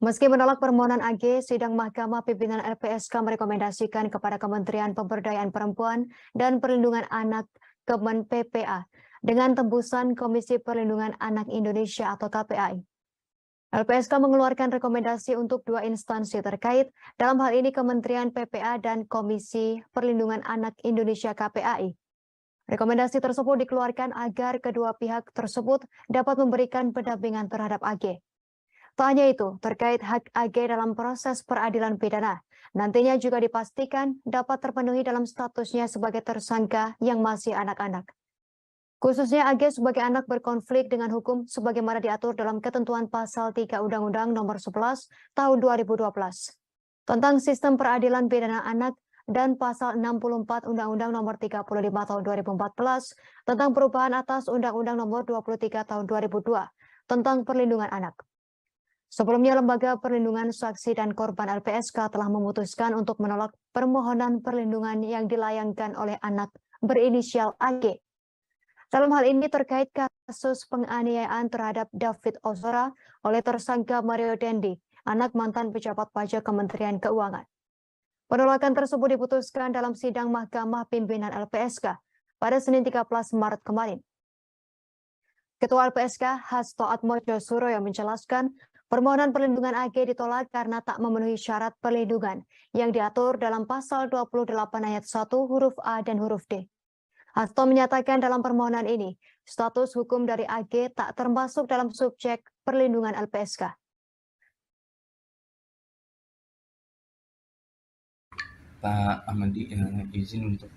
Meski menolak permohonan AG, sidang Mahkamah Pimpinan LPSK merekomendasikan kepada Kementerian Pemberdayaan Perempuan dan Perlindungan Anak Kemen PPA dengan tembusan Komisi Perlindungan Anak Indonesia atau KPAI. LPSK mengeluarkan rekomendasi untuk dua instansi terkait, dalam hal ini Kementerian PPA dan Komisi Perlindungan Anak Indonesia KPAI. Rekomendasi tersebut dikeluarkan agar kedua pihak tersebut dapat memberikan pendampingan terhadap AG. Tak hanya itu, terkait hak AG dalam proses peradilan pidana, nantinya juga dipastikan dapat terpenuhi dalam statusnya sebagai tersangka yang masih anak-anak. Khususnya AG sebagai anak berkonflik dengan hukum sebagaimana diatur dalam ketentuan pasal 3 Undang-Undang Nomor 11 Tahun 2012 tentang Sistem Peradilan Pidana Anak dan pasal 64 Undang-Undang Nomor 35 Tahun 2014 tentang perubahan atas Undang-Undang Nomor 23 Tahun 2002 tentang perlindungan anak. Sebelumnya, Lembaga Perlindungan Saksi dan Korban LPSK telah memutuskan untuk menolak permohonan perlindungan yang dilayangkan oleh anak berinisial AG. Dalam hal ini terkait kasus penganiayaan terhadap David Ozora oleh tersangka Mario Dandi, anak mantan pejabat pajak Kementerian Keuangan. Penolakan tersebut diputuskan dalam sidang Mahkamah Pimpinan LPSK pada Senin 13 Maret kemarin. Ketua LPSK Hasto Atmojo Suroyo menjelaskan permohonan perlindungan AG ditolak karena tak memenuhi syarat perlindungan yang diatur dalam pasal 28 ayat 1 huruf A dan huruf D. Hasto menyatakan dalam permohonan ini, status hukum dari AG tak termasuk dalam subjek perlindungan LPSK. Pak Ahmadi izin untuk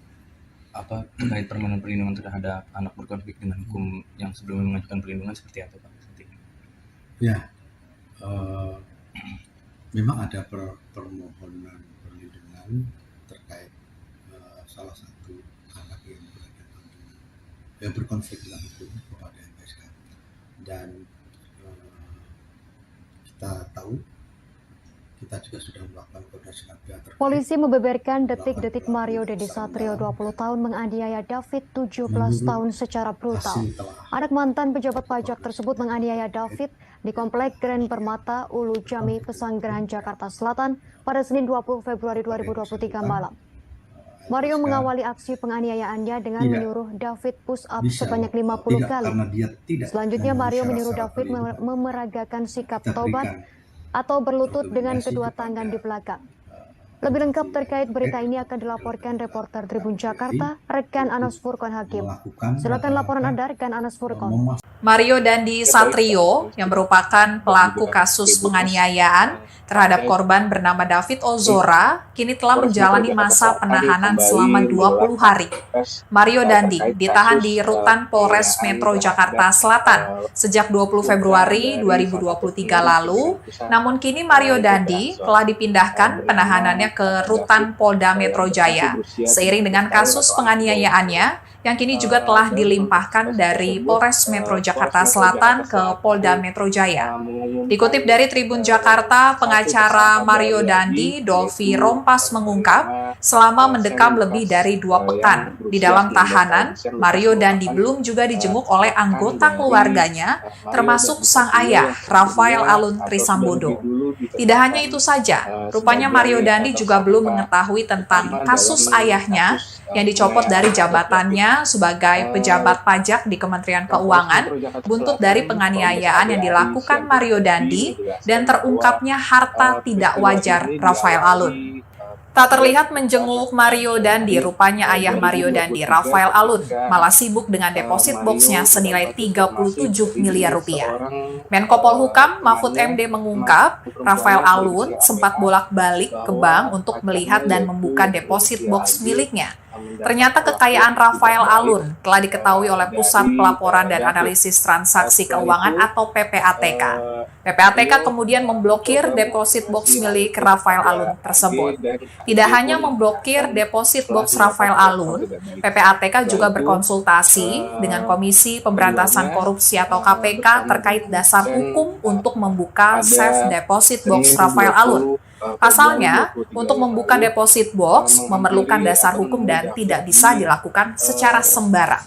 terkait permohonan perlindungan terhadap anak berkonflik dengan hukum yang sebelumnya mengajukan perlindungan seperti apa, Pak? Ya, memang ada permohonan perlindungan terkait salah satu anak yang berkonflik dengan hukum kepada LPSK, dan kita tahu kita juga sudah melakukan koordinasi dengan pihak terkait. Polisi membeberkan detik-detik Mario Dandi Satrio 20 tahun menganiaya David 17 tahun secara brutal. Anak mantan pejabat pajak tersebut menganiaya David di Komplek Grand Permata, Ulu Jami, Pesanggerahan, Jakarta Selatan pada Senin 20 Februari 2023 malam. Mario mengawali aksi penganiayaannya dengan menyuruh David push up sebanyak 50 kali. Selanjutnya Mario menyuruh David memeragakan sikap taubat atau berlutut dengan kedua tangan di belakang. Lebih lengkap terkait berita ini akan dilaporkan reporter Tribun Jakarta, rekan Anas Furqon Hakim. Silakan laporan Anda, rekan Anas Furqon. Mario Dandi Satrio, yang merupakan pelaku kasus penganiayaan terhadap korban bernama David Ozora, kini telah menjalani masa penahanan selama 20 hari. Mario Dandi ditahan di Rutan Polres Metro Jakarta Selatan sejak 20 Februari 2023 lalu, namun kini Mario Dandi telah dipindahkan penahanannya ke Rutan Polda Metro Jaya, seiring dengan kasus penganiayaannya yang kini juga telah dilimpahkan dari Polres Metro Jakarta Selatan ke Polda Metro Jaya. Dikutip dari Tribun Jakarta, pengacara Mario Dandi, Dolvi Rompas mengungkap, selama mendekam lebih dari 2 pekan di dalam tahanan, Mario Dandi belum juga dijenguk oleh anggota keluarganya, termasuk sang ayah, Rafael Alun Trisambodo. Tidak hanya itu saja, rupanya Mario Dandi juga belum mengetahui tentang kasus ayahnya yang dicopot dari jabatannya sebagai pejabat pajak di Kementerian Keuangan buntut dari penganiayaan yang dilakukan Mario Dandi dan terungkapnya harta tidak wajar Rafael Alun. Tak terlihat menjenguk Mario Dandi, rupanya ayah Mario Dandi, Rafael Alun, malah sibuk dengan deposit boxnya senilai 37 miliar rupiah. Menko Polhukam Mahfud MD mengungkap, Rafael Alun sempat bolak-balik ke bank untuk melihat dan membuka deposit box miliknya. Ternyata kekayaan Rafael Alun telah diketahui oleh Pusat Pelaporan dan Analisis Transaksi Keuangan atau PPATK. PPATK kemudian memblokir deposit box milik Rafael Alun tersebut. Tidak hanya memblokir deposit box Rafael Alun, PPATK juga berkonsultasi dengan Komisi Pemberantasan Korupsi atau KPK terkait dasar hukum untuk membuka safe deposit box Rafael Alun. Pasalnya, untuk membuka deposit box memerlukan dasar hukum dan tidak bisa dilakukan secara sembarang.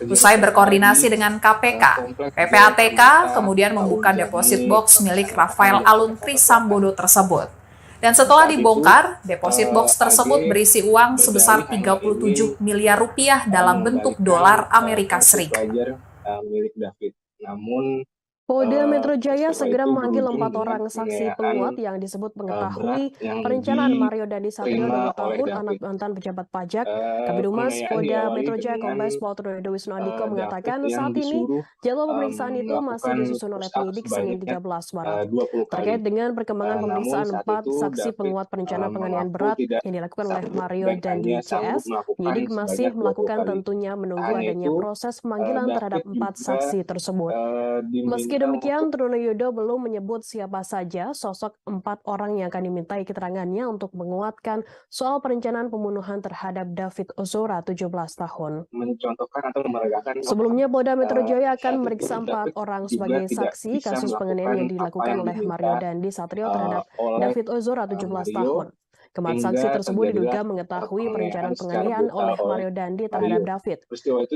Usai berkoordinasi dengan KPK, PPATK kemudian membuka deposit box milik Rafael Alun Trisambodo tersebut. Dan setelah dibongkar, deposit box tersebut berisi uang sebesar 37 miliar rupiah dalam bentuk dolar Amerika Serikat. Milik David. Namun Polda Metro Jaya segera memanggil 4 orang saksi penguat yang disebut mengetahui perencanaan Mario Dandi Satrio 20 tahun, anak mantan pejabat pajak. Kabid Humas Polda Metro Jaya Kombes Pol Trunoyono Wisnu Andiko mengatakan saat ini jadwal pemeriksaan itu masih disusun oleh penyidik Senin 13 Maret. Terkait dengan perkembangan pemeriksaan 4 saksi penguat perencana penganiayaan berat yang dilakukan oleh Mario Dandi CS, penyidik masih melakukan tentunya menunggu adanya proses pemanggilan terhadap 4 saksi tersebut. Meski demikian, Trunoyono belum menyebut siapa saja sosok 4 orang yang akan dimintai keterangannya untuk menguatkan soal perencanaan pembunuhan terhadap David Ozora, 17 tahun. Mencontohkan atau memeragakan Sebelumnya, Polda Metro Jaya akan memeriksa 4 orang sebagai saksi kasus penganiayaan yang dilakukan oleh Mario Dandi Satrio terhadap David Ozora, 17 tahun. Keempat saksi tersebut diduga mengetahui perencanaan penganiayaan oleh Mario Dandi terhadap David.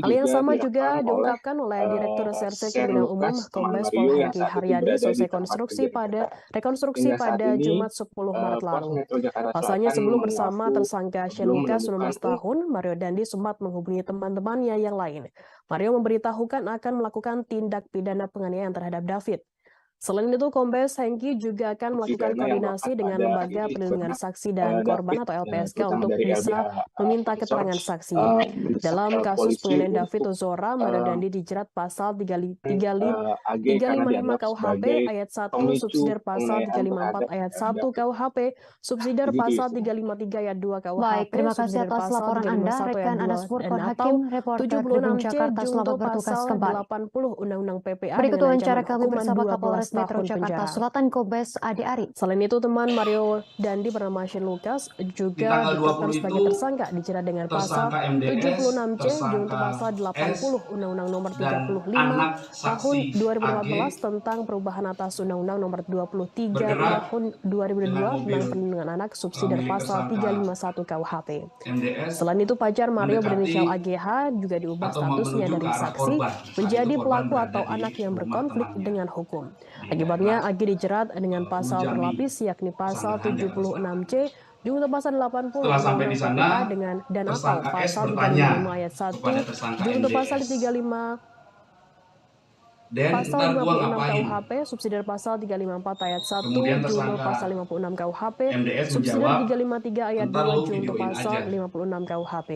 Hal yang sama juga diungkapkan oleh Direktur Reserse Kriminal Umum Kombes Pol Hengki Haryadi selesai rekonstruksi pada Jumat 10 Maret lalu. Pasalnya sebelum bersama tersangka Shane Lucas 19 tahun, Mario Dandi sempat menghubungi teman-temannya yang lain. Mario memberitahukan akan melakukan tindak pidana penganiayaan terhadap David. Selain itu, Kombes Hengki juga akan melakukan koordinasi dengan Lembaga Perlindungan Saksi dan Korban atau LPSK untuk bisa meminta keterangan saksi. Dalam kasus penganiayaan David Ozora, Mario Dandi dijerat pasal 355 KUHP ayat 1 subsidiar pasal 354 ayat 1 KUHP, subsidiar pasal 353 ayat 2 KUHP. Baik, terima kasih atas laporan Anda, rekan Anas Purkon Hakim, reporter Tribun Jakarta. Selamat bertugas kembali. 80 Undang-Undang PPA berikut dengan wawancara ancaman kami hukuman bersama 12 Kapolres Metro tahun Jakarta penjara. Selatan Kombes Adi Ari. Selain itu, teman Mario Dandi bernama Shane Lucas juga ditetapkan sebagai tersangka dijerat dengan pasal 76C junto pasal 80 Undang-Undang Nomor 35 Tahun 2014 tentang perubahan atas Undang-Undang Nomor 23 Tahun 2002 tentang perlindungan anak subsidiar pasal 351 KUHP. Selain itu, pacar Mario berinisial AGH juga diubah statusnya dari saksi menjadi pelaku atau anak yang berkonflik dengan hukum. Akibatnya, AG dijerat dengan pasal berlapis yakni pasal 76C junto pasal 80 sampai di sana, dengan dan atau tersangka S pasal bertanya 35 ayat 1 kepada tersangka junto MDS. pasal 35 Dan pasal ntar gua 56 ngapain? KUHP subsidiar pasal 354 ayat 1 Kemudian junto tersangka pasal 56 KUHP MDS subsidiar menjawab, 353 ayat "Ntar lu 2 junto videoin pasal aja." 56 KUHP.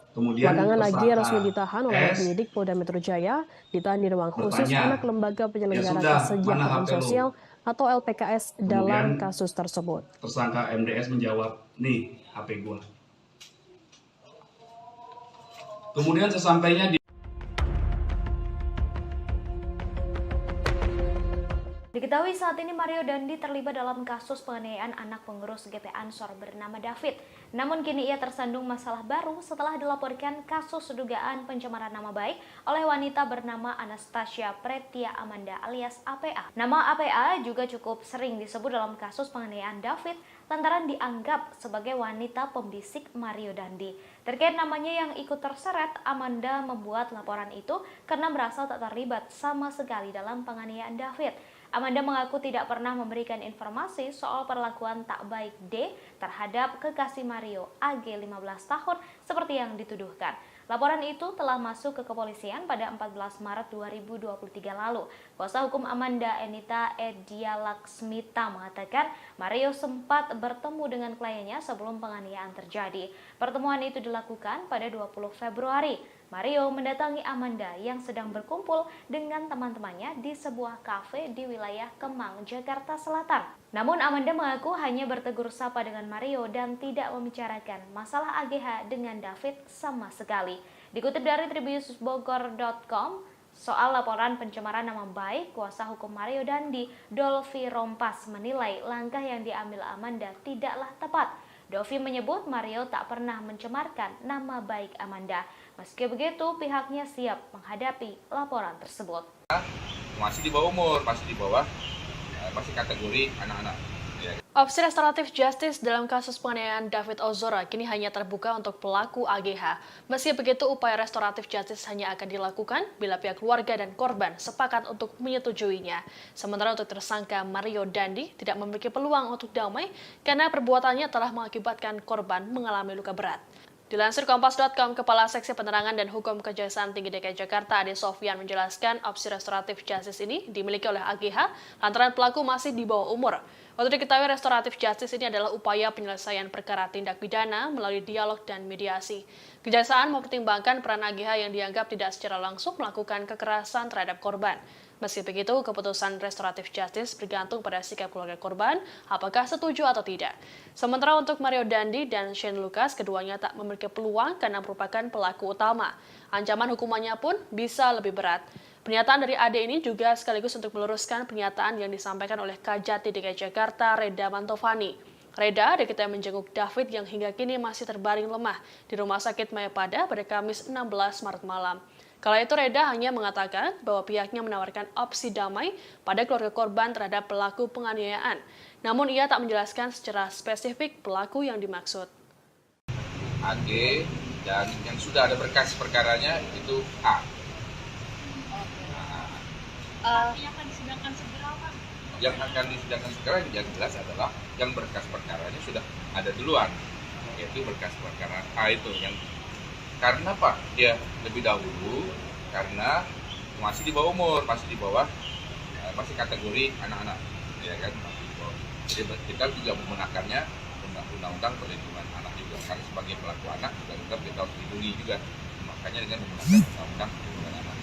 Kemudian Belakangan AG tersangka resmi ditahan oleh S penyidik Polda Metro Jaya, ditahan di ruang khusus bertanya, anak Lembaga Penyelenggara "Ya sudah, Kesejahteraan mana HP lu?" Sosial atau LPKS dalam Kemudian kasus tersebut. tersangka MDS menjawab, "Nih HP gua." Kemudian sesampainya di Diketahui saat ini Mario Dandi terlibat dalam kasus penganiayaan anak pengurus GP Ansor bernama David. Namun kini ia tersandung masalah baru setelah dilaporkan kasus dugaan pencemaran nama baik oleh wanita bernama Anastasia Pretia Amanda alias APA. Nama APA juga cukup sering disebut dalam kasus penganiayaan David lantaran dianggap sebagai wanita pembisik Mario Dandi. Terkait namanya yang ikut terseret, Amanda membuat laporan itu karena merasa tak terlibat sama sekali dalam penganiayaan David. Amanda mengaku tidak pernah memberikan informasi soal perlakuan tak baik D terhadap kekasih Mario AG 15 tahun seperti yang dituduhkan. Laporan itu telah masuk ke kepolisian pada 14 Maret 2023 lalu. Kuasa hukum Amanda Enita Edia Laksmita mengatakan Mario sempat bertemu dengan kliennya sebelum penganiayaan terjadi. Pertemuan itu dilakukan pada 20 Februari. Mario mendatangi Amanda yang sedang berkumpul dengan teman-temannya di sebuah kafe di wilayah Kemang, Jakarta Selatan. Namun Amanda mengaku hanya bertegur sapa dengan Mario dan tidak membicarakan masalah AGH dengan David sama sekali. Dikutip dari tribunnews.bogor.com, soal laporan pencemaran nama baik, kuasa hukum Mario Dandi, Dolvi Rompas, menilai langkah yang diambil Amanda tidaklah tepat. Dolvi menyebut Mario tak pernah mencemarkan nama baik Amanda. Meski begitu, pihaknya siap menghadapi laporan tersebut. Masih di bawah umur, masih kategori anak-anak. Opsi restoratif justice dalam kasus penganiayaan David Ozora kini hanya terbuka untuk pelaku AGH. Meski begitu, upaya restoratif justice hanya akan dilakukan bila pihak keluarga dan korban sepakat untuk menyetujuinya. Sementara untuk tersangka Mario Dandi tidak memiliki peluang untuk damai karena perbuatannya telah mengakibatkan korban mengalami luka berat. Dilansir Kompas.com, Kepala Seksi Penerangan dan Hukum Kejaksaan Tinggi DKI Jakarta, Ade Sofyan, menjelaskan opsi restoratif justice ini dimiliki oleh AGH lantaran pelaku masih di bawah umur. Untuk diketahui, restoratif justice ini adalah upaya penyelesaian perkara tindak pidana melalui dialog dan mediasi. Kejaksaan mempertimbangkan peran AGH yang dianggap tidak secara langsung melakukan kekerasan terhadap korban. Meski begitu, keputusan restoratif justice bergantung pada sikap keluarga korban, apakah setuju atau tidak. Sementara untuk Mario Dandi dan Shane Lucas, keduanya tak memiliki peluang karena merupakan pelaku utama. Ancaman hukumannya pun bisa lebih berat. Pernyataan dari Ade ini juga sekaligus untuk meluruskan pernyataan yang disampaikan oleh Kajati DKI Jakarta, Reda Mantovani. Reda diketahui menjenguk David yang hingga kini masih terbaring lemah di Rumah Sakit Mayapada pada Kamis 16 Maret malam. Kala itu Reda hanya mengatakan bahwa pihaknya menawarkan opsi damai pada keluarga korban terhadap pelaku penganiayaan. Namun ia tak menjelaskan secara spesifik pelaku yang dimaksud. AG dan yang sudah ada berkas perkaranya itu A. Yang akan disidangkan segera, Pak? Yang akan disidangkan segera yang jelas adalah yang berkas perkaranya sudah ada duluan, yaitu berkas perkara A itu yang karena Pak dia lebih dahulu karena masih di bawah umur, masih kategori anak-anak, ya kan? Jadi kita juga menggunakannya undang-undang perlindungan anak juga karena sebagai pelaku anak juga tetap kita harus dilindungi juga, makanya dengan menggunakan undang-undang perlindungan anak.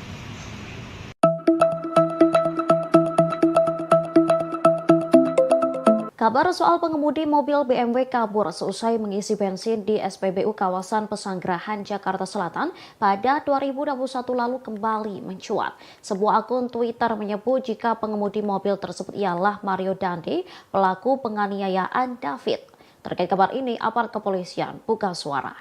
Kabar soal pengemudi mobil BMW kabur seusai mengisi bensin di SPBU kawasan Pesanggerahan, Jakarta Selatan pada 2021 lalu kembali mencuat. Sebuah akun Twitter menyebut jika pengemudi mobil tersebut ialah Mario Dandi, pelaku penganiayaan David. Terkait kabar ini, aparat kepolisian buka suara.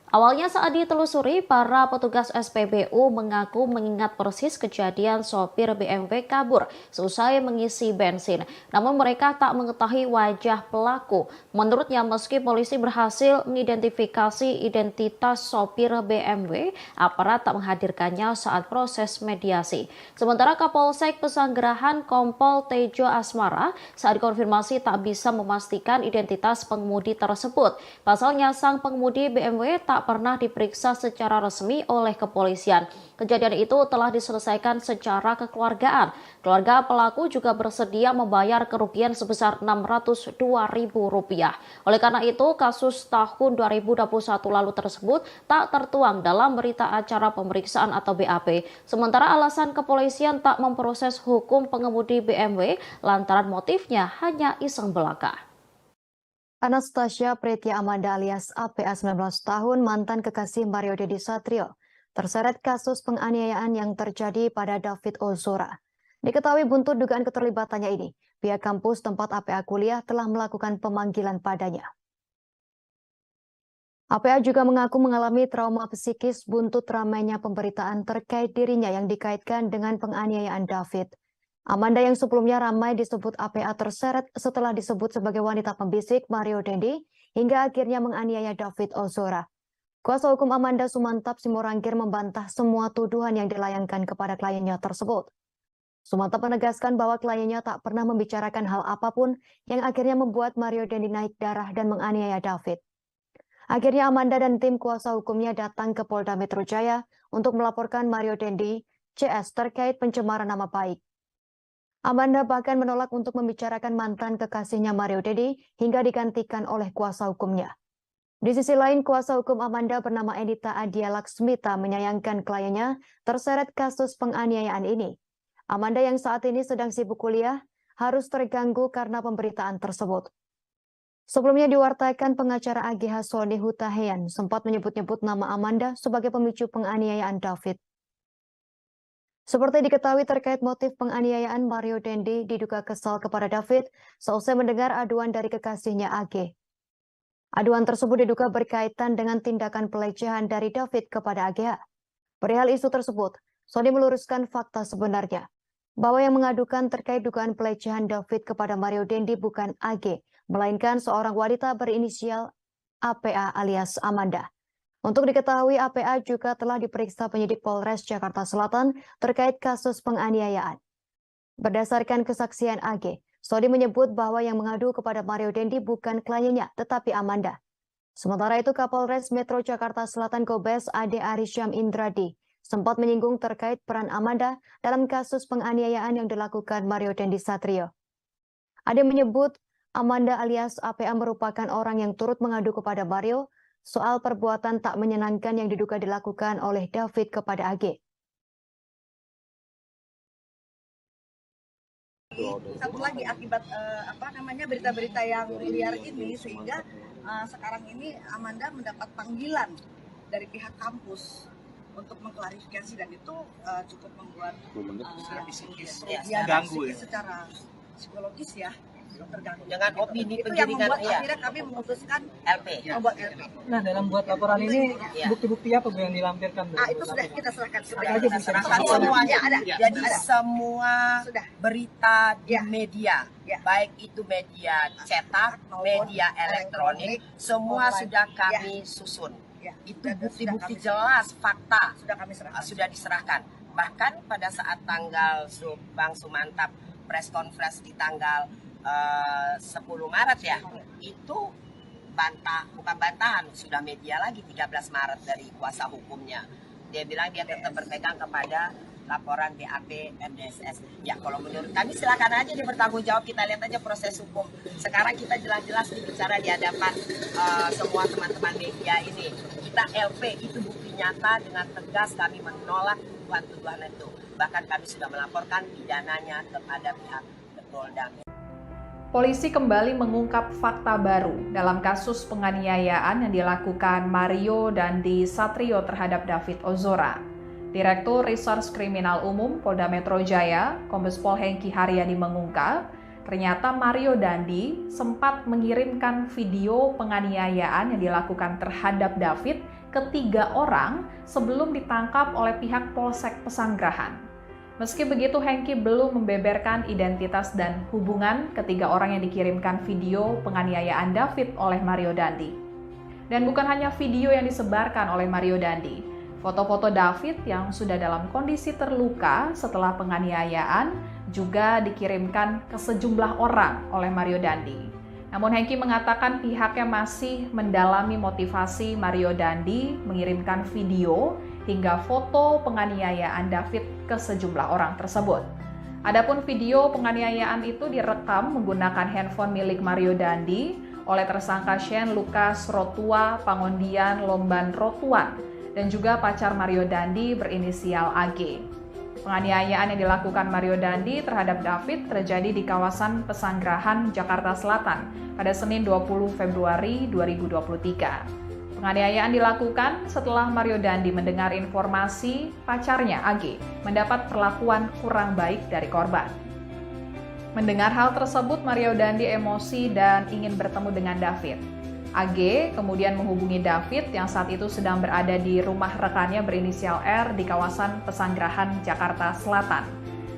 Awalnya saat ditelusuri, para petugas SPBU mengaku mengingat persis kejadian sopir BMW kabur seusai mengisi bensin. Namun mereka tak mengetahui wajah pelaku. Menurutnya, meski polisi berhasil mengidentifikasi identitas sopir BMW, aparat tak menghadirkannya saat proses mediasi. Sementara Kapolsek Pesanggerahan Kompol Tejo Asmara saat konfirmasi tak bisa memastikan identitas pengemudi tersebut. Pasalnya, sang pengemudi BMW tak pernah diperiksa secara resmi oleh kepolisian. Kejadian itu telah diselesaikan secara kekeluargaan. Keluarga pelaku juga bersedia membayar kerugian sebesar Rp602.000. Oleh karena itu, kasus tahun 2021 lalu tersebut tak tertuang dalam berita acara pemeriksaan atau BAP. Sementara alasan kepolisian tak memproses hukum pengemudi BMW lantaran motifnya hanya iseng belaka. Anastasia Pretya Amanda alias APA 19 tahun, mantan kekasih Mario Dandi Satrio, terseret kasus penganiayaan yang terjadi pada David Ozora. Diketahui buntut dugaan keterlibatannya ini, pihak kampus tempat APA kuliah telah melakukan pemanggilan padanya. APA juga mengaku mengalami trauma psikis buntut ramainya pemberitaan terkait dirinya yang dikaitkan dengan penganiayaan David. Amanda yang sebelumnya ramai disebut APA terseret setelah disebut sebagai wanita pembisik Mario Dandi hingga akhirnya menganiaya David Ozora. Kuasa hukum Amanda Sumantap Simorangkir membantah semua tuduhan yang dilayangkan kepada kliennya tersebut. Sumantap menegaskan bahwa kliennya tak pernah membicarakan hal apapun yang akhirnya membuat Mario Dandi naik darah dan menganiaya David. Akhirnya Amanda dan tim kuasa hukumnya datang ke Polda Metro Jaya untuk melaporkan Mario Dandi CS terkait pencemaran nama baik. Amanda bahkan menolak untuk membicarakan mantan kekasihnya Mario Dandi hingga digantikan oleh kuasa hukumnya. Di sisi lain, kuasa hukum Amanda bernama Edita Adia Laksmita menyayangkan kliennya terseret kasus penganiayaan ini. Amanda yang saat ini sedang sibuk kuliah harus terganggu karena pemberitaan tersebut. Sebelumnya diwartakan pengacara AGH Sony Hutahian sempat menyebut-nyebut nama Amanda sebagai pemicu penganiayaan David. Seperti diketahui terkait motif penganiayaan, Mario Dendi diduga kesal kepada David seusai mendengar aduan dari kekasihnya AG. Aduan tersebut diduga berkaitan dengan tindakan pelecehan dari David kepada AGH. Perihal isu tersebut, Sony meluruskan fakta sebenarnya, bahwa yang mengadukan terkait dugaan pelecehan David kepada Mario Dendi bukan AG, melainkan seorang wanita berinisial APA alias Amanda. Untuk diketahui, APA juga telah diperiksa penyidik Polres Jakarta Selatan terkait kasus penganiayaan. Berdasarkan kesaksian AG, Sony menyebut bahwa yang mengadu kepada Mario Dendi bukan kliennya, tetapi Amanda. Sementara itu, Kapolres Metro Jakarta Selatan Kombes Ade Arisyam Indradi sempat menyinggung terkait peran Amanda dalam kasus penganiayaan yang dilakukan Mario Dendi Satrio. Ade menyebut Amanda alias APA merupakan orang yang turut mengadu kepada Mario soal perbuatan tak menyenangkan yang diduga dilakukan oleh David kepada AG. Satu lagi akibat berita-berita yang liar ini, sehingga sekarang ini Amanda mendapat panggilan dari pihak kampus untuk mengklarifikasi, dan itu cukup membuat ganggu secara psikologis ya, terganggu dengan opini itu penggiringan. yang membuat akhirnya kami memutuskan LP. membuat LP. Nah, dalam buat laporan ini bukti-bukti apa Bu yang dilampirkan? Itu sudah kita serahkan. Kita serahkan semuanya. Jadi semua berita di media, baik itu media cetak, media elektronik, semua sudah kami susun. Itu bukti-bukti jelas, fakta sudah diserahkan. Bahkan pada saat tanggal Bang Sumantap press conference di tanggal 10 Maret ya, itu bukan bantahan, sudah media lagi 13 Maret dari kuasa hukumnya. Dia bilang dia tetap berpegang kepada laporan BAP MDSS. Ya, kalau menurut kami silakan aja dia bertanggung jawab, kita lihat aja proses hukum. Sekarang kita jelas-jelas bicara di hadapan semua teman-teman media ini. Kita LP, itu bukti nyata, dengan tegas kami menolak tuduhan-tuduhan itu. Bahkan kami sudah melaporkan pidananya kepada pihak Polda. Polisi kembali mengungkap fakta baru dalam kasus penganiayaan yang dilakukan Mario Dandi Satrio terhadap David Ozora. Direktur Reserse Kriminal Umum Polda Metro Jaya, Kombes Pol Hengki Haryadi mengungkap, ternyata Mario Dandi sempat mengirimkan video penganiayaan yang dilakukan terhadap David ke 3 orang sebelum ditangkap oleh pihak Polsek Pesanggerahan. Meski begitu, Hengki belum membeberkan identitas dan hubungan ketiga orang yang dikirimkan video penganiayaan David oleh Mario Dandi. Dan bukan hanya video yang disebarkan oleh Mario Dandi, foto-foto David yang sudah dalam kondisi terluka setelah penganiayaan juga dikirimkan ke sejumlah orang oleh Mario Dandi. Namun Hengki mengatakan pihaknya masih mendalami motivasi Mario Dandi mengirimkan video hingga foto penganiayaan David ke sejumlah orang tersebut. Adapun video penganiayaan itu direkam menggunakan handphone milik Mario Dandi oleh tersangka Shane Lucas Rotua Pangondian Lomban Rotuan dan juga pacar Mario Dandi berinisial AG. Penganiayaan yang dilakukan Mario Dandi terhadap David terjadi di kawasan Pesanggerahan, Jakarta Selatan pada Senin 20 Februari 2023. Penganiayaan dilakukan setelah Mario Dandi mendengar informasi pacarnya AG mendapat perlakuan kurang baik dari korban. Mendengar hal tersebut, Mario Dandi emosi dan ingin bertemu dengan David. AG kemudian menghubungi David yang saat itu sedang berada di rumah rekannya berinisial R di kawasan Pesanggerahan, Jakarta Selatan.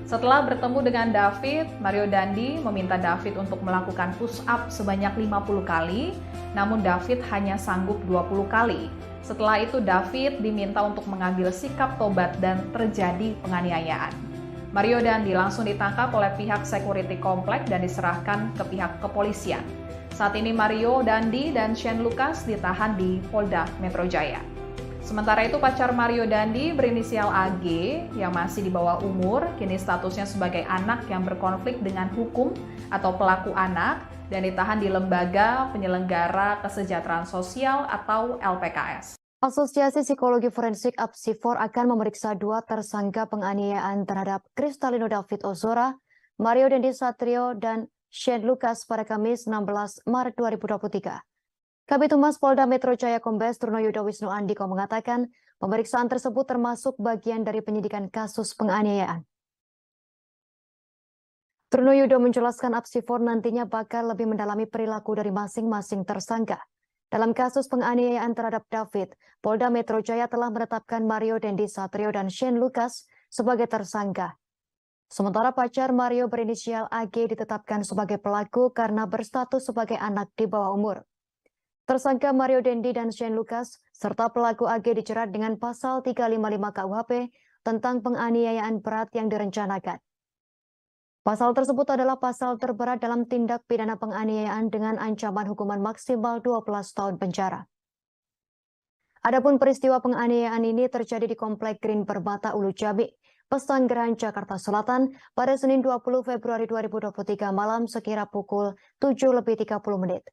Setelah bertemu dengan David, Mario Dandi meminta David untuk melakukan push up sebanyak 50 kali, namun David hanya sanggup 20 kali. Setelah itu David diminta untuk mengambil sikap tobat dan terjadi penganiayaan. Mario Dandi langsung ditangkap oleh pihak security komplek dan diserahkan ke pihak kepolisian. Saat ini Mario Dandi dan Shane Lucas ditahan di Polda Metro Jaya. Sementara itu pacar Mario Dandi berinisial AG yang masih di bawah umur, kini statusnya sebagai anak yang berkonflik dengan hukum atau pelaku anak, dan ditahan di Lembaga Penyelenggara Kesejahteraan Sosial atau LPKS. Asosiasi Psikologi Forensik Apsifor akan memeriksa 2 tersangka penganiayaan terhadap Kristalino David Ozora, Mario Dendi Satrio, dan Shane Lucas pada Kamis 16 Maret 2023. Kabid Humas Polda Metro Jaya Kombes Trunoyudo Wisnu Andiko mengatakan pemeriksaan tersebut termasuk bagian dari penyidikan kasus penganiayaan. Trunoyudo menjelaskan Apsifor nantinya bakal lebih mendalami perilaku dari masing-masing tersangka. Dalam kasus penganiayaan terhadap David, Polda Metro Jaya telah menetapkan Mario Dendi Satrio dan Shane Lucas sebagai tersangka. Sementara pacar Mario berinisial AG ditetapkan sebagai pelaku karena berstatus sebagai anak di bawah umur. Tersangka Mario Dendi dan Shane Lucas serta pelaku AG dijerat dengan pasal 355 KUHP tentang penganiayaan berat yang direncanakan. Pasal tersebut adalah pasal terberat dalam tindak pidana penganiayaan dengan ancaman hukuman maksimal 12 tahun penjara. Adapun peristiwa penganiayaan ini terjadi di Komplek Green Permata Ulu Jami, Pesanggerahan, Jakarta Selatan pada Senin 20 Februari 2023 malam sekira pukul 7:30 menit.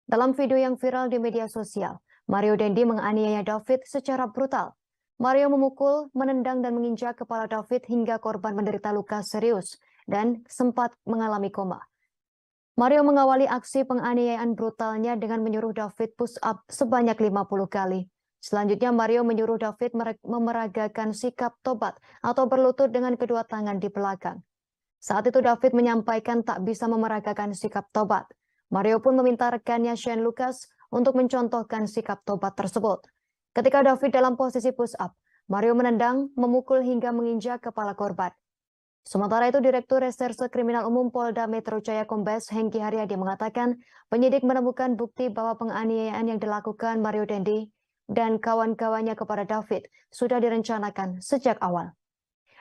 Dalam video yang viral di media sosial, Mario Dendi menganiaya David secara brutal. Mario memukul, menendang dan menginjak kepala David hingga korban menderita luka serius dan sempat mengalami koma. Mario mengawali aksi penganiayaan brutalnya dengan menyuruh David push up sebanyak 50 kali. Selanjutnya Mario menyuruh David memeragakan sikap tobat atau berlutut dengan kedua tangan di belakang. Saat itu David menyampaikan tak bisa memeragakan sikap tobat. Mario pun meminta rekannya Shane Lucas untuk mencontohkan sikap tobat tersebut. Ketika David dalam posisi push up, Mario menendang, memukul hingga menginjak kepala korban. Sementara itu, Direktur Reserse Kriminal Umum Polda Metro Jaya Kombes Hengki Haryadi mengatakan penyidik menemukan bukti bahwa penganiayaan yang dilakukan Mario Dendi dan kawan-kawannya kepada David sudah direncanakan sejak awal.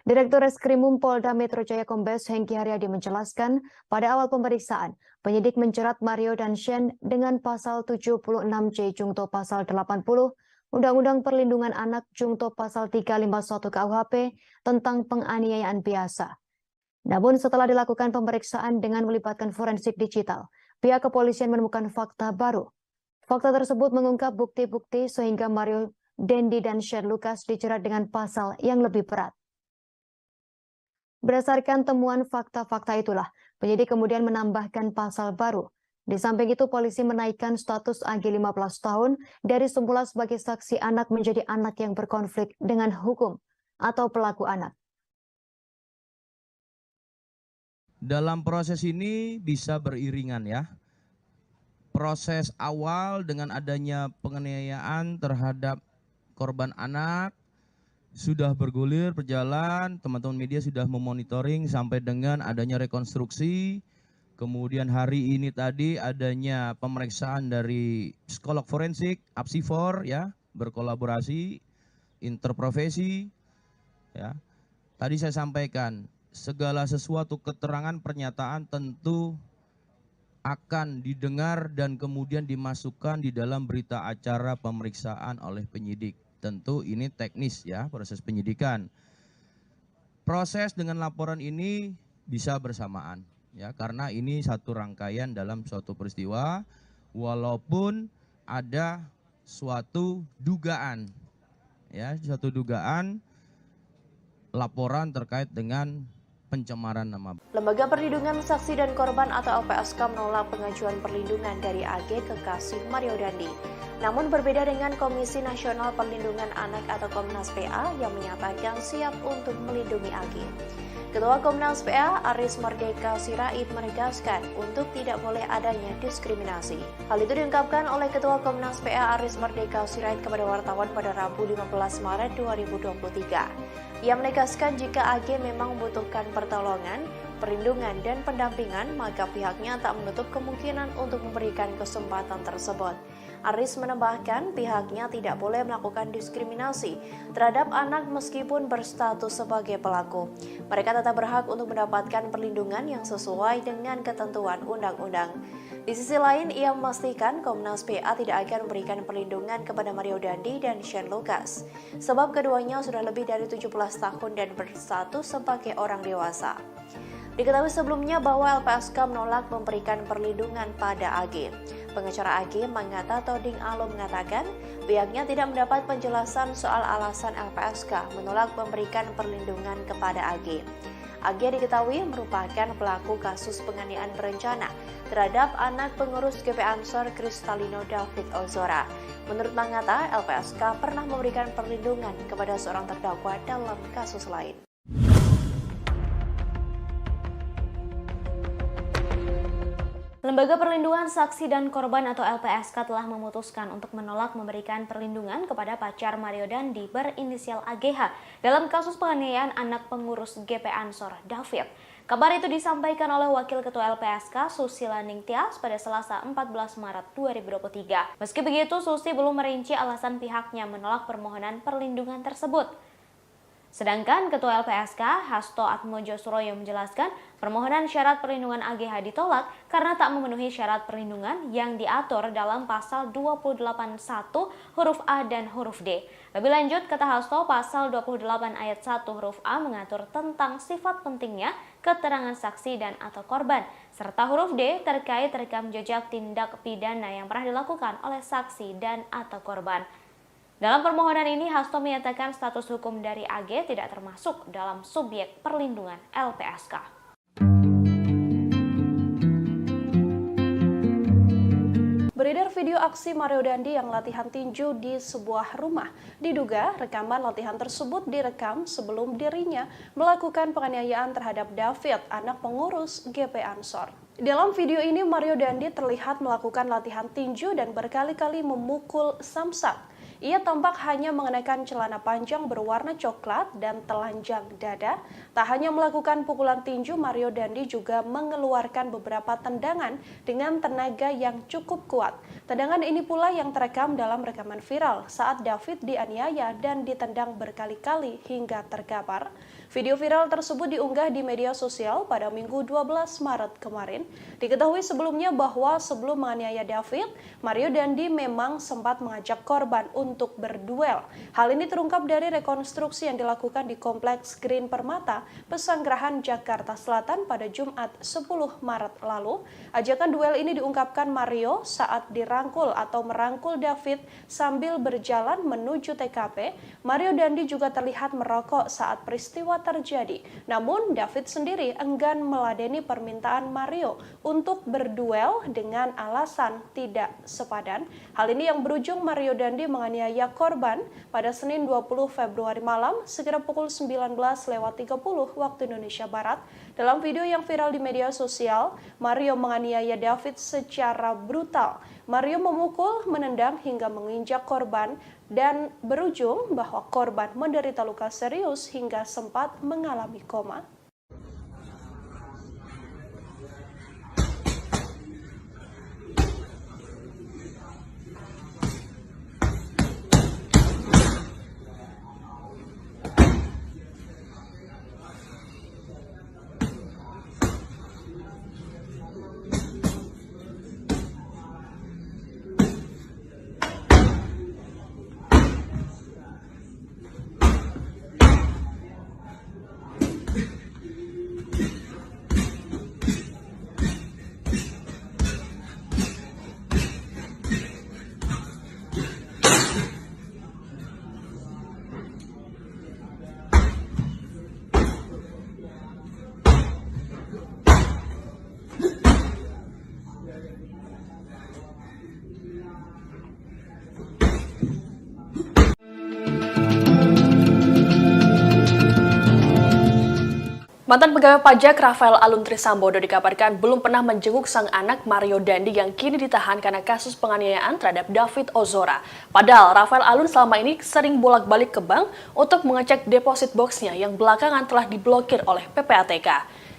Direktur Reskrimum Polda Metro Jaya Kombes Hengki Haryadi menjelaskan pada awal pemeriksaan, penyidik menjerat Mario dan Shane dengan pasal 76J Jungto pasal 80 Undang-Undang Perlindungan Anak Jungto pasal 351 KUHP tentang penganiayaan biasa. Namun setelah dilakukan pemeriksaan dengan melibatkan forensik digital, pihak kepolisian menemukan fakta baru. Fakta tersebut mengungkap bukti-bukti sehingga Mario Dendi dan Shane Lucas dijerat dengan pasal yang lebih berat. Berdasarkan temuan fakta-fakta itulah, penyidik kemudian menambahkan pasal baru. Di samping itu, polisi menaikkan status AG 15 tahun dari semula sebagai saksi anak menjadi anak yang berkonflik dengan hukum atau pelaku anak. Dalam proses ini bisa beriringan ya. Proses awal dengan adanya penganiayaan terhadap korban anak sudah bergulir, berjalan, teman-teman media sudah memonitoring sampai dengan adanya rekonstruksi. Kemudian hari ini tadi adanya pemeriksaan dari psikolog forensik, Apsifor ya, berkolaborasi, interprofesi ya. Tadi saya sampaikan, segala sesuatu keterangan pernyataan tentu akan didengar dan kemudian dimasukkan di dalam berita acara pemeriksaan oleh penyidik. Tentu ini teknis ya, proses penyidikan. Proses dengan laporan ini bisa bersamaan. Ya, karena ini satu rangkaian dalam suatu peristiwa, walaupun ada suatu dugaan, ya, suatu dugaan laporan terkait dengan pencemaran nama. Lembaga Perlindungan Saksi dan Korban atau LPSK menolak pengajuan perlindungan dari AG kekasih Mario Dandi. Namun berbeda dengan Komisi Nasional Perlindungan Anak atau Komnas PA yang menyatakan siap untuk melindungi AG. Ketua Komnas PA Aris Merdeka Sirait menegaskan untuk tidak boleh adanya diskriminasi. Hal itu diungkapkan oleh Ketua Komnas PA Aris Merdeka Sirait kepada wartawan pada Rabu 15 Maret 2023. Ia menegaskan jika AG memang membutuhkan pertolongan, perlindungan, dan pendampingan, maka pihaknya tak menutup kemungkinan untuk memberikan kesempatan tersebut. Aris menambahkan pihaknya tidak boleh melakukan diskriminasi terhadap anak meskipun berstatus sebagai pelaku. Mereka tetap berhak untuk mendapatkan perlindungan yang sesuai dengan ketentuan undang-undang. Di sisi lain, ia memastikan Komnas PA tidak akan memberikan perlindungan kepada Mario Dandi dan Shane Lucas, sebab keduanya sudah lebih dari 17 tahun dan berstatus sebagai orang dewasa. Diketahui sebelumnya bahwa LPSK menolak memberikan perlindungan pada AG. Pengacara AG Manggata Toding Alo mengatakan pihaknya tidak mendapat penjelasan soal alasan LPSK menolak memberikan perlindungan kepada AG. AG diketahui merupakan pelaku kasus penganiayaan berencana terhadap anak pengurus GP Ansor Kristalino David Ozora. Menurut Manggata, LPSK pernah memberikan perlindungan kepada seorang terdakwa dalam kasus lain. Lembaga Perlindungan Saksi dan Korban atau LPSK telah memutuskan untuk menolak memberikan perlindungan kepada pacar Mario Dandi berinisial AGH dalam kasus penganiayaan anak pengurus GP Ansor David. Kabar itu disampaikan oleh Wakil Ketua LPSK Susila Ningtyas pada Selasa 14 Maret 2023. Meski begitu, Susi belum merinci alasan pihaknya menolak permohonan perlindungan tersebut. Sedangkan Ketua LPSK Hasto Atmojo Suroyo menjelaskan permohonan syarat perlindungan AGH ditolak karena tak memenuhi syarat perlindungan yang diatur dalam pasal 281 huruf A dan huruf D. Lebih lanjut, kata Hasto, pasal 28 ayat 1 huruf A mengatur tentang sifat pentingnya keterangan saksi dan atau korban, serta huruf D terkait rekam jejak tindak pidana yang pernah dilakukan oleh saksi dan atau korban. Dalam permohonan ini, Hasto menyatakan status hukum dari AG tidak termasuk dalam subjek perlindungan LPSK. Beredar video aksi Mario Dandi yang latihan tinju di sebuah rumah. Diduga rekaman latihan tersebut direkam sebelum dirinya melakukan penganiayaan terhadap David, anak pengurus GP Ansor. Dalam video ini, Mario Dandi terlihat melakukan latihan tinju dan berkali-kali memukul samsak. Ia tampak hanya mengenakan celana panjang berwarna coklat dan telanjang dada. Tak hanya melakukan pukulan tinju, Mario Dandi juga mengeluarkan beberapa tendangan dengan tenaga yang cukup kuat. Tendangan ini pula yang terekam dalam rekaman viral saat David dianiaya dan ditendang berkali-kali hingga terkapar. Video viral tersebut diunggah di media sosial pada Minggu 12 Maret kemarin. Diketahui sebelumnya bahwa sebelum menganiaya David, Mario Dandi memang sempat mengajak korban untuk berduel. Hal ini terungkap dari rekonstruksi yang dilakukan di Kompleks Green Permata, Pesanggerahan, Jakarta Selatan pada Jumat 10 Maret lalu. Ajakan duel ini diungkapkan Mario saat dirangkul atau merangkul David sambil berjalan menuju TKP. Mario Dandi juga terlihat merokok saat peristiwa terjadi. Namun David sendiri enggan meladeni permintaan Mario untuk berduel dengan alasan tidak sepadan. Hal ini yang berujung Mario Dandi menganiaya korban pada Senin 20 Februari malam sekitar pukul 19.30 waktu Indonesia Barat. Dalam video yang viral di media sosial, Mario menganiaya David secara brutal. Mario memukul, menendang hingga menginjak korban dan berujung bahwa korban menderita luka serius hingga sempat mengalami koma. Mantan pegawai pajak Rafael Alun Trisambodo dikabarkan belum pernah menjenguk sang anak Mario Dandi yang kini ditahan karena kasus penganiayaan terhadap David Ozora. Padahal Rafael Alun selama ini sering bolak-balik ke bank untuk mengecek deposit boxnya yang belakangan telah diblokir oleh PPATK.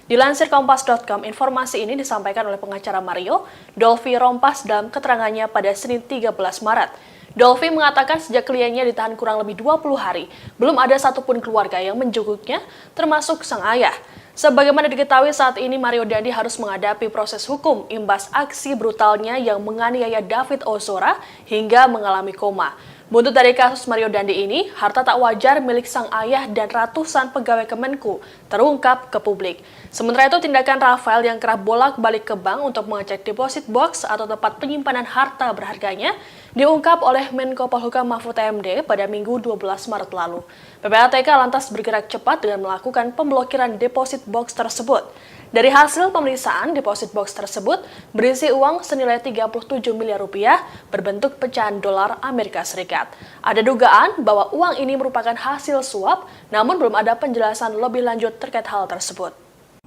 Dilansir Kompas.com, informasi ini disampaikan oleh pengacara Mario, Dolfi Rompas dalam keterangannya pada Senin 13 Maret. Dolfi mengatakan sejak kliennya ditahan kurang lebih 20 hari, belum ada satupun keluarga yang menjenguknya, termasuk sang ayah. Sebagaimana diketahui saat ini Mario Dandi harus menghadapi proses hukum imbas aksi brutalnya yang menganiaya David Ozora hingga mengalami koma. Buntut dari kasus Mario Dandi ini, harta tak wajar milik sang ayah dan ratusan pegawai Kemenku terungkap ke publik. Sementara itu, tindakan Rafael yang kerap bolak-balik ke bank untuk mengecek deposit box atau tempat penyimpanan harta berharganya diungkap oleh Menko Polhukam Mahfud MD pada Minggu 12 Maret lalu. PPATK lantas bergerak cepat dengan melakukan pemblokiran deposit box tersebut. Dari hasil pemeriksaan, deposit box tersebut berisi uang senilai 37 miliar rupiah berbentuk pecahan dolar Amerika Serikat. Ada dugaan bahwa uang ini merupakan hasil suap, namun belum ada penjelasan lebih lanjut terkait hal tersebut.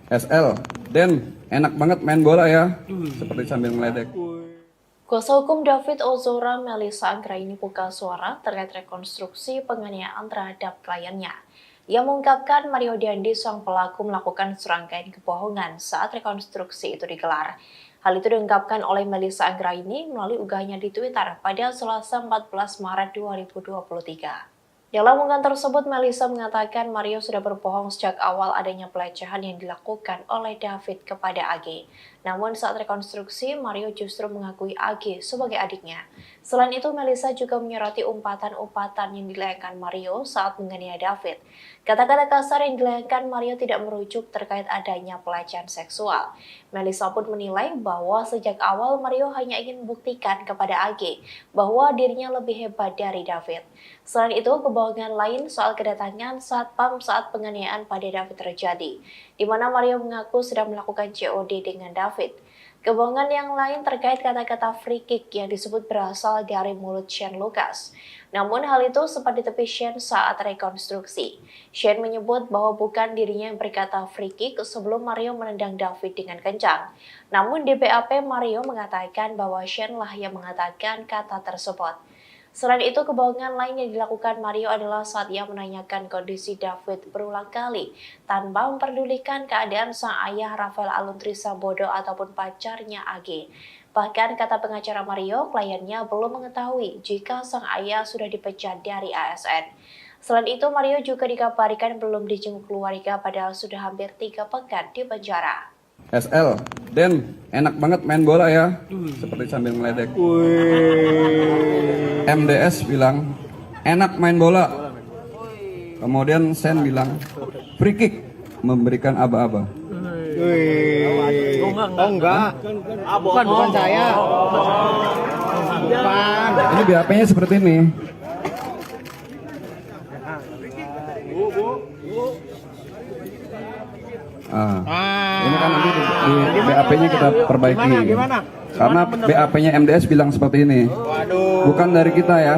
SL, Den, enak banget main bola ya, seperti sambil meledek. Kuasa hukum David Ozora, Melissa Anggraini buka suara terkait rekonstruksi penganiayaan terhadap kliennya. Ia mengungkapkan Mario Dandi sang pelaku melakukan serangkaian kebohongan saat rekonstruksi itu digelar. Hal itu diungkapkan oleh Melissa Anggraini melalui unggahannya di Twitter pada Selasa 14 Maret 2023. Dalam unggahan tersebut, Melissa mengatakan Mario sudah berbohong sejak awal adanya pelecehan yang dilakukan oleh David kepada AG. Namun saat rekonstruksi, Mario justru mengakui AG sebagai adiknya. Selain itu, Melissa juga menyoroti umpatan-umpatan yang dilayangkan Mario saat menganiaya David. Kata-kata kasar yang dilayangkan Mario tidak merujuk terkait adanya pelecehan seksual. Melissa pun menilai bahwa sejak awal Mario hanya ingin membuktikan kepada AG bahwa dirinya lebih hebat dari David. Selain itu, kebohongan lain soal kedatangan satpam saat penganiayaan pada David terjadi, di mana Mario mengaku sedang melakukan COD dengan David. Kebohongan yang lain terkait kata-kata free kick yang disebut berasal dari mulut Shane Lucas. Namun hal itu sempat ditepi Shane saat rekonstruksi. Shane menyebut bahwa bukan dirinya yang berkata free kick sebelum Mario menendang David dengan kencang. Namun di BAP Mario mengatakan bahwa Shane lah yang mengatakan kata tersebut. Selain itu, kebohongan lain yang dilakukan Mario adalah saat ia menanyakan kondisi David berulang kali tanpa memperdulikan keadaan sang ayah Rafael Aluntri Sambodo ataupun pacarnya AG. Bahkan kata pengacara Mario, kliennya belum mengetahui jika sang ayah sudah dipecat dari ASN. Selain itu, Mario juga dikabarkan belum dijenguk keluarga padahal sudah hampir 3 pekan di penjara. SL, Den, enak banget main bola ya, seperti sambil meledek. MDS bilang, enak main bola. Kemudian Sen bilang, free kick, memberikan aba-aba. Oh enggak. Bukan saya. Bukan. Ini BAP-nya seperti ini. Ini kan nanti di BAP-nya kita perbaiki. Karena BAP-nya MDS bilang seperti ini. Bukan dari kita ya.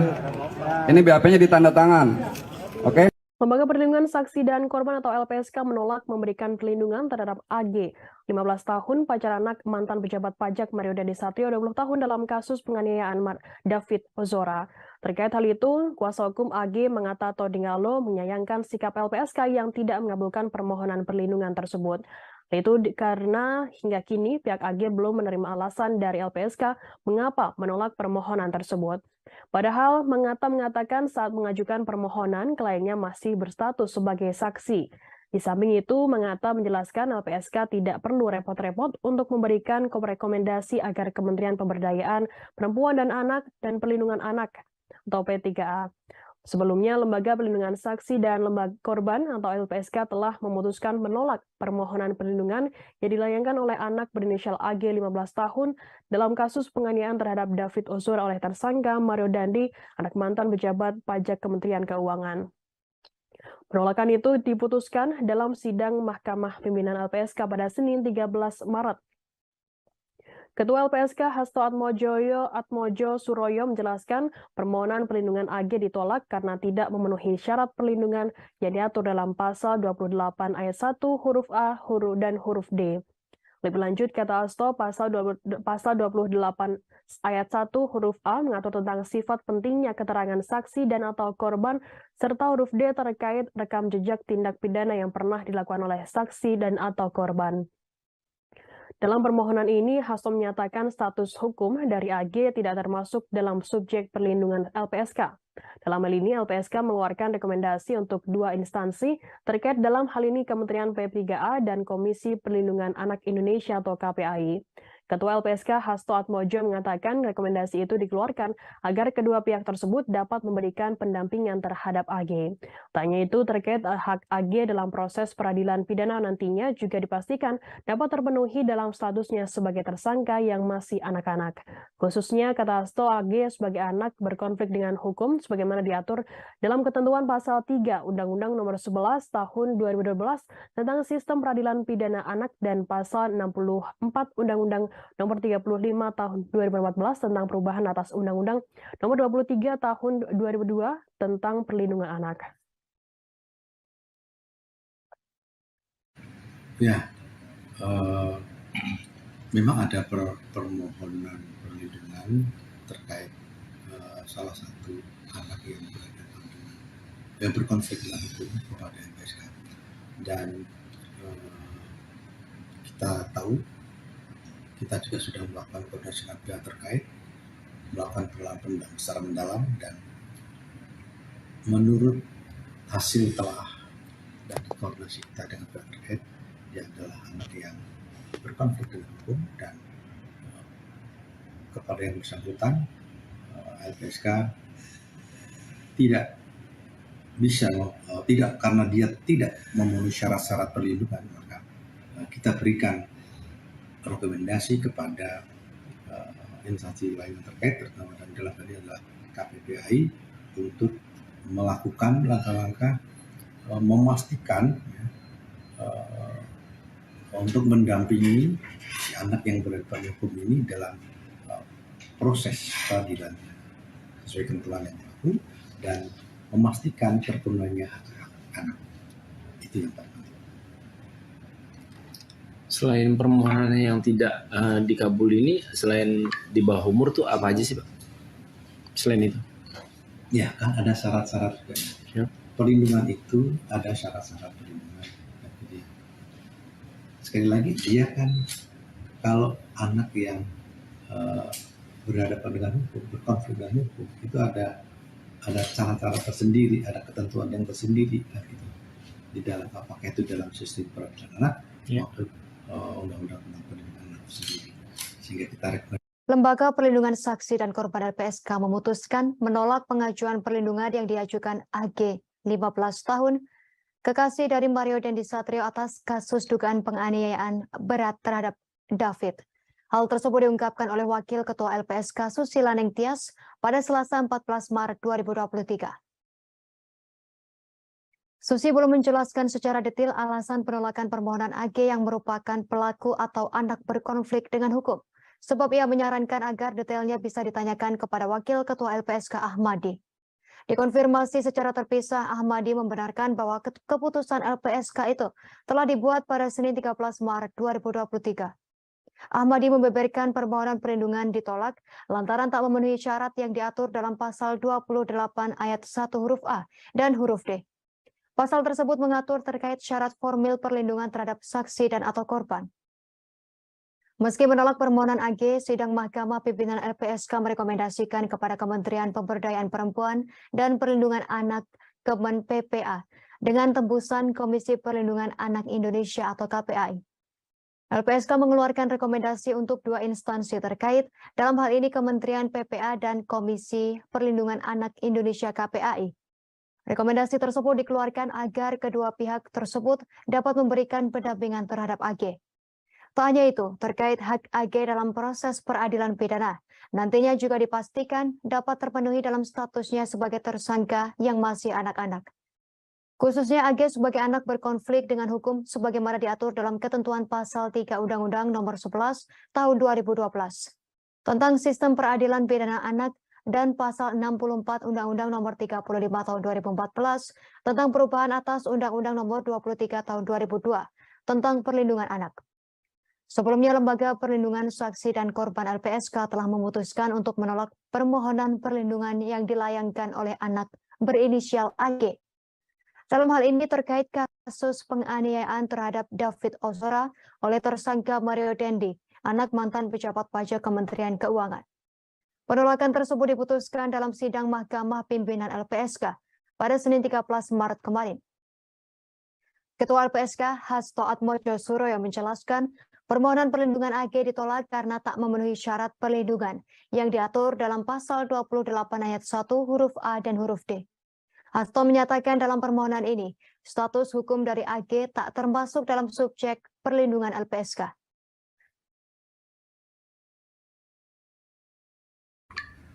Ini BAP-nya ditanda tangan. Oke? Lembaga Perlindungan Saksi dan Korban atau LPSK menolak memberikan perlindungan terhadap AG, 15 tahun, pacar anak mantan pejabat pajak Mario Dandi Satrio, 20 tahun dalam kasus penganiayaan David Ozora. Terkait hal itu, kuasa hukum AG Mangata Todingalo menyayangkan sikap LPSK yang tidak mengabulkan permohonan perlindungan tersebut. Itu karena hingga kini pihak AG belum menerima alasan dari LPSK mengapa menolak permohonan tersebut. Padahal Mangata mengatakan saat mengajukan permohonan kliennya masih berstatus sebagai saksi. Di samping itu, Mangata menjelaskan LPSK tidak perlu repot-repot untuk memberikan rekomendasi agar Kementerian Pemberdayaan Perempuan dan Anak dan Perlindungan Anak atau P3A. Sebelumnya, Lembaga Perlindungan Saksi dan Lembaga Korban atau LPSK telah memutuskan menolak permohonan perlindungan yang dilayangkan oleh anak berinisial AG 15 tahun dalam kasus penganiayaan terhadap David Ozora oleh tersangka Mario Dandi, anak mantan pejabat pajak Kementerian Keuangan. Penolakan itu diputuskan dalam sidang Mahkamah Pimpinan LPSK pada Senin 13 Maret. Ketua LPSK Hasto Atmojo Suroyo menjelaskan permohonan perlindungan AG ditolak karena tidak memenuhi syarat perlindungan yang diatur dalam pasal 28 ayat 1 huruf A dan huruf D. Lebih lanjut, kata Hasto, pasal 28 ayat 1 huruf A mengatur tentang sifat pentingnya keterangan saksi dan atau korban, serta huruf D terkait rekam jejak tindak pidana yang pernah dilakukan oleh saksi dan atau korban. Dalam permohonan ini, Hasto menyatakan status hukum dari AG tidak termasuk dalam subjek perlindungan LPSK. Dalam hal ini, LPSK mengeluarkan rekomendasi untuk 2 instansi terkait dalam hal ini Kementerian P3A dan Komisi Perlindungan Anak Indonesia atau KPAI. Ketua LPSK Hasto Atmojo mengatakan rekomendasi itu dikeluarkan agar kedua pihak tersebut dapat memberikan pendampingan terhadap AG. Tak hanya itu, terkait hak AG dalam proses peradilan pidana nantinya juga dipastikan dapat terpenuhi dalam statusnya sebagai tersangka yang masih anak-anak. Khususnya, kata Hasto, AG sebagai anak berkonflik dengan hukum sebagaimana diatur dalam ketentuan pasal 3 Undang-Undang Nomor 11 Tahun 2012 tentang Sistem Peradilan Pidana Anak dan pasal 64 Undang-Undang Nomor 35 Tahun 2014 tentang perubahan atas Undang-Undang Nomor 23 Tahun 2002 tentang perlindungan anak. Ya, memang ada permohonan perlindungan terkait salah satu anak yang berkonflik dengan hukum kepada LPSK, dan kita tahu, kita juga sudah melakukan koordinasi dengan pihak terkait, melakukan penelitian secara mendalam, dan menurut hasil telah dan koordinasi kita dengan pihak terkait, dia adalah anak yang berkonflik dengan hukum, dan kepada yang bersangkutan LPSK tidak bisa, tidak, karena dia tidak memenuhi syarat-syarat perlindungan, maka kita berikan rekomendasi kepada instansi lain yang terkait, terutama dalam hal ini adalah KPPAI, untuk melakukan langkah-langkah memastikan untuk mendampingi si anak yang berhadapan hukum ini dalam proses peradilan sesuai ketentuan yang berlaku, dan memastikan terpenuhinya hak-hak anak. Itu yang paling penting. Selain permohonan yang tidak dikabul ini, selain di bawah umur tuh apa aja sih Pak? Selain itu? Ya, kan ada syarat-syarat juga. Ya. Perlindungan itu ada syarat-syarat perlindungan. Jadi, sekali lagi, dia kan kalau anak yang berhadapan dengan hukum, berkonflik dengan hukum, itu ada cara-cara tersendiri, ada ketentuan yang tersendiri, kan, gitu. Di dalam, apakah itu dalam sistem peradilan anak, maupun undang-undang tentang perlindungan anak sendiri. Sehingga kita rekomendasi. Lembaga Perlindungan Saksi dan Korban LPSK memutuskan menolak pengajuan perlindungan yang diajukan AG 15 tahun, kekasih dari Mario Dendi Satrio atas kasus dugaan penganiayaan berat terhadap David. Hal tersebut diungkapkan oleh Wakil Ketua LPSK Susila Nengtyas pada Selasa 14 Maret 2023. Susi belum menjelaskan secara detail alasan penolakan permohonan AG yang merupakan pelaku atau anak berkonflik dengan hukum, sebab ia menyarankan agar detailnya bisa ditanyakan kepada Wakil Ketua LPSK Ahmadi. Dikonfirmasi secara terpisah, Ahmadi membenarkan bahwa keputusan LPSK itu telah dibuat pada Senin 13 Maret 2023. Ahmadi membeberkan permohonan perlindungan ditolak lantaran tak memenuhi syarat yang diatur dalam pasal 28 ayat 1 huruf A dan huruf D. Pasal tersebut mengatur terkait syarat formil perlindungan terhadap saksi dan atau korban. Meski menolak permohonan AG, sidang Mahkamah Pimpinan LPSK merekomendasikan kepada Kementerian Pemberdayaan Perempuan dan Perlindungan Anak Kemen PPA dengan tembusan Komisi Perlindungan Anak Indonesia atau KPAI. LPSK mengeluarkan rekomendasi untuk dua instansi terkait, dalam hal ini Kementerian PPA dan Komisi Perlindungan Anak Indonesia KPAI. Rekomendasi tersebut dikeluarkan agar kedua pihak tersebut dapat memberikan pendampingan terhadap AG. Tak hanya itu, terkait hak AG dalam proses peradilan pidana, nantinya juga dipastikan dapat terpenuhi dalam statusnya sebagai tersangka yang masih anak-anak. Khususnya AG sebagai anak berkonflik dengan hukum sebagaimana diatur dalam ketentuan pasal 3 Undang-Undang Nomor 11 Tahun 2012 tentang Sistem Peradilan Pidana Anak dan pasal 64 Undang-Undang Nomor 35 Tahun 2014 tentang perubahan atas Undang-Undang Nomor 23 Tahun 2002 tentang perlindungan anak. Sebelumnya, Lembaga Perlindungan Saksi dan Korban LPSK telah memutuskan untuk menolak permohonan perlindungan yang dilayangkan oleh anak berinisial AG. Dalam hal ini terkait kasus penganiayaan terhadap David Ozora oleh tersangka Mario Dendi, anak mantan pejabat pajak Kementerian Keuangan. Penolakan tersebut diputuskan dalam sidang Mahkamah Pimpinan LPSK pada Senin 13 Maret kemarin. Ketua LPSK Hasto Atmojo Suroyo menjelaskan Permohonan perlindungan AG ditolak karena tak memenuhi syarat perlindungan yang diatur dalam pasal 28 ayat 1 huruf A dan huruf D. Hasto menyatakan dalam permohonan ini, status hukum dari AG tak termasuk dalam subjek perlindungan LPSK.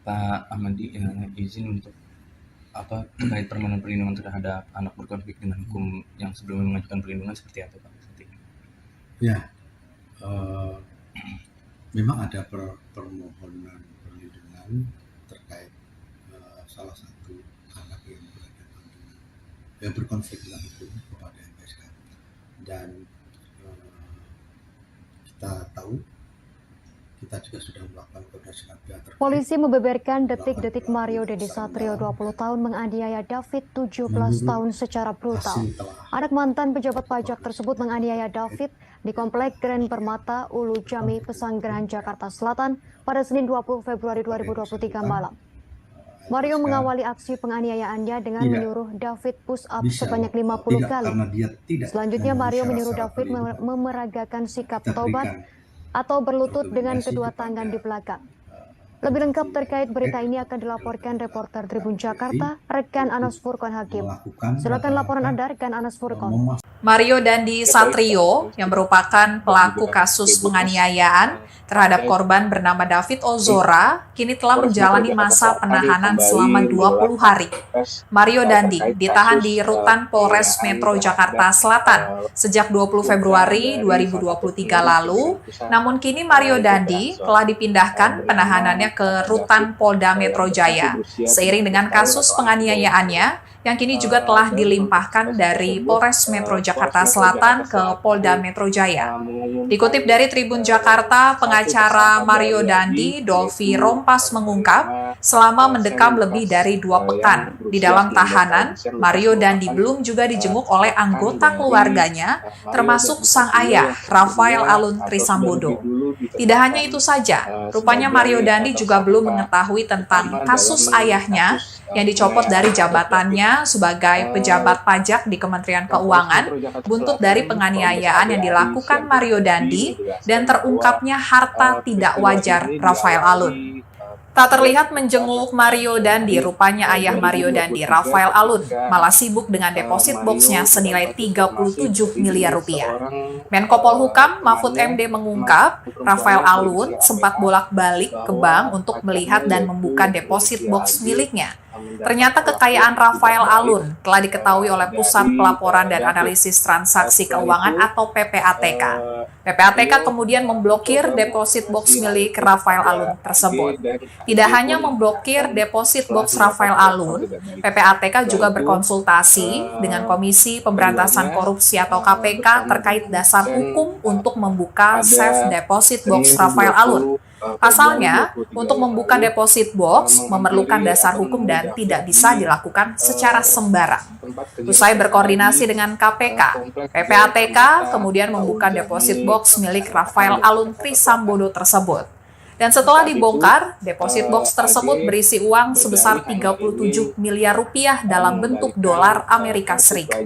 Pak Ahmadi izin untuk terkait permohonan perlindungan terhadap anak berkonflik dengan hukum yang sebelumnya mengajukan perlindungan seperti apa Pak? Ya, memang ada permohonan perlindungan terkait salah satu anak yang berkonflik dengan hukum kepada LPSK, dan kita tahu kita juga sudah melakukan koordinasi dengan pihak terkait. Polisi membeberkan detik-detik Mario Dandi Satrio 20 tahun menganiaya David 17 tahun secara brutal. Anak mantan pejabat pajak tersebut menganiaya David di Komplek Grand Permata, Ulu Jami, Pesanggerahan, Jakarta Selatan pada Senin 20 Februari 2023 malam. Mario mengawali aksi penganiayaannya dengan menyuruh David push up sebanyak 50 kali. Selanjutnya Mario menyuruh David memeragakan sikap tobat atau berlutut dengan kedua tangan di belakang. Lebih lengkap terkait berita ini akan dilaporkan reporter Tribun Jakarta, rekan Anas Furqon Hakim. Silakan laporan Anda, rekan Anas Furqon. Mario Dandi Satrio, yang merupakan pelaku kasus penganiayaan terhadap korban bernama David Ozora, kini telah menjalani masa penahanan selama 20 hari. Mario Dandi ditahan di Rutan Polres Metro Jakarta Selatan sejak 20 Februari 2023 lalu, namun kini Mario Dandi telah dipindahkan penahanannya ke Rutan Polda Metro Jaya, seiring dengan kasus penganiayaannya yang kini juga telah dilimpahkan dari Polres Metro Jakarta Selatan ke Polda Metro Jaya. Dikutip dari Tribun Jakarta, pengacara Mario Dandi, Dolvi Rompas mengungkap, selama mendekam lebih dari 2 pekan di dalam tahanan, Mario Dandi belum juga dijenguk oleh anggota keluarganya, termasuk sang ayah, Rafael Alun Trisambodo. Tidak hanya itu saja, rupanya Mario Dandi juga belum mengetahui tentang kasus ayahnya yang dicopot dari jabatannya sebagai pejabat pajak di Kementerian Keuangan, buntut dari penganiayaan yang dilakukan Mario Dandi dan terungkapnya harta tidak wajar Rafael Alun. Tak terlihat menjenguk Mario Dandi, rupanya ayah Mario Dandi, Rafael Alun, malah sibuk dengan deposit boxnya senilai 37 miliar rupiah. Menko Polhukam Mahfud MD mengungkap, Rafael Alun sempat bolak-balik ke bank untuk melihat dan membuka deposit box miliknya. Ternyata kekayaan Rafael Alun telah diketahui oleh Pusat Pelaporan dan Analisis Transaksi Keuangan atau PPATK. PPATK kemudian memblokir deposit box milik Rafael Alun tersebut. Tidak hanya memblokir deposit box Rafael Alun, PPATK juga berkonsultasi dengan Komisi Pemberantasan Korupsi atau KPK terkait dasar hukum untuk membuka safe deposit box Rafael Alun. Pasalnya, untuk membuka deposit box memerlukan dasar hukum dan tidak bisa dilakukan secara sembarang. Usai berkoordinasi dengan KPK, PPATK kemudian membuka deposit box milik Rafael Alun Trisambodo tersebut. Dan setelah dibongkar, deposit box tersebut berisi uang sebesar 37 miliar rupiah dalam bentuk dolar Amerika Serikat.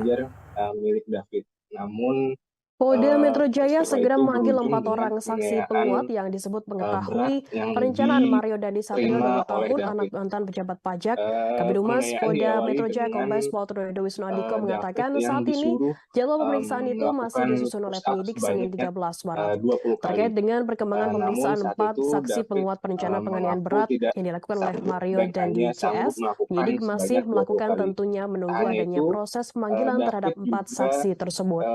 Milik David. Namun Polda Metro Jaya segera memanggil 4 orang saksi penguat yang disebut mengetahui perencanaan Mario Dandi Satrio 20 tahun, anak mantan pejabat pajak. Kabid Humas Polda Metro Jaya Kombes Pol Trunoyono Wisnu Andiko mengatakan saat ini jadwal pemeriksaan itu masih disusun oleh penyidik Senin 13 Maret. Terkait dengan perkembangan pemeriksaan 4 saksi penguat perencanaan penganiayaan berat yang dilakukan oleh Mario Dandi CS, penyidik masih melakukan tentunya menunggu adanya proses pemanggilan terhadap 4 saksi tersebut.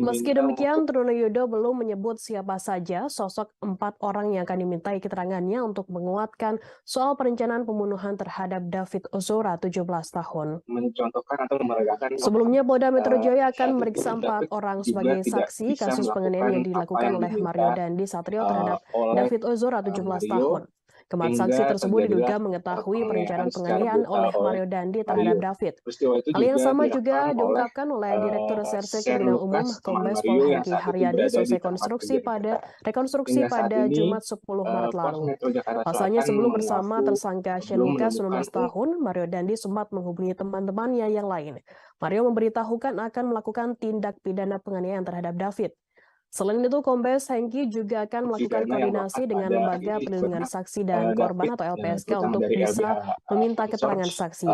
Meski demikian, Trunoyono belum menyebut siapa saja sosok 4 orang yang akan dimintai keterangannya untuk menguatkan soal perencanaan pembunuhan terhadap David Ozora 17 tahun. Mencontohkan atau memeragakan. Sebelumnya, Polda Metro Jaya akan memeriksa 4 orang sebagai saksi kasus penganiayaan yang dilakukan oleh Mario Dandi Satrio terhadap David Ozora 17 tahun. Keempat saksi tersebut diduga mengetahui perencanaan penganiayaan oleh Mario Dandi terhadap David. Hal yang sama juga diungkapkan oleh Direktur Reserse Kriminal Umum Kombes Pol Hengki Haryadi selesai rekonstruksi pada Jumat 10 Maret lalu. Pasalnya sebelum bersama tersangka Shane Lucas 19 tahun, Mario Dandi sempat menghubungi teman-temannya yang lain. Mario memberitahukan akan melakukan tindak pidana penganiayaan terhadap David. Selain itu, Kombes Hengki juga akan melakukan koordinasi dengan Lembaga Perlindungan Saksi dan Korban atau LPSK untuk bisa meminta keterangan saksi.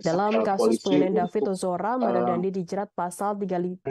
Dalam kasus penganiayaan David Ozora, Mario Dandi dijerat pasal 355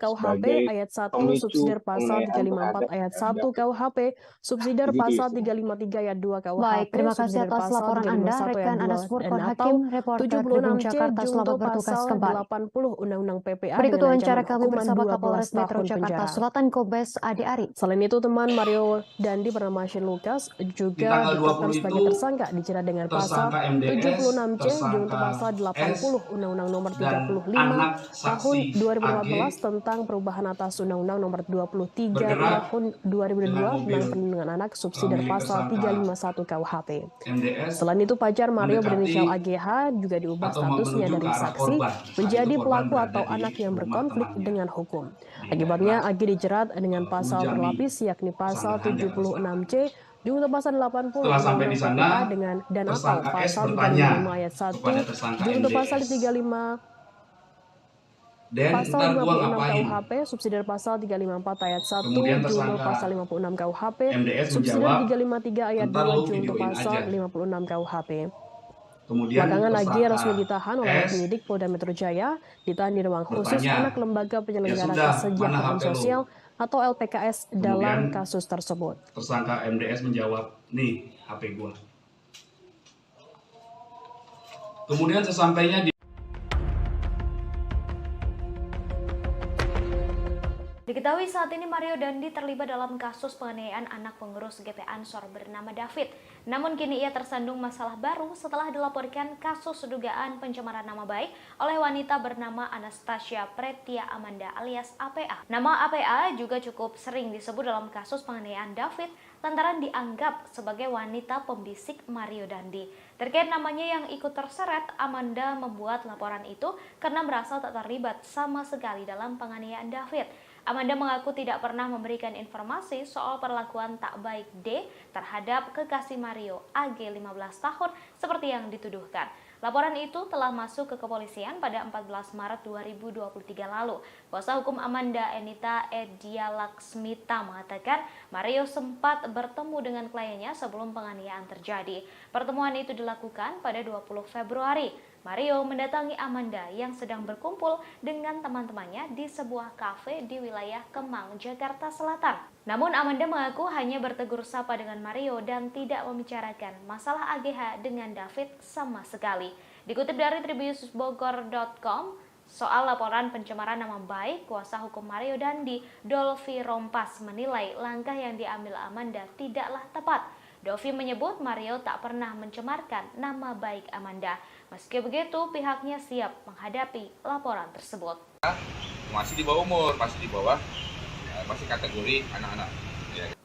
KUHP ayat 1, subsidiar pasal 354 ayat 1 KUHP, subsidiar pasal 353 ayat 2 KUHP, Baik, terima kasih atas laporan Anda, rekan Anas Purkon Hakim, reporter Tribun Jakarta, selamat bertugas kembali. 80 Undang-Undang PPA Berikut dengan wawancara ancaman kami hukuman bersama 12 Kapolres Metro tahun Jakarta penjara. Selatan, Kombes Ade Ari. Selain itu, teman Mario Dandi bernama Shane Lucas juga ditetapkan sebagai tersangka dijerat dengan pasal 76C junto pasal 80 Undang-Undang Nomor 35 Tahun 2014 tentang perubahan atas Undang-Undang Nomor 23 Tahun 2002 tentang perlindungan anak, subsidiar pasal 351 KUHP. Selain itu, pacar Mario berinisial AGH juga diubah statusnya dari saksi menjadi pelaku atau anak yang berkonflik dengan hukum. Akibatnya, AG dijerat dengan pasal berlapis, yakni pasal 76C junto pasal 80 Undang-Undang PPA dengan dan atau pasal 35 ayat 1 junto pasal 35 pasal 56 KUHP, subsidiar pasal 354 ayat 1 junto pasal 56 KUHP, subsidiar 353 ayat 2 junto pasal 56 KUHP. Belakangan AG resmi ditahan oleh penyidik Polda Metro Jaya, ditahan di ruang khusus anak Lembaga Penyelenggara Kesejahteraan Sosial atau LPKS dalam kasus tersebut. Tersangka MDS menjawab, nih HP gua. Kemudian sesampainya di Diketahui saat ini Mario Dandi terlibat dalam kasus penganiayaan anak pengurus GP Ansor bernama David. Namun kini ia tersandung masalah baru setelah dilaporkan kasus dugaan pencemaran nama baik oleh wanita bernama Anastasia Pretia Amanda alias APA. Nama APA juga cukup sering disebut dalam kasus penganiayaan David lantaran dianggap sebagai wanita pembisik Mario Dandi. Terkait namanya yang ikut terseret, Amanda membuat laporan itu karena merasa tak terlibat sama sekali dalam penganiayaan David. Amanda mengaku tidak pernah memberikan informasi soal perlakuan tak baik D terhadap kekasih Mario, AG 15 tahun seperti yang dituduhkan. Laporan itu telah masuk ke kepolisian pada 14 Maret 2023 lalu. Kuasa hukum Amanda, Enita Edia Laksmita, mengatakan Mario sempat bertemu dengan kliennya sebelum penganiayaan terjadi. Pertemuan itu dilakukan pada 20 Februari. Mario mendatangi Amanda yang sedang berkumpul dengan teman-temannya di sebuah kafe di wilayah Kemang, Jakarta Selatan. Namun Amanda mengaku hanya bertegur sapa dengan Mario dan tidak membicarakan masalah AGH dengan David sama sekali. Dikutip dari tribunnews.bogor.com, soal laporan pencemaran nama baik, kuasa hukum Mario Dandi, Dolvi Rompas, menilai langkah yang diambil Amanda tidaklah tepat. Dolvi menyebut Mario tak pernah mencemarkan nama baik Amanda. Meski begitu, pihaknya siap menghadapi laporan tersebut. Masih di bawah umur, masih kategori anak-anak.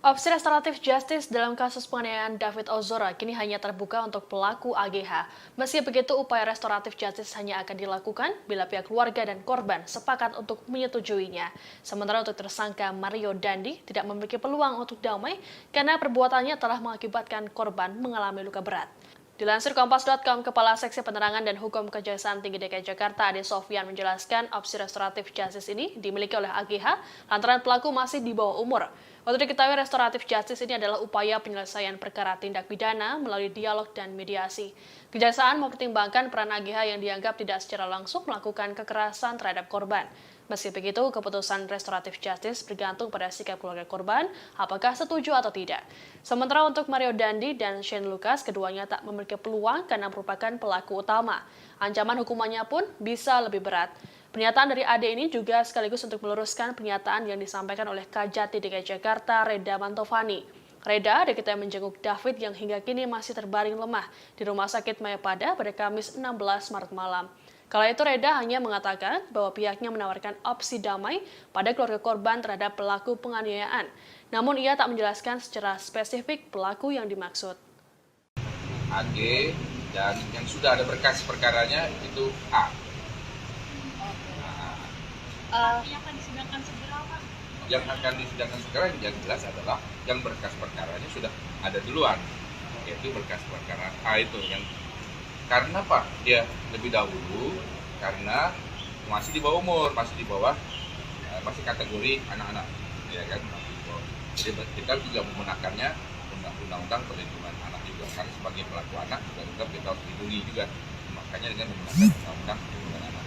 Opsi restoratif justice dalam kasus penganiayaan David Ozora kini hanya terbuka untuk pelaku AGH. Meski begitu, upaya restoratif justice hanya akan dilakukan bila pihak keluarga dan korban sepakat untuk menyetujuinya. Sementara untuk tersangka Mario Dandi tidak memiliki peluang untuk damai karena perbuatannya telah mengakibatkan korban mengalami luka berat. Dilansir Kompas.com, Kepala Seksi Penerangan dan Hukum Kejaksaan Tinggi DKI Jakarta, Ade Sofyan, menjelaskan opsi restoratif justice ini dimiliki oleh AGH lantaran pelaku masih di bawah umur. Untuk diketahui, restoratif justice ini adalah upaya penyelesaian perkara tindak pidana melalui dialog dan mediasi. Kejaksaan mempertimbangkan peran AGH yang dianggap tidak secara langsung melakukan kekerasan terhadap korban. Meski begitu, keputusan restoratif justice bergantung pada sikap keluarga korban, apakah setuju atau tidak. Sementara untuk Mario Dandi dan Shane Lucas, keduanya tak memiliki peluang karena merupakan pelaku utama. Ancaman hukumannya pun bisa lebih berat. Pernyataan dari AD ini juga sekaligus untuk meluruskan pernyataan yang disampaikan oleh Kajati DKI Jakarta, Reda Mantovani. Reda diketahui menjenguk David yang hingga kini masih terbaring lemah di Rumah Sakit Mayapada pada Kamis 16 Maret malam. Kala itu Reda hanya mengatakan bahwa pihaknya menawarkan opsi damai pada keluarga korban terhadap pelaku penganiayaan. Namun ia tak menjelaskan secara spesifik pelaku yang dimaksud. AG dan yang sudah ada berkas perkaranya itu A. Yang akan disidangkan segera, Pak? Yang akan disidangkan segera yang jelas adalah yang berkas perkaranya sudah ada duluan, yaitu berkas perkara A itu yang karena Pak dia lebih dahulu karena masih di bawah umur, masih di bawah masih kategori anak-anak, ya kan. Jadi kita juga menggunakannya undang-undang perlindungan anak juga, karena sebagai pelaku anak juga tetap kita harus dilindungi juga, makanya dengan menggunakan undang-undang perlindungan anak.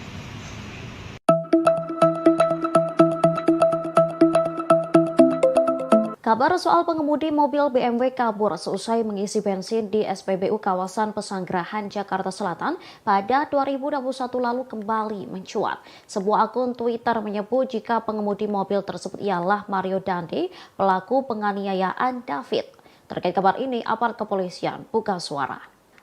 Kabar soal pengemudi mobil BMW kabur seusai mengisi bensin di SPBU kawasan Pesanggerahan, Jakarta Selatan pada 2021 lalu kembali mencuat. Sebuah akun Twitter menyebut jika pengemudi mobil tersebut ialah Mario Dandi, pelaku penganiayaan David. Terkait kabar ini, aparat kepolisian buka suara.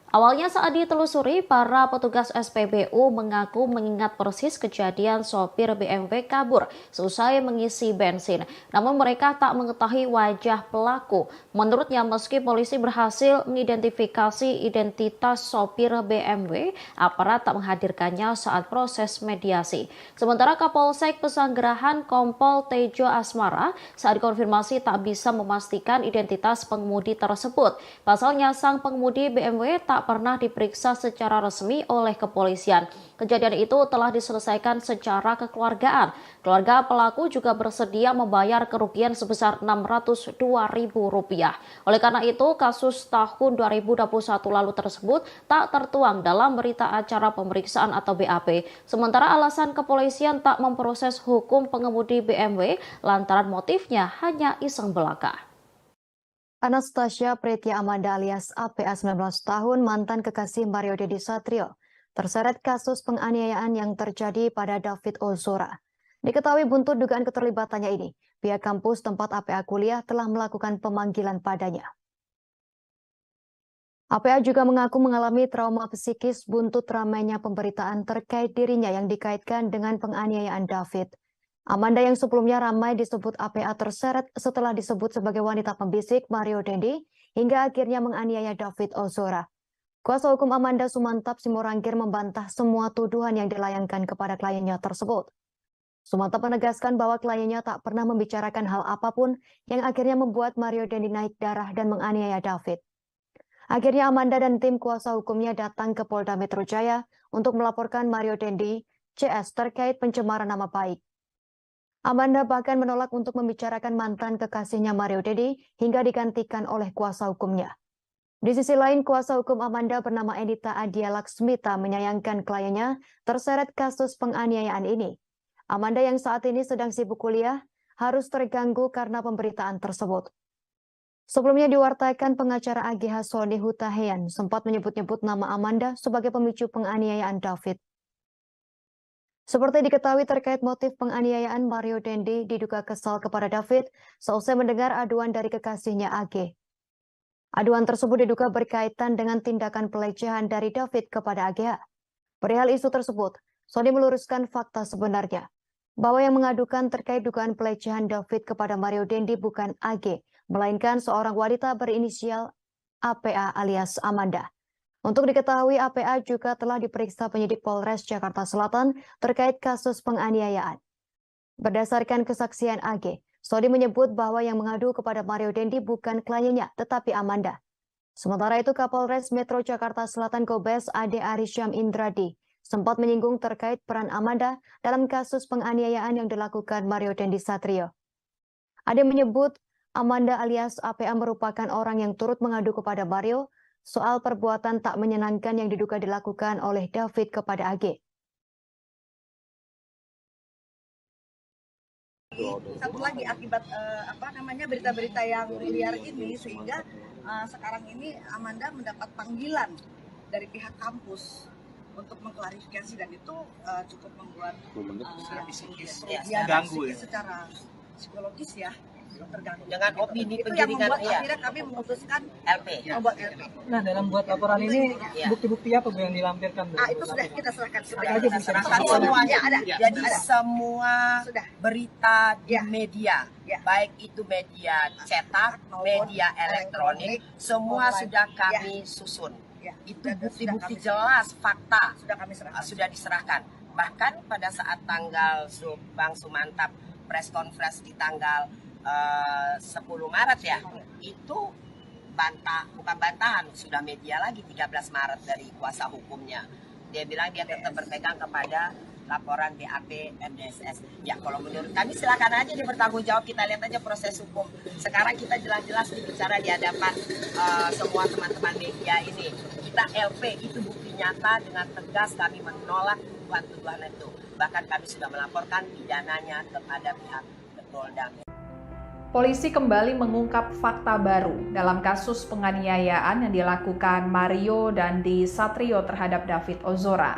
Awalnya saat ditelusuri, para petugas SPBU mengaku mengingat persis kejadian sopir BMW kabur seusai mengisi bensin. Namun mereka tak mengetahui wajah pelaku. Menurutnya, meski polisi berhasil mengidentifikasi identitas sopir BMW, aparat tak menghadirkannya saat proses mediasi. Sementara Kapolsek Pesanggerahan Kompol Tejo Asmara saat konfirmasi tak bisa memastikan identitas pengemudi tersebut. Pasalnya, sang pengemudi BMW tak pernah diperiksa secara resmi oleh kepolisian. Kejadian itu telah diselesaikan secara kekeluargaan. Keluarga pelaku juga bersedia membayar kerugian sebesar Rp602.000. Oleh karena itu, kasus tahun 2021 lalu tersebut tak tertuang dalam berita acara pemeriksaan atau BAP. Sementara alasan kepolisian tak memproses hukum pengemudi BMW lantaran motifnya hanya iseng belaka. Anastasia Pretia Amanda alias APA 19 tahun, mantan kekasih Mario Dendi Satrio, terseret kasus penganiayaan yang terjadi pada David Ozora. Diketahui buntut dugaan keterlibatannya ini, pihak kampus tempat APA kuliah telah melakukan pemanggilan padanya. APA juga mengaku mengalami trauma psikis buntut ramainya pemberitaan terkait dirinya yang dikaitkan dengan penganiayaan David. Amanda yang sebelumnya ramai disebut APA terseret setelah disebut sebagai wanita pembisik Mario Dendi hingga akhirnya menganiaya David Ozora. Kuasa hukum Amanda Sumantap Simorangkir membantah semua tuduhan yang dilayangkan kepada kliennya tersebut. Sumantap menegaskan bahwa kliennya tak pernah membicarakan hal apapun yang akhirnya membuat Mario Dendi naik darah dan menganiaya David. Akhirnya Amanda dan tim kuasa hukumnya datang ke Polda Metro Jaya untuk melaporkan Mario Dendi CS terkait pencemaran nama baik. Amanda bahkan menolak untuk membicarakan mantan kekasihnya Mario Dendi hingga digantikan oleh kuasa hukumnya. Di sisi lain, kuasa hukum Amanda bernama Edita Adia Laksmita menyayangkan kliennya terseret kasus penganiayaan ini. Amanda yang saat ini sedang sibuk kuliah harus terganggu karena pemberitaan tersebut. Sebelumnya diwartakan pengacara AGH Sony Hutahian sempat menyebut-nyebut nama Amanda sebagai pemicu penganiayaan David. Seperti diketahui terkait motif penganiayaan, Mario Dendi diduga kesal kepada David seusai mendengar aduan dari kekasihnya AG. Aduan tersebut diduga berkaitan dengan tindakan pelecehan dari David kepada AGH. Perihal isu tersebut, Sony meluruskan fakta sebenarnya, bahwa yang mengadukan terkait dugaan pelecehan David kepada Mario Dendi bukan AG, melainkan seorang wanita berinisial APA alias Amanda. Untuk diketahui, APA juga telah diperiksa penyidik Polres Jakarta Selatan terkait kasus penganiayaan. Berdasarkan kesaksian AG, Sony menyebut bahwa yang mengadu kepada Mario Dendi bukan kliennya, tetapi Amanda. Sementara itu, Kapolres Metro Jakarta Selatan Kombes Ade Arisyam Indradi sempat menyinggung terkait peran Amanda dalam kasus penganiayaan yang dilakukan Mario Dendi Satrio. Ade menyebut Amanda alias APA merupakan orang yang turut mengadu kepada Mario soal perbuatan tak menyenangkan yang diduga dilakukan oleh David kepada AG. Satu lagi akibat berita-berita yang liar ini, sehingga sekarang ini Amanda mendapat panggilan dari pihak kampus untuk mengklarifikasi, dan itu cukup membuat ganggu secara psikologis ya. Terganggu. Dengan opini itu yang penjaringan membuat akhirnya kami memutuskan LP. Membuat LP. Nah, dalam buat laporan ini bukti-bukti apa Bu yang dilampirkan? Itu sudah kita serahkan. Kita serahkan semuanya. Jadi semua berita di media, baik itu media cetak, media elektronik, semua sudah kami susun. Itu bukti-bukti jelas, fakta sudah diserahkan. Bahkan pada saat tanggal Bang Sumantap press conference di tanggal 10 Maret ya, itu bukan bantahan, sudah media lagi 13 Maret dari kuasa hukumnya. Dia bilang dia tetap berpegang kepada laporan BAP MDSS. Ya kalau menurut kami silakan aja dia bertanggung jawab, kita lihat aja proses hukum. Sekarang kita jelas-jelas bicara di hadapan semua teman-teman media ini. Kita LP itu bukti nyata, dengan tegas kami menolak tuduhan itu. Bahkan kami sudah melaporkan pidananya kepada pihak Polda. Polisi kembali mengungkap fakta baru dalam kasus penganiayaan yang dilakukan Mario Dandi Satrio terhadap David Ozora.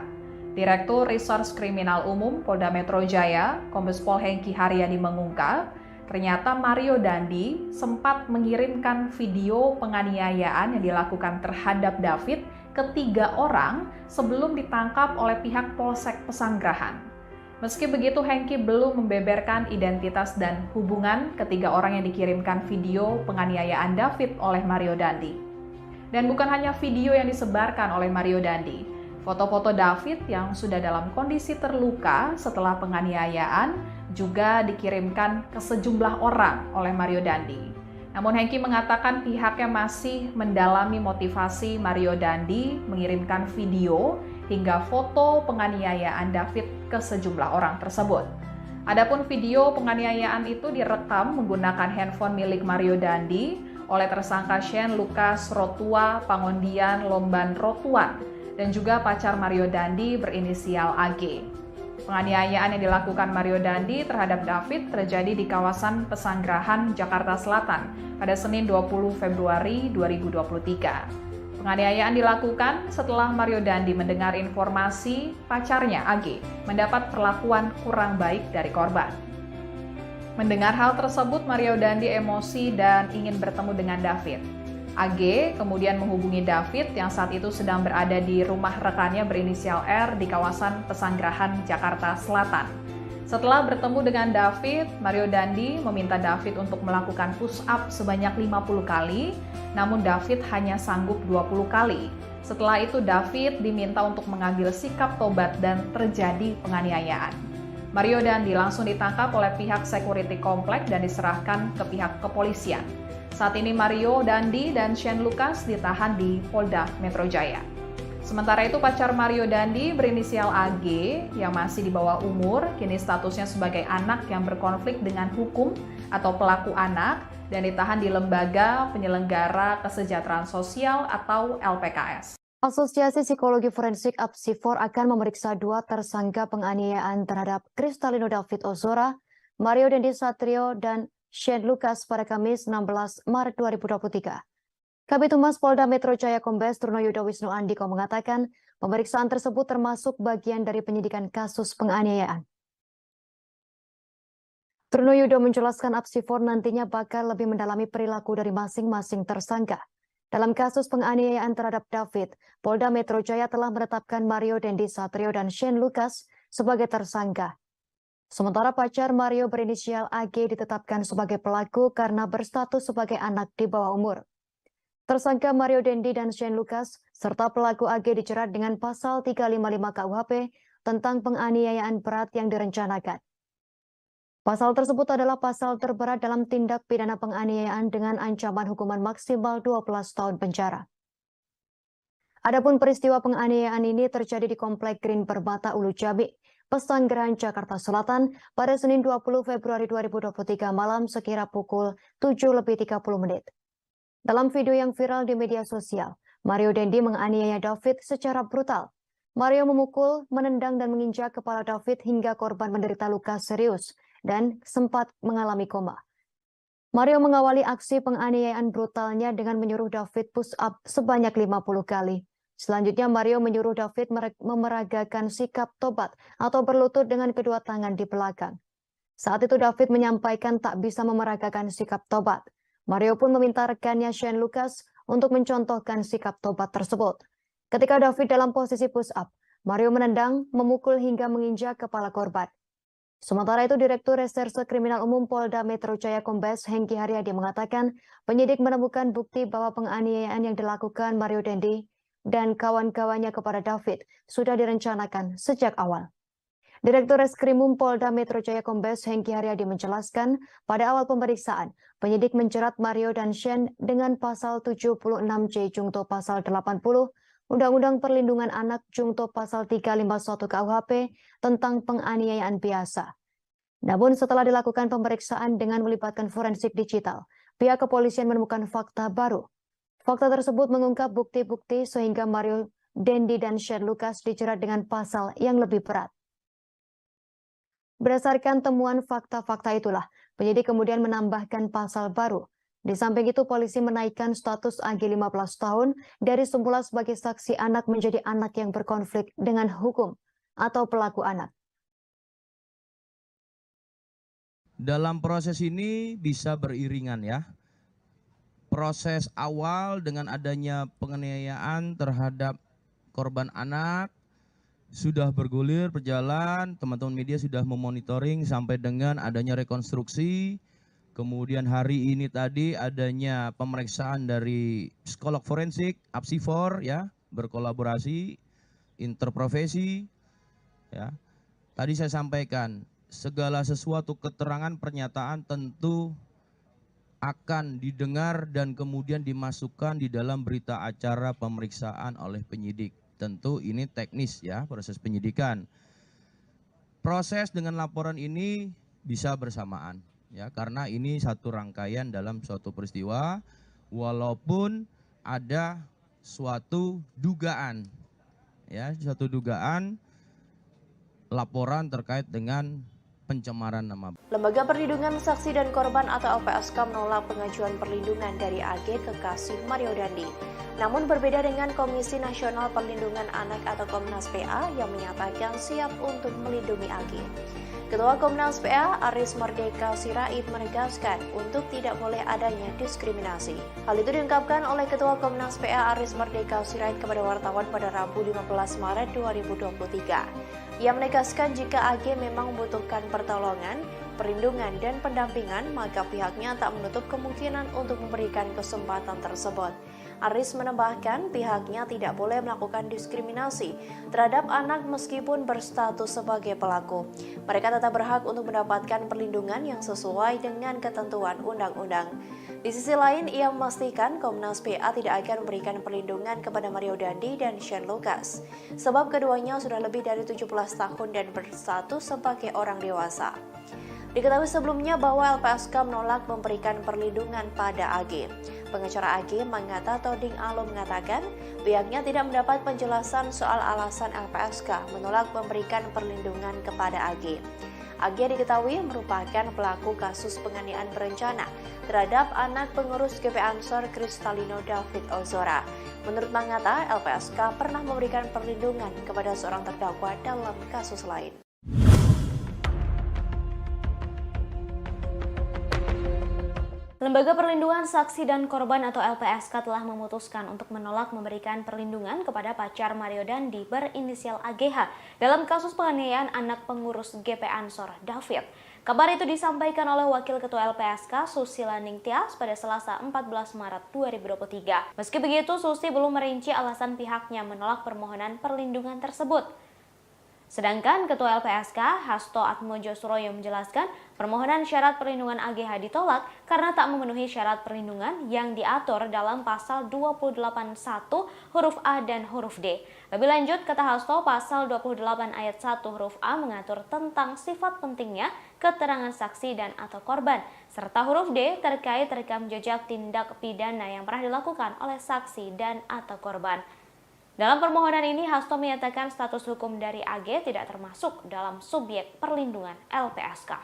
Direktur Reserse Kriminal Umum Polda Metro Jaya, Kombes Pol Hengki Haryadi mengungkap, ternyata Mario Dandi sempat mengirimkan video penganiayaan yang dilakukan terhadap David ke 3 orang sebelum ditangkap oleh pihak Polsek Pesanggerahan. Meski begitu, Hengki belum membeberkan identitas dan hubungan ketiga orang yang dikirimkan video penganiayaan David oleh Mario Dandi. Dan bukan hanya video yang disebarkan oleh Mario Dandi, foto-foto David yang sudah dalam kondisi terluka setelah penganiayaan juga dikirimkan ke sejumlah orang oleh Mario Dandi. Namun Hengki mengatakan pihaknya masih mendalami motivasi Mario Dandi mengirimkan video hingga foto penganiayaan David ke sejumlah orang tersebut. Adapun video penganiayaan itu direkam menggunakan handphone milik Mario Dandi oleh tersangka Shane Lucas Rotua Pangondian Lomban Rotuan dan juga pacar Mario Dandi berinisial AG. Penganiayaan yang dilakukan Mario Dandi terhadap David terjadi di kawasan Pesanggerahan, Jakarta Selatan pada Senin 20 Februari 2023. Penganiayaan dilakukan setelah Mario Dandi mendengar informasi pacarnya AG mendapat perlakuan kurang baik dari korban. Mendengar hal tersebut, Mario Dandi emosi dan ingin bertemu dengan David. AG kemudian menghubungi David yang saat itu sedang berada di rumah rekannya berinisial R di kawasan Pesanggerahan, Jakarta Selatan. Setelah bertemu dengan David, Mario Dandi meminta David untuk melakukan push up sebanyak 50 kali, namun David hanya sanggup 20 kali. Setelah itu David diminta untuk mengambil sikap tobat dan terjadi penganiayaan. Mario Dandi langsung ditangkap oleh pihak security komplek dan diserahkan ke pihak kepolisian. Saat ini Mario Dandi dan Shane Lucas ditahan di Polda Metro Jaya. Sementara itu pacar Mario Dandi berinisial AG yang masih di bawah umur, kini statusnya sebagai anak yang berkonflik dengan hukum atau pelaku anak dan ditahan di Lembaga Penyelenggara Kesejahteraan Sosial atau LPKS. Asosiasi Psikologi Forensik Apsifor akan memeriksa 2 tersangka penganiayaan terhadap Kristalino David Ozora, Mario Dandi Satrio, dan Shane Lucas pada Kamis 16 Maret 2023. Kabid Humas Polda Metro Jaya Kombes Trunoyudo Wisnu Andiko mengatakan pemeriksaan tersebut termasuk bagian dari penyidikan kasus penganiayaan. Trunoyudo menjelaskan Apsifor nantinya bakal lebih mendalami perilaku dari masing-masing tersangka. Dalam kasus penganiayaan terhadap David, Polda Metro Jaya telah menetapkan Mario Dandi Satrio dan Shane Lucas sebagai tersangka. Sementara pacar Mario berinisial AG ditetapkan sebagai pelaku karena berstatus sebagai anak di bawah umur. Tersangka Mario Dandi dan Shane Lucas serta pelaku AG dijerat dengan pasal 355 KUHP tentang penganiayaan berat yang direncanakan. Pasal tersebut adalah pasal terberat dalam tindak pidana penganiayaan dengan ancaman hukuman maksimal 12 tahun penjara. Adapun peristiwa penganiayaan ini terjadi di Komplek Green Permata Ulu Jami, Pesanggerahan, Jakarta Selatan pada Senin 20 Februari 2023 malam sekira pukul 7:30 menit. Dalam video yang viral di media sosial, Mario Dandi menganiaya David secara brutal. Mario memukul, menendang dan menginjak kepala David hingga korban menderita luka serius dan sempat mengalami koma. Mario mengawali aksi penganiayaan brutalnya dengan menyuruh David push up sebanyak 50 kali. Selanjutnya Mario menyuruh David memeragakan sikap tobat atau berlutut dengan kedua tangan di belakang. Saat itu David menyampaikan tak bisa memeragakan sikap tobat. Mario pun meminta rekannya Shane Lucas untuk mencontohkan sikap tobat tersebut. Ketika David dalam posisi push up, Mario menendang, memukul hingga menginjak kepala korban. Sementara itu Direktur Reserse Kriminal Umum Polda Metro Jaya Kombes Hengki Haryadi mengatakan penyidik menemukan bukti bahwa penganiayaan yang dilakukan Mario Dandi dan kawan-kawannya kepada David sudah direncanakan sejak awal. Direktur Reskrimum Polda Metro Jaya Kombes Hengki Haryadi menjelaskan pada awal pemeriksaan, penyidik menjerat Mario dan Shane dengan pasal 76J Jungto pasal 80 Undang-Undang Perlindungan Anak Jungto Pasal 351 KUHP tentang penganiayaan biasa. Namun setelah dilakukan pemeriksaan dengan melibatkan forensik digital, pihak kepolisian menemukan fakta baru. Fakta tersebut mengungkap bukti-bukti sehingga Mario Dendi dan Shane Lucas dijerat dengan pasal yang lebih berat. Berdasarkan temuan fakta-fakta itulah, penyidik kemudian menambahkan pasal baru. Di samping itu, polisi menaikkan status AG 15 tahun dari semula sebagai saksi anak menjadi anak yang berkonflik dengan hukum atau pelaku anak. Dalam proses ini bisa beriringan ya. Proses awal dengan adanya penganiayaan terhadap korban anak sudah bergulir, berjalan, teman-teman media sudah memonitoring sampai dengan adanya rekonstruksi. Kemudian hari ini tadi adanya pemeriksaan dari psikolog forensik, Apsifor ya, berkolaborasi, interprofesi ya. Tadi saya sampaikan, segala sesuatu keterangan pernyataan tentu akan didengar dan kemudian dimasukkan di dalam berita acara pemeriksaan oleh penyidik. Tentu ini teknis ya, proses penyidikan. Proses dengan laporan ini bisa bersamaan ya, karena ini satu rangkaian dalam suatu peristiwa, walaupun ada suatu dugaan ya, suatu dugaan laporan terkait dengan pencemaran nama. Lembaga Perlindungan Saksi dan Korban atau LPSK menolak pengajuan perlindungan dari AG kekasih Mario Dandi. Namun berbeda dengan Komisi Nasional Perlindungan Anak atau Komnas PA yang menyatakan siap untuk melindungi AG. Ketua Komnas PA Aris Merdeka Sirait menegaskan untuk tidak boleh adanya diskriminasi. Hal itu diungkapkan oleh Ketua Komnas PA Aris Merdeka Sirait kepada wartawan pada Rabu 15 Maret 2023. Ia menegaskan jika AG memang membutuhkan pertolongan, perlindungan, dan pendampingan, maka pihaknya tak menutup kemungkinan untuk memberikan kesempatan tersebut. Aris menambahkan pihaknya tidak boleh melakukan diskriminasi terhadap anak meskipun berstatus sebagai pelaku. Mereka tetap berhak untuk mendapatkan perlindungan yang sesuai dengan ketentuan undang-undang. Di sisi lain, ia memastikan Komnas PA tidak akan memberikan perlindungan kepada Mario Dandi dan Shane Lucas, sebab keduanya sudah lebih dari 17 tahun dan berstatus sebagai orang dewasa. Diketahui sebelumnya bahwa LPSK menolak memberikan perlindungan pada AG. Pengacara AG Manggata Toding Alo mengatakan pihaknya tidak mendapat penjelasan soal alasan LPSK menolak memberikan perlindungan kepada AG. AG diketahui merupakan pelaku kasus penganiayaan berencana terhadap anak pengurus GP Ansor Kristalino David Ozora. Menurut Manggata, LPSK pernah memberikan perlindungan kepada seorang terdakwa dalam kasus lain. Lembaga Perlindungan Saksi dan Korban atau LPSK telah memutuskan untuk menolak memberikan perlindungan kepada pacar Mario Dandi berinisial AGH dalam kasus penganiayaan anak pengurus GP Ansor David. Kabar itu disampaikan oleh Wakil Ketua LPSK Susila Ningtyas pada Selasa 14 Maret 2023. Meski begitu, Susi belum merinci alasan pihaknya menolak permohonan perlindungan tersebut. Sedangkan Ketua LPSK Hasto Atmojo Suroyo menjelaskan permohonan syarat perlindungan AGH ditolak karena tak memenuhi syarat perlindungan yang diatur dalam pasal 281 huruf A dan huruf D. Lebih lanjut, kata Hasto, pasal 28 ayat 1 huruf A mengatur tentang sifat pentingnya keterangan saksi dan atau korban, serta huruf D terkait rekam jejak tindak pidana yang pernah dilakukan oleh saksi dan atau korban. Dalam permohonan ini, Hasto menyatakan status hukum dari AG tidak termasuk dalam subjek perlindungan LPSK.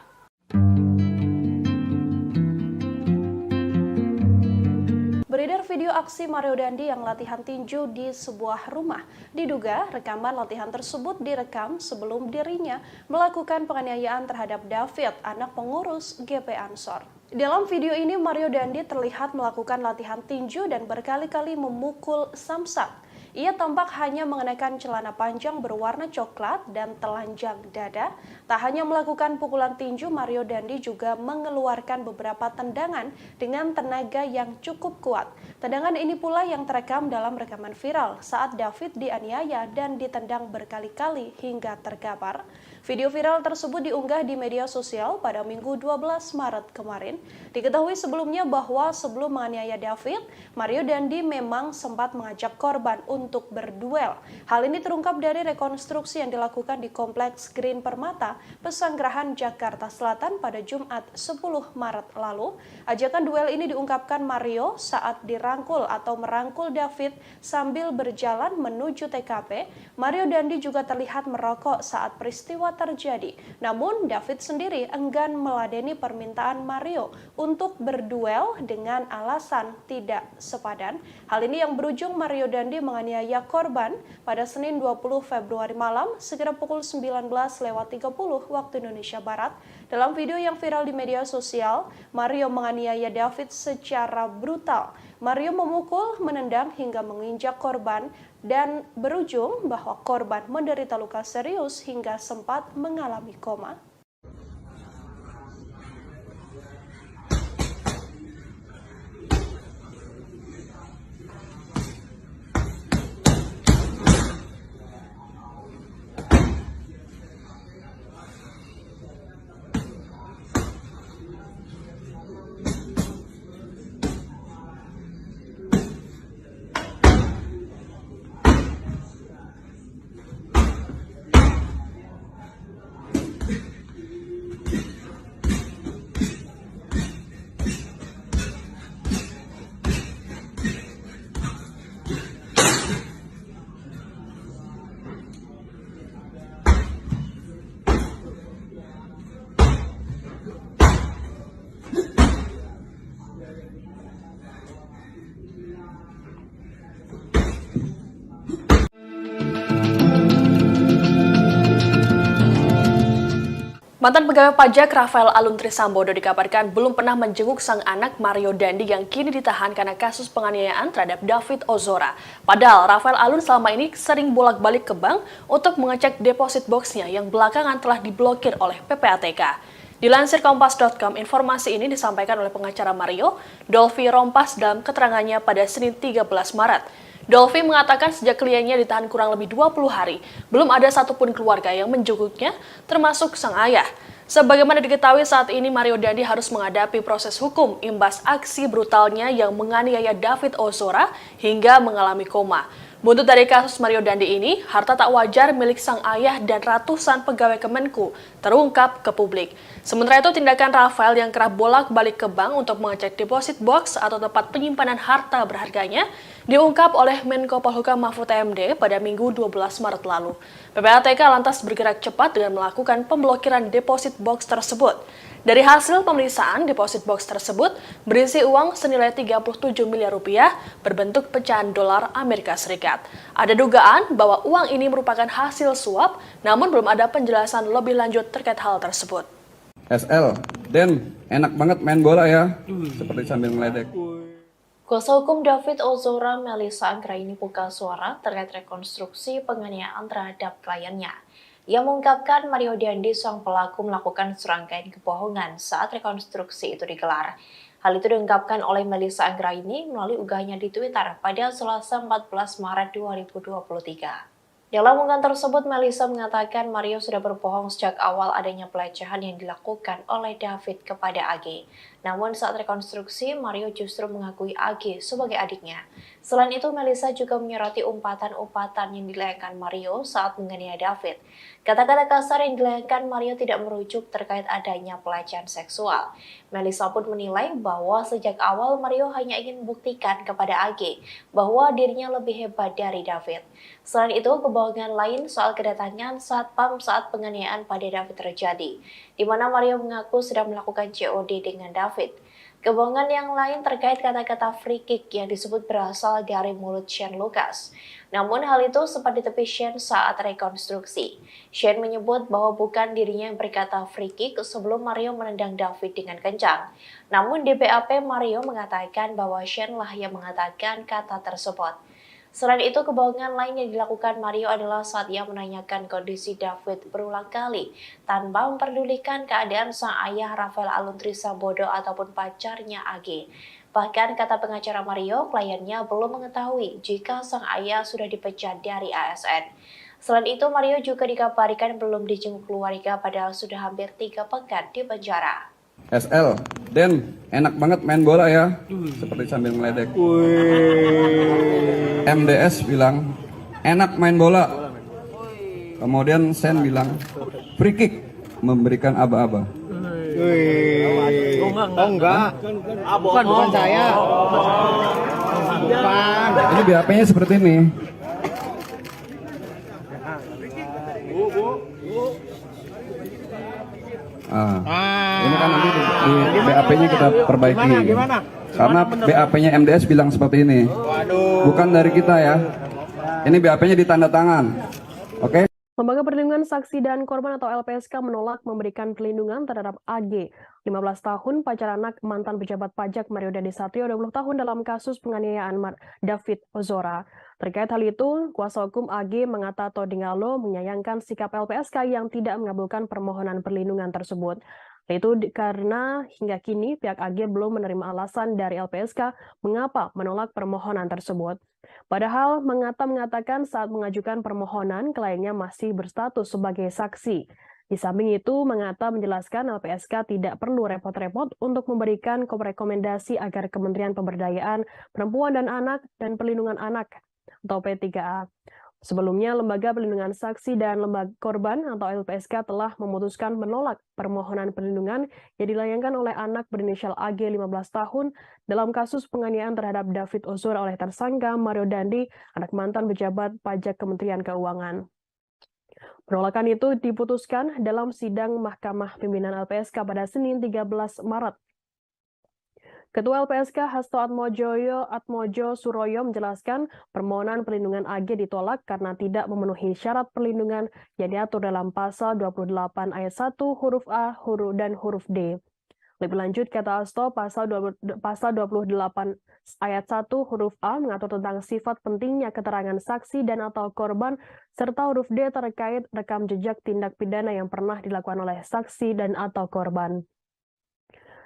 Beredar video aksi Mario Dandi yang latihan tinju di sebuah rumah. Diduga rekaman latihan tersebut direkam sebelum dirinya melakukan penganiayaan terhadap David, anak pengurus GP Ansor. Dalam video ini, Mario Dandi terlihat melakukan latihan tinju dan berkali-kali memukul samsak. Ia tampak hanya mengenakan celana panjang berwarna coklat dan telanjang dada. Tak hanya melakukan pukulan tinju, Mario Dandi juga mengeluarkan beberapa tendangan dengan tenaga yang cukup kuat. Tendangan ini pula yang terekam dalam rekaman viral saat David dianiaya dan ditendang berkali-kali hingga terkapar. Video viral tersebut diunggah di media sosial pada Minggu 12 Maret kemarin. Diketahui sebelumnya bahwa sebelum menganiaya David, Mario Dandi memang sempat mengajak korban untuk berduel. Hal ini terungkap dari rekonstruksi yang dilakukan di Kompleks Green Permata, Pesanggerahan, Jakarta Selatan pada Jumat 10 Maret lalu. Ajakan duel ini diungkapkan Mario saat dirangkul atau merangkul David sambil berjalan menuju TKP. Mario Dandi juga terlihat merokok saat peristiwa terjadi. Namun David sendiri enggan meladeni permintaan Mario untuk berduel dengan alasan tidak sepadan. Hal ini yang berujung Mario Dandi menganiaya korban pada Senin 20 Februari malam sekitar pukul 19.30 waktu Indonesia Barat. Dalam video yang viral di media sosial, Mario menganiaya David secara brutal. Mario memukul, menendang hingga menginjak korban dan berujung bahwa korban menderita luka serius hingga sempat mengalami koma. Mantan pegawai pajak Rafael Alun Trisambodo dikabarkan belum pernah menjenguk sang anak Mario Dandi yang kini ditahan karena kasus penganiayaan terhadap David Ozora. Padahal Rafael Alun selama ini sering bolak-balik ke bank untuk mengecek deposit boxnya yang belakangan telah diblokir oleh PPATK. Dilansir Kompas.com, informasi ini disampaikan oleh pengacara Mario, Dolfi Rompas dalam keterangannya pada Senin 13 Maret. Dolfi mengatakan sejak kliennya ditahan kurang lebih 20 hari, belum ada satupun keluarga yang menjenguknya, termasuk sang ayah. Sebagaimana diketahui saat ini Mario Dandi harus menghadapi proses hukum imbas aksi brutalnya yang menganiaya David Ozora hingga mengalami koma. Buntut dari kasus Mario Dandi ini, harta tak wajar milik sang ayah dan ratusan pegawai Kemenku terungkap ke publik. Sementara itu, tindakan Rafael yang kerap bolak-balik ke bank untuk mengecek deposit box atau tempat penyimpanan harta berharganya diungkap oleh Menko Polhukam Mahfud MD pada Minggu 12 Maret lalu. PPATK lantas bergerak cepat dengan melakukan pemblokiran deposit box tersebut. Dari hasil pemeriksaan, deposit box tersebut berisi uang senilai 37 miliar rupiah berbentuk pecahan dolar Amerika Serikat. Ada dugaan bahwa uang ini merupakan hasil suap, namun belum ada penjelasan lebih lanjut terkait hal tersebut. SL, Den, enak banget main bola ya, seperti sambil meledek. Kuasa hukum David Ozora, Melissa Anggraini buka suara terkait rekonstruksi penganiayaan terhadap kliennya. Ia mengungkapkan Mario Dandi sang pelaku melakukan serangkaian kebohongan saat rekonstruksi itu digelar. Hal itu diungkapkan oleh Melissa Anggraini melalui unggahannya di Twitter pada Selasa 14 Maret 2023. Dalam unggahan tersebut, Melissa mengatakan Mario sudah berbohong sejak awal adanya pelecehan yang dilakukan oleh David kepada AG. Namun saat rekonstruksi, Mario justru mengakui AG sebagai adiknya. Selain itu, Melissa juga menyoroti umpatan-umpatan yang dilayangkan Mario saat menganiaya David. Kata-kata kasar yang dilayangkan Mario tidak merujuk terkait adanya pelecehan seksual. Melissa pun menilai bahwa sejak awal Mario hanya ingin membuktikan kepada AG bahwa dirinya lebih hebat dari David. Selain itu, kebohongan lain soal kedatangan satpam saat penganiayaan pada David terjadi, di mana Mario mengaku sedang melakukan COD dengan David. Kebohongan yang lain terkait kata-kata free kick yang disebut berasal dari mulut Shane Lucas. Namun hal itu sempat ditepi Shane saat rekonstruksi. Shane menyebut bahwa bukan dirinya yang berkata free kick sebelum Mario menendang David dengan kencang. Namun di BAP Mario mengatakan bahwa Shane lah yang mengatakan kata tersebut. Selain itu, kebohongan lain yang dilakukan Mario adalah saat ia menanyakan kondisi David berulang kali tanpa memperdulikan keadaan sang ayah Rafael Alun Trisambodo ataupun pacarnya AG. Bahkan kata pengacara Mario, kliennya belum mengetahui jika sang ayah sudah dipecat dari ASN. Selain itu, Mario juga dikabarkan belum dijenguk keluarga padahal sudah hampir 3 pekan di penjara. SL, Den, enak banget main bola ya, seperti sambil meledek. MDS bilang, enak main bola. Kemudian Sen bilang, free kick, memberikan aba-aba. Oh enggak. Bukan saya. Bukan. Ini BAP-nya seperti ini. Ini kan nanti di BAP-nya kita perbaiki. Karena BAP-nya MDS bilang seperti ini. Bukan dari kita ya. Ini BAP-nya ditanda tangan. Oke? Lembaga Perlindungan Saksi dan Korban atau LPSK menolak memberikan perlindungan terhadap AG, 15 tahun, pacar anak mantan pejabat pajak Mario Dandisatrio 20 tahun dalam kasus penganiayaan David Ozora. Terkait hal itu, kuasa hukum AG Mangata Todingalo menyayangkan sikap LPSK yang tidak mengabulkan permohonan perlindungan tersebut. Itu karena hingga kini pihak AG belum menerima alasan dari LPSK mengapa menolak permohonan tersebut. Padahal Mangata mengatakan saat mengajukan permohonan kliennya masih berstatus sebagai saksi. Di samping itu, Mangata menjelaskan LPSK tidak perlu repot-repot untuk memberikan rekomendasi agar Kementerian Pemberdayaan Perempuan dan Anak dan Perlindungan Anak atau P3A. Sebelumnya, Lembaga Perlindungan Saksi dan Lembaga Korban atau LPSK telah memutuskan menolak permohonan perlindungan yang dilayangkan oleh anak berinisial AG 15 tahun dalam kasus penganiayaan terhadap David Ozora oleh tersangka Mario Dandi, anak mantan pejabat pajak Kementerian Keuangan. Penolakan itu diputuskan dalam sidang Mahkamah Pimpinan LPSK pada Senin 13 Maret. Ketua LPSK Hasto Atmojo Suroyo menjelaskan permohonan perlindungan AG ditolak karena tidak memenuhi syarat perlindungan yang diatur dalam pasal 28 ayat 1 huruf A dan huruf D. Lebih lanjut, kata Hasto, pasal 28 ayat 1 huruf A mengatur tentang sifat pentingnya keterangan saksi dan atau korban, serta huruf D terkait rekam jejak tindak pidana yang pernah dilakukan oleh saksi dan atau korban.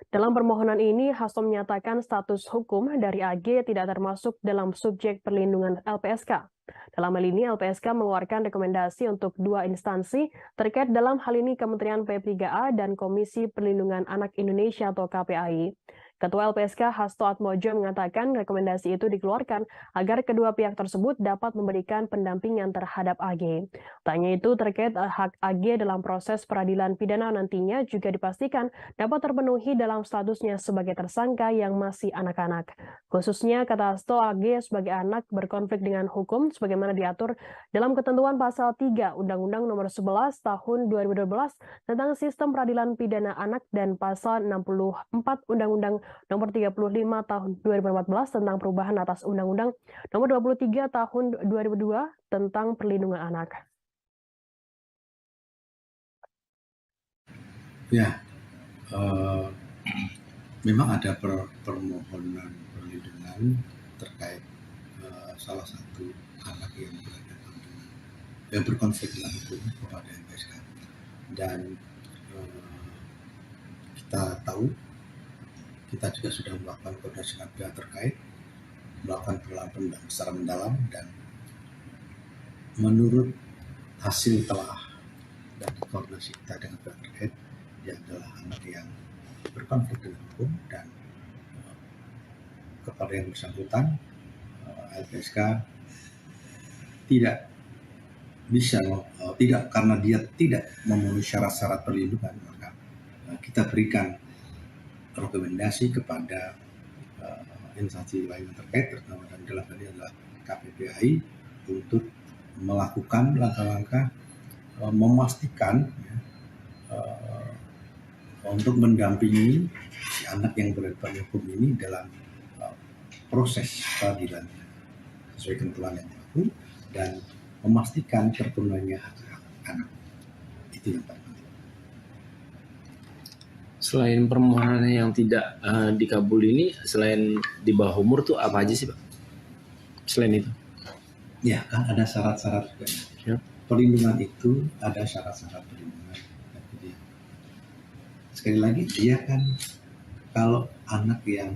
Dalam permohonan ini, Hasto menyatakan status hukum dari AG tidak termasuk dalam subjek perlindungan LPSK. Dalam hal ini, LPSK mengeluarkan rekomendasi untuk 2 instansi terkait dalam hal ini Kementerian P3A dan Komisi Perlindungan Anak Indonesia atau KPAI. Ketua LPSK Hasto Atmojo mengatakan rekomendasi itu dikeluarkan agar kedua pihak tersebut dapat memberikan pendampingan terhadap AG. Tanya itu terkait hak AG dalam proses peradilan pidana nantinya juga dipastikan dapat terpenuhi dalam statusnya sebagai tersangka yang masih anak-anak. Khususnya, kata Hasto, AG sebagai anak berkonflik dengan hukum sebagaimana diatur dalam ketentuan pasal 3 Undang-Undang Nomor 11 Tahun 2012 tentang Sistem Peradilan Pidana Anak dan pasal 64 Undang-Undang Nomor 35 Tahun 2014 tentang perubahan atas Undang-Undang Nomor 23 Tahun 2002 tentang Perlindungan Anak. Ya, memang ada permohonan perlindungan terkait salah satu anak yang berhadapan dengan yang berkonflik dengan hukum kepada LPSK, dan kita tahu, kita juga sudah melakukan koordinasi dengan pihak terkait, melakukan penelitian secara mendalam, dan menurut hasil telah dan koordinasi kita dengan pihak terkait, dia adalah anak yang berkonflik dengan hukum, dan kepada yang bersangkutan LPSK tidak bisa, tidak, karena dia tidak memenuhi syarat-syarat perlindungan, maka kita berikan rekomendasi kepada instansi lain yang terkait, terutama dalam hal ini adalah KPPAI, untuk melakukan langkah-langkah memastikan untuk mendampingi si anak yang berhadapan hukum ini dalam proses peradilan sesuai ketentuan yang berlaku, dan memastikan terpenuhinya hak anak. Itu yang paling penting. Selain permohonan yang tidak dikabul ini, selain di bawah umur tuh apa aja sih, Pak? Selain itu? Ya, kan ada syarat-syarat juga. Ya. Perlindungan itu ada syarat-syarat perlindungan. Sekali lagi, dia kan kalau anak yang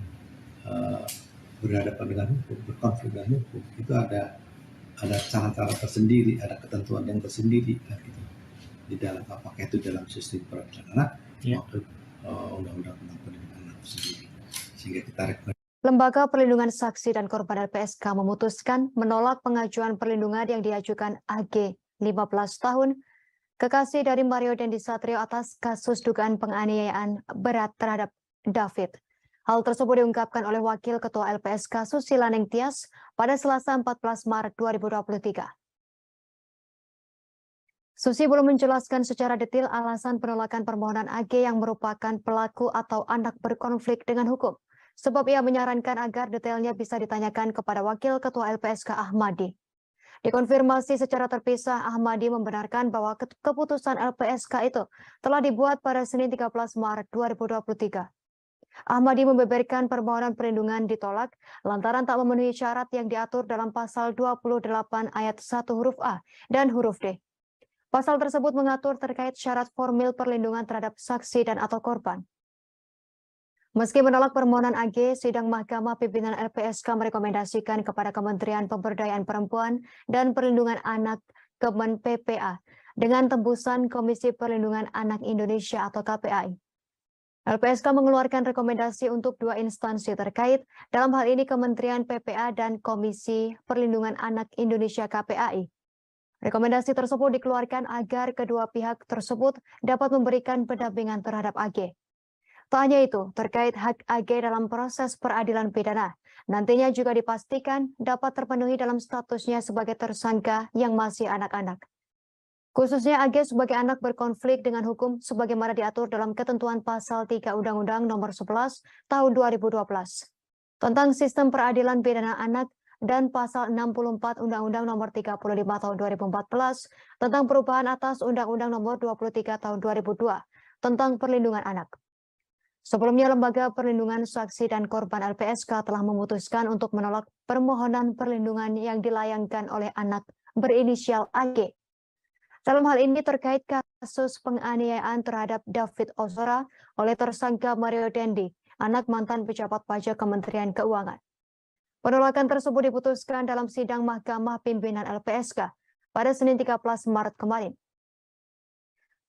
berhadapan dengan hukum, berkonflik dengan hukum, itu ada ada cara-cara tersendiri, ada ketentuan yang tersendiri kan, gitu. Di dalam apakah itu dalam sistem peradilan anak maupun undang-undang tentang perlindungan anak sendiri. Sehingga kita rekomendasi. Lembaga Perlindungan Saksi dan Korban LPSK memutuskan menolak pengajuan perlindungan yang diajukan AG 15 tahun, kekasih dari Mario Dandi Satrio atas kasus dugaan penganiayaan berat terhadap David. Hal tersebut diungkapkan oleh Wakil Ketua LPSK Susila Nengtyas pada Selasa 14 Maret 2023. Susi belum menjelaskan secara detail alasan penolakan permohonan AG yang merupakan pelaku atau anak berkonflik dengan hukum. Sebab ia menyarankan agar detailnya bisa ditanyakan kepada Wakil Ketua LPSK Ahmadi. Dikonfirmasi secara terpisah, Ahmadi membenarkan bahwa keputusan LPSK itu telah dibuat pada Senin 13 Maret 2023. Ahmadi membeberkan permohonan perlindungan ditolak lantaran tak memenuhi syarat yang diatur dalam pasal 28 ayat 1 huruf A dan huruf D. Pasal tersebut mengatur terkait syarat formil perlindungan terhadap saksi dan atau korban. Meski menolak permohonan AG, sidang Mahkamah Pimpinan LPSK merekomendasikan kepada Kementerian Pemberdayaan Perempuan dan Perlindungan Anak Kemen PPA dengan tembusan Komisi Perlindungan Anak Indonesia atau KPAI. LPSK mengeluarkan rekomendasi untuk dua instansi terkait, dalam hal ini Kementerian PPA dan Komisi Perlindungan Anak Indonesia KPAI. Rekomendasi tersebut dikeluarkan agar kedua pihak tersebut dapat memberikan pendampingan terhadap AG. Tak hanya itu, terkait hak AG dalam proses peradilan pidana, nantinya juga dipastikan dapat terpenuhi dalam statusnya sebagai tersangka yang masih anak-anak. Khususnya AG sebagai anak berkonflik dengan hukum sebagaimana diatur dalam ketentuan pasal 3 Undang-Undang Nomor 11 Tahun 2012 tentang Sistem Peradilan Pidana Anak dan pasal 64 Undang-Undang Nomor 35 Tahun 2014 tentang perubahan atas Undang-Undang Nomor 23 Tahun 2002 tentang perlindungan anak. Sebelumnya, Lembaga Perlindungan Saksi dan Korban LPSK telah memutuskan untuk menolak permohonan perlindungan yang dilayangkan oleh anak berinisial AG. Dalam hal ini terkait kasus penganiayaan terhadap David Ozora oleh tersangka Mario Dandi, anak mantan pejabat pajak Kementerian Keuangan. Penolakan tersebut diputuskan dalam sidang Mahkamah Pimpinan LPSK pada Senin 13 Maret kemarin.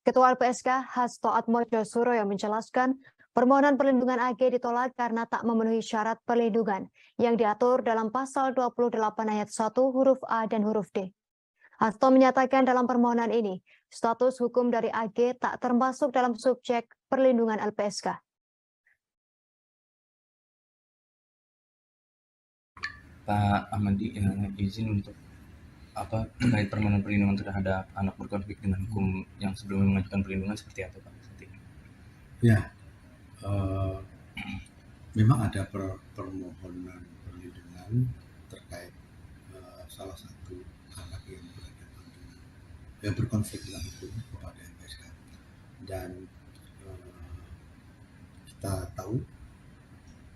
Ketua LPSK Hasto Atmojo Suroyo menjelaskan permohonan perlindungan AG ditolak karena tak memenuhi syarat perlindungan yang diatur dalam pasal 28 ayat 1 huruf A dan huruf D. Hasto menyatakan dalam permohonan ini, status hukum dari AG tak termasuk dalam subjek perlindungan LPSK. Pak Ahmadi izin untuk terkait permohonan perlindungan terhadap anak berkonflik dengan hukum yang sebelumnya mengajukan perlindungan seperti apa, Pak? Ya, memang ada permohonan perlindungan terkait salah satu anak yang berkonflik dengan hukum kepada LPSK, dan kita tahu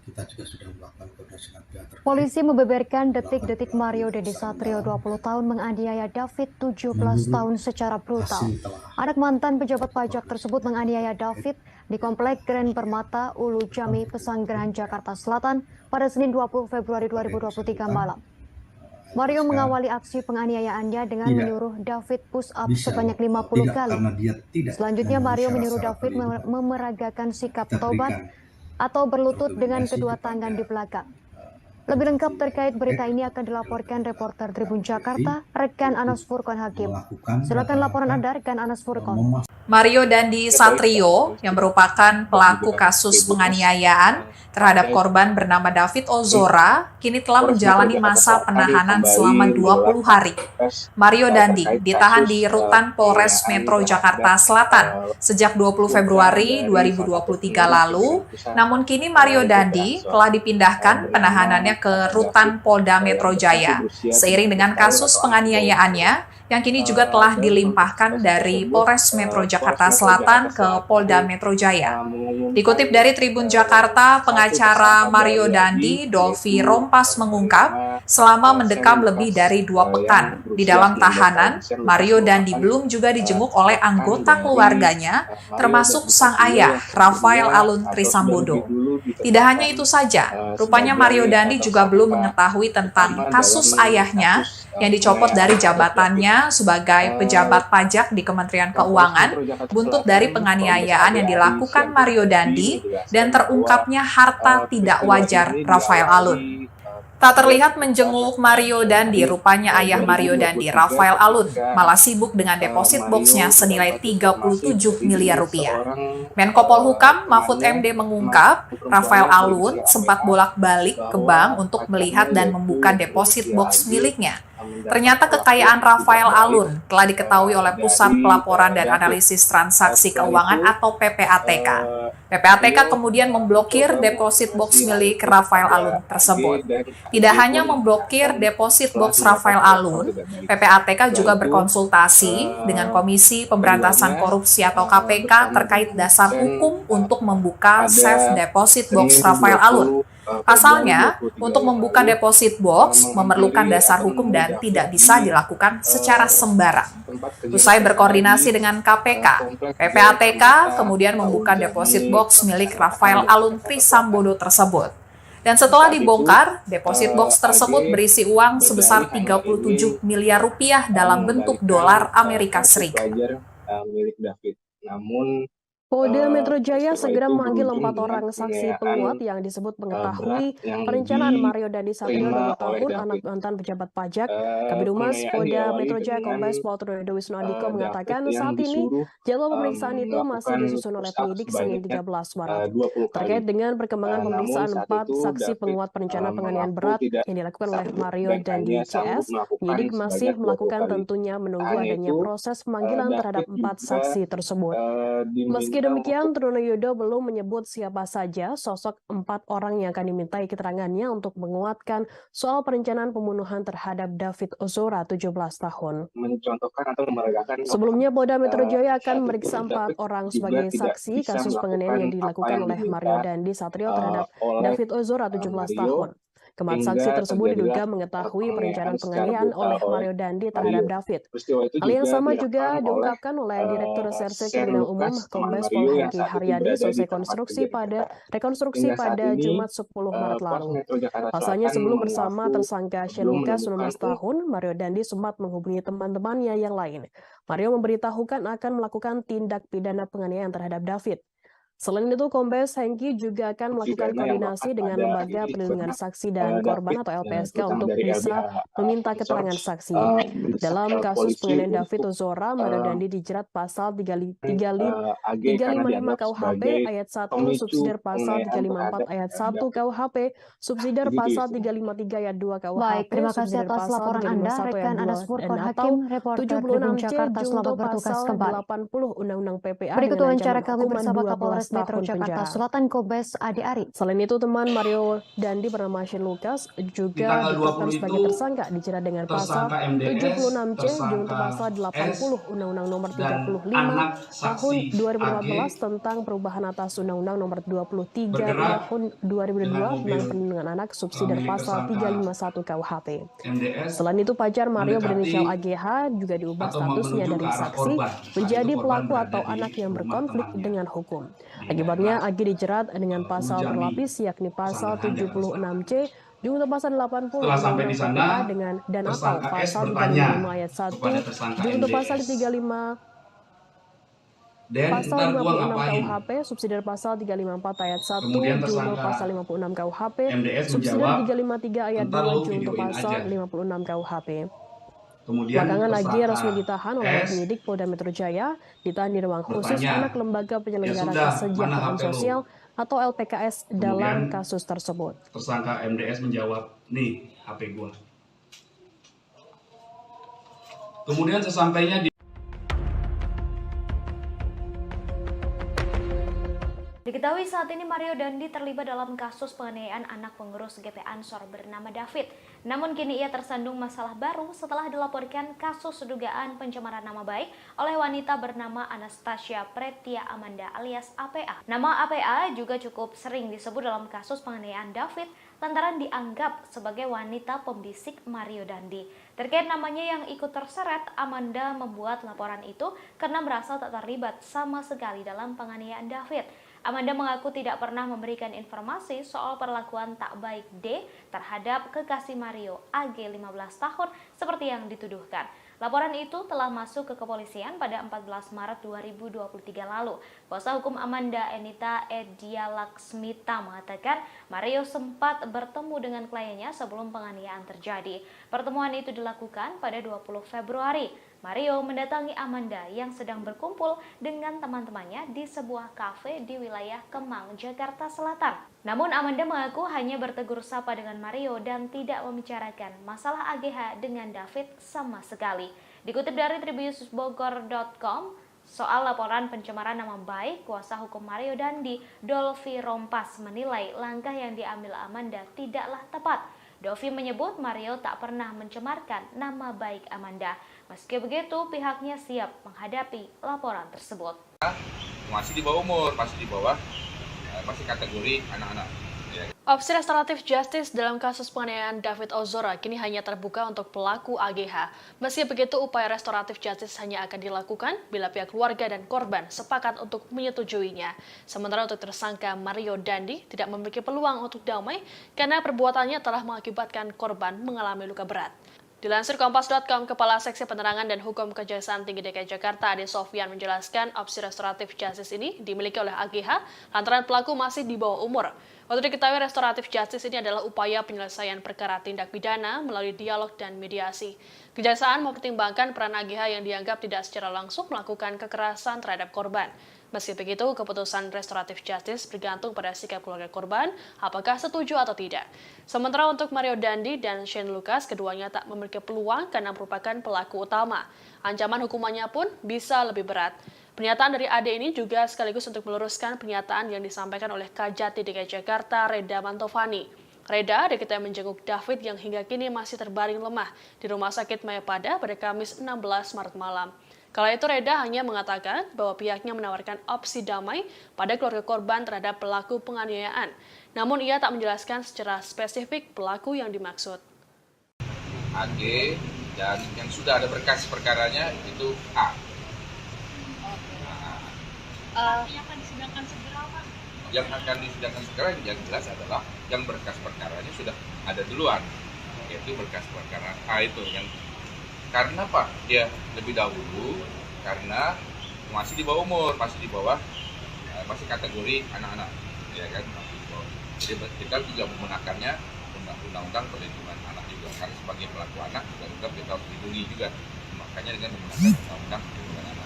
kita juga sudah melakukan koordinasi dengan pihak terkait. Polisi membeberkan detik-detik Mario Dandi Satrio 20 tahun menganiaya David 17 tahun secara brutal. Anak mantan pejabat pajak tersebut menganiaya David di Komplek Grand Permata, Ulu Jami, Pesanggerahan, Jakarta Selatan pada Senin 20 Februari 2023 malam. Mario mengawali aksi penganiayaannya dengan menyuruh David push up sebanyak 50 kali. Selanjutnya Mario menyuruh David memeragakan sikap tobat atau berlutut dengan kedua tangan di belakang. Lebih lengkap terkait berita ini akan dilaporkan reporter Tribun Jakarta, rekan Anas Furqon Hakim. Silakan laporan Anda, rekan Anas Furqon. Mario Dandi Satrio, yang merupakan pelaku kasus penganiayaan terhadap korban bernama David Ozora, kini telah menjalani masa penahanan selama 20 hari. Mario Dandi ditahan di Rutan Polres Metro Jakarta Selatan sejak 20 Februari 2023 lalu, namun kini Mario Dandi telah dipindahkan penahanannya ke Rutan Polda Metro Jaya, seiring dengan kasus penganiayaannya yang kini juga telah dilimpahkan dari Polres Metro Jakarta Jakarta Selatan ke Polda Metro Jaya. Dikutip dari Tribun Jakarta, pengacara Mario Dandi, Dolfi Rompas mengungkap, selama mendekam lebih dari 2 pekan di dalam tahanan, Mario Dandi belum juga dijenguk oleh anggota keluarganya, termasuk sang ayah, Rafael Alun Trisambodo. Tidak hanya itu saja, rupanya Mario Dandi juga belum mengetahui tentang kasus ayahnya yang dicopot dari jabatannya sebagai pejabat pajak di Kementerian Keuangan, buntut dari penganiayaan yang dilakukan Mario Dandi dan terungkapnya harta tidak wajar Rafael Alun. Tak terlihat menjenguk Mario Dandi, rupanya ayah Mario Dandi, Rafael Alun, malah sibuk dengan deposit boxnya senilai 37 miliar rupiah. Menko Polhukam Mahfud MD mengungkap, Rafael Alun sempat bolak-balik ke bank untuk melihat dan membuka deposit box miliknya. Ternyata kekayaan Rafael Alun telah diketahui oleh Pusat Pelaporan dan Analisis Transaksi Keuangan atau PPATK. PPATK kemudian memblokir deposit box milik Rafael Alun tersebut. Tidak hanya memblokir deposit box Rafael Alun, PPATK juga berkonsultasi dengan Komisi Pemberantasan Korupsi atau KPK terkait dasar hukum untuk membuka safe deposit box Rafael Alun. Pasalnya, untuk membuka deposit box memerlukan dasar hukum dan tidak bisa dilakukan secara sembarang. Usai berkoordinasi dengan KPK, PPATK kemudian membuka deposit box milik Rafael Alun Trisambodo tersebut. Dan setelah dibongkar, deposit box tersebut berisi uang sebesar 37 miliar rupiah dalam bentuk dolar Amerika Serikat. Milik David. Namun Polda Metro Jaya segera memanggil 4 orang saksi penguat yang disebut mengetahui perencanaan Mario Dandi Satrio 20 tahun, anak mantan pejabat pajak. Kabid Humas Polda Metro Jaya Kombes Pol Trunodo Wisnu Andiko mengatakan saat ini jadwal pemeriksaan itu masih disusun oleh penyidik Senin 13 Maret. Terkait dengan perkembangan pemeriksaan 4 saksi penguat perencanaan penganiayaan berat yang dilakukan oleh Mario Dandi CS, penyidik masih melakukan tentunya menunggu adanya proses pemanggilan terhadap 4 saksi tersebut. Meski demikian, Trunodo belum menyebut siapa saja sosok 4 orang yang akan dimintai keterangannya untuk menguatkan soal perencanaan pembunuhan terhadap David Ozora, 17 tahun. Mencontohkan atau memeragakan. Sebelumnya, Polda Metro Jaya akan memeriksa 4 orang sebagai saksi kasus penganiayaan yang dilakukan oleh Mario Dandi Satrio terhadap David Ozora, 17 tahun. Keempat saksi tersebut diduga mengetahui perencanaan penganiayaan oleh Mario Dandi terhadap David. Hal yang sama juga diungkapkan oleh Direktur Reserse Kriminal Umum Kombes Pol Hengki Haryadi selesai rekonstruksi pada Jumat 10 Maret lalu. Pasalnya sebelum bersama tersangka Shane Lucas 19 tahun, Mario Dandi sempat menghubungi teman-temannya yang lain. Mario memberitahukan akan melakukan tindak pidana penganiayaan terhadap David. Selain itu, Kombes Hengki juga akan melakukan koordinasi dengan Lembaga Perlindungan Saksi dan Korban atau LPSK untuk bisa meminta keterangan saksi. Dalam kasus penganiayaan David Ozora, Mario Dandi dijerat pasal 355 KUHP ayat 1, subsidiar pasal 354 ayat 1 KUHP, subsidiar pasal 353 ayat 2 KUHP. Baik, terima kasih atas laporan Anda, rekan Anas Purkon Hakim, reporter Tribun Jakarta, selamat bertugas kembali. 80 Undang-Undang PPA berikut dengan wawancara ancaman kami bersama hukuman Kapolres Metro Jakarta Selatan Kombes Adi Ari. Selain itu, teman Mario Dandi bernama Shane Lucas juga ditetapkan sebagai tersangka dijerat dengan pasal 76C junto pasal 80 Undang-Undang Nomor 35 Tahun 2014 tentang perubahan atas Undang-Undang Nomor 23 Tahun 2002 tentang perlindungan anak subsidiar pasal 351 KUHP. Selain itu, pacar Mario berinisial AGH juga diubah statusnya dari saksi menjadi pelaku atau anak yang berkonflik dengan hukum. Akibatnya, AG dijerat dengan pasal berlapis yakni pasal 76C junto pasal 80 sampai di sana, dengan dan atau pasal 35 ayat 1 junto pasal 35 pasal 56 KUHP subsidiar pasal 354 ayat 1 junto pasal 56 KUHP subsidiar 353 ayat 2 junto pasal 56 KUHP. Belakangan lagi resmi ditahan oleh penyidik Polda Metro Jaya, ditahan di ruang khusus anak Lembaga Penyelenggara Kesejahteraan Sosial atau LPKS dalam kasus tersebut. Tersangka MDS menjawab, nih HP gua. Kemudian sesampainya di Diketahui saat ini Mario Dandi terlibat dalam kasus penganiayaan anak pengurus GP Ansor bernama David. Namun kini ia tersandung masalah baru setelah dilaporkan kasus dugaan pencemaran nama baik oleh wanita bernama Anastasia Pretia Amanda alias APA. Nama APA juga cukup sering disebut dalam kasus penganiayaan David lantaran dianggap sebagai wanita pembisik Mario Dandi. Terkait namanya yang ikut terseret, Amanda membuat laporan itu karena merasa tak terlibat sama sekali dalam penganiayaan David. Amanda mengaku tidak pernah memberikan informasi soal perlakuan tak baik D terhadap kekasih Mario AG 15 tahun seperti yang dituduhkan. Laporan itu telah masuk ke kepolisian pada 14 Maret 2023 lalu. Kuasa hukum Amanda, Enita Edia Laksmita, mengatakan Mario sempat bertemu dengan kliennya sebelum penganiayaan terjadi. Pertemuan itu dilakukan pada 20 Februari. Mario mendatangi Amanda yang sedang berkumpul dengan teman-temannya di sebuah kafe di wilayah Kemang, Jakarta Selatan. Namun Amanda mengaku hanya bertegur sapa dengan Mario dan tidak membicarakan masalah AGH dengan David sama sekali. Dikutip dari tribunnews.bogor.com, soal laporan pencemaran nama baik, kuasa hukum Mario Dandi, Dolvi Rompas, menilai langkah yang diambil Amanda tidaklah tepat. Dolvi menyebut Mario tak pernah mencemarkan nama baik Amanda. Meski begitu, pihaknya siap menghadapi laporan tersebut. Masih di bawah umur, masih kategori anak-anak. Opsi restoratif justice dalam kasus penganiayaan David Ozora kini hanya terbuka untuk pelaku AGH. Meski begitu, upaya restoratif justice hanya akan dilakukan bila pihak keluarga dan korban sepakat untuk menyetujuinya. Sementara untuk tersangka Mario Dandi tidak memiliki peluang untuk damai karena perbuatannya telah mengakibatkan korban mengalami luka berat. Dilansir Kompas.com, Kepala Seksi Penerangan dan Hukum Kejaksaan Tinggi DKI Jakarta, Ade Sofyan, menjelaskan opsi restoratif justice ini dimiliki oleh AGH lantaran pelaku masih di bawah umur. Untuk diketahui, restoratif justice ini adalah upaya penyelesaian perkara tindak pidana melalui dialog dan mediasi. Kejaksaan mempertimbangkan peran AGH yang dianggap tidak secara langsung melakukan kekerasan terhadap korban. Meski begitu, keputusan restoratif justice bergantung pada sikap keluarga korban, apakah setuju atau tidak. Sementara untuk Mario Dandi dan Shane Lucas, keduanya tak memiliki peluang karena merupakan pelaku utama. Ancaman hukumannya pun bisa lebih berat. Pernyataan dari Ade ini juga sekaligus untuk meluruskan pernyataan yang disampaikan oleh Kajati DKI Jakarta, Reda Mantovani. Reda diketahui menjenguk David yang hingga kini masih terbaring lemah di Rumah Sakit Mayapada pada Kamis 16 Maret malam. Kala itu Reda hanya mengatakan bahwa pihaknya menawarkan opsi damai pada keluarga korban terhadap pelaku penganiayaan. Namun ia tak menjelaskan secara spesifik pelaku yang dimaksud. AG dan yang sudah ada berkas perkaranya itu A. Yang akan disidangkan segera, Pak? Yang akan disidangkan segera yang jelas adalah yang berkas perkaranya sudah ada duluan, yaitu berkas perkara A itu yang karena Pak dia lebih dahulu karena masih di bawah umur, masih kategori anak-anak, ya kan? Jadi kita juga menggunakannya undang-undang perlindungan anak juga karena sebagai pelaku anak juga tetap kita harus dilindungi juga, makanya dengan menggunakan undang-undang perlindungan anak.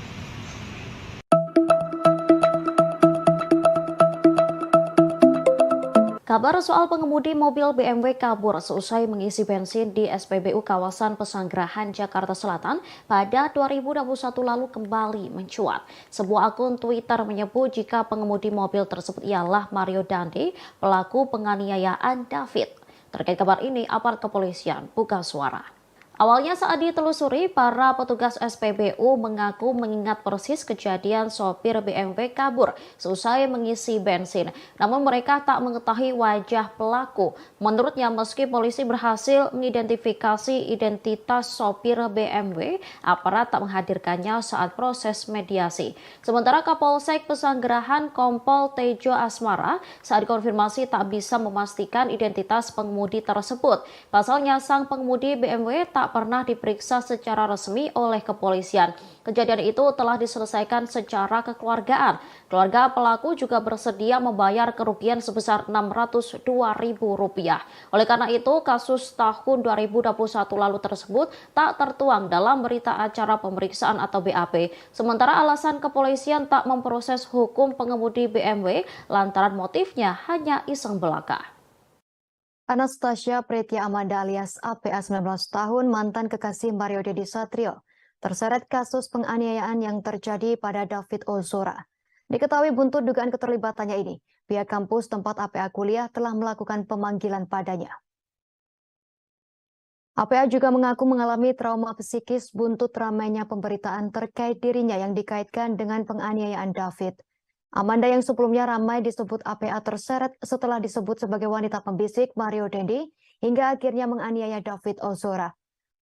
Kabar soal pengemudi mobil BMW kabur seusai mengisi bensin di SPBU kawasan Pesanggerahan, Jakarta Selatan pada 2021 lalu kembali mencuat. Sebuah akun Twitter menyebut jika pengemudi mobil tersebut ialah Mario Dandi, pelaku penganiayaan David. Terkait kabar ini, aparat kepolisian buka suara. Awalnya saat ditelusuri, para petugas SPBU mengaku mengingat persis kejadian sopir BMW kabur seusai mengisi bensin. Namun mereka tak mengetahui wajah pelaku. Menurutnya, meski polisi berhasil mengidentifikasi identitas sopir BMW, aparat tak menghadirkannya saat proses mediasi. Sementara Kapolsek Pesanggerahan Kompol Tejo Asmara saat konfirmasi tak bisa memastikan identitas pengemudi tersebut. Pasalnya, sang pengemudi BMW tak pernah diperiksa secara resmi oleh kepolisian. Kejadian itu telah diselesaikan secara kekeluargaan. Keluarga pelaku juga bersedia membayar kerugian sebesar Rp602.000. Oleh karena itu, kasus tahun 2021 lalu tersebut tak tertuang dalam berita acara pemeriksaan atau BAP. Sementara alasan kepolisian tak memproses hukum pengemudi BMW lantaran motifnya hanya iseng belaka. Anastasia Pretia Amanda alias APA 19 tahun, mantan kekasih Mario Dandi Satrio, terseret kasus penganiayaan yang terjadi pada David Ozora. Diketahui buntut dugaan keterlibatannya ini, pihak kampus tempat APA kuliah telah melakukan pemanggilan padanya. APA juga mengaku mengalami trauma psikis buntut ramainya pemberitaan terkait dirinya yang dikaitkan dengan penganiayaan David. Amanda yang sebelumnya ramai disebut APA terseret setelah disebut sebagai wanita pembisik Mario Dendi hingga akhirnya menganiaya David Ozora.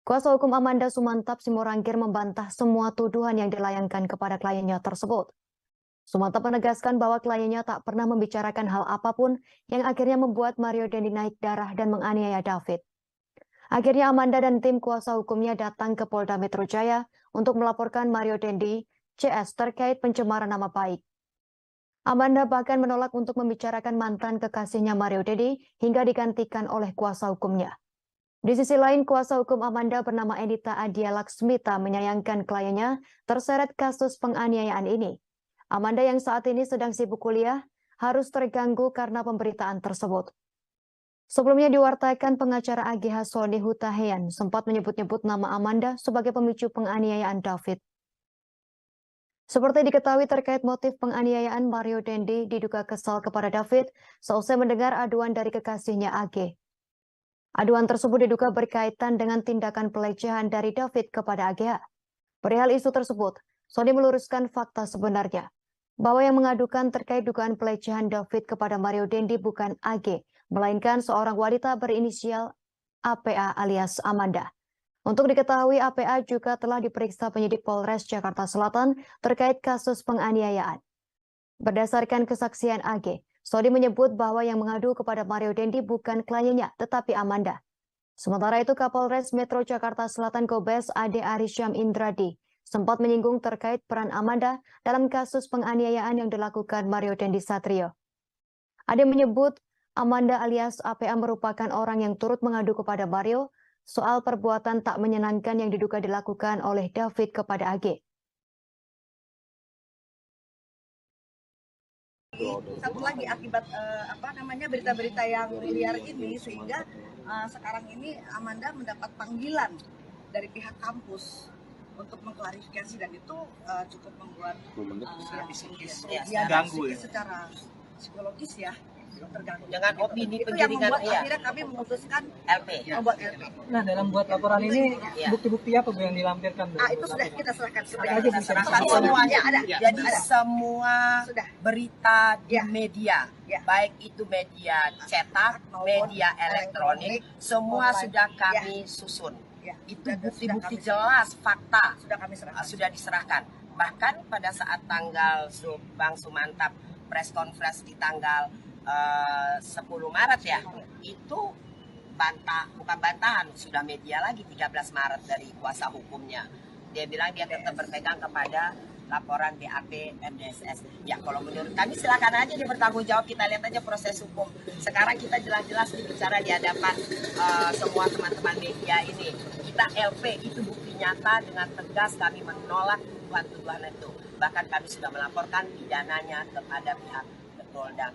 Kuasa hukum Amanda Sumantap Simorangkir membantah semua tuduhan yang dilayangkan kepada kliennya tersebut. Sumantap menegaskan bahwa kliennya tak pernah membicarakan hal apapun yang akhirnya membuat Mario Dendi naik darah dan menganiaya David. Akhirnya Amanda dan tim kuasa hukumnya datang ke Polda Metro Jaya untuk melaporkan Mario Dendi CS terkait pencemaran nama baik. Amanda bahkan menolak untuk membicarakan mantan kekasihnya Mario Dendi hingga digantikan oleh kuasa hukumnya. Di sisi lain, kuasa hukum Amanda bernama Enita Adia Laksmita menyayangkan kliennya terseret kasus penganiayaan ini. Amanda yang saat ini sedang sibuk kuliah harus terganggu karena pemberitaan tersebut. Sebelumnya diwartakan pengacara AGH Sony Hutahean sempat menyebut-nyebut nama Amanda sebagai pemicu penganiayaan David. Seperti diketahui terkait motif penganiayaan, Mario Dendi diduga kesal kepada David seusai mendengar aduan dari kekasihnya AG. Aduan tersebut diduga berkaitan dengan tindakan pelecehan dari David kepada AGH. Perihal isu tersebut, Sony meluruskan fakta sebenarnya, bahwa yang mengadukan terkait dugaan pelecehan David kepada Mario Dendi bukan AG, melainkan seorang wanita berinisial APA alias Amanda. Untuk diketahui, APA juga telah diperiksa penyidik Polres Jakarta Selatan terkait kasus penganiayaan. Berdasarkan kesaksian AG, Sony menyebut bahwa yang mengadu kepada Mario Dendi bukan kliennya, tetapi Amanda. Sementara itu, Kapolres Metro Jakarta Selatan Kombes Ade Arisyam Indradi sempat menyinggung terkait peran Amanda dalam kasus penganiayaan yang dilakukan Mario Dendi Satrio. Ade menyebut Amanda alias APA merupakan orang yang turut mengadu kepada Mario soal perbuatan tak menyenangkan yang diduga dilakukan oleh David kepada AG. Satu lagi akibat berita-berita yang liar ini, sehingga sekarang ini Amanda mendapat panggilan dari pihak kampus untuk mengklarifikasi, dan itu cukup membuat ganggu secara psikologis ya. Dengan opini itu yang penjaringan membuat akhirnya kami memutuskan LP. Membuat LP. Nah, dalam buat laporan ini bukti-bukti apa Bu yang dilampirkan? Itu sudah kita serahkan. Kita serahkan semuanya. Jadi semua berita di media, baik itu media cetak, media elektronik, semua sudah kami susun. Itu bukti-bukti jelas, fakta sudah diserahkan. Bahkan pada saat tanggal Bang Sumantap press conference di tanggal 10 Maret ya, itu bukan bantahan, sudah media lagi 13 Maret dari kuasa hukumnya. Dia bilang dia tetap berpegang kepada laporan BAP MDSS. Ya kalau menurut kami silakan aja dia bertanggung jawab, kita lihat aja proses hukum. Sekarang kita jelas-jelas bicara di hadapan semua teman-teman media ini. Kita LP, itu bukti nyata, dengan tegas kami menolak tuduhan itu. Bahkan kami sudah melaporkan pidananya kepada pihak Polda.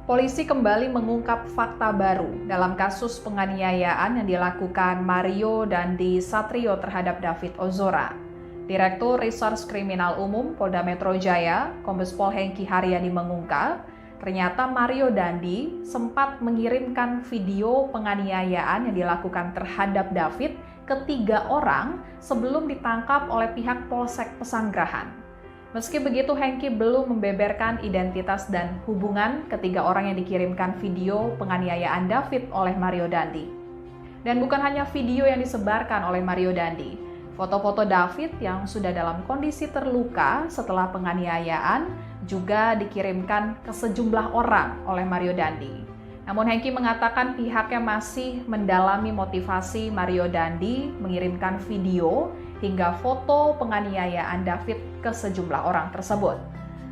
Polisi kembali mengungkap fakta baru dalam kasus penganiayaan yang dilakukan Mario Dandi Satrio terhadap David Ozora. Direktur Reserse Kriminal Umum Polda Metro Jaya, Kombes Pol Hengki Haryadi mengungkap, ternyata Mario Dandi sempat mengirimkan video penganiayaan yang dilakukan terhadap David ke 3 orang sebelum ditangkap oleh pihak Polsek Pesanggerahan. Meski begitu, Hengki belum membeberkan identitas dan hubungan ketiga orang yang dikirimkan video penganiayaan David oleh Mario Dandi. Dan bukan hanya video yang disebarkan oleh Mario Dandi, foto-foto David yang sudah dalam kondisi terluka setelah penganiayaan juga dikirimkan ke sejumlah orang oleh Mario Dandi. Namun Hengki mengatakan pihaknya masih mendalami motivasi Mario Dandi mengirimkan video hingga foto penganiayaan David ke sejumlah orang tersebut.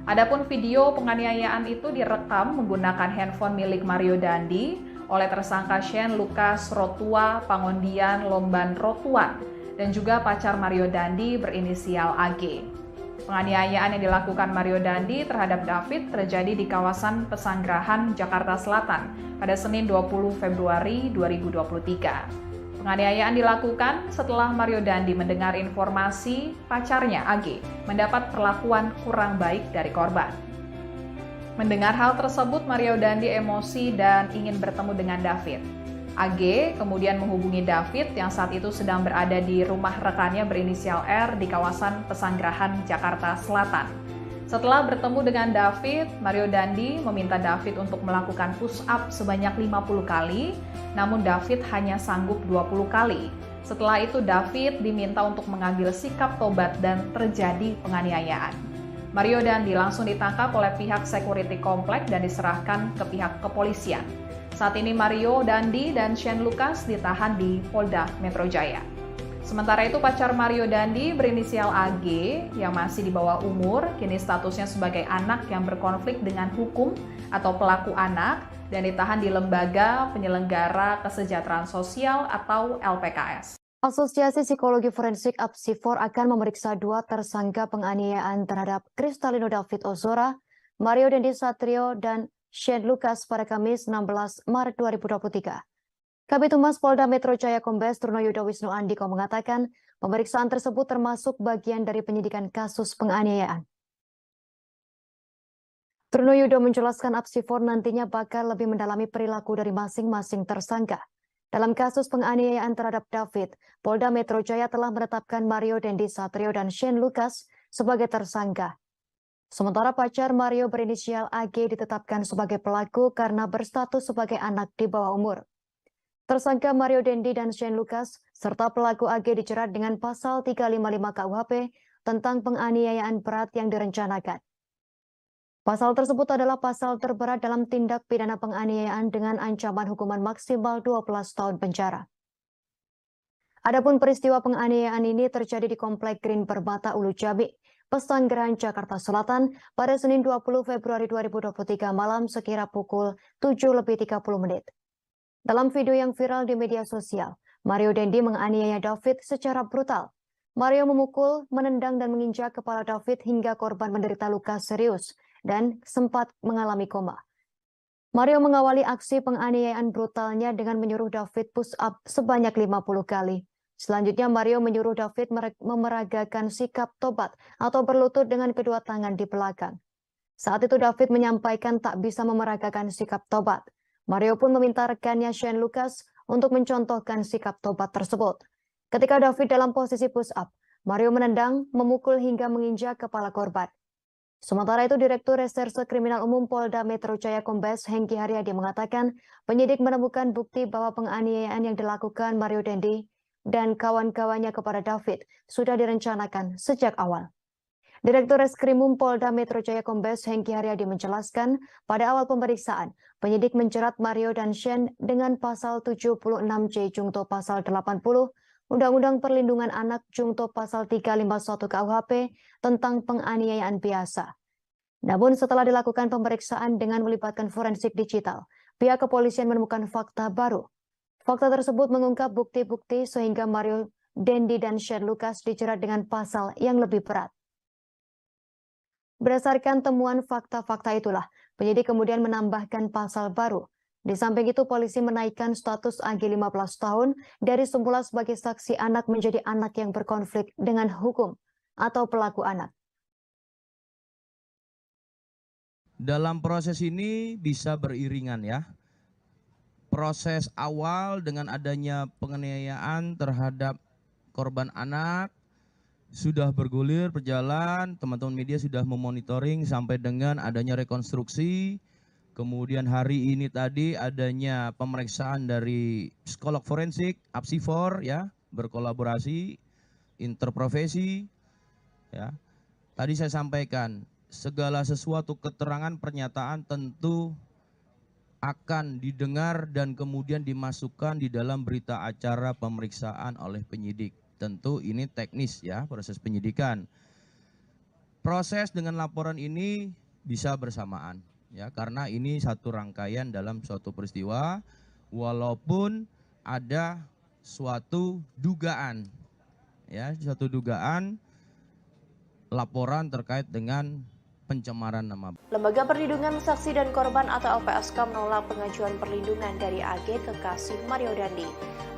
Adapun video penganiayaan itu direkam menggunakan handphone milik Mario Dandi oleh tersangka Shane Lucas Rotua Pangondian Lomban Rotuan dan juga pacar Mario Dandi berinisial AG. Penganiayaan yang dilakukan Mario Dandi terhadap David terjadi di kawasan Pesanggerahan, Jakarta Selatan pada Senin 20 Februari 2023. Penganiayaan dilakukan setelah Mario Dandi mendengar informasi pacarnya AG mendapat perlakuan kurang baik dari korban. Mendengar hal tersebut, Mario Dandi emosi dan ingin bertemu dengan David. AG kemudian menghubungi David yang saat itu sedang berada di rumah rekannya berinisial R di kawasan Pesanggerahan, Jakarta Selatan. Setelah bertemu dengan David, Mario Dandi meminta David untuk melakukan push up sebanyak 50 kali, namun David hanya sanggup 20 kali. Setelah itu David diminta untuk mengambil sikap tobat dan terjadi penganiayaan. Mario Dandi langsung ditangkap oleh pihak security komplek dan diserahkan ke pihak kepolisian. Saat ini Mario Dandi dan Shane Lucas ditahan di Polda Metro Jaya. Sementara itu pacar Mario Dandi berinisial AG yang masih di bawah umur, kini statusnya sebagai anak yang berkonflik dengan hukum atau pelaku anak dan ditahan di Lembaga Penyelenggara Kesejahteraan Sosial atau LPKS. Asosiasi Psikologi Forensik Apsifor akan memeriksa 2 tersangka penganiayaan terhadap Kristalino David Ozora, Mario Dandi Satrio, dan Shane Lucas pada Kamis 16 Maret 2023. Kabid Humas Polda Metro Jaya Kombes Trunoyudo Wisnu Andiko mengatakan pemeriksaan tersebut termasuk bagian dari penyidikan kasus penganiayaan. Trunoyudo menjelaskan Apsifor nantinya bakal lebih mendalami perilaku dari masing-masing tersangka. Dalam kasus penganiayaan terhadap David, Polda Metro Jaya telah menetapkan Mario Dandi Satrio dan Shane Lucas sebagai tersangka. Sementara pacar Mario berinisial AG ditetapkan sebagai pelaku karena berstatus sebagai anak di bawah umur. Tersangka Mario Dandi dan Shane Lucas serta pelaku AG dijerat dengan pasal 355 KUHP tentang penganiayaan berat yang direncanakan. Pasal tersebut adalah pasal terberat dalam tindak pidana penganiayaan dengan ancaman hukuman maksimal 12 tahun penjara. Adapun peristiwa penganiayaan ini terjadi di Komplek Green Permata Ulu Jami, Pesanggerahan, Jakarta Selatan pada Senin 20 Februari 2023 malam sekira pukul 7:30. Dalam video yang viral di media sosial, Mario Dandi menganiaya David secara brutal. Mario memukul, menendang dan menginjak kepala David hingga korban menderita luka serius dan sempat mengalami koma. Mario mengawali aksi penganiayaan brutalnya dengan menyuruh David push up sebanyak 50 kali. Selanjutnya Mario menyuruh David memeragakan sikap tobat atau berlutut dengan kedua tangan di belakang. Saat itu David menyampaikan tak bisa memeragakan sikap tobat. Mario pun meminta rekannya Shane Lucas untuk mencontohkan sikap tobat tersebut. Ketika David dalam posisi push up, Mario menendang, memukul hingga menginjak kepala korban. Sementara itu Direktur Reserse Kriminal Umum Polda Metro Jaya Kombes Hengki Haryadi mengatakan penyidik menemukan bukti bahwa penganiayaan yang dilakukan Mario Dandi dan kawan-kawannya kepada David sudah direncanakan sejak awal. Direktur Reskrimum Polda Metro Jaya Kombes Hengki Haryadi menjelaskan pada awal pemeriksaan, penyidik menjerat Mario dan Shane dengan pasal 76J Jungto pasal 80, Undang-Undang Perlindungan Anak Jungto pasal 351 KUHP tentang penganiayaan biasa. Namun setelah dilakukan pemeriksaan dengan melibatkan forensik digital, pihak kepolisian menemukan fakta baru. Fakta tersebut mengungkap bukti-bukti sehingga Mario Dandi dan Shane Lucas dijerat dengan pasal yang lebih berat. Berdasarkan temuan fakta-fakta itulah, penyidik kemudian menambahkan pasal baru. Di samping itu, polisi menaikkan status AG 15 tahun dari semula sebagai saksi anak menjadi anak yang berkonflik dengan hukum atau pelaku anak. Dalam proses ini bisa beriringan ya. Proses awal dengan adanya penganiayaan terhadap korban anak sudah bergulir, berjalan, teman-teman media sudah memonitoring sampai dengan adanya rekonstruksi. Kemudian hari ini tadi adanya pemeriksaan dari psikolog forensik, Apsifor ya, berkolaborasi, interprofesi ya. Tadi saya sampaikan, segala sesuatu keterangan pernyataan tentu akan didengar dan kemudian dimasukkan di dalam berita acara pemeriksaan oleh penyidik. Tentu ini teknis ya, proses penyidikan. Proses dengan laporan ini bisa bersamaan ya, karena ini satu rangkaian dalam suatu peristiwa walaupun ada suatu dugaan ya, suatu dugaan laporan terkait dengan pencemaran nama baik. Lembaga Perlindungan Saksi dan Korban atau LPSK menolak pengajuan perlindungan dari AG kekasih Mario Dandi.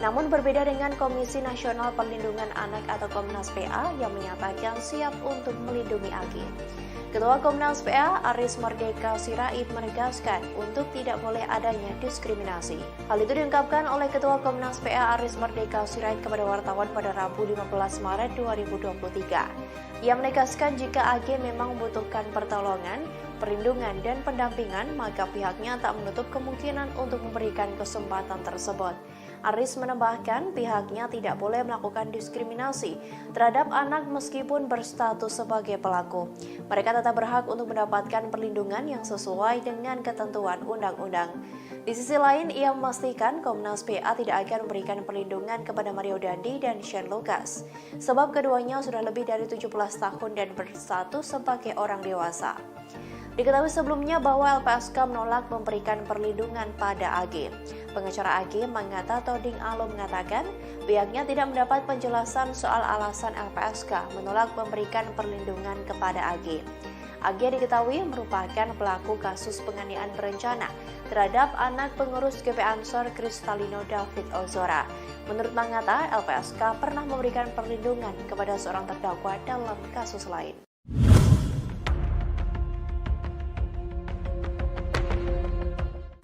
Namun berbeda dengan Komisi Nasional Perlindungan Anak atau Komnas PA yang menyatakan siap untuk melindungi AG. Ketua Komnas PA Aris Merdeka Sirait menegaskan untuk tidak boleh adanya diskriminasi. Hal itu diungkapkan oleh Ketua Komnas PA Aris Merdeka Sirait kepada wartawan pada Rabu 15 Maret 2023. Ia menegaskan jika AG memang membutuhkan pertolongan, perlindungan, dan pendampingan, maka pihaknya tak menutup kemungkinan untuk memberikan kesempatan tersebut. Aris menambahkan pihaknya tidak boleh melakukan diskriminasi terhadap anak meskipun berstatus sebagai pelaku. Mereka tetap berhak untuk mendapatkan perlindungan yang sesuai dengan ketentuan undang-undang. Di sisi lain, ia memastikan Komnas PA tidak akan memberikan perlindungan kepada Mario Dandi dan Shane Lucas, sebab keduanya sudah lebih dari 17 tahun dan berstatus sebagai orang dewasa. Diketahui sebelumnya bahwa LPSK menolak memberikan perlindungan pada AG. Pengacara AG Manggata Toding Alo mengatakan pihaknya tidak mendapat penjelasan soal alasan LPSK menolak memberikan perlindungan kepada AG. AG diketahui merupakan pelaku kasus penganiayaan berencana terhadap anak pengurus GP Ansor Kristalino David Ozora. Menurut Manggata, LPSK pernah memberikan perlindungan kepada seorang terdakwa dalam kasus lain.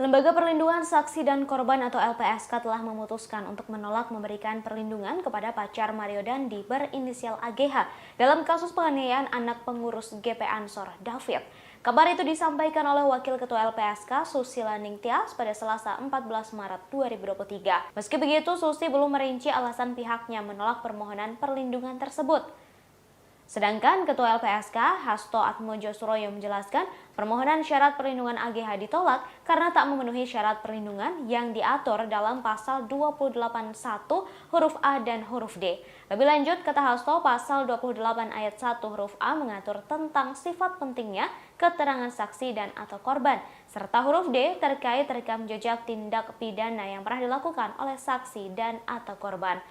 Lembaga Perlindungan Saksi dan Korban atau LPSK telah memutuskan untuk menolak memberikan perlindungan kepada pacar Mario Dandi berinisial AGH dalam kasus penganiayaan anak pengurus GP Ansor David. Kabar itu disampaikan oleh Wakil Ketua LPSK Susila Ningtyas pada Selasa 14 Maret 2023. Meski begitu, Susi belum merinci alasan pihaknya menolak permohonan perlindungan tersebut. Sedangkan Ketua LPSK Hasto Atmojo Suroyo menjelaskan permohonan syarat perlindungan AGH ditolak karena tak memenuhi syarat perlindungan yang diatur dalam pasal 281 huruf A dan huruf D. Lebih lanjut, kata Hasto, pasal 28 ayat 1 huruf A mengatur tentang sifat pentingnya keterangan saksi dan atau korban, serta huruf D terkait rekam jejak tindak pidana yang pernah dilakukan oleh saksi dan atau korban.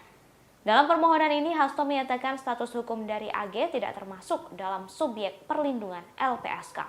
Dalam permohonan ini, Hasto menyatakan status hukum dari AG tidak termasuk dalam subjek perlindungan LPSK.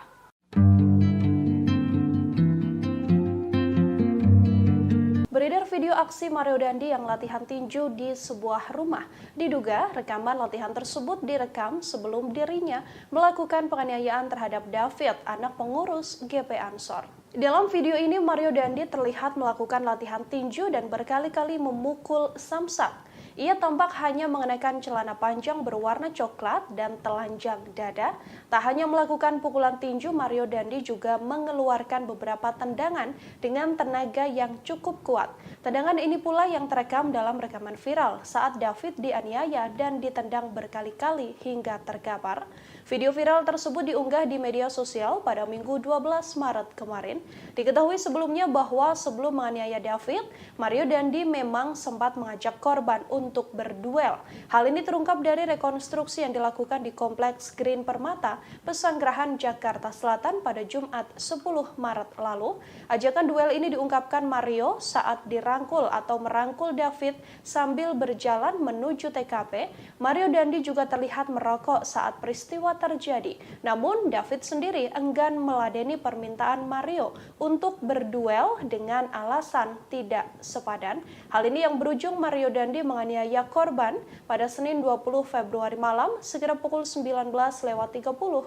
Beredar video aksi Mario Dandi yang latihan tinju di sebuah rumah. Diduga rekaman latihan tersebut direkam sebelum dirinya melakukan penganiayaan terhadap David, anak pengurus GP Ansor. Dalam video ini, Mario Dandi terlihat melakukan latihan tinju dan berkali-kali memukul samsak. Ia tampak hanya mengenakan celana panjang berwarna coklat dan telanjang dada. Tak hanya melakukan pukulan tinju, Mario Dandi juga mengeluarkan beberapa tendangan dengan tenaga yang cukup kuat. Tendangan ini pula yang terekam dalam rekaman viral saat David dianiaya dan ditendang berkali-kali hingga terkapar. Video viral tersebut diunggah di media sosial pada Minggu 12 Maret kemarin. Diketahui sebelumnya bahwa sebelum menganiaya David, Mario Dandi memang sempat mengajak korban untuk berduel. Hal ini terungkap dari rekonstruksi yang dilakukan di Kompleks Green Permata, Pesanggerahan, Jakarta Selatan pada Jumat 10 Maret lalu. Ajakan duel ini diungkapkan Mario saat dirangkul atau merangkul David sambil berjalan menuju TKP. Mario Dandi juga terlihat merokok saat peristiwa terjadi. Namun David sendiri enggan meladeni permintaan Mario untuk berduel dengan alasan tidak sepadan. Hal ini yang berujung Mario Dandi menganiaya korban pada Senin 20 Februari malam sekitar pukul 19.30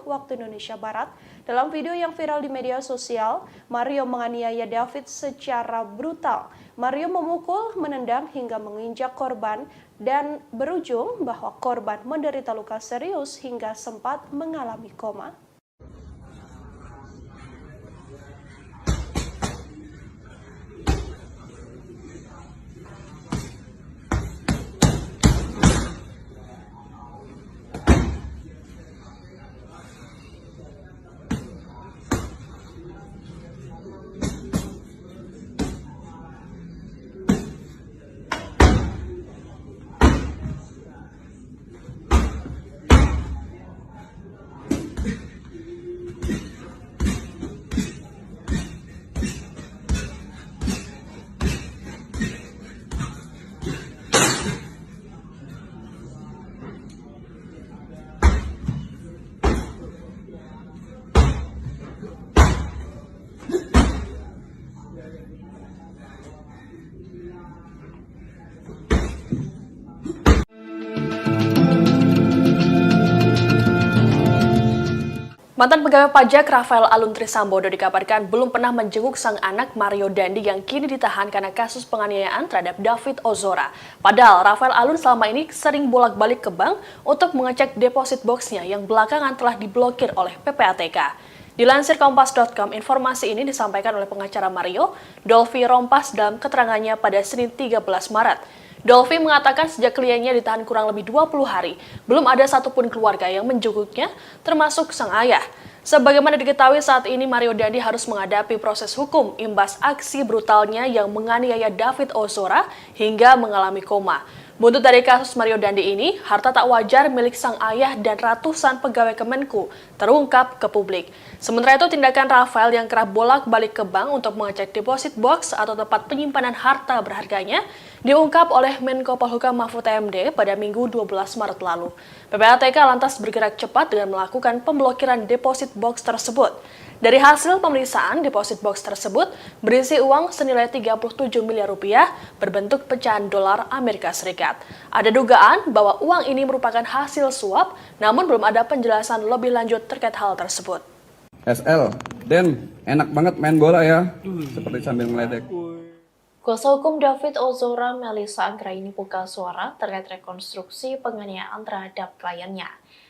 waktu Indonesia Barat. Dalam video yang viral di media sosial, Mario menganiaya David secara brutal. Mario memukul, menendang hingga menginjak korban dan berujung bahwa korban menderita luka serius hingga sempat mengalami koma. Mantan pegawai pajak Rafael Alun Trisambodo dikabarkan belum pernah menjenguk sang anak Mario Dandi yang kini ditahan karena kasus penganiayaan terhadap David Ozora. Padahal Rafael Alun selama ini sering bolak-balik ke bank untuk mengecek deposit boxnya yang belakangan telah diblokir oleh PPATK. Dilansir Kompas.com, informasi ini disampaikan oleh pengacara Mario, Dolfi Rompas dalam keterangannya pada Senin 13 Maret. Dolfi mengatakan sejak kliennya ditahan kurang lebih 20 hari, belum ada satupun keluarga yang menjenguknya, termasuk sang ayah. Sebagaimana diketahui saat ini Mario Dandi harus menghadapi proses hukum imbas aksi brutalnya yang menganiaya David Ozora hingga mengalami koma. Buntut dari kasus Mario Dandi ini, harta tak wajar milik sang ayah dan ratusan pegawai Kemenku terungkap ke publik. Sementara itu, tindakan Rafael yang kerap bolak-balik ke bank untuk mengecek deposit box atau tempat penyimpanan harta berharganya diungkap oleh Menko Polhukam Mahfud MD pada Minggu 12 Maret lalu. PPATK lantas bergerak cepat dengan melakukan pemblokiran deposit box tersebut. Dari hasil pemeriksaan, deposit box tersebut berisi uang senilai 37 miliar rupiah berbentuk pecahan dolar Amerika Serikat. Ada dugaan bahwa uang ini merupakan hasil suap, namun belum ada penjelasan lebih lanjut terkait hal tersebut. SL, Den, enak banget main bola ya, seperti sambil ngeledek. Kuasa hukum David Ozora, Melissa Anggraini buka suara terkait rekonstruksi penganiayaan terhadap kliennya.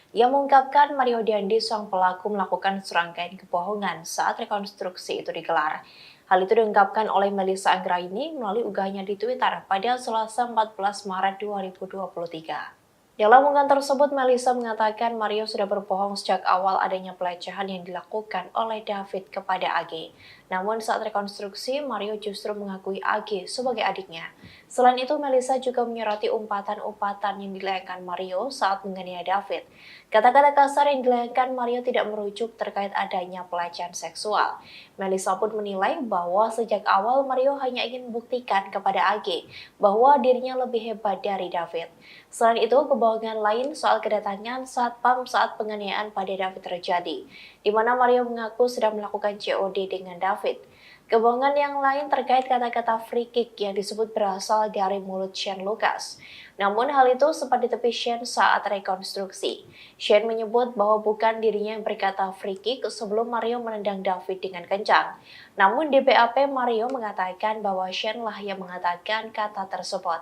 Ia mengungkapkan Mario Dandi sang pelaku melakukan serangkaian kebohongan saat rekonstruksi itu digelar. Hal itu diungkapkan oleh Melissa Anggraini melalui unggahannya di Twitter pada Selasa 14 Maret 2023. Dalam unggahan tersebut, Melissa mengatakan Mario sudah berbohong sejak awal adanya pelecehan yang dilakukan oleh David kepada AG. Namun saat rekonstruksi, Mario justru mengakui AG sebagai adiknya. Selain itu, Melissa juga menyoroti umpatan-umpatan yang dilayangkan Mario saat menganiaya David. Kata-kata kasar yang dilayangkan Mario tidak merujuk terkait adanya pelecehan seksual. Melissa pun menilai bahwa sejak awal Mario hanya ingin membuktikan kepada AG bahwa dirinya lebih hebat dari David. Selain itu, kebohongan lain soal kedatangan satpam saat penganiayaan pada David terjadi, di mana Mario mengaku sedang melakukan COD dengan David. Kebohongan yang lain terkait kata-kata free kick yang disebut berasal dari mulut Shane Lucas. Namun hal itu sempat ditepi Shane saat rekonstruksi. Shane menyebut bahwa bukan dirinya yang berkata free kick sebelum Mario menendang David dengan kencang. Namun di BAP Mario mengatakan bahwa Shane lah yang mengatakan kata tersebut.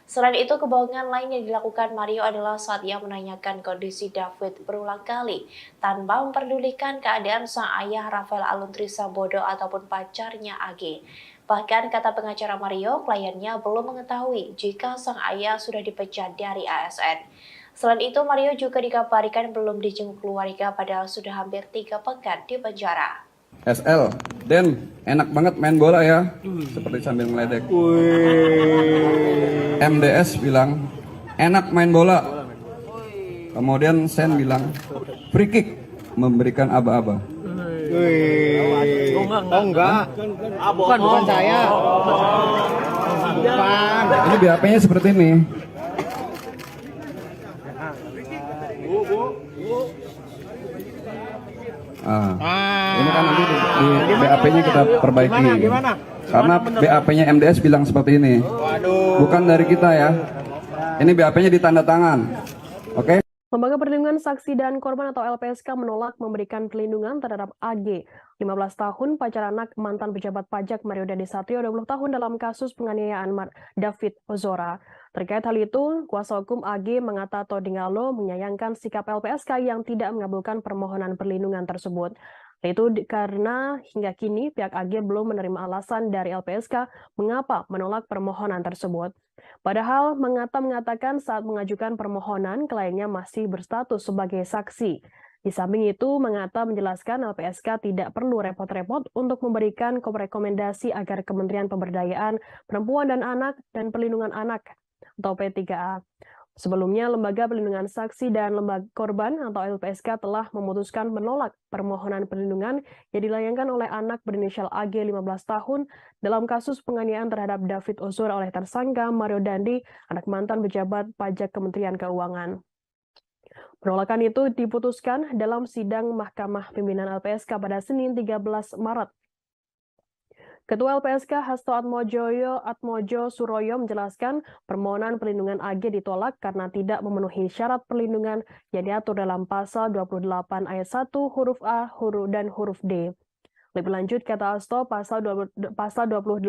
Selain itu, kebohongan lain yang dilakukan Mario adalah saat ia menanyakan kondisi David berulang kali tanpa memperdulikan keadaan sang ayah Rafael Alun Trisambodo ataupun pacarnya AG. Bahkan kata pengacara Mario, kliennya belum mengetahui jika sang ayah sudah dipecat dari ASN. Selain itu, Mario juga dikabarkan belum dijenguk keluarga padahal sudah hampir 3 pekan di penjara. SL, Den, enak banget main bola ya, seperti sambil ngeledek. MDS bilang, enak main bola. Kemudian Sen bilang, free kick, memberikan aba-aba. Oh enggak. Bukan saya. Bukan. Ini BAP-nya seperti ini. Ini kan nanti di BAP-nya kita perbaiki. Karena BAP-nya MDS bilang seperti ini. Bukan dari kita ya. Ini BAP-nya ditanda tangan. Oke? Lembaga Perlindungan Saksi dan Korban atau LPSK menolak memberikan perlindungan terhadap AG, 15 tahun, pacar anak mantan pejabat pajak Mario Dandi Satrio, 20 tahun dalam kasus penganiayaan David Ozora. Terkait hal itu, kuasa hukum AG Mangata Todingalo menyayangkan sikap LPSK yang tidak mengabulkan permohonan perlindungan tersebut. Itu karena hingga kini pihak AG belum menerima alasan dari LPSK mengapa menolak permohonan tersebut. Padahal Mangata mengatakan saat mengajukan permohonan kliennya masih berstatus sebagai saksi. Di samping itu, Mangata menjelaskan LPSK tidak perlu repot-repot untuk memberikan rekomendasi agar Kementerian Pemberdayaan Perempuan dan Anak dan Perlindungan Anak atau P3A. Sebelumnya, Lembaga Perlindungan Saksi dan Lembaga Korban atau LPSK telah memutuskan menolak permohonan perlindungan yang dilayangkan oleh anak berinisial AG 15 tahun dalam kasus penganiayaan terhadap David Ozora oleh tersangka Mario Dandi, anak mantan pejabat pajak Kementerian Keuangan. Penolakan itu diputuskan dalam sidang Mahkamah Pimpinan LPSK pada Senin 13 Maret. Ketua LPSK Hasto Atmojo Suroyo menjelaskan permohonan perlindungan AG ditolak karena tidak memenuhi syarat perlindungan yang diatur dalam pasal 28 ayat 1 huruf A dan huruf D. Lebih lanjut, kata Hasto, pasal 28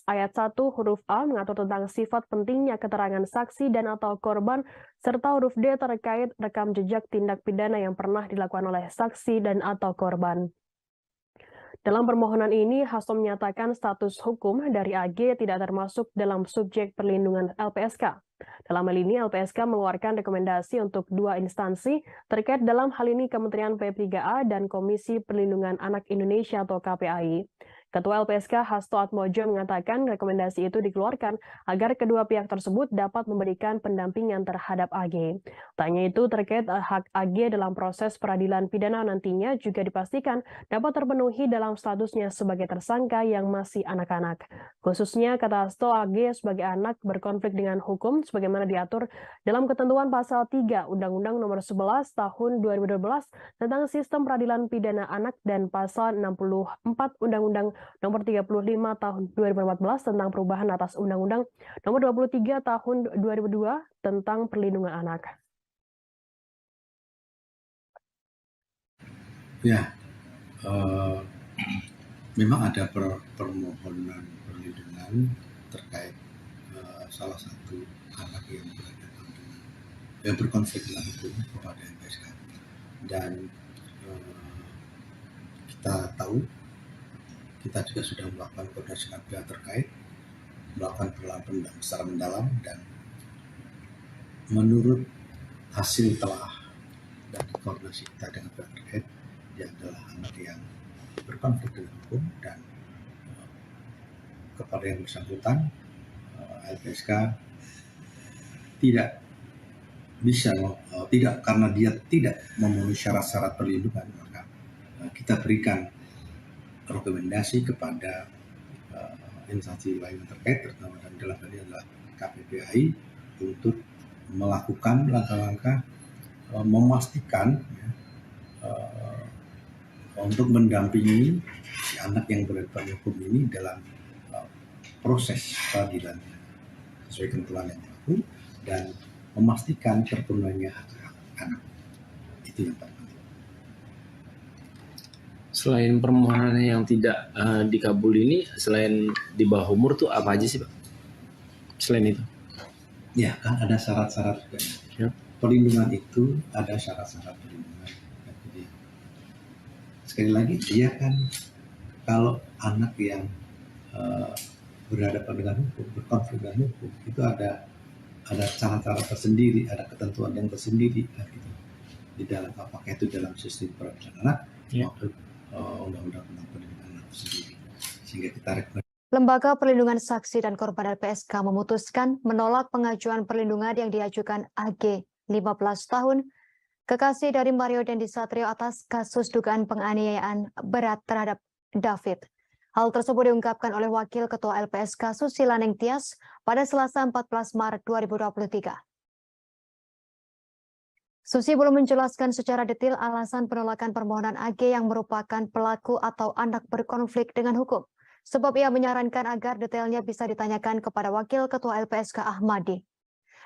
ayat 1 huruf A mengatur tentang sifat pentingnya keterangan saksi dan atau korban, serta huruf D terkait rekam jejak tindak pidana yang pernah dilakukan oleh saksi dan atau korban. Dalam permohonan ini, Hasto menyatakan status hukum dari AG tidak termasuk dalam subjek perlindungan LPSK. Dalam hal ini, LPSK mengeluarkan rekomendasi untuk dua instansi terkait dalam hal ini Kementerian P3A dan Komisi Perlindungan Anak Indonesia atau KPAI. Ketua LPSK Hasto Atmojo mengatakan rekomendasi itu dikeluarkan agar kedua pihak tersebut dapat memberikan pendampingan terhadap AG. Tanya itu terkait hak AG dalam proses peradilan pidana nantinya juga dipastikan dapat terpenuhi dalam statusnya sebagai tersangka yang masih anak-anak. Khususnya, kata Hasto, AG sebagai anak berkonflik dengan hukum sebagaimana diatur dalam ketentuan pasal 3 Undang-Undang Nomor 11 Tahun 2012 tentang Sistem Peradilan Pidana Anak dan pasal 64 Undang-Undang Nomor 35 Tahun 2014 tentang perubahan atas Undang-Undang Nomor 23 Tahun 2002 tentang Perlindungan Anak. Ya, memang ada permohonan perlindungan terkait salah satu anak yang berkonflik dengan hukum kepada LPSK, dan kita tahu kita juga sudah melakukan koordinasi dengan pihak terkait, melakukan penelitian secara mendalam, dan menurut hasil telah dan koordinasi kita dengan pihak terkait, dia adalah anak yang berkonflik dengan hukum, dan kepada yang bersangkutan LPSK tidak bisa, tidak, karena dia tidak memenuhi syarat-syarat perlindungan, maka kita berikan rekomendasi kepada instansi lain terkait, terutama dalam hal ini adalah KPPAI, untuk melakukan langkah-langkah memastikan untuk mendampingi si anak yang berhadapan hukum ini dalam proses peradilan sesuai ketentuan yang berlaku, dan memastikan terpenuhinya hak anak. Itu yang pertama. Selain permohonan yang tidak dikabul ini, selain di bawah umur tuh apa aja sih, Pak? Selain itu? Ya, kan ada syarat-syarat juga. Ya. Perlindungan itu ada syarat-syarat perlindungan. Jadi, sekali lagi, dia kan kalau anak yang berhadapan dengan hukum, berkonflik dengan hukum, itu ada cara-cara tersendiri, ada ketentuan yang tersendiri, gitu. Di dalam, apakah itu dalam sistem peradilan anak, maupun undang-undang tentang perlindungan anak sendiri, sehingga kita rekomendasi. Lembaga Perlindungan Saksi dan Korban LPSK memutuskan menolak pengajuan perlindungan yang diajukan AG 15 tahun, kekasih dari Mario Dandi Satrio atas kasus dugaan penganiayaan berat terhadap David. Hal tersebut diungkapkan oleh Wakil Ketua LPSK Susila Nengtyas pada Selasa 14 Maret 2023. Susi belum menjelaskan secara detail alasan penolakan permohonan AG yang merupakan pelaku atau anak berkonflik dengan hukum. Sebab ia menyarankan agar detailnya bisa ditanyakan kepada Wakil Ketua LPSK Ahmadi.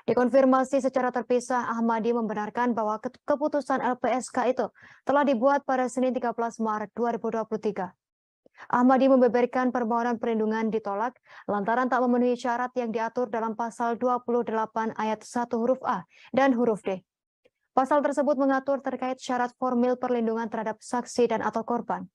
Dikonfirmasi secara terpisah, Ahmadi membenarkan bahwa keputusan LPSK itu telah dibuat pada Senin 13 Maret 2023. Ahmadi membeberkan permohonan perlindungan ditolak lantaran tak memenuhi syarat yang diatur dalam pasal 28 ayat 1 huruf A dan huruf D. Pasal tersebut mengatur terkait syarat formil perlindungan terhadap saksi dan atau korban.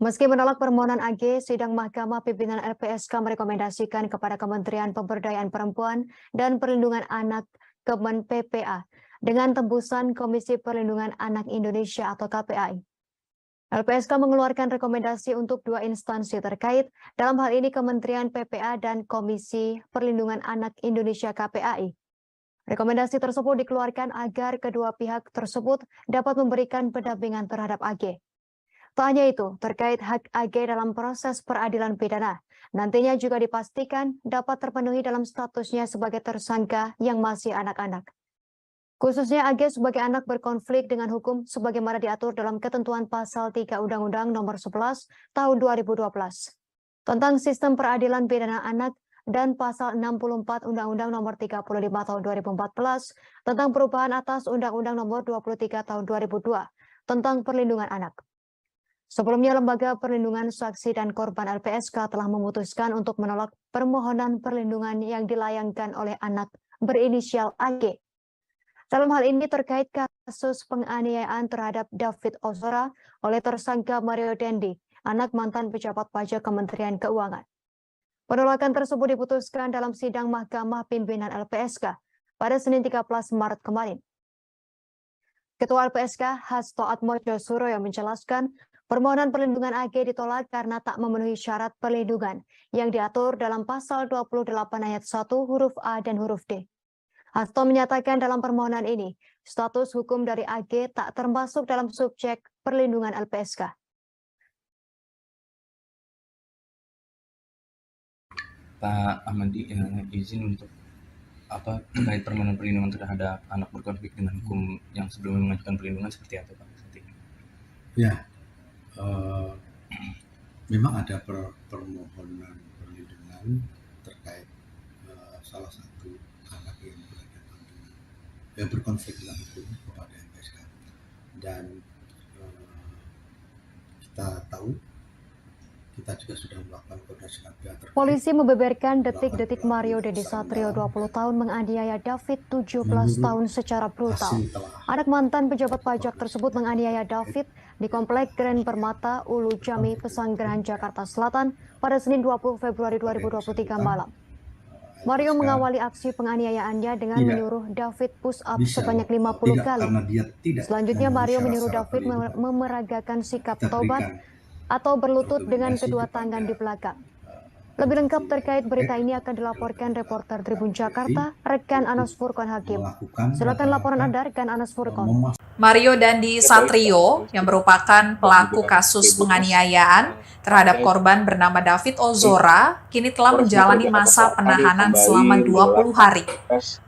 Meski menolak permohonan AG, sidang Mahkamah Pimpinan LPSK merekomendasikan kepada Kementerian Pemberdayaan Perempuan dan Perlindungan Anak Kemen PPA dengan tembusan Komisi Perlindungan Anak Indonesia atau KPAI. LPSK mengeluarkan rekomendasi untuk dua instansi terkait, dalam hal ini Kementerian PPA dan Komisi Perlindungan Anak Indonesia KPAI. Rekomendasi tersebut dikeluarkan agar kedua pihak tersebut dapat memberikan pendampingan terhadap AG. Tak hanya itu, terkait hak AG dalam proses peradilan pidana, nantinya juga dipastikan dapat terpenuhi dalam statusnya sebagai tersangka yang masih anak-anak. Khususnya AG sebagai anak berkonflik dengan hukum sebagaimana diatur dalam ketentuan pasal 3 Undang-Undang Nomor 11 Tahun 2012 tentang Sistem Peradilan Pidana Anak dan pasal 64 Undang-Undang Nomor 35 Tahun 2014 tentang perubahan atas Undang-Undang Nomor 23 Tahun 2002 tentang Perlindungan Anak. Sebelumnya, Lembaga Perlindungan Saksi dan Korban LPSK telah memutuskan untuk menolak permohonan perlindungan yang dilayangkan oleh anak berinisial AG. Dalam hal ini terkait kasus penganiayaan terhadap David Ozora oleh tersangka Mario Dendi, anak mantan pejabat pajak Kementerian Keuangan. Penolakan tersebut diputuskan dalam sidang Mahkamah Pimpinan LPSK pada Senin 13 Maret kemarin. Ketua LPSK Hasto Atmojo Suroyo menjelaskan permohonan perlindungan AG ditolak karena tak memenuhi syarat perlindungan yang diatur dalam pasal 28 ayat 1 huruf A dan huruf D. Hasto menyatakan dalam permohonan ini, status hukum dari AG tak termasuk dalam subjek perlindungan LPSK. Pak Ahmadi izin untuk terkait permohonan perlindungan terhadap anak berkonflik dengan hukum yang sebelumnya mengajukan perlindungan seperti apa, Pak? Ya, memang ada permohonan perlindungan terkait salah satu anak yang berkonflik dengan hukum kepada LPSK, dan kita tahu kita juga sudah melakukan koordinasi dengan pihak. Polisi membeberkan detik-detik Mario Dendi Satrio 20 tahun menganiaya David 17 tahun secara brutal. Anak mantan pejabat pajak tersebut menganiaya David di Komplek Grand Permata Ulu Jami, Pesanggerahan, Jakarta Selatan pada Senin 20 Februari 2023 malam. Mario mengawali aksi penganiayaannya dengan menyuruh David push up sebanyak 50 kali. Selanjutnya Mario menyuruh David memeragakan sikap tobat atau berlutut dengan kedua tangan di belakang. Lebih lengkap terkait berita ini akan dilaporkan reporter Tribun Jakarta, rekan Anas Furqan Hakim. Silakan laporan Anda, rekan Anas Furqan. Mario Dendi Satrio, yang merupakan pelaku kasus penganiayaan terhadap korban bernama David Ozora, kini telah menjalani masa penahanan selama 20 hari.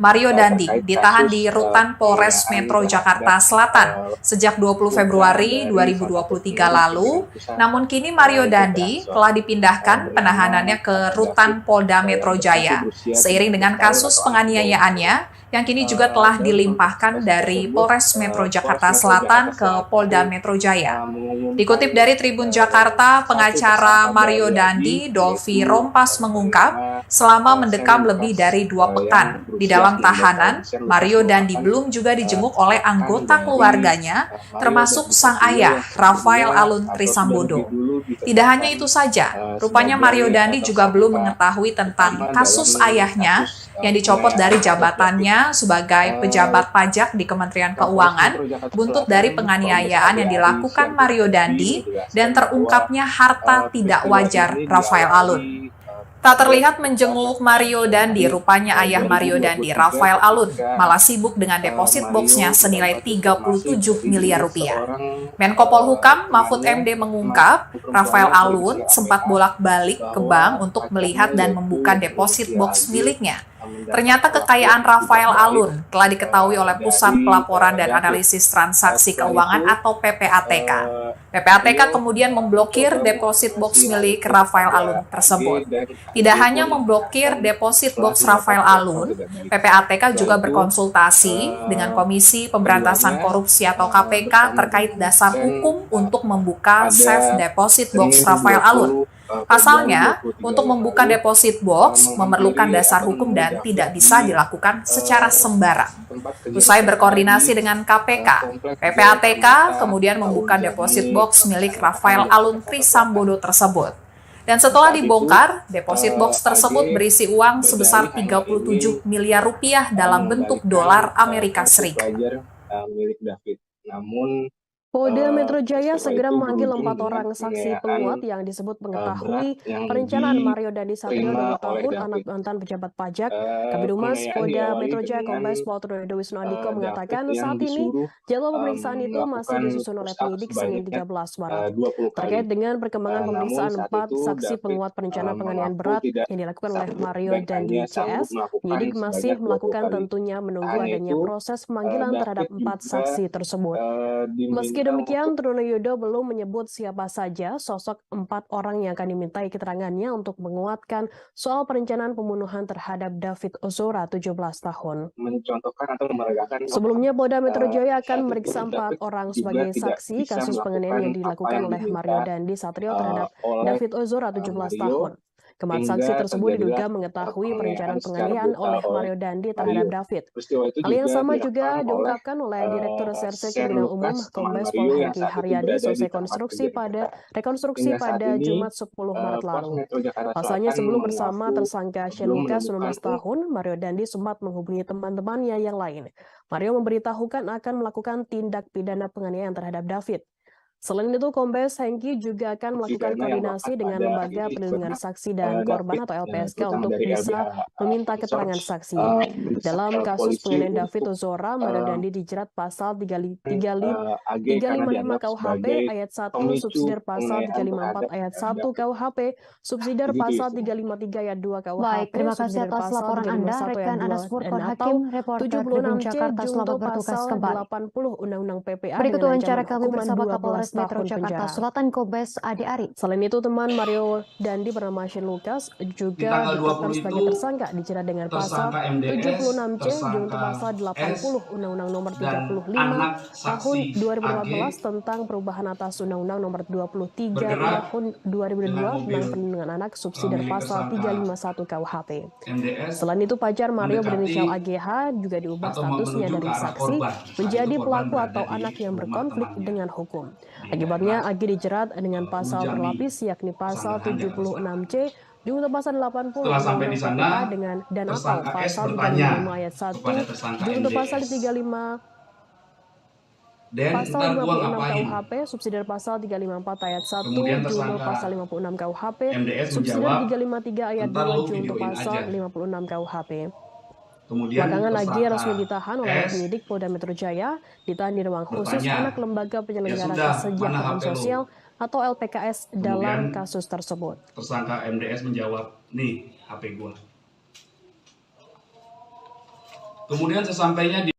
Mario Dendi ditahan di Rutan Polres Metro Jakarta Selatan sejak 20 Februari 2023 lalu, namun kini Mario Dendi telah dipindahkan penahanannya ke Rutan Polda Metro Jaya, seiring dengan kasus penganiayaannya yang kini juga telah dilimpahkan dari Polres Metro Jakarta Selatan ke Polda Metro Jaya. Dikutip dari Tribun Jakarta, pengacara Mario Dendi, Dolvi Rompas mengungkap, selama mendekam lebih dari 2 pekan di dalam tahanan, Mario Dendi belum juga dijenguk oleh anggota keluarganya, termasuk sang ayah, Rafael Alun Trisambodo. Tidak hanya itu saja, rupanya Mario Dendi juga belum mengetahui tentang kasus ayahnya yang dicopot dari jabatannya sebagai pejabat pajak di Kementerian Keuangan, buntut dari penganiayaan yang dilakukan Mario Dendi dan terungkapnya harta tidak wajar Rafael Alun. Tak terlihat menjenguk Mario Dendi, rupanya ayah Mario Dendi, Rafael Alun, malah sibuk dengan deposit boxnya senilai 37 miliar rupiah. Menko Polhukam Mahfud MD mengungkap, Rafael Alun sempat bolak-balik ke bank untuk melihat dan membuka deposit box miliknya. Ternyata kekayaan Rafael Alun telah diketahui oleh Pusat Pelaporan dan Analisis Transaksi Keuangan atau PPATK. PPATK kemudian memblokir deposit box milik Rafael Alun tersebut. Tidak hanya memblokir deposit box Rafael Alun, PPATK juga berkonsultasi dengan Komisi Pemberantasan Korupsi atau KPK terkait dasar hukum untuk membuka safe deposit box Rafael Alun. Pasalnya, untuk membuka deposit box memerlukan dasar hukum dan tidak bisa dilakukan secara sembarang. Usai berkoordinasi dengan KPK, PPATK kemudian membuka deposit box milik Rafael Alun Trisambodo tersebut. Dan setelah dibongkar, deposit box tersebut berisi uang sebesar 37 miliar rupiah dalam bentuk dolar Amerika Serikat. Milik David. Namun Polda Metro Jaya peristiwa segera itu memanggil berujung 4 dengan orang saksi penganiayaan penguat yang disebut mengetahui berat yang perencanaan Mario Dandi Satrio, diterima 20 oleh tahun, anak David. mantan pejabat pajak. Kabid Humas Penganiayaan Polda diawali Metro Jaya dengan Kombes Pol Trudedo Wisnu Andiko David mengatakan yang saat ini disuruh jadwal pemeriksaan itu masih melakukan disusun oleh push up penyidik Senin sebanyak 13 Maret. 20 kali. Terkait dengan perkembangan Namun pemeriksaan saat 4 itu saksi David penguat perencana penganiayaan mengaku berat tidak yang dilakukan oleh sanggup Mario dan Dandi hanya sanggup CS, melakukan penyidik masih sebanyak 20 melakukan kali. tentunya menunggu Hanya adanya itu, proses pemanggilan terhadap David 4 juga saksi tersebut. Meski diminta demikian, untuk Trunoyono belum menyebut siapa saja sosok 4 orang yang akan dimintai keterangannya untuk menguatkan soal perencanaan pembunuhan terhadap David Ozora, 17 tahun. mencontohkan atau meredakan Sebelumnya, Polda Metro Jaya saat akan itu memeriksa 4 David orang juga sebagai tidak saksi bisa kasus penganiayaan yang melakukan apa dilakukan yang oleh diminta Mario Dandi Satrio terhadap oleh David Ozora, 17 tahun. Mario Keempat saksi hingga tersebut diduga terjadilah mengetahui penganiayaan perencanaan secara penganiayaan brutal oleh oleh Mario Dandi terhadap Mario. David. Peristiwa itu Hal yang juga sama juga direkam oleh diungkapkan oleh Direktur Reserse Shane Kriminal Umum Lucas, teman Kombes Pol Mario yang Hengki saat itu Haryadi berada selesai di tempat kejadian. rekonstruksi Hingga saat pada ini, Jumat 10 Maret Polres lalu. Metro Jakarta Pasalnya Selatan sebelum bersama mengaku tersangka Shane belum Lucas, menemukan 19 tahun, Mario Dandi sempat menghubungi teman-temannya yang lain. Mario memberitahukan akan melakukan tindak pidana penganiayaan terhadap David. Selain itu, Kombes Hengki juga akan melakukan pidana yang koordinasi melekat dengan pada Lembaga ini Perlindungan sebenarnya Saksi dan Korban David, atau LPSK terutama untuk dari bisa LBH meminta Research, keterangan saksi. Dalam kasus polisi penganiayaan untuk David Ozora, Mario Dandi dijerat pasal AG karena 355 dianggap KUHP sebagai ayat 1, pemicu subsidiar pasal penganiayaan 354 terhadap ayat 1 David. KUHP, subsidiar Begitu pasal isinya. 353 ayat 2 KUHP, Baik, terima kasih subsidiar atas pasal laporan Anda, 351 ayat rekan 2 Anas dan Furqan atau Hakim, reporter Tribun 76C Jakarta. junto Selamat bertugas pasal kembali. 80 Undang-Undang PPA Berikut dengan wawancara ancaman kami hukuman bersama 12 Kapolres Metro tahun Jakarta penjara. Selatan Kombes Adi Ari. Selain itu, teman Mario Dandi bernama Shane Lucas Di juga tanggal ditetapkan 20 sebagai itu, tersangka dijerat dengan pasal tersangka MDS, 76C junto tersangka pasal 80 S, Undang-Undang Nomor dan 35 anak tahun saksi 2014 AG tentang perubahan atas Undang-Undang Nomor 23 bergerak tahun 2002 dengan tentang mobil perlindungan anak subsidiar milik pasal tersangka 351 KUHP. MDS Selain itu, pacar Mario berinisial mendekati AGH juga diubah atau statusnya menuju ke dari arah saksi korban. Saat menjadi itu korban pelaku berada atau di anak yang rumah berkonflik temannya dengan hukum. di Akibatnya, daerah AG dijerat dengan pasal Jambi, berlapis yakni pasal Pesanggerahan, Jakarta Selatan. 76C junto pasal 80 Setelah sampai di Undang-Undang sana, PPA dengan dan atau tersangka S pasal bertanya 355 ayat 1 kepada tersangka junto pasal MDS. 35 Den, pasal ntar gua 56 ngapain? KUHP, subsidiar pasal 354 ayat 1 Kemudian junto tersangka pasal 56 KUHP, MDS subsidiar menjawab, 353 ayat ntar 2 lu junto videoin pasal aja. 56 KUHP. Kemudian Belakangan lagi tersangka resmi ditahan oleh S penyidik Polda Metro Jaya, ditahan di ruang khusus bertanya, anak Lembaga Penyelenggara "Ya sudah, mana Kesejahteraan HP lu?" Sosial atau LPKS dalam Kemudian kasus tersebut. tersangka MDS menjawab, "Nih, HP gua." Kemudian sesampainya di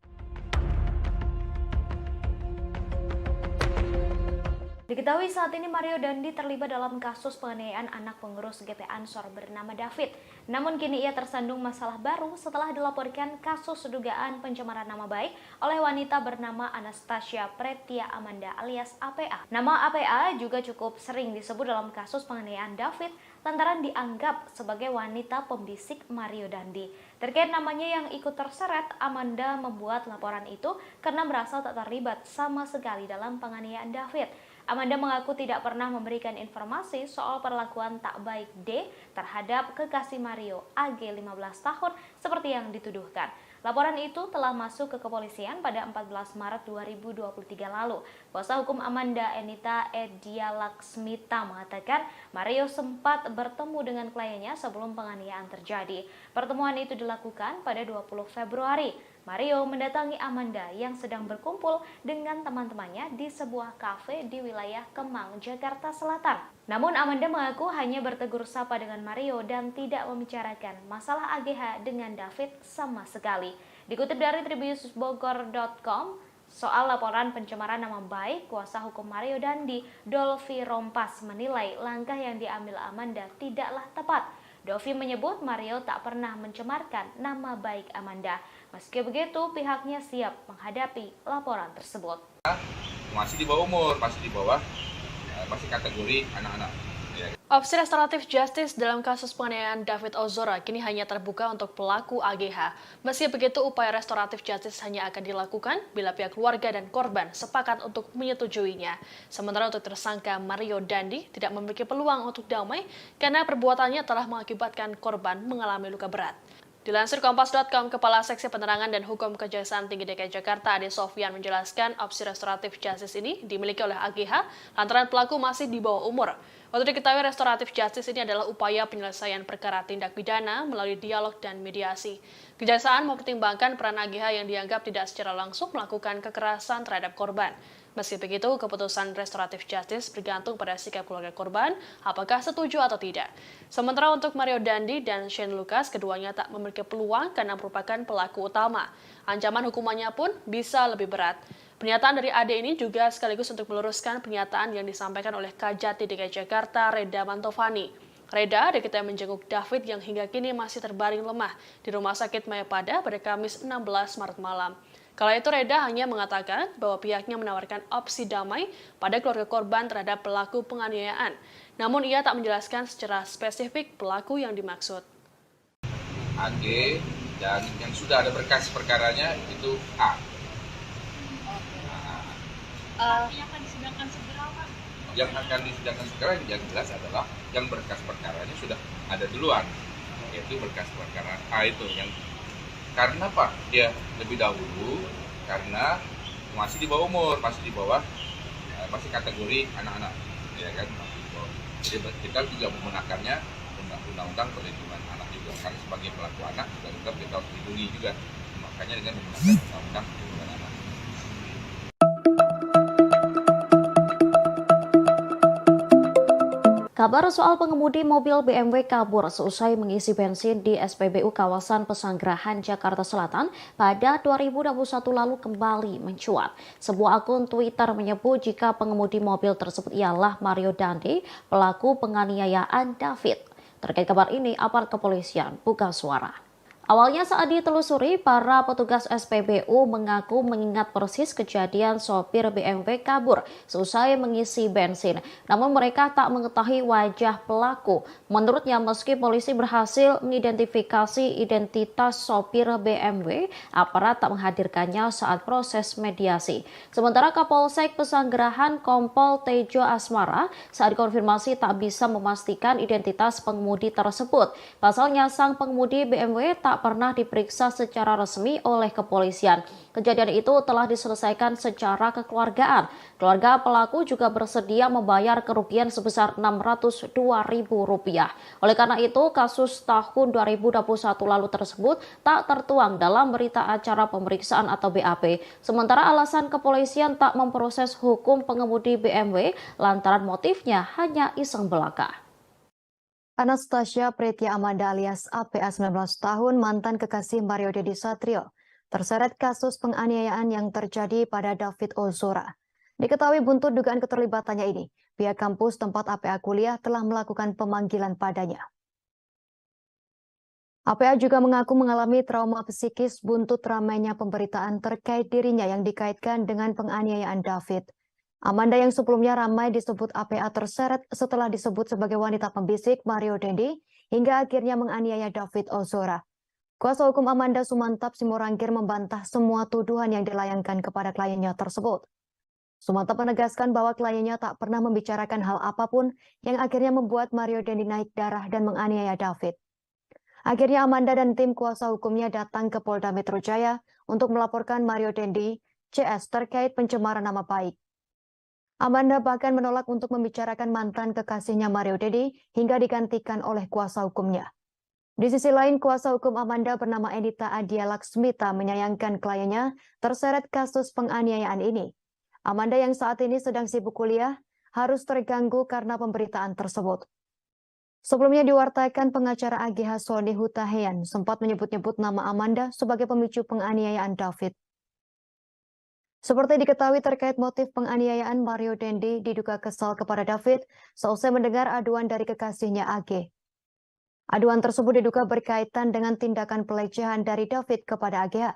Diketahui saat ini Mario Dandi terlibat dalam kasus penganiayaan anak pengurus GP Ansor bernama David. Namun kini ia tersandung masalah baru setelah dilaporkan kasus dugaan pencemaran nama baik oleh wanita bernama Anastasia Pretia Amanda alias APA. Nama APA juga cukup sering disebut dalam kasus penganiayaan David lantaran dianggap sebagai wanita pembisik Mario Dandi. Terkait namanya yang ikut terseret, Amanda membuat laporan itu karena merasa tak terlibat sama sekali dalam penganiayaan David. Amanda mengaku tidak pernah memberikan informasi soal perlakuan tak baik D terhadap kekasih Mario AG 15 tahun seperti yang dituduhkan. Laporan itu telah masuk ke kepolisian pada 14 Maret 2023 lalu. Kuasa hukum Amanda, Enita Edia Laksmita, mengatakan Mario sempat bertemu dengan kliennya sebelum penganiayaan terjadi. Pertemuan itu dilakukan pada 20 Februari. Mario mendatangi Amanda yang sedang berkumpul dengan teman-temannya di sebuah kafe di wilayah Kemang, Jakarta Selatan. Namun Amanda mengaku hanya bertegur sapa dengan Mario dan tidak membicarakan masalah AGH dengan David sama sekali. Dikutip dari tribunnews.bogor.com, soal laporan pencemaran nama baik, kuasa hukum Mario Dandi, Dolvi Rompas, menilai langkah yang diambil Amanda tidaklah tepat. Dolvi menyebut Mario tak pernah mencemarkan nama baik Amanda. Meski begitu, pihaknya siap menghadapi laporan tersebut. Masih di bawah umur, masih di bawah, masih kategori anak-anak. Opsi restoratif justice dalam kasus penganiayaan David Ozora kini hanya terbuka untuk pelaku AGH. Meski begitu, upaya restoratif justice hanya akan dilakukan bila pihak keluarga dan korban sepakat untuk menyetujuinya. Sementara untuk tersangka Mario Dandi tidak memiliki peluang untuk damai karena perbuatannya telah mengakibatkan korban mengalami luka berat. Dilansir Kompas.com, Kepala Seksi Penerangan dan Hukum Kejaksaan Tinggi DKI Jakarta, Ade Sofyan menjelaskan opsi restoratif justice ini dimiliki oleh AGH lantaran pelaku masih di bawah umur. Untuk diketahui, restoratif justice ini adalah upaya penyelesaian perkara tindak pidana melalui dialog dan mediasi. Kejaksaan mempertimbangkan peran AGH yang dianggap tidak secara langsung melakukan kekerasan terhadap korban. Meski begitu, keputusan restoratif justice bergantung pada sikap keluarga korban, apakah setuju atau tidak. Sementara untuk Mario Dandi dan Shane Lucas, keduanya tak memiliki peluang karena merupakan pelaku utama. Ancaman hukumannya pun bisa lebih berat. Pernyataan dari Ade ini juga sekaligus untuk meluruskan pernyataan yang disampaikan oleh Kajati DKI Jakarta, Reda Mantovani. Reda diketahui menjenguk David yang hingga kini masih terbaring lemah di Rumah Sakit Mayapada pada Kamis 16 Maret malam. Kala itu Reda hanya mengatakan bahwa pihaknya menawarkan opsi damai pada keluarga korban terhadap pelaku penganiayaan. Namun ia tak menjelaskan secara spesifik pelaku yang dimaksud. AG dan yang sudah ada berkas perkaranya itu A. Yang akan disidangkan segera, Pak? Yang akan disidangkan segera yang jelas adalah yang berkas perkaranya sudah ada duluan, yaitu berkas perkara A itu yang karena Pak dia lebih dahulu karena masih di bawah umur, masih kategori anak-anak, ya kan? Jadi kita juga menggunakannya undang-undang perlindungan anak juga karena sebagai pelaku anak juga tetap kita harus dilindungi juga, makanya dengan menggunakan undang-undang perlindungan anak. Kabar soal pengemudi mobil BMW kabur seusai mengisi bensin di SPBU kawasan Pesanggerahan, Jakarta Selatan pada 2021 lalu kembali mencuat. Sebuah akun Twitter menyebut jika pengemudi mobil tersebut ialah Mario Dandi, pelaku penganiayaan David. Terkait kabar ini, aparat kepolisian buka suara. Awalnya saat ditelusuri, para petugas SPBU mengaku mengingat persis kejadian sopir BMW kabur seusai mengisi bensin. Namun mereka tak mengetahui wajah pelaku. Menurutnya, meski polisi berhasil mengidentifikasi identitas sopir BMW, aparat tak menghadirkannya saat proses mediasi. Sementara Kapolsek Pesanggerahan Kompol Tejo Asmara saat konfirmasi tak bisa memastikan identitas pengemudi tersebut. Pasalnya, sang pengemudi BMW tak pernah diperiksa secara resmi oleh kepolisian. Kejadian itu telah diselesaikan secara kekeluargaan. Keluarga pelaku juga bersedia membayar kerugian sebesar Rp602.000. Oleh karena itu, kasus tahun 2021 lalu tersebut tak tertuang dalam berita acara pemeriksaan atau BAP. Sementara alasan kepolisian tak memproses hukum pengemudi BMW lantaran motifnya hanya iseng belaka. Anastasia Pretia Amanda alias APA 19 tahun mantan kekasih Mario Dendi Satrio terseret kasus penganiayaan yang terjadi pada David Ozora. Diketahui buntut dugaan keterlibatannya ini, pihak kampus tempat APA kuliah telah melakukan pemanggilan padanya. APA juga mengaku mengalami trauma psikis buntut ramainya pemberitaan terkait dirinya yang dikaitkan dengan penganiayaan David. Amanda yang sebelumnya ramai disebut APA terseret setelah disebut sebagai wanita pembisik Mario Dendi hingga akhirnya menganiaya David Ozora. Kuasa hukum Amanda Sumantap Simorangkir membantah semua tuduhan yang dilayangkan kepada kliennya tersebut. Sumantap menegaskan bahwa kliennya tak pernah membicarakan hal apapun yang akhirnya membuat Mario Dendi naik darah dan menganiaya David. Akhirnya Amanda dan tim kuasa hukumnya datang ke Polda Metro Jaya untuk melaporkan Mario Dendi CS terkait pencemaran nama baik. Amanda bahkan menolak untuk membicarakan mantan kekasihnya Mario Dendi hingga digantikan oleh kuasa hukumnya. Di sisi lain, kuasa hukum Amanda bernama Enita Adia Laksmita menyayangkan kliennya terseret kasus penganiayaan ini. Amanda yang saat ini sedang sibuk kuliah harus terganggu karena pemberitaan tersebut. Sebelumnya diwartakan pengacara AGH Sony Hutahean sempat menyebut-nyebut nama Amanda sebagai pemicu penganiayaan David. Seperti diketahui terkait motif penganiayaan, Mario Dendi diduga kesal kepada David seusai mendengar aduan dari kekasihnya AG. Aduan tersebut diduga berkaitan dengan tindakan pelecehan dari David kepada AGH.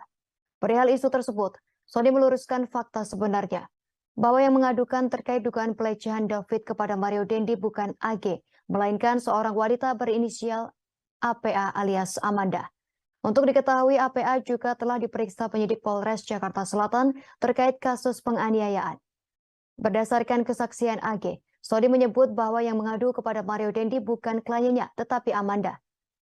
Perihal isu tersebut, Sony meluruskan fakta sebenarnya, bahwa yang mengadukan terkait dugaan pelecehan David kepada Mario Dendi bukan AG, melainkan seorang wanita berinisial APA alias Amanda. Untuk diketahui, APA juga telah diperiksa penyidik Polres Jakarta Selatan terkait kasus penganiayaan. Berdasarkan kesaksian AG, Sony menyebut bahwa yang mengadu kepada Mario Dendi bukan kliennya, tetapi Amanda.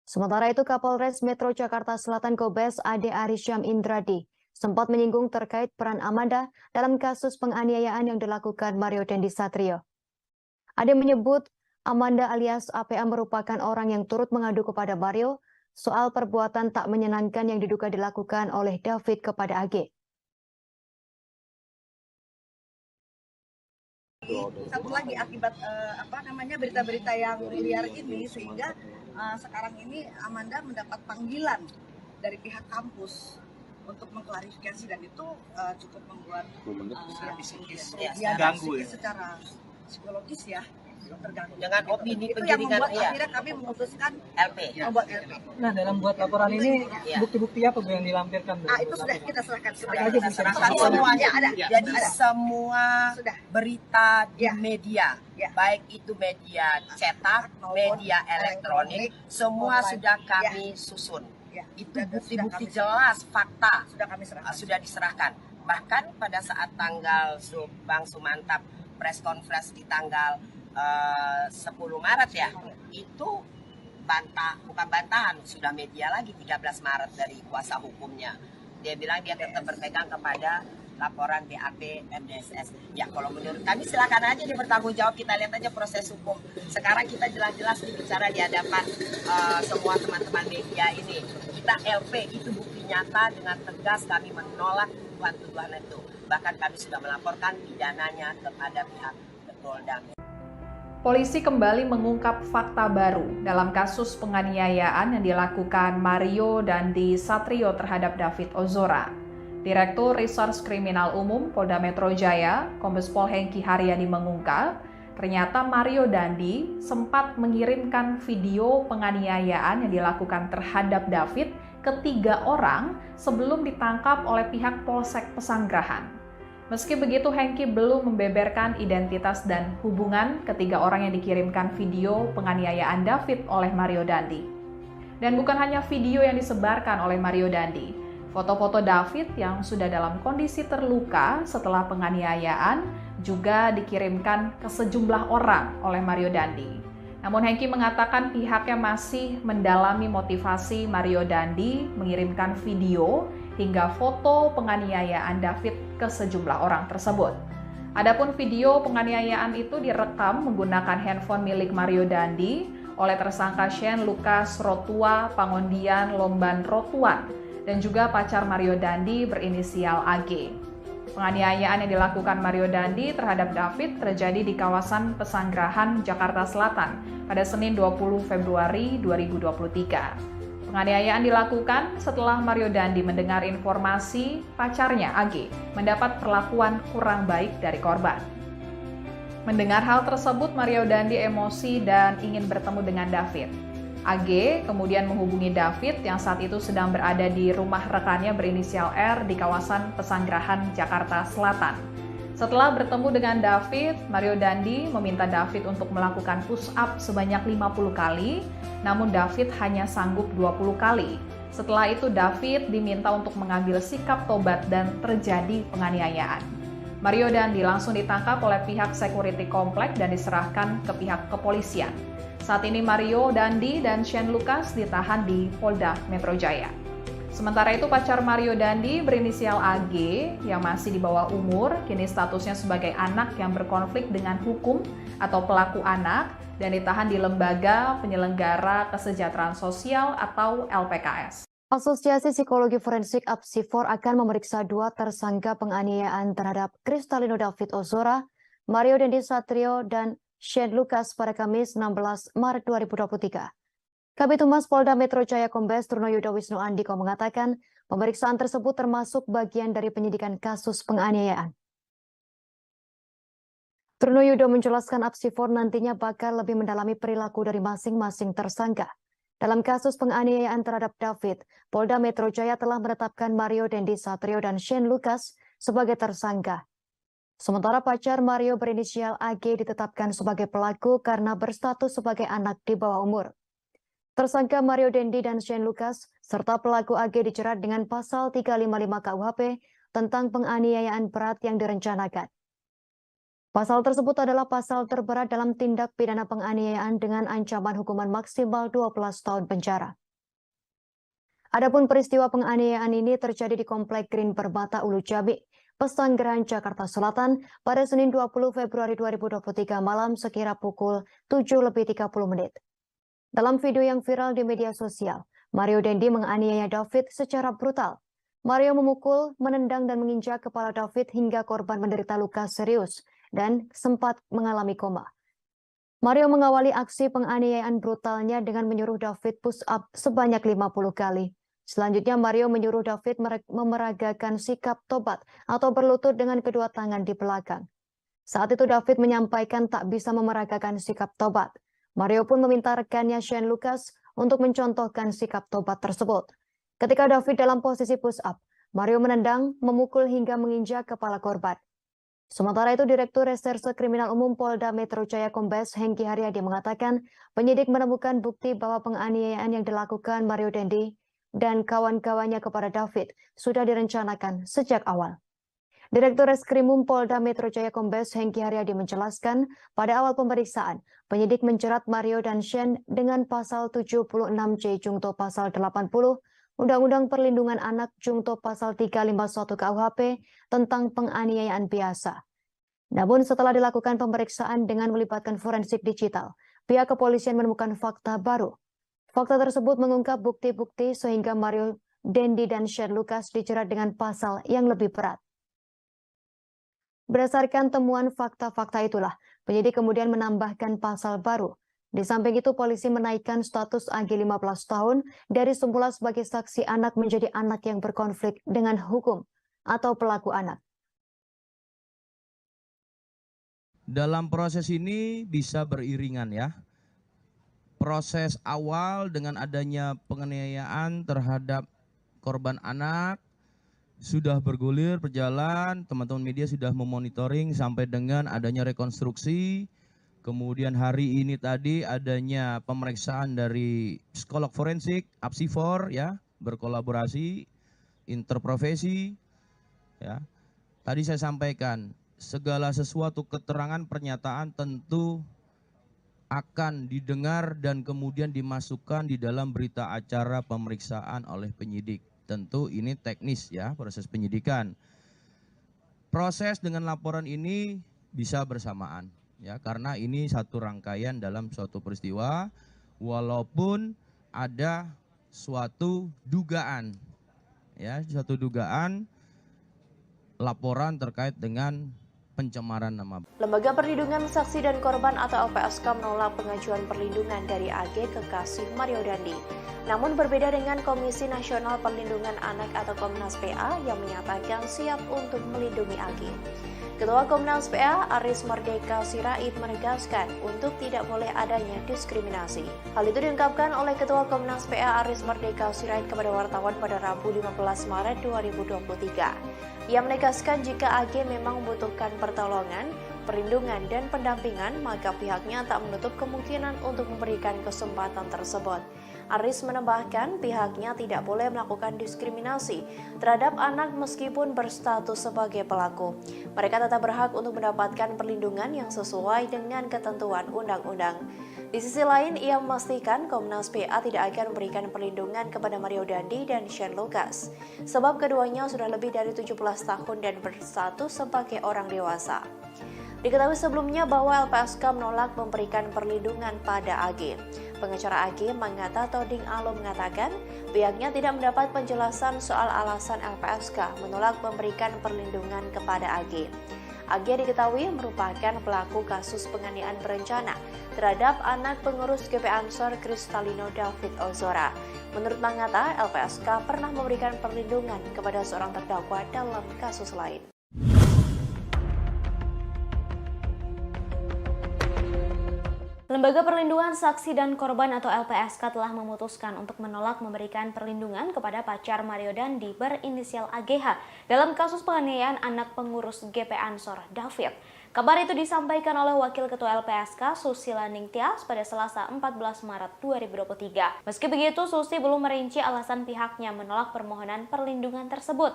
Sementara itu, Kapolres Metro Jakarta Selatan Kombes Ade Arisyam Indradi sempat menyinggung terkait peran Amanda dalam kasus penganiayaan yang dilakukan Mario Dendi Satrio. Ade menyebut Amanda alias APA merupakan orang yang turut mengadu kepada Mario soal perbuatan tak menyenangkan yang diduga dilakukan oleh David kepada AG. Satu lagi akibat berita-berita yang liar ini, sehingga sekarang ini Amanda mendapat panggilan dari pihak kampus untuk mengklarifikasi, dan itu cukup membuat ganggu secara psikologis ya, terganggu dengan opini itu yang penjaringan membuat akhirnya kami memutuskan LP. membuat LP. Nah, dalam buat laporan ini bukti-bukti apa Bu yang dilampirkan? Bu? Itu sudah kita serahkan, Kita serahkan semuanya. Jadi semua berita di media, baik itu media cetak, media elektronik, semua sudah kami susun. Itu bukti-bukti jelas, fakta sudah diserahkan. Bahkan pada saat tanggal Bang Sumantap press conference di tanggal 10 Maret ya, itu bukan bantahan, sudah media lagi 13 Maret dari kuasa hukumnya. Dia bilang dia tetap berpegang kepada laporan BAP MDSS. Ya kalau menurut kami silakan aja dia bertanggung jawab, kita lihat aja proses hukum. Sekarang kita jelas-jelas bicara di hadapan semua teman-teman media ini. Kita LP, itu bukti nyata, dengan tegas kami menolak tuduhan itu. Bahkan kami sudah melaporkan pidananya kepada pihak Polda. Polisi kembali mengungkap fakta baru dalam kasus penganiayaan yang dilakukan Mario Dandi Satrio terhadap David Ozora. Direktur Reserse Kriminal Umum Polda Metro Jaya, Kombes Pol Hengki Haryadi mengungkap, ternyata Mario Dandi sempat mengirimkan video penganiayaan yang dilakukan terhadap David ke 3 orang sebelum ditangkap oleh pihak Polsek Pesanggerahan. Meski begitu, Hengki belum membeberkan identitas dan hubungan ketiga orang yang dikirimkan video penganiayaan David oleh Mario Dandi. Dan bukan hanya video yang disebarkan oleh Mario Dandi, foto-foto David yang sudah dalam kondisi terluka setelah penganiayaan juga dikirimkan ke sejumlah orang oleh Mario Dandi. Namun Hengki mengatakan pihaknya masih mendalami motivasi Mario Dandi mengirimkan video hingga foto penganiayaan David ke sejumlah orang tersebut. Adapun video penganiayaan itu direkam menggunakan handphone milik Mario Dandi oleh tersangka Shane Lucas Rotua Pangondian Lomban Rotuan dan juga pacar Mario Dandi berinisial AG. Penganiayaan yang dilakukan Mario Dandi terhadap David terjadi di kawasan Pesanggerahan, Jakarta Selatan pada Senin 20 Februari 2023. Penganiayaan dilakukan setelah Mario Dandi mendengar informasi pacarnya AG mendapat perlakuan kurang baik dari korban. Mendengar hal tersebut, Mario Dandi emosi dan ingin bertemu dengan David. AG kemudian menghubungi David yang saat itu sedang berada di rumah rekannya berinisial R di kawasan Pesanggerahan, Jakarta Selatan. Setelah bertemu dengan David, Mario Dandi meminta David untuk melakukan push up sebanyak 50 kali, namun David hanya sanggup 20 kali. Setelah itu David diminta untuk mengambil sikap tobat dan terjadi penganiayaan. Mario Dandi langsung ditangkap oleh pihak security komplek dan diserahkan ke pihak kepolisian. Saat ini Mario Dandi dan Shane Lucas ditahan di Polda Metro Jaya. Sementara itu pacar Mario Dandi berinisial AG yang masih di bawah umur, kini statusnya sebagai anak yang berkonflik dengan hukum atau pelaku anak dan ditahan di Lembaga Penyelenggara Kesejahteraan Sosial atau LPKS. Asosiasi Psikologi Forensik Apsifor akan memeriksa 2 tersangka penganiayaan terhadap Kristalino David Ozora, Mario Dendi Satrio, dan Shane Lucas pada Kamis 16 Maret 2023. Kabid Humas Polda Metro Jaya Kombes Trunoyudo Wisnu Andiko mengatakan pemeriksaan tersebut termasuk bagian dari penyidikan kasus penganiayaan. Trunoyudo menjelaskan Apsifor nantinya bakal lebih mendalami perilaku dari masing-masing tersangka. Dalam kasus penganiayaan terhadap David, Polda Metro Jaya telah menetapkan Mario Dendi Satrio dan Shane Lucas sebagai tersangka. Sementara pacar Mario berinisial AG ditetapkan sebagai pelaku karena berstatus sebagai anak di bawah umur. Tersangka Mario Dendi dan Shane Lucas serta pelaku AG dijerat dengan pasal 355 KUHP tentang penganiayaan berat yang direncanakan. Pasal tersebut adalah pasal terberat dalam tindak pidana penganiayaan dengan ancaman hukuman maksimal 12 tahun penjara. Adapun peristiwa penganiayaan ini terjadi di Komplek Green Permata Ulu Jami, Pesanggerahan, Jakarta Selatan pada Senin 20 Februari 2023 malam sekira pukul 7:30 menit. Dalam video yang viral di media sosial, Mario Dendi menganiaya David secara brutal. Mario memukul, menendang dan menginjak kepala David hingga korban menderita luka serius dan sempat mengalami koma. Mario mengawali aksi penganiayaan brutalnya dengan menyuruh David push up sebanyak 50 kali. Selanjutnya Mario menyuruh David memeragakan sikap tobat atau berlutut dengan kedua tangan di belakang. Saat itu David menyampaikan tak bisa memeragakan sikap tobat. Mario pun meminta rekannya Shane Lucas untuk mencontohkan sikap tobat tersebut. Ketika David dalam posisi push up, Mario menendang, memukul hingga menginjak kepala korban. Sementara itu, Direktur Reserse Kriminal Umum Polda Metro Jaya Kombes Hengki Haryadi mengatakan penyidik menemukan bukti bahwa penganiayaan yang dilakukan Mario Dendi dan kawan-kawannya kepada David sudah direncanakan sejak awal. Direktur Reskrimum Polda Metro Jaya Kombes Hengki Haryadi menjelaskan pada awal pemeriksaan, penyidik menjerat Mario dan Shane dengan pasal 76C Jungto pasal 80 Undang-Undang Perlindungan Anak Jungto pasal 351 KUHP tentang penganiayaan biasa. Namun setelah dilakukan pemeriksaan dengan melibatkan forensik digital, pihak kepolisian menemukan fakta baru. Fakta tersebut mengungkap bukti-bukti sehingga Mario Dendi dan Shane Lucas dijerat dengan pasal yang lebih berat. Berdasarkan temuan fakta-fakta itulah, penyidik kemudian menambahkan pasal baru. Di samping itu, polisi menaikkan status AG 15 tahun dari semula sebagai saksi anak menjadi anak yang berkonflik dengan hukum atau pelaku anak. Dalam proses ini bisa beriringan ya. Proses awal dengan adanya penganiayaan terhadap korban anak sudah bergulir, berjalan, teman-teman media sudah memonitoring sampai dengan adanya rekonstruksi. Kemudian hari ini tadi adanya pemeriksaan dari psikolog forensik, Apsifor ya, berkolaborasi, interprofesi ya. Tadi saya sampaikan, segala sesuatu keterangan pernyataan tentu akan didengar dan kemudian dimasukkan di dalam berita acara pemeriksaan oleh penyidik. Tentu ini teknis ya, proses penyidikan. Proses dengan laporan ini bisa bersamaan ya, karena ini satu rangkaian dalam suatu peristiwa, walaupun ada suatu dugaan ya, suatu dugaan laporan terkait dengan pencemaran nama. Lembaga Perlindungan Saksi dan Korban atau LPSK menolak pengajuan perlindungan dari AG kekasih Mario Dandi. Namun berbeda dengan Komisi Nasional Perlindungan Anak atau Komnas PA yang menyatakan siap untuk melindungi AG. Ketua Komnas PA Aris Merdeka Sirait menegaskan untuk tidak boleh adanya diskriminasi. Hal itu diungkapkan oleh Ketua Komnas PA Aris Merdeka Sirait kepada wartawan pada Rabu 15 Maret 2023. Ia menegaskan jika AG memang membutuhkan pertolongan, perlindungan, dan pendampingan, maka pihaknya tak menutup kemungkinan untuk memberikan kesempatan tersebut. Aris menambahkan pihaknya tidak boleh melakukan diskriminasi terhadap anak meskipun berstatus sebagai pelaku. Mereka tetap berhak untuk mendapatkan perlindungan yang sesuai dengan ketentuan undang-undang. Di sisi lain, ia memastikan Komnas PA tidak akan memberikan perlindungan kepada Mario Dandi dan Shane Lucas, sebab keduanya sudah lebih dari 17 tahun dan berstatus sebagai orang dewasa. Diketahui sebelumnya bahwa LPSK menolak memberikan perlindungan pada AG. Pengacara AG Manggata Toding Alo mengatakan pihaknya tidak mendapat penjelasan soal alasan LPSK menolak memberikan perlindungan kepada AG. AG diketahui merupakan pelaku kasus penganiayaan berencana terhadap anak pengurus GP Ansor Kristalino David Ozora. Menurut Manggata, LPSK pernah memberikan perlindungan kepada seorang terdakwa dalam kasus lain. Lembaga Perlindungan Saksi dan Korban atau LPSK telah memutuskan untuk menolak memberikan perlindungan kepada pacar Mario Dandi berinisial AGH dalam kasus penganiayaan anak pengurus GP Ansor David. Kabar itu disampaikan oleh Wakil Ketua LPSK Susila Ningtyas pada Selasa 14 Maret 2023. Meski begitu, Susi belum merinci alasan pihaknya menolak permohonan perlindungan tersebut.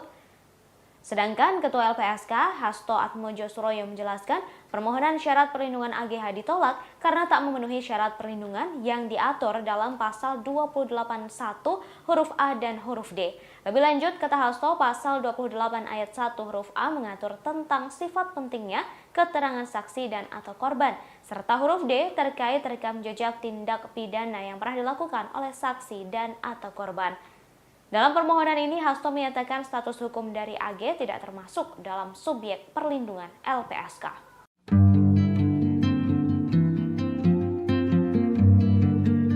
Sedangkan Ketua LPSK, Hasto Atmojo Suroyo menjelaskan permohonan syarat perlindungan AGH ditolak karena tak memenuhi syarat perlindungan yang diatur dalam pasal 281 huruf A dan huruf D. Lebih lanjut, kata Hasto, pasal 28 ayat 1 huruf A mengatur tentang sifat pentingnya keterangan saksi dan atau korban, serta huruf D terkait rekam jejak tindak pidana yang pernah dilakukan oleh saksi dan atau korban. Dalam permohonan ini, Hasto menyatakan status hukum dari AG tidak termasuk dalam subjek perlindungan LPSK.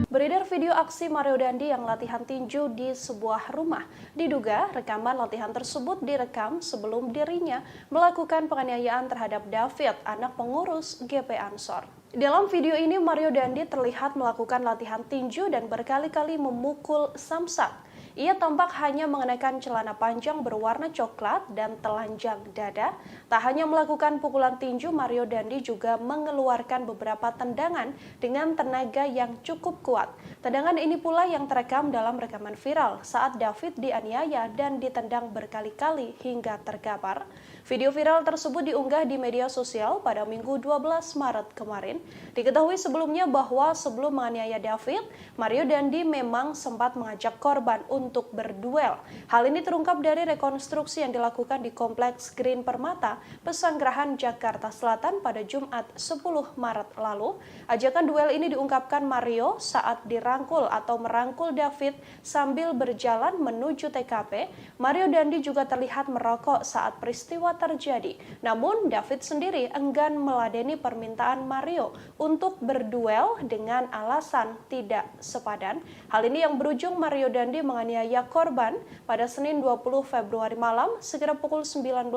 Beredar video aksi Mario Dandi yang latihan tinju di sebuah rumah. Diduga rekaman latihan tersebut direkam sebelum dirinya melakukan penganiayaan terhadap David, anak pengurus GP Ansor. Dalam video ini, Mario Dandi terlihat melakukan latihan tinju dan berkali-kali memukul Samsak. Ia tampak hanya mengenakan celana panjang berwarna coklat dan telanjang dada. Tak hanya melakukan pukulan tinju, Mario Dandi juga mengeluarkan beberapa tendangan dengan tenaga yang cukup kuat. Tendangan ini pula yang terekam dalam rekaman viral saat David dianiaya dan ditendang berkali-kali hingga terkapar. Video viral tersebut diunggah di media sosial pada Minggu 12 Maret kemarin. Diketahui sebelumnya bahwa sebelum menganiaya David, Mario Dandi memang sempat mengajak korban untuk berduel. Hal ini terungkap dari rekonstruksi yang dilakukan di Kompleks Green Permata, Pesanggerahan, Jakarta Selatan pada Jumat 10 Maret lalu. Ajakan duel ini diungkapkan Mario saat dirangkul atau merangkul David sambil berjalan menuju TKP. Mario Dandi juga terlihat merokok saat peristiwa terjadi. Namun David sendiri enggan meladeni permintaan Mario untuk berduel dengan alasan tidak sepadan. Hal ini yang berujung Mario Dandi menganiaya korban pada Senin 20 Februari malam sekitar pukul 19.30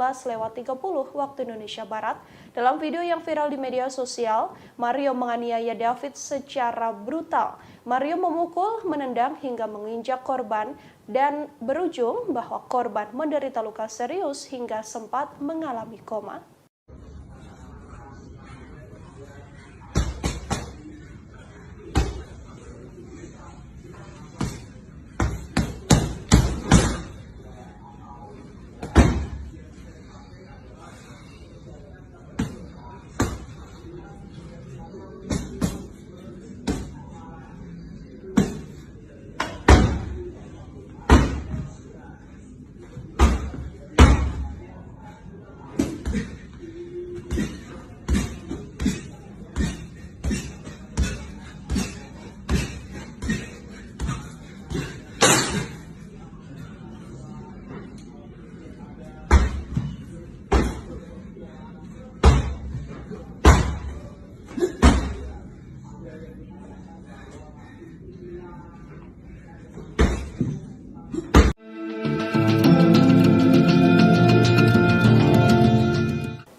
waktu Indonesia Barat. Dalam video yang viral di media sosial, Mario menganiaya David secara brutal. Mario memukul, menendang hingga menginjak korban dan berujung bahwa korban menderita luka serius hingga sempat mengalami koma.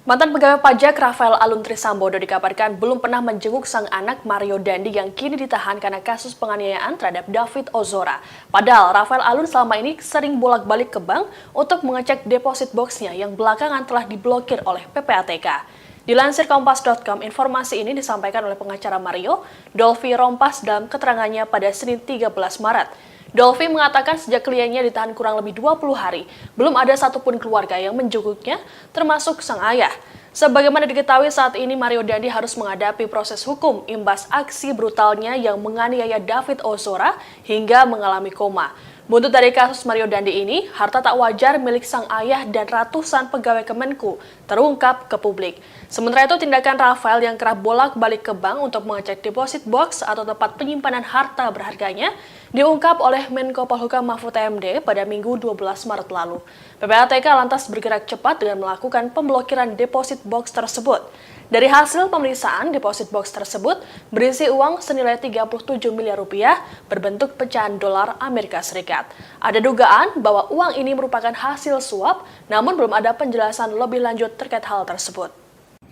Mantan pegawai pajak Rafael Alun Trisambodo dikabarkan belum pernah menjenguk sang anak Mario Dandi yang kini ditahan karena kasus penganiayaan terhadap David Ozora. Padahal Rafael Alun selama ini sering bolak-balik ke bank untuk mengecek deposit boxnya yang belakangan telah diblokir oleh PPATK. Dilansir Kompas.com, informasi ini disampaikan oleh pengacara Mario, Dolphy Rompas dalam keterangannya pada Senin 13 Maret. Dolphy mengatakan sejak kliennya ditahan kurang lebih 20 hari, belum ada satupun keluarga yang menjenguknya, termasuk sang ayah. Sebagaimana diketahui saat ini Mario Dandi harus menghadapi proses hukum imbas aksi brutalnya yang menganiaya David Ozora hingga mengalami koma. Buntut dari kasus Mario Dandi ini, harta tak wajar milik sang ayah dan ratusan pegawai Kemenku terungkap ke publik. Sementara itu, tindakan Rafael yang kerap bolak-balik ke bank untuk mengecek deposit box atau tempat penyimpanan harta berharganya diungkap oleh Menko Polhukam Mahfud MD pada Minggu 12 Maret lalu. PPATK lantas bergerak cepat dengan melakukan pemblokiran deposit box tersebut. Dari hasil pemeriksaan, deposit box tersebut berisi uang senilai 37 miliar rupiah berbentuk pecahan dolar Amerika Serikat. Ada dugaan bahwa uang ini merupakan hasil suap, namun belum ada penjelasan lebih lanjut terkait hal tersebut.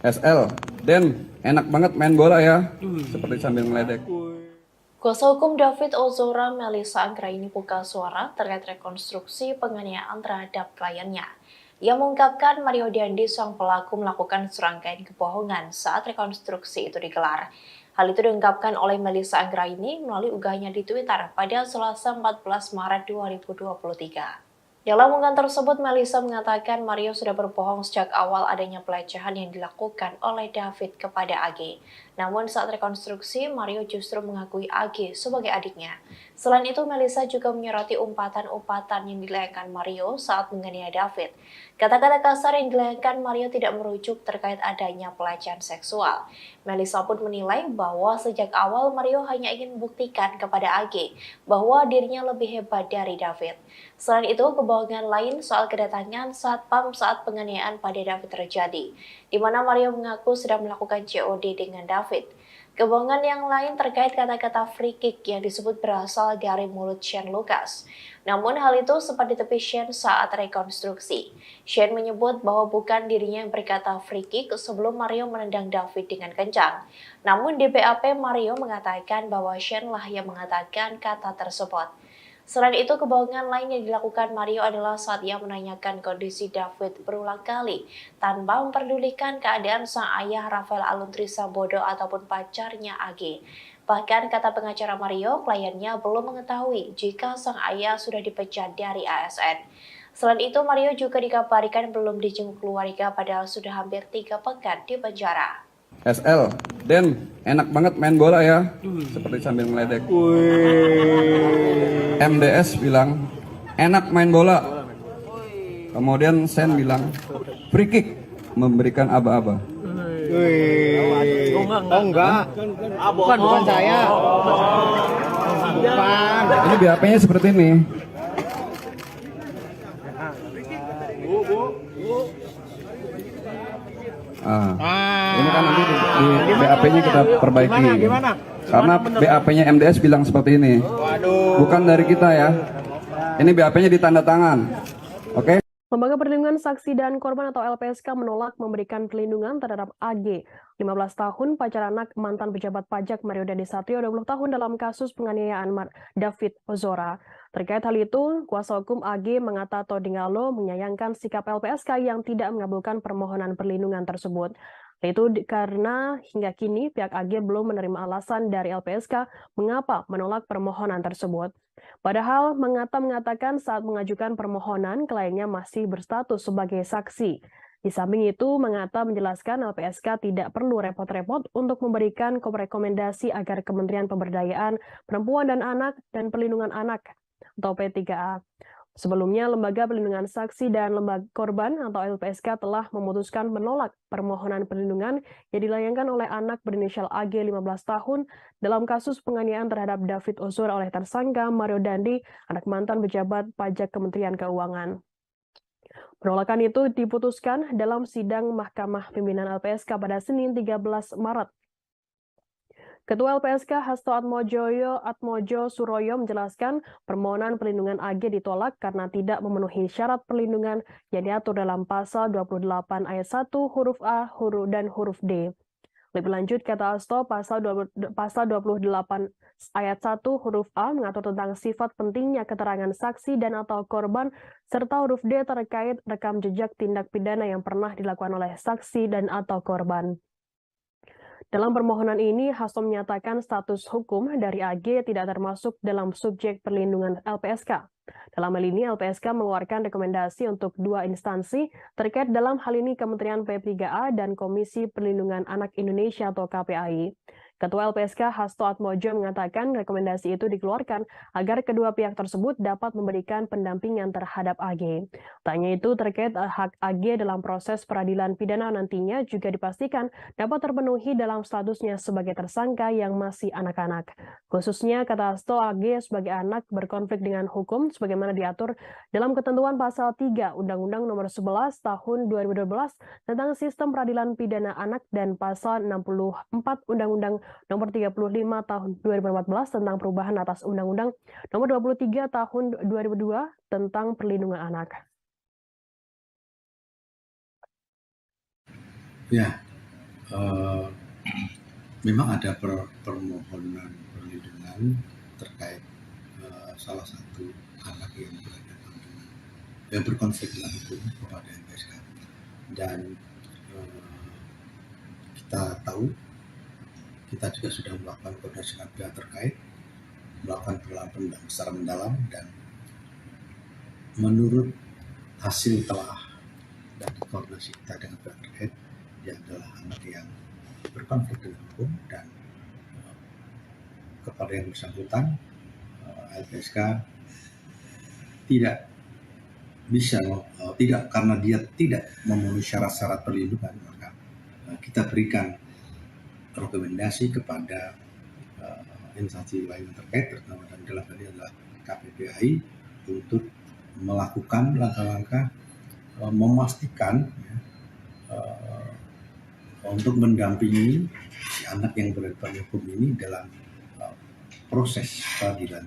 SL, Den, enak banget main bola ya, seperti sambil meledek. Kuasa hukum David Ozora, Melissa Anggraini buka suara terkait rekonstruksi penganiayaan terhadap kliennya. Ia mengungkapkan Mario Dandi sang pelaku melakukan serangkaian kebohongan saat rekonstruksi itu digelar. Hal itu diungkapkan oleh Melissa Anggraini melalui unggahannya di Twitter pada Selasa 14 Maret 2023. Dalam unggahan tersebut, Melissa mengatakan Mario sudah berbohong sejak awal adanya pelecehan yang dilakukan oleh David kepada AG. Namun saat rekonstruksi, Mario justru mengakui AG sebagai adiknya. Selain itu, Melissa juga menyoroti umpatan-umpatan yang dilayangkan Mario saat menganiaya David. Kata-kata kasar yang dilayangkan Mario tidak merujuk terkait adanya pelecehan seksual. Melissa pun menilai bahwa sejak awal Mario hanya ingin membuktikan kepada AG bahwa dirinya lebih hebat dari David. Selain itu, kebohongan lain soal kedatangan satpam saat penganiayaan pada David terjadi, di mana Mario mengaku sedang melakukan COD dengan David. Kebohongan yang lain terkait kata-kata free kick yang disebut berasal dari mulut Shane Lucas. Namun hal itu sempat ditepi Shane saat rekonstruksi. Shane menyebut bahwa bukan dirinya yang berkata free kick sebelum Mario menendang David dengan kencang. Namun di BAP Mario mengatakan bahwa Shane lah yang mengatakan kata tersebut. Selain itu, kebohongan lain yang dilakukan Mario adalah saat ia menanyakan kondisi David berulang kali tanpa memperdulikan keadaan sang ayah Rafael Aluntri Sambodo ataupun pacarnya AG. Bahkan kata pengacara Mario, kliennya belum mengetahui jika sang ayah sudah dipecat dari ASN. Selain itu, Mario juga dikabarkan belum dijenguk keluarga padahal sudah hampir 3 pekan di penjara. SL, Den, enak banget main bola ya, seperti sambil ngeledek. MDS bilang, enak main bola. Kemudian Sen bilang, free kick, memberikan aba-aba. Oh enggak. Bukan saya. Bukan. Ini BAP-nya seperti ini. Ini kan nanti di BAP-nya kita perbaiki. Karena BAP-nya MDS bilang seperti ini. Bukan dari kita ya. Ini BAP-nya ditanda tangan. Oke? Lembaga Perlindungan Saksi dan Korban atau LPSK menolak memberikan perlindungan terhadap AG, 15 tahun, pacar anak mantan pejabat pajak Mario Dandisatrio 20 tahun dalam kasus penganiayaan David Ozora. Terkait hal itu, kuasa hukum AG Mengata Todingalo menyayangkan sikap LPSK yang tidak mengabulkan permohonan perlindungan tersebut. Itu karena hingga kini pihak AG belum menerima alasan dari LPSK mengapa menolak permohonan tersebut. Padahal Mengata mengatakan saat mengajukan permohonan kliennya masih berstatus sebagai saksi. Di samping itu, Mengata menjelaskan LPSK tidak perlu repot-repot untuk memberikan rekomendasi agar Kementerian Pemberdayaan Perempuan dan Anak dan Perlindungan Anak atau P3A. Sebelumnya, Lembaga Perlindungan Saksi dan Lembaga Korban atau LPSK telah memutuskan menolak permohonan perlindungan yang dilayangkan oleh anak berinisial AG 15 tahun dalam kasus penganiayaan terhadap David Ozora oleh tersangka Mario Dandi, anak mantan pejabat pajak Kementerian Keuangan. Penolakan itu diputuskan dalam sidang Mahkamah Pimpinan LPSK pada Senin 13 Maret. Ketua LPSK Hasto Atmojo Suroyo menjelaskan permohonan perlindungan AG ditolak karena tidak memenuhi syarat perlindungan yang diatur dalam pasal 28 ayat 1 huruf A dan huruf D. Lebih lanjut, kata Hasto, pasal 28 ayat 1 huruf A mengatur tentang sifat pentingnya keterangan saksi dan atau korban, serta huruf D terkait rekam jejak tindak pidana yang pernah dilakukan oleh saksi dan atau korban. Dalam permohonan ini, Hasto menyatakan status hukum dari AG tidak termasuk dalam subjek perlindungan LPSK. Dalam hal ini, LPSK mengeluarkan rekomendasi untuk 2 instansi terkait dalam hal ini Kementerian P3A dan Komisi Perlindungan Anak Indonesia atau KPAI. Ketua LPSK Hasto Atmojo mengatakan rekomendasi itu dikeluarkan agar kedua pihak tersebut dapat memberikan pendampingan terhadap AG. Tanya itu terkait hak AG dalam proses peradilan pidana nantinya juga dipastikan dapat terpenuhi dalam statusnya sebagai tersangka yang masih anak-anak. Khususnya, kata Hasto, AG sebagai anak berkonflik dengan hukum sebagaimana diatur dalam ketentuan pasal 3 Undang-Undang Nomor 11 Tahun 2012 tentang Sistem Peradilan Pidana Anak dan pasal 64 Undang-Undang Nomor 35 Tahun 2014 tentang perubahan atas Undang-Undang Nomor 23 Tahun 2002 tentang Perlindungan Anak. Ya, memang ada permohonan perlindungan terkait salah satu anak yang berkonflik dengan hukum kepada LPSK, dan kita tahu, kita juga sudah melakukan koordinasi dengan pihak terkait, melakukan penelitian secara mendalam, dan menurut hasil telah dan koordinasi kita dengan pihak terkait, dia adalah anak yang berkonflik dengan hukum dan kepada yang bersangkutan LPSK tidak bisa tidak karena dia tidak memenuhi syarat-syarat perlindungan, maka kita berikan rekomendasi kepada instansi lain yang terkait, terutama dalam hal ini adalah KPPAI, untuk melakukan langkah-langkah memastikan untuk mendampingi si anak yang berhadapan hukum ini dalam proses peradilan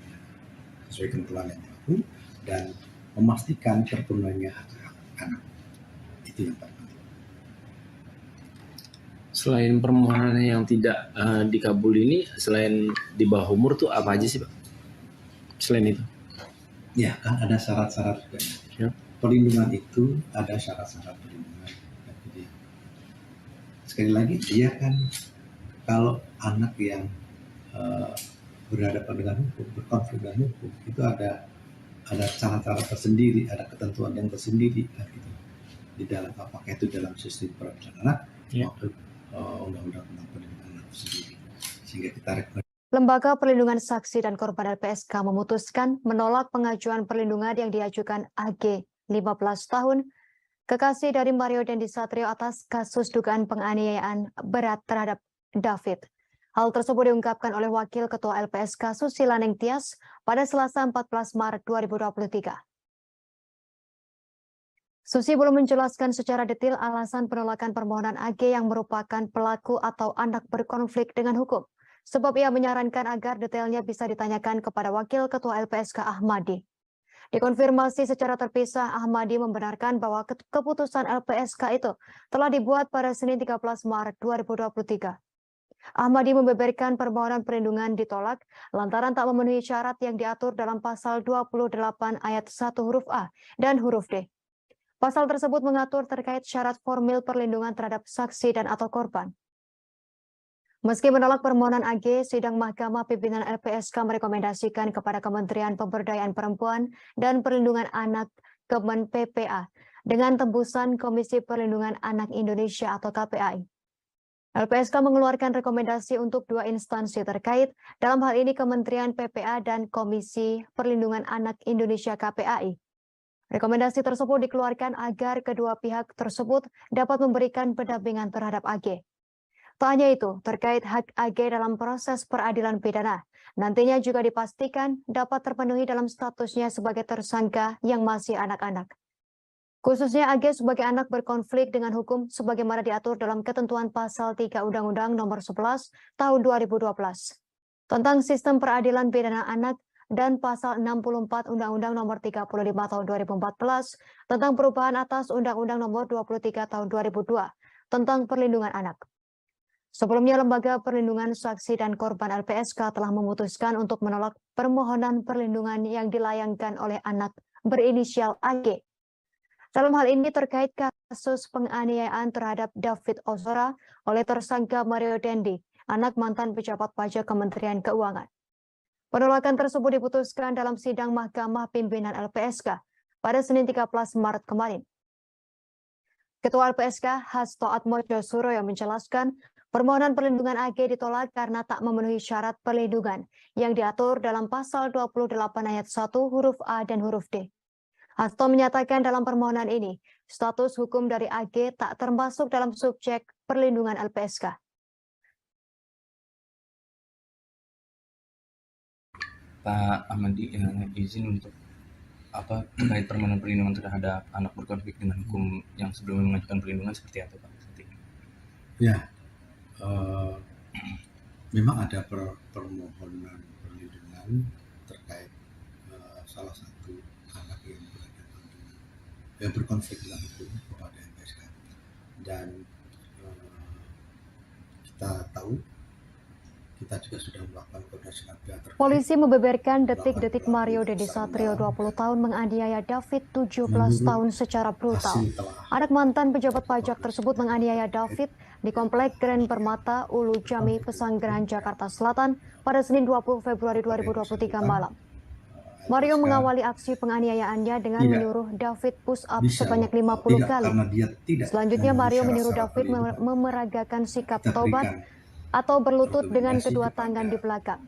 sesuai ketentuan yang berlaku dan memastikan terpenuhinya hak anak. Itu yang paling penting. Selain permohonan yang tidak dikabul ini, selain di bawah umur tuh apa aja sih Pak? Selain itu? Ya kan ada syarat-syarat juga. Ya. Perlindungan itu ada syarat-syarat perlindungan. Jadi sekali lagi dia kan kalau anak yang berhadapan dengan hukum, berkonflik dengan hukum, itu ada cara-cara tersendiri, ada ketentuan yang tersendiri kan, gitu. Di dalam apakah itu dalam sistem peradilan anak maupun undang-undang tentang perlindungan anak sendiri. Sehingga kita rekomendasi. Lembaga Perlindungan Saksi dan Korban LPSK memutuskan menolak pengajuan perlindungan yang diajukan AG 15 tahun, kekasih dari Mario Dendi Satrio atas kasus dugaan penganiayaan berat terhadap David. Hal tersebut diungkapkan oleh Wakil Ketua LPSK Susila Nengtyas pada Selasa 14 Maret 2023. Susi belum menjelaskan secara detail alasan penolakan permohonan AG yang merupakan pelaku atau anak berkonflik dengan hukum. Sebab ia menyarankan agar detailnya bisa ditanyakan kepada Wakil Ketua LPSK Ahmadi. Dikonfirmasi secara terpisah, Ahmadi membenarkan bahwa keputusan LPSK itu telah dibuat pada Senin 13 Maret 2023. Ahmadi membeberkan permohonan perlindungan ditolak lantaran tak memenuhi syarat yang diatur dalam pasal 28 ayat 1 huruf A dan huruf D. Pasal tersebut mengatur terkait syarat formil perlindungan terhadap saksi dan atau korban. Meski menolak permohonan AG, sidang Mahkamah Pimpinan LPSK merekomendasikan kepada Kementerian Pemberdayaan Perempuan dan Perlindungan Anak Kemen PPA dengan tembusan Komisi Perlindungan Anak Indonesia atau KPAI. LPSK mengeluarkan rekomendasi untuk dua instansi terkait, dalam hal ini Kementerian PPA dan Komisi Perlindungan Anak Indonesia KPAI. Rekomendasi tersebut dikeluarkan agar kedua pihak tersebut dapat memberikan pendampingan terhadap AG. Tak hanya itu, terkait hak AG dalam proses peradilan pidana, nantinya juga dipastikan dapat terpenuhi dalam statusnya sebagai tersangka yang masih anak-anak. Khususnya AG sebagai anak berkonflik dengan hukum sebagaimana diatur dalam ketentuan pasal 3 Undang-Undang Nomor 11 Tahun 2012 tentang Sistem Peradilan Pidana Anak dan pasal 64 Undang-Undang Nomor 35 Tahun 2014 tentang perubahan atas Undang-Undang Nomor 23 Tahun 2002 tentang perlindungan anak. Sebelumnya, Lembaga Perlindungan Saksi dan Korban LPSK telah memutuskan untuk menolak permohonan perlindungan yang dilayangkan oleh anak berinisial AG. Dalam hal ini terkait kasus penganiayaan terhadap David Ozora oleh tersangka Mario Dendi, anak mantan pejabat pajak Kementerian Keuangan. Penolakan tersebut diputuskan dalam sidang Mahkamah Pimpinan LPSK pada Senin 13 Maret kemarin. Ketua LPSK Hasto Atmojo Suroyo menjelaskan permohonan perlindungan AG ditolak karena tak memenuhi syarat perlindungan yang diatur dalam pasal 28 ayat 1 huruf A dan huruf D. Hasto menyatakan dalam permohonan ini, status hukum dari AG tak termasuk dalam subjek perlindungan LPSK. Pak Ahmadi izin untuk terkait permohonan perlindungan terhadap anak berkonflik dengan hukum yang sebelumnya mengajukan perlindungan seperti apa Pak? Ya, memang ada permohonan perlindungan terkait salah satu anak yang berhadapan dengan yang berkonflik dengan hukum kepada LPSK, dan kita tahu kita juga sudah melakukan koordinasi dengan pihak terkait. Polisi membeberkan detik-detik Mario Dendi Satrio 20 tahun menganiaya David 17 tahun secara brutal. Anak mantan pejabat pajak tersebut menganiaya David di Komplek Grand Permata Ulu Jami, Pesanggerahan, Jakarta Selatan pada Senin 20 Februari 2023 malam. Mario mengawali aksi penganiayaannya dengan menyuruh David push up sebanyak 50 kali. Selanjutnya Mario menyuruh David memeragakan sikap tobat atau berlutut dengan kedua tangan di belakang.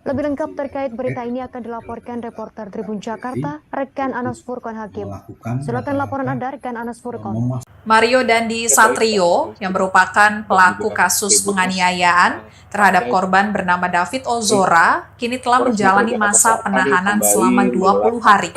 Lebih lengkap terkait berita ini akan dilaporkan reporter Tribun Jakarta, rekan Anas Furqon Hakim. Silakan laporan Anda, rekan Anas Furqon. Mario Dandi Satrio yang merupakan pelaku kasus penganiayaan terhadap korban bernama David Ozora kini telah menjalani masa penahanan selama 20 hari.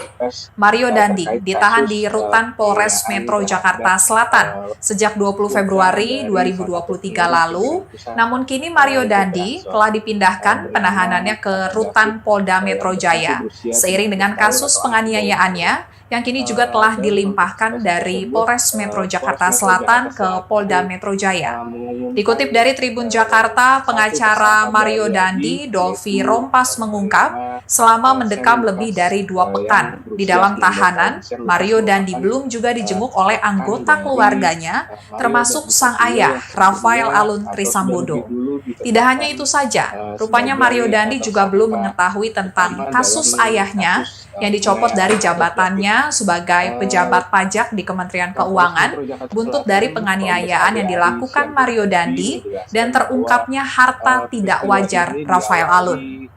Mario Dandi ditahan di Rutan Polres Metro Jakarta Selatan sejak 20 Februari 2023 lalu, namun kini Mario Dandi telah dipindahkan penahanannya ke Rutan Polda Metro Jaya seiring dengan kasus penganiayaannya yang kini juga telah dilimpahkan dari Polres Metro Jakarta Selatan ke Polda Metro Jaya. Dikutip dari Tribun Jakarta, pengacara Mario Dandi, Dolvi Rompas mengungkap, selama mendekam lebih dari 2 pekan di dalam tahanan, Mario Dandi belum juga dijenguk oleh anggota keluarganya, termasuk sang ayah, Rafael Alun Trisambodo. Tidak hanya itu saja, rupanya Mario Dandi juga belum mengetahui tentang kasus ayahnya yang dicopot dari jabatannya sebagai pejabat pajak di Kementerian Keuangan buntut dari penganiayaan yang dilakukan Mario Dandi dan terungkapnya harta tidak wajar Rafael Alun.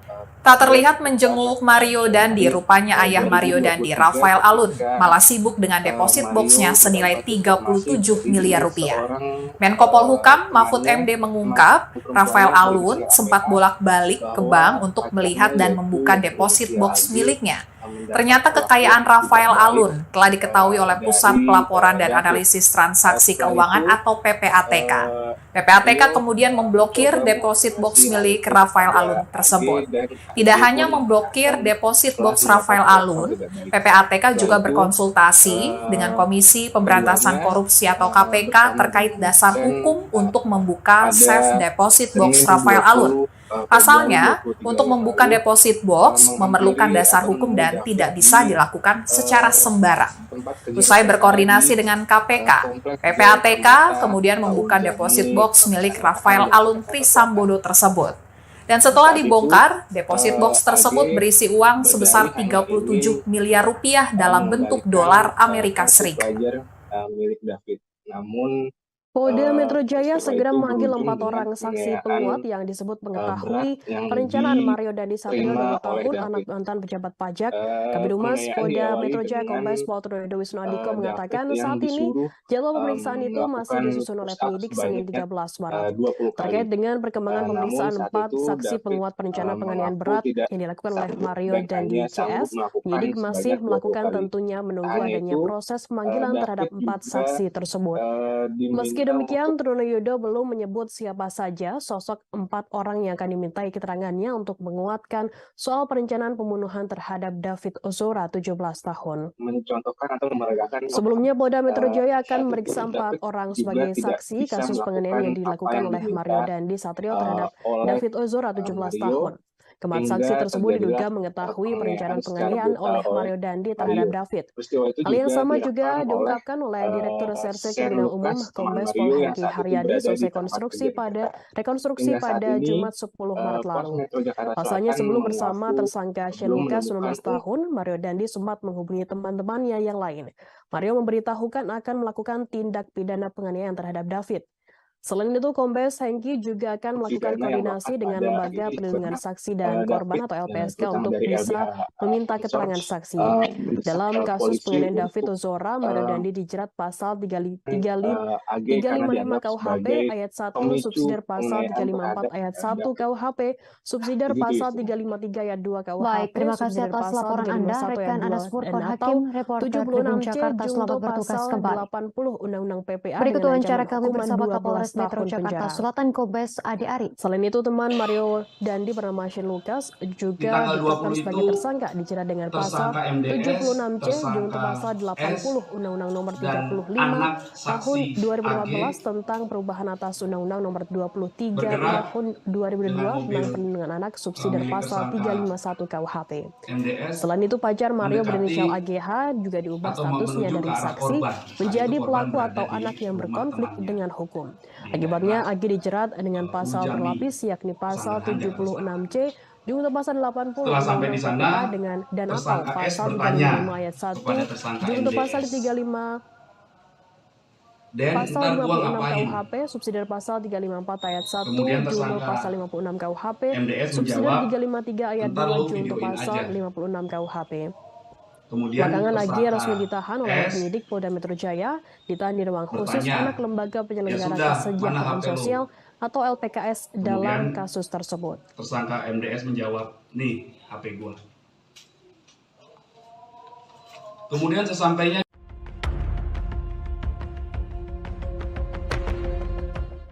Tak terlihat menjenguk Mario Dandi, rupanya ayah Mario Dandi, Rafael Alun, malah sibuk dengan deposit boxnya senilai 37 miliar rupiah. Menko Polhukam Mahfud MD mengungkap, Rafael Alun sempat bolak-balik ke bank untuk melihat dan membuka deposit box miliknya. Ternyata kekayaan Rafael Alun telah diketahui oleh Pusat Pelaporan dan Analisis Transaksi Keuangan atau PPATK. PPATK kemudian memblokir deposit box milik Rafael Alun tersebut. Tidak hanya memblokir deposit box Rafael Alun, PPATK juga berkonsultasi dengan Komisi Pemberantasan Korupsi atau KPK terkait dasar hukum untuk membuka safe deposit box Rafael Alun. Pasalnya, untuk membuka deposit box memerlukan dasar hukum dan tidak bisa dilakukan secara sembarang. Usai berkoordinasi dengan KPK, PPATK kemudian membuka deposit box milik Rafael Alun Trisambodo tersebut. Dan setelah dibongkar, deposit box tersebut berisi uang sebesar 37 miliar rupiah dalam bentuk dolar Amerika Serikat. Milik David. Namun Polda Metro Jaya segera memanggil 4 orang saksi penguat yang disebut mengetahui perencanaan Mario Dandi Satrio 20 tahun, anak mantan pejabat pajak. Kabid Humas Polda Metro Jaya Kombes Pol Trudedo Wisnu Andiko mengatakan saat ini jadwal pemeriksaan itu masih disusun oleh penyidik Senin 13 Maret. Terkait dengan perkembangan pemeriksaan 4 saksi penguat perencanaan penganiayaan berat yang dilakukan oleh Mario Dandi CS, penyidik masih melakukan tentunya menunggu adanya proses pemanggilan terhadap 4 saksi tersebut. Meski demikian, Trunoyono belum menyebut siapa saja sosok 4 orang yang akan dimintai keterangannya untuk menguatkan soal perencanaan pembunuhan terhadap David Ozora 17 tahun. Mencontohkan atau memeragakan. Sebelumnya, Polda Metro Jaya akan memeriksa 4 orang sebagai saksi kasus penganiayaan yang dilakukan oleh Mario Dandi Satrio terhadap David Ozora 17 tahun. Keempat saksi tersebut diduga mengetahui perencanaan penganiayaan oleh Mario Dandi terhadap David. Hal yang sama juga diungkapkan oleh Direktur Reserse Kriminal Umum Kombes Pol Hengki Haryadi selesai rekonstruksi pada Jumat 10 Maret lalu. Pasalnya sebelum bersama tersangka Shane Lucas 19 tahun, Mario Dandi sempat menghubungi teman-temannya yang lain. Mario memberitahukan akan melakukan tindak pidana penganiayaan terhadap David. Selain itu, Kombes Hengki juga akan melakukan koordinasi dengan Lembaga Perlindungan Saksi dan Korban atau LPSK untuk bisa meminta keterangan saksi. Dalam kasus penganiayaan David Ozora, Mario Dandi dijerat pasal 355 KUHP ayat 1, subsidiar pasal 354 ayat 1 KUHP, subsidiar pasal 353 ayat 2 KUHP. Baik, terima kasih atas laporan Anda, rekan Anas Furqon Hakim, reporter Tribun Jakarta, selamat bertugas kembali. 80 Undang-Undang PPA berikut wawancara kami bersama Kapolres Metro Jakarta Selatan Kombes Ade Ari. Selain itu, teman Mario Dandi bernama Shane Lucas juga ditetapkan sebagai tersangka dijerat dengan pasal 76C junto pasal 80 Undang-Undang Nomor 35 Tahun 2014 tentang perubahan atas Undang-Undang Nomor 23 Tahun 2002 tentang perlindungan anak subsidiar pasal 351 KUHP. Selain itu, pacar Mario berinisial AGH juga diubah statusnya dari saksi menjadi pelaku atau anak yang berkonflik dengan hukum. Akibatnya, AG dijerat dengan pasal berlapis yakni pasal 76C Junto pasal 80 Setelah sampai di sana, PPA dengan dan atau tersangka S pasal bertanya 35 ayat 1 kepada tersangka junto pasal MDS. 35 Den, pasal ntar gua 56 ngapain? KUHP subsidiar pasal 354 ayat 1 Kemudian junto tersangka pasal 56 KUHP MDS subsidiar menjawab, 353 ayat ntar 2 lu junto videoin pasal aja. 56 KUHP. Kemudian Belakangan lagi tersangka resmi ditahan oleh S penyidik Polda Metro Jaya, ditahan di ruang khusus bertanya, anak lembaga penyelenggara "Ya sudah, mana kesejahteraan HP lu?" sosial atau LPKS dalam Kemudian kasus tersebut. tersangka MDS menjawab, "Nih, HP gua." Kemudian sesampainya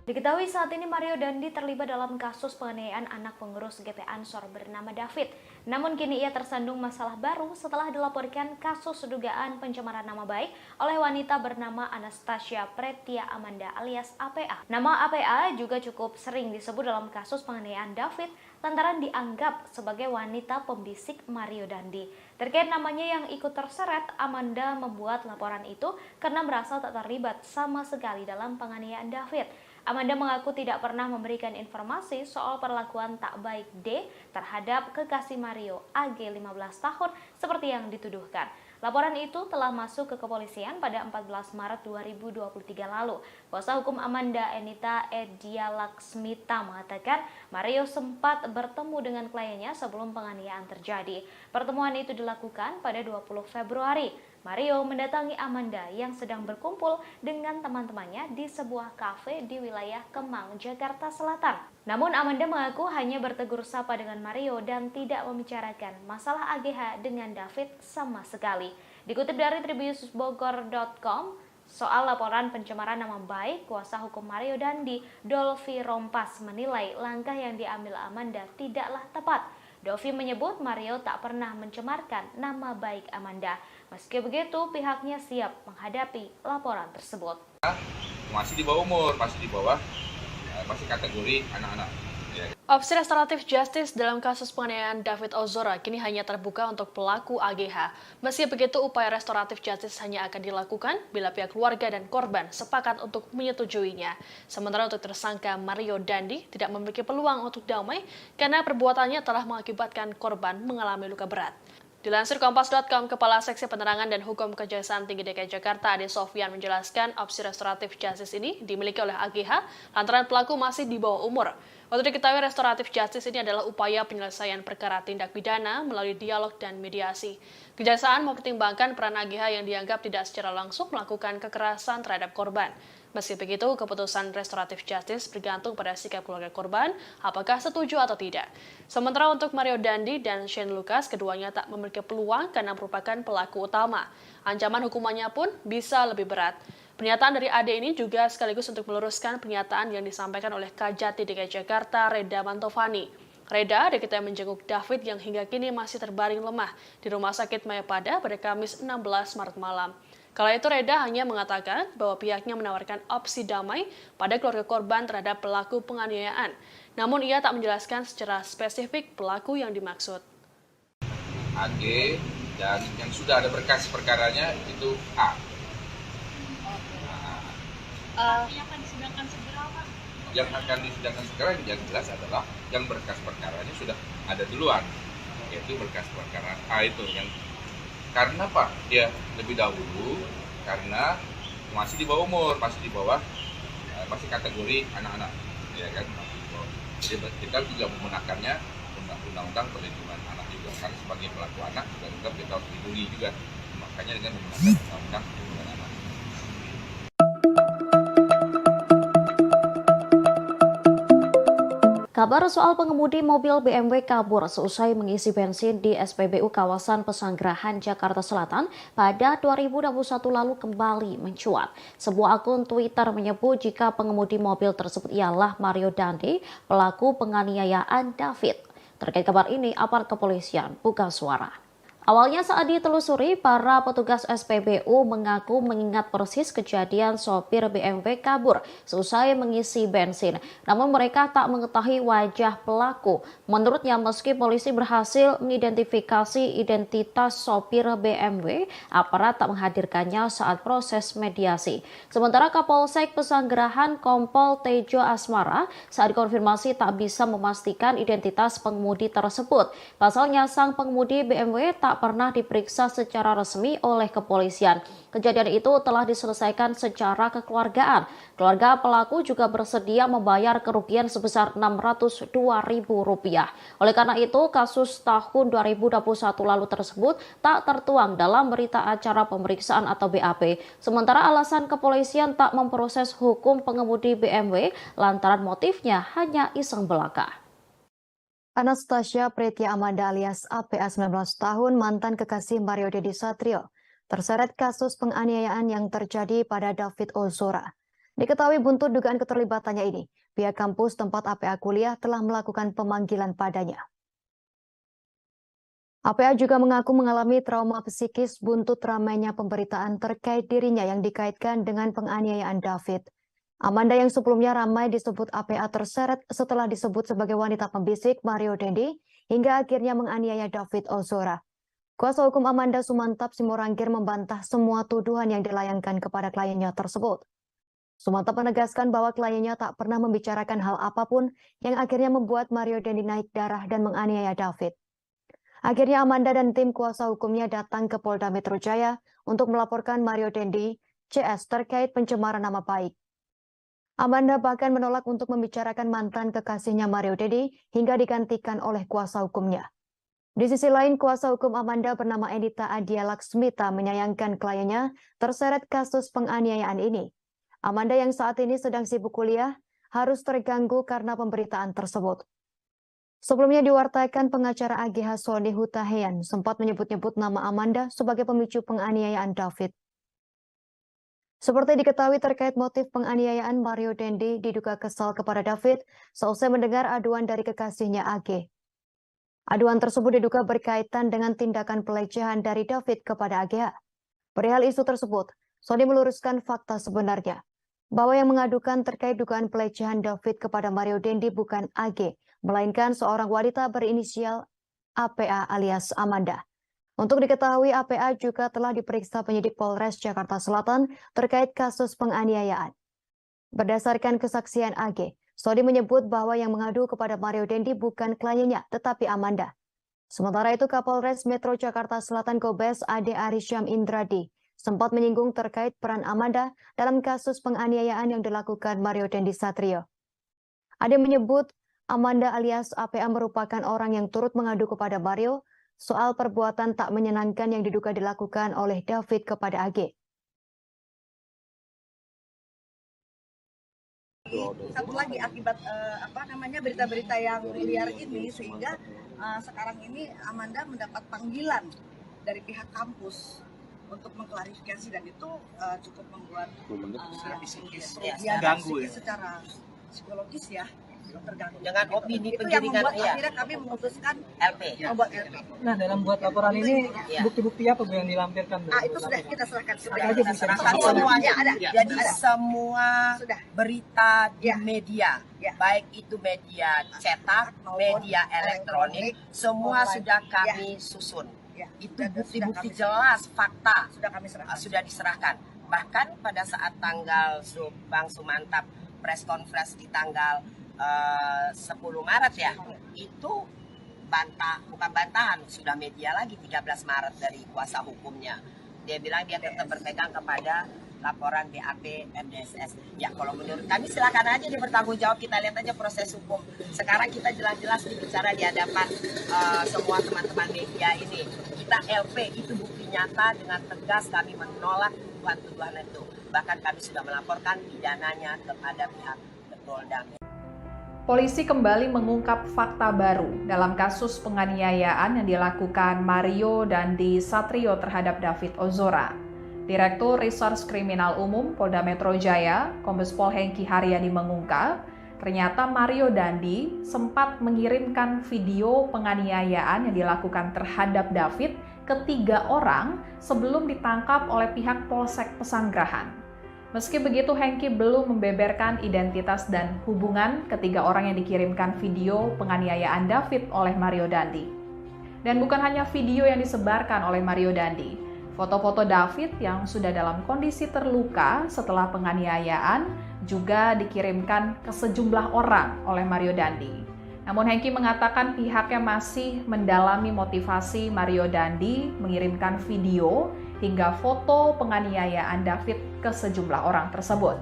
Diketahui saat ini Mario Dandi terlibat dalam kasus penganiayaan anak pengurus GP Ansor bernama David. Namun kini ia tersandung masalah baru setelah dilaporkan kasus dugaan pencemaran nama baik oleh wanita bernama Anastasia Pretia Amanda alias APA. Nama APA juga cukup sering disebut dalam kasus penganiayaan David lantaran dianggap sebagai wanita pembisik Mario Dandi. Terkait namanya yang ikut terseret, Amanda membuat laporan itu karena merasa tak terlibat sama sekali dalam penganiayaan David. Amanda mengaku tidak pernah memberikan informasi soal perlakuan tak baik D terhadap kekasih Mario AG 15 tahun seperti yang dituduhkan. Laporan itu telah masuk ke kepolisian pada 14 Maret 2023 lalu. Kuasa hukum Amanda Enita Edia Laksmita mengatakan Mario sempat bertemu dengan kliennya sebelum penganiayaan terjadi. Pertemuan itu dilakukan pada 20 Februari. Mario mendatangi Amanda yang sedang berkumpul dengan teman-temannya di sebuah kafe di wilayah Kemang, Jakarta Selatan. Namun Amanda mengaku hanya bertegur sapa dengan Mario dan tidak membicarakan masalah AGH dengan David sama sekali. Dikutip dari tribunnews.bogor.com, soal laporan pencemaran nama baik, kuasa hukum Mario Dandi, Dolvi Rompas menilai langkah yang diambil Amanda tidaklah tepat. Dolvi menyebut Mario tak pernah mencemarkan nama baik Amanda. Meski begitu, pihaknya siap menghadapi laporan tersebut. Masih di bawah umur, masih kategori anak-anak. Opsi restoratif justice dalam kasus penganiayaan David Ozora kini hanya terbuka untuk pelaku AGH. Meski begitu, upaya restoratif justice hanya akan dilakukan bila pihak keluarga dan korban sepakat untuk menyetujuinya. Sementara untuk tersangka Mario Dandi tidak memiliki peluang untuk damai karena perbuatannya telah mengakibatkan korban mengalami luka berat. Dilansir Kompas.com, Kepala Seksi Penerangan dan Hukum Kejaksaan Tinggi DKI Jakarta, Ade Sofyan menjelaskan opsi restoratif justice ini dimiliki oleh AGH lantaran pelaku masih di bawah umur. Untuk diketahui, restoratif justice ini adalah upaya penyelesaian perkara tindak pidana melalui dialog dan mediasi. Kejaksaan mempertimbangkan peran AGH yang dianggap tidak secara langsung melakukan kekerasan terhadap korban. Meski begitu, keputusan restoratif justice bergantung pada sikap keluarga korban, apakah setuju atau tidak. Sementara untuk Mario Dandi dan Shane Lucas, keduanya tak memiliki peluang karena merupakan pelaku utama. Ancaman hukumannya pun bisa lebih berat. Pernyataan dari AD ini juga sekaligus untuk meluruskan pernyataan yang disampaikan oleh Kajati DKI Jakarta, Reda Mantovani. Reda diketahui menjenguk David yang hingga kini masih terbaring lemah di Rumah Sakit Mayapada pada Kamis 16 Maret malam. Kala itu Reda hanya mengatakan bahwa pihaknya menawarkan opsi damai pada keluarga korban terhadap pelaku penganiayaan. Namun ia tak menjelaskan secara spesifik pelaku yang dimaksud. AG dan yang sudah ada berkas perkaranya itu A. Yang akan disidangkan segera, Pak? Yang akan disidangkan sekarang yang jelas adalah yang berkas perkaranya sudah ada duluan, yaitu berkas perkara A itu yang karena Pak dia lebih dahulu karena masih di bawah umur, masih kategori anak-anak, ya kan? Jadi kita juga menggunakannya undang-undang perlindungan anak juga, karena sebagai pelaku anak juga kita harus dilindungi juga, makanya dengan menggunakan undang-undang perlindungan anak. Kabar soal pengemudi mobil BMW kabur seusai mengisi bensin di SPBU kawasan Pesanggerahan, Jakarta Selatan pada 2021 lalu kembali mencuat. Sebuah akun Twitter menyebut jika pengemudi mobil tersebut ialah Mario Dandi, pelaku penganiayaan David. Terkait kabar ini, aparat kepolisian buka suara. Awalnya saat ditelusuri, para petugas SPBU mengaku mengingat persis kejadian sopir BMW kabur seusai mengisi bensin. Namun mereka tak mengetahui wajah pelaku. Menurutnya, meski polisi berhasil mengidentifikasi identitas sopir BMW, aparat tak menghadirkannya saat proses mediasi. Sementara Kapolsek Pesanggerahan Kompol Tejo Asmara saat konfirmasi tak bisa memastikan identitas pengemudi tersebut. Pasalnya, sang pengemudi BMW tak pernah diperiksa secara resmi oleh kepolisian. Kejadian itu telah diselesaikan secara kekeluargaan. Keluarga pelaku juga bersedia membayar kerugian sebesar Rp602.000. Oleh karena itu, kasus tahun 2021 lalu tersebut tak tertuang dalam berita acara pemeriksaan atau BAP. Sementara alasan kepolisian tak memproses hukum pengemudi BMW lantaran motifnya hanya iseng belaka. Anastasia Pretia Amanda alias APA 19 tahun mantan kekasih Mario Dendi Satrio terseret kasus penganiayaan yang terjadi pada David Ozora. Diketahui buntut dugaan keterlibatannya ini, pihak kampus tempat APA kuliah telah melakukan pemanggilan padanya. APA juga mengaku mengalami trauma psikis buntut ramainya pemberitaan terkait dirinya yang dikaitkan dengan penganiayaan David. Amanda yang sebelumnya ramai disebut APA terseret setelah disebut sebagai wanita pembisik Mario Dendi hingga akhirnya menganiaya David Ozora. Kuasa hukum Amanda Sumantap Simorangkir membantah semua tuduhan yang dilayangkan kepada kliennya tersebut. Sumantap menegaskan bahwa kliennya tak pernah membicarakan hal apapun yang akhirnya membuat Mario Dendi naik darah dan menganiaya David. Akhirnya Amanda dan tim kuasa hukumnya datang ke Polda Metro Jaya untuk melaporkan Mario Dendi CS terkait pencemaran nama baik. Amanda bahkan menolak untuk membicarakan mantan kekasihnya Mario Dendi hingga digantikan oleh kuasa hukumnya. Di sisi lain, kuasa hukum Amanda bernama Endita Adia Laksmita menyayangkan kliennya terseret kasus penganiayaan ini. Amanda yang saat ini sedang sibuk kuliah harus terganggu karena pemberitaan tersebut. Sebelumnya diwartakan pengacara AGH Sony Hutahean sempat menyebut-nyebut nama Amanda sebagai pemicu penganiayaan David. Seperti diketahui terkait motif penganiayaan, Mario Dendi diduga kesal kepada David seusai mendengar aduan dari kekasihnya AG. Aduan tersebut diduga berkaitan dengan tindakan pelecehan dari David kepada AGH. Perihal isu tersebut, Sony meluruskan fakta sebenarnya, bahwa yang mengadukan terkait dugaan pelecehan David kepada Mario Dendi bukan AG, melainkan seorang wanita berinisial APA alias Amanda. Untuk diketahui, APA juga telah diperiksa penyidik Polres Jakarta Selatan terkait kasus penganiayaan. Berdasarkan kesaksian AG, Sony menyebut bahwa yang mengadu kepada Mario Dendi bukan kliennya, tetapi Amanda. Sementara itu, Kapolres Metro Jakarta Selatan Kombes Ade Arisyam Indradi sempat menyinggung terkait peran Amanda dalam kasus penganiayaan yang dilakukan Mario Dendi Satrio. Ade menyebut Amanda alias APA merupakan orang yang turut mengadu kepada Mario soal perbuatan tak menyenangkan yang diduga dilakukan oleh David kepada AG. Satu lagi akibat berita-berita yang liar ini sehingga sekarang ini Amanda mendapat panggilan dari pihak kampus untuk mengklarifikasi dan itu cukup membuat secara psikis secara psikologis ya terganggu dengan opini itu yang membuat ya. akhirnya kami memutuskan LP. Membuat LP. Nah, dalam buat laporan ini bukti-bukti apa Bu yang dilampirkan? Itu sudah kita serahkan. Kita serahkan semuanya. Jadi semua berita di media, baik itu media cetak, media elektronik, semua sudah kami susun. Itu bukti-bukti jelas, fakta sudah diserahkan. Bahkan pada saat tanggal Bang Sumantap press conference di tanggal 10 Maret ya, itu bukan bantahan, sudah media lagi 13 Maret dari kuasa hukumnya. Dia bilang dia tetap berpegang kepada laporan BAP MDSS. Ya kalau menurut kami silakan aja dia bertanggung jawab, kita lihat aja proses hukum. Sekarang kita jelas-jelas bicara di hadapan semua teman-teman media ini. Kita LP, itu bukti nyata, dengan tegas kami menolak tuduhan itu. Bahkan kami sudah melaporkan pidananya kepada pihak Polda. Polisi kembali mengungkap fakta baru dalam kasus penganiayaan yang dilakukan Mario Dandi Satrio terhadap David Ozora. Direktur Reserse Kriminal Umum Polda Metro Jaya, Kombes Pol Hengki Haryadi mengungkap, ternyata Mario Dandi sempat mengirimkan video penganiayaan yang dilakukan terhadap David ketiga orang sebelum ditangkap oleh pihak Polsek Pesanggerahan. Meski begitu, Hengki belum membeberkan identitas dan hubungan ketiga orang yang dikirimkan video penganiayaan David oleh Mario Dandi. Dan bukan hanya video yang disebarkan oleh Mario Dandi, foto-foto David yang sudah dalam kondisi terluka setelah penganiayaan juga dikirimkan ke sejumlah orang oleh Mario Dandi. Namun Hengki mengatakan pihaknya masih mendalami motivasi Mario Dandi mengirimkan video hingga foto penganiayaan David ke sejumlah orang tersebut.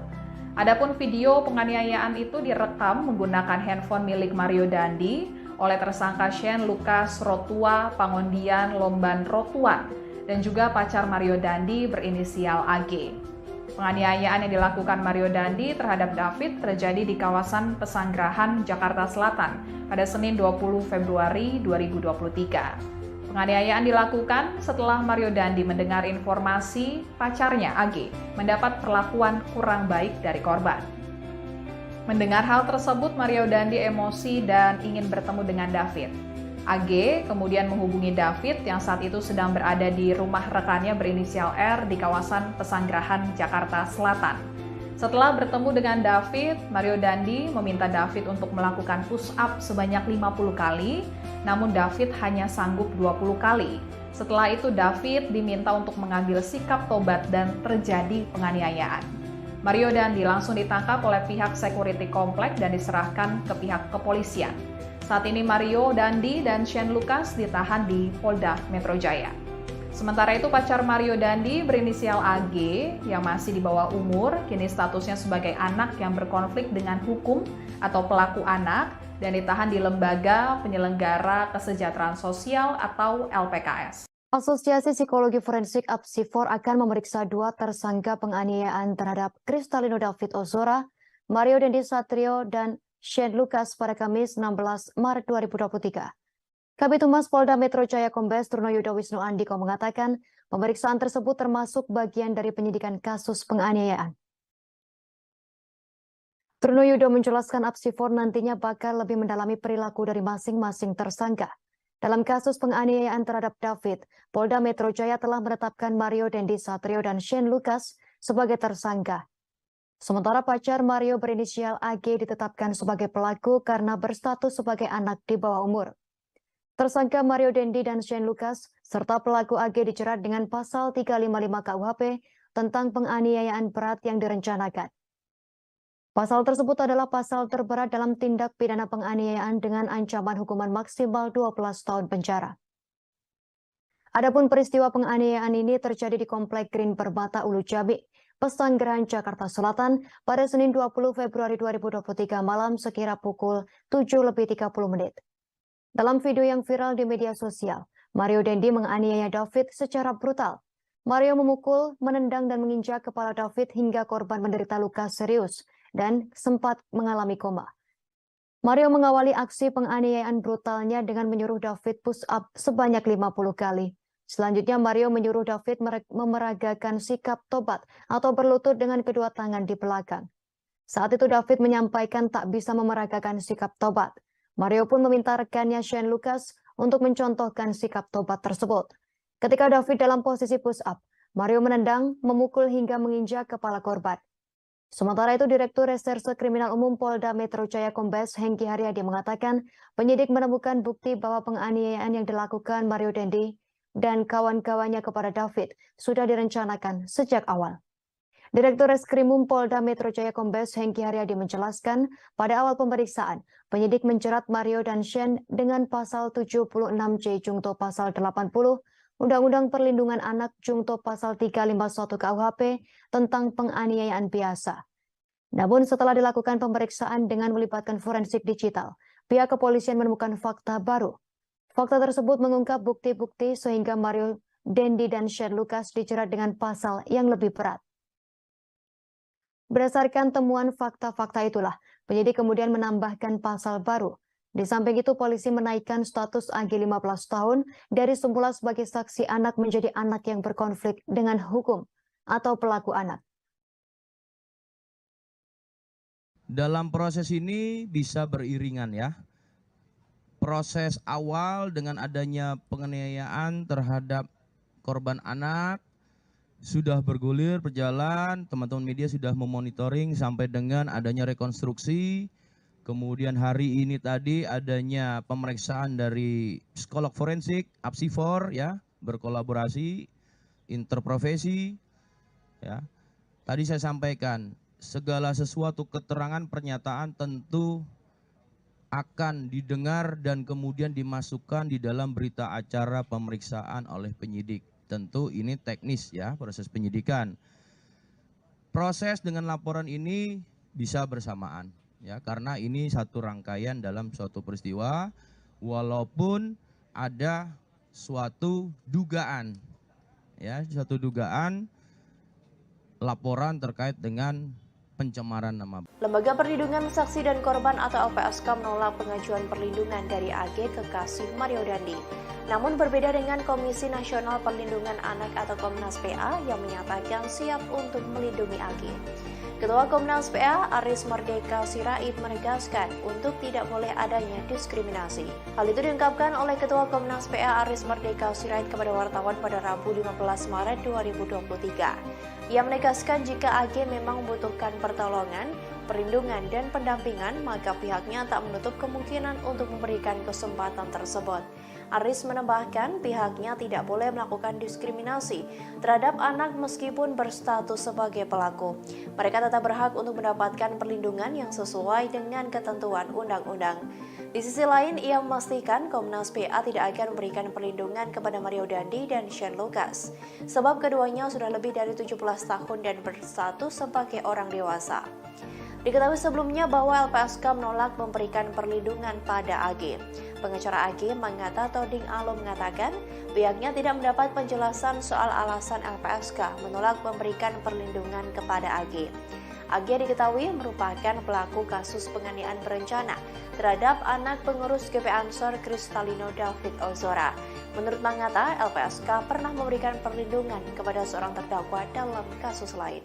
Adapun video penganiayaan itu direkam menggunakan handphone milik Mario Dandi oleh tersangka Shane Lucas Rotua Pangondian Lomban Rotuan dan juga pacar Mario Dandi berinisial AG. Penganiayaan yang dilakukan Mario Dandi terhadap David terjadi di kawasan Pesanggerahan, Jakarta Selatan pada Senin 20 Februari 2023. Penganiayaan dilakukan setelah Mario Dandi mendengar informasi pacarnya AG mendapat perlakuan kurang baik dari korban. Mendengar hal tersebut, Mario Dandi emosi dan ingin bertemu dengan David. AG kemudian menghubungi David yang saat itu sedang berada di rumah rekannya berinisial R di kawasan Pesanggerahan, Jakarta Selatan. Setelah bertemu dengan David, Mario Dandi meminta David untuk melakukan push up sebanyak 50 kali, namun David hanya sanggup 20 kali. Setelah itu David diminta untuk mengambil sikap tobat dan terjadi penganiayaan. Mario Dandi langsung ditangkap oleh pihak security komplek dan diserahkan ke pihak kepolisian. Saat ini Mario Dandi dan Shane Lucas ditahan di Polda Metro Jaya. Sementara itu pacar Mario Dandi berinisial AG yang masih di bawah umur, kini statusnya sebagai anak yang berkonflik dengan hukum atau pelaku anak dan ditahan di Lembaga Penyelenggara Kesejahteraan Sosial atau LPKS. Asosiasi Psikologi Forensik Apsifor akan memeriksa 2 tersangka penganiayaan terhadap Kristalino David Ozora, Mario Dandi Satrio, dan Shane Lucas pada Kamis 16 Maret 2023. Kabid Humas Polda Metro Jaya Kombes Trunoyudo Wisnu Andiko mengatakan pemeriksaan tersebut termasuk bagian dari penyidikan kasus penganiayaan. Trunoyudo menjelaskan Apsifor nantinya bakal lebih mendalami perilaku dari masing-masing tersangka. Dalam kasus penganiayaan terhadap David, Polda Metro Jaya telah menetapkan Mario Dandi Satrio dan Shane Lucas sebagai tersangka. Sementara pacar Mario berinisial AG ditetapkan sebagai pelaku karena berstatus sebagai anak di bawah umur. Tersangka Mario Dandi dan Shane Lucas serta pelaku AG dijerat dengan pasal 355 KUHP tentang penganiayaan berat yang direncanakan. Pasal tersebut adalah pasal terberat dalam tindak pidana penganiayaan dengan ancaman hukuman maksimal 12 tahun penjara. Adapun peristiwa penganiayaan ini terjadi di Komplek Green Permata Ulu Jami, Pesanggerahan, Jakarta Selatan pada Senin 20 Februari 2023 malam sekira pukul 7:30 menit. Dalam video yang viral di media sosial, Mario Dandi menganiaya David secara brutal. Mario memukul, menendang dan menginjak kepala David hingga korban menderita luka serius dan sempat mengalami koma. Mario mengawali aksi penganiayaan brutalnya dengan menyuruh David push up sebanyak 50 kali. Selanjutnya Mario menyuruh David memeragakan sikap tobat atau berlutut dengan kedua tangan di belakang. Saat itu David menyampaikan tak bisa memeragakan sikap tobat. Mario pun meminta rekannya Shane Lucas untuk mencontohkan sikap tobat tersebut. Ketika David dalam posisi push up, Mario menendang, memukul hingga menginjak kepala korban. Sementara itu, Direktur Reserse Kriminal Umum Polda Metro Jaya Kombes Hengki Haryadi mengatakan penyidik menemukan bukti bahwa penganiayaan yang dilakukan Mario Dandi dan kawan-kawannya kepada David sudah direncanakan sejak awal. Direktur Reskrimum Polda Metro Jaya Kombes Hengki Haryadi menjelaskan pada awal pemeriksaan, penyidik menjerat Mario dan Shane dengan pasal 76C Jungto pasal 80 Undang-Undang Perlindungan Anak Jungto pasal 351 KUHP tentang penganiayaan biasa. Namun setelah dilakukan pemeriksaan dengan melibatkan forensik digital, pihak kepolisian menemukan fakta baru. Fakta tersebut mengungkap bukti-bukti sehingga Mario Dandi dan Shane Lucas dijerat dengan pasal yang lebih berat. Berdasarkan temuan fakta-fakta itulah, penyidik kemudian menambahkan pasal baru. Di samping itu, polisi menaikkan status AG 15 tahun dari semula sebagai saksi anak menjadi anak yang berkonflik dengan hukum atau pelaku anak. Dalam proses ini bisa beriringan ya. Proses awal dengan adanya penganiayaan terhadap korban anak sudah bergulir, berjalan, teman-teman media sudah memonitoring sampai dengan adanya rekonstruksi. Kemudian hari ini tadi adanya pemeriksaan dari psikolog forensik, Apsifor ya, berkolaborasi, interprofesi ya. Tadi saya sampaikan, segala sesuatu keterangan pernyataan tentu akan didengar dan kemudian dimasukkan di dalam berita acara pemeriksaan oleh penyidik. Tentu ini teknis ya, proses penyidikan. Proses dengan laporan ini bisa bersamaan ya, karena ini satu rangkaian dalam suatu peristiwa, walaupun ada suatu dugaan ya, suatu dugaan laporan terkait dengan pencemaran nama. Lembaga Perlindungan Saksi dan Korban atau LPSK menolak pengajuan perlindungan dari AG kekasih Mario Dandi. Namun berbeda dengan Komisi Nasional Perlindungan Anak atau Komnas PA yang menyatakan siap untuk melindungi AG. Ketua Komnas PA Aris Merdeka Sirait menegaskan untuk tidak boleh adanya diskriminasi. Hal itu diungkapkan oleh Ketua Komnas PA Aris Merdeka Sirait kepada wartawan pada Rabu 15 Maret 2023. Ia menegaskan jika AG memang membutuhkan pertolongan, perlindungan, dan pendampingan, maka pihaknya tak menutup kemungkinan untuk memberikan kesempatan tersebut. Aris menambahkan pihaknya tidak boleh melakukan diskriminasi terhadap anak meskipun berstatus sebagai pelaku. Mereka tetap berhak untuk mendapatkan perlindungan yang sesuai dengan ketentuan undang-undang. Di sisi lain, ia memastikan Komnas PA tidak akan memberikan perlindungan kepada Mario Dandi dan Shane Lucas, sebab keduanya sudah lebih dari 17 tahun dan berstatus sebagai orang dewasa. Diketahui sebelumnya bahwa LPSK menolak memberikan perlindungan pada AG. Pengacara AG Manggata Toding Alo mengatakan pihaknya tidak mendapat penjelasan soal alasan LPSK menolak memberikan perlindungan kepada AG. AG diketahui merupakan pelaku kasus penganiayaan berencana terhadap anak pengurus GP Ansor Kristalino David Ozora. Menurut Manggata, LPSK pernah memberikan perlindungan kepada seorang terdakwa dalam kasus lain.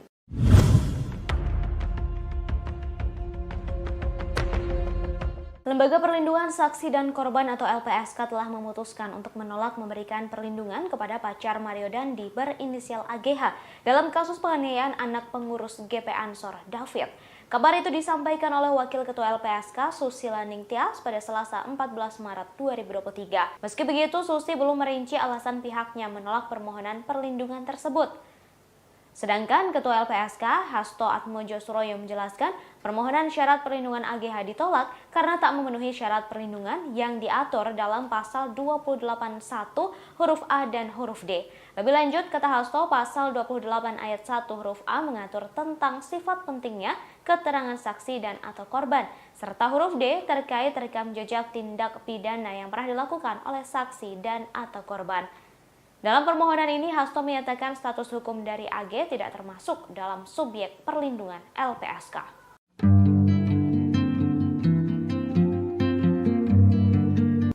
Lembaga Perlindungan Saksi dan Korban atau LPSK telah memutuskan untuk menolak memberikan perlindungan kepada pacar Mario Dandi berinisial AGH dalam kasus penganiayaan anak pengurus GP Ansor David. Kabar itu disampaikan oleh Wakil Ketua LPSK Susila Ningtyas pada Selasa 14 Maret 2023. Meski begitu, Susi belum merinci alasan pihaknya menolak permohonan perlindungan tersebut. Sedangkan Ketua LPSK Hasto Atmojo Suroyo menjelaskan permohonan syarat perlindungan AGH ditolak karena tak memenuhi syarat perlindungan yang diatur dalam pasal 281 huruf A dan huruf D. Lebih lanjut, kata Hasto, pasal 28 ayat 1 huruf A mengatur tentang sifat pentingnya keterangan saksi dan atau korban, serta huruf D terkait rekam jejak tindak pidana yang pernah dilakukan oleh saksi dan atau korban. Dalam permohonan ini, Hasto menyatakan status hukum dari AG tidak termasuk dalam subjek perlindungan LPSK.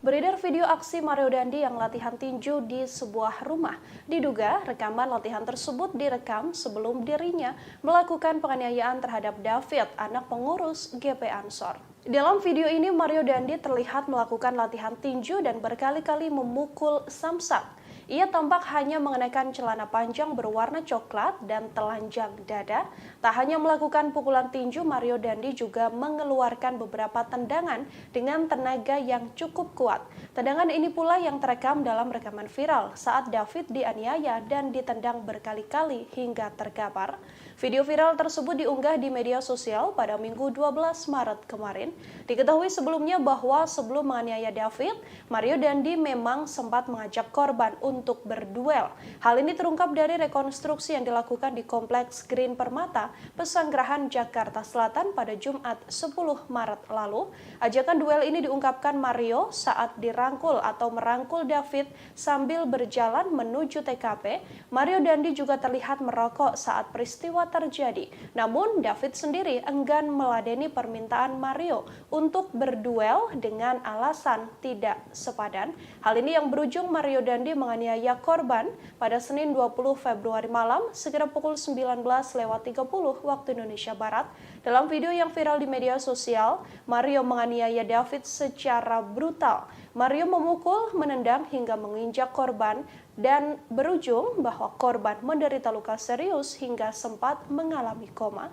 Beredar video aksi Mario Dandi yang latihan tinju di sebuah rumah. Diduga rekaman latihan tersebut direkam sebelum dirinya melakukan penganiayaan terhadap David, anak pengurus GP Ansor. Dalam video ini, Mario Dandi terlihat melakukan latihan tinju dan berkali-kali memukul samsak. Ia tampak hanya mengenakan celana panjang berwarna coklat dan telanjang dada. Tak hanya melakukan pukulan tinju, Mario Dandi juga mengeluarkan beberapa tendangan dengan tenaga yang cukup kuat. Tendangan ini pula yang terekam dalam rekaman viral saat David dianiaya dan ditendang berkali-kali hingga terkapar. Video viral tersebut diunggah di media sosial pada Minggu 12 Maret kemarin. Diketahui sebelumnya bahwa sebelum menganiaya David, Mario Dandi memang sempat mengajak korban untuk berduel. Hal ini terungkap dari rekonstruksi yang dilakukan di Kompleks Green Permata, Pesanggerahan, Jakarta Selatan pada Jumat 10 Maret lalu. Ajakan duel ini diungkapkan Mario saat dirangkul atau merangkul David sambil berjalan menuju TKP. Mario Dandi juga terlihat merokok saat peristiwa terjadi. Namun David sendiri enggan meladeni permintaan Mario untuk berduel dengan alasan tidak sepadan. Hal ini yang berujung Mario Dandi menganiaya menganiaya korban pada Senin 20 Februari malam sekitar pukul 19.30 waktu Indonesia Barat. Dalam video yang viral di media sosial, Mario menganiaya David secara brutal. Mario memukul, menendang hingga menginjak korban dan berujung bahwa korban menderita luka serius hingga sempat mengalami koma.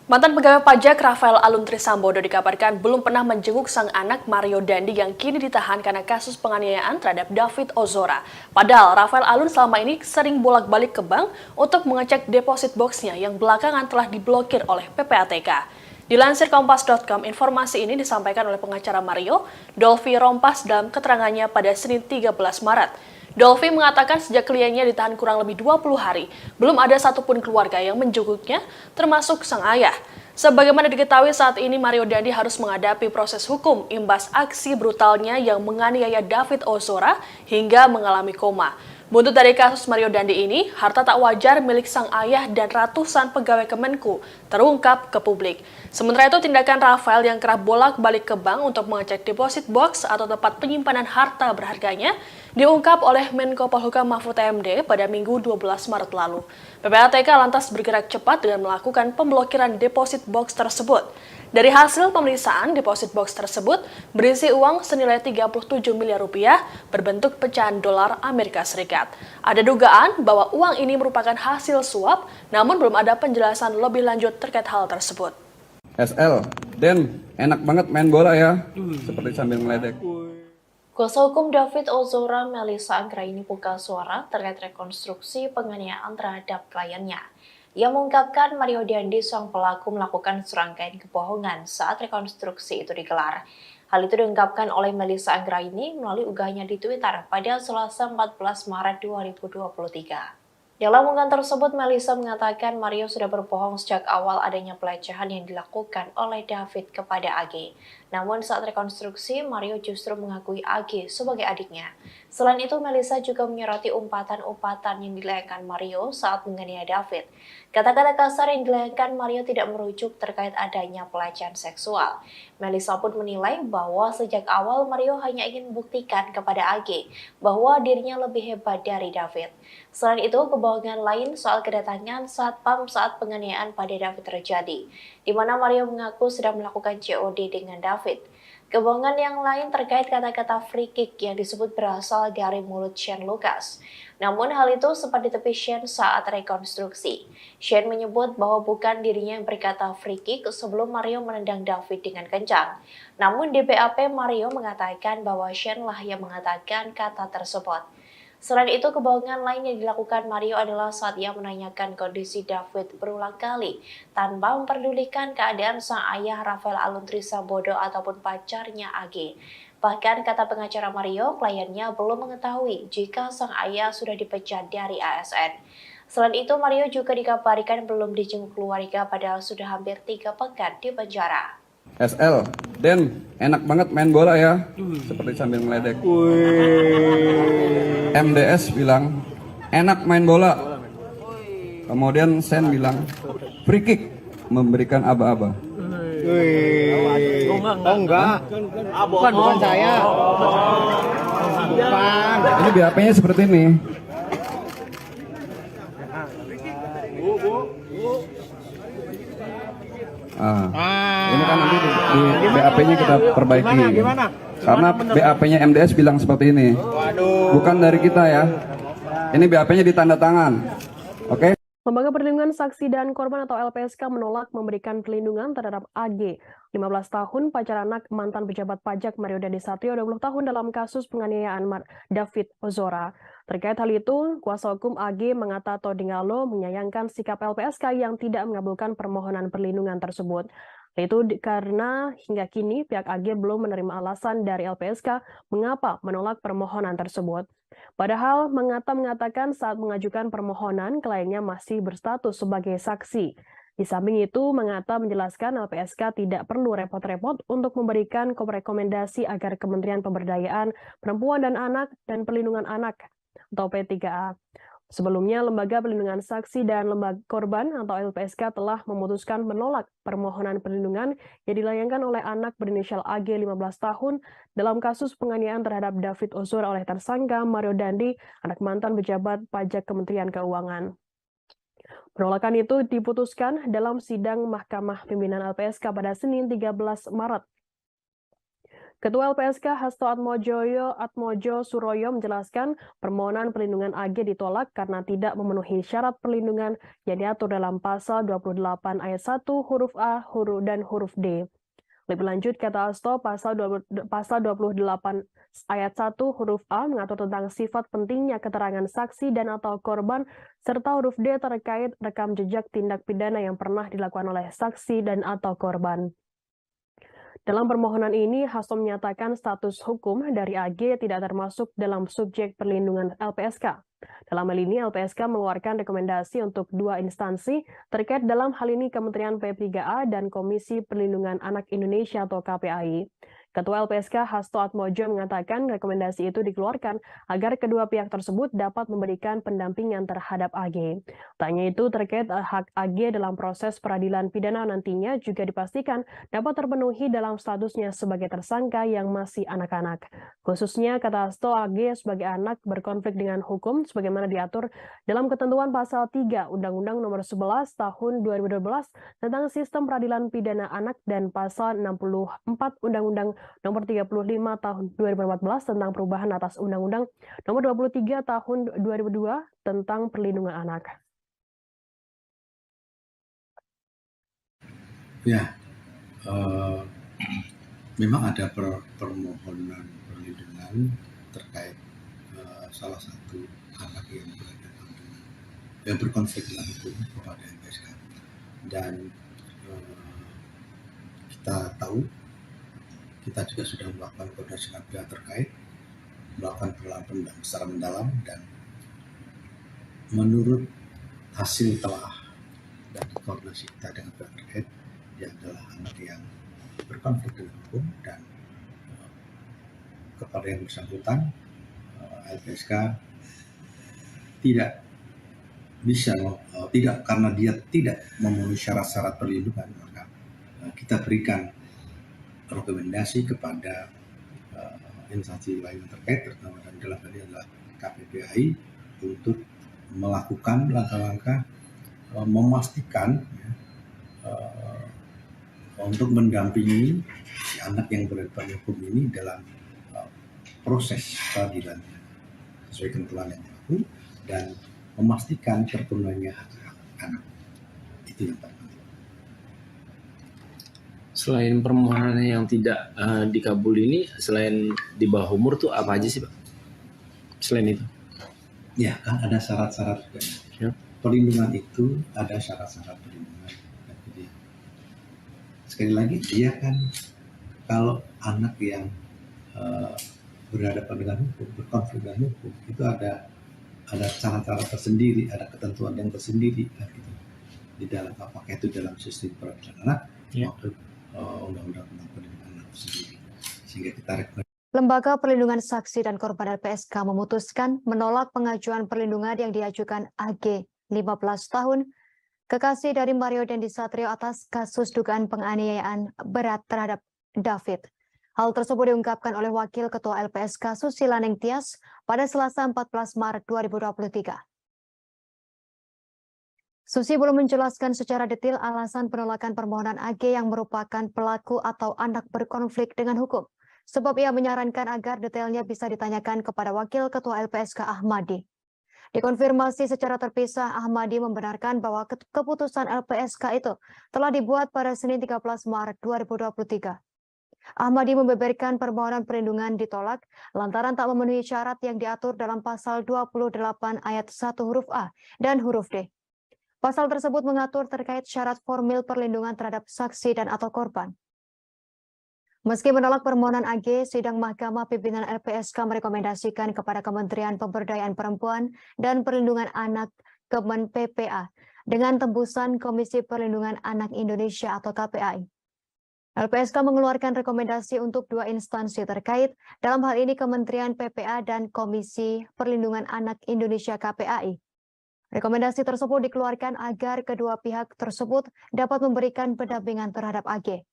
Mantan pegawai pajak Rafael Alun Trisambodo dikabarkan belum pernah menjenguk sang anak Mario Dandi yang kini ditahan karena kasus penganiayaan terhadap David Ozora. Padahal Rafael Alun selama ini sering bolak-balik ke bank untuk mengecek deposit box-nya yang belakangan telah diblokir oleh PPATK. Dilansir Kompas.com, informasi ini disampaikan oleh pengacara Mario, Dolvi Rompas dalam keterangannya pada Senin 13 Maret. Dolvi mengatakan sejak kliennya ditahan kurang lebih 20 hari, belum ada satupun keluarga yang menjenguknya, termasuk sang ayah. Sebagaimana diketahui saat ini Mario Dandi harus menghadapi proses hukum imbas aksi brutalnya yang menganiaya David Ozora hingga mengalami koma. Buntut dari kasus Mario Dandi ini, harta tak wajar milik sang ayah dan ratusan pegawai Kemenku terungkap ke publik. Sementara itu, tindakan Rafael yang kerap bolak-balik ke bank untuk mengecek deposit box atau tempat penyimpanan harta berharganya diungkap oleh Menko Polhukam Mahfud MD pada Minggu 12 Maret lalu. PPATK lantas bergerak cepat dengan melakukan pemblokiran deposit box tersebut. Dari hasil pemeriksaan, deposit box tersebut berisi uang senilai 37 miliar rupiah berbentuk pecahan dolar Amerika Serikat. Ada dugaan bahwa uang ini merupakan hasil suap, namun belum ada penjelasan lebih lanjut terkait hal tersebut. SL, Den, enak banget main bola ya, seperti sambil ngeledek. Kuasa hukum David Ozora, Melissa Anggraini buka suara terkait rekonstruksi penganiayaan terhadap kliennya. Ia mengungkapkan Mario Dandi sang pelaku melakukan serangkaian kebohongan saat rekonstruksi itu digelar. Hal itu diungkapkan oleh Melissa Anggraini melalui unggahannya di Twitter pada Selasa 14 Maret 2023. Dalam unggahan tersebut, Melissa mengatakan Mario sudah berbohong sejak awal adanya pelecehan yang dilakukan oleh David kepada AG. Namun saat rekonstruksi, Mario justru mengakui AG sebagai adiknya. Selain itu, Melissa juga menyoroti umpatan-umpatan yang dilayangkan Mario saat menganiaya David. Kata-kata kasar yang dilayangkan Mario tidak merujuk terkait adanya pelecehan seksual. Melissa pun menilai bahwa sejak awal Mario hanya ingin membuktikan kepada AG bahwa dirinya lebih hebat dari David. Selain itu, kebohongan lain soal kedatangan satpam saat penganiayaan pada David terjadi, di mana Mario mengaku sedang melakukan COD dengan David. Kebohongan yang lain terkait kata-kata free kick yang disebut berasal dari mulut Shane Lucas. Namun hal itu sempat ditepi Shane saat rekonstruksi. Shane menyebut bahwa bukan dirinya yang berkata free kick sebelum Mario menendang David dengan kencang. Namun di BAP Mario mengatakan bahwa Shane lah yang mengatakan kata tersebut. Selain itu, kebohongan lain yang dilakukan Mario adalah saat ia menanyakan kondisi David berulang kali tanpa memperdulikan keadaan sang ayah Rafael Alun Trisambodo ataupun pacarnya AG. Bahkan kata pengacara Mario, kliennya belum mengetahui jika sang ayah sudah dipecat dari ASN. Selain itu, Mario juga dikabarkan belum dijenguk keluarga padahal sudah hampir 3 pekan di penjara. SL, Den, enak banget main bola ya, seperti sambil ngeledek. MDS bilang, enak main bola. Kemudian Sen bilang, free kick, memberikan aba-aba. Enggak. Bukan saya. Bukan. Ini BAP-nya seperti ini. Ini kan nanti di BAP-nya kita perbaiki. Karena BAP-nya MDS bilang seperti ini. Bukan dari kita ya. Ini BAP-nya ditanda tangan. Oke? Lembaga Perlindungan Saksi dan Korban atau LPSK menolak memberikan perlindungan terhadap AG, 15 tahun, pacar anak mantan pejabat pajak Mario Dandi Satrio, 20 tahun dalam kasus penganiayaan David Ozora. Terkait hal itu, kuasa hukum AG Mangata Todingalo menyayangkan sikap LPSK yang tidak mengabulkan permohonan perlindungan tersebut. Itu karena hingga kini pihak AG belum menerima alasan dari LPSK mengapa menolak permohonan tersebut. Padahal Mangata mengatakan saat mengajukan permohonan kliennya masih berstatus sebagai saksi. Di samping itu, Mangata menjelaskan LPSK tidak perlu repot-repot untuk memberikan rekomendasi agar Kementerian Pemberdayaan Perempuan dan Anak dan Perlindungan Anak atau P3A. Sebelumnya, Lembaga Perlindungan Saksi dan Lembaga Korban atau LPSK telah memutuskan menolak permohonan perlindungan yang dilayangkan oleh anak berinisial AG 15 tahun dalam kasus penganiayaan terhadap David Ozora oleh tersangka Mario Dandi, anak mantan pejabat pajak Kementerian Keuangan. Penolakan itu diputuskan dalam sidang Mahkamah Pimpinan LPSK pada Senin 13 Maret. Ketua LPSK Hasto Atmojo Suroyo menjelaskan permohonan perlindungan AG ditolak karena tidak memenuhi syarat perlindungan yang diatur dalam pasal 28 ayat 1 huruf A dan huruf D. Lebih lanjut, kata Hasto, pasal 28 ayat 1 huruf A mengatur tentang sifat pentingnya keterangan saksi dan atau korban, serta huruf D terkait rekam jejak tindak pidana yang pernah dilakukan oleh saksi dan atau korban. Dalam permohonan ini, Hasto menyatakan status hukum dari AG tidak termasuk dalam subjek perlindungan LPSK. Dalam hal ini, LPSK mengeluarkan rekomendasi untuk dua instansi terkait dalam hal ini Kementerian P3A dan Komisi Perlindungan Anak Indonesia atau KPAI. Ketua LPSK Hasto Atmojo mengatakan rekomendasi itu dikeluarkan agar kedua pihak tersebut dapat memberikan pendampingan terhadap AG. Tanya itu terkait hak AG dalam proses peradilan pidana nantinya juga dipastikan dapat terpenuhi dalam statusnya sebagai tersangka yang masih anak-anak. Khususnya, kata Hasto, AG sebagai anak berkonflik dengan hukum sebagaimana diatur dalam ketentuan pasal 3 Undang-Undang Nomor 11 Tahun 2012 tentang Sistem Peradilan Pidana Anak dan pasal 64 Undang-Undang Nomor 35 Tahun 2014 tentang perubahan atas Undang-Undang Nomor 23 Tahun 2002 tentang Perlindungan Anak. Ya, memang ada permohonan perlindungan terkait salah satu anak yang berkonflik dengan hukum kepada LPSK, dan kita tahu kita juga sudah melakukan koordinasi dengan pihak terkait, melakukan penelitian secara mendalam, dan menurut hasil telah dan koordinasi kita dengan pihak terkait, dia adalah anak yang berkonflik dengan hukum, dan kepada yang bersangkutan LPSK tidak bisa tidak, karena dia tidak memenuhi syarat-syarat perlindungan, maka kita berikan rekomendasi kepada instansi lain yang terkait, terutama dalam hal ini adalah KPPAI, untuk melakukan langkah-langkah memastikan untuk mendampingi si anak yang berhadapan hukum ini dalam proses peradilan sesuai ketentuan yang berlaku, dan memastikan terpenuhinya hak anak. Itu yang paling penting. Selain permohonan yang tidak dikabul ini, selain di bawah umur tuh apa aja sih, Pak? Selain itu? Ya, kan ada syarat-syarat juga. Ya. Perlindungan itu ada syarat-syarat perlindungan. Jadi, sekali lagi, dia kan kalau anak yang berhadapan dengan hukum, berkonflik dengan hukum, itu ada cara-cara tersendiri, ada ketentuan yang tersendiri, kan, gitu. Di dalam, apakah itu dalam sistem peradilan anak, maupun undang-undang tentang perlindungan anak sendiri, sehingga kita rekomendasi. Lembaga Perlindungan Saksi dan Korban LPSK memutuskan menolak pengajuan perlindungan yang diajukan AG 15 tahun, kekasih dari Mario Dandi Satrio atas kasus dugaan penganiayaan berat terhadap David. Hal tersebut diungkapkan oleh Wakil Ketua LPSK Susila Nengtyas pada Selasa 14 Maret 2023. Susi belum menjelaskan secara detail alasan penolakan permohonan AG yang merupakan pelaku atau anak berkonflik dengan hukum. Sebab ia menyarankan agar detailnya bisa ditanyakan kepada Wakil Ketua LPSK Ahmadi. Dikonfirmasi secara terpisah, Ahmadi membenarkan bahwa keputusan LPSK itu telah dibuat pada Senin 13 Maret 2023. Ahmadi membeberkan permohonan perlindungan ditolak lantaran tak memenuhi syarat yang diatur dalam pasal 28 ayat 1 huruf A dan huruf D. Pasal tersebut mengatur terkait syarat formil perlindungan terhadap saksi dan atau korban. Meski menolak permohonan AG, sidang Mahkamah Pimpinan LPSK merekomendasikan kepada Kementerian Pemberdayaan Perempuan dan Perlindungan Anak Kemen PPA dengan tembusan Komisi Perlindungan Anak Indonesia atau KPAI. LPSK mengeluarkan rekomendasi untuk dua instansi terkait, dalam hal ini Kementerian PPA dan Komisi Perlindungan Anak Indonesia KPAI. Rekomendasi tersebut dikeluarkan agar kedua pihak tersebut dapat memberikan pendampingan terhadap AG.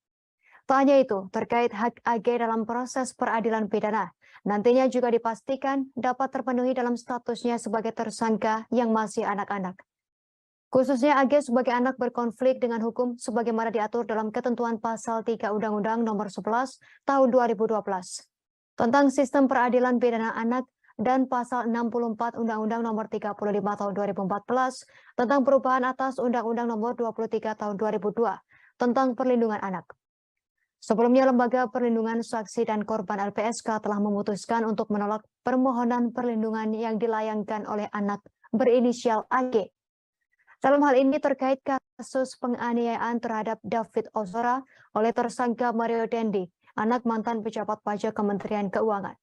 Tak hanya itu, terkait hak AG dalam proses peradilan pidana, nantinya juga dipastikan dapat terpenuhi dalam statusnya sebagai tersangka yang masih anak-anak. Khususnya AG sebagai anak berkonflik dengan hukum sebagaimana diatur dalam ketentuan pasal 3 Undang-Undang Nomor 11 Tahun 2012 tentang Sistem Peradilan Pidana Anak dan pasal 64 Undang-Undang Nomor 35 Tahun 2014 tentang perubahan atas Undang-Undang Nomor 23 Tahun 2002 tentang perlindungan anak. Sebelumnya, Lembaga Perlindungan Saksi dan Korban LPSK telah memutuskan untuk menolak permohonan perlindungan yang dilayangkan oleh anak berinisial AG. Dalam hal ini terkait kasus penganiayaan terhadap David Ozora oleh tersangka Mario Dandi, anak mantan pejabat pajak Kementerian Keuangan.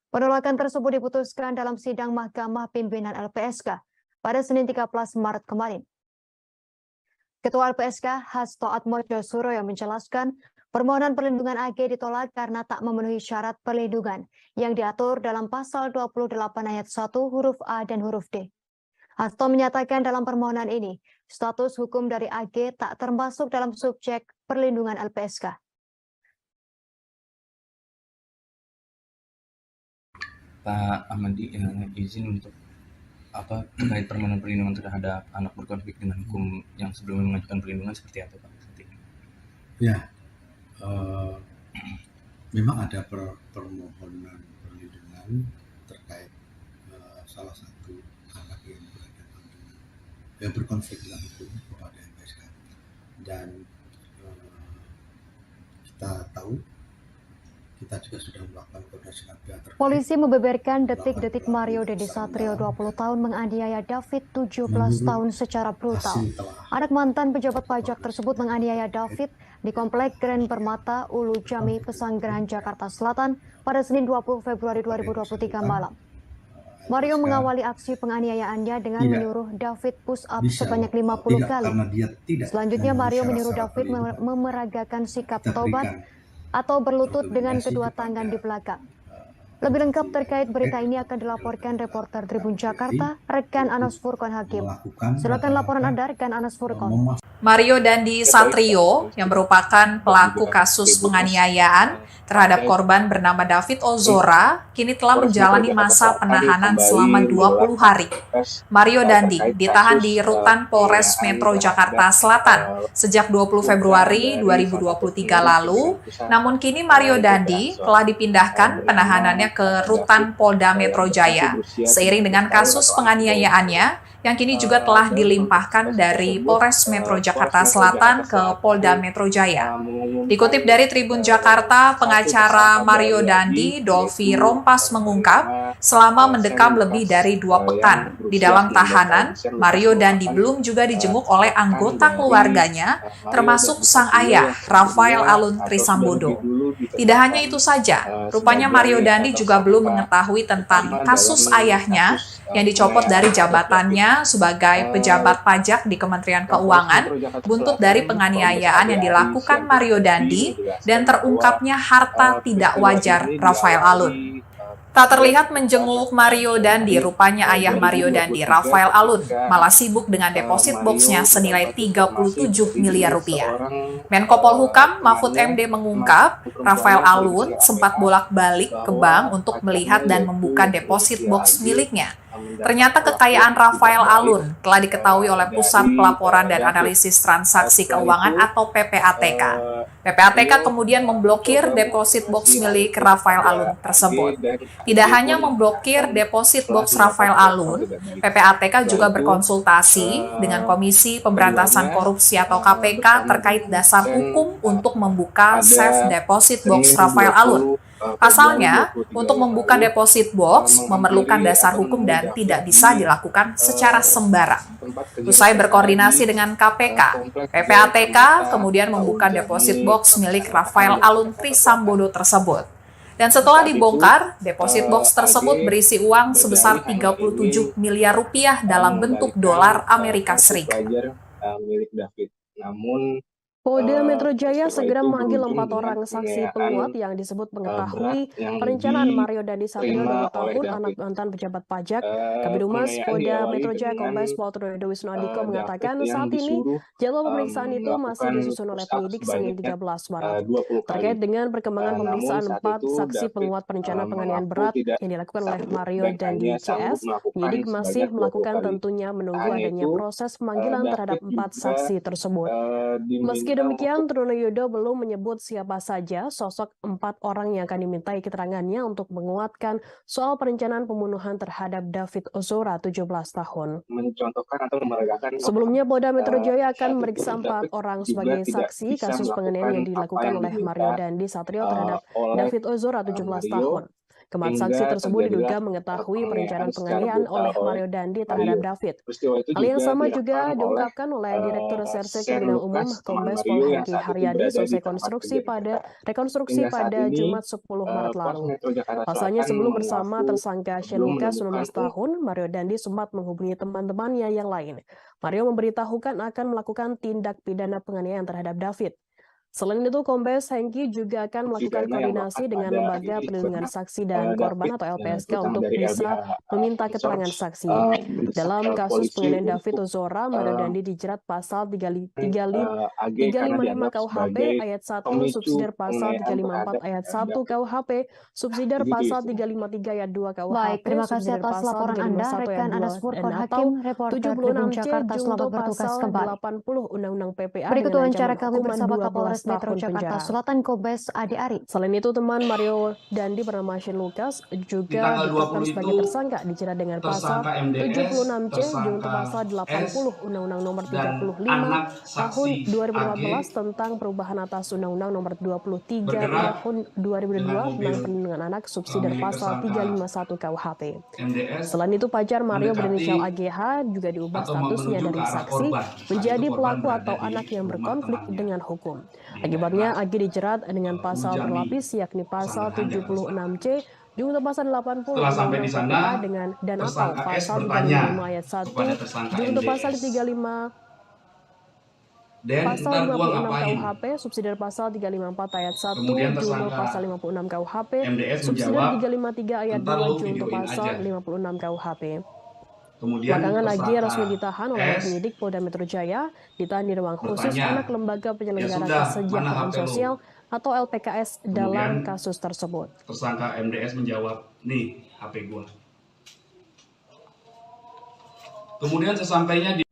Penolakan tersebut diputuskan dalam sidang Mahkamah Pimpinan LPSK pada Senin 13 Maret kemarin. Ketua LPSK Hasto Atmodjosuroyo menjelaskan permohonan perlindungan AG ditolak karena tak memenuhi syarat perlindungan yang diatur dalam pasal 28 ayat 1 huruf A dan huruf D. Hasto menyatakan dalam permohonan ini, status hukum dari AG tak termasuk dalam subjek perlindungan LPSK. Pak Ahmadi izin untuk terkait permohonan perlindungan terhadap anak berkonflik dengan hukum yang sebelumnya mengajukan perlindungan seperti apa, Pak? Ya, memang ada permohonan perlindungan terkait salah satu anak yang berkonflik dengan hukum kepada LPSK, dan kita tahu kita juga sudah melakukan koordinasi dengan pihak terkait. Polisi membeberkan detik-detik Mario Dandi Satrio 20 tahun menganiaya David 17 tahun secara brutal. Anak mantan pejabat pajak tersebut menganiaya David di Komplek Grand Permata, Ulu Jami, Pesanggerahan, Jakarta Selatan pada Senin 20 Februari 2023 malam. Mario mengawali aksi penganiayaannya dengan menyuruh David push up sebanyak 50 kali. Selanjutnya Mario menyuruh David memeragakan sikap tobat atau berlutut dengan kedua tangan di belakang. Lebih lengkap terkait berita ini akan dilaporkan reporter Tribun Jakarta, rekan Anas Furqon Hakim. Silakan laporan Anda, rekan Anas Furqon. Mario Dandi Satrio, yang merupakan pelaku kasus penganiayaan terhadap korban bernama David Ozora, kini telah menjalani masa penahanan selama 20 hari. Mario Dandi ditahan di Rutan Polres Metro Jakarta Selatan sejak 20 Februari 2023 lalu, namun kini Mario Dandi telah dipindahkan penahanannya ke Rutan Polda Metro Jaya, seiring dengan kasus penganiayaannya yang kini juga telah dilimpahkan dari Polres Metro Jakarta Selatan ke Polda Metro Jaya. Dikutip dari Tribun Jakarta, pengacara Mario Dandi, Dolfi Rompas mengungkap, selama mendekam lebih dari 2 pekan di dalam tahanan, Mario Dandi belum juga dijenguk oleh anggota keluarganya, termasuk sang ayah, Rafael Alun Trisambodo. Tidak hanya itu saja, rupanya Mario Dandi juga belum mengetahui tentang kasus ayahnya yang dicopot dari jabatannya sebagai pejabat pajak di Kementerian Keuangan buntut dari penganiayaan yang dilakukan Mario Dandi dan terungkapnya harta tidak wajar Rafael Alun. Tak terlihat menjenguk Mario Dandi, rupanya ayah Mario Dandi, Rafael Alun, malah sibuk dengan deposit boxnya senilai 37 miliar rupiah. Menko Polhukam Mahfud MD mengungkap, Rafael Alun sempat bolak-balik ke bank untuk melihat dan membuka deposit box miliknya. Ternyata kekayaan Rafael Alun telah diketahui oleh Pusat Pelaporan dan Analisis Transaksi Keuangan atau PPATK. PPATK kemudian memblokir deposit box milik Rafael Alun tersebut. Tidak hanya memblokir deposit box Rafael Alun, PPATK juga berkonsultasi dengan Komisi Pemberantasan Korupsi atau KPK terkait dasar hukum untuk membuka safe deposit box Rafael Alun. Pasalnya, untuk membuka deposit box memerlukan dasar hukum dan tidak bisa dilakukan secara sembarang. Usai berkoordinasi dengan KPK, PPATK kemudian membuka deposit box milik Rafael Alun Trisambodo tersebut. Dan setelah dibongkar, deposit box tersebut berisi uang sebesar 37 miliar rupiah dalam bentuk dolar Amerika Serikat. Milik David. Namun Polda Metro Jaya segera memanggil 4 orang saksi penguat yang disebut mengetahui perencanaan Mario Dandi Satrio 20 tahun, anak mantan pejabat pajak. Kabid Humas Polda Metro Jaya Kombes Pol Trudedo Wisnu Andiko mengatakan saat ini jadwal pemeriksaan itu masih disusun oleh penyidik Senin 13 Maret. Terkait dengan perkembangan pemeriksaan 4 saksi penguat perencana penganiayaan berat yang dilakukan oleh Mario Dandi CS, penyidik masih melakukan tentunya menunggu adanya proses pemanggilan terhadap 4 saksi tersebut. Meski demikian, Trunoyono belum menyebut siapa saja sosok 4 orang yang akan dimintai keterangannya untuk menguatkan soal perencanaan pembunuhan terhadap David Ozora, 17 tahun. Mencontohkan atau memeragakan Sebelumnya, Polda Metro Jaya akan memeriksa 4 orang sebagai saksi kasus penganiayaan yang dilakukan oleh Mario Dandi Satrio terhadap David Ozora, 17 tahun. Keempat saksi tersebut diduga mengetahui perencanaan penganiayaan oleh Mario Dandi terhadap David. Hal yang sama juga diungkapkan oleh Direktur Reserse Kriminal Umum Kombes Pol Hengki Haryadi selesai rekonstruksi pada Jumat 10 Maret lalu. Pasalnya sebelum bersama tersangka Shane Lucas 19 tahun, Mario Dandi sempat menghubungi teman-temannya yang lain. Mario memberitahukan akan melakukan tindak pidana penganiayaan terhadap David. Selain itu, Kombes Hengki juga akan melakukan koordinasi dengan Lembaga Perlindungan Saksi dan Korban atau LPSK untuk bisa meminta keterangan saksi. Dalam kasus penganiayaan David Ozora, Mario Dandi dijerat pasal 355 KUHP ayat 1, subsidiar pasal 354 ayat 1 KUHP, subsidiar pasal 353 ayat 2 KUHP. Baik, terima kasih atas laporan Anda, rekan Anas Furkon Hakim, reporter Tribun Jakarta, selamat bertugas kembali. 80 Undang-Undang PPA berikut dengan wawancara ancaman kami hukuman bersama 12 Kapolres Metro tahun Jakarta penjara. Selatan Kombes Ade Ari. Selain itu, teman Mario Dandi bernama Shane Lucas juga ditetapkan sebagai tersangka dijerat dengan pasal 76C junto pasal 80 Undang-Undang Nomor 35 Tahun 2014 tentang perubahan atas Undang-Undang Nomor 23 Tahun 2002 tentang perlindungan anak subsidi pasal 351 KUHP. Selain itu, pacar Mario berinisial AGH juga diubah statusnya dari saksi menjadi pelaku atau anak yang berkonflik dengan hukum. Akibatnya, AG dijerat dengan pasal berlapis yakni pasal 76C junto pasal 80 Undang-Undang PPA dengan dan atau pasal 35 ayat 1 junto pasal 35 pasal 56 KUHP, subsidi pasal 354 ayat 1 junto pasal 56 KUHP, subsidi 353 ayat 2 junto pasal 56 KUHP. Belakangan lagi resmi ditahan oleh penyidik Polda Metro Jaya, ditahan di ruang khusus anak Lembaga Penyelenggara Kesejahteraan Sosial atau LPKS dalam kasus tersebut. Tersangka MDS menjawab, nih HP gua. Kemudian sesampainya di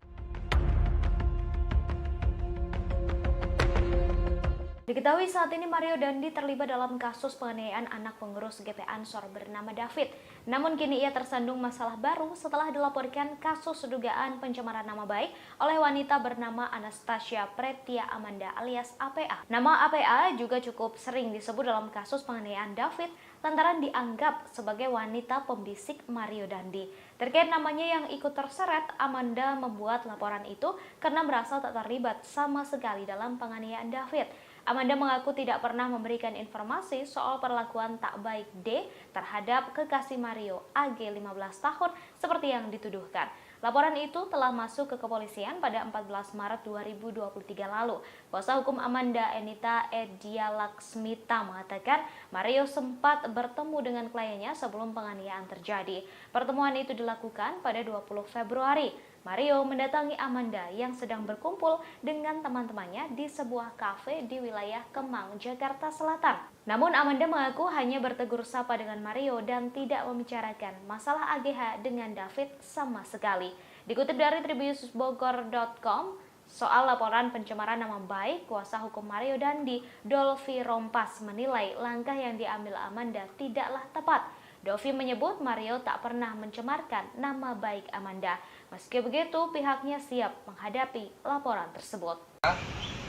Diketahui saat ini Mario Dandi terlibat dalam kasus penganiayaan anak pengurus GP Ansor bernama David. Namun kini ia tersandung masalah baru setelah dilaporkan kasus dugaan pencemaran nama baik oleh wanita bernama Anastasia Pretia Amanda alias APA. Nama APA juga cukup sering disebut dalam kasus penganiayaan David lantaran dianggap sebagai wanita pembisik Mario Dandi. Terkait namanya yang ikut terseret, Amanda membuat laporan itu karena merasa tak terlibat sama sekali dalam penganiayaan David. Amanda mengaku tidak pernah memberikan informasi soal perlakuan tak baik D terhadap kekasih Mario AG 15 tahun seperti yang dituduhkan. Laporan itu telah masuk ke kepolisian pada 14 Maret 2023 lalu. Kuasa hukum Amanda Enita Edia Laksmita mengatakan Mario sempat bertemu dengan kliennya sebelum penganiayaan terjadi. Pertemuan itu dilakukan pada 20 Februari. Mario mendatangi Amanda yang sedang berkumpul dengan teman-temannya di sebuah kafe di wilayah Kemang, Jakarta Selatan. Namun Amanda mengaku hanya bertegur sapa dengan Mario dan tidak membicarakan masalah AGH dengan David sama sekali. Dikutip dari tribunnews.bogor.com, Soal laporan pencemaran nama baik, kuasa hukum Mario Dandi, Dolvi Rompas, menilai langkah yang diambil Amanda tidaklah tepat. Dolvi menyebut Mario tak pernah mencemarkan nama baik Amanda. Meski begitu, pihaknya siap menghadapi laporan tersebut.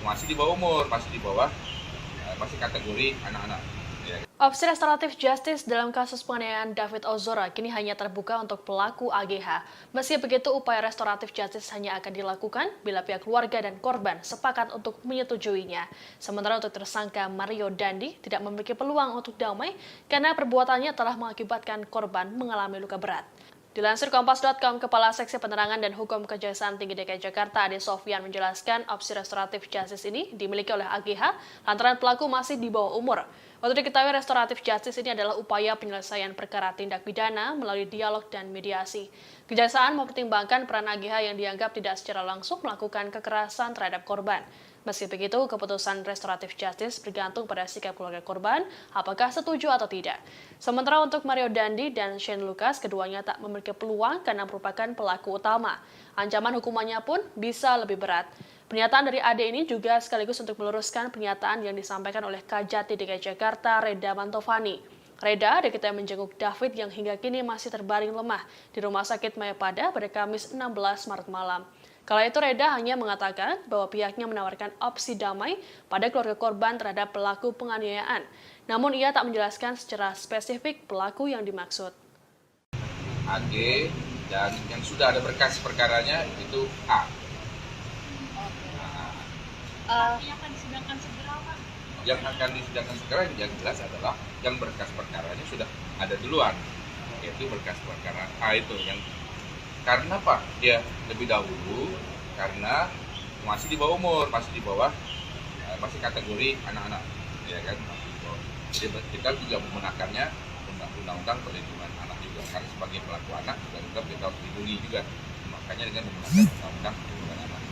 Masih di bawah umur, masih kategori anak-anak. Opsi restoratif justice dalam kasus penganiayaan David Ozora kini hanya terbuka untuk pelaku AGH. Meski begitu, upaya restoratif justice hanya akan dilakukan bila pihak keluarga dan korban sepakat untuk menyetujuinya. Sementara untuk tersangka Mario Dandi tidak memiliki peluang untuk damai karena perbuatannya telah mengakibatkan korban mengalami luka berat. Dilansir Kompas.com, Kepala Seksi Penerangan dan Hukum Kejaksaan Tinggi DKI Jakarta, Ade Sofyan, menjelaskan opsi restoratif justice ini dimiliki oleh AGH lantaran pelaku masih di bawah umur. Untuk diketahui, restoratif justice ini adalah upaya penyelesaian perkara tindak pidana melalui dialog dan mediasi. Kejaksaan mempertimbangkan peran AGH yang dianggap tidak secara langsung melakukan kekerasan terhadap korban. Meski begitu, keputusan restoratif justice bergantung pada sikap keluarga korban, apakah setuju atau tidak. Sementara untuk Mario Dandi dan Shane Lucas, keduanya tak memiliki peluang karena merupakan pelaku utama. Ancaman hukumannya pun bisa lebih berat. Pernyataan dari Ade ini juga sekaligus untuk meluruskan pernyataan yang disampaikan oleh Kajati DKI Jakarta, Reda Mantovani. Reda diketahui menjenguk David yang hingga kini masih terbaring lemah di Rumah Sakit Mayapada pada Kamis 16 Maret malam. Kala itu Reda hanya mengatakan bahwa pihaknya menawarkan opsi damai pada keluarga korban terhadap pelaku penganiayaan. Namun ia tak menjelaskan secara spesifik pelaku yang dimaksud. AG dan yang sudah ada berkas perkaranya itu A. Yang akan disidangkan segera, Pak? Yang akan disidangkan segera yang jelas adalah yang berkas perkaranya sudah ada duluan, yaitu berkas perkara A itu yang karena Pak dia lebih dahulu karena masih di bawah umur, masih kategori anak-anak, ya kan? Jadi kita juga menggunakannya undang-undang perlindungan anak juga karena sebagai pelaku anak juga kita harus dilindungi juga, makanya dengan menggunakan undang-undang perlindungan anak.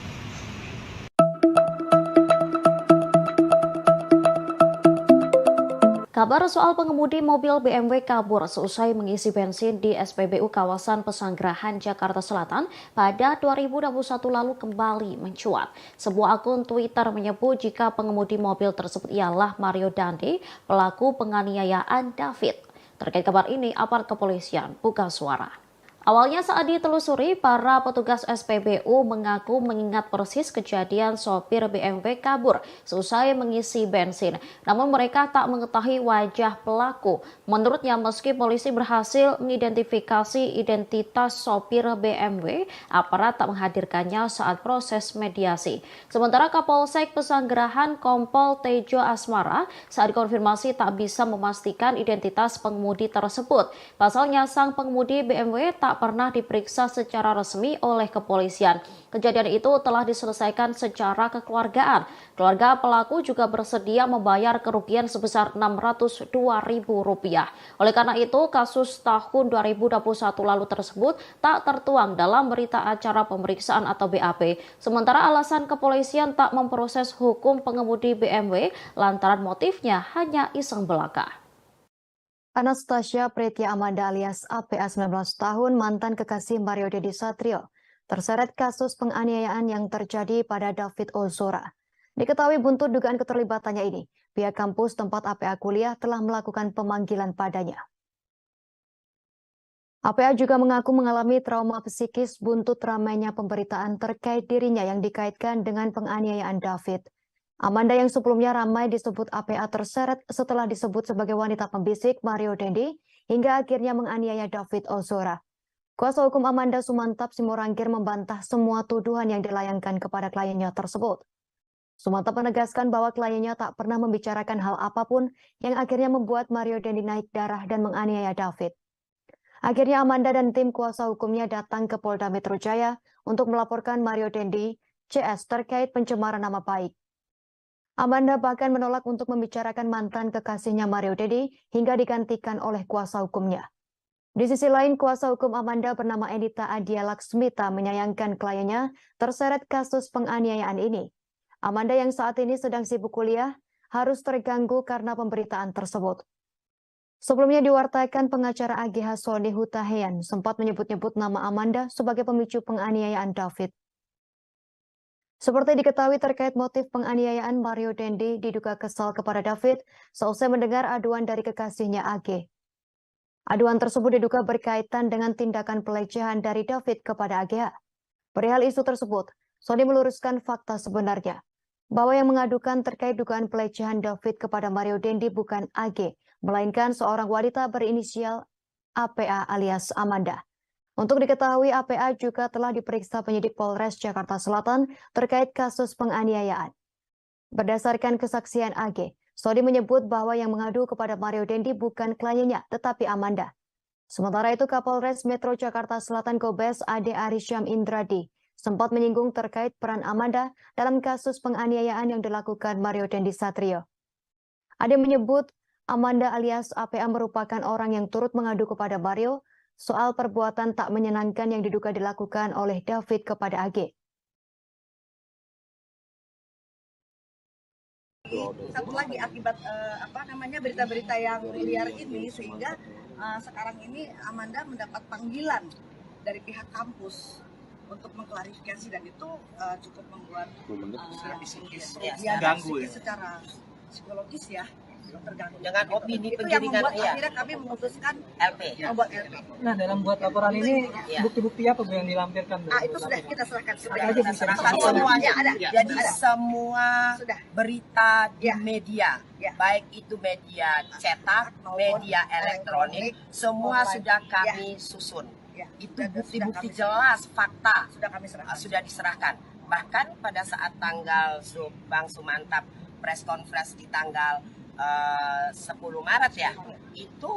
Kabar soal pengemudi mobil BMW kabur seusai mengisi bensin di SPBU kawasan Pesanggerahan, Jakarta Selatan pada 2021 lalu kembali mencuat. Sebuah akun Twitter menyebut jika pengemudi mobil tersebut ialah Mario Dandi, pelaku penganiayaan David. Terkait kabar ini, aparat kepolisian buka suara. Awalnya saat ditelusuri, para petugas SPBU mengaku mengingat persis kejadian sopir BMW kabur seusai mengisi bensin. Namun mereka tak mengetahui wajah pelaku. Menurutnya, meski polisi berhasil mengidentifikasi identitas sopir BMW, aparat tak menghadirkannya saat proses mediasi. Sementara Kapolsek Pesanggerahan Kompol Tejo Asmara saat konfirmasi tak bisa memastikan identitas pengemudi tersebut. Pasalnya, sang pengemudi BMW tak pernah diperiksa secara resmi oleh kepolisian. Kejadian itu telah diselesaikan secara kekeluargaan. Keluarga pelaku juga bersedia membayar kerugian sebesar Rp602.000. Oleh karena itu, kasus tahun 2021 lalu tersebut tak tertuang dalam berita acara pemeriksaan atau BAP. Sementara alasan kepolisian tak memproses hukum pengemudi BMW lantaran motifnya hanya iseng belaka. Anastasia Pretya Amanda alias APA 19 tahun, mantan kekasih Mario Dandi Satrio, terseret kasus penganiayaan yang terjadi pada David Ozora. Diketahui buntut dugaan keterlibatannya ini, pihak kampus tempat APA kuliah telah melakukan pemanggilan padanya. APA juga mengaku mengalami trauma psikis buntut ramainya pemberitaan terkait dirinya yang dikaitkan dengan penganiayaan David. Amanda yang sebelumnya ramai disebut APA terseret setelah disebut sebagai wanita pembisik Mario Dandi hingga akhirnya menganiaya David Ozora. Kuasa hukum Amanda Sumantap Simorangkir membantah semua tuduhan yang dilayangkan kepada kliennya tersebut. Sumantap menegaskan bahwa kliennya tak pernah membicarakan hal apapun yang akhirnya membuat Mario Dandi naik darah dan menganiaya David. Akhirnya Amanda dan tim kuasa hukumnya datang ke Polda Metro Jaya untuk melaporkan Mario Dandi CS terkait pencemaran nama baik. Amanda bahkan menolak untuk membicarakan mantan kekasihnya Mario Dandi hingga digantikan oleh kuasa hukumnya. Di sisi lain, kuasa hukum Amanda bernama Edita Adia Laksmita menyayangkan kliennya terseret kasus penganiayaan ini. Amanda yang saat ini sedang sibuk kuliah harus terganggu karena pemberitaan tersebut. Sebelumnya diwartakan pengacara AGH Sony Hutahian sempat menyebut-nyebut nama Amanda sebagai pemicu penganiayaan David. Seperti diketahui terkait motif penganiayaan, Mario Dendi diduga kesal kepada David seusai mendengar aduan dari kekasihnya AG. Aduan tersebut diduga berkaitan dengan tindakan pelecehan dari David kepada AGH. Perihal isu tersebut, Sony meluruskan fakta sebenarnya, bahwa yang mengadukan terkait dugaan pelecehan David kepada Mario Dendi bukan AG, melainkan seorang wanita berinisial APA alias Amanda. Untuk diketahui, APA juga telah diperiksa penyidik Polres Jakarta Selatan terkait kasus penganiayaan. Berdasarkan kesaksian AG, Sony menyebut bahwa yang mengadu kepada Mario Dendi bukan kliennya, tetapi Amanda. Sementara itu, Kapolres Metro Jakarta Selatan Kombes Ade Arisyam Indradi sempat menyinggung terkait peran Amanda dalam kasus penganiayaan yang dilakukan Mario Dendi Satrio. Ade menyebut Amanda alias APA merupakan orang yang turut mengadu kepada Mario soal perbuatan tak menyenangkan yang diduga dilakukan oleh David kepada AG. Satu lagi akibat berita-berita yang liar ini, sehingga sekarang ini Amanda mendapat panggilan dari pihak kampus untuk mengklarifikasi, dan itu cukup membuat ganggu secara psikologis ya, terganggu dengan opini itu yang membuat penjaringan akhirnya kami memutuskan LP. membuat LP. Nah, dalam buat laporan ini bukti-bukti apa Bu yang dilampirkan? Itu sudah kita serahkan, Kita serahkan semuanya. Jadi semua berita di media, baik itu media cetak, media elektronik, semua sudah kami susun. Itu bukti-bukti jelas, fakta sudah diserahkan. Bahkan pada saat tanggal Bang Sumantap press conference di tanggal 10 Maret ya, itu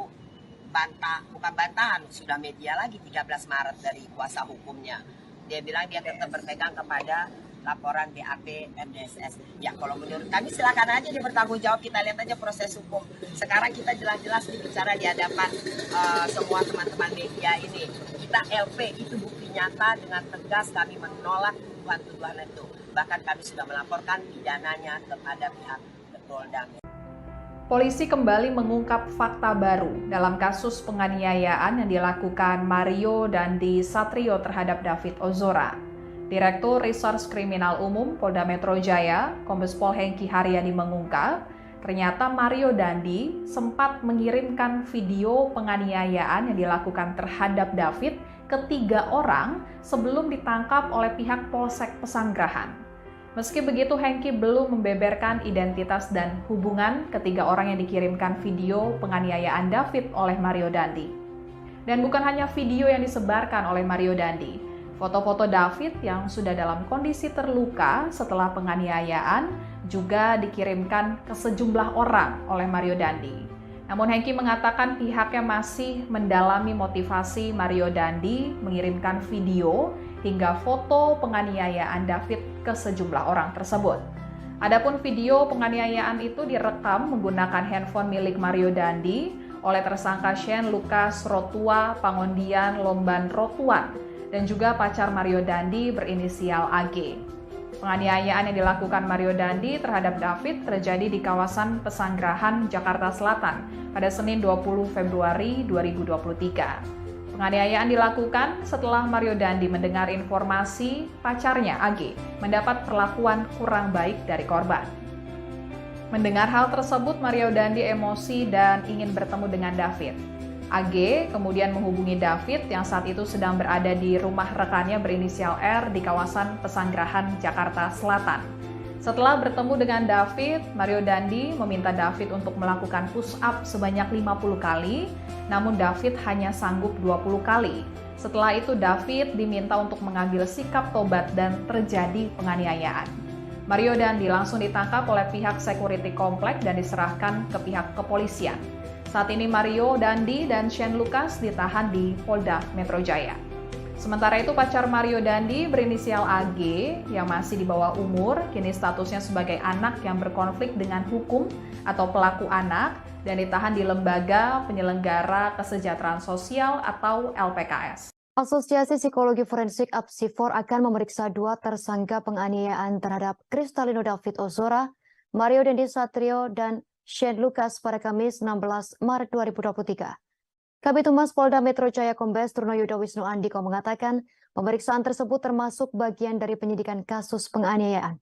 bukan bantahan, sudah media lagi 13 Maret dari kuasa hukumnya. Dia bilang dia tetap berpegang kepada laporan BAP MDSS. Ya kalau menurut kami silakan aja dia bertanggung jawab, kita lihat aja proses hukum. Sekarang kita jelas-jelas bicara di hadapan semua teman-teman media ini. Kita LP, itu bukti nyata, dengan tegas kami menolak tuduhan itu. Bahkan kami sudah melaporkan pidananya kepada pihak Polda. Polisi kembali mengungkap fakta baru dalam kasus penganiayaan yang dilakukan Mario Dandi Satrio terhadap David Ozora. Direktur Reserse Kriminal Umum Polda Metro Jaya, Kombes Pol Hengki Haryadi mengungkap, ternyata Mario Dandi sempat mengirimkan video penganiayaan yang dilakukan terhadap David ke 3 orang sebelum ditangkap oleh pihak Polsek Pesanggerahan. Meski begitu, Hengki belum membeberkan identitas dan hubungan ketiga orang yang dikirimkan video penganiayaan David oleh Mario Dandi. Dan bukan hanya video yang disebarkan oleh Mario Dandi, foto-foto David yang sudah dalam kondisi terluka setelah penganiayaan juga dikirimkan ke sejumlah orang oleh Mario Dandi. Namun Hengki mengatakan pihaknya masih mendalami motivasi Mario Dandi mengirimkan video hingga foto penganiayaan David ke sejumlah orang tersebut. Adapun video penganiayaan itu direkam menggunakan handphone milik Mario Dandi oleh tersangka Shane Lucas Rotua Pangondian Lomban Rotuan dan juga pacar Mario Dandi berinisial AG. Penganiayaan yang dilakukan Mario Dandi terhadap David terjadi di kawasan Pesanggerahan, Jakarta Selatan pada Senin 20 Februari 2023. Penganiayaan dilakukan setelah Mario Dandi mendengar informasi pacarnya AG mendapat perlakuan kurang baik dari korban. Mendengar hal tersebut, Mario Dandi emosi dan ingin bertemu dengan David. AG kemudian menghubungi David yang saat itu sedang berada di rumah rekannya berinisial R di kawasan Pesanggerahan, Jakarta Selatan. Setelah bertemu dengan David, Mario Dandi meminta David untuk melakukan push up sebanyak 50 kali, namun David hanya sanggup 20 kali. Setelah itu David diminta untuk mengambil sikap tobat dan terjadi penganiayaan. Mario Dandi langsung ditangkap oleh pihak security komplek dan diserahkan ke pihak kepolisian. Saat ini Mario Dandi dan Shane Lucas ditahan di Polda Metro Jaya. Sementara itu pacar Mario Dandi berinisial AG yang masih di bawah umur, kini statusnya sebagai anak yang berkonflik dengan hukum atau pelaku anak dan ditahan di Lembaga Penyelenggara Kesejahteraan Sosial atau LPKS. Asosiasi Psikologi Forensik Apsifor akan memeriksa 2 tersangka penganiayaan terhadap Kristalino David Ozora, Mario Dandi Satrio, dan Shane Lucas pada Kamis 16 Maret 2023. Kabid Humas Polda Metro Jaya Kombes Truno Yuda Wisnu Andiko mengatakan Pemeriksaan tersebut termasuk bagian dari penyidikan kasus penganiayaan.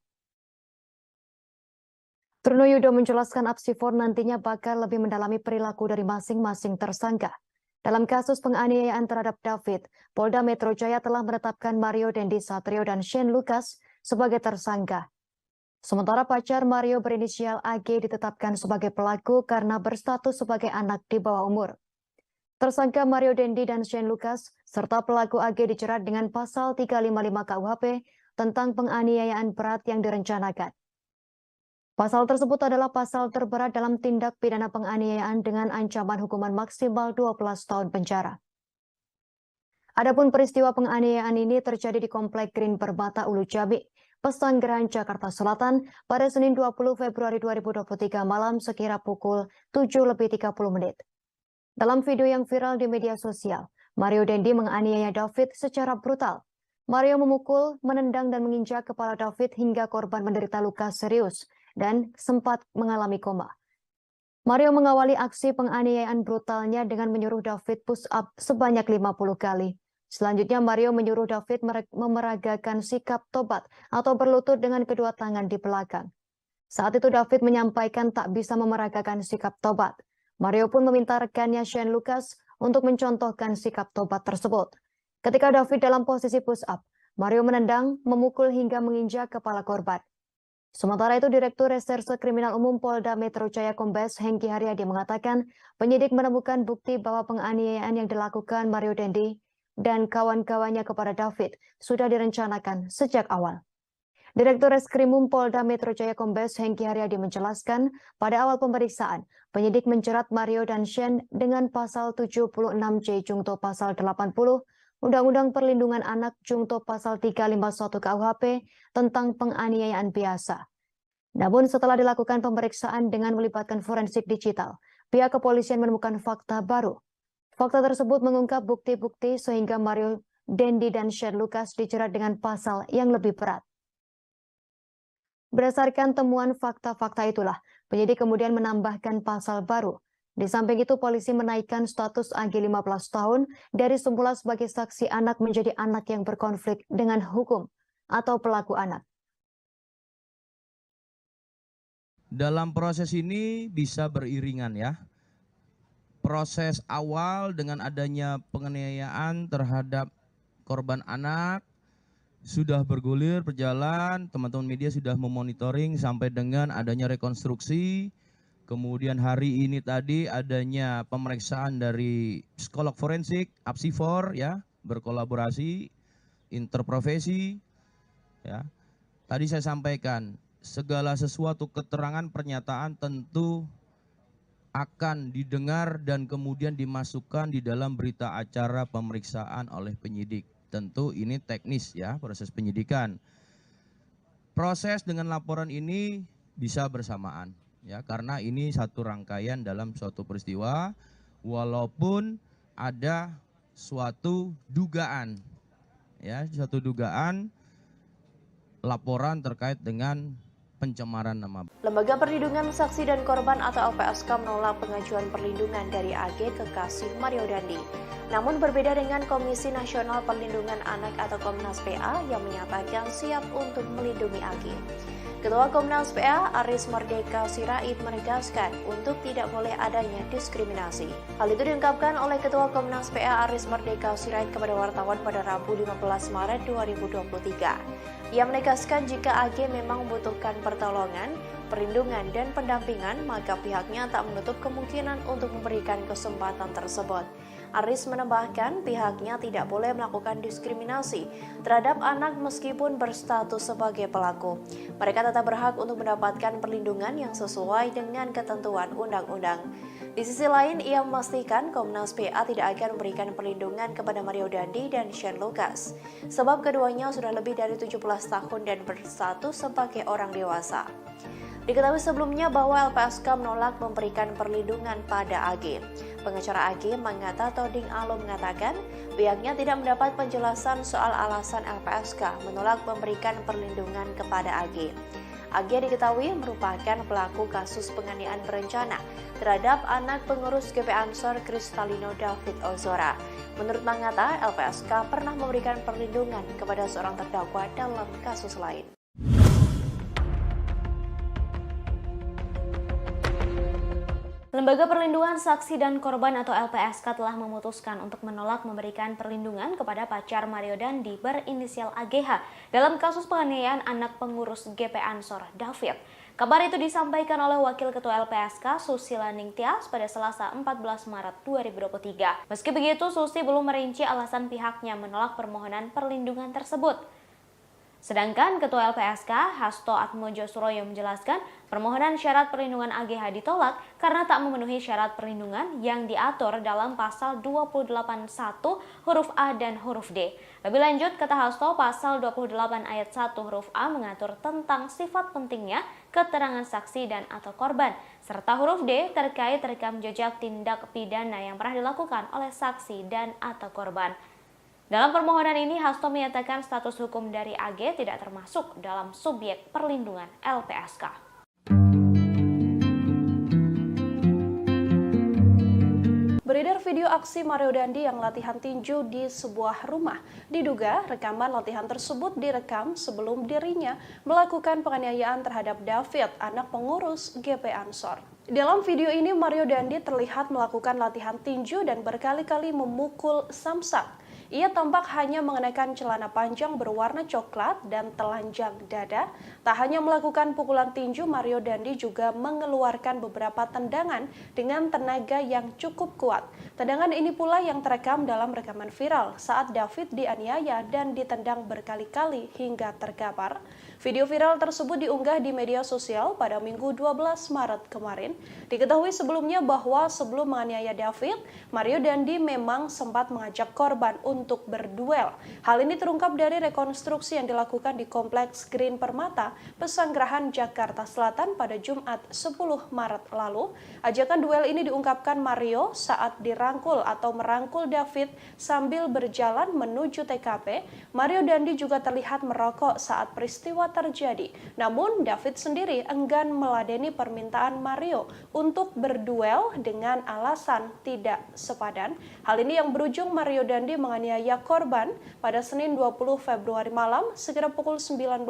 Trunoyono menjelaskan Apsifor nantinya bakal lebih mendalami perilaku dari masing-masing tersangka. Dalam kasus penganiayaan terhadap David, Polda Metro Jaya telah menetapkan Mario Dendi Satrio dan Shane Lucas sebagai tersangka. Sementara pacar Mario berinisial AG ditetapkan sebagai pelaku karena berstatus sebagai anak di bawah umur. Tersangka Mario Dendi dan Shane Lucas serta pelaku AG dijerat dengan pasal 355 KUHP tentang penganiayaan berat yang direncanakan. Pasal tersebut adalah pasal terberat dalam tindak pidana penganiayaan dengan ancaman hukuman maksimal 12 tahun penjara. Adapun peristiwa penganiayaan ini terjadi di Komplek Green Permata Ulu Jami, Pesanggerahan, Jakarta Selatan pada Senin 20 Februari 2023 malam sekira pukul 7:30 menit. Dalam video yang viral di media sosial, Mario Dendi menganiaya David secara brutal. Mario memukul, menendang dan menginjak kepala David hingga korban menderita luka serius dan sempat mengalami koma. Mario mengawali aksi penganiayaan brutalnya dengan menyuruh David push up sebanyak 50 kali. Selanjutnya Mario menyuruh David memeragakan sikap tobat atau berlutut dengan kedua tangan di belakang. Saat itu David menyampaikan tak bisa memeragakan sikap tobat. Mario pun meminta rekannya Shane Lucas untuk mencontohkan sikap tobat tersebut. Ketika David dalam posisi push up, Mario menendang, memukul hingga menginjak kepala korban. Sementara itu, Direktur Reserse Kriminal Umum Polda Metro Jaya Kombes Hengki Haryadi mengatakan penyidik menemukan bukti bahwa penganiayaan yang dilakukan Mario Dendi dan kawan-kawannya kepada David sudah direncanakan sejak awal. Direktur Reskrimum Polda Metro Jaya Kombes Hengki Haryadi menjelaskan pada awal pemeriksaan, penyidik menjerat Mario dan Shane dengan pasal 76C Jungto pasal 80 Undang-Undang Perlindungan Anak Jungto pasal 351 KUHP tentang penganiayaan biasa. Namun setelah dilakukan pemeriksaan dengan melibatkan forensik digital, pihak kepolisian menemukan fakta baru. Fakta tersebut mengungkap bukti-bukti sehingga Mario Dendi dan Shane Lucas dijerat dengan pasal yang lebih berat. Berdasarkan temuan fakta-fakta itulah, penyidik kemudian menambahkan pasal baru. Di samping itu, polisi menaikkan status AG 15 tahun dari semula sebagai saksi anak menjadi anak yang berkonflik dengan hukum atau pelaku anak. Dalam proses ini bisa beriringan ya. Proses awal dengan adanya penganiayaan terhadap korban anak sudah bergulir, berjalan, teman-teman media sudah memonitoring sampai dengan adanya rekonstruksi. Kemudian hari ini tadi adanya pemeriksaan dari psikolog forensik, Apsifor ya, berkolaborasi, interprofesi ya. Tadi saya sampaikan, segala sesuatu keterangan pernyataan tentu akan didengar dan kemudian dimasukkan di dalam berita acara pemeriksaan oleh penyidik. Tentu ini teknis ya, proses penyidikan. Proses dengan laporan ini bisa bersamaan. Ya, karena ini satu rangkaian dalam suatu peristiwa, walaupun ada suatu dugaan, ya, suatu dugaan laporan terkait dengan pencemaran nama. Lembaga Perlindungan Saksi dan Korban atau LPSK menolak pengajuan perlindungan dari AG kekasih Mario Dandi. Namun berbeda dengan Komisi Nasional Perlindungan Anak atau Komnas PA yang menyatakan siap untuk melindungi AG. Ketua Komnas PA Aris Merdeka Sirait menegaskan untuk tidak boleh adanya diskriminasi. Hal itu diungkapkan oleh Ketua Komnas PA Aris Merdeka Sirait kepada wartawan pada Rabu 15 Maret 2023. Ia menegaskan jika AG memang membutuhkan pertolongan, perlindungan, dan pendampingan, maka pihaknya tak menutup kemungkinan untuk memberikan kesempatan tersebut. Aris menambahkan pihaknya tidak boleh melakukan diskriminasi terhadap anak meskipun berstatus sebagai pelaku. Mereka tetap berhak untuk mendapatkan perlindungan yang sesuai dengan ketentuan undang-undang. Di sisi lain, ia memastikan Komnas PA tidak akan memberikan perlindungan kepada Mario Dandi dan Shane Lucas, sebab keduanya sudah lebih dari 17 tahun dan berstatus sebagai orang dewasa. Diketahui sebelumnya bahwa LPSK menolak memberikan perlindungan pada AG. Pengacara AG Manggata Toding Alo mengatakan pihaknya tidak mendapat penjelasan soal alasan LPSK menolak memberikan perlindungan kepada AG. AG diketahui merupakan pelaku kasus penganiayaan berencana terhadap anak pengurus GP Ansor Kristalino David Ozora. Menurut Manggata, LPSK pernah memberikan perlindungan kepada seorang terdakwa dalam kasus lain. Lembaga Perlindungan Saksi dan Korban atau LPSK telah memutuskan untuk menolak memberikan perlindungan kepada pacar Mario Dandi berinisial AGH dalam kasus penganiayaan anak pengurus GP Ansor David. Kabar itu disampaikan oleh Wakil Ketua LPSK Susila Ningtyas pada Selasa 14 Maret 2023. Meski begitu, Susi belum merinci alasan pihaknya menolak permohonan perlindungan tersebut. Sedangkan Ketua LPSK Hasto Atmojo Suroyo menjelaskan permohonan syarat perlindungan AGH ditolak karena tak memenuhi syarat perlindungan yang diatur dalam pasal 281 huruf A dan huruf D. Lebih lanjut, kata Hasto, pasal 28 ayat 1 huruf A mengatur tentang sifat pentingnya keterangan saksi dan atau korban, serta huruf D terkait rekam jejak tindak pidana yang pernah dilakukan oleh saksi dan atau korban. Dalam permohonan ini, Hasto menyatakan status hukum dari AG tidak termasuk dalam subjek perlindungan LPSK. Beredar video aksi Mario Dandi yang latihan tinju di sebuah rumah. Diduga rekaman latihan tersebut direkam sebelum dirinya melakukan penganiayaan terhadap David, anak pengurus GP Ansor. Dalam video ini, Mario Dandi terlihat melakukan latihan tinju dan berkali-kali memukul samsak. Ia tampak hanya mengenakan celana panjang berwarna coklat dan telanjang dada. Tak hanya melakukan pukulan tinju, Mario Dandi juga mengeluarkan beberapa tendangan dengan tenaga yang cukup kuat. Tendangan ini pula yang terekam dalam rekaman viral saat David dianiaya dan ditendang berkali-kali hingga terkapar. Video viral tersebut diunggah di media sosial pada Minggu 12 Maret kemarin. Diketahui sebelumnya bahwa sebelum menganiaya David, Mario Dandi memang sempat mengajak korban untuk berduel. Hal ini terungkap dari rekonstruksi yang dilakukan di Kompleks Green Permata, Pesanggerahan, Jakarta Selatan pada Jumat 10 Maret lalu. Ajakan duel ini diungkapkan Mario saat dirangkul atau merangkul David sambil berjalan menuju TKP. Mario Dandi juga terlihat merokok saat peristiwa terjadi. Namun David sendiri enggan meladeni permintaan Mario untuk berduel dengan alasan tidak sepadan. Hal ini yang berujung Mario Dandi menganiaya korban pada Senin 20 Februari malam sekitar pukul 19.30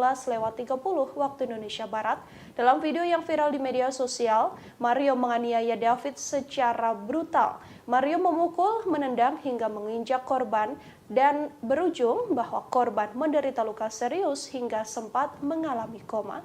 waktu Indonesia Barat. Dalam video yang viral di media sosial, Mario menganiaya David secara brutal. Mario memukul, menendang hingga menginjak korban dan berujung bahwa korban menderita luka serius hingga sempat mengalami koma.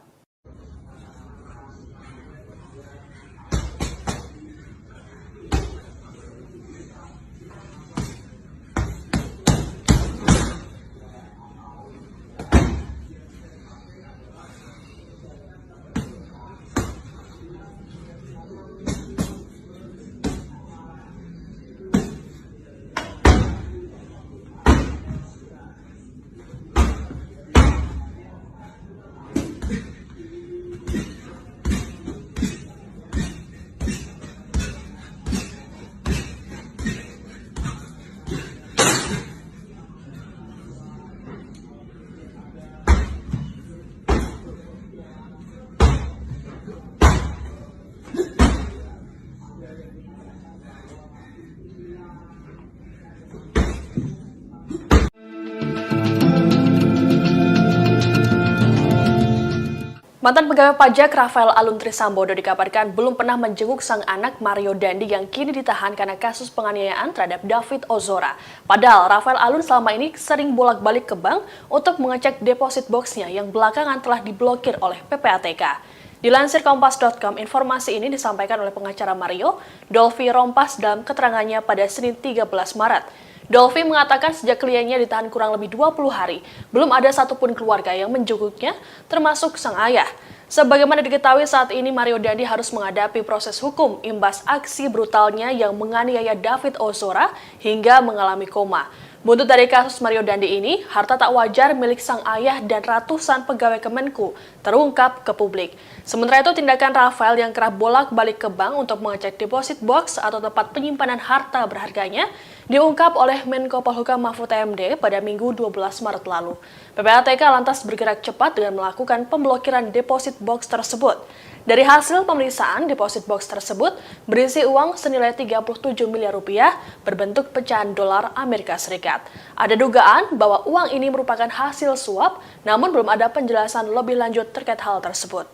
Mantan pegawai pajak Rafael Alun Trisambodo dikabarkan belum pernah menjenguk sang anak Mario Dandi yang kini ditahan karena kasus penganiayaan terhadap David Ozora. Padahal Rafael Alun selama ini sering bolak-balik ke bank untuk mengecek deposit boxnya yang belakangan telah diblokir oleh PPATK. Dilansir Kompas.com, informasi ini disampaikan oleh pengacara Mario, Dolfi Rompas dalam keterangannya pada Senin 13 Maret. Dolfi mengatakan sejak kliennya ditahan kurang lebih 20 hari, belum ada satupun keluarga yang menjenguknya, termasuk sang ayah. Sebagaimana diketahui saat ini Mario Dandi harus menghadapi proses hukum imbas aksi brutalnya yang menganiaya David Ozora hingga mengalami koma. Buntut dari kasus Mario Dandi ini, harta tak wajar milik sang ayah dan ratusan pegawai Kemenku terungkap ke publik. Sementara itu, tindakan Rafael yang kerap bolak-balik ke bank untuk mengecek deposit box atau tempat penyimpanan harta berharganya diungkap oleh Menko Polhukam Mahfud MD pada Minggu 12 Maret lalu. PPATK lantas bergerak cepat dengan melakukan pemblokiran deposit box tersebut. Dari hasil pemeriksaan, deposit box tersebut berisi uang senilai 37 miliar rupiah berbentuk pecahan dolar Amerika Serikat. Ada dugaan bahwa uang ini merupakan hasil suap, namun belum ada penjelasan lebih lanjut terkait hal tersebut.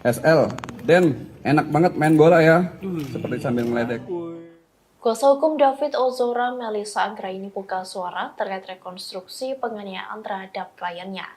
SL, Den, enak banget main bola ya, seperti sambil ngeledek. Kuasa hukum David Ozora Melissa Anggraini buka suara terkait rekonstruksi penganiayaan terhadap kliennya.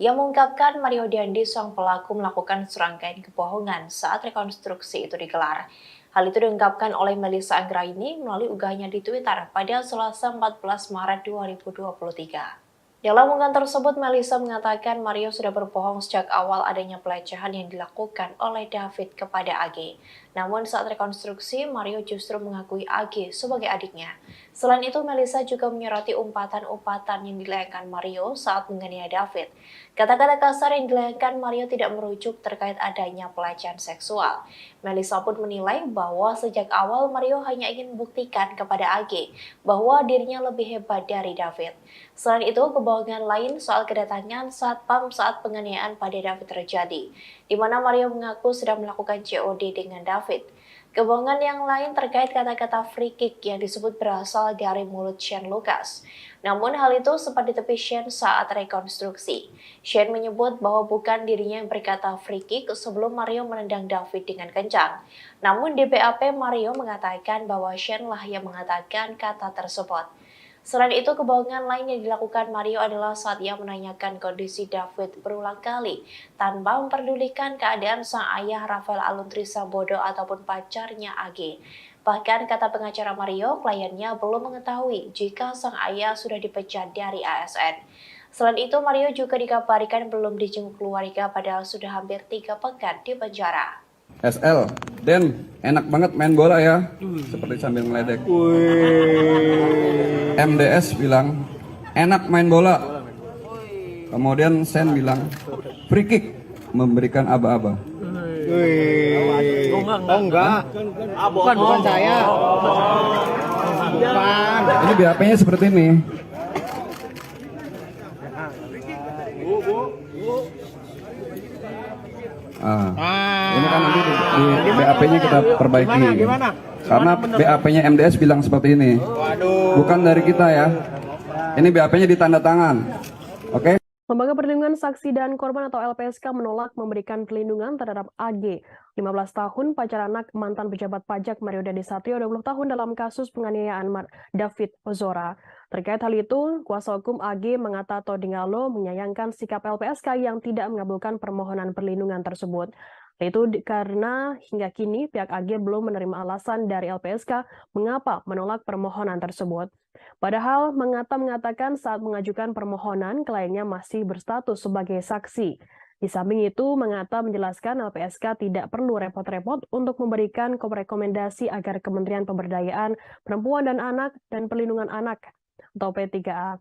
Ia mengungkapkan Mario Dandi sang pelaku melakukan serangkaian kebohongan saat rekonstruksi itu digelar. Hal itu diungkapkan oleh Melissa Anggraini melalui unggahannya di Twitter pada Selasa 14 Maret 2023. Dalam unggahan tersebut, Melissa mengatakan Mario sudah berbohong sejak awal adanya pelecehan yang dilakukan oleh David kepada AG. Namun saat rekonstruksi, Mario justru mengakui AG sebagai adiknya. Selain itu, Melissa juga menyoroti umpatan-umpatan yang dilayangkan Mario saat menganiaya David. Kata-kata kasar yang dilayangkan Mario tidak merujuk terkait adanya pelecehan seksual. Melissa pun menilai bahwa sejak awal Mario hanya ingin membuktikan kepada AG bahwa dirinya lebih hebat dari David. Selain itu, kebohongan lain soal kedatangan satpam saat penganiayaan pada David terjadi, di mana Mario mengaku sedang melakukan COD dengan David. Kebohongan yang lain terkait kata-kata free kick yang disebut berasal dari mulut Shane Lucas. Namun hal itu sempat ditepi Shane saat rekonstruksi. Shane menyebut bahwa bukan dirinya yang berkata free kick sebelum Mario menendang David dengan kencang. Namun di BAP Mario mengatakan bahwa Shane lah yang mengatakan kata tersebut. Selain itu, kebohongan lain yang dilakukan Mario adalah saat ia menanyakan kondisi David berulang kali tanpa memperdulikan keadaan sang ayah Rafael Aluntri Sambodo ataupun pacarnya AG. Bahkan kata pengacara Mario, kliennya belum mengetahui jika sang ayah sudah dipecat dari ASN. Selain itu, Mario juga dikabarkan belum dijenguk keluarga padahal sudah hampir 3 pekan di penjara. SL, Den, enak banget main bola ya, seperti sambil ngeledek. MDS bilang, enak main bola. Kemudian Sen bilang, free kick, memberikan aba-aba. Enggak. Bukan saya. Bukan. Ini BAP-nya seperti ini. Ini kan nanti di BAP-nya kita perbaiki. Karena BAP-nya MDS bilang seperti ini. Bukan dari kita ya. Ini BAP-nya ditanda tangan. Oke? Lembaga Perlindungan Saksi dan Korban atau LPSK menolak memberikan perlindungan terhadap AG, 15 tahun, pacar anak mantan pejabat pajak Mario Dandi Satrio, 20 tahun dalam kasus penganiayaan David Ozora. Terkait hal itu, kuasa hukum AG Mangata Todingalo menyayangkan sikap LPSK yang tidak mengabulkan permohonan perlindungan tersebut. Itu karena hingga kini pihak AG belum menerima alasan dari LPSK mengapa menolak permohonan tersebut. Padahal Mangata mengatakan saat mengajukan permohonan kliennya masih berstatus sebagai saksi. Di samping itu, Mangata menjelaskan LPSK tidak perlu repot-repot untuk memberikan rekomendasi agar Kementerian Pemberdayaan Perempuan dan Anak dan Perlindungan Anak atau P3A.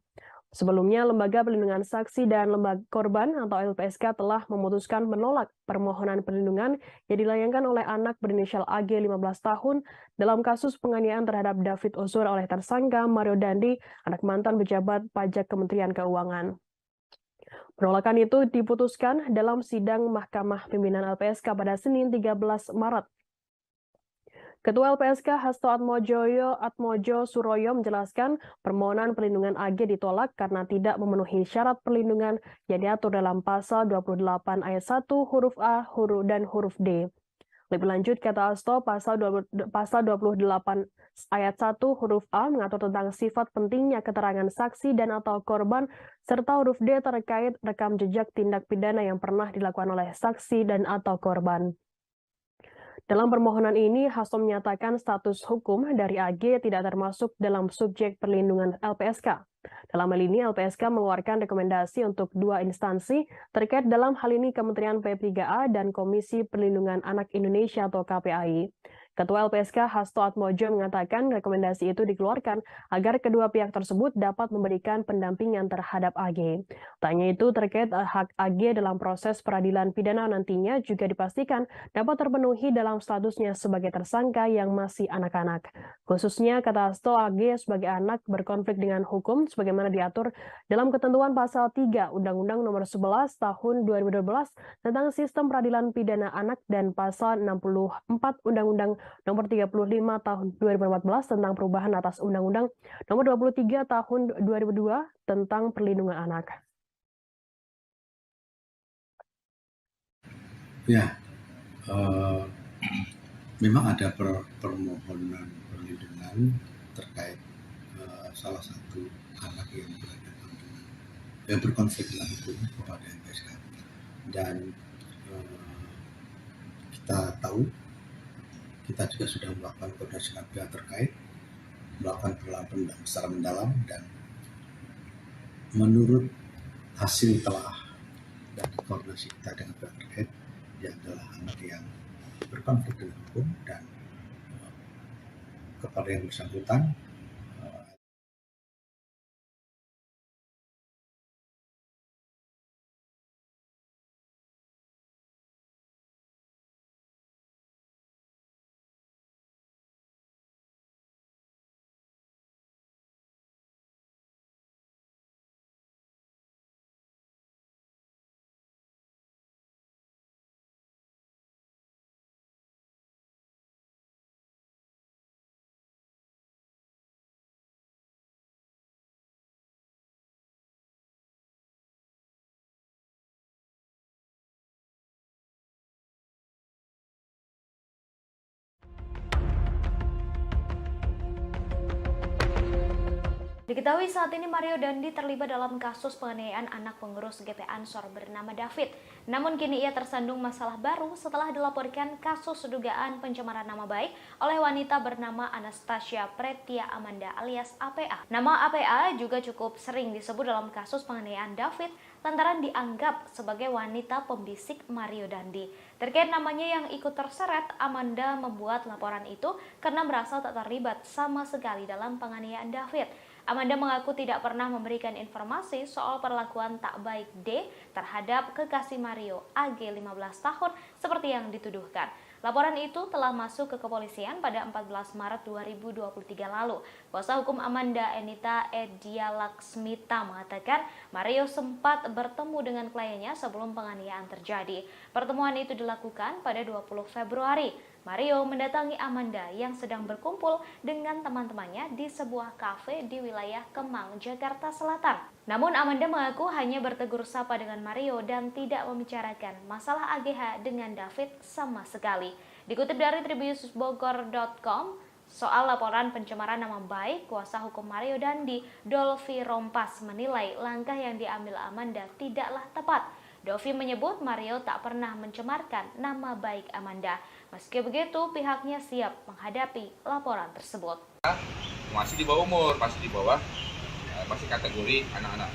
Sebelumnya, Lembaga Perlindungan Saksi dan Lembaga Korban atau LPSK telah memutuskan menolak permohonan perlindungan yang dilayangkan oleh anak berinisial AG 15 tahun dalam kasus penganiayaan terhadap David Ozora oleh tersangka Mario Dandi, anak mantan pejabat pajak Kementerian Keuangan. Penolakan itu diputuskan dalam sidang Mahkamah Pimpinan LPSK pada Senin 13 Maret. Ketua LPSK Hasto Atmojo Suroyo menjelaskan permohonan perlindungan AG ditolak karena tidak memenuhi syarat perlindungan yang diatur dalam pasal 28 ayat 1 huruf A dan huruf D. Lebih lanjut, kata Hasto, pasal 28 ayat 1 huruf A mengatur tentang sifat pentingnya keterangan saksi dan atau korban, serta huruf D terkait rekam jejak tindak pidana yang pernah dilakukan oleh saksi dan atau korban. Dalam permohonan ini, Hasto menyatakan status hukum dari AG tidak termasuk dalam subjek perlindungan LPSK. Dalam hal ini, LPSK mengeluarkan rekomendasi untuk 2 instansi terkait dalam hal ini Kementerian P3A dan Komisi Perlindungan Anak Indonesia atau KPAI. Ketua LPSK Hasto Atmojo mengatakan rekomendasi itu dikeluarkan agar kedua pihak tersebut dapat memberikan pendampingan terhadap AG. Tanya itu terkait hak AG dalam proses peradilan pidana nantinya juga dipastikan dapat terpenuhi dalam statusnya sebagai tersangka yang masih anak-anak. Khususnya, kata Hasto, AG sebagai anak berkonflik dengan hukum sebagaimana diatur dalam ketentuan pasal 3 Undang-Undang Nomor 11 Tahun 2012 tentang Sistem Peradilan Pidana Anak dan pasal 64 Undang-Undang Nomor 35 Tahun 2014 tentang perubahan atas Undang-Undang Nomor 23 Tahun 2002 tentang Perlindungan Anak. Ya, memang ada permohonan perlindungan terkait salah satu anak yang berkonflik dengan hukum kepada LPSK, dan kita tahu kita juga sudah melakukan koordinasi dengan pihak terkait, melakukan penelitian secara mendalam, dan menurut hasil telah dan koordinasi kita dengan pihak terkait, dia adalah anak yang berkonflik dengan hukum, dan kepada yang bersangkutan Diketahui saat ini Mario Dandi terlibat dalam kasus penganiayaan anak pengurus GP Ansor bernama David. Namun kini ia tersandung masalah baru setelah dilaporkan kasus dugaan pencemaran nama baik oleh wanita bernama Anastasia Pretia Amanda alias APA. Nama APA juga cukup sering disebut dalam kasus penganiayaan David lantaran dianggap sebagai wanita pembisik Mario Dandi. Terkait namanya yang ikut terseret, Amanda membuat laporan itu karena merasa tak terlibat sama sekali dalam penganiayaan David. Amanda mengaku tidak pernah memberikan informasi soal perlakuan tak baik D terhadap kekasih Mario, AG 15 tahun, seperti yang dituduhkan. Laporan itu telah masuk ke kepolisian pada 14 Maret 2023 lalu. Kuasa hukum Amanda, Enita Edia Laksmita, mengatakan Mario sempat bertemu dengan kliennya sebelum penganiayaan terjadi. Pertemuan itu dilakukan pada 20 Februari. Mario mendatangi Amanda yang sedang berkumpul dengan teman-temannya di sebuah kafe di wilayah Kemang, Jakarta Selatan. Namun Amanda mengaku hanya bertegur sapa dengan Mario dan tidak membicarakan masalah AGH dengan David sama sekali. Dikutip dari tribunnews.bogor.com, soal laporan pencemaran nama baik, kuasa hukum Mario Dandi, Dolvi Rompas, menilai langkah yang diambil Amanda tidaklah tepat. Dolvi menyebut Mario tak pernah mencemarkan nama baik Amanda. Meski begitu, pihaknya siap menghadapi laporan tersebut. Masih di bawah umur, masih kategori anak-anak.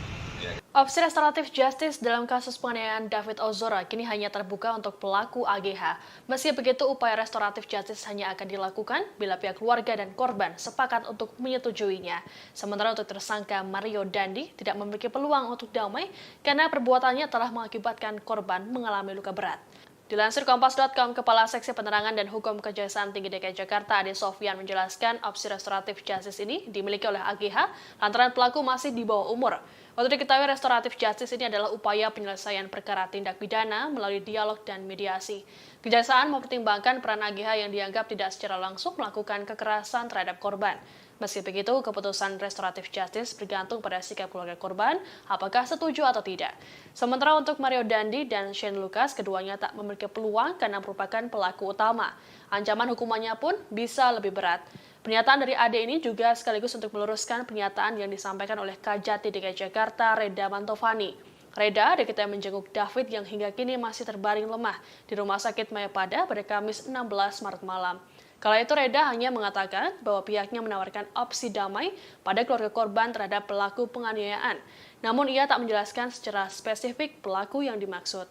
Opsi restoratif justice dalam kasus penganiayaan David Ozora kini hanya terbuka untuk pelaku AGH. Meski begitu, upaya restoratif justice hanya akan dilakukan bila pihak keluarga dan korban sepakat untuk menyetujuinya. Sementara untuk tersangka Mario Dandi tidak memiliki peluang untuk damai karena perbuatannya telah mengakibatkan korban mengalami luka berat. Dilansir Kompas.com, Kepala Seksi Penerangan dan Hukum Kejaksaan Tinggi DKI Jakarta, Ade Sofyan, menjelaskan opsi restoratif justice ini dimiliki oleh AGH lantaran pelaku masih di bawah umur. Untuk diketahui, restoratif justice ini adalah upaya penyelesaian perkara tindak pidana melalui dialog dan mediasi. Kejaksaan mempertimbangkan peran AGH yang dianggap tidak secara langsung melakukan kekerasan terhadap korban. Meski begitu, keputusan restoratif justice bergantung pada sikap keluarga korban, apakah setuju atau tidak. Sementara untuk Mario Dandi dan Shane Lucas, keduanya tak memiliki peluang karena merupakan pelaku utama. Ancaman hukumannya pun bisa lebih berat. Pernyataan dari AD ini juga sekaligus untuk meluruskan pernyataan yang disampaikan oleh Kajati DKI Jakarta, Reda Mantovani. Reda diketahui menjenguk David yang hingga kini masih terbaring lemah di Rumah Sakit Mayapada pada Kamis 16 Maret malam. Kala itu Reda hanya mengatakan bahwa pihaknya menawarkan opsi damai pada keluarga korban terhadap pelaku penganiayaan. Namun ia tak menjelaskan secara spesifik pelaku yang dimaksud.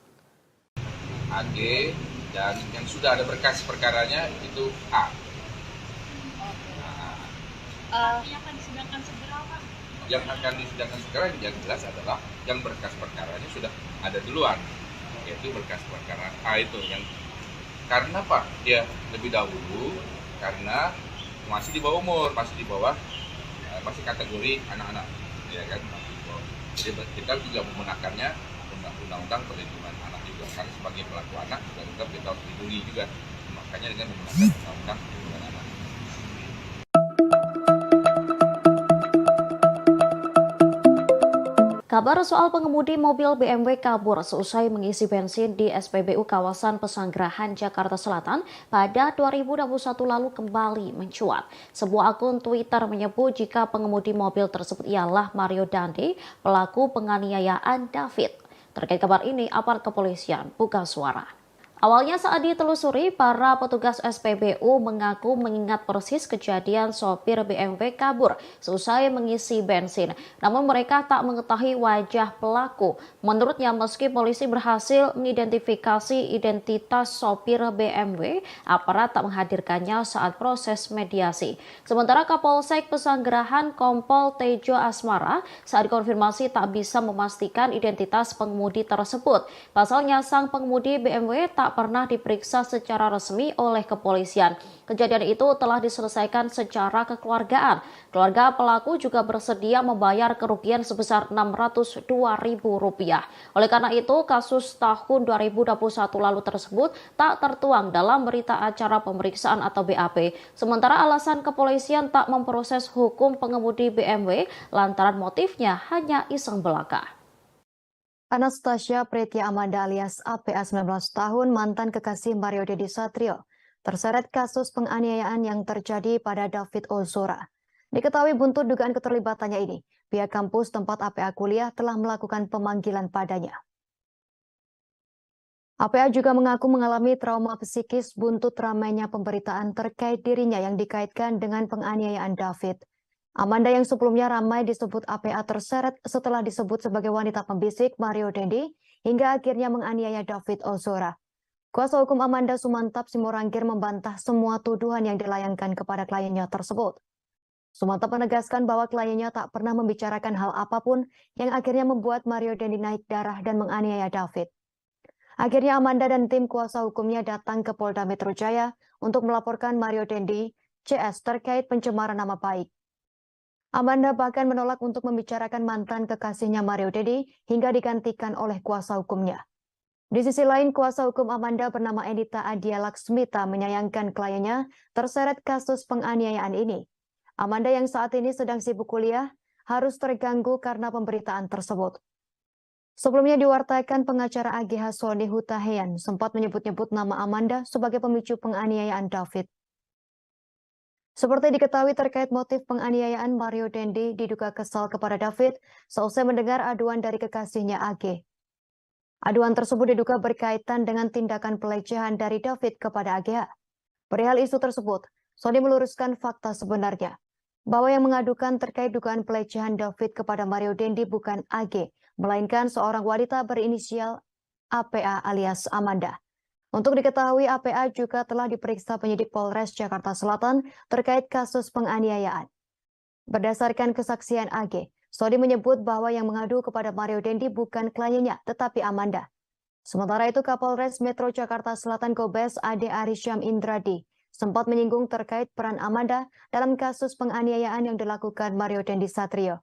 AG dan yang sudah ada berkas perkaranya itu A. Yang akan disidangkan segera, Pak? Yang akan disidangkan sekarang yang jelas adalah yang berkas perkaranya sudah ada duluan, yaitu berkas perkara A itu yang karena Pak dia lebih dahulu karena masih di bawah umur, masih kategori anak-anak, ya kan. Jadi kita juga menggunakannya undang-undang perlindungan anak juga, karena sebagai pelaku anak juga tetap kita harus dilindungi juga, makanya dengan menggunakan undang-undang perlindungan anak. Kabar soal pengemudi mobil BMW kabur seusai mengisi bensin di SPBU kawasan Pesanggerahan, Jakarta Selatan pada 2021 lalu kembali mencuat. Sebuah akun Twitter menyebut jika pengemudi mobil tersebut ialah Mario Dandi, pelaku penganiayaan David. Terkait kabar ini, aparat kepolisian buka suara. Awalnya saat ditelusuri, para petugas SPBU mengaku mengingat persis kejadian sopir BMW kabur seusai mengisi bensin. Namun mereka tak mengetahui wajah pelaku. Menurutnya, meski polisi berhasil mengidentifikasi identitas sopir BMW, aparat tak menghadirkannya saat proses mediasi. Sementara Kapolsek Pesanggerahan Kompol Tejo Asmara saat konfirmasi tak bisa memastikan identitas pengemudi tersebut. Pasalnya, sang pengemudi BMW tak pernah diperiksa secara resmi oleh kepolisian. Kejadian itu telah diselesaikan secara kekeluargaan. Keluarga pelaku juga bersedia membayar kerugian sebesar Rp602.000. Oleh karena itu, kasus tahun 2021 lalu tersebut tak tertuang dalam berita acara pemeriksaan atau BAP. Sementara alasan kepolisian tak memproses hukum pengemudi BMW lantaran motifnya hanya iseng belaka. Anastasia Pretia Amanda alias APA 19 tahun mantan kekasih Mario Dendi Satrio terseret kasus penganiayaan yang terjadi pada David Ozora. Diketahui buntut dugaan keterlibatannya ini, pihak kampus tempat APA kuliah telah melakukan pemanggilan padanya. APA juga mengaku mengalami trauma psikis buntut ramainya pemberitaan terkait dirinya yang dikaitkan dengan penganiayaan David. Amanda yang sebelumnya ramai disebut APA terseret setelah disebut sebagai wanita pembisik Mario Dendi hingga akhirnya menganiaya David Ozora. Kuasa hukum Amanda Sumantap Simorangkir membantah semua tuduhan yang dilayangkan kepada kliennya tersebut. Sumantap menegaskan bahwa kliennya tak pernah membicarakan hal apapun yang akhirnya membuat Mario Dendi naik darah dan menganiaya David. Akhirnya Amanda dan tim kuasa hukumnya datang ke Polda Metro Jaya untuk melaporkan Mario Dendi CS terkait pencemaran nama baik. Amanda bahkan menolak untuk membicarakan mantan kekasihnya Mario Dendi hingga digantikan oleh kuasa hukumnya. Di sisi lain, kuasa hukum Amanda bernama Enita Adia Laksmita menyayangkan kliennya terseret kasus penganiayaan ini. Amanda yang saat ini sedang sibuk kuliah harus terganggu karena pemberitaan tersebut. Sebelumnya diwartakan pengacara AGH Sony Hutahean sempat menyebut-nyebut nama Amanda sebagai pemicu penganiayaan David. Seperti diketahui terkait motif penganiayaan, Mario Dendi diduga kesal kepada David seusai mendengar aduan dari kekasihnya AG. Aduan tersebut diduga berkaitan dengan tindakan pelecehan dari David kepada AGH. Perihal isu tersebut, Sony meluruskan fakta sebenarnya, bahwa yang mengadukan terkait dugaan pelecehan David kepada Mario Dendi bukan AG, melainkan seorang wanita berinisial APA alias Amanda. Untuk diketahui, APA juga telah diperiksa penyidik Polres Jakarta Selatan terkait kasus penganiayaan. Berdasarkan kesaksian AG, Sony menyebut bahwa yang mengadu kepada Mario Dendi bukan kliennya, tetapi Amanda. Sementara itu, Kapolres Metro Jakarta Selatan Kombes Ade Arisyam Indradi sempat menyinggung terkait peran Amanda dalam kasus penganiayaan yang dilakukan Mario Dendi Satrio.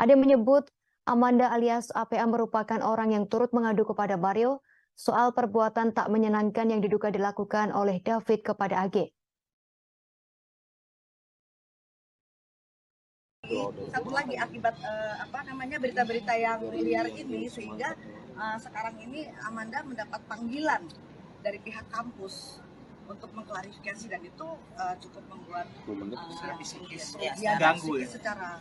Ade menyebut Amanda alias APA merupakan orang yang turut mengadu kepada Mario soal perbuatan tak menyenangkan yang diduga dilakukan oleh David kepada AG. Satu lagi akibat berita-berita yang liar ini sehingga sekarang ini Amanda mendapat panggilan dari pihak kampus untuk mengklarifikasi dan itu cukup membuat ganggu ya secara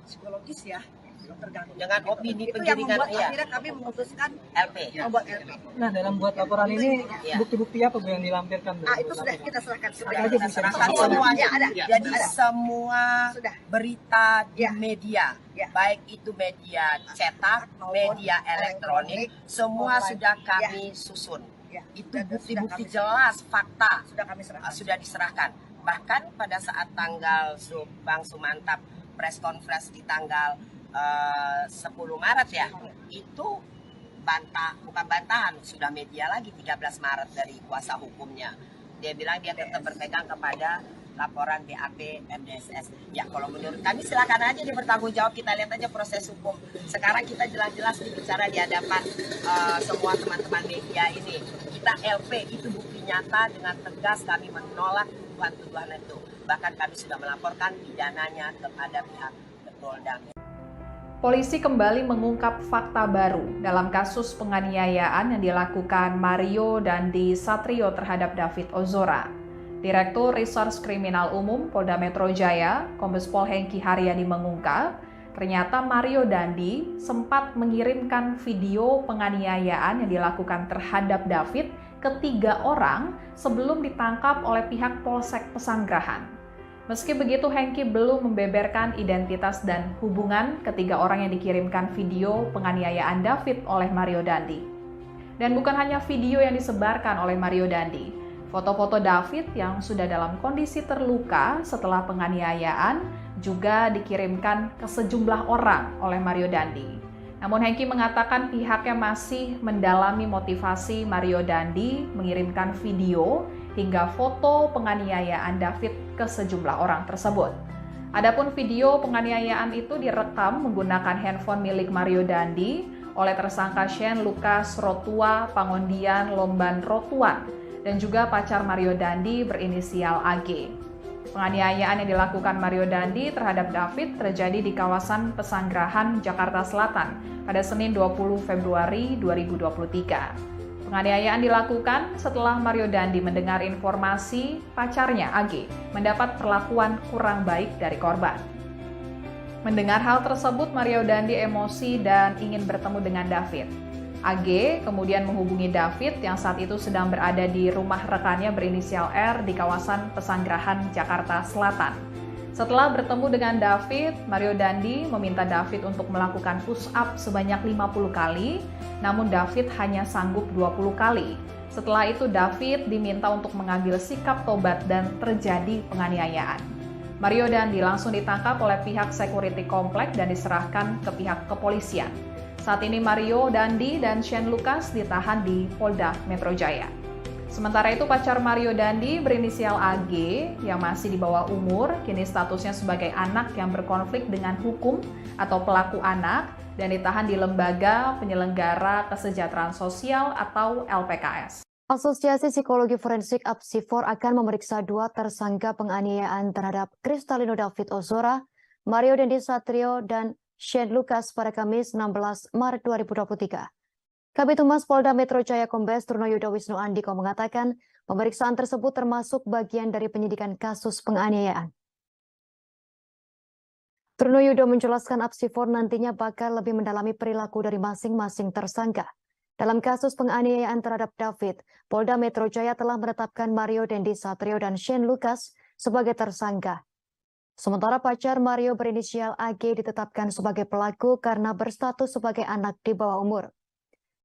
psikologis ya. Terganggu. Dengan opini itu yang membuat ya. akhirnya kami memutuskan LP. Membuat LP. Nah, dalam buat laporan ini bukti-bukti apa Bu yang dilampirkan? Itu sudah kita serahkan. Kita serahkan semuanya ada. Jadi semua berita di media, baik itu media cetak, media elektronik, semua sudah kami susun. Ya, itu sudah bukti-bukti kami jelas, fakta sudah kami serahkan. sudah diserahkan. Bahkan pada saat tanggal Bang Sumantap press conference di tanggal 10 Maret ya, itu bukan bantahan, sudah media lagi 13 Maret dari kuasa hukumnya. Dia bilang dia tetap berpegang kepada laporan BAP MDSS. Ya kalau menurut kami silakan aja dia bertanggung jawab, kita lihat aja proses hukum. Sekarang kita jelas-jelas bicara di hadapan semua teman-teman media ini. Kita LP, itu bukti nyata, dengan tegas kami menolak tuduhan itu. Bahkan kami sudah melaporkan pidananya kepada pihak Polda. Polisi kembali mengungkap fakta baru dalam kasus penganiayaan yang dilakukan Mario Dandi Satrio terhadap David Ozora. Direktur Reserse Kriminal Umum Polda Metro Jaya, Kombes Pol Hengki Haryadi mengungkap, ternyata Mario Dandi sempat mengirimkan video penganiayaan yang dilakukan terhadap David ke 3 orang sebelum ditangkap oleh pihak Polsek Pesanggerahan. Meski begitu, Hengki belum membeberkan identitas dan hubungan ketiga orang yang dikirimkan video penganiayaan David oleh Mario Dandi. Dan bukan hanya video yang disebarkan oleh Mario Dandi, foto-foto David yang sudah dalam kondisi terluka setelah penganiayaan juga dikirimkan ke sejumlah orang oleh Mario Dandi. Namun Hengki mengatakan pihaknya masih mendalami motivasi Mario Dandi mengirimkan video hingga foto penganiayaan David ke sejumlah orang tersebut. Adapun video penganiayaan itu direkam menggunakan handphone milik Mario Dandi oleh tersangka Shane Lucas Rotua Pangondian Lomban Rotuan dan juga pacar Mario Dandi berinisial AG. Penganiayaan yang dilakukan Mario Dandi terhadap David terjadi di kawasan Pesanggerahan, Jakarta Selatan pada Senin 20 Februari 2023. Penganiayaan dilakukan setelah Mario Dandi mendengar informasi pacarnya AG mendapat perlakuan kurang baik dari korban. Mendengar hal tersebut, Mario Dandi emosi dan ingin bertemu dengan David. AG kemudian menghubungi David yang saat itu sedang berada di rumah rekannya berinisial R di kawasan Pesanggerahan, Jakarta Selatan. Setelah bertemu dengan David, Mario Dandi meminta David untuk melakukan push up sebanyak 50 kali, namun David hanya sanggup 20 kali. Setelah itu David diminta untuk mengambil sikap tobat dan terjadi penganiayaan. Mario Dandi langsung ditangkap oleh pihak security komplek dan diserahkan ke pihak kepolisian. Saat ini Mario Dandi dan Shane Lucas ditahan di Polda Metro Jaya. Sementara itu pacar Mario Dandi berinisial AG yang masih di bawah umur kini statusnya sebagai anak yang berkonflik dengan hukum atau pelaku anak dan ditahan di Lembaga Penyelenggara Kesejahteraan Sosial atau LPKS. Asosiasi Psikologi Forensik Apsifor akan memeriksa 2 tersangka penganiayaan terhadap Kristalino David Ozora, Mario Dandi Satrio, dan Shane Lucas pada Kamis 16 Maret 2023. Kabid Humas Polda Metro Jaya Kombes Trunoyudo Wisnu Andiko mengatakan pemeriksaan tersebut termasuk bagian dari penyidikan kasus penganiayaan. Trunoyudo menjelaskan Apsifor nantinya bakal lebih mendalami perilaku dari masing-masing tersangka. Dalam kasus penganiayaan terhadap David, Polda Metro Jaya telah menetapkan Mario Dandi Satrio dan Shane Lucas sebagai tersangka. Sementara pacar Mario berinisial AG ditetapkan sebagai pelaku karena berstatus sebagai anak di bawah umur.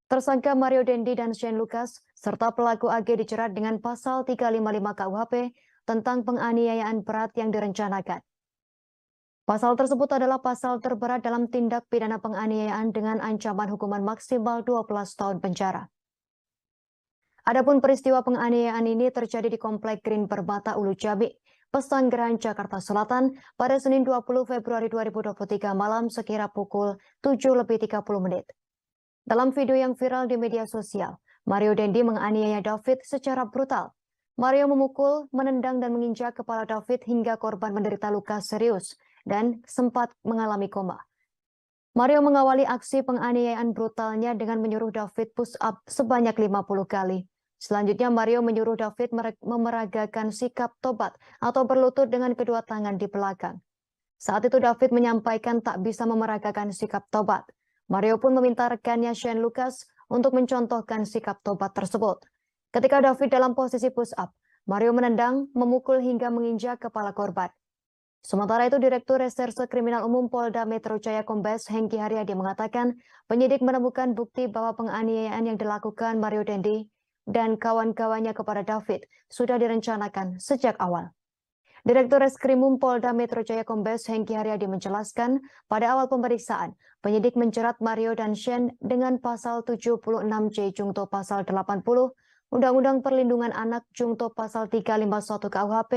Tersangka Mario Dandi dan Shane Lucas serta pelaku AG dijerat dengan pasal 355 KUHP tentang penganiayaan berat yang direncanakan. Pasal tersebut adalah pasal terberat dalam tindak pidana penganiayaan dengan ancaman hukuman maksimal 12 tahun penjara. Adapun peristiwa penganiayaan ini terjadi di Komplek Green Permata Ulu Jami, Pesanggerahan, Jakarta Selatan pada Senin 20 Februari 2023 malam sekira pukul 7:30. Dalam video yang viral di media sosial, Mario Dandi menganiaya David secara brutal. Mario memukul, menendang, dan menginjak kepala David hingga korban menderita luka serius dan sempat mengalami koma. Mario mengawali aksi penganiayaan brutalnya dengan menyuruh David push up sebanyak 50 kali. Selanjutnya Mario menyuruh David memeragakan sikap tobat atau berlutut dengan kedua tangan di belakang. Saat itu David menyampaikan tak bisa memeragakan sikap tobat. Mario pun meminta rekannya Shane Lucas untuk mencontohkan sikap tobat tersebut. Ketika David dalam posisi push up, Mario menendang, memukul hingga menginjak kepala korban. Sementara itu, Direktur Reserse Kriminal Umum Polda Metro Jaya Kombes Hengki Haryadi mengatakan penyidik menemukan bukti bahwa penganiayaan yang dilakukan Mario Dandi dan kawan-kawannya kepada David sudah direncanakan sejak awal. Direktur Reskrimum Polda Metro Jaya Kombes Hengki Haryadi menjelaskan, pada awal pemeriksaan, penyidik menjerat Mario dan Shane dengan pasal 76J Jungto pasal 80 Undang-Undang Perlindungan Anak Jungto pasal 351 KUHP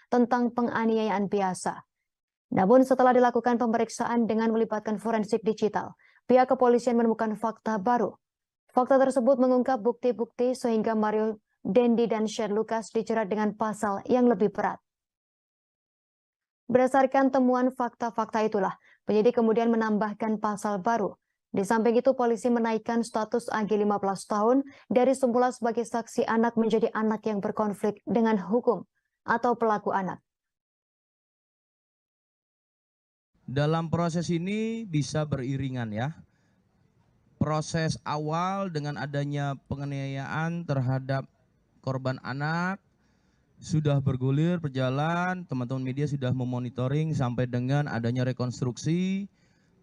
tentang penganiayaan biasa. Namun setelah dilakukan pemeriksaan dengan melibatkan forensik digital, pihak kepolisian menemukan fakta baru. Fakta tersebut mengungkap bukti-bukti sehingga Mario Dendi dan Shane Lucas dijerat dengan pasal yang lebih berat. Berdasarkan temuan fakta-fakta itulah, penyidik kemudian menambahkan pasal baru. Di samping itu, polisi menaikkan status AG 15 tahun dari semula sebagai saksi anak menjadi anak yang berkonflik dengan hukum atau pelaku anak. Dalam proses ini bisa beriringan ya. Proses awal dengan adanya penganiayaan terhadap korban anak sudah bergulir, berjalan, teman-teman media sudah memonitoring sampai dengan adanya rekonstruksi.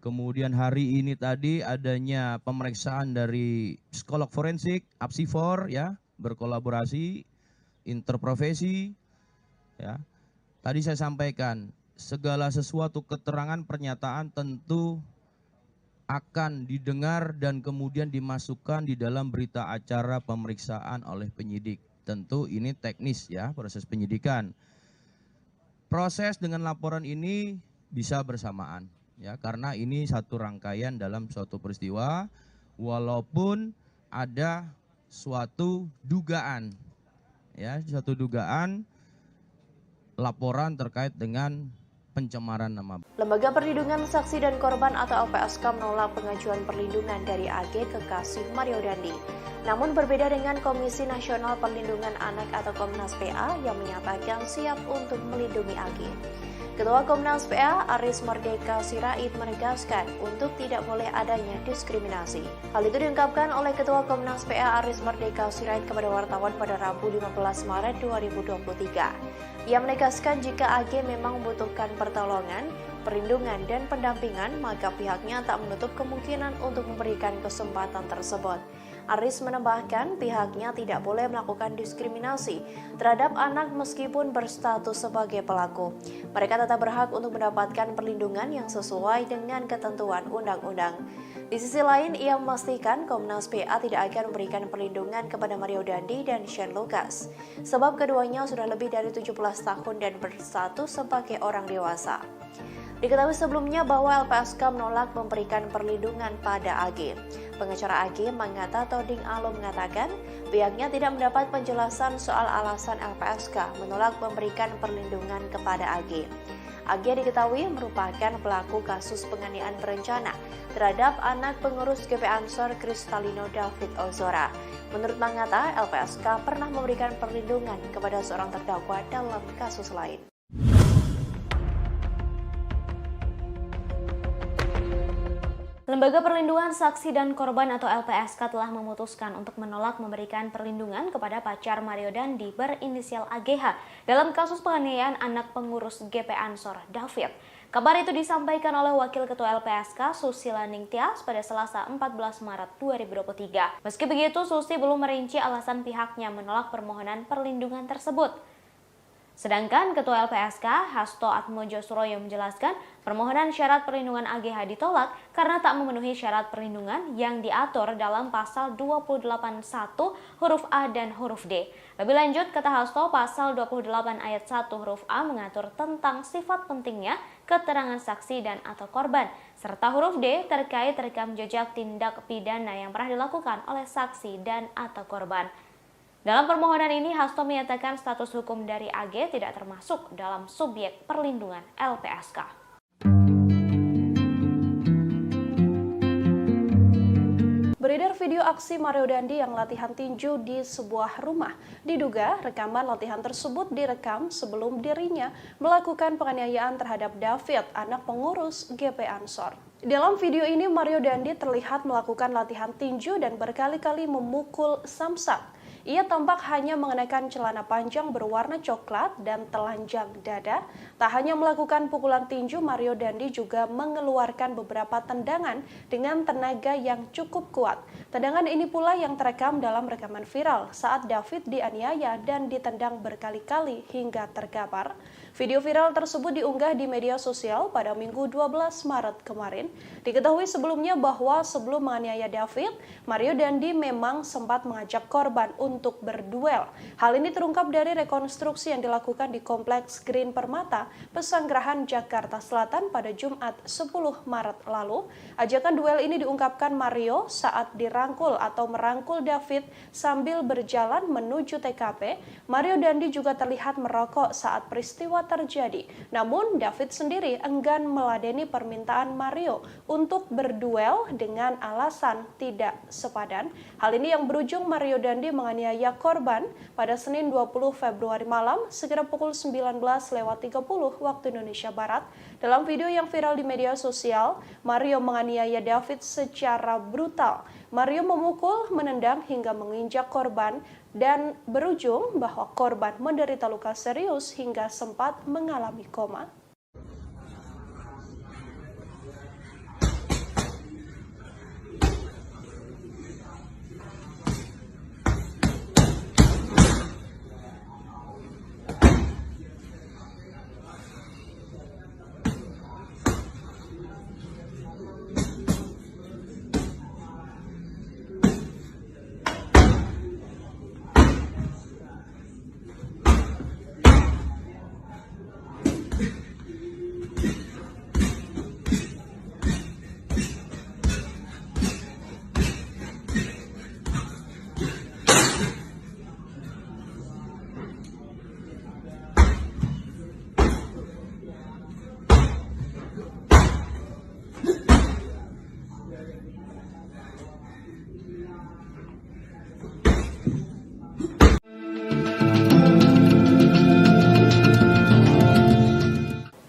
Kemudian hari ini tadi adanya pemeriksaan dari psikolog forensik, Apsifor ya, berkolaborasi, interprofesi ya. Tadi saya sampaikan, segala sesuatu keterangan pernyataan tentu akan didengar dan kemudian dimasukkan di dalam berita acara pemeriksaan oleh penyidik. Tentu ini teknis ya, proses penyidikan. Proses dengan laporan ini bisa bersamaan ya, karena ini satu rangkaian dalam suatu peristiwa, walaupun ada suatu dugaan ya, suatu dugaan laporan terkait dengan pencemaran nama. Lembaga Perlindungan Saksi dan Korban atau LPSK menolak pengajuan perlindungan dari AG kekasih Mario Dandi. Namun berbeda dengan Komisi Nasional Perlindungan Anak atau Komnas PA yang menyatakan siap untuk melindungi AG. Ketua Komnas PA Aris Merdeka Sirait menegaskan untuk tidak boleh adanya diskriminasi. Hal itu diungkapkan oleh Ketua Komnas PA Aris Merdeka Sirait kepada wartawan pada Rabu 15 Maret 2023. Ia menegaskan jika AG memang membutuhkan pertolongan, perlindungan, dan pendampingan, maka pihaknya tak menutup kemungkinan untuk memberikan kesempatan tersebut. Aris menambahkan pihaknya tidak boleh melakukan diskriminasi terhadap anak meskipun berstatus sebagai pelaku. Mereka tetap berhak untuk mendapatkan perlindungan yang sesuai dengan ketentuan undang-undang. Di sisi lain, ia memastikan Komnas PA tidak akan memberikan perlindungan kepada Mario Dandi dan Shane Lucas, sebab keduanya sudah lebih dari 17 tahun dan berstatus sebagai orang dewasa. Diketahui sebelumnya bahwa LPSK menolak memberikan perlindungan pada AG. Pengacara AG Manggata Toding Alo mengatakan pihaknya tidak mendapat penjelasan soal alasan LPSK menolak memberikan perlindungan kepada AG. AG diketahui merupakan pelaku kasus penganiayaan berencana terhadap anak pengurus GP Ansor Kristalino David Ozora. Menurut Manggata, LPSK pernah memberikan perlindungan kepada seorang terdakwa dalam kasus lain. Lembaga Perlindungan Saksi dan Korban atau LPSK telah memutuskan untuk menolak memberikan perlindungan kepada pacar Mario Dandi berinisial AGH dalam kasus penganiayaan anak pengurus GP Ansor David. Kabar itu disampaikan oleh Wakil Ketua LPSK Susila Ningtyas pada Selasa 14 Maret 2023. Meski begitu, Susi belum merinci alasan pihaknya menolak permohonan perlindungan tersebut. Sedangkan Ketua LPSK Hasto Atmojo Suroyo menjelaskan permohonan syarat perlindungan AGH ditolak karena tak memenuhi syarat perlindungan yang diatur dalam pasal 281 huruf A dan huruf D. Lebih lanjut, kata Hasto, pasal 28 ayat 1 huruf A mengatur tentang sifat pentingnya keterangan saksi dan atau korban, serta huruf D terkait rekam jejak tindak pidana yang pernah dilakukan oleh saksi dan atau korban. Dalam permohonan ini, Hasto menyatakan status hukum dari AG tidak termasuk dalam subjek perlindungan LPSK. Beredar video aksi Mario Dandi yang latihan tinju di sebuah rumah. Diduga rekaman latihan tersebut direkam sebelum dirinya melakukan penganiayaan terhadap David, anak pengurus GP Ansor. Dalam video ini, Mario Dandi terlihat melakukan latihan tinju dan berkali-kali memukul samsak. Ia tampak hanya mengenakan celana panjang berwarna coklat dan telanjang dada. Tak hanya melakukan pukulan tinju, Mario Dandi juga mengeluarkan beberapa tendangan dengan tenaga yang cukup kuat. Tendangan ini pula yang terekam dalam rekaman viral saat David dianiaya dan ditendang berkali-kali hingga terkapar. Video viral tersebut diunggah di media sosial pada Minggu 12 Maret kemarin. Diketahui sebelumnya bahwa sebelum menganiaya David, Mario Dandi memang sempat mengajak korban untuk berduel. Hal ini terungkap dari rekonstruksi yang dilakukan di Kompleks Green Permata, Pesanggerahan, Jakarta Selatan pada Jumat 10 Maret lalu. Ajakan duel ini diungkapkan Mario saat dirangkul atau merangkul David sambil berjalan menuju TKP. Mario Dandi juga terlihat merokok saat peristiwa terjadi. Namun David sendiri enggan meladeni permintaan Mario untuk berduel dengan alasan tidak sepadan. Hal ini yang berujung Mario Dandi menganiaya korban pada Senin 20 Februari malam sekitar pukul 19.30 waktu Indonesia Barat. Dalam video yang viral di media sosial, Mario menganiaya David secara brutal. Mario memukul, menendang hingga menginjak korban dan berujung bahwa korban menderita luka serius hingga sempat mengalami koma.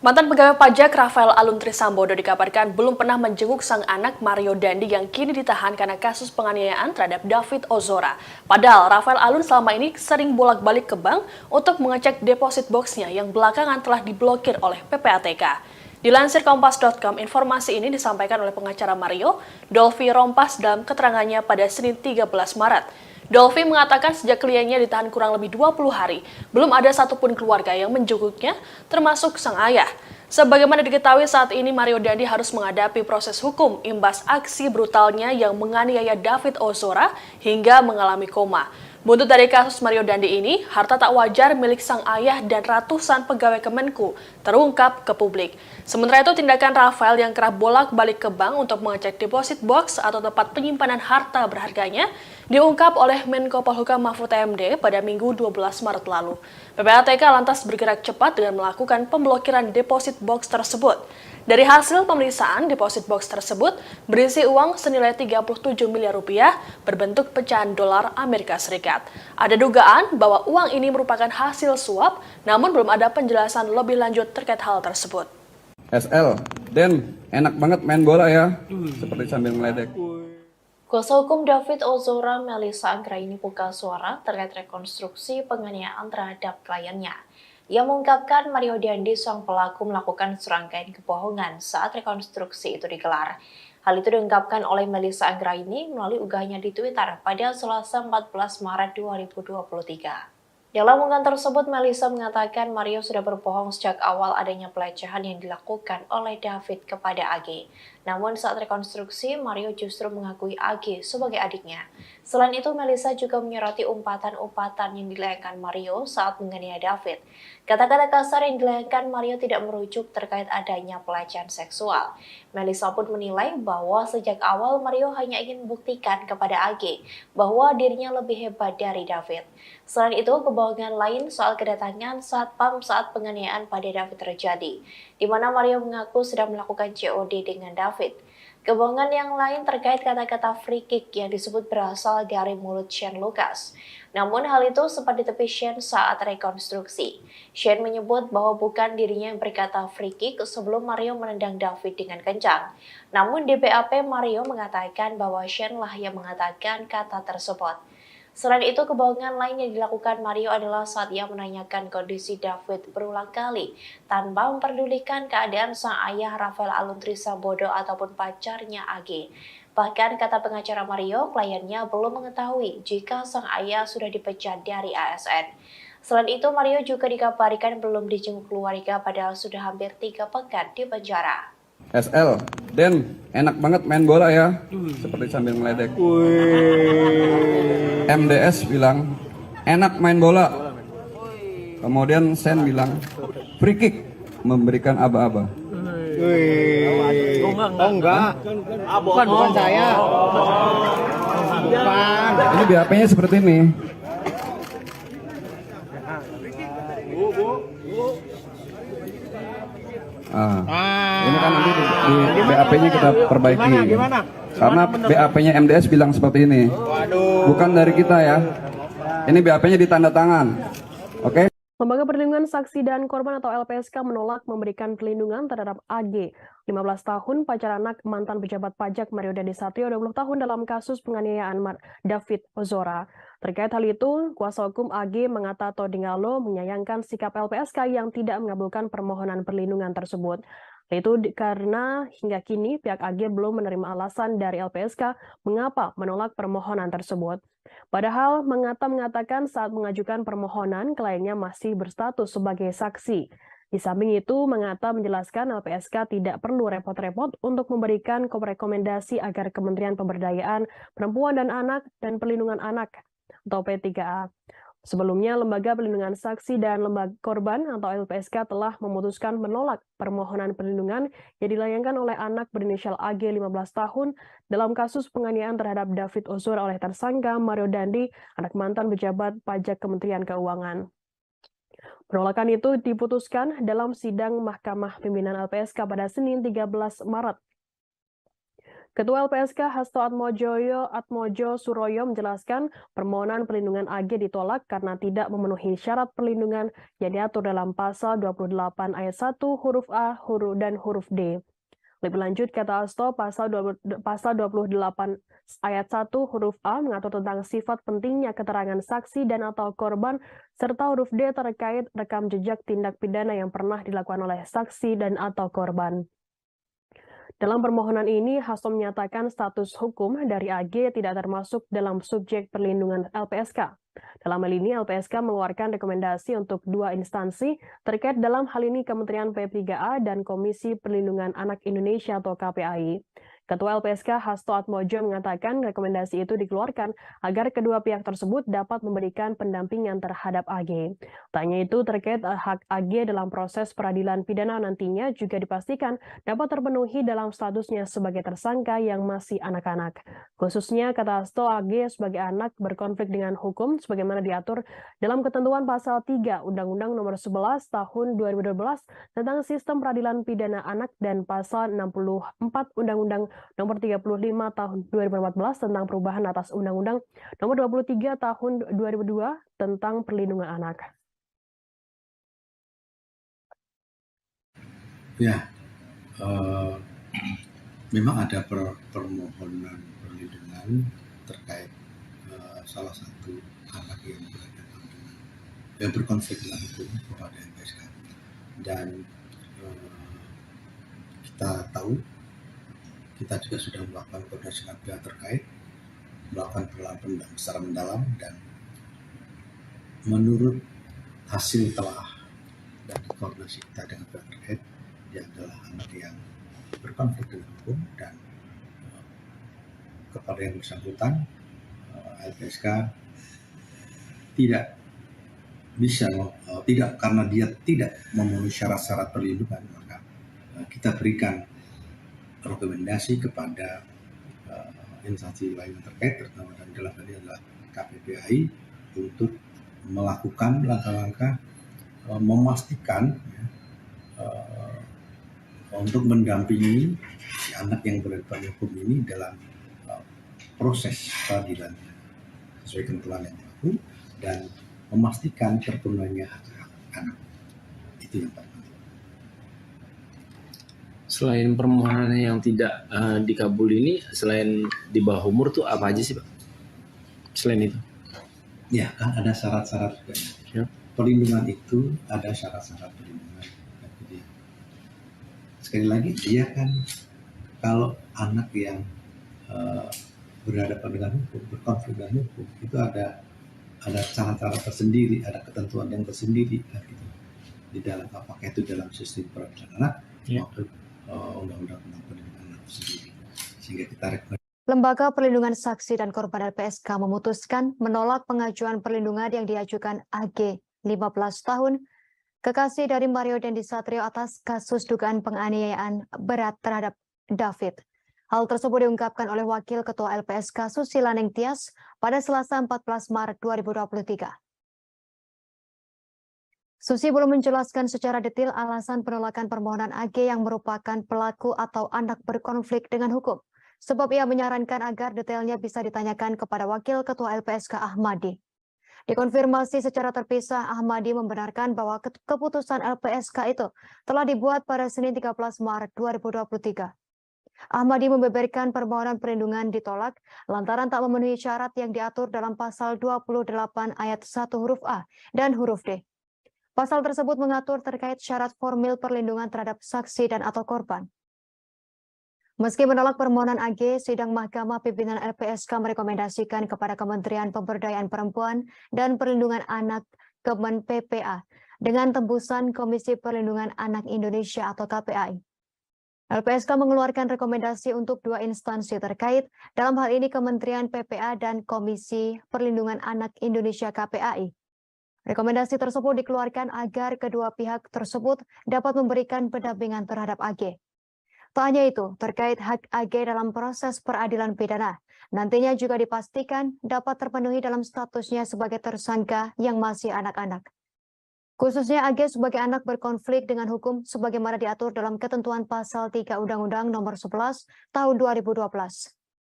Mantan pegawai pajak Rafael Alun Trisambodo dikabarkan belum pernah menjenguk sang anak Mario Dandi yang kini ditahan karena kasus penganiayaan terhadap David Ozora. Padahal Rafael Alun selama ini sering bolak-balik ke bank untuk mengecek deposit boxnya yang belakangan telah diblokir oleh PPATK. Dilansir Kompas.com, informasi ini disampaikan oleh pengacara Mario, Dolfi Rompas dalam keterangannya pada Senin 13 Maret. Dolfi mengatakan sejak kliennya ditahan kurang lebih 20 hari, belum ada satupun keluarga yang menjenguknya, termasuk sang ayah. Sebagaimana diketahui saat ini Mario Dandi harus menghadapi proses hukum imbas aksi brutalnya yang menganiaya David Ozora hingga mengalami koma. Buntut dari kasus Mario Dandi ini, harta tak wajar milik sang ayah dan ratusan pegawai Kemenku terungkap ke publik. Sementara itu, tindakan Rafael yang kerap bolak-balik ke bank untuk mengecek deposit box atau tempat penyimpanan harta berharganya diungkap oleh Menko Polhukam Mahfud MD pada Minggu 12 Maret lalu. PPATK lantas bergerak cepat dengan melakukan pemblokiran deposit box tersebut. Dari hasil pemeriksaan, deposit box tersebut berisi uang senilai 37 miliar rupiah berbentuk pecahan dolar Amerika Serikat. Ada dugaan bahwa uang ini merupakan hasil suap, namun belum ada penjelasan lebih lanjut terkait hal tersebut. SL, Den, enak banget main bola ya, seperti sambil meledek. Kuasa hukum David Ozora, Melissa Anggraini buka suara terkait rekonstruksi penganiayaan terhadap kliennya. Ia mengungkapkan Mario Dandi sang pelaku melakukan serangkaian kebohongan saat rekonstruksi itu digelar. Hal itu diungkapkan oleh Melissa Anggraini melalui unggahannya di Twitter pada Selasa 14 Maret 2023. Dalam unggahan tersebut, Melissa mengatakan Mario sudah berbohong sejak awal adanya pelecehan yang dilakukan oleh David kepada AG. Namun saat rekonstruksi, Mario justru mengakui AG sebagai adiknya. Selain itu, Melissa juga menyoroti umpatan-umpatan yang dilayangkan Mario saat menganiaya David. Kata-kata kasar yang dilayangkan Mario tidak merujuk terkait adanya pelecehan seksual. Melissa pun menilai bahwa sejak awal Mario hanya ingin membuktikan kepada AG bahwa dirinya lebih hebat dari David. Selain itu, kebohongan lain soal kedatangan satpam saat penganiayaan pada David terjadi, di mana Mario mengaku sedang melakukan COD dengan David. Kebohongan yang lain terkait kata-kata free kick yang disebut berasal dari mulut Shane Lucas. Namun hal itu sempat ditepi Shane saat rekonstruksi. Shane menyebut bahwa bukan dirinya yang berkata free kick sebelum Mario menendang David dengan kencang. Namun di BAP Mario mengatakan bahwa Shane lah yang mengatakan kata tersebut. Selain itu, kebohongan lain yang dilakukan Mario adalah saat ia menanyakan kondisi David berulang kali tanpa memperdulikan keadaan sang ayah Rafael Aluntri Sambodo ataupun pacarnya AG. Bahkan kata pengacara Mario, kliennya belum mengetahui jika sang ayah sudah dipecat dari ASN. Selain itu, Mario juga dikabarkan belum dijenguk keluarga padahal sudah hampir 3 pekan di penjara. SL, Den, enak banget main bola ya, seperti sambil meledek. MDS bilang, enak main bola. Kemudian Sen bilang, free kick, memberikan aba-aba. Oh enggak. Bukan saya. Bukan. Ini BAP-nya seperti ini. Ini kan nanti di BAP-nya kita perbaiki. Karena BAP-nya MDS bilang seperti ini. Bukan dari kita ya. Ini BAP-nya ditanda tangan. Oke? Lembaga Perlindungan Saksi dan Korban atau LPSK menolak memberikan perlindungan terhadap AG, 15 tahun, pacar anak mantan pejabat pajak Mario Dandisatrio 20 tahun dalam kasus penganiayaan David Ozora. Terkait hal itu, kuasa hukum AG Mengata Todingalo menyayangkan sikap LPSK yang tidak mengabulkan permohonan perlindungan tersebut. Itu karena hingga kini pihak AG belum menerima alasan dari LPSK mengapa menolak permohonan tersebut. Padahal Mengata mengatakan saat mengajukan permohonan kliennya masih berstatus sebagai saksi. Di samping itu, Mengata menjelaskan LPSK tidak perlu repot-repot untuk memberikan rekomendasi agar Kementerian Pemberdayaan Perempuan dan Anak dan Perlindungan Anak atau P3A. Sebelumnya, Lembaga Perlindungan Saksi dan Lembaga Korban atau LPSK telah memutuskan menolak permohonan perlindungan yang dilayangkan oleh anak berinisial AG 15 tahun dalam kasus penganiayaan terhadap David Ozora oleh tersangka Mario Dandi, anak mantan pejabat pajak Kementerian Keuangan. Penolakan itu diputuskan dalam sidang Mahkamah Pimpinan LPSK pada Senin 13 Maret. Ketua LPSK Hasto Atmojo Suroyo menjelaskan permohonan perlindungan AG ditolak karena tidak memenuhi syarat perlindungan yang diatur dalam pasal 28 ayat 1 huruf A dan huruf D. Lebih lanjut, kata Hasto, pasal 28 ayat 1 huruf A mengatur tentang sifat pentingnya keterangan saksi dan atau korban, serta huruf D terkait rekam jejak tindak pidana yang pernah dilakukan oleh saksi dan atau korban. Dalam permohonan ini, Hasto menyatakan status hukum dari AG tidak termasuk dalam subjek perlindungan LPSK. Dalam hal ini, LPSK mengeluarkan rekomendasi untuk 2 instansi terkait dalam hal ini Kementerian P3A dan Komisi Perlindungan Anak Indonesia atau KPAI. Ketua LPSK Hasto Atmojo mengatakan rekomendasi itu dikeluarkan agar kedua pihak tersebut dapat memberikan pendampingan terhadap AG. Tanya itu terkait hak AG dalam proses peradilan pidana nantinya juga dipastikan dapat terpenuhi dalam statusnya sebagai tersangka yang masih anak-anak. Khususnya, kata Hasto, AG sebagai anak berkonflik dengan hukum sebagaimana diatur dalam ketentuan pasal 3 Undang-Undang Nomor 11 Tahun 2012 tentang Sistem Peradilan Pidana Anak dan pasal 64 Undang-Undang Nomor 35 Tahun 2014 tentang perubahan atas Undang-Undang Nomor 23 Tahun 2002 tentang Perlindungan Anak. Ya, memang ada permohonan perlindungan terkait salah satu anak yang berkonflik dengan hukum kepada LPSK, dan kita tahu, kita juga sudah melakukan koordinasi dengan pihak terkait, melakukan penelitian secara mendalam, dan menurut hasil telah dan koordinasi kita dengan pihak terkait, dia adalah anak yang berkonflik dengan hukum, dan kepada yang bersangkutan LPSK tidak bisa, tidak, karena dia tidak memenuhi syarat-syarat perlindungan, maka kita berikan rekomendasi kepada instansi lain yang terkait, terutama dalam hal ini adalah KPPAI, untuk melakukan langkah-langkah memastikan untuk mendampingi si anak yang berhadapan hukum ini dalam proses peradilan sesuai ketentuan yang berlaku, dan memastikan terpenuhinya hak anak. Itu yang paling penting. Selain permohonan yang tidak dikabul ini, selain di bawah umur tuh apa aja sih, Pak? Selain itu? Ya kan ada syarat-syarat juga. Ya. Perlindungan itu ada syarat-syarat perlindungan. Jadi, sekali lagi dia kan kalau anak yang berhadapan dengan hukum, berkonflik dengan hukum, itu ada cara-cara tersendiri, ada ketentuan yang tersendiri kan, gitu. Di dalam apakah itu dalam sistem peradilan anak maupun undang-undang tentang perlindungan anak sendiri. Sehingga kita rekomendasi. Lembaga Perlindungan Saksi dan Korban LPSK memutuskan menolak pengajuan perlindungan yang diajukan AG 15 tahun, kekasih dari Mario Dendi Satrio atas kasus dugaan penganiayaan berat terhadap David. Hal tersebut diungkapkan oleh Wakil Ketua LPSK Susila Nengtyas pada Selasa 14 Maret 2023. Susi belum menjelaskan secara detail alasan penolakan permohonan AG yang merupakan pelaku atau anak berkonflik dengan hukum. Sebab ia menyarankan agar detailnya bisa ditanyakan kepada Wakil Ketua LPSK Ahmadi. Dikonfirmasi secara terpisah, Ahmadi membenarkan bahwa keputusan LPSK itu telah dibuat pada Senin 13 Maret 2023. Ahmadi membeberkan permohonan perlindungan ditolak lantaran tak memenuhi syarat yang diatur dalam pasal 28 ayat 1 huruf A dan huruf D. Pasal tersebut mengatur terkait syarat formil perlindungan terhadap saksi dan atau korban. Meski menolak permohonan AG, sidang Mahkamah Pimpinan LPSK merekomendasikan kepada Kementerian Pemberdayaan Perempuan dan Perlindungan Anak Kemen PPA dengan tembusan Komisi Perlindungan Anak Indonesia atau KPAI. LPSK mengeluarkan rekomendasi untuk dua instansi terkait, dalam hal ini Kementerian PPA dan Komisi Perlindungan Anak Indonesia KPAI. Rekomendasi tersebut dikeluarkan agar kedua pihak tersebut dapat memberikan pendampingan terhadap AG. Tak hanya itu, terkait hak AG dalam proses peradilan pidana, nantinya juga dipastikan dapat terpenuhi dalam statusnya sebagai tersangka yang masih anak-anak. Khususnya AG sebagai anak berkonflik dengan hukum sebagaimana diatur dalam ketentuan pasal 3 Undang-Undang Nomor 11 Tahun 2012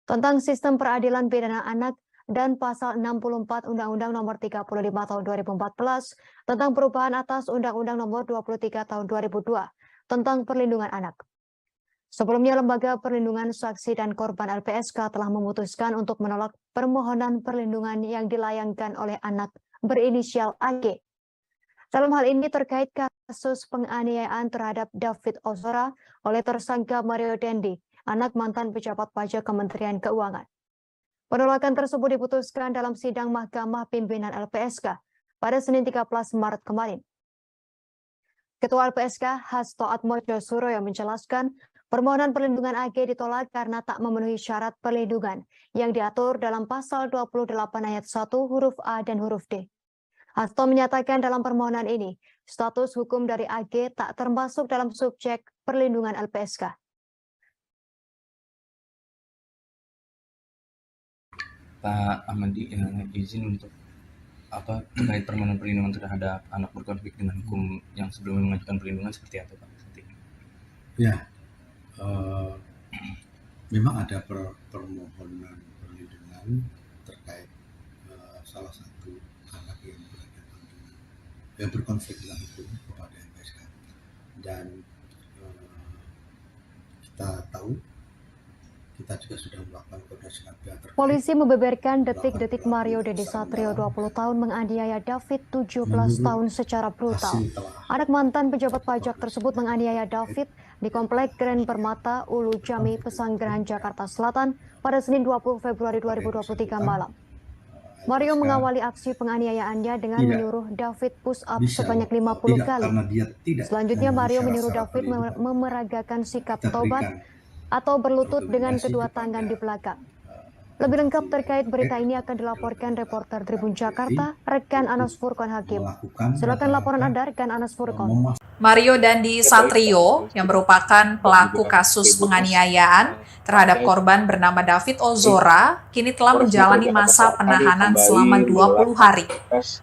tentang Sistem Peradilan Pidana Anak dan pasal 64 Undang-Undang Nomor 35 Tahun 2014 tentang perubahan atas Undang-Undang Nomor 23 Tahun 2002 tentang perlindungan anak. Sebelumnya, Lembaga Perlindungan Saksi dan Korban LPSK telah memutuskan untuk menolak permohonan perlindungan yang dilayangkan oleh anak berinisial AG. Dalam hal ini terkait kasus penganiayaan terhadap David Ozora oleh tersangka Mario Dendi, anak mantan pejabat pajak Kementerian Keuangan. Penolakan tersebut diputuskan dalam sidang Mahkamah Pimpinan LPSK pada Senin 13 Maret kemarin. Ketua LPSK Hasto Atmojo Suroyo menjelaskan permohonan perlindungan AG ditolak karena tak memenuhi syarat perlindungan yang diatur dalam pasal 28 ayat 1 huruf A dan huruf D. Hasto menyatakan dalam permohonan ini, status hukum dari AG tak termasuk dalam subjek perlindungan LPSK. Pak Ahmadi izin untuk terkait permohonan perlindungan terhadap anak berkonflik dengan hukum yang sebelumnya mengajukan perlindungan seperti apa, Pak? Ya, memang ada permohonan perlindungan terkait salah satu anak yang berkonflik dengan hukum kepada LPSK, dan kita tahu kita juga sudah melakukan koordinasi dengan pihak terkait. Polisi membeberkan detik-detik Mario Dendi Satrio 20 tahun menganiaya David 17 tahun secara brutal. Anak mantan pejabat pajak tersebut menganiaya David di Komplek Grand Permata Ulu Jami, Pesanggerahan, Jakarta Selatan pada Senin 20 Februari 2023 malam. Mario mengawali aksi penganiayaannya dengan menyuruh David push up sebanyak 50 kali. Selanjutnya Mario menyuruh David memeragakan sikap tobat atau berlutut dengan kedua tangan di belakang. Lebih lengkap terkait berita ini akan dilaporkan reporter Tribun Jakarta, rekan Anas Furqan Hakim. Silakan laporan Anda, rekan Anas Furqan. Mario Dendi Satrio, yang merupakan pelaku kasus penganiayaan terhadap korban bernama David Ozora, kini telah menjalani masa penahanan selama 20 hari.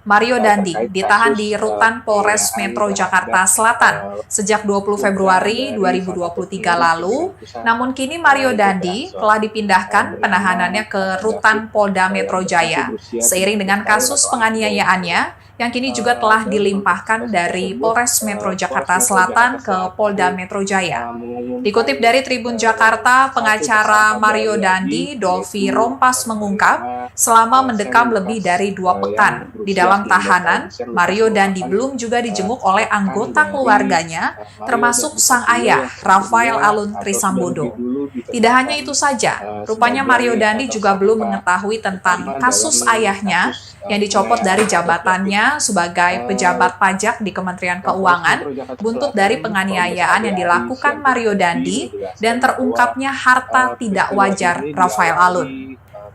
Mario Dendi ditahan di Rutan Polres Metro Jakarta Selatan sejak 20 Februari 2023 lalu, namun kini Mario Dendi telah dipindahkan penahanannya ditahankannya ke Rutan Polda Metro Jaya. Seiring dengan kasus penganiayaannya, yang kini juga telah dilimpahkan dari Polres Metro Jakarta Selatan ke Polda Metro Jaya. Dikutip dari Tribun Jakarta, pengacara Mario Dandi, Dolvi Rompas mengungkap, selama mendekam lebih dari 2 pekan di dalam tahanan, Mario Dandi belum juga dijenguk oleh anggota keluarganya, termasuk sang ayah, Rafael Alun Trisambodo. Tidak hanya itu saja, rupanya Mario Dandi juga belum mengetahui tentang kasus ayahnya yang dicopot dari jabatannya sebagai pejabat pajak di Kementerian Keuangan, buntut dari penganiayaan yang dilakukan Mario Dandi dan terungkapnya harta tidak wajar Rafael Alun.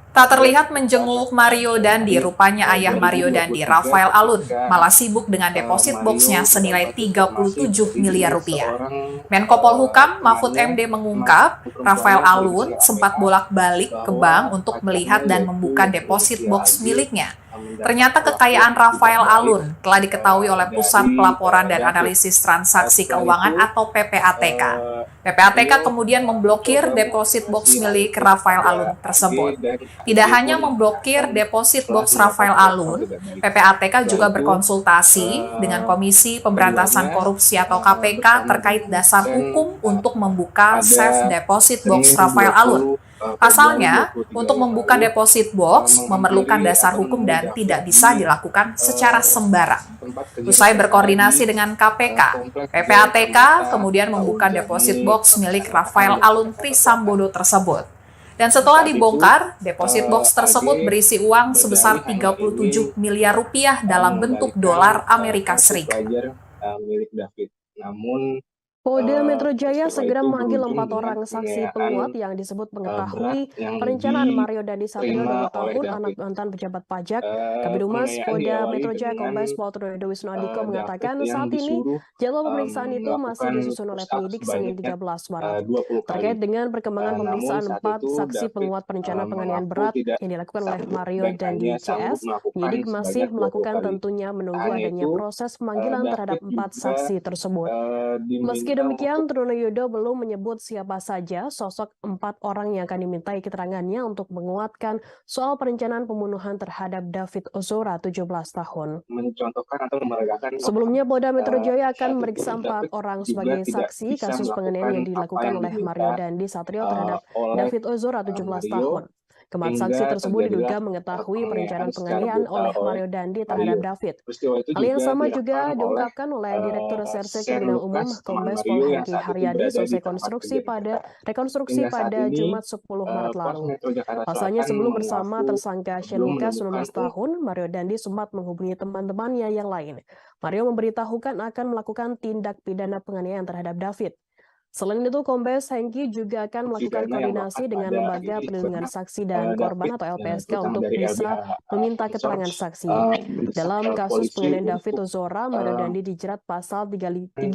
Tak terlihat menjenguk Mario Dandi, rupanya ayah Mario Dandi, Rafael Alun, malah sibuk dengan deposit boxnya senilai 37 miliar rupiah. Menko Polhukam Mahfud MD mengungkap, Rafael Alun sempat bolak-balik ke bank untuk melihat dan membuka deposit box miliknya. Ternyata kekayaan Rafael Alun telah diketahui oleh Pusat Pelaporan dan Analisis Transaksi Keuangan atau PPATK. PPATK kemudian memblokir deposit box milik Rafael Alun tersebut. Tidak hanya memblokir deposit box Rafael Alun, PPATK juga berkonsultasi dengan Komisi Pemberantasan Korupsi atau KPK terkait dasar hukum untuk membuka safe deposit box Rafael Alun. Pasalnya, untuk membuka deposit box memerlukan dasar hukum dan tidak bisa dilakukan secara sembarang. Usai berkoordinasi dengan KPK, PPATK kemudian membuka deposit box milik Rafael Alun Trisambodo tersebut. Dan setelah dibongkar, deposit box tersebut berisi uang sebesar 37 miliar rupiah dalam bentuk dolar Amerika Serikat. Milik David. Namun Polda Metro Jaya segera memanggil 4 orang saksi penguat yang disebut mengetahui perencanaan Mario Dandi Satrio 2 tahun, anak mantan pejabat pajak. Kabid Humas Polda Metro Jaya Kombes Pol Trunoyono Wisnu Andiko mengatakan saat ini jadwal pemeriksaan itu masih disusun oleh penyidik Senin 13 Maret. Terkait dengan perkembangan pemeriksaan 4 saksi penguat perencanaan penganiayaan berat yang dilakukan oleh Mario Dandi CS, penyidik masih melakukan tentunya menunggu adanya proses pemanggilan terhadap 4 saksi tersebut. Meski demikian, Trunoyono belum menyebut siapa saja sosok 4 orang yang akan dimintai keterangannya untuk menguatkan soal perencanaan pembunuhan terhadap David Ozora, 17 tahun. Mencontohkan atau memeragakan Sebelumnya, Polda Metro Jaya akan memeriksa 4 orang sebagai saksi kasus penganiayaan yang dilakukan oleh Mario Dandi Satrio terhadap David Ozora, 17 tahun. Keempat saksi tersebut diduga mengetahui perencanaan penganiayaan oleh Mario Dandi terhadap David. Hal yang sama juga diungkapkan oleh Direktur Reserse Kriminal Umum Kombes Pol Hengki Haryadi selesai rekonstruksi pada Jumat 10 Maret lalu. Pasalnya sebelum bersama tersangka Shane Lucas 19 tahun, Mario Dandi sempat menghubungi teman-temannya yang lain. Mario memberitahukan akan melakukan tindak pidana penganiayaan terhadap David. Selain itu, Kombes Hengki juga akan melakukan koordinasi dengan Lembaga Perlindungan Saksi dan Korban atau LPSK untuk bisa meminta keterangan saksi. Dalam kasus penganiayaan David Ozora, Mario Dandi dijerat pasal 355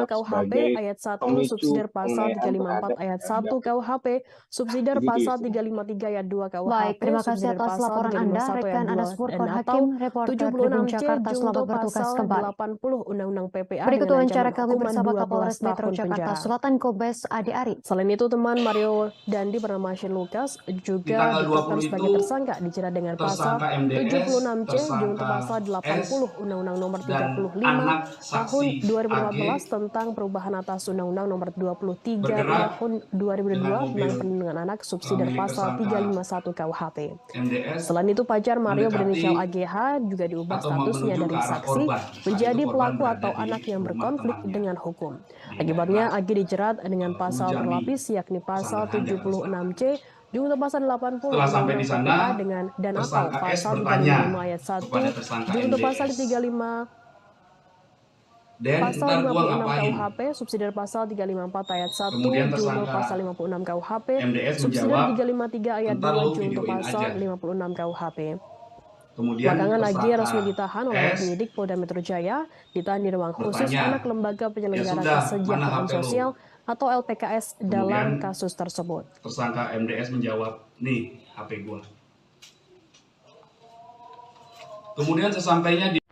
KUHP ayat 1, subsidiar pasal 354 ayat 1 KUHP, subsidiar pasal 353 ayat 2 KUHP. Baik, terima kasih atas laporan Anda, rekan Anas Furqan Hakim, reporter Tribun Jakarta, selamat bertugas kembali. 80 Undang-Undang PPA berikut dengan wawancara ancaman kami bersama hukuman Kapolres 12 Metro tahun Jakarta penjara. Selatan Kombes Adi Ari. Selain itu, teman Mario Dandi bernama Shane Lucas juga ditetapkan sebagai tersangka dijerat dengan pasal 76C junto pasal 80 Undang-Undang Nomor 35 Tahun 2014 tentang perubahan atas Undang-Undang Nomor 23 Tahun 2002 tentang perlindungan anak subsidiar pasal 351 KUHP. Selain itu, pacar Mario berinisial AGH juga diubah statusnya dari saksi menjadi pelaku atau anak yang berkonflik dengan hukum. Akibatnya, AG dijerat dengan pasal berlapis yakni pasal 76C junto pasal 80 Undang-Undang PPA dan atau pasal 35 ayat 1 junto pasal 35 pasal 56 KUHP, subsidiar pasal 354 ayat 1 junto pasal 56 KUHP, subsidiar 353 ayat 2 junto pasal 56 KUHP. Belakangan lagi resmi ditahan oleh penyidik Polda Metro Jaya, ditahan di ruang khusus anak Lembaga Penyelenggara Kesejahteraan Sosial atau LPKS dalam kasus tersebut. Tersangka MDS menjawab, nih HP gua. Kemudian sesampainya di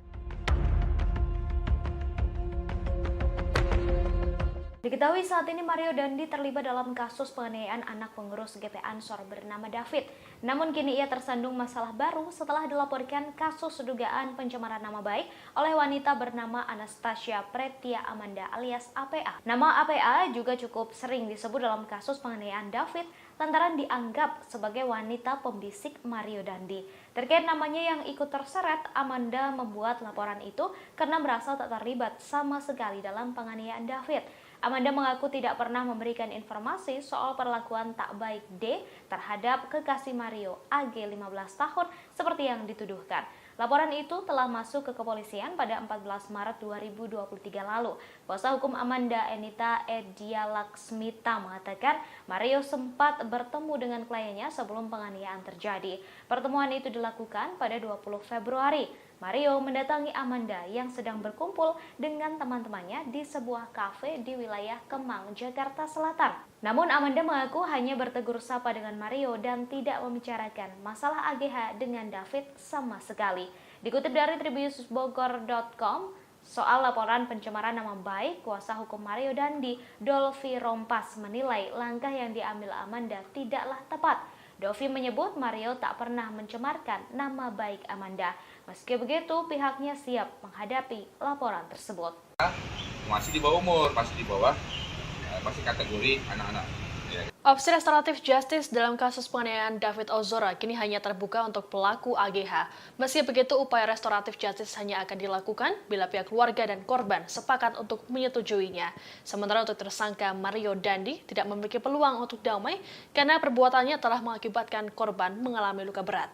Diketahui saat ini Mario Dandi terlibat dalam kasus penganiayaan anak pengurus GP Ansor bernama David. Namun kini ia tersandung masalah baru setelah dilaporkan kasus dugaan pencemaran nama baik oleh wanita bernama Anastasia Pretia Amanda alias APA. Nama APA juga cukup sering disebut dalam kasus penganiayaan David lantaran dianggap sebagai wanita pembisik Mario Dandi. Terkait namanya yang ikut terseret, Amanda membuat laporan itu karena merasa tak terlibat sama sekali dalam penganiayaan David. Amanda mengaku tidak pernah memberikan informasi soal perlakuan tak baik D terhadap kekasih Mario AG 15 tahun seperti yang dituduhkan. Laporan itu telah masuk ke kepolisian pada 14 Maret 2023 lalu. Kuasa hukum Amanda, Enita Edia Laksmita, mengatakan Mario sempat bertemu dengan kliennya sebelum penganiayaan terjadi. Pertemuan itu dilakukan pada 20 Februari. Mario mendatangi Amanda yang sedang berkumpul dengan teman-temannya di sebuah kafe di wilayah Kemang, Jakarta Selatan. Namun Amanda mengaku hanya bertegur sapa dengan Mario dan tidak membicarakan masalah AGH dengan David sama sekali. Dikutip dari tribunnews.bogor.com, soal laporan pencemaran nama baik, kuasa hukum Mario Dandi, Dolvi Rompas, menilai langkah yang diambil Amanda tidaklah tepat. Dolvi menyebut Mario tak pernah mencemarkan nama baik Amanda. Meski begitu, pihaknya siap menghadapi laporan tersebut. Masih di bawah umur, masih kategori anak-anak. Opsi restoratif justice dalam kasus penganiayaan David Ozora kini hanya terbuka untuk pelaku AGH. Meski begitu, upaya restoratif justice hanya akan dilakukan bila pihak keluarga dan korban sepakat untuk menyetujuinya. Sementara untuk tersangka Mario Dandi tidak memiliki peluang untuk damai karena perbuatannya telah mengakibatkan korban mengalami luka berat.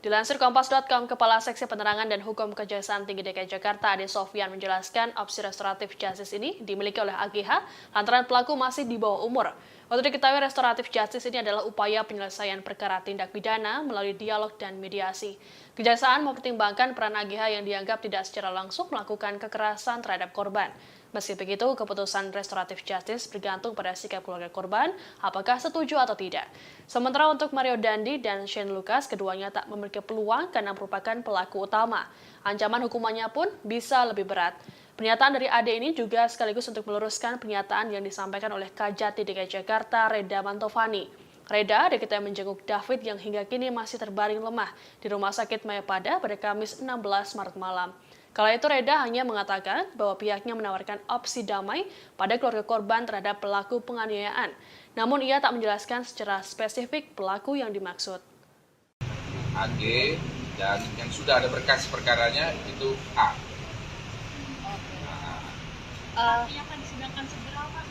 Dilansir Kompas.com, Kepala Seksi Penerangan dan Hukum Kejaksaan Tinggi DKI Jakarta, Ade Sofyan, menjelaskan opsi restoratif justice ini dimiliki oleh AGH lantaran pelaku masih di bawah umur. Untuk diketahui, restoratif justice ini adalah upaya penyelesaian perkara tindak pidana melalui dialog dan mediasi. Kejaksaan mempertimbangkan peran AGH yang dianggap tidak secara langsung melakukan kekerasan terhadap korban. Meski begitu, keputusan restoratif justice bergantung pada sikap keluarga korban, apakah setuju atau tidak. Sementara untuk Mario Dandi dan Shane Lucas, keduanya tak memiliki peluang karena merupakan pelaku utama. Ancaman hukumannya pun bisa lebih berat. Pernyataan dari AD ini juga sekaligus untuk meluruskan pernyataan yang disampaikan oleh Kajati DKI Jakarta, Reda Mantovani. Reda diketahui menjenguk David yang hingga kini masih terbaring lemah di Rumah Sakit Mayapada pada Kamis 16 Maret malam. Kala itu Reda hanya mengatakan bahwa pihaknya menawarkan opsi damai pada keluarga korban terhadap pelaku penganiayaan. Namun ia tak menjelaskan secara spesifik pelaku yang dimaksud. AG dan yang sudah ada berkas perkaranya itu A. Yang akan disidangkan segera, Pak?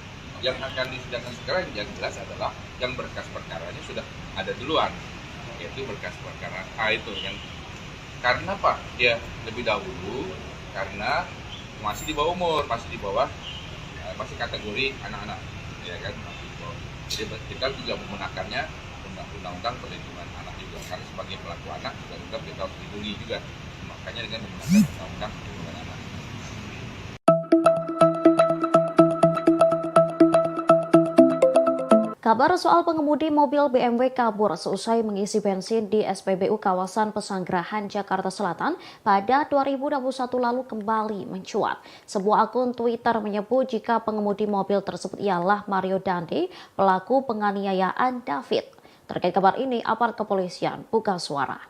Yang akan disidangkan segera yang jelas adalah yang berkas perkaranya sudah ada duluan, yaitu berkas perkara A itu yang karena Pak dia lebih dahulu karena masih di bawah umur, masih kategori anak-anak, ya kan? Jadi kita juga menggunakannya undang-undang perlindungan anak juga karena sebagai pelaku anak juga kita harus dilindungi juga, makanya dengan menggunakan undang-undang perlindungan anak. Kabar soal pengemudi mobil BMW kabur seusai mengisi bensin di SPBU kawasan Pesanggerahan, Jakarta Selatan pada 2021 lalu kembali mencuat. Sebuah akun Twitter menyebut jika pengemudi mobil tersebut ialah Mario Dandi, pelaku penganiayaan David. Terkait kabar ini, aparat kepolisian buka suara.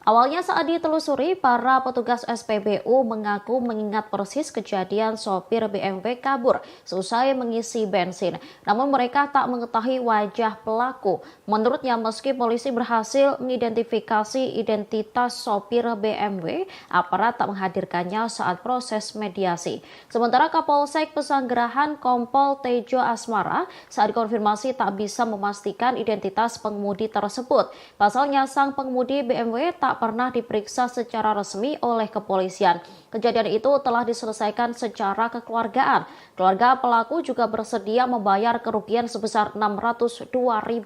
Awalnya saat ditelusuri, para petugas SPBU mengaku mengingat persis kejadian sopir BMW kabur seusai mengisi bensin. Namun mereka tak mengetahui wajah pelaku. Menurutnya, meski polisi berhasil mengidentifikasi identitas sopir BMW, aparat tak menghadirkannya saat proses mediasi. Sementara Kapolsek Pesanggerahan Kompol Tejo Asmara saat konfirmasi tak bisa memastikan identitas pengemudi tersebut. Pasalnya, sang pengemudi BMW tak pernah diperiksa secara resmi oleh kepolisian. Kejadian itu telah diselesaikan secara kekeluargaan. Keluarga pelaku juga bersedia membayar kerugian sebesar Rp602.000.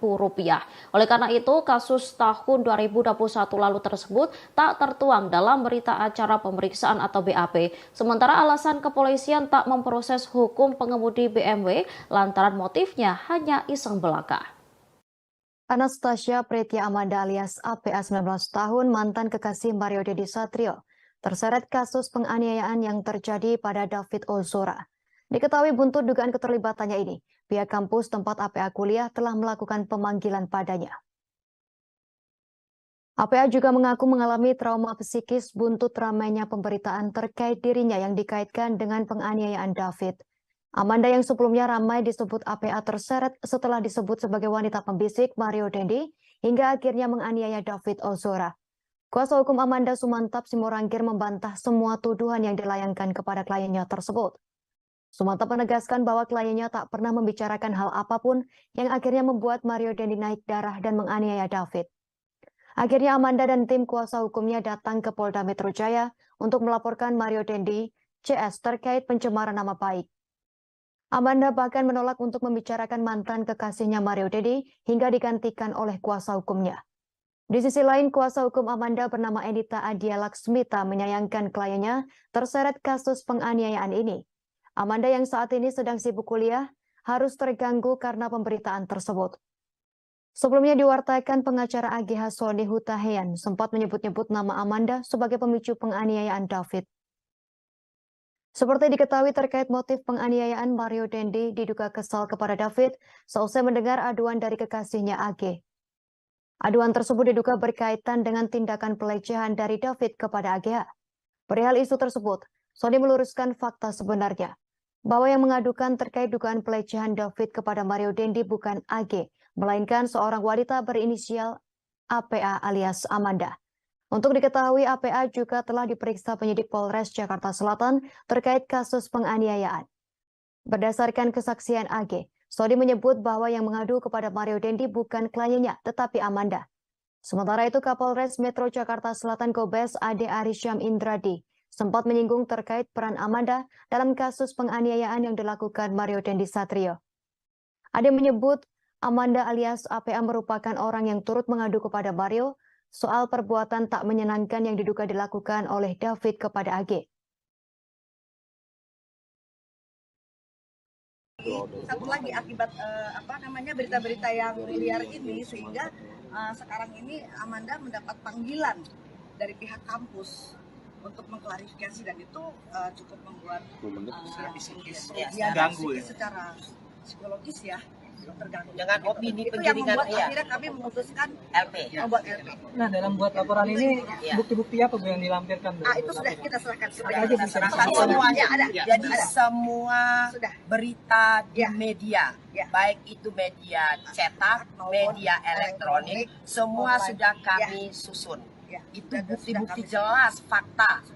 Oleh karena itu, kasus tahun 2021 lalu tersebut tak tertuang dalam berita acara pemeriksaan atau BAP. Sementara alasan kepolisian tak memproses hukum pengemudi BMW lantaran motifnya hanya iseng belaka. Anastasia Pretia Amanda alias APA 19 tahun, mantan kekasih Mario Dandi Satrio, terseret kasus penganiayaan yang terjadi pada David Ozora. Diketahui buntut dugaan keterlibatannya ini, pihak kampus tempat APA kuliah telah melakukan pemanggilan padanya. APA juga mengaku mengalami trauma psikis buntut ramainya pemberitaan terkait dirinya yang dikaitkan dengan penganiayaan David. Amanda yang sebelumnya ramai disebut APA terseret setelah disebut sebagai wanita pembisik Mario Dendi hingga akhirnya menganiaya David Ozora. Kuasa hukum Amanda Sumantap Simorangkir membantah semua tuduhan yang dilayangkan kepada kliennya tersebut. Sumantap menegaskan bahwa kliennya tak pernah membicarakan hal apapun yang akhirnya membuat Mario Dendi naik darah dan menganiaya David. Akhirnya Amanda dan tim kuasa hukumnya datang ke Polda Metro Jaya untuk melaporkan Mario Dendi CS terkait pencemaran nama baik. Amanda bahkan menolak untuk membicarakan mantan kekasihnya Mario Dendi hingga digantikan oleh kuasa hukumnya. Di sisi lain, kuasa hukum Amanda bernama Enita Adia Laksmita menyayangkan kliennya terseret kasus penganiayaan ini. Amanda yang saat ini sedang sibuk kuliah harus terganggu karena pemberitaan tersebut. Sebelumnya diwartakan pengacara AGH Sony Hutahean sempat menyebut-nyebut nama Amanda sebagai pemicu penganiayaan David. Seperti diketahui terkait motif penganiayaan, Mario Dendi diduga kesal kepada David seusai mendengar aduan dari kekasihnya AG. Aduan tersebut diduga berkaitan dengan tindakan pelecehan dari David kepada AGH. Perihal isu tersebut, Sony meluruskan fakta sebenarnya, bahwa yang mengadukan terkait dugaan pelecehan David kepada Mario Dendi bukan AG, melainkan seorang wanita berinisial APA alias Amanda. Untuk diketahui, APA juga telah diperiksa penyidik Polres Jakarta Selatan terkait kasus penganiayaan. Berdasarkan kesaksian AG, Sony menyebut bahwa yang mengadu kepada Mario Dendi bukan kliennya, tetapi Amanda. Sementara itu, Kapolres Metro Jakarta Selatan Kombes Ade Arisyam Indradi sempat menyinggung terkait peran Amanda dalam kasus penganiayaan yang dilakukan Mario Dendi Satrio. Ade menyebut Amanda alias APA merupakan orang yang turut mengadu kepada Mario soal perbuatan tak menyenangkan yang diduga dilakukan oleh David kepada AG. Satu lagi akibat berita-berita yang liar ini, sehingga sekarang ini Amanda mendapat panggilan dari pihak kampus untuk mengklarifikasi, dan itu cukup membuat ganggu secara psikologis ya, terganggu. Dengan opini itu yang penjaringan, membuat akhirnya kami memutuskan LP. membuat LP. Nah, dalam buat laporan ini bukti-bukti apa Bu yang dilampirkan? Bu? Itu sudah kita serahkan. Kita serahkan semuanya. Jadi semua berita di media, baik itu media cetak, media elektronik, semua sudah kami susun. Itu bukti-bukti jelas, fakta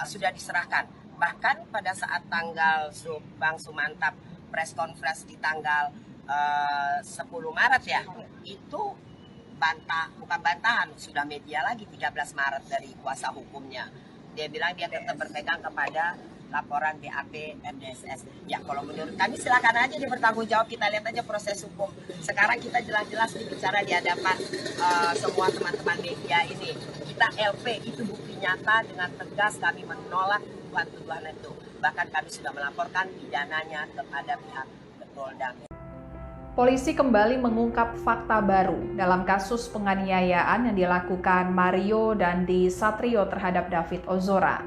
sudah diserahkan. Bahkan pada saat tanggal Bang Sumantap press conference di tanggal 10 Maret ya, itu bukan bantahan, sudah media lagi 13 Maret dari kuasa hukumnya. Dia bilang dia tetap berpegang kepada laporan BAP MDSS. Ya kalau menurut kami silakan aja dia bertanggung jawab, kita lihat aja proses hukum. Sekarang kita jelas-jelas bicara di hadapan semua teman-teman media ini. Kita LP, itu bukti nyata, dengan tegas kami menolak tuduhan itu. Bahkan kami sudah melaporkan pidananya kepada pihak Polda. Polisi kembali mengungkap fakta baru dalam kasus penganiayaan yang dilakukan Mario Dandi Satrio terhadap David Ozora.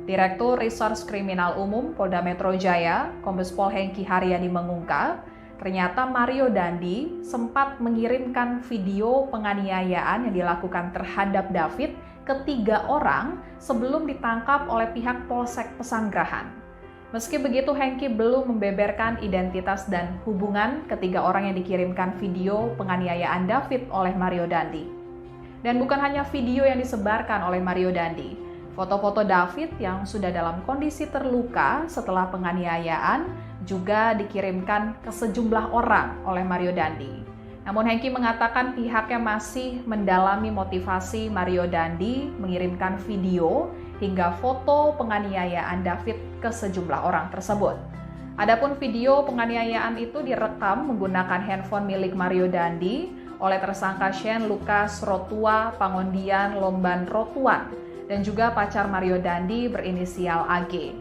Direktur Reserse Kriminal Umum Polda Metro Jaya, Kombes Pol Hengki Haryadi mengungkap, ternyata Mario Dandi sempat mengirimkan video penganiayaan yang dilakukan terhadap David ke 3 orang sebelum ditangkap oleh pihak Polsek Pesanggerahan. Meski begitu, Hengki belum membeberkan identitas dan hubungan ketiga orang yang dikirimkan video penganiayaan David oleh Mario Dandi. Dan bukan hanya video yang disebarkan oleh Mario Dandi, foto-foto David yang sudah dalam kondisi terluka setelah penganiayaan juga dikirimkan ke sejumlah orang oleh Mario Dandi. Namun Hengki mengatakan pihaknya masih mendalami motivasi Mario Dandi mengirimkan video hingga foto penganiayaan David ke sejumlah orang tersebut. Adapun video penganiayaan itu direkam menggunakan handphone milik Mario Dandi oleh tersangka Shane Lucas Rotua Pangondian Lomban Rotuan dan juga pacar Mario Dandi berinisial AG.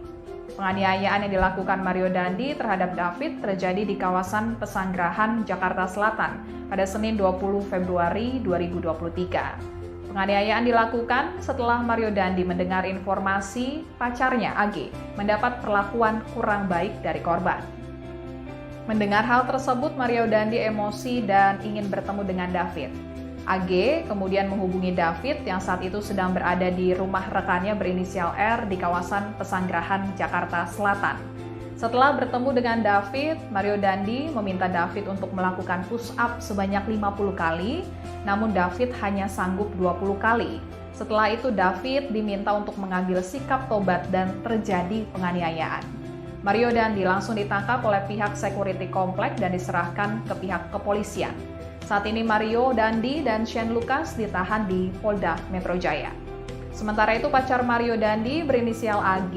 Penganiayaan yang dilakukan Mario Dandi terhadap David terjadi di kawasan Pesanggerahan, Jakarta Selatan pada Senin 20 Februari 2023. Penganiayaan dilakukan setelah Mario Dandi mendengar informasi pacarnya AG mendapat perlakuan kurang baik dari korban. Mendengar hal tersebut, Mario Dandi emosi dan ingin bertemu dengan David. AG kemudian menghubungi David yang saat itu sedang berada di rumah rekannya berinisial R di kawasan Pesanggerahan, Jakarta Selatan. Setelah bertemu dengan David, Mario Dandi meminta David untuk melakukan push up sebanyak 50 kali, namun David hanya sanggup 20 kali. Setelah itu David diminta untuk mengambil sikap tobat dan terjadi penganiayaan. Mario Dandi langsung ditangkap oleh pihak security komplek dan diserahkan ke pihak kepolisian. Saat ini Mario Dandi dan Shane Lucas ditahan di Polda Metro Jaya. Sementara itu pacar Mario Dandi berinisial AG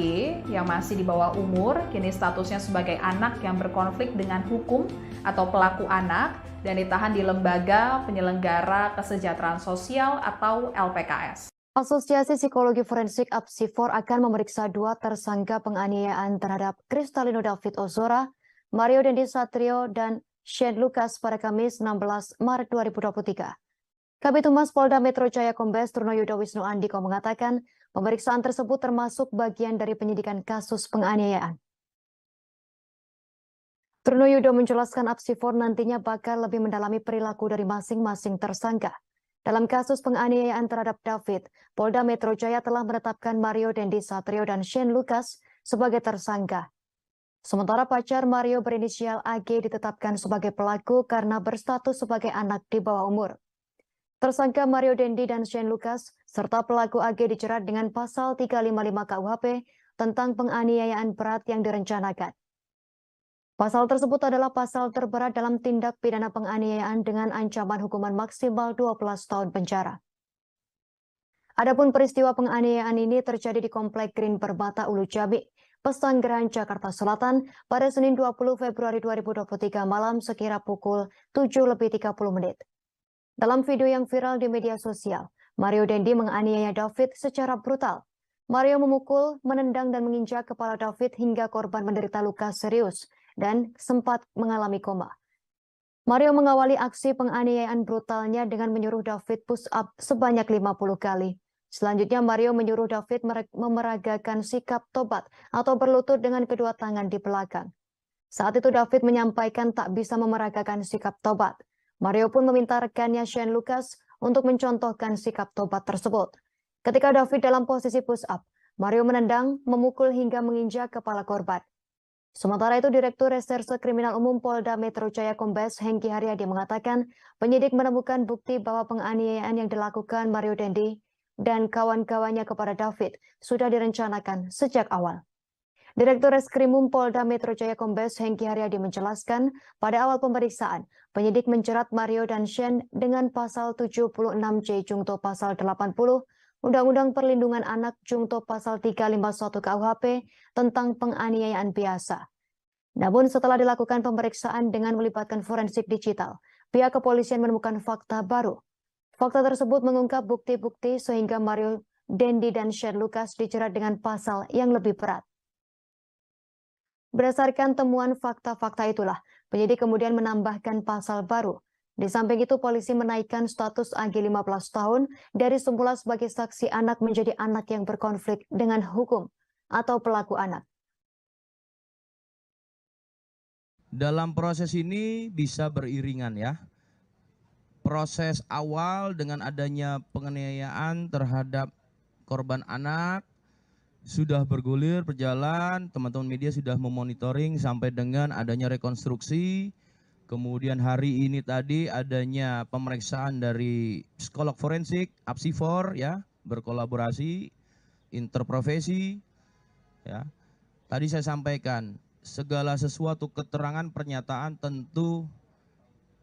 yang masih di bawah umur, kini statusnya sebagai anak yang berkonflik dengan hukum atau pelaku anak dan ditahan di Lembaga Penyelenggara Kesejahteraan Sosial atau LPKS. Asosiasi Psikologi Forensik Apsifor akan memeriksa 2 tersangka penganiayaan terhadap Kristalino David Ozora, Mario Dandi Satrio, dan Shane Lucas pada Kamis 16 Maret 2023. Kabid Humas Polda Metro Jaya Kombes Trunoyudo Wisnu Andiko mengatakan pemeriksaan tersebut termasuk bagian dari penyidikan kasus penganiayaan. Trunoyudo menjelaskan Apsifor nantinya bakal lebih mendalami perilaku dari masing-masing tersangka. Dalam kasus penganiayaan terhadap David, Polda Metro Jaya telah menetapkan Mario Dandi Satrio dan Shane Lucas sebagai tersangka. Sementara pacar Mario berinisial AG ditetapkan sebagai pelaku karena berstatus sebagai anak di bawah umur. Tersangka Mario Dandi dan Shane Lucas serta pelaku AG dijerat dengan pasal 355 KUHP tentang penganiayaan berat yang direncanakan. Pasal tersebut adalah pasal terberat dalam tindak pidana penganiayaan dengan ancaman hukuman maksimal 12 tahun penjara. Adapun peristiwa penganiayaan ini terjadi di Komplek Green Permata Ulu Jami, Pesanggerahan, Jakarta Selatan pada Senin 20 Februari 2023 malam sekira pukul 7:30. Dalam video yang viral di media sosial, Mario Dandi menganiaya David secara brutal. Mario memukul, menendang dan menginjak kepala David hingga korban menderita luka serius dan sempat mengalami koma. Mario mengawali aksi penganiayaan brutalnya dengan menyuruh David push up sebanyak 50 kali. Selanjutnya Mario menyuruh David memeragakan sikap tobat atau berlutut dengan kedua tangan di belakang. Saat itu David menyampaikan tak bisa memeragakan sikap tobat. Mario pun meminta rekannya Shane Lucas untuk mencontohkan sikap tobat tersebut. Ketika David dalam posisi push up, Mario menendang, memukul hingga menginjak kepala korban. Sementara itu, Direktur Reserse Kriminal Umum Polda Metro Jaya Kombes Hengki Haryadi mengatakan penyidik menemukan bukti bahwa penganiayaan yang dilakukan Mario Dandi dan kawan-kawannya kepada David sudah direncanakan sejak awal. Direktur Reskrimum Polda Metro Jaya Kombes Hengki Haryadi menjelaskan pada awal pemeriksaan, penyidik menjerat Mario dan Shane dengan pasal 76J Jungto pasal 80 Undang-Undang Perlindungan Anak Jungto pasal 351 KUHP tentang penganiayaan biasa. Namun setelah dilakukan pemeriksaan dengan melibatkan forensik digital, pihak kepolisian menemukan fakta baru. Fakta tersebut mengungkap bukti-bukti sehingga Mario Dandi dan Shane Lucas dijerat dengan pasal yang lebih berat. Berdasarkan temuan fakta-fakta itulah, penyidik kemudian menambahkan pasal baru. Di samping itu, polisi menaikkan status AG 15 tahun dari semula sebagai saksi anak menjadi anak yang berkonflik dengan hukum atau pelaku anak. Dalam proses ini bisa beriringan ya. Proses awal dengan adanya penganiayaan terhadap korban anak, sudah bergulir, berjalan, teman-teman media sudah memonitoring sampai dengan adanya rekonstruksi. Kemudian hari ini tadi adanya pemeriksaan dari psikolog forensik, Apsifor ya, berkolaborasi, interprofesi ya. Tadi saya sampaikan, segala sesuatu keterangan pernyataan tentu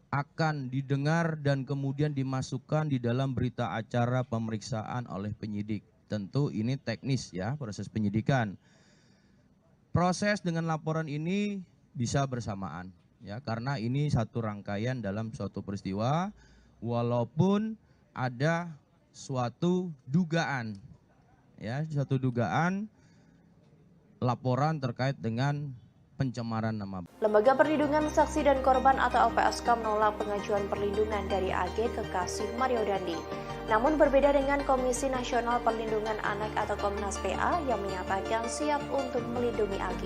akan didengar dan kemudian dimasukkan di dalam berita acara pemeriksaan oleh penyidik. Tentu ini teknis ya, proses penyidikan. Proses dengan laporan ini bisa bersamaan ya, karena ini satu rangkaian dalam suatu peristiwa walaupun ada suatu dugaan ya, suatu dugaan laporan terkait dengan pencemaran nama. Lembaga Perlindungan Saksi dan Korban atau LPSK menolak pengajuan perlindungan dari AG kekasih Mario Dandi. Namun berbeda dengan Komisi Nasional Perlindungan Anak atau Komnas PA yang menyatakan siap untuk melindungi AG.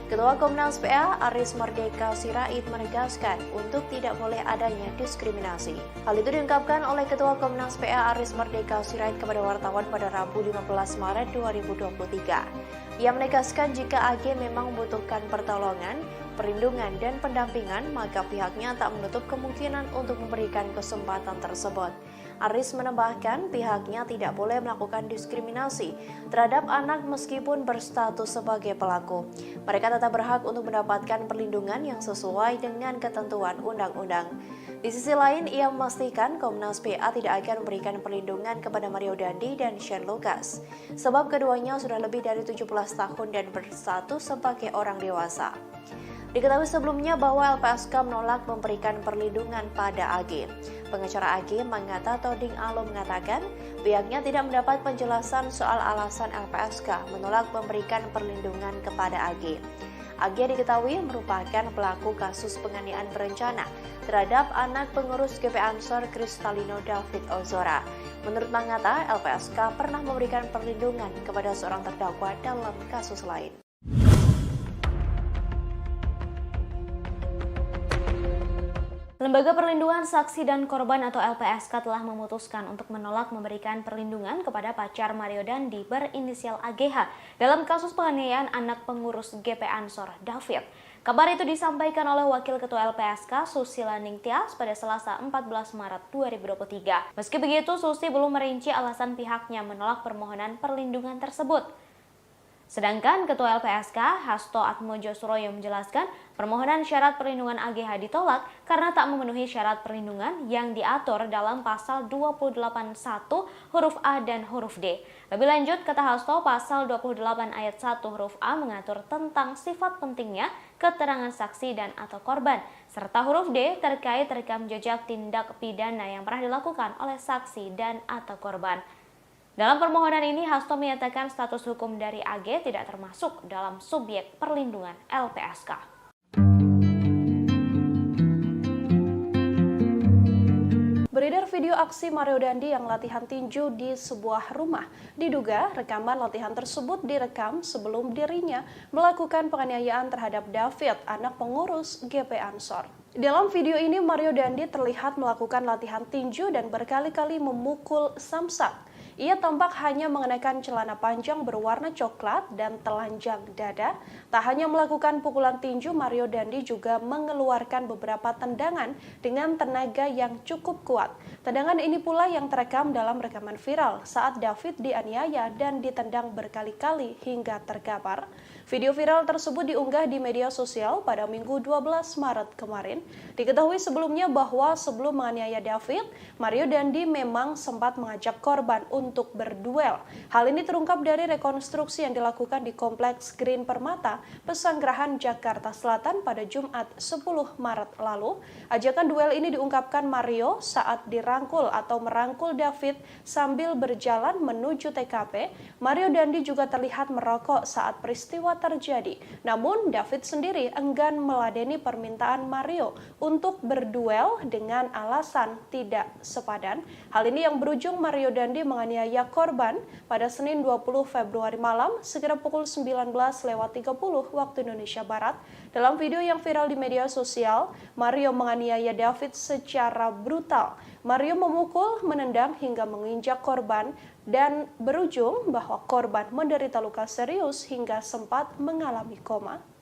Ketua Komnas PA Aris Merdeka Sirait menegaskan untuk tidak boleh adanya diskriminasi. Hal itu diungkapkan oleh Ketua Komnas PA Aris Merdeka Sirait kepada wartawan pada Rabu 15 Maret 2023. Ia menegaskan jika AG memang membutuhkan pertolongan, perlindungan, dan pendampingan, maka pihaknya tak menutup kemungkinan untuk memberikan kesempatan tersebut. Aris menambahkan pihaknya tidak boleh melakukan diskriminasi terhadap anak meskipun berstatus sebagai pelaku. Mereka tetap berhak untuk mendapatkan perlindungan yang sesuai dengan ketentuan undang-undang. Di sisi lain, ia memastikan Komnas PA tidak akan memberikan perlindungan kepada Mario Dandi dan Shane Lucas, sebab keduanya sudah lebih dari 17 tahun dan berstatus sebagai orang dewasa. Diketahui sebelumnya bahwa LPSK menolak memberikan perlindungan pada AG. Pengacara AG Manggata Toding Alo mengatakan pihaknya tidak mendapat penjelasan soal alasan LPSK menolak memberikan perlindungan kepada AG. AG diketahui merupakan pelaku kasus penganiayaan berencana terhadap anak pengurus GP Ansor Kristalino David Ozora. Menurut Manggata, LPSK pernah memberikan perlindungan kepada seorang terdakwa dalam kasus lain. Lembaga Perlindungan Saksi dan Korban atau LPSK telah memutuskan untuk menolak memberikan perlindungan kepada pacar Mario Dandi berinisial AGH dalam kasus penganiayaan anak pengurus GP Ansor David. Kabar itu disampaikan oleh Wakil Ketua LPSK Susila Ningtyas pada Selasa 14 Maret 2023. Meski begitu, Susi belum merinci alasan pihaknya menolak permohonan perlindungan tersebut. Sedangkan Ketua LPSK Hasto Atmojo Suroyo menjelaskan permohonan syarat perlindungan AGH ditolak karena tak memenuhi syarat perlindungan yang diatur dalam pasal 281 huruf A dan huruf D. Lebih lanjut, kata Hasto, pasal 28 ayat 1 huruf A mengatur tentang sifat pentingnya keterangan saksi dan atau korban, serta huruf D terkait rekam jejak tindak pidana yang pernah dilakukan oleh saksi dan atau korban. Dalam permohonan ini, Hasto menyatakan status hukum dari AG tidak termasuk dalam subjek perlindungan LPSK. Beredar video aksi Mario Dandi yang latihan tinju di sebuah rumah. Diduga rekaman latihan tersebut direkam sebelum dirinya melakukan penganiayaan terhadap David, anak pengurus GP Ansor. Dalam video ini, Mario Dandi terlihat melakukan latihan tinju dan berkali-kali memukul samsak. Ia tampak hanya mengenakan celana panjang berwarna coklat dan telanjang dada. Tak hanya melakukan pukulan tinju, Mario Dandi juga mengeluarkan beberapa tendangan dengan tenaga yang cukup kuat. Tendangan ini pula yang terekam dalam rekaman viral saat David dianiaya dan ditendang berkali-kali hingga terkapar. Video viral tersebut diunggah di media sosial pada Minggu 12 Maret kemarin. Diketahui sebelumnya bahwa sebelum menganiaya David, Mario Dandi memang sempat mengajak korban untuk berduel. Hal ini terungkap dari rekonstruksi yang dilakukan di Kompleks Green Permata, Pesanggerahan, Jakarta Selatan pada Jumat 10 Maret lalu. Ajakan duel ini diungkapkan Mario saat dirangkul atau merangkul David sambil berjalan menuju TKP. Mario Dandi juga terlihat merokok saat peristiwa terjadi. Namun David sendiri enggan meladeni permintaan Mario untuk berduel dengan alasan tidak sepadan. Hal ini yang berujung Mario Dandi menganiaya korban pada Senin 20 Februari malam sekitar pukul 19.30 waktu Indonesia Barat. Dalam video yang viral di media sosial, Mario menganiaya David secara brutal. Mario memukul, menendang hingga menginjak korban dan berujung bahwa korban menderita luka serius hingga sempat mengalami koma.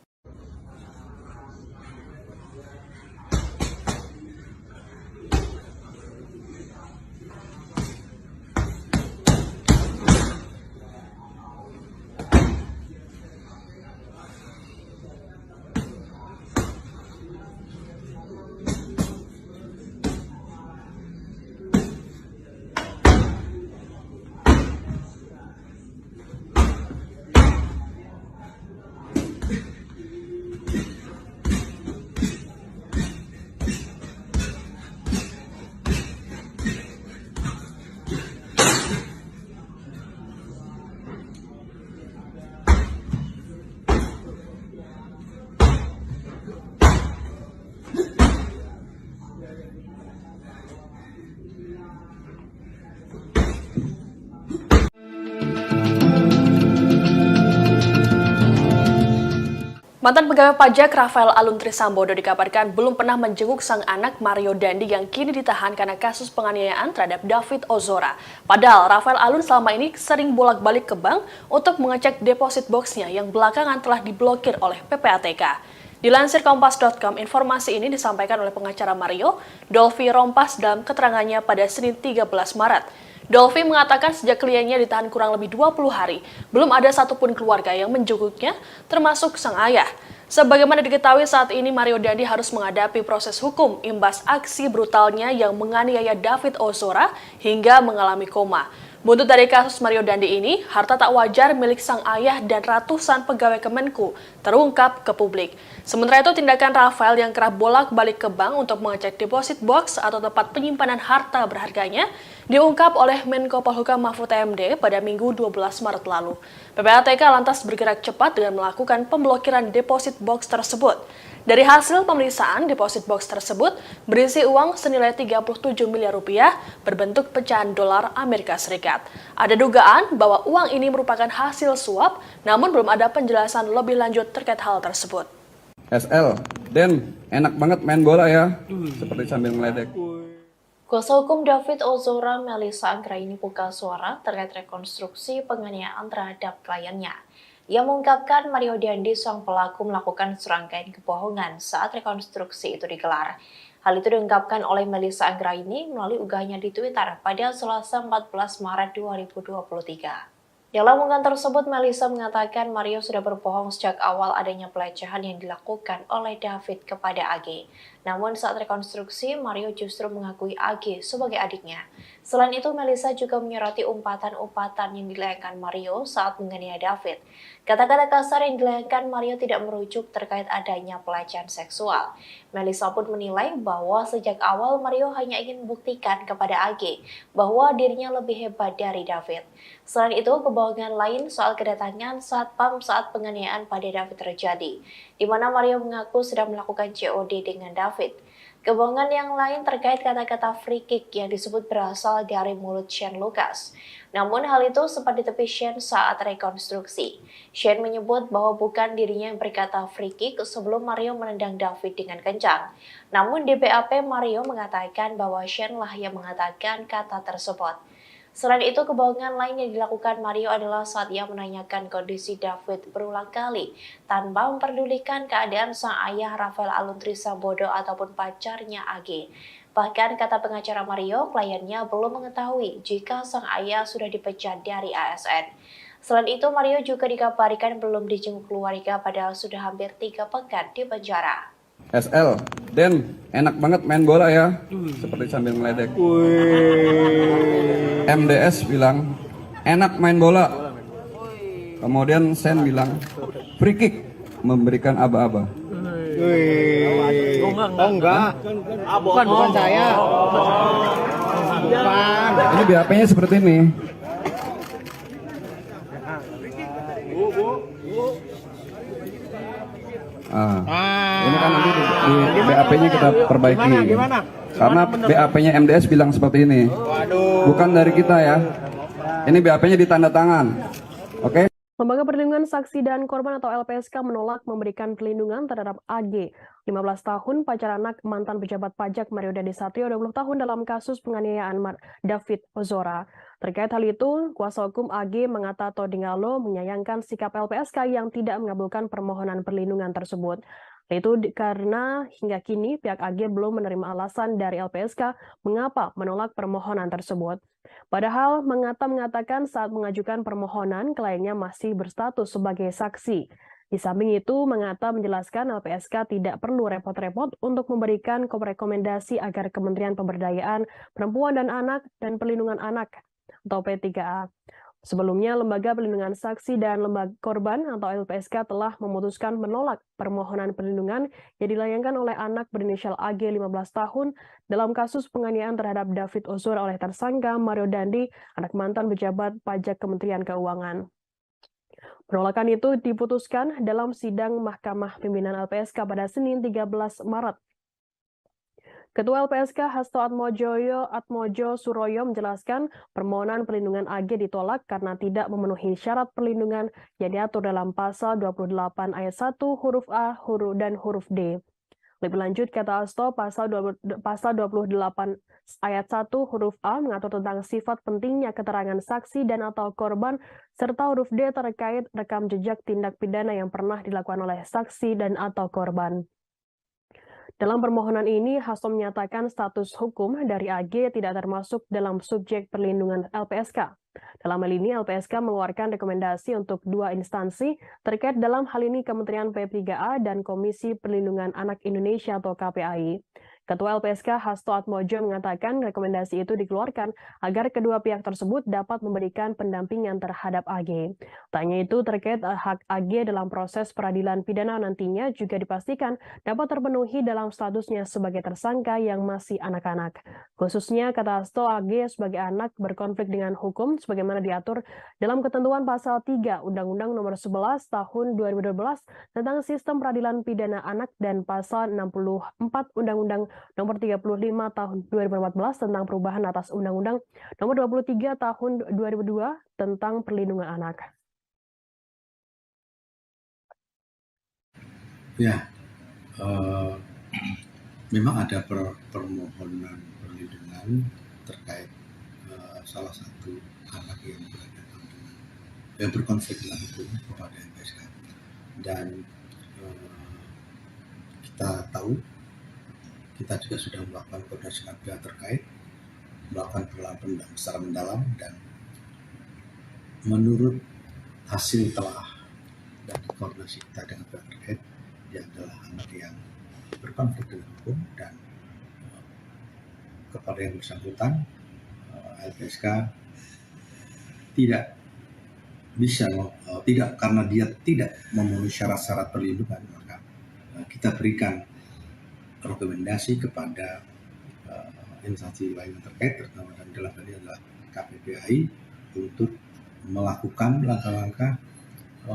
Mantan pegawai pajak Rafael Alun Trisambodo dikabarkan belum pernah menjenguk sang anak Mario Dandi yang kini ditahan karena kasus penganiayaan terhadap David Ozora. Padahal Rafael Alun selama ini sering bolak-balik ke bank untuk mengecek deposit boxnya yang belakangan telah diblokir oleh PPATK. Dilansir Kompas.com, informasi ini disampaikan oleh pengacara Mario, Dolfi Rompas dalam keterangannya pada Senin 13 Maret. Dolfi mengatakan sejak kliennya ditahan kurang lebih 20 hari, belum ada satupun keluarga yang menjenguknya, termasuk sang ayah. Sebagaimana diketahui saat ini Mario Dandi harus menghadapi proses hukum imbas aksi brutalnya yang menganiaya David Ozora hingga mengalami koma. Buntut dari kasus Mario Dandi ini, harta tak wajar milik sang ayah dan ratusan pegawai Kemenku terungkap ke publik. Sementara itu, tindakan Rafael yang kerap bolak-balik ke bank untuk mengecek deposit box atau tempat penyimpanan harta berharganya diungkap oleh Menko Polhukam Mahfud MD pada Minggu 12 Maret lalu. PPATK lantas bergerak cepat dengan melakukan pemblokiran deposit box tersebut. Dari hasil pemeriksaan, deposit box tersebut berisi uang senilai 37 miliar rupiah berbentuk pecahan dolar Amerika Serikat. Ada dugaan bahwa uang ini merupakan hasil suap, namun belum ada penjelasan lebih lanjut terkait hal tersebut. SL, Den, enak banget main bola ya, seperti sambil ngeledek. Kuasa hukum David Ozora, Melissa Anggraini buka suara terkait rekonstruksi penganiayaan terhadap kliennya. Ia mengungkapkan Mario Dandi sang pelaku melakukan serangkaian kebohongan saat rekonstruksi itu digelar. Hal itu diungkapkan oleh Melissa Anggraini melalui unggahannya di Twitter pada Selasa 14 Maret 2023. Dalam unggahan tersebut, Melissa mengatakan Mario sudah berbohong sejak awal adanya pelecehan yang dilakukan oleh David kepada AG. Namun saat rekonstruksi, Mario justru mengakui AG sebagai adiknya. Selain itu, Melissa juga menyoroti umpatan-umpatan yang dilayangkan Mario saat menganiaya David. Kata-kata kasar yang dilayangkan Mario tidak merujuk terkait adanya pelecehan seksual. Melissa pun menilai bahwa sejak awal Mario hanya ingin membuktikan kepada AG bahwa dirinya lebih hebat dari David. Selain itu, kebohongan lain soal kedatangan satpam saat penganiayaan pada David terjadi, di mana Mario mengaku sedang melakukan COD dengan David. Kebohongan yang lain terkait kata-kata free kick yang disebut berasal dari mulut Shane Lucas. Namun hal itu sempat ditepi Shane saat rekonstruksi. Shane menyebut bahwa bukan dirinya yang berkata free kick sebelum Mario menendang David dengan kencang. Namun di BAP Mario mengatakan bahwa Shane lah yang mengatakan kata tersebut. Selain itu, kebohongan lain yang dilakukan Mario adalah saat ia menanyakan kondisi David berulang kali tanpa memperdulikan keadaan sang ayah Rafael Alun Trisambodo ataupun pacarnya AG. Bahkan kata pengacara Mario, kliennya belum mengetahui jika sang ayah sudah dipecat dari ASN. Selain itu, Mario juga dikabarkan belum dijenguk keluarga padahal sudah hampir 3 pekan di penjara. SL, Den, enak banget main bola ya, seperti sambil ngeledek. MDS bilang, enak main bola. Kemudian Sen bilang, free kick, memberikan aba-aba. Oh enggak. Bukan saya. Bukan. Ini BAP-nya seperti ini. Ini kan nanti di BAP-nya kita perbaiki. Karena BAP-nya MDS bilang seperti ini. Bukan dari kita ya. Ini BAP-nya ditanda tangan. Oke? Lembaga Perlindungan Saksi dan Korban atau LPSK menolak memberikan perlindungan terhadap AG, 15 tahun, pacar anak mantan pejabat pajak Mario Dandi Satrio, 20 tahun dalam kasus penganiayaan David Ozora. Terkait hal itu, kuasa hukum AG Mangata Todingalo menyayangkan sikap LPSK yang tidak mengabulkan permohonan perlindungan tersebut. Itu karena hingga kini pihak AG belum menerima alasan dari LPSK mengapa menolak permohonan tersebut. Padahal Mangata mengatakan saat mengajukan permohonan kliennya masih berstatus sebagai saksi. Di samping itu, Mangata menjelaskan LPSK tidak perlu repot-repot untuk memberikan rekomendasi agar Kementerian Pemberdayaan Perempuan dan Anak dan Perlindungan Anak atau P3A. Sebelumnya, Lembaga Perlindungan Saksi dan Lembaga Korban atau LPSK telah memutuskan menolak permohonan perlindungan yang dilayangkan oleh anak berinisial AG 15 tahun dalam kasus penganiayaan terhadap David Ozora oleh tersangka Mario Dandi, anak mantan pejabat pajak Kementerian Keuangan. Penolakan itu diputuskan dalam sidang Mahkamah Pimpinan LPSK pada Senin 13 Maret. Ketua LPSK Hasto Atmojo Suroyo menjelaskan permohonan perlindungan AG ditolak karena tidak memenuhi syarat perlindungan yang diatur dalam pasal 28 ayat 1 huruf A dan huruf D. Lebih lanjut, kata Hasto, pasal 28 ayat 1 huruf A mengatur tentang sifat pentingnya keterangan saksi dan atau korban, serta huruf D terkait rekam jejak tindak pidana yang pernah dilakukan oleh saksi dan atau korban. Dalam permohonan ini, Hasto menyatakan status hukum dari AG tidak termasuk dalam subjek perlindungan LPSK. Dalam hal ini, LPSK mengeluarkan rekomendasi untuk dua instansi terkait dalam hal ini Kementerian P3A dan Komisi Perlindungan Anak Indonesia atau KPAI. Ketua LPSK Hasto Atmojo mengatakan rekomendasi itu dikeluarkan agar kedua pihak tersebut dapat memberikan pendampingan terhadap AG. Tanya itu terkait hak AG dalam proses peradilan pidana nantinya juga dipastikan dapat terpenuhi dalam statusnya sebagai tersangka yang masih anak-anak. Khususnya, kata Hasto, AG sebagai anak berkonflik dengan hukum sebagaimana diatur dalam ketentuan pasal 3 Undang-Undang Nomor 11 Tahun 2012 tentang Sistem Peradilan Pidana Anak dan pasal 64 Undang-Undang Nomor 35 Tahun 2014 tentang perubahan atas Undang-Undang Nomor 23 Tahun 2002 tentang Perlindungan Anak. Ya, memang ada permohonan perlindungan terkait salah satu anak yang berkonflik dengan hukum kepada LPSK, dan kita tahu, kita juga sudah melakukan koordinasi dengan pihak terkait, melakukan penelitian secara mendalam, dan menurut hasil telah dan koordinasi kita dengan pihak terkait, dia adalah anak yang berkonflik dengan hukum, dan kepada yang bersangkutan LPSK tidak bisa, tidak, karena dia tidak memenuhi syarat-syarat perlindungan, maka kita berikan rekomendasi kepada instansi lain yang terkait, terutama dalam hal ini adalah KPPAI, untuk melakukan langkah-langkah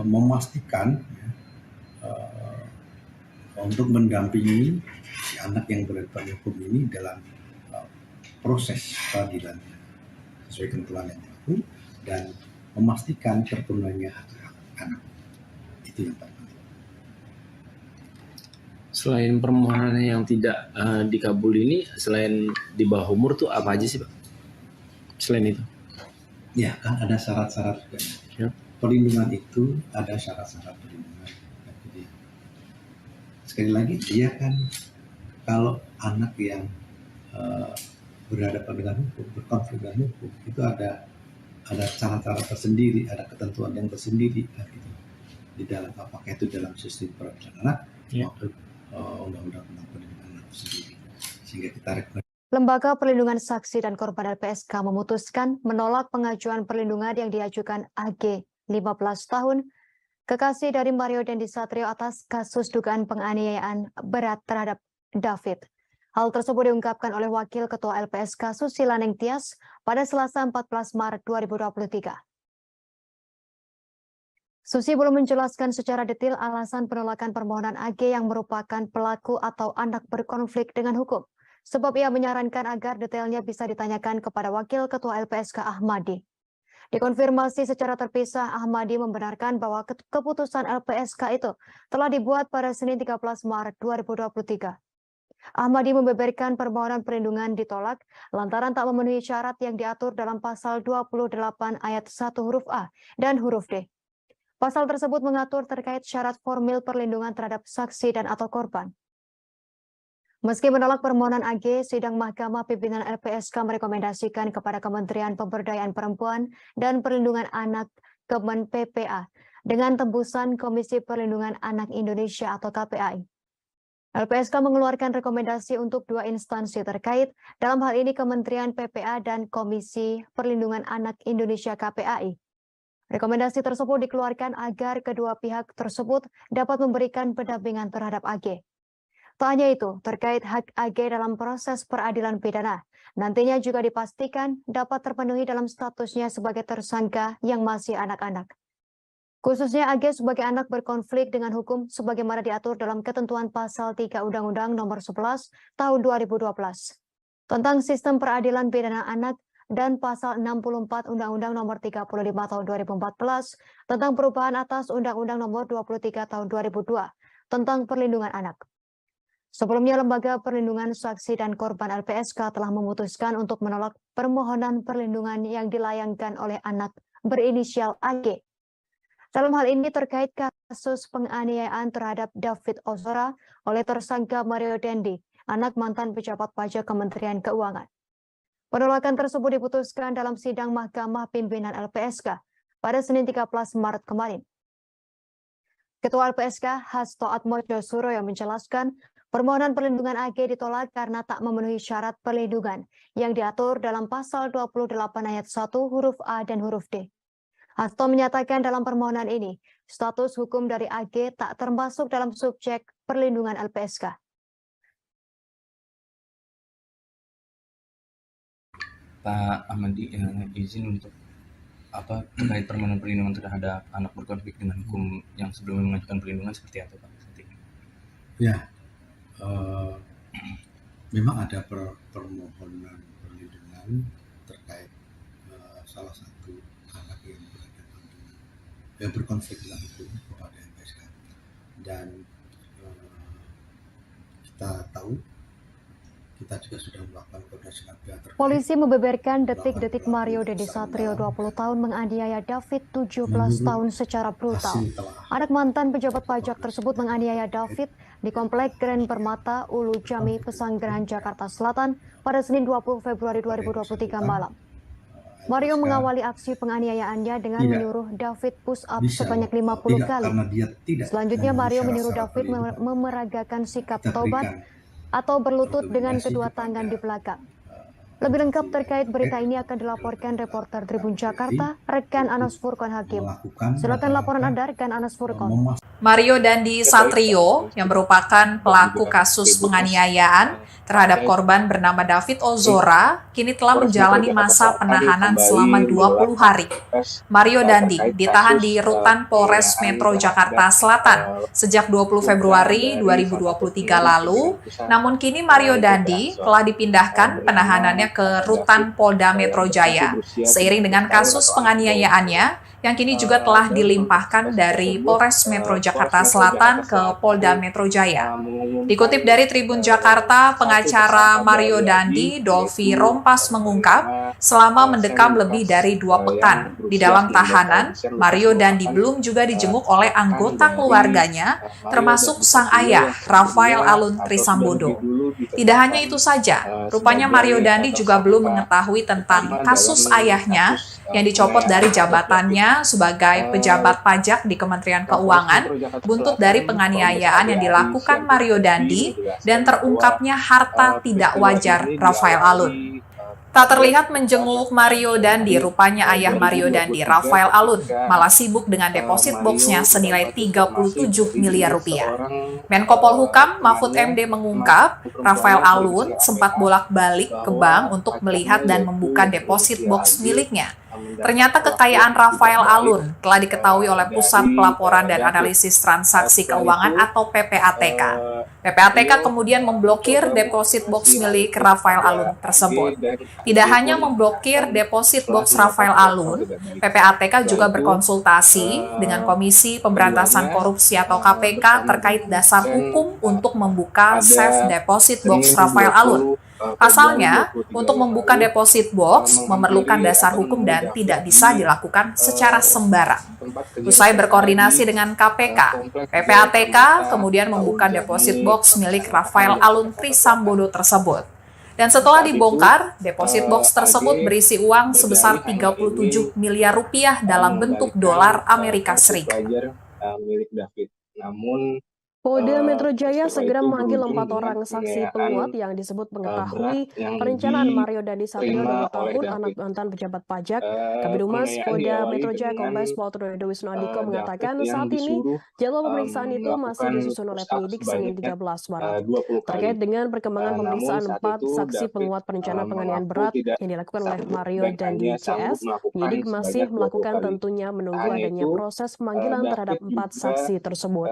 memastikan untuk mendampingi si anak yang berhadapan hukum ini dalam proses peradilan sesuai ketentuan yang berlaku, dan memastikan terpenuhinya hak anak. Itu yang paling penting. Selain permohonan yang tidak dikabul ini, selain di bawah umur tuh apa aja sih, Pak? Selain itu? Ya, kan ada syarat-syarat juga. Ya. Perlindungan itu ada syarat-syarat perlindungan. Jadi, sekali lagi, dia kan kalau anak yang berhadapan dengan hukum, berkonflik dengan hukum, itu ada cara-cara tersendiri, ada ketentuan yang tersendiri, kan, gitu. Di dalam, apakah itu dalam sistem peradilan anak, maupun undang-undang tentang perlindungan anak sendiri, sehingga kita rekomendasi. Lembaga Perlindungan Saksi dan Korban LPSK memutuskan menolak pengajuan perlindungan yang diajukan AG 15 tahun, kekasih dari Mario Dandi Satrio atas kasus dugaan penganiayaan berat terhadap David. Hal tersebut diungkapkan oleh Wakil Ketua LPSK Susila Nengtyas pada Selasa 14 Maret 2023. Susi belum menjelaskan secara detail alasan penolakan permohonan AG yang merupakan pelaku atau anak berkonflik dengan hukum. Sebab ia menyarankan agar detailnya bisa ditanyakan kepada Wakil Ketua LPSK Ahmadi. Dikonfirmasi secara terpisah, Ahmadi membenarkan bahwa keputusan LPSK itu telah dibuat pada Senin 13 Maret 2023. Ahmadi membeberkan permohonan perlindungan ditolak lantaran tak memenuhi syarat yang diatur dalam pasal 28 ayat 1 huruf A dan huruf D. Pasal tersebut mengatur terkait syarat formil perlindungan terhadap saksi dan atau korban. Meski menolak permohonan AG, sidang Mahkamah Pimpinan LPSK merekomendasikan kepada Kementerian Pemberdayaan Perempuan dan Perlindungan Anak Kemen PPA dengan tembusan Komisi Perlindungan Anak Indonesia atau KPAI. LPSK mengeluarkan rekomendasi untuk dua instansi terkait, dalam hal ini Kementerian PPA dan Komisi Perlindungan Anak Indonesia KPAI. Rekomendasi tersebut dikeluarkan agar kedua pihak tersebut dapat memberikan pendampingan terhadap AG. Tak hanya itu, terkait hak AG dalam proses peradilan pidana, nantinya juga dipastikan dapat terpenuhi dalam statusnya sebagai tersangka yang masih anak-anak. Khususnya AG sebagai anak berkonflik dengan hukum sebagaimana diatur dalam ketentuan pasal 3 Undang-Undang Nomor 11 Tahun 2012 tentang Sistem Peradilan Pidana Anak dan pasal 64 Undang-Undang Nomor 35 Tahun 2014 tentang perubahan atas Undang-Undang Nomor 23 Tahun 2002 tentang perlindungan anak. Sebelumnya, Lembaga Perlindungan Saksi dan Korban LPSK telah memutuskan untuk menolak permohonan perlindungan yang dilayangkan oleh anak berinisial AG. Dalam hal ini terkait kasus penganiayaan terhadap David Ozora oleh tersangka Mario Dendi, anak mantan pejabat pajak Kementerian Keuangan. Penolakan tersebut diputuskan dalam sidang Mahkamah Pimpinan LPSK pada Senin 13 Maret kemarin. Ketua LPSK Hasto Atmojo Suroyo menjelaskan permohonan perlindungan AG ditolak karena tak memenuhi syarat perlindungan yang diatur dalam pasal 28 ayat 1 huruf A dan huruf D. Hasto menyatakan dalam permohonan ini, status hukum dari AG tak termasuk dalam subjek perlindungan LPSK. Pak Ahmadi izin untuk terkait permohonan perlindungan terhadap anak berkonflik dengan hukum yang sebelumnya mengajukan perlindungan seperti apa, Pak? Ya, memang ada permohonan perlindungan terkait salah satu anak yang berkonflik dengan hukum kepada LPSK, dan kita tahu, kita juga sudah melakukan koordinasi dengan pihak terkait. Polisi membeberkan detik-detik Mario Dendi Satrio 20 tahun menganiaya David 17 tahun secara brutal. Anak mantan pejabat pajak tersebut menganiaya David di Komplek Grand Permata, Ulu Jami, Pesanggerahan, Jakarta Selatan pada Senin 20 Februari 2023 malam. Mario mengawali aksi penganiayaannya dengan menyuruh David push up sebanyak 50 kali. Selanjutnya Mario menyuruh David memeragakan sikap tobat atau berlutut dengan kedua tangan di belakang. Lebih lengkap terkait berita ini akan dilaporkan reporter Tribun Jakarta, rekan Anas Furqon Hakim. Silakan laporan Anda, rekan Anas Furqon. Mario Dandi Satrio, yang merupakan pelaku kasus penganiayaan terhadap korban bernama David Ozora, kini telah menjalani masa penahanan selama 20 hari. Mario Dandi ditahan di Rutan Polres Metro Jakarta Selatan sejak 20 Februari 2023 lalu, namun kini Mario Dandi telah dipindahkan penahanannya ke Rutan Polda Metro Jaya, seiring dengan kasus penganiayaannya yang kini juga telah dilimpahkan dari Polres Metro Jakarta Selatan ke Polda Metro Jaya. Dikutip dari Tribun Jakarta, pengacara Mario Dandi, Dolfi Rompas mengungkap, selama mendekam lebih dari 2 pekan di dalam tahanan, Mario Dandi belum juga dijenguk oleh anggota keluarganya, termasuk sang ayah, Rafael Alun Trisambodo. Tidak hanya itu saja, rupanya Mario Dandi juga belum mengetahui tentang kasus ayahnya yang dicopot dari jabatannya sebagai pejabat pajak di Kementerian Keuangan, buntut dari penganiayaan yang dilakukan Mario Dandi dan terungkapnya harta tidak wajar Rafael Alun. Tak terlihat menjenguk Mario Dandi, rupanya ayah Mario Dandi, Rafael Alun, malah sibuk dengan deposit boxnya senilai 37 miliar rupiah. Menko Polhukam Mahfud MD mengungkap, Rafael Alun sempat bolak-balik ke bank untuk melihat dan membuka deposit box miliknya. Ternyata kekayaan Rafael Alun telah diketahui oleh Pusat Pelaporan dan Analisis Transaksi Keuangan atau PPATK. PPATK kemudian memblokir deposit box milik Rafael Alun tersebut. Tidak hanya memblokir deposit box Rafael Alun, PPATK juga berkonsultasi dengan Komisi Pemberantasan Korupsi atau KPK terkait dasar hukum untuk membuka safe deposit box Rafael Alun. Pasalnya, untuk membuka deposit box memerlukan dasar hukum dan tidak bisa dilakukan secara sembarang. Usai berkoordinasi dengan KPK, PPATK kemudian membuka deposit box milik Rafael Alun Trisambodo tersebut. Dan setelah dibongkar, deposit box tersebut berisi uang sebesar 37 miliar rupiah dalam bentuk dolar Amerika Serikat. Milik David. Namun Polda Metro Jaya peristiwa segera itu memanggil berujung 4 dengan orang saksi penganiayaan penguat yang disebut mengetahui berat yang perencanaan Mario Dandi Satrio, diterima 20 oleh tahun, David. anak mantan pejabat pajak. Kabid Humas Penganiayaan Polda diawali Metro Jaya dengan Kombes Pol Trudedo Wisnu Andiko David mengatakan yang saat ini disuruh jadwal pemeriksaan itu masih melakukan disusun oleh push up penyidik Senin sebanyak 13 Maret. 20 kali. Terkait dengan perkembangan Namun pemeriksaan saat 4 itu saksi David penguat perencana penganiayaan mengaku berat tidak yang dilakukan oleh sanggup Mario dan Dandi hanya sanggup CS, melakukan penyidik masih sebanyak 20 melakukan kali. tentunya menunggu Tak hanya adanya itu, proses pemanggilan terhadap David 4 juga saksi tersebut.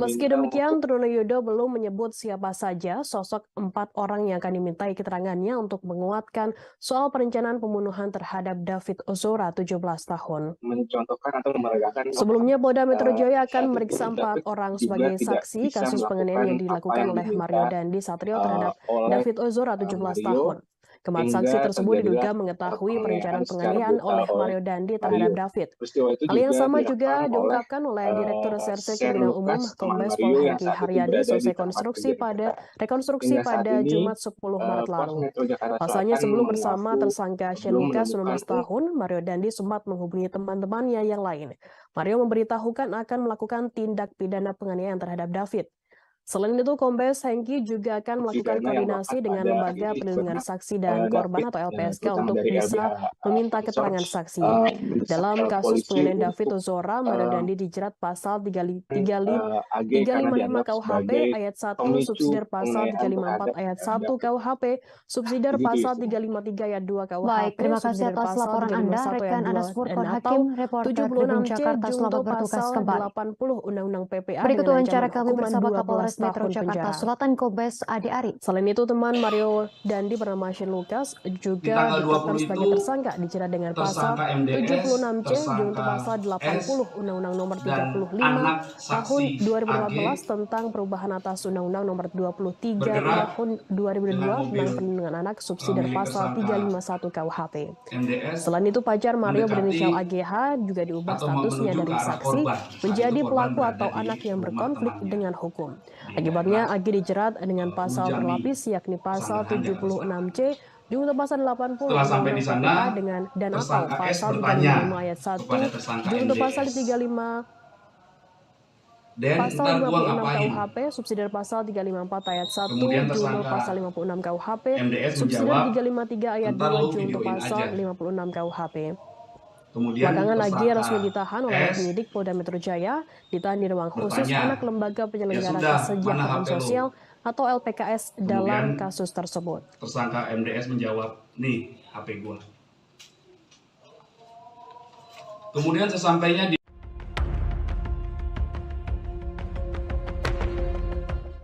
Meski diminta demikian, untuk Trunoyono belum menyebut siapa saja sosok 4 orang yang akan dimintai keterangannya untuk menguatkan soal perencanaan pembunuhan terhadap David Ozora, 17 tahun. mencontohkan atau memeragakan Sebelumnya, Polda Metro Jaya saat akan itu memeriksa 4 David orang juga sebagai tidak saksi bisa kasus penganiayaan yang melakukan apa dilakukan yang oleh diminta Mario Dandi Satrio terhadap oleh David Ozora, 17 Mario, tahun. Keempat saksi hingga tersebut diduga terjadilah mengetahui penganiayaan perencanaan secara penganiayaan brutal oleh oleh Mario Dandi terhadap Mario. David. Peristiwa itu Hal yang sama direkam juga oleh diungkapkan oleh Direktur Reserse Shane Kriminal Umum Lucas, teman Kombes Pol Mario yang Hengki saat itu Haryadi berada di selesai tempat rekonstruksi kejadian. Hingga saat pada ini, Jumat 10 Maret Polres lalu. Metro Jakarta Pasalnya Selatan sebelum bersama mengaku tersangka Shane belum Lucas, menemukan 19 tahun, Mario Dandi sempat menghubungi teman-temannya yang lain. Mario memberitahukan akan melakukan tindak pidana penganiayaan terhadap David. Selain itu, Kombes Hengki juga akan melakukan pidana yang koordinasi melekat dengan pada Lembaga ini Perlindungan sebenarnya Saksi dan Korban David, atau LPSK terutama untuk dari bisa LBH meminta Ansor, keterangan saksi. mendesak Dalam kasus polisi penganiayaan David untuk Ozora, Mario Dandi dijerat pasal AG karena 355 dianggap KUHP sebagai ayat 1, pemicu subsidiar pasal penganiayaan 354 terhadap ayat 1 David. KUHP, subsidiar Begitu pasal itu. 353 ayat 2 KUHP, Baik, terima kasih subsidiar atas pasal laporan Anda, 351 ayat rekan 2 Anas dan Furkon atau Hakim, reporter Tribun 76C Jakarta. junto Selamat bertugas pasal kembali. 80 Undang-Undang PPA Berikut dengan wawancara ancaman kami hukuman bersama 12 Kapolres Metro tahun Jakarta penjara. Selatan, Kombes Adi Ari. Selain itu, teman Mario Dandi bernama Shane Lucas Di juga tanggal ditetapkan 20 sebagai itu tersangka dijerat dengan pasal tersangka MDS, 76C junto tersangka pasal 80 S, Undang-Undang Nomor dan 35 anak tahun saksi 2014 AG tentang perubahan atas Undang-Undang Nomor 23 bergerak tahun 2002 dengan tentang mobil perlindungan anak subsidiar milik pasal tersangka 351 KUHP. MDS Selain itu, pacar Mario berinisial mendekati AGH juga diubah atau statusnya menuju dari ke arah saksi korban. Saat menjadi itu korban pelaku berada atau di anak yang rumah berkonflik temannya dengan hukum. di Akibatnya, daerah AG dijerat dengan pasal Mujami, berlapis yakni pasal Sanggahan, Jakarta Selatan. 76C junto pasal 80 Setelah sampai di Undang-Undang sana, PPA dengan dan atau tersangka S pasal bertanya 355 ayat 1 kepada tersangka junto pasal MDS. 35 Den, pasal ntar gua 56 ngapain? KUHP, subsidiar pasal 354 ayat 1 Kemudian junto tersangka pasal 56 KUHP, MDS subsidiar menjawab, 353 ayat ntar 2 lu junto videoin pasal aja. 56 KUHP. Kemudian Belakangan lagi tersangka resmi ditahan oleh S penyidik Polda Metro Jaya, ditahan di ruang khusus bertanya, anak Lembaga Penyelenggara "Ya sudah, mana Kesejahteraan HP lu?" Sosial atau LPKS dalam Kemudian kasus tersebut. tersangka MDS menjawab, "Nih, HP gua." Kemudian sesampainya di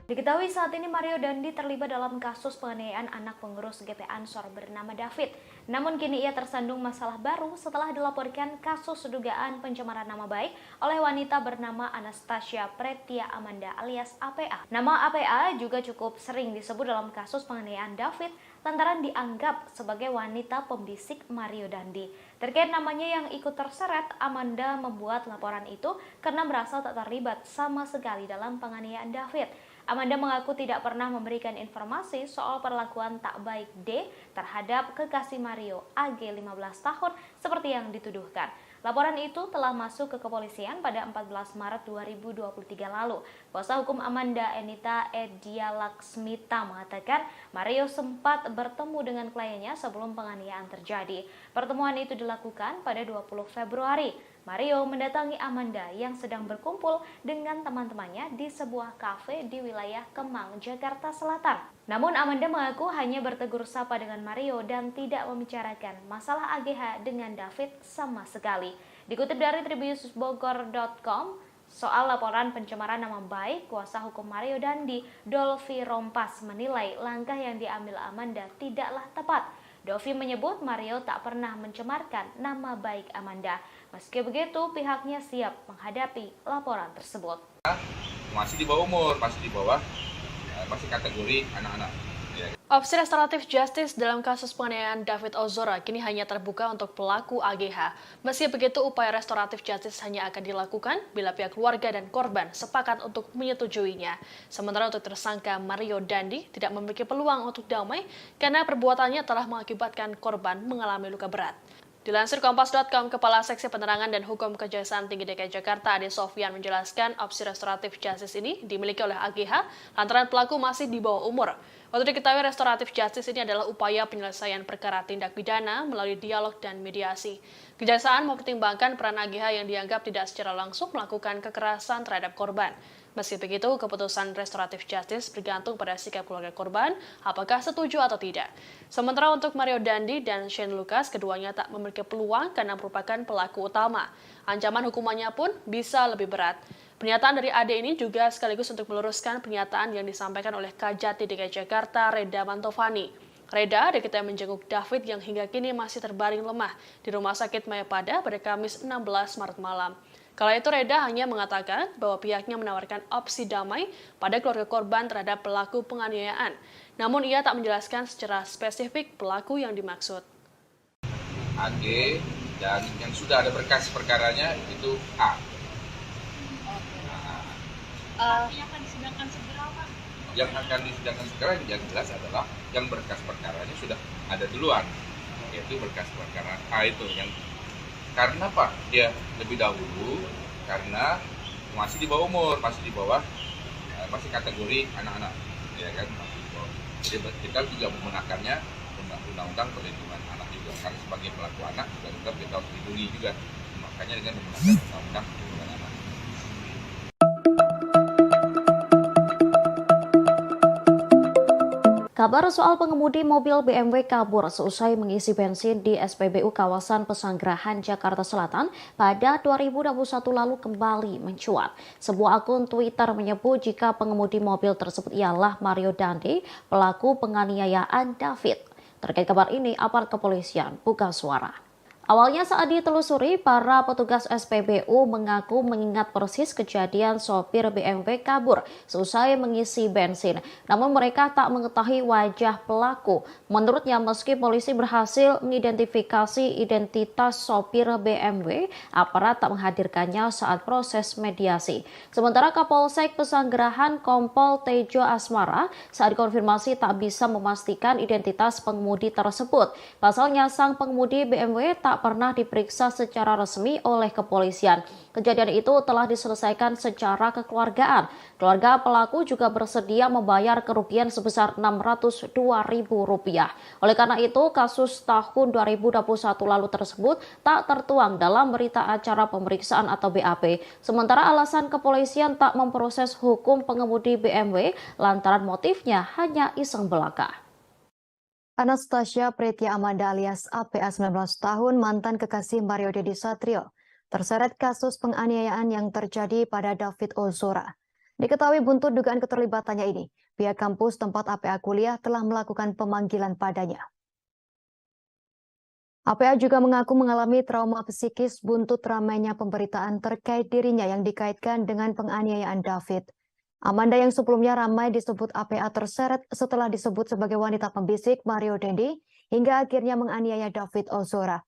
Diketahui saat ini Mario Dandi terlibat dalam kasus penganiayaan anak pengurus GP Ansor bernama David. Namun kini ia tersandung masalah baru setelah dilaporkan kasus dugaan pencemaran nama baik oleh wanita bernama Anastasia Pretia Amanda alias APA. Nama APA juga cukup sering disebut dalam kasus penganiayaan David lantaran dianggap sebagai wanita pembisik Mario Dandi. Terkait namanya yang ikut terseret, Amanda membuat laporan itu karena merasa tak terlibat sama sekali dalam penganiayaan David. Amanda mengaku tidak pernah memberikan informasi soal perlakuan tak baik D terhadap kekasih Mario AG 15 tahun seperti yang dituduhkan. Laporan itu telah masuk ke kepolisian pada 14 Maret 2023 lalu. Kuasa hukum Amanda Enita Edia Laksmita mengatakan Mario sempat bertemu dengan kliennya sebelum penganiayaan terjadi. Pertemuan itu dilakukan pada 20 Februari. Mario mendatangi Amanda yang sedang berkumpul dengan teman-temannya di sebuah kafe di wilayah Kemang, Jakarta Selatan. Namun Amanda mengaku hanya bertegur sapa dengan Mario dan tidak membicarakan masalah AGH dengan David sama sekali. Dikutip dari tribunnews.bogor.com, soal laporan pencemaran nama baik, kuasa hukum Mario Dandi, Dolfi Rompas menilai langkah yang diambil Amanda tidaklah tepat. Dolfi menyebut Mario tak pernah mencemarkan nama baik Amanda. Meski begitu, pihaknya siap menghadapi laporan tersebut. Masih di bawah umur, masih kategori anak-anak. Opsi restoratif justice dalam kasus penganiayaan David Ozora kini hanya terbuka untuk pelaku AGH. Meski begitu, upaya restoratif justice hanya akan dilakukan bila pihak keluarga dan korban sepakat untuk menyetujuinya. Sementara untuk tersangka Mario Dandi tidak memiliki peluang untuk damai karena perbuatannya telah mengakibatkan korban mengalami luka berat. Dilansir Kompas.com, Kepala Seksi Penerangan dan Hukum Kejaksaan Tinggi DKI Jakarta, Ade Sofyan, menjelaskan opsi restoratif justice ini dimiliki oleh AGH lantaran pelaku masih di bawah umur. Waktu diketahui restoratif justice ini adalah upaya penyelesaian perkara tindak pidana melalui dialog dan mediasi. Kejaksaan mempertimbangkan peran AGH yang dianggap tidak secara langsung melakukan kekerasan terhadap korban. Meski begitu, keputusan restoratif justice bergantung pada sikap keluarga korban, apakah setuju atau tidak. Sementara untuk Mario Dandi dan Shane Lucas, keduanya tak memiliki peluang karena merupakan pelaku utama. Ancaman hukumannya pun bisa lebih berat. Pernyataan dari Ade ini juga sekaligus untuk meluruskan pernyataan yang disampaikan oleh Kajati DKI Jakarta, Reda Mantovani. Reda diketahui menjenguk David yang hingga kini masih terbaring lemah di Rumah Sakit Mayapada pada Kamis 16 Maret malam. Kala itu Reda hanya mengatakan bahwa pihaknya menawarkan opsi damai pada keluarga korban terhadap pelaku penganiayaan. Namun ia tak menjelaskan secara spesifik pelaku yang dimaksud. AG dan yang sudah ada berkas perkaranya itu A. Yang akan disidangkan segera, Pak? Yang akan disidangkan segera yang jelas adalah yang berkas perkaranya sudah ada duluan, yaitu berkas perkara A itu yang karena Pak dia lebih dahulu karena masih di bawah umur, masih kategori anak-anak, ya kan, masih di bawah. Jadi kita juga menggunakannya undang-undang perlindungan anak juga, karena sebagai pelaku anak juga kita harus dilindungi juga, makanya dengan menggunakan undang-undang perlindungan anak. Kabar soal pengemudi mobil BMW kabur seusai mengisi bensin di SPBU kawasan Pesanggerahan, Jakarta Selatan pada 2021 lalu kembali mencuat. Sebuah akun Twitter menyebut jika pengemudi mobil tersebut ialah Mario Dandi, pelaku penganiayaan David. Terkait kabar ini, aparat kepolisian buka suara. Awalnya saat ditelusuri, para petugas SPBU mengaku mengingat persis kejadian sopir BMW kabur seusai mengisi bensin. Namun mereka tak mengetahui wajah pelaku. Menurutnya, meski polisi berhasil mengidentifikasi identitas sopir BMW, aparat tak menghadirkannya saat proses mediasi. Sementara Kapolsek Pesanggerahan Kompol Tejo Asmara saat konfirmasi tak bisa memastikan identitas pengemudi tersebut. Pasalnya, sang pengemudi BMW tak pernah diperiksa secara resmi oleh kepolisian. Kejadian itu telah diselesaikan secara kekeluargaan. Keluarga pelaku juga bersedia membayar kerugian sebesar Rp602.000. Oleh karena itu, kasus tahun 2021 lalu tersebut tak tertuang dalam berita acara pemeriksaan atau BAP. Sementara alasan kepolisian tak memproses hukum pengemudi BMW lantaran motifnya hanya iseng belaka. Anastasia Pretya Amanda alias APA 19 tahun, mantan kekasih Mario Dendi Satrio, terseret kasus penganiayaan yang terjadi pada David Ozora. Diketahui buntut dugaan keterlibatannya ini, pihak kampus tempat APA kuliah telah melakukan pemanggilan padanya. APA juga mengaku mengalami trauma psikis buntut ramainya pemberitaan terkait dirinya yang dikaitkan dengan penganiayaan David. Amanda yang sebelumnya ramai disebut APA terseret setelah disebut sebagai wanita pembisik Mario Dendi hingga akhirnya menganiaya David Ozora.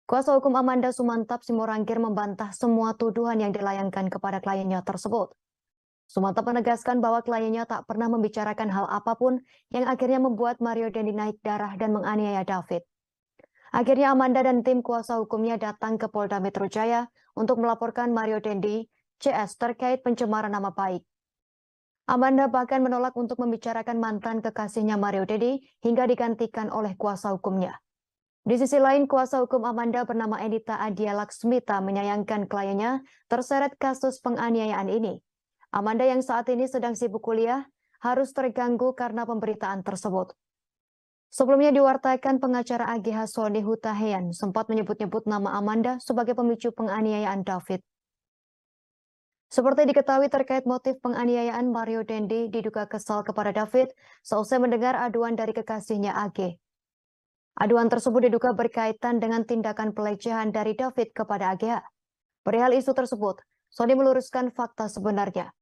Kuasa hukum Amanda Sumantap Simorangkir membantah semua tuduhan yang dilayangkan kepada kliennya tersebut. Sumantap menegaskan bahwa kliennya tak pernah membicarakan hal apapun yang akhirnya membuat Mario Dendi naik darah dan menganiaya David. Akhirnya Amanda dan tim kuasa hukumnya datang ke Polda Metro Jaya untuk melaporkan Mario Dendi CS terkait pencemaran nama baik. Amanda bahkan menolak untuk membicarakan mantan kekasihnya Mario Dendi hingga digantikan oleh kuasa hukumnya. Di sisi lain, kuasa hukum Amanda bernama Edita Adia Laksmita menyayangkan kliennya terseret kasus penganiayaan ini. Amanda yang saat ini sedang sibuk kuliah harus terganggu karena pemberitaan tersebut. Sebelumnya diwartakan pengacara AGH Sony Hutahean sempat menyebut-nyebut nama Amanda sebagai pemicu penganiayaan David. Seperti diketahui terkait motif penganiayaan, Mario Dendi diduga kesal kepada David seusai mendengar aduan dari kekasihnya AG. Aduan tersebut diduga berkaitan dengan tindakan pelecehan dari David kepada AGH. Perihal isu tersebut, Sony meluruskan fakta sebenarnya,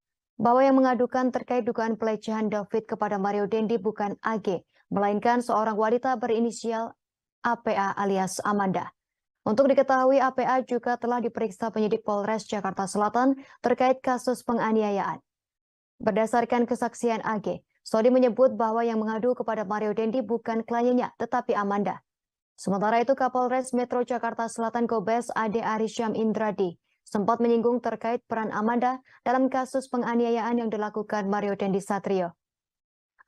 bahwa yang mengadukan terkait dugaan pelecehan David kepada Mario Dendi bukan AG, melainkan seorang wanita berinisial APA alias Amanda. Untuk diketahui, APA juga telah diperiksa penyidik Polres Jakarta Selatan terkait kasus penganiayaan. Berdasarkan kesaksian AG, Sony menyebut bahwa yang mengadu kepada Mario Dendi bukan kliennya, tetapi Amanda. Sementara itu, Kapolres Metro Jakarta Selatan Kombes Ade Arisyam Indradi sempat menyinggung terkait peran Amanda dalam kasus penganiayaan yang dilakukan Mario Dendi Satrio.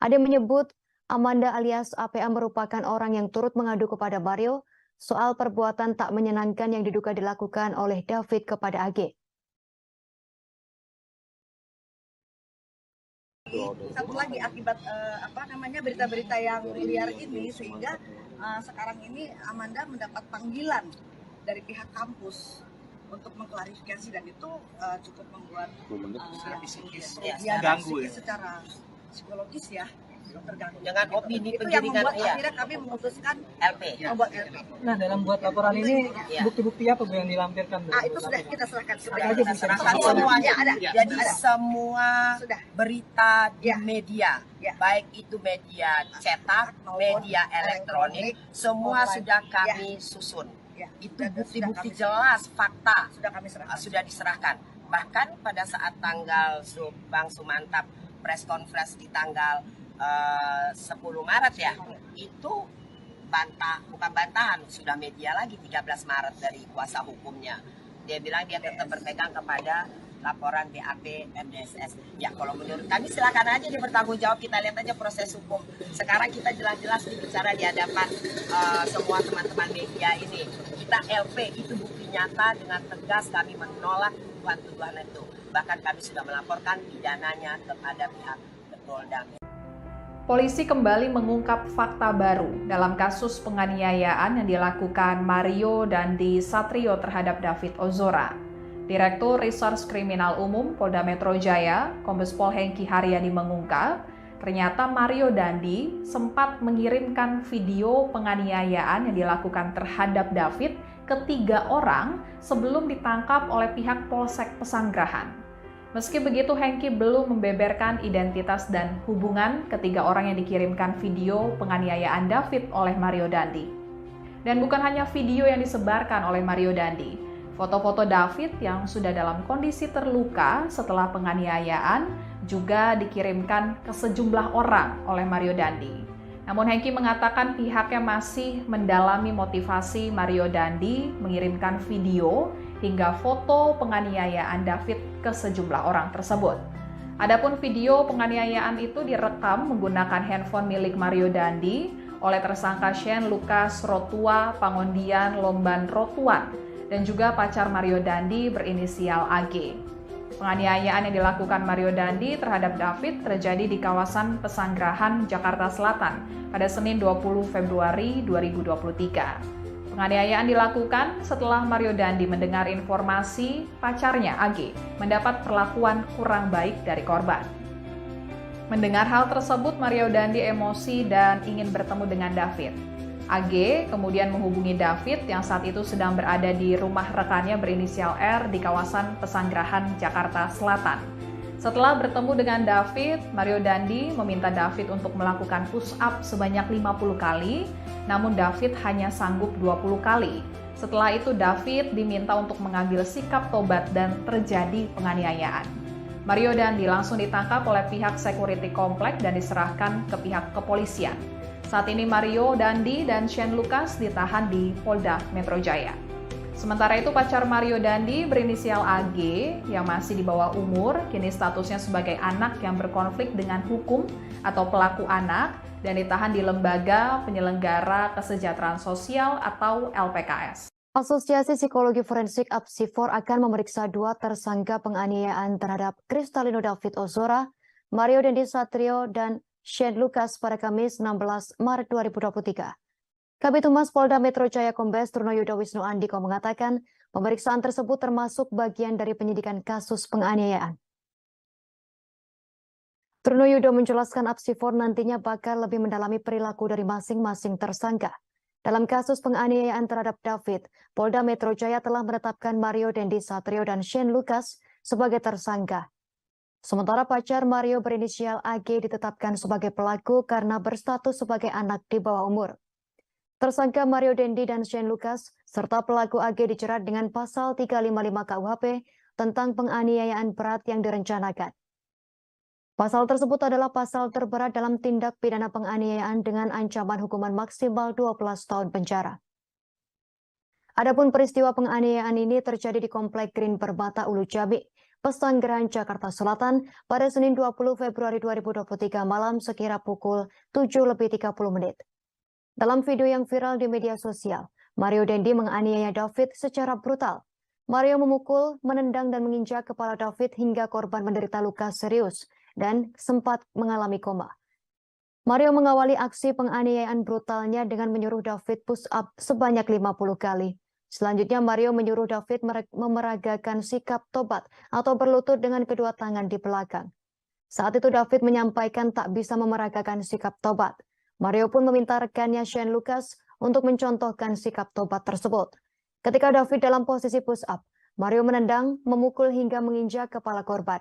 Ade menyebut Amanda alias APA merupakan orang yang turut mengadu kepada Mario soal perbuatan tak menyenangkan yang diduga dilakukan oleh David kepada AG. Satu lagi akibat berita-berita yang liar ini, sehingga sekarang ini Amanda mendapat panggilan dari pihak kampus untuk mengklarifikasi, dan itu cukup membuat ganggu secara psikologis ya, terganggu dengan opini itu yang membuat ya. akhirnya kami memutuskan LP. Membuat LP. Nah, dalam buat laporan ini bukti-bukti apa Bu yang dilampirkan? Itu sudah kita serahkan. Kita serahkan semuanya. Jadi semua berita di media, baik itu media cetak, media elektronik, semua sudah kami susun. Itu bukti-bukti jelas, fakta sudah diserahkan. Bahkan pada saat tanggal Bang Sumantap press conference di tanggal 10 Maret ya, itu bukan bantahan, sudah media lagi 13 Maret dari kuasa hukumnya. Dia bilang dia tetap berpegang kepada laporan BAP MDSS. Ya kalau menurut kami silakan aja dia bertanggung jawab, kita lihat aja proses hukum. Sekarang kita jelas-jelas bicara di hadapan semua teman-teman media ini. Kita LP, itu bukti nyata, dengan tegas kami menolak tuduhan itu. Bahkan kami sudah melaporkan pidananya kepada pihak Polda. Polisi kembali mengungkap fakta baru dalam kasus penganiayaan yang dilakukan Mario Dandi Satrio terhadap David Ozora. Direktur Reserse Kriminal Umum Polda Metro Jaya, Kombes Pol Hengki Haryadi mengungkap, ternyata Mario Dandi sempat mengirimkan video penganiayaan yang dilakukan terhadap David ke 3 orang sebelum ditangkap oleh pihak Polsek Pesanggerahan. Meski begitu, Hengki belum membeberkan identitas dan hubungan ketiga orang yang dikirimkan video penganiayaan David oleh Mario Dandi. Dan bukan hanya video yang disebarkan oleh Mario Dandi, foto-foto David yang sudah dalam kondisi terluka setelah penganiayaan juga dikirimkan ke sejumlah orang oleh Mario Dandi. Namun Hengki mengatakan pihaknya masih mendalami motivasi Mario Dandi mengirimkan video hingga foto penganiayaan David ke sejumlah orang tersebut. Adapun video penganiayaan itu direkam menggunakan handphone milik Mario Dandi oleh tersangka Shane Lucas Rotua Pangondian Lomban Rotuan dan juga pacar Mario Dandi berinisial AG. Penganiayaan yang dilakukan Mario Dandi terhadap David terjadi di kawasan Pesanggerahan, Jakarta Selatan pada Senin 20 Februari 2023. Penganiayaan dilakukan setelah Mario Dandi mendengar informasi pacarnya AG mendapat perlakuan kurang baik dari korban. Mendengar hal tersebut, Mario Dandi emosi dan ingin bertemu dengan David. AG kemudian menghubungi David yang saat itu sedang berada di rumah rekannya berinisial R di kawasan Pesanggerahan, Jakarta Selatan. Setelah bertemu dengan David, Mario Dandi meminta David untuk melakukan push up sebanyak 50 kali, namun David hanya sanggup 20 kali. Setelah itu David diminta untuk mengambil sikap tobat dan terjadi penganiayaan. Mario Dandi langsung ditangkap oleh pihak security komplek dan diserahkan ke pihak kepolisian. Saat ini Mario Dandi dan Shane Lucas ditahan di Polda Metro Jaya. Sementara itu pacar Mario Dandi berinisial AG yang masih di bawah umur, kini statusnya sebagai anak yang berkonflik dengan hukum atau pelaku anak dan ditahan di Lembaga Penyelenggara Kesejahteraan Sosial atau LPKS. Asosiasi Psikologi Forensik Apsifor akan memeriksa 2 tersangka penganiayaan terhadap Kristalino David Ozora, Mario Dendi Satrio, dan Shane Lucas pada Kamis 16 Maret 2023. Kabid Humas Polda Metro Jaya Kombes Trunoyudo Wisnu Andiko mengatakan pemeriksaan tersebut termasuk bagian dari penyidikan kasus penganiayaan. Trunoyudo menjelaskan Apsifor nantinya bakal lebih mendalami perilaku dari masing-masing tersangka. Dalam kasus penganiayaan terhadap David, Polda Metro Jaya telah menetapkan Mario Dendi Satrio dan Shane Lucas sebagai tersangka. Sementara pacar Mario berinisial AG ditetapkan sebagai pelaku karena berstatus sebagai anak di bawah umur. Tersangka Mario Dendi dan Shane Lucas serta pelaku AG dijerat dengan pasal 355 KUHP tentang penganiayaan berat yang direncanakan. Pasal tersebut adalah pasal terberat dalam tindak pidana penganiayaan dengan ancaman hukuman maksimal 12 tahun penjara. Adapun peristiwa penganiayaan ini terjadi di Komplek Green Permata Ulu Jami, Pesanggerahan, Jakarta Selatan pada Senin 20 Februari 2023 malam sekira pukul 7:30 menit. Dalam video yang viral di media sosial, Mario Dendi menganiaya David secara brutal. Mario memukul, menendang dan menginjak kepala David hingga korban menderita luka serius dan sempat mengalami koma. Mario mengawali aksi penganiayaan brutalnya dengan menyuruh David push up sebanyak 50 kali. Selanjutnya Mario menyuruh David memeragakan sikap tobat atau berlutut dengan kedua tangan di belakang. Saat itu David menyampaikan tak bisa memeragakan sikap tobat. Mario pun meminta rekannya Shane Lucas untuk mencontohkan sikap tobat tersebut. Ketika David dalam posisi push up, Mario menendang, memukul hingga menginjak kepala korban.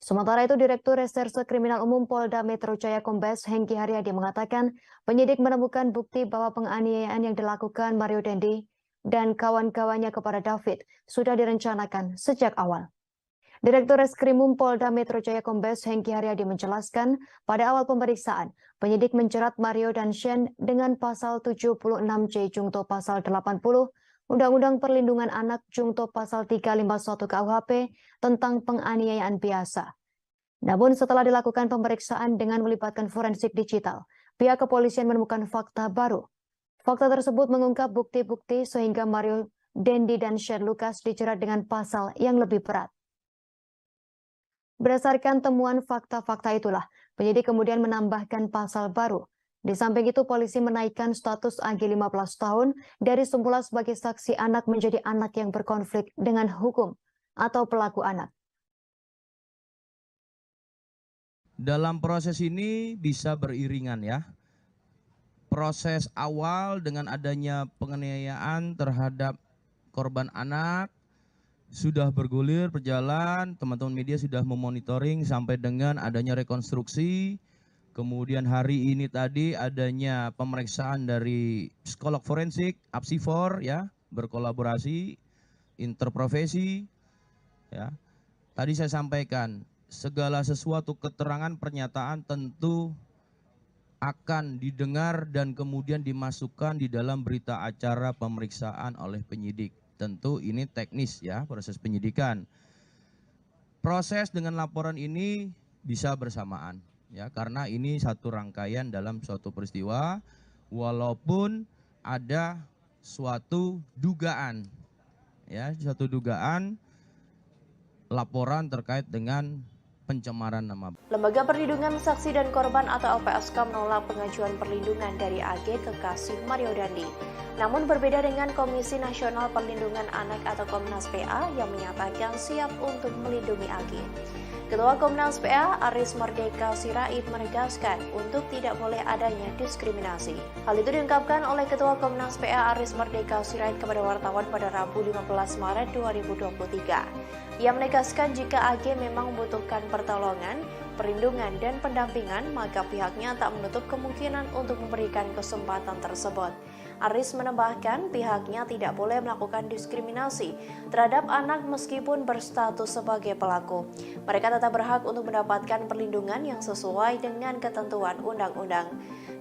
Sementara itu, Direktur Reserse Kriminal Umum Polda Metro Jaya Kombes Hengki Haryadi mengatakan penyidik menemukan bukti bahwa penganiayaan yang dilakukan Mario Dendi dan kawan-kawannya kepada David sudah direncanakan sejak awal. Direktur Reskrimum Polda Metro Jaya Kombes Hengki Haryadi menjelaskan pada awal pemeriksaan, penyidik menjerat Mario dan Shane dengan pasal 76C Jungto pasal 80 Undang-Undang Perlindungan Anak Jungto pasal 351 KUHP tentang penganiayaan biasa. Namun setelah dilakukan pemeriksaan dengan melibatkan forensik digital, pihak kepolisian menemukan fakta baru. Fakta tersebut mengungkap bukti-bukti sehingga Mario Dendi dan Shane Lucas dijerat dengan pasal yang lebih berat. Berdasarkan temuan fakta-fakta itulah, penyidik kemudian menambahkan pasal baru. Di samping itu, polisi menaikkan status AG 15 tahun dari semula sebagai saksi anak menjadi anak yang berkonflik dengan hukum atau pelaku anak. Dalam proses ini bisa beriringan ya. Proses awal dengan adanya penganiayaan terhadap korban anak sudah bergulir, berjalan, teman-teman media sudah memonitoring sampai dengan adanya rekonstruksi. Kemudian hari ini tadi adanya pemeriksaan dari psikolog forensik, Apsifor ya, berkolaborasi, interprofesi ya. Tadi saya sampaikan, segala sesuatu keterangan pernyataan tentu akan didengar dan kemudian dimasukkan di dalam berita acara pemeriksaan oleh penyidik. Tentu ini teknis ya, proses penyidikan. Proses dengan laporan ini bisa bersamaan. Ya, karena ini satu rangkaian dalam suatu peristiwa, walaupun ada suatu dugaan, ya, suatu dugaan laporan terkait dengan pencemaran nama. Lembaga Perlindungan Saksi dan Korban atau LPSK menolak pengajuan perlindungan dari AG kekasih Mario Dandi. Namun berbeda dengan Komisi Nasional Perlindungan Anak atau Komnas PA yang menyatakan siap untuk melindungi AG. Ketua Komnas PA Aris Merdeka Sirait menegaskan untuk tidak boleh adanya diskriminasi. Hal itu diungkapkan oleh Ketua Komnas PA Aris Merdeka Sirait kepada wartawan pada Rabu 15 Maret 2023. Ia menegaskan jika AG memang membutuhkan pertolongan, perlindungan, dan pendampingan, maka pihaknya tak menutup kemungkinan untuk memberikan kesempatan tersebut. Aris menambahkan pihaknya tidak boleh melakukan diskriminasi terhadap anak meskipun berstatus sebagai pelaku. Mereka tetap berhak untuk mendapatkan perlindungan yang sesuai dengan ketentuan undang-undang.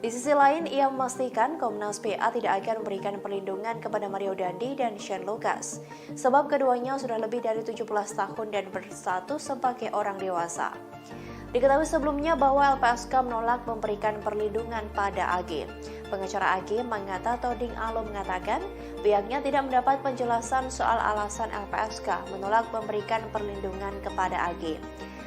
Di sisi lain, ia memastikan Komnas PA tidak akan memberikan perlindungan kepada Mario Dandi dan Shane Lucas, sebab keduanya sudah lebih dari 17 tahun dan berstatus sebagai orang dewasa. Diketahui sebelumnya bahwa LPSK menolak memberikan perlindungan pada AG. Pengacara AG Manggata Toding Alo mengatakan pihaknya tidak mendapat penjelasan soal alasan LPSK menolak memberikan perlindungan kepada AG.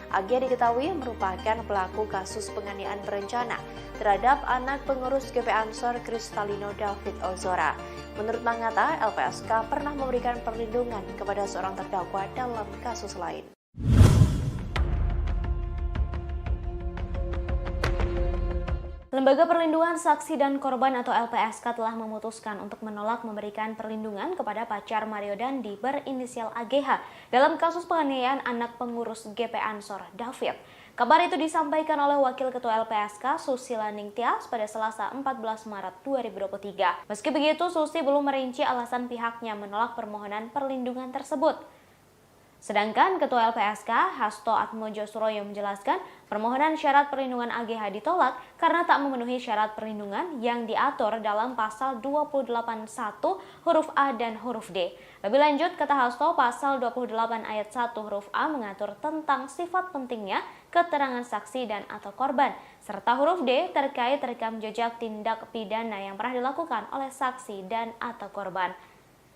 AG diketahui merupakan pelaku kasus penganiayaan berencana terhadap anak pengurus GP Ansor Kristalino David Ozora. Menurut Manggata, LPSK pernah memberikan perlindungan kepada seorang terdakwa dalam kasus lain. Lembaga Perlindungan Saksi dan Korban atau LPSK telah memutuskan untuk menolak memberikan perlindungan kepada pacar Mario Dandi berinisial AGH dalam kasus penganiayaan anak pengurus GP Ansor David. Kabar itu disampaikan oleh Wakil Ketua LPSK Susila Ningtyas pada Selasa 14 Maret 2023. Meski begitu, Susi belum merinci alasan pihaknya menolak permohonan perlindungan tersebut. Sedangkan Ketua LPSK Hasto Atmojo Suroyo menjelaskan permohonan syarat perlindungan AGH ditolak karena tak memenuhi syarat perlindungan yang diatur dalam pasal 281 huruf A dan huruf D. Lebih lanjut, kata Hasto, pasal 28 ayat 1 huruf A mengatur tentang sifat pentingnya keterangan saksi dan atau korban, serta huruf D terkait rekam jejak tindak pidana yang pernah dilakukan oleh saksi dan atau korban.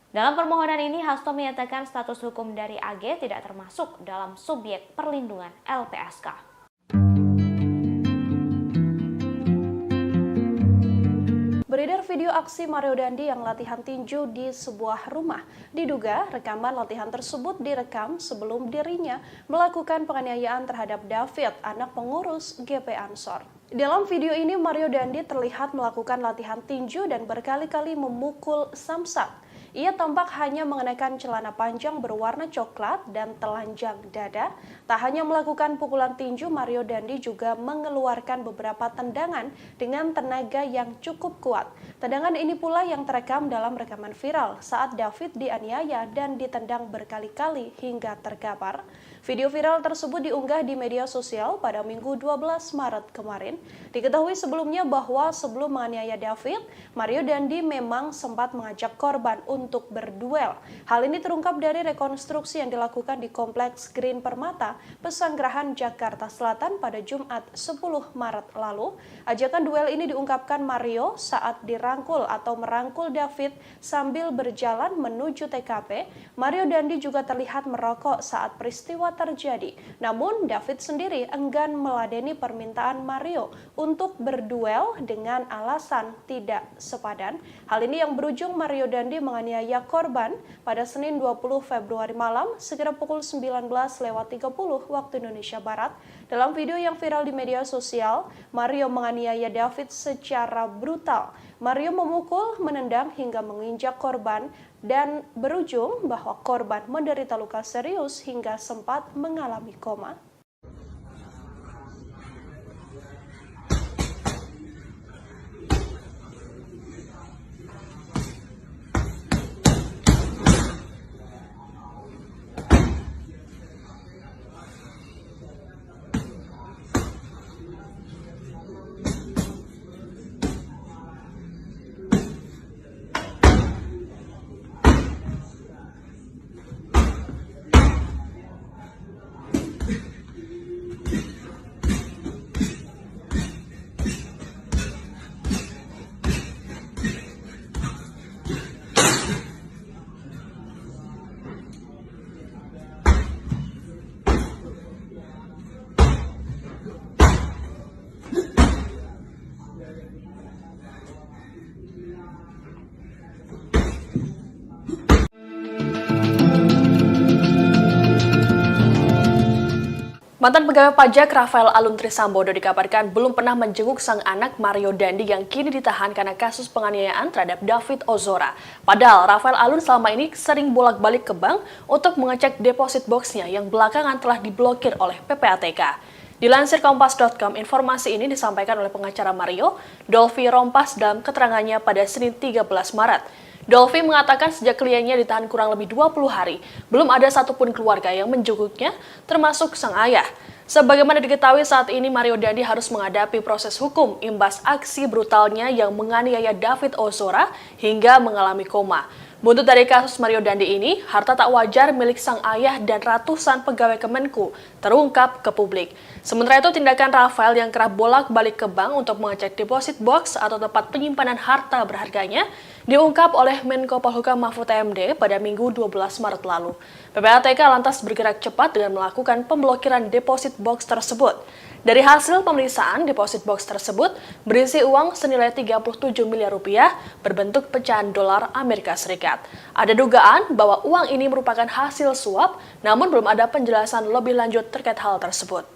Dalam permohonan ini, Hasto menyatakan status hukum dari AG tidak termasuk dalam subjek perlindungan LPSK. Beredar video aksi Mario Dandi yang latihan tinju di sebuah rumah. Diduga rekaman latihan tersebut direkam sebelum dirinya melakukan penganiayaan terhadap David, anak pengurus GP Ansor. Dalam video ini, Mario Dandi terlihat melakukan latihan tinju dan berkali-kali memukul samsak. Ia tampak hanya mengenakan celana panjang berwarna coklat dan telanjang dada. Tak hanya melakukan pukulan tinju, Mario Dandi juga mengeluarkan beberapa tendangan dengan tenaga yang cukup kuat. Tendangan ini pula yang terekam dalam rekaman viral saat David dianiaya dan ditendang berkali-kali hingga terkapar. Video viral tersebut diunggah di media sosial pada Minggu 12 Maret kemarin. Diketahui sebelumnya bahwa sebelum menganiaya David, Mario Dandi memang sempat mengajak korban untuk berduel. Hal ini terungkap dari rekonstruksi yang dilakukan di Kompleks Green Permata, Pesanggerahan, Jakarta Selatan pada Jumat 10 Maret lalu. Ajakan duel ini diungkapkan Mario saat dirangkul atau merangkul David sambil berjalan menuju TKP. Mario Dandi juga terlihat merokok saat peristiwa terjadi. Namun David sendiri enggan meladeni permintaan Mario untuk berduel dengan alasan tidak sepadan. Hal ini yang berujung Mario Dandi menganiaya korban pada Senin 20 Februari malam sekitar pukul 19.30 waktu Indonesia Barat. Dalam video yang viral di media sosial, Mario menganiaya David secara brutal. Mario memukul, menendang hingga menginjak korban dan berujung bahwa korban menderita luka serius hingga sempat mengalami koma. Mantan pegawai pajak Rafael Alun Trisambodo dikabarkan belum pernah menjenguk sang anak Mario Dandi yang kini ditahan karena kasus penganiayaan terhadap David Ozora. Padahal Rafael Alun selama ini sering bolak-balik ke bank untuk mengecek deposit boxnya yang belakangan telah diblokir oleh PPATK. Dilansir Kompas.com, informasi ini disampaikan oleh pengacara Mario, Dolvi Rompas dalam keterangannya pada Senin 13 Maret. Dolvi mengatakan sejak kliennya ditahan kurang lebih 20 hari, belum ada satupun keluarga yang menjenguknya, termasuk sang ayah. Sebagaimana diketahui saat ini Mario Dandi harus menghadapi proses hukum imbas aksi brutalnya yang menganiaya David Ozora hingga mengalami koma. Buntut dari kasus Mario Dandi ini, harta tak wajar milik sang ayah dan ratusan pegawai Kemenku terungkap ke publik. Sementara itu, tindakan Rafael yang kerap bolak-balik ke bank untuk mengecek deposit box atau tempat penyimpanan harta berharganya diungkap oleh Menko Polhukam Mahfud MD pada Minggu 12 Maret lalu. PPATK lantas bergerak cepat dengan melakukan pemblokiran deposit box tersebut. Dari hasil pemeriksaan, deposit box tersebut berisi uang senilai 37 miliar rupiah berbentuk pecahan dolar Amerika Serikat. Ada dugaan bahwa uang ini merupakan hasil suap, namun belum ada penjelasan lebih lanjut terkait hal tersebut.